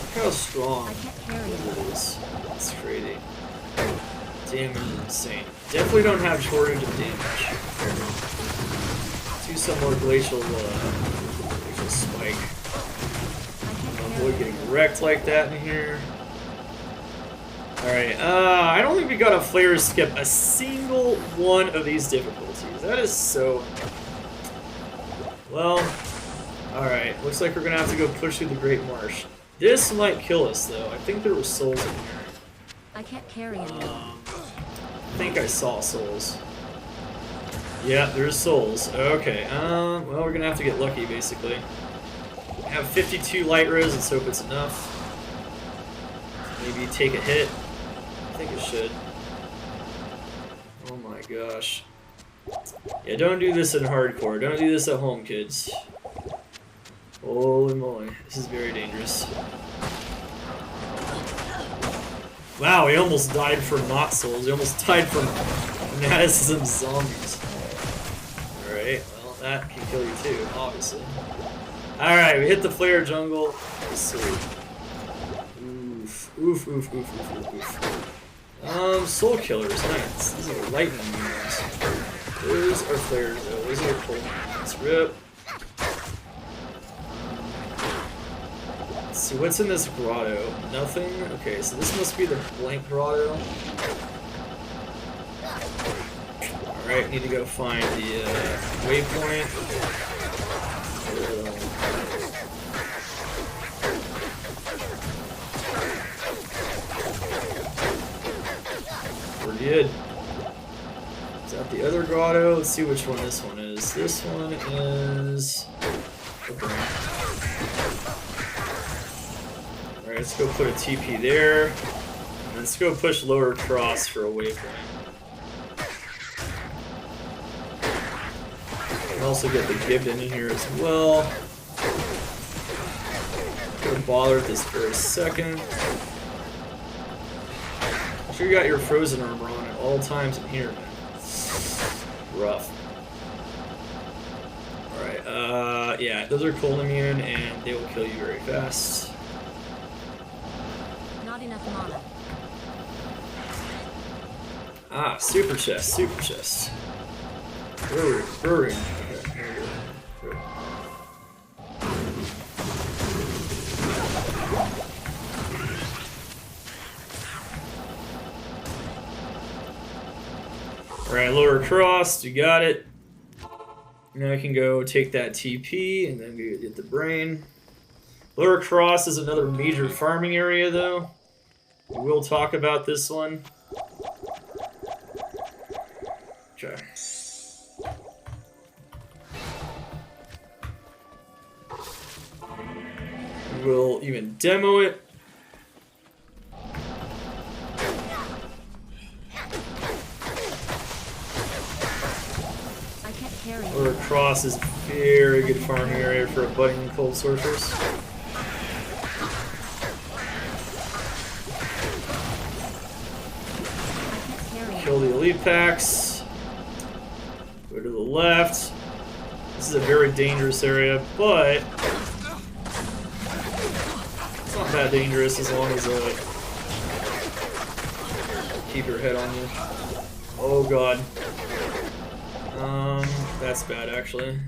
Look how strong I can't carry it it. is. It's crazy. Damage is insane. Definitely don't have shortage of damage. Do some more glacial spike. Avoid getting wrecked like that in here. Alright, I don't think we got a flare skip a single one of these difficulties. That is so... Well, alright. Looks like we're gonna have to go push through the Great Marsh. This might kill us, though. I think there were souls in here. I can't carry anymore. I think I saw souls. Yeah, there's souls. Okay, well, we're gonna have to get lucky, basically. I have 52 light res, let's hope it's enough. Maybe take a hit. I think it should. Oh my gosh. Yeah, don't do this in hardcore. Don't do this at home, kids. Holy moly. This is very dangerous. Wow, he almost died from not souls. He almost died from fanaticism zombies. Alright, well, that can kill you too, obviously. Alright, we hit the Flare Jungle. Sweet. Oof, oof, oof, oof, oof, oof, oof. Soul Killers, nice. These are lightning units. Those are flares though, those are cool. Let's rip. Let's see, what's in this grotto? Nothing? Okay, so this must be the blank grotto. Alright, need to go find the waypoint. We're good. Is that the other grotto? Let's see which one this one is. This one is... Okay. Alright, let's go put a TP there. And let's go push lower cross for a waypoint. And also get the Gibden in here as well. Don't bother at this very second. Make sure you got your frozen armor on at all times in here, man. Rough. Alright, yeah, those are cold immune and they will kill you very fast. Not enough mana. Ah, super chest, super chest. Brewing. Okay, here we go. Alright, lower cross, you got it. Now I can go take that TP and then go get the brain. Lower cross is another major farming area though. We will talk about this one. Okay. We'll even demo it. I can't carry it. Lower cross is a very good farming area for a budding cold sorceress. Kill the elite packs. Go to the left. This is a very dangerous area, but it's not that dangerous as long as keep your head on you. Oh god. That's bad actually.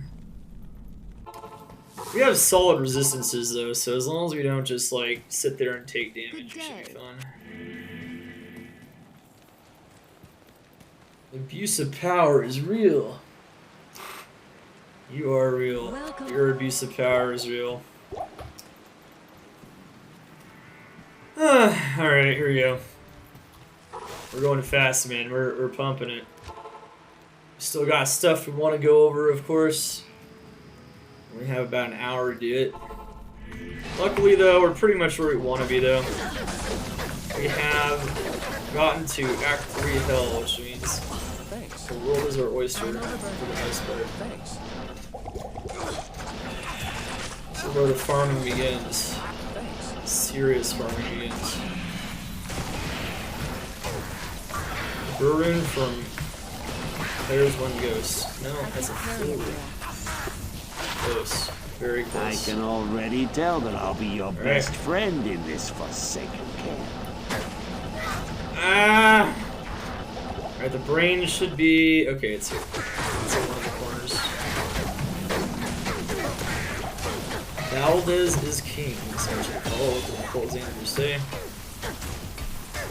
We have solid resistances though, so as long as we don't just like sit there and take damage, we should be fine. Abuse of power is real. You are real. Welcome. Your abuse of power is real. Alright, here we go. We're going fast, man. We're pumping it. Still got stuff we want to go over, of course. We have about an hour to do it. Luckily, though, we're pretty much where we want to be, though. We have gotten to Act 3 Hell, which means Thanks. the world is our oyster for the most part. Thanks. So from where the farming begins. Thanks. Serious farming begins. Burun from There's One Ghost. No, that's a fool. Close. Very close. I can already tell that I'll be your best friend in this forsaken camp. Ah! Alright, the brain should be... Okay, it's here. It's in one of the corners. Valdez is king. Oh, what the Alexander say?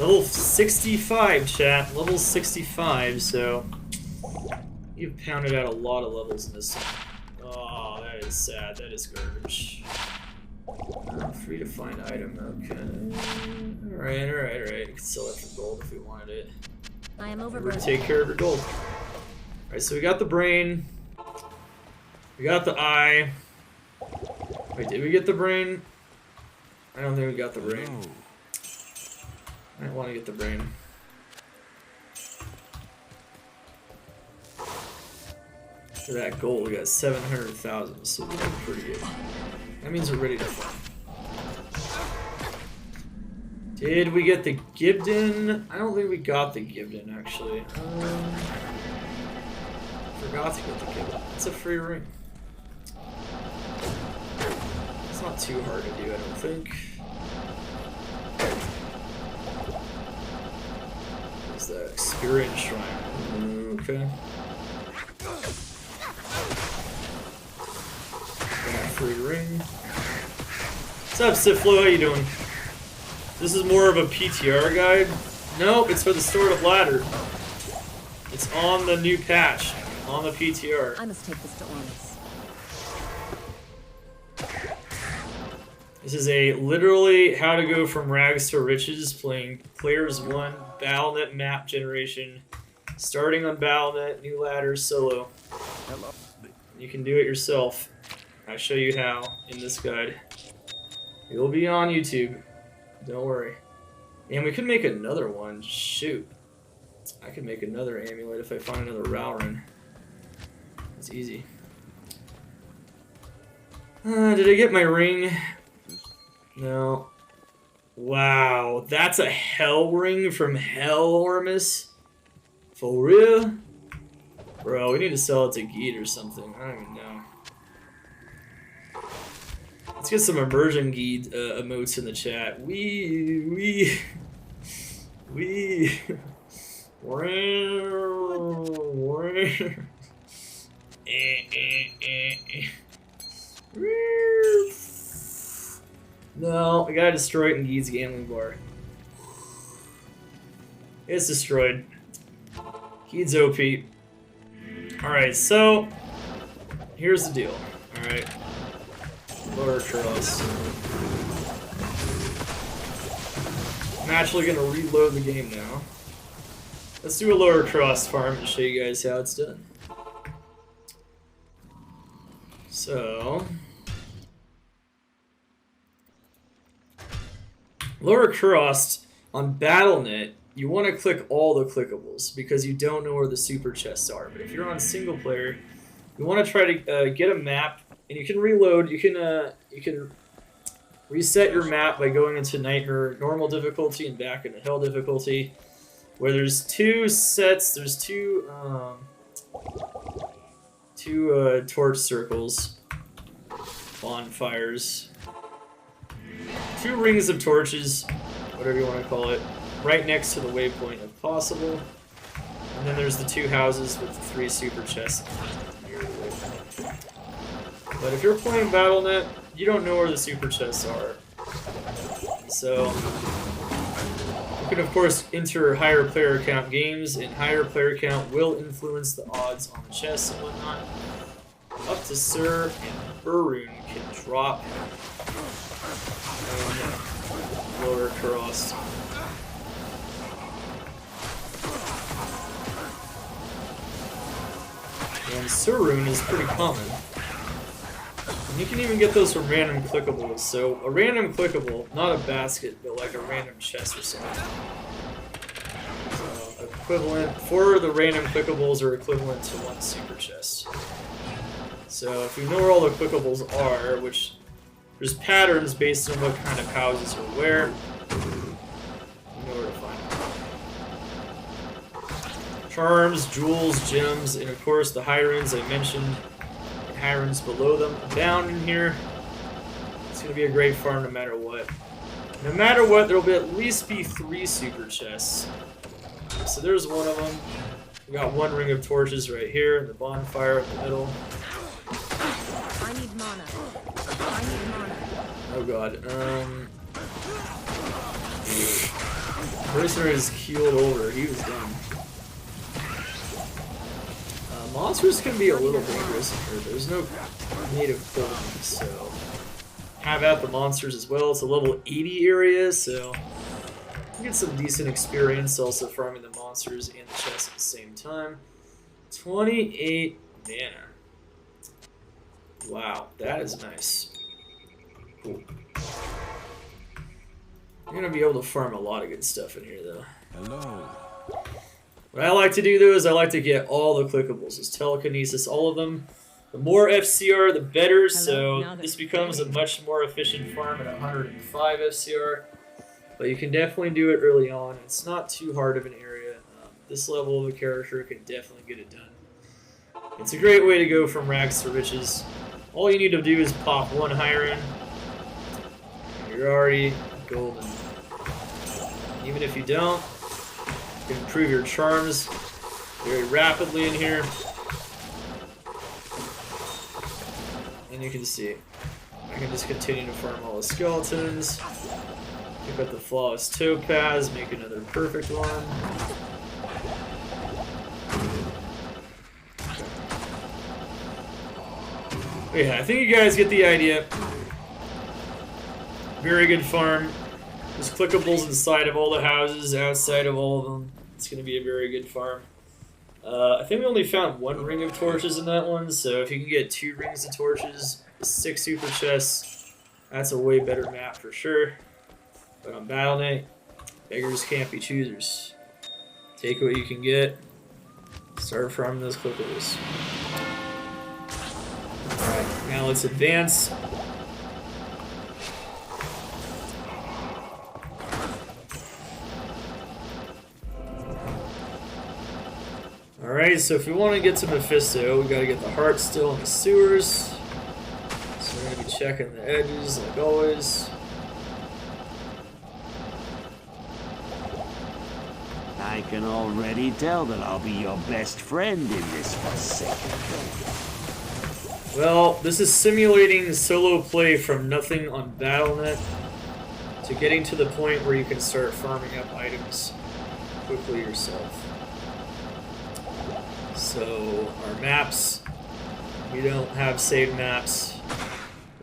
Level 65, chat. Level 65, so... You've pounded out a lot of levels in this. Oh, that is sad. That is garbage. Free to find item. Okay. Alright. You can sell that for gold if we wanted it. I am We're overburdened. gonna take care of your gold. Alright, so we got the brain. We got the eye. Wait, did we get the brain? I don't think we got the brain. I don't want to get the brain. For that gold, we got 700,000, so we're doing pretty good. That means we're ready to farm. Did we get the Gibden? I don't think we got the Gibden, actually. Forgot to get the Gibden. It's a free ring. It's not too hard to do, I don't think. There's the Experience Shrine. Okay. Free ring. What's up, Siflo? How you doing? This is more of a PTR guide. No, it's for the Sword of Ladder. It's on the new patch, on the PTR. I must take this to Ormus. This is a literally how to go from rags to riches, playing Players 1 Bnet map generation, starting on Bnet, new ladder, solo. You can do it yourself. I show you how in this guide. It will be on YouTube. Don't worry. And we could make another one. Shoot. I could make another amulet if I find another Rowrin. It's easy. Did I get my ring? No. Wow. That's a hell ring from Hellormus? For real? Bro, we need to sell it to Geet or something. I don't even know. Let's get some immersion Geet emotes in the chat. No, I gotta destroy it in Geet's gambling bar. It's destroyed. Geet's OP. Alright, so here's the deal. Alright. Lower cross. I'm actually gonna reload the game now. Let's do a lower cross farm and show you guys how it's done. So lower cross on Battle.net, you want to click all the clickables because you don't know where the super chests are. But if you're on single player, you want to try to get a map. And you can reload. You can reset your map by going into Nightmare normal difficulty and back into Hell difficulty, where there's two sets. There's two torch circles, bonfires, two rings of torches, whatever you want to call it, right next to the waypoint if possible. And then there's the two houses with the 3 super chests. But if you're playing Battle.net, you don't know where the super chests are. So, you can of course enter higher player count games, and higher player count will influence the odds on the chests and whatnot. Up to Sir and Burun can drop and lower cross. And Surun is pretty common. And you can even get those from random clickables. So a random clickable, not a basket, but like a random chest or something. So equivalent, 4 of the random clickables are equivalent to 1 super chest. So if we know where all the clickables are, which There's patterns based on what kind of houses are where. You know where to find them. Charms, jewels, gems, and of course the high runes I mentioned. And high runes below them abound in here. It's going to be a great farm no matter what. No matter what, there will at least be 3 super chests. So there's one of them. We got 1 ring of torches right here, and the bonfire in the middle. I need mana. I need mana. Oh god. Mercenary is keeled over. He was done. Monsters can be a little dangerous in here. There's no native buildings, so have at the monsters as well. It's a level 80 area, so you get some decent experience also farming the monsters and the chests at the same time. 28 mana. Wow, that is nice. Cool. You're gonna be able to farm a lot of good stuff in here, though. Hello. What I like to do, though, is I like to get all the clickables. It's telekinesis, all of them. The more FCR, the better, so this becomes a much more efficient farm at 105 FCR. But you can definitely do it early on. It's not too hard of an area. This level of a character can definitely get it done. It's a great way to go from rags to riches. All you need to do is pop 1 high rune. You're already golden. Even if you don't, you can improve your charms very rapidly in here. And you can see, I can just continue to farm all the skeletons. Pick up the flawless topaz, make another perfect one. But yeah, I think you guys get the idea. Very good farm. There's clickables inside of all the houses, outside of all of them. It's going to be a very good farm. I think we only found 1 ring of torches in that one, so if you can get 2 rings of torches, 6 super chests, that's a way better map for sure. But on Battle.net, beggars can't be choosers. Take what you can get. Start farming those clickables. Alright, now let's advance. Alright, so if we want to get to Mephisto, we gotta get the heart still in the sewers. So we're gonna be checking the edges like always. I can already tell that I'll be your best friend in this forsaken world. Well, this is simulating solo play from nothing on Battle.net to getting to the point where you can start farming up items quickly yourself. So, our maps, we don't have saved maps.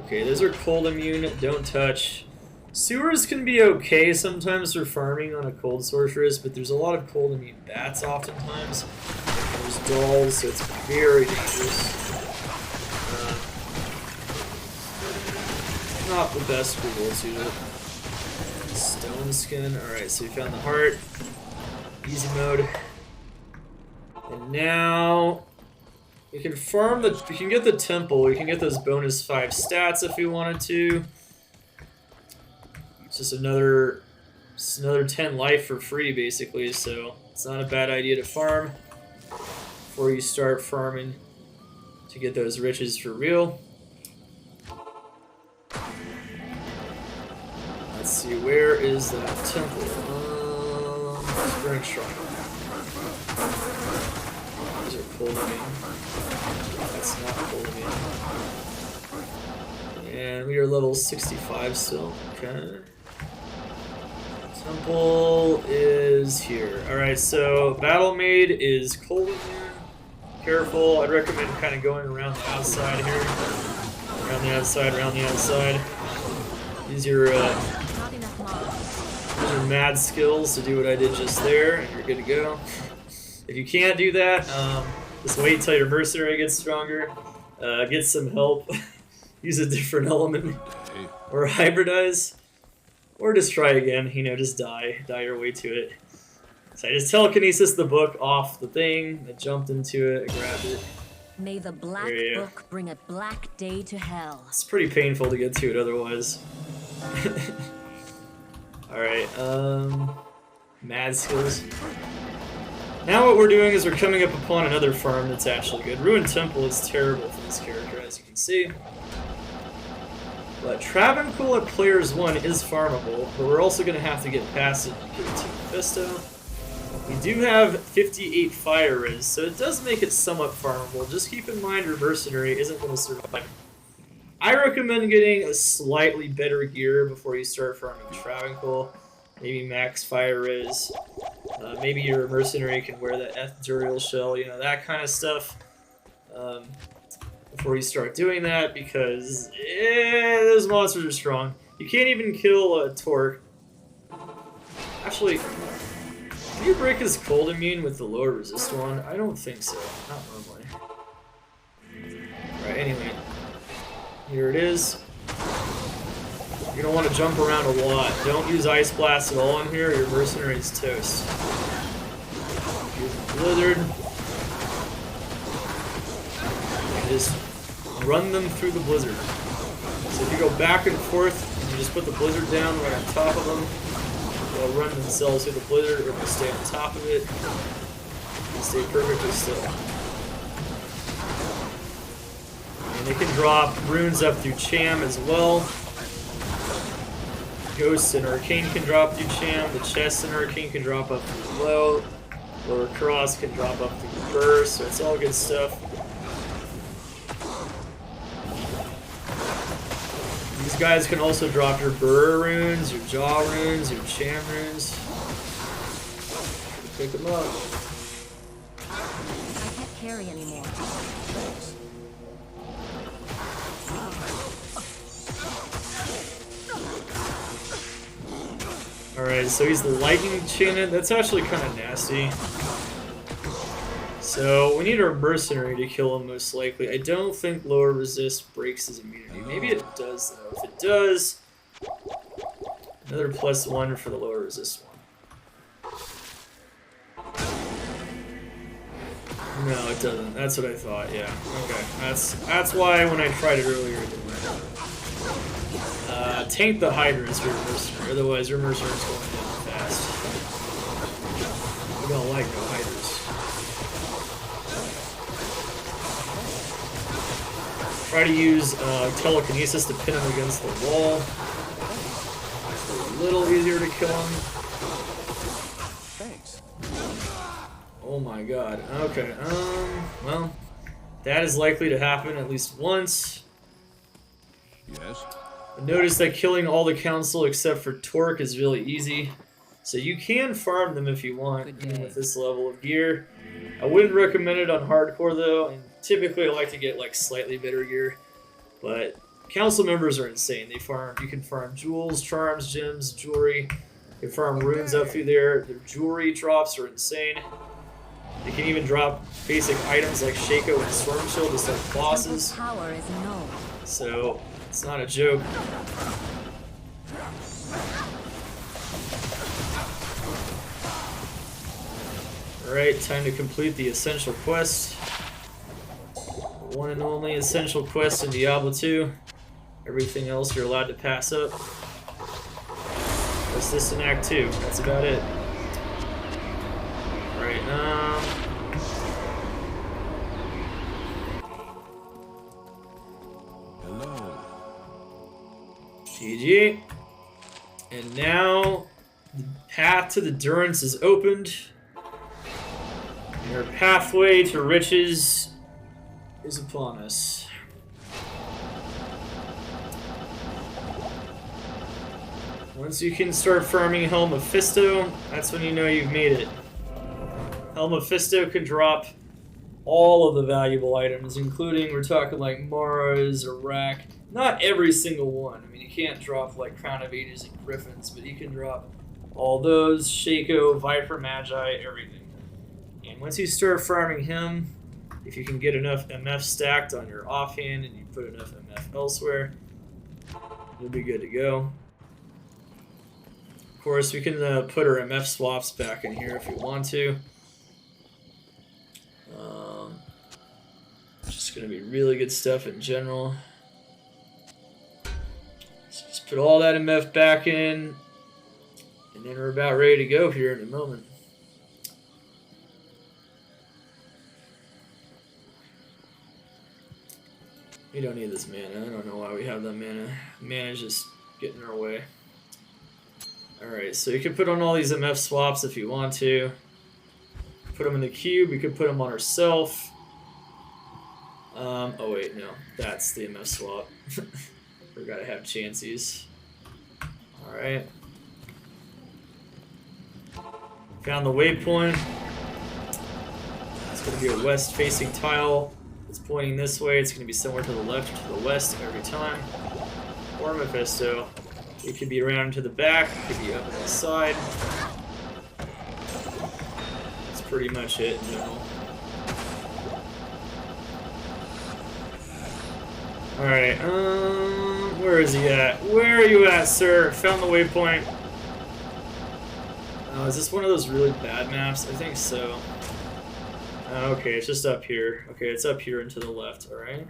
Okay, those are cold immune, don't touch. Sewers can be okay sometimes for farming on a cold sorceress, but there's a lot of cold immune bats oftentimes. There's dolls, so it's very dangerous. Not the best for wolves usually. Stone skin, alright, so we found the heart. Easy mode. And now we can farm the. We can get the temple. We can get those bonus 5 stats if we wanted to. It's just another 10 life for free, basically. So it's not a bad idea to farm before you start farming to get those riches for real. Let's see, where is that temple? Spring Shrine. These are pulling in. That's not pulling in. And we are level 65 still. Okay. Temple is here. Alright, so Battle Maid is cold immune. Careful. I'd recommend kind of going around the outside here. Around the outside, around the outside. These are mad skills to do what I did just there, and you're good to go. If you can't do that, just wait till your mercenary gets stronger. Get some help. Use a different element. Or hybridize. Or just try again, you know, just die. Die your way to it. So I just telekinesis the book off the thing. I jumped into it, I grabbed it. May the black Yeah. book bring a black day to hell. It's pretty painful to get to it otherwise. Alright, mad skills. Now what we're doing is we're coming up upon another farm that's actually good. Ruined Temple is terrible for this character, as you can see. But Travincal at Players 1 is farmable, but we're also going to have to get past it and get to Mephisto. We do have 58 fire res, so it does make it somewhat farmable. Just keep in mind your mercenary isn't going to survive. I recommend getting a slightly better gear before you start farming Travincal. Maybe max fire res. Maybe your mercenary can wear the Andariel shell, you know, that kind of stuff. Before you start doing that, because those monsters are strong. You can't even kill Torque. Actually, can you break his cold immune with the lower resist one? I don't think so. Not normally. Alright, anyway. Here it is. You're going to want to jump around a lot. Don't use Ice Blast at all in here, or your mercenary's toast. Use Blizzard. Just run them through the blizzard. So if you go back and forth, and you just put the blizzard down right on top of them, they'll run themselves through the blizzard, or they'll stay on top of it, and stay perfectly still. And they can drop runes up through Cham as well. Ghosts and Arcane can drop through Cham. The chests and Arcane can drop up through Low. Lower Cross can drop up through Burr, so it's all good stuff. These guys can also drop your Burr runes, your Jaw runes, your Cham runes. Pick them up. I can't carry anymore. Alright, so he's the lightning enchanted. That's actually kind of nasty. So we need our mercenary to kill him most likely. I don't think lower resist breaks his immunity. Maybe it does though. If it does, another +1 for the lower resist one. No, it doesn't. That's what I thought. Yeah. Okay. That's why when I tried it earlier, it didn't work. Tank the Hydras for your mercenary. Otherwise, your mercenary's going down fast. We don't like no Hydras. Try to use telekinesis to pin him against the wall. It's a little easier to kill him. Thanks. Oh my god. Okay, well, that is likely to happen at least once. Yes? Notice that killing all the council except for Torque is really easy. So you can farm them if you want, even with this level of gear. I wouldn't recommend it on hardcore though, and typically I like to get like slightly better gear. But council members are insane. They farm, you can farm jewels, charms, gems, jewelry. You can farm runes up through there. Their jewelry drops are insane. They can even drop basic items like Shaco and Storm Shield just like bosses. Power is null. So it's not a joke. Alright, time to complete the essential quest. The one and only essential quest in Diablo 2. Everything else you're allowed to pass up. What's this in Act 2? That's about it. Alright, Hello. GG. And now the path to the Durance is opened. And our pathway to riches is upon us. Once you can start farming Hell Mephisto, that's when you know you've made it. Hell Mephisto can drop all of the valuable items, including, we're talking like Mara's, Iraq. Not every single one. I mean, you can't drop like Crown of Ages and Griffins, but you can drop all those, Shaco, Viper Magi, everything. And once you start farming him, if you can get enough MF stacked on your offhand and you put enough MF elsewhere, you'll be good to go. Of course, we can put our MF swaps back in here if we want to. gonna be really good stuff in general. So just put all that MF back in, and then we're about ready to go here in a moment. We don't need this mana. I don't know why we have that mana. Mana's just getting in our way. Alright, so you can put on all these MF swaps if you want to. Put them in the cube. We could put them on ourselves. Oh wait, no. That's the MF swap. Forgot to have chances. Alright. Found the waypoint. It's going to be a west-facing tile. It's pointing this way. It's going to be somewhere to the left or to the west every time. Or Mephisto. It could be around to the back. It could be up on the side. That's pretty much it in general. Alright, where is he at? Where are you at, sir? Found the waypoint. Is this one of those really bad maps? I think so. Okay, it's just up here. Okay, it's up here and to the left, alright?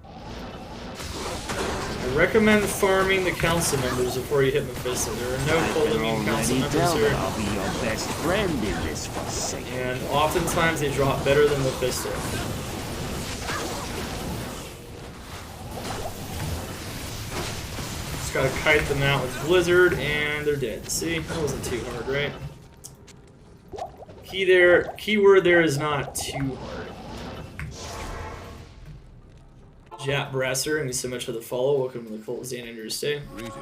I recommend farming the council members before you hit Mephisto. There are no Polymine council members here. I'll be your best friend in this forsaken. And oftentimes they drop better than Mephisto. Just gotta kite them out with Blizzard, and they're dead. See? That wasn't too hard, right? Keyword there is not too hard. Jap Brasser, thank you so much for the follow. Welcome to the cult, Zan Andrews Day. Greetings.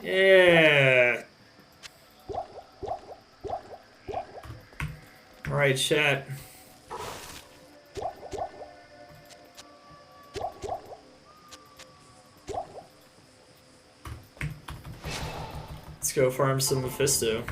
Yeah. Alright, chat. Let's go farm some Mephisto.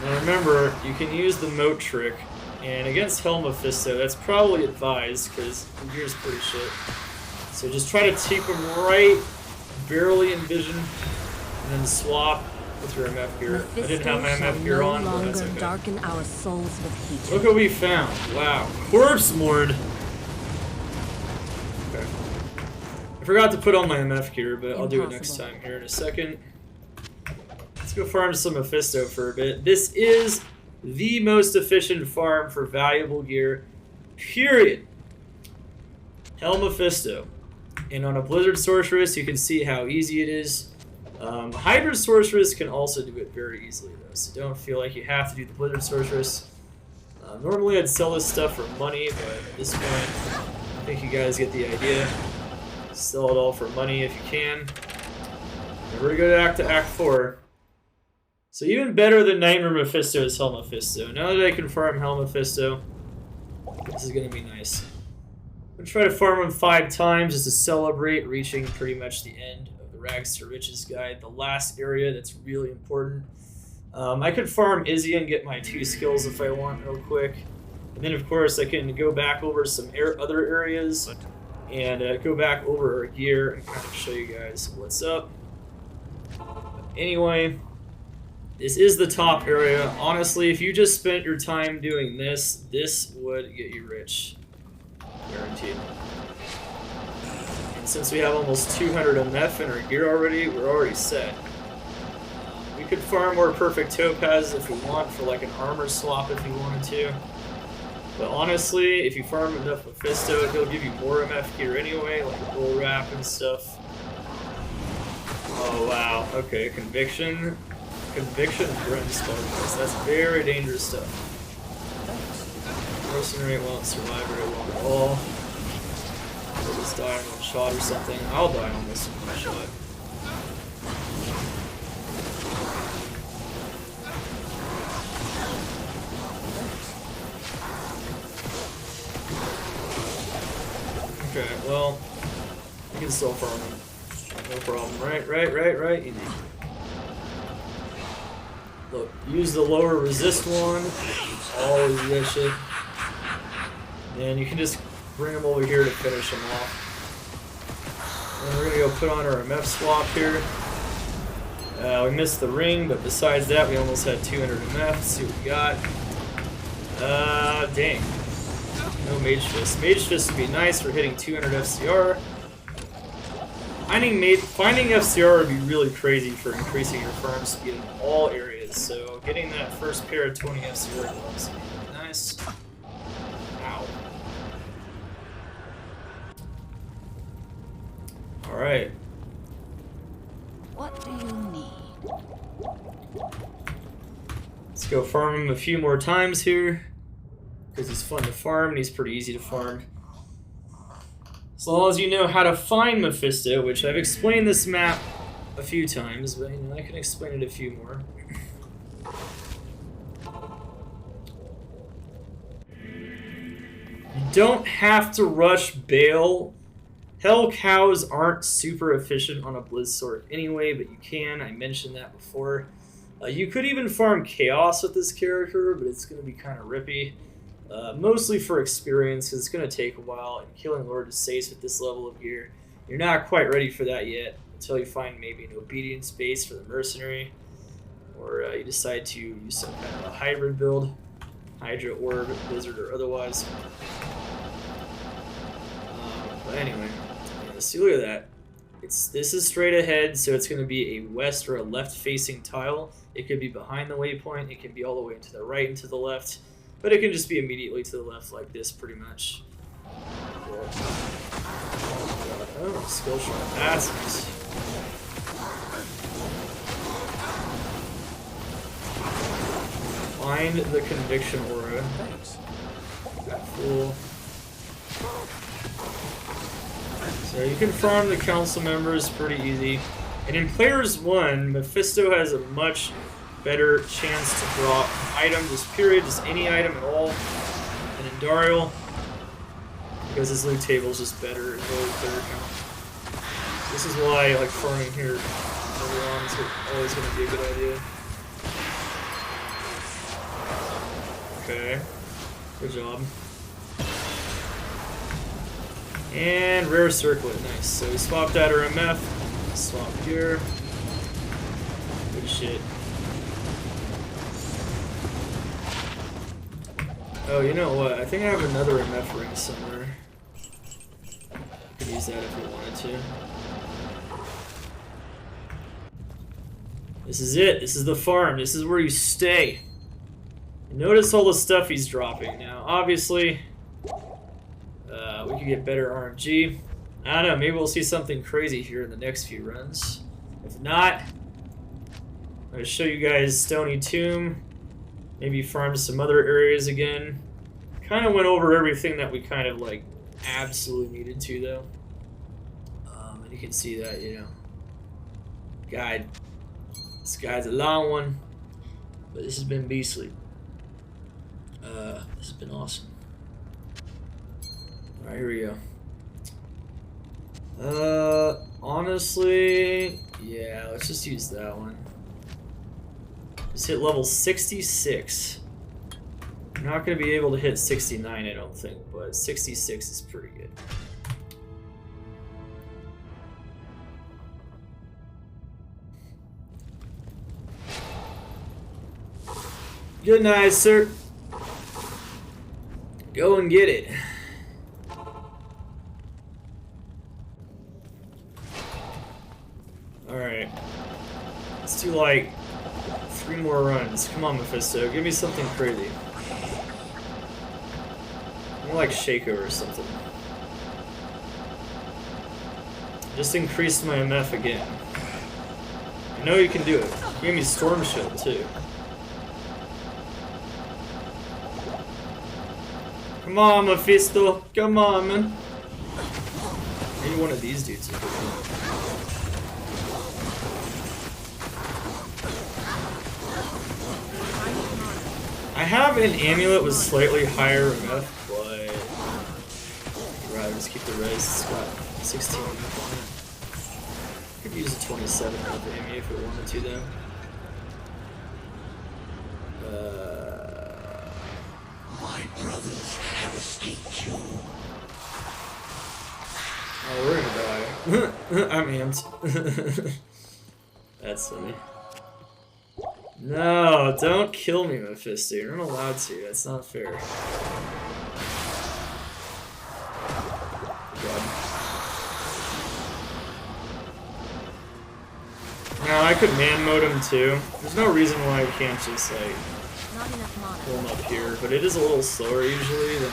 Now remember, you can use the moat trick, and against Hell Mephisto, that's probably advised, because the gear's pretty shit. So just try to keep him right, barely in vision, and then swap with your MF gear. I didn't have my MF gear on, but that's okay. Darken our souls with heat. Look what we found. Wow. Corpse Lord. Okay. I forgot to put on my MF gear, but I'll do it next time here in a second. Let's go farm some Mephisto for a bit. This is the most efficient farm for valuable gear, period. Hell Mephisto. And on a Blizzard Sorceress, you can see how easy it is. Hybrid Sorceress can also do it very easily, though, so don't feel like you have to do the Blizzard Sorceress. Normally I'd sell this stuff for money, but at this point, I think you guys get the idea. Sell it all for money if you can. And we're going to Act 4. So even better than Nightmare Mephisto is Hell Mephisto. Now that I can farm Hell Mephisto, this is going to be nice. I'm going to try to farm him 5 times just to celebrate reaching pretty much the end of the Rags to Riches guide, the last area that's really important. I could farm Izzy and get my 2 skills if I want real quick. And then of course I can go back over some other areas and go back over our gear and kind of show you guys what's up. Anyway, this is the top area. Honestly, if you just spent your time doing this, this would get you rich. Guaranteed. And since we have almost 200 MF in our gear already, we're already set. We could farm more perfect topazes if we want for like an armor swap if you wanted to. But honestly, if you farm enough Mephisto, he'll give you more MF gear anyway, like bull wrap and stuff. Oh wow, okay, Conviction and Brim Sparkles. That's very dangerous stuff. Mercenary won't survive very long at all. He'll just die in one shot or something. I'll die on this in one shot. Okay, well, you can still farm him. No problem. Right. Easy. Look, use the lower resist one. Always that shit. And you can just bring him over here to finish him off. And we're gonna go put on our MF swap here. We missed the ring, but besides that, we almost had 200 MF. Let's see what we got. Dang. No Mage Fist. Mage Fist would be nice for hitting 200 FCR. Finding FCR would be really crazy for increasing your farm speed in all areas. So getting that first pair of 20 FCR gloves would be nice. Ow. Alright. What do you need? Let's go farm him a few more times here. Because he's fun to farm and he's pretty easy to farm. As long as you know how to find Mephisto, which I've explained this map a few times, but you know, I can explain it a few more. You don't have to rush Bale. Hell Cows aren't super efficient on a Blizz Sword anyway, but you can. I mentioned that before. You could even farm Chaos with this character, but it's going to be kind of rippy. Mostly for experience, because it's going to take a while, and killing Lord of Sace with this level of gear, you're not quite ready for that yet, until you find maybe an Obedience base for the Mercenary, or you decide to use some kind of a hybrid build, Hydra Orb, Blizzard, or otherwise. But anyway, see, look at that. This is straight ahead, so it's going to be a west or a left-facing tile. It could be behind the waypoint, it can be all the way to the right and to the left. But it can just be immediately to the left like this, pretty much. Oh, skill shot. That's nice. Find the Conviction Aura. Thanks. Got full. So you can farm the council members pretty easy. And in Players 1, Mephisto has a much better chance to draw an item, just period, just any item at all, than Andariel, because his loot table is just better and lower player count. This is why like farming here early on is always going to be a good idea. Okay, good job. And rare circlet, nice. So we swapped out our MF, swap here. Good shit. Oh, you know what? I think I have another MF ring somewhere. I could use that if we wanted to. This is it. This is the farm. This is where you stay. And notice all the stuff he's dropping. Now, obviously, we could get better RNG. I don't know. Maybe we'll see something crazy here in the next few runs. If not, I'm going to show you guys Stony Tomb. Maybe farm some other areas again. Kind of went over everything that we kind of like absolutely needed to though. And you can see that, you know, guide. This guide's a long one, but this has been beastly. This has been awesome. All right, here we go. Honestly, yeah, let's just use that one. Just hit level 66. I'm not going to be able to hit 69, I don't think, but 66 is pretty good. Good night, sir. Go and get it. Alright. Let's do like 3 more runs. Come on, Mephisto. Give me something crazy. More like Shaco or something. Just increased my MF again. I know you can do it. You gave me Storm Shield too. Come on, Mephisto. Come on, man. Maybe one of these dudes will do it. I have an amulet with slightly higher MF, but I'd rather just keep the res. It's got 16 MF on it. Could use a 27 MF amulet if we wanted to, though. My brothers have escaped you. Oh, we're gonna die. I'm amped. That's funny. No, don't kill me, Mephisto. You're not allowed to. That's not fair. God. Now, I could man mode him too. There's no reason why I can't just, like, Not enough mana. pull him up here, but it is a little slower usually than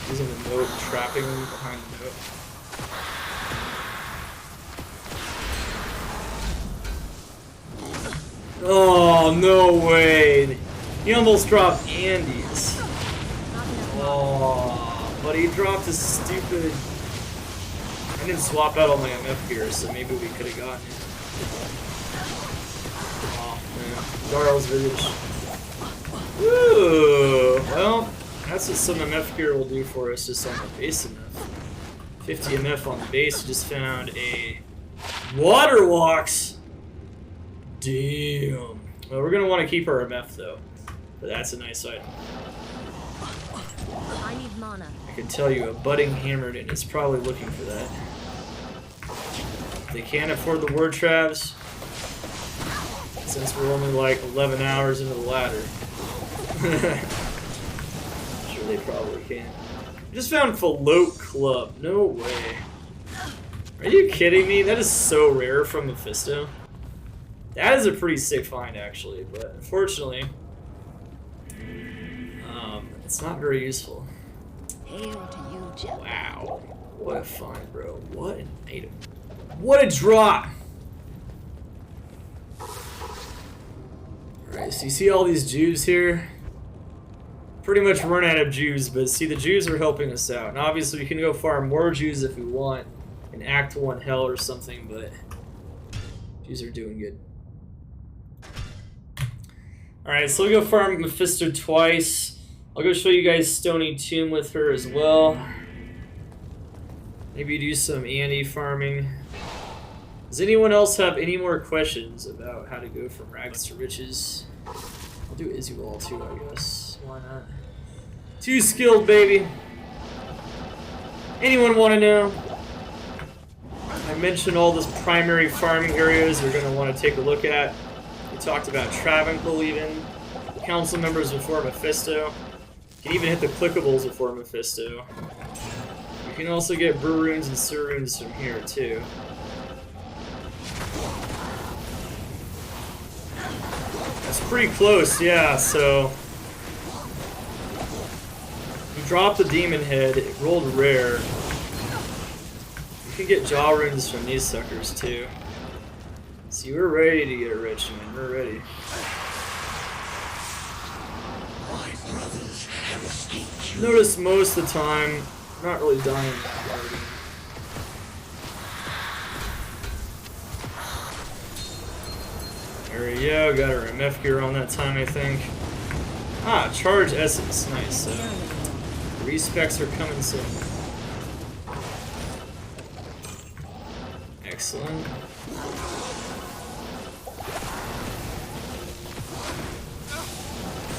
using the moat, trapping him behind the moat. Oh, no way! He almost dropped Andy's. Not enough mana. Oh, but he dropped his stupid... I didn't swap out all my MF gear, so maybe we could have gotten it. Oh, man. Darrell's Village. Woo! Well, that's what some MF gear will do for us just on the base MF. 50 MF on the base, just found a Water Walks! Damn. Well, we're gonna want to keep our MF though. But that's a nice item. I need mana. I can tell you a budding Hammerden is probably looking for that. If they can't afford the word travs, since we're only like 11 hours into the ladder. Sure they probably can. I just found Float Club. No way. Are you kidding me? That is so rare from Mephisto. That is a pretty sick find, actually, but unfortunately, it's not very useful. Hail to you, Jeff. Wow. What a find, bro. What an item. What a drop! Alright, so you see all these Jews here? Pretty much run out of Jews, but see, the Jews are helping us out. And obviously, we can go farm more Jews if we want in Act 1 Hell or something, but Jews are doing good. Alright, so we'll go farm Mephisto twice. I'll go show you guys Stony Tomb with her as well. Maybe do some Andy farming. Does anyone else have any more questions about how to go from rags to riches? I'll do Izual too, I guess. Why not? Too skilled, baby. Anyone want to know? I mentioned all those primary farming areas we're going to want to take a look at. We talked about Travincal even. Council members before Mephisto. You can even hit the clickables before Mephisto. You can also get brew runes and sewer runes from here too. That's pretty close, yeah, so... You dropped the demon head, it rolled rare. You can get jaw runes from these suckers too. See, we're ready to get rich, man. We're ready. My brothers have escaped you. Notice most of the time, I'm not really dying that garden. There we go, got our MF gear on that time, I think. Ah, charge essence, nice. Respecs are coming soon. Excellent.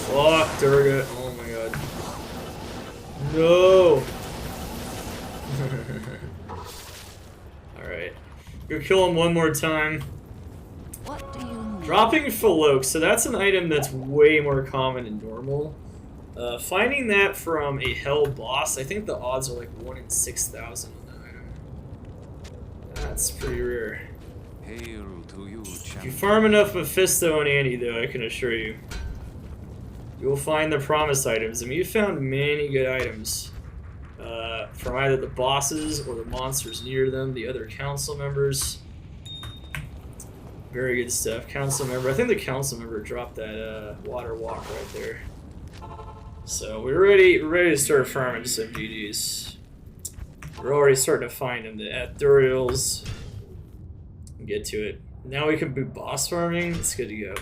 Fuck, Durga. Oh my god. No! Alright. Go kill him one more time. What do you need? Dropping Philok, so that's an item that's way more common in normal. Finding that from a Hell boss, I think the odds are like 1 in 6,000 on that item. That's pretty rare. Hail to you, If you champion. farm enough Mephisto and Andy, though, I can assure you, you'll find the promised items. I mean, you found many good items from either the bosses or the monsters near them, the other council members. Very good stuff. Council member. I think the council member dropped that water walk right there. So we're ready to start farming some GGs. We're already starting to find them. The Andariels. Get to it. Now we can boot boss farming. It's good to go.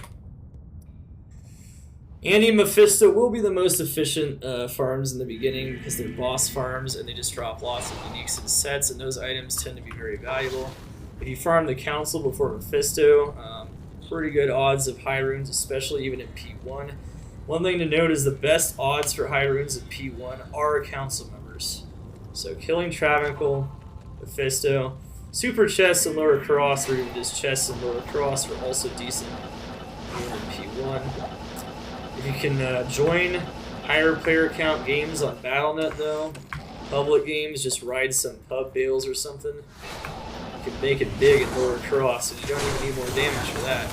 Andy and Mephisto will be the most efficient farms in the beginning because they're boss farms and they just drop lots of uniques and sets, and those items tend to be very valuable. If you farm the council before Mephisto, pretty good odds of high runes, especially even in P1. One thing to note is the best odds for high runes in P1 are council members. So killing Travincal, Mephisto, super chests and lower cross, or even just chests and lower cross are also decent in P1. fun. If you can join higher player count games on Battle.net though, public games, just ride some pub bales or something, you can make it big at lower cross, and you don't even need more damage for that.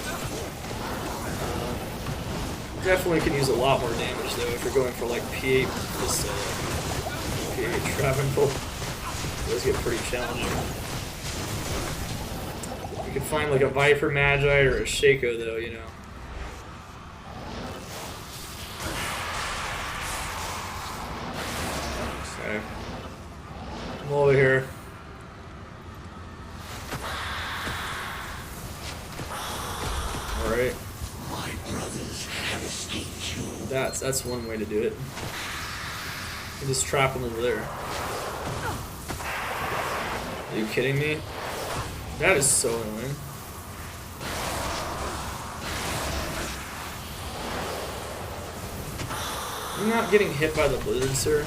Definitely can use a lot more damage though if you're going for like P8 Mephisto, P8 Travincal. Those get pretty challenging. You can find like a Viper Magi or a Shaco though, you know. Okay. Come over here. Alright. My brothers have escaped you. That's one way to do it. You can just trap them over there. Are you kidding me? That is so annoying. You're not getting hit by the blizzard, sir.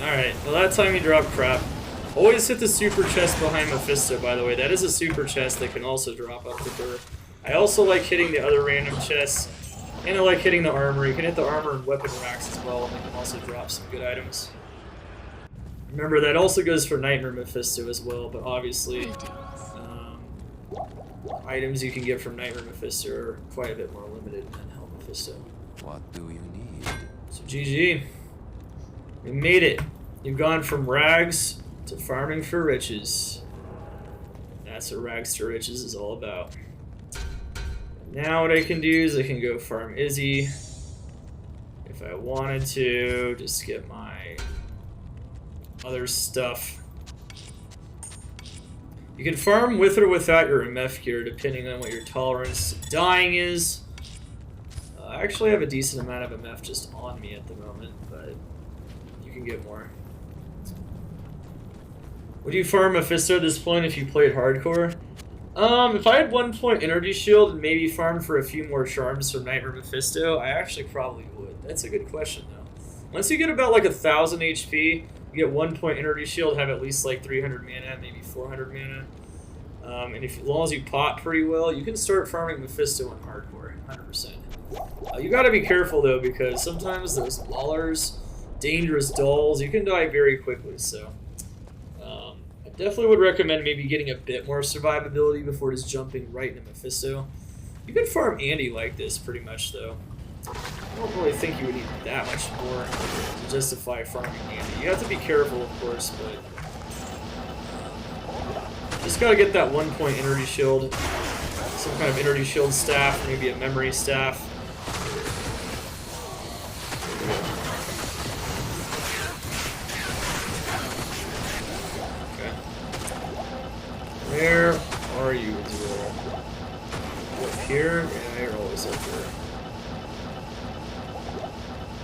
Alright, well that time you drop crap. Always hit the super chest behind Mephisto, by the way. That is a super chest that can also drop up the door. I also like hitting the other random chests, and I like hitting the armor. You can hit the armor and weapon racks as well, and they can also drop some good items. Remember, that also goes for Nightmare Mephisto as well, but obviously, items you can get from Nightmare Mephisto are quite a bit more limited than Hell Mephisto. What do you need? So GG. We made it. You've gone from rags to farming for riches. That's what rags to riches is all about. Now what I can do is I can go farm Izzy. If I wanted to, just get my other stuff. You can farm with or without your MF gear, depending on what your tolerance to dying is. I actually have a decent amount of MF just on me at the moment, but you can get more. Would you farm Mephisto at this point if you played hardcore? If I had 1 point energy shield and maybe farmed for a few more charms from Nightmare Mephisto, I actually probably would. That's a good question though. Once you get about like 1,000 HP, you get 1 point energy shield, have at least like 300 mana, maybe 400 mana. And as long as you pot pretty well, you can start farming Mephisto in hardcore, 100%. You gotta be careful though, because sometimes those lullers, dangerous dolls, you can die very quickly, so I definitely would recommend maybe getting a bit more survivability before just jumping right into Mephisto. You can farm Andy like this pretty much though. I don't really think you would need that much more to justify farming Andy. You have to be careful of course, but just gotta get that 1 point energy shield, some kind of energy shield staff, maybe a memory staff. Where are you, Andariel? Up here? Yeah, you're always up there.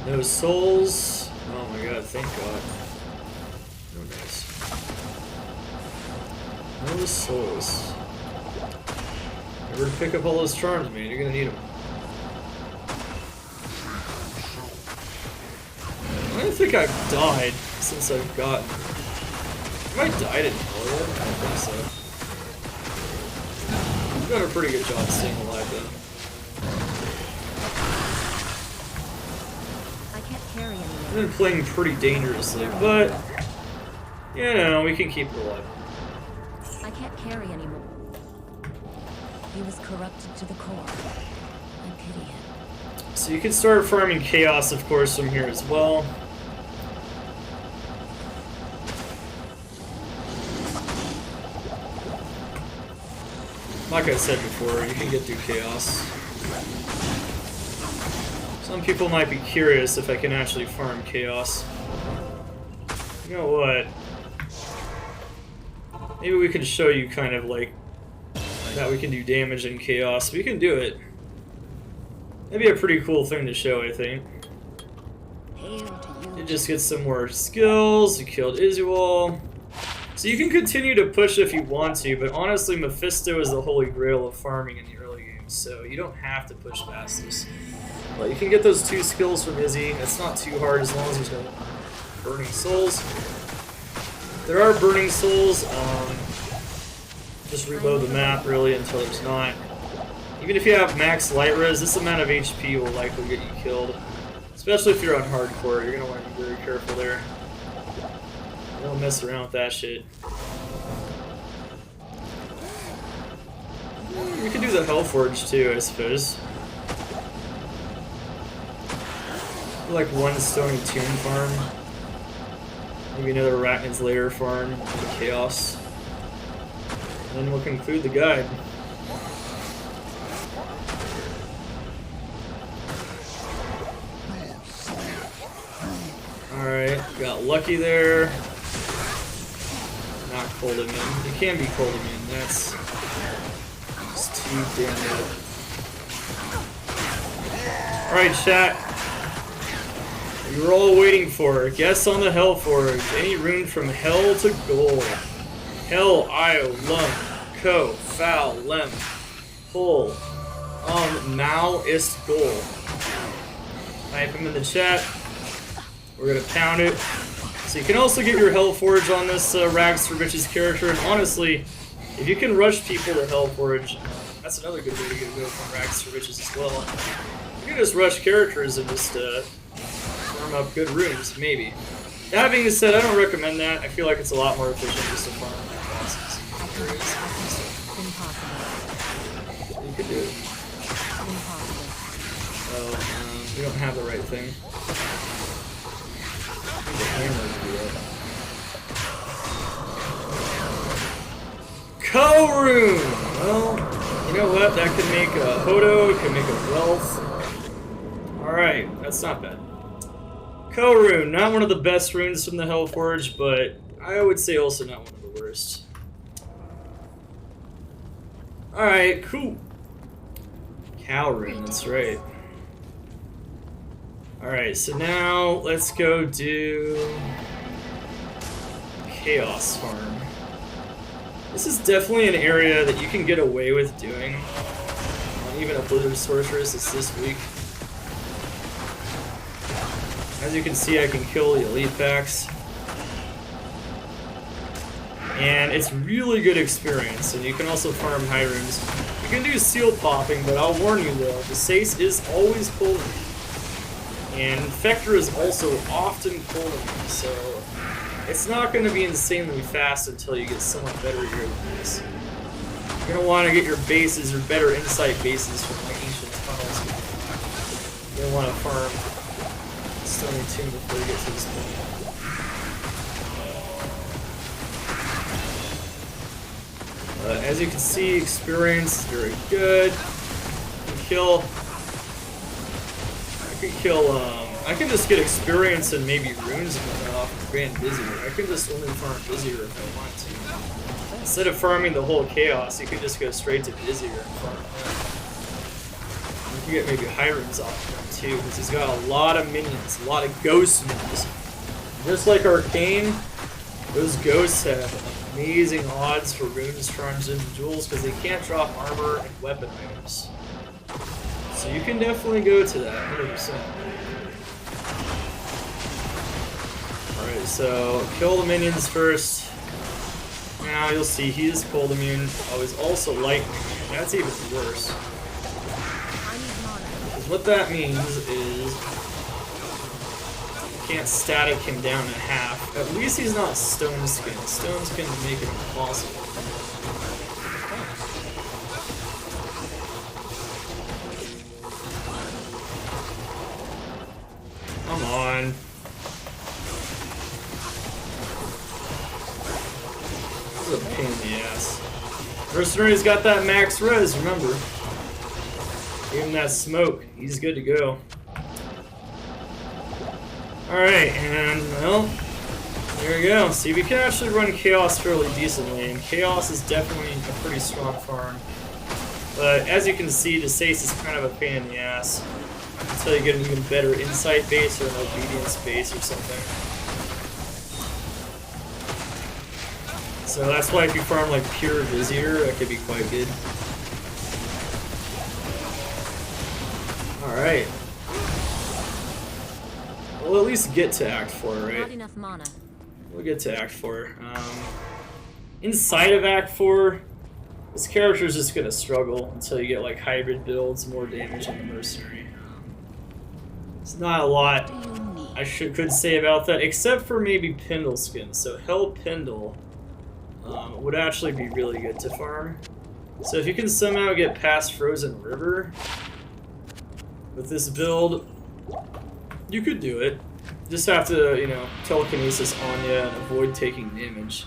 No souls. Oh my god, thank god. Oh, nice. No souls. Never pick up all those charms, man. You're gonna need them. I don't think I've died since I've gotten. Have I died in Hell yet? I don't think so. I've done a pretty good job staying alive then. I can't carry anymore. I've been playing pretty dangerously, but you know, we can keep it alive. I can't carry anymore. He was corrupted to the core. I pity him. So you can start farming chaos, of course, from here as well. Like I said before, you can get through chaos. Some people might be curious if I can actually farm chaos. You know what? Maybe we can show you kind of like that we can do damage in chaos. We can do it. That'd be a pretty cool thing to show, I think. You just get some more skills. You killed Izual. So you can continue to push if you want to, but honestly, Mephisto is the holy grail of farming in the early games, so you don't have to push past this. But you can get those 2 skills from Izzy. It's not too hard as long as there's no burning souls. There are burning souls. Just reload the map really until there's not. You Even if you have max light res, this amount of HP will likely get you killed. Especially if you're on hardcore, you're gonna want to be very careful there. Don't mess around with that shit. You can do the Hellforge too, I suppose. Like one Stony Tomb farm. Maybe another Arachnid's Lair farm in Chaos. And then we'll conclude the guide. Alright, got lucky there. Not cold immune. It can be cold immune, that's just too damn good. Alright, chat. You were all waiting for. Guess on the Hellforge. Any rune from Hell to Gold. Hell, Io, Lum, Ko, Foul, Lem, Pull, Mal, Ist, Goal. Type them in the chat. We're gonna pound it. So you can also get your Hellforge on this Rags for Riches character, and honestly, if you can rush people to Hellforge, that's another good way to get a go from Rags for Riches as well. You can just rush characters and just farm up good runes, maybe. That being said, I don't recommend that. I feel like it's a lot more efficient just to farm bosses. Impossible. You could do it. Impossible. Oh, we don't have the right thing. The hammer to do it. Co-rune! Well, you know what? That could make a Hodo, it could make a Wealth. Alright, that's not bad. Co-rune, not one of the best runes from the Hellforge, but I would say also not one of the worst. Alright, cool. Cow rune, that's right. Alright, so now let's go do Chaos Farm. This is definitely an area that you can get away with doing. Even a Blizzard Sorceress is this week. As you can see, I can kill the elite packs. And it's really good experience, and you can also farm high runes. You can do seal popping, but I'll warn you though, the Sace is always cold. And Infector is also often cold, so it's not going to be insanely fast until you get somewhat better gear than this. You're going to want to get your bases, or better insight bases from like ancient tunnels. You're going to want to farm Stony Tomb before you get to this point. As you can see, experience is very good. I can just get experience and maybe runes and whatnot off of Grand Vizier. I can just only farm Vizier if I want to. Instead of farming the whole Chaos, you can just go straight to Vizier and farm him. You can get maybe high runes off of him too, because he's got a lot of minions, a lot of ghost minions. Just like Arcane, those ghosts have amazing odds for runes, charms, and jewels because they can't drop armor and weapon items. So you can definitely go to that, 100%. Alright, so kill the minions first. Now you'll see he is cold immune. Oh, he's also lightning immune. That's even worse. Because what that means is you can't static him down to half. At least he's not stone skin. Stone skin would make it impossible. Come on. This is a pain in the ass. Mercenary's got that max res, remember. Give him that smoke. He's good to go. Alright, and well, there we go. See, we can actually run Chaos fairly decently, and Chaos is definitely a pretty strong farm. But as you can see, the Sace is kind of a pain in the ass. Until you get an even better insight base or an obedience base or something. So that's why if you farm like pure Vizier, that could be quite good. Alright. We'll at least get to Act 4, right? Not enough mana. We'll get to Act 4. Inside of Act 4, This character is just gonna struggle until you get like hybrid builds, more damage on the mercenary. It's not a lot I could say about that, except for maybe Pindleskin. So Hell Pindle would actually be really good to farm. So if you can somehow get past Frozen River with this build, you could do it. Just have to, you know, telekinesis Anya and avoid taking damage.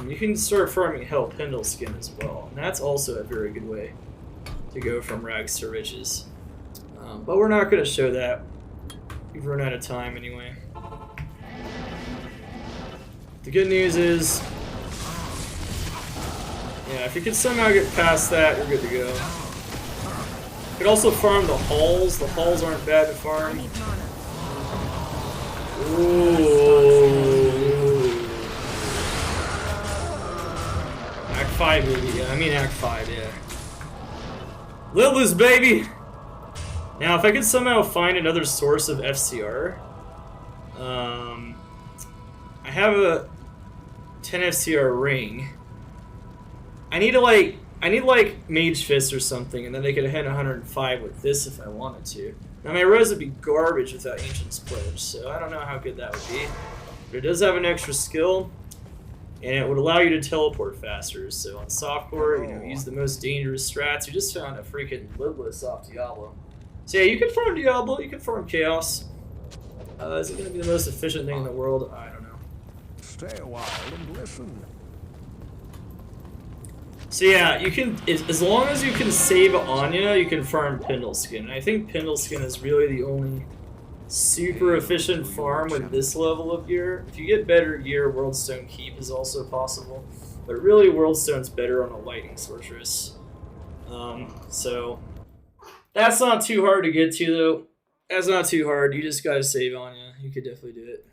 You can start farming Hell Pindleskin as well, and that's also a very good way to go from rags to riches. But we're not going to show that. We've run out of time anyway. The good news is, yeah, if you can somehow get past that, you're good to go. You could also farm the halls. The halls aren't bad to farm. Ooh. Act 5, baby. Yeah, I mean Act 5, yeah. Lilith's, baby! Now, if I could somehow find another source of FCR, I have a 10 FCR ring. I need Mage Fist or something, and then I could hit 105 with this if I wanted to. Now my res would be garbage without Ancient's Pledge, so I don't know how good that would be. But it does have an extra skill, and it would allow you to teleport faster. So on softcore, you know, use the most dangerous strats. You just found a freaking Lidless off Diablo. So yeah, you can farm Diablo, you can farm Chaos. Is it going to be the most efficient thing in the world? I don't know. Stay a while and listen. So yeah, you can, as long as you can save Anya, you can farm Pindleskin. I think Pindleskin is really the only super efficient farm with this level of gear. If you get better gear, Worldstone Keep is also possible. But really, Worldstone's better on a Lightning Sorceress. So that's not too hard to get to, though. That's not too hard. You just gotta save Anya. You could definitely do it.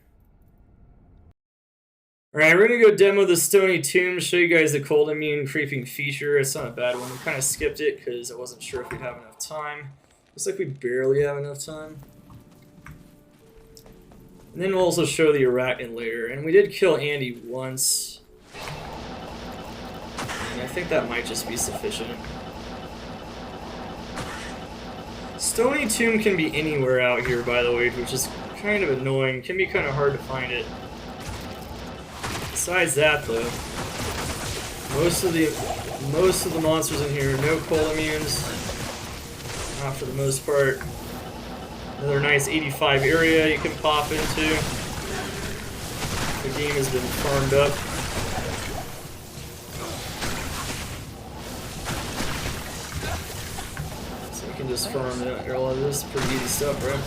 Alright, we're gonna go demo the Stony Tomb, show you guys the cold immune creeping feature. It's not a bad one. We kind of skipped it because I wasn't sure if we'd have enough time. Looks like we barely have enough time. And then we'll also show the Arachnid Lair. And we did kill Andy once. And I think that might just be sufficient. Stony Tomb can be anywhere out here, by the way, which is kind of annoying. Can be kind of hard to find it. Besides that, though, most of the monsters in here, no cold immunes, not for the most part. Another nice 85 area you can pop into. The game has been farmed up. So you can just farm all of this. Pretty easy stuff, right?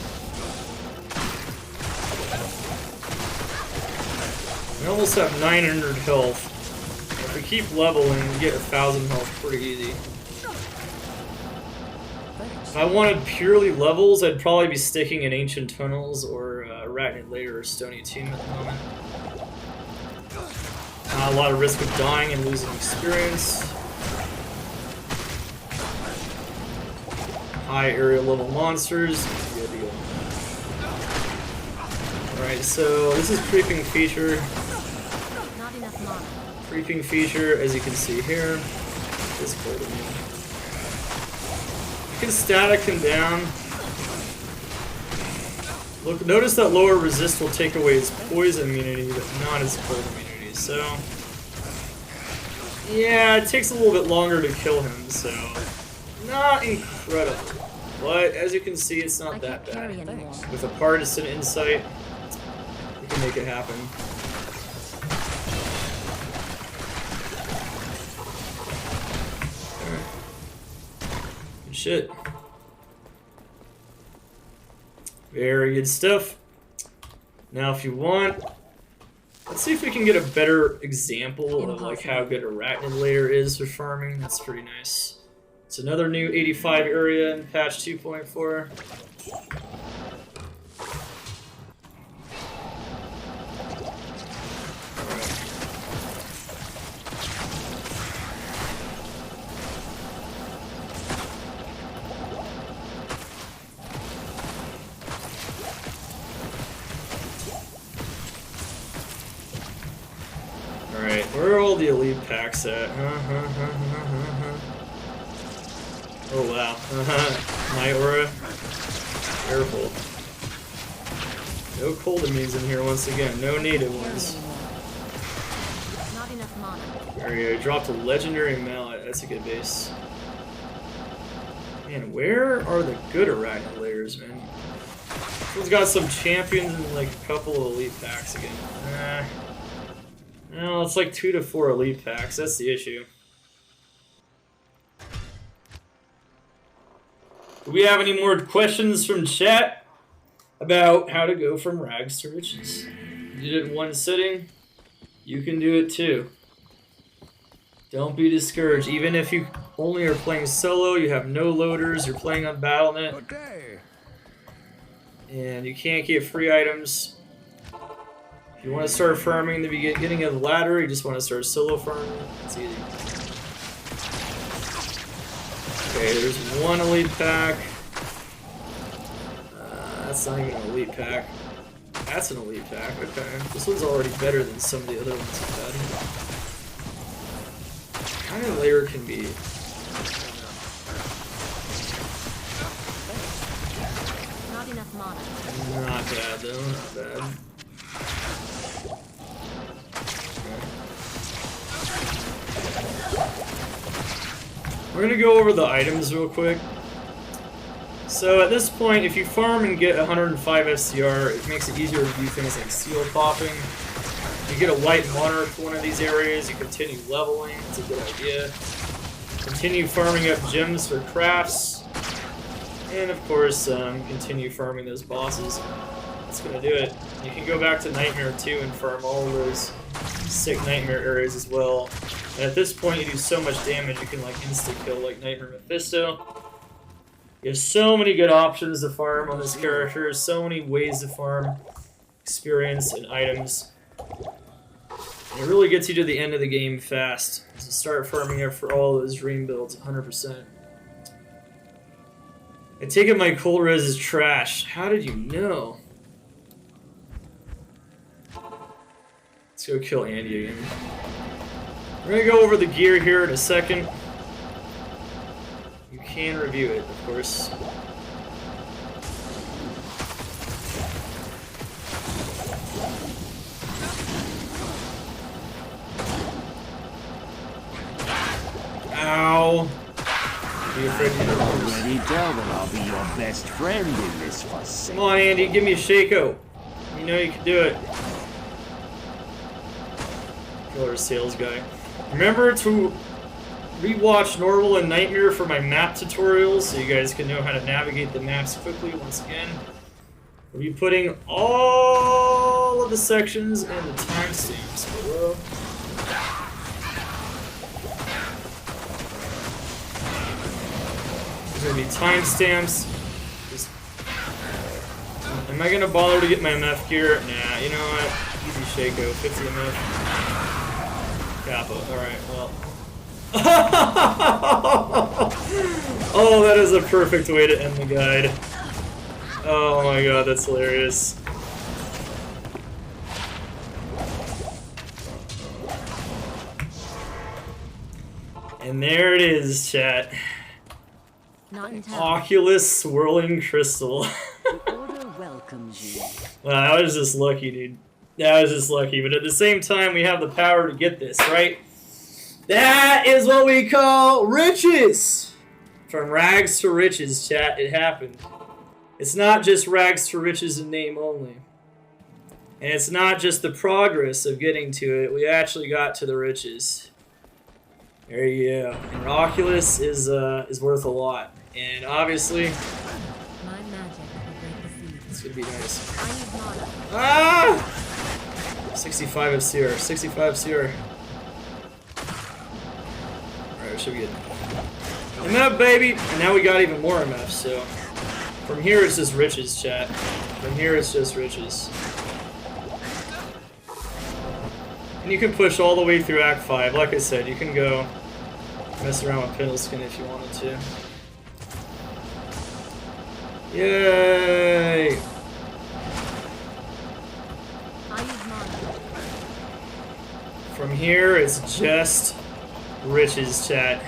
We almost have 900 health. If we keep leveling, we get 1,000 health pretty easy. If I wanted purely levels, I'd probably be sticking in Ancient Tunnels or Arachnid Lair or Stony Tomb at the moment. A lot of risk of dying and losing experience. High area level monsters. Good deal. Alright, so this is Creeping Feature. Creeping Feature, as you can see here, is cold immune. You can static him down. Look, notice that lower resist will take away his poison immunity, but not his cold immunity. So, yeah, it takes a little bit longer to kill him. So, not incredible, but as you can see, it's not that bad. With a partisan insight, we can make it happen. Shit. Very good stuff. Now if you want, let's see if we can get a better example of like how good Arachnid Lair is for farming. That's pretty nice. It's another new 85 area in patch 2.4. Alright, Where are all the elite packs at? Oh wow. My aura. Careful. No cold enemies in here once again. No native ones. Not enough mana. There we go. Dropped a legendary mallet. That's a good base. Man, where are the good Arachnid layers, man? This one's got some champions and like a couple of elite packs again. No, it's like 2 to 4 elite packs. That's the issue. Do we have any more questions from chat about how to go from rags to riches? You did it in one sitting. You can do it too. Don't be discouraged. Even if you only are playing solo, you have no loaders, you're playing on Battle.net, Okay. and you can't get free items. If you want to start farming in the beginning of the ladder, you just want to start solo farming, it's easy. Okay, there's one elite pack. That's not even an elite pack. That's an elite pack, okay. This one's already better than some of the other ones I've had. What kind of layer can be? Not enough mana. Not bad though, not bad. We're gonna go over the items real quick. So at this point, if you farm and get 105 SCR, it makes it easier to do things like seal popping. You get a white monarch for one of these areas, you continue leveling, it's a good idea. Continue farming up gems for crafts. And of course, continue farming those bosses. That's gonna do it. You can go back to Nightmare 2 and farm all of those sick Nightmare areas as well. And at this point, you do so much damage, you can like insta-kill like Nightmare Mephisto. You have so many good options to farm on this character, so many ways to farm experience and items. And it really gets you to the end of the game fast. So start farming up for all those dream builds, 100%. I take it my cold res is trash. How did you know? Let's go kill Andy again. We're gonna go over the gear here in a second. You can review it, of course. Ow! Be afraid to Already tell that I'll be your best friend in this fuss. Come on, Andy, give me a Shaco. You know you can do it. Killer sales guy. Remember to rewatch Normal and Nightmare for my map tutorials so you guys can know how to navigate the maps quickly once again. We'll be putting all of the sections and the timestamps below. There's gonna be timestamps. Am I gonna bother to get my MF gear? Nah, you know what? Easy Shaco, 50 MF. Capo, alright, well. Oh, that is a perfect way to end the guide. Oh my god, that's hilarious. And there it is, chat. Not in town. Oculus swirling crystal. The order welcomes you. Wow, that was just lucky, dude. That was just lucky, but at the same time, we have the power to get this, right? That is what we call riches! From rags to riches, chat, it happened. It's not just rags to riches in name only. And it's not just the progress of getting to it, we actually got to the riches. There you go. And Oculus is worth a lot. And obviously, My magic will break the seeds. it's gonna be nice. I need mana. Ah! 65 of CR. 65 CR. Alright, we should be good. MF, baby! And now we got even more MF, so. From here, it's just riches, chat. From here, it's just riches. And you can push all the way through Act 5. Like I said, you can go mess around with Pindleskin if you wanted to. Yay! I need mana. From here is just riches, chat.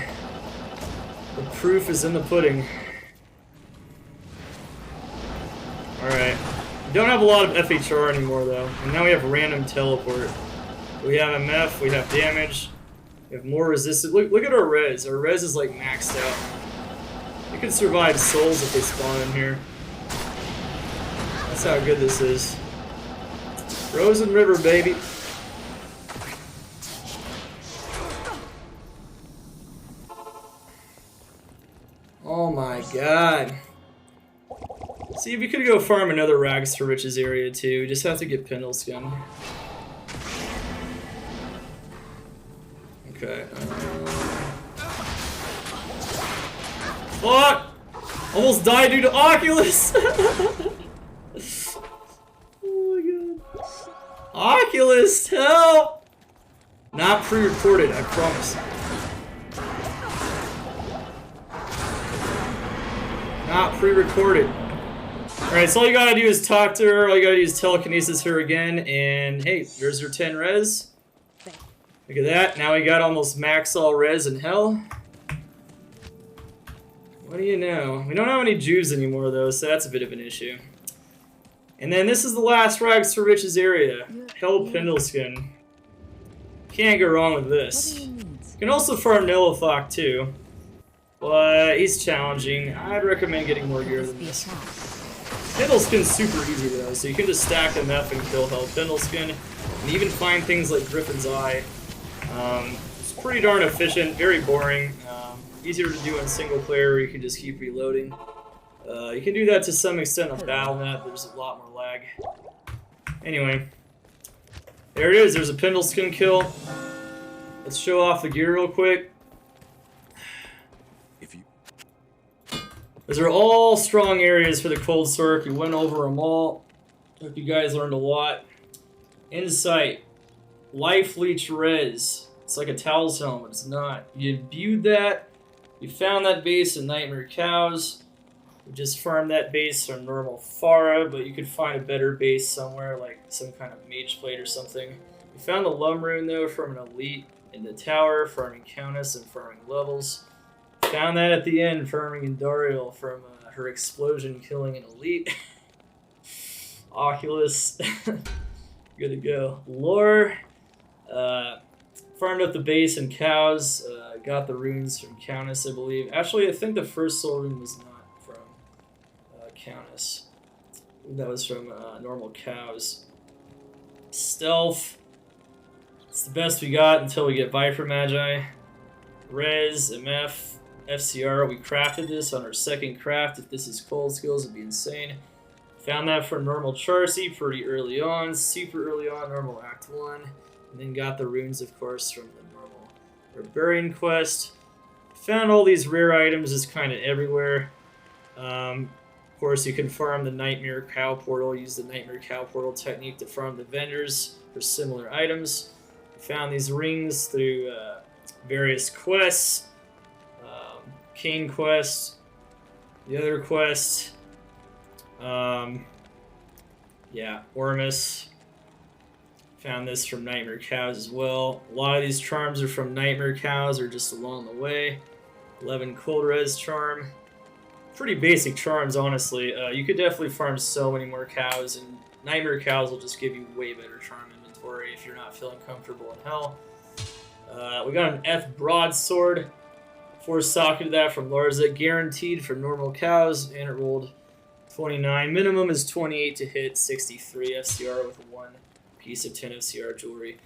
The proof is in the pudding. Alright. We don't have a lot of FHR anymore, though. And now we have random teleport. We have MF, we have damage, we have more resistance. Look at our res. Our res is like maxed out. You can survive souls if they spawn in here. That's how good this is. Frozen River, baby. Oh my god. See, we could go farm another Rags to Riches area too. Just have to get Pindleskin. Okay. Fuck! Almost died due to Oculus! Oh my god. Oculus, help! Not pre-recorded, I promise. Not pre-recorded. Alright, so all you gotta do is talk to her, all you gotta do is telekinesis her again, and hey, there's your 10 res. Look at that, now we got almost max all res in hell. What do you know? We don't have any Jews anymore though, so that's a bit of an issue. And then this is the last Rags to Riches area. Hell Pindleskin. Can't go wrong with this. You can also farm Nilithok too. But he's challenging. I'd recommend getting more gear than this. Pindleskin's super easy though, so you can just stack MF and kill Hell Pindleskin. And even find things like Griffin's Eye. It's pretty darn efficient, very boring. Easier to do in single player where you can just keep reloading. You can do that to some extent on Bnet, there's a lot more lag. Anyway, there it is, there's a Pindleskin kill. Let's show off the gear real quick. Those are all strong areas for the Cold Sorc. We went over them all. Hope you guys learned a lot. Insight. Life Leech Res. It's like a Towel's Helmet, it's not. You imbued that. You found that base in Nightmare Cows. We just farmed that base from normal Farah, but you could find a better base somewhere, like some kind of Mage Plate or something. We found the Lum Rune though from an Elite in the tower, farming Countess and farming levels. Found that at the end, farming Andariel from her explosion killing an Elite. Oculus. Good to go. Lore. Farmed up the base and cows. Got the runes from Countess, I believe. Actually, I think the first soul rune was not from Countess. That was from normal cows. Stealth. It's the best we got until we get Viper Magi. Res, MF, FCR. We crafted this on our second craft. If this is cold skills, it'd be insane. Found that from normal Charcy pretty early on. Super early on, normal Act 1. And then got the runes, of course, from the normal Barbarian quest. Found all these rare items just kind of everywhere. Of course, you can farm the Nightmare Cow Portal. Use the Nightmare Cow Portal technique to farm the vendors for similar items. Found these rings through various quests. Kane quest. The other quest. Yeah, Ormus. Found this from Nightmare Cows as well. A lot of these charms are from Nightmare Cows or just along the way. 11 Cold Res charm. Pretty basic charms, honestly. You could definitely farm so many more cows, and Nightmare Cows will just give you way better charm inventory if you're not feeling comfortable in hell. We got an F Broadsword. 4 socketed that from Larza, guaranteed for normal cows, and it rolled 29. Minimum is 28 to hit, 63 FCR with 1 piece of 10 FCR jewelry.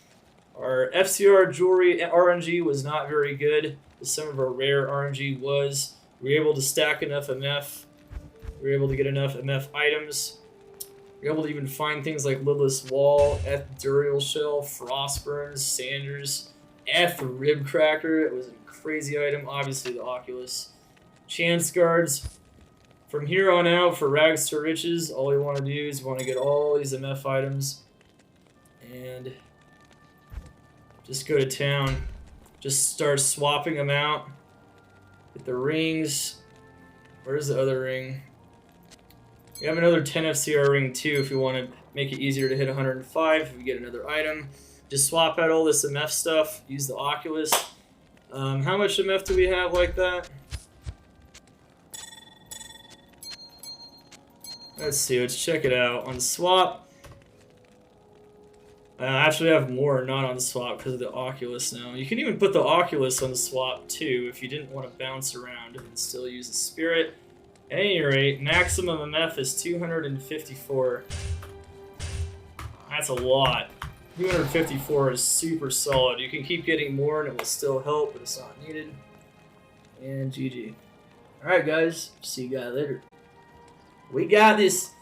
Our FCR jewelry RNG was not very good, but some of our rare RNG was. We were able to stack enough MF. We were able to get enough MF items. We were able to even find things like Lidless Wall, F Durial Shell, Frostburns, Sanders, F Rib Cracker. It was a crazy item. Obviously the Oculus. Chance Guards. From here on out, for Rags to Riches, all we want to do is want to get all these MF items and just go to town. Just start swapping them out. Get the rings. Where's the other ring? We have another 10 FCR ring too if we want to make it easier to hit 105 if we get another item. Just swap out all this MF stuff. Use the Oculus. How much MF do we have like that? Let's see. Let's check it out. On swap. I actually have more not on swap because of the Oculus now. You can even put the Oculus on the swap too if you didn't want to bounce around and still use the Spirit. At any rate, maximum MF is 254. That's a lot. 254 is super solid. You can keep getting more and it will still help, but it's not needed. And GG. Alright guys, see you guys later. We got this.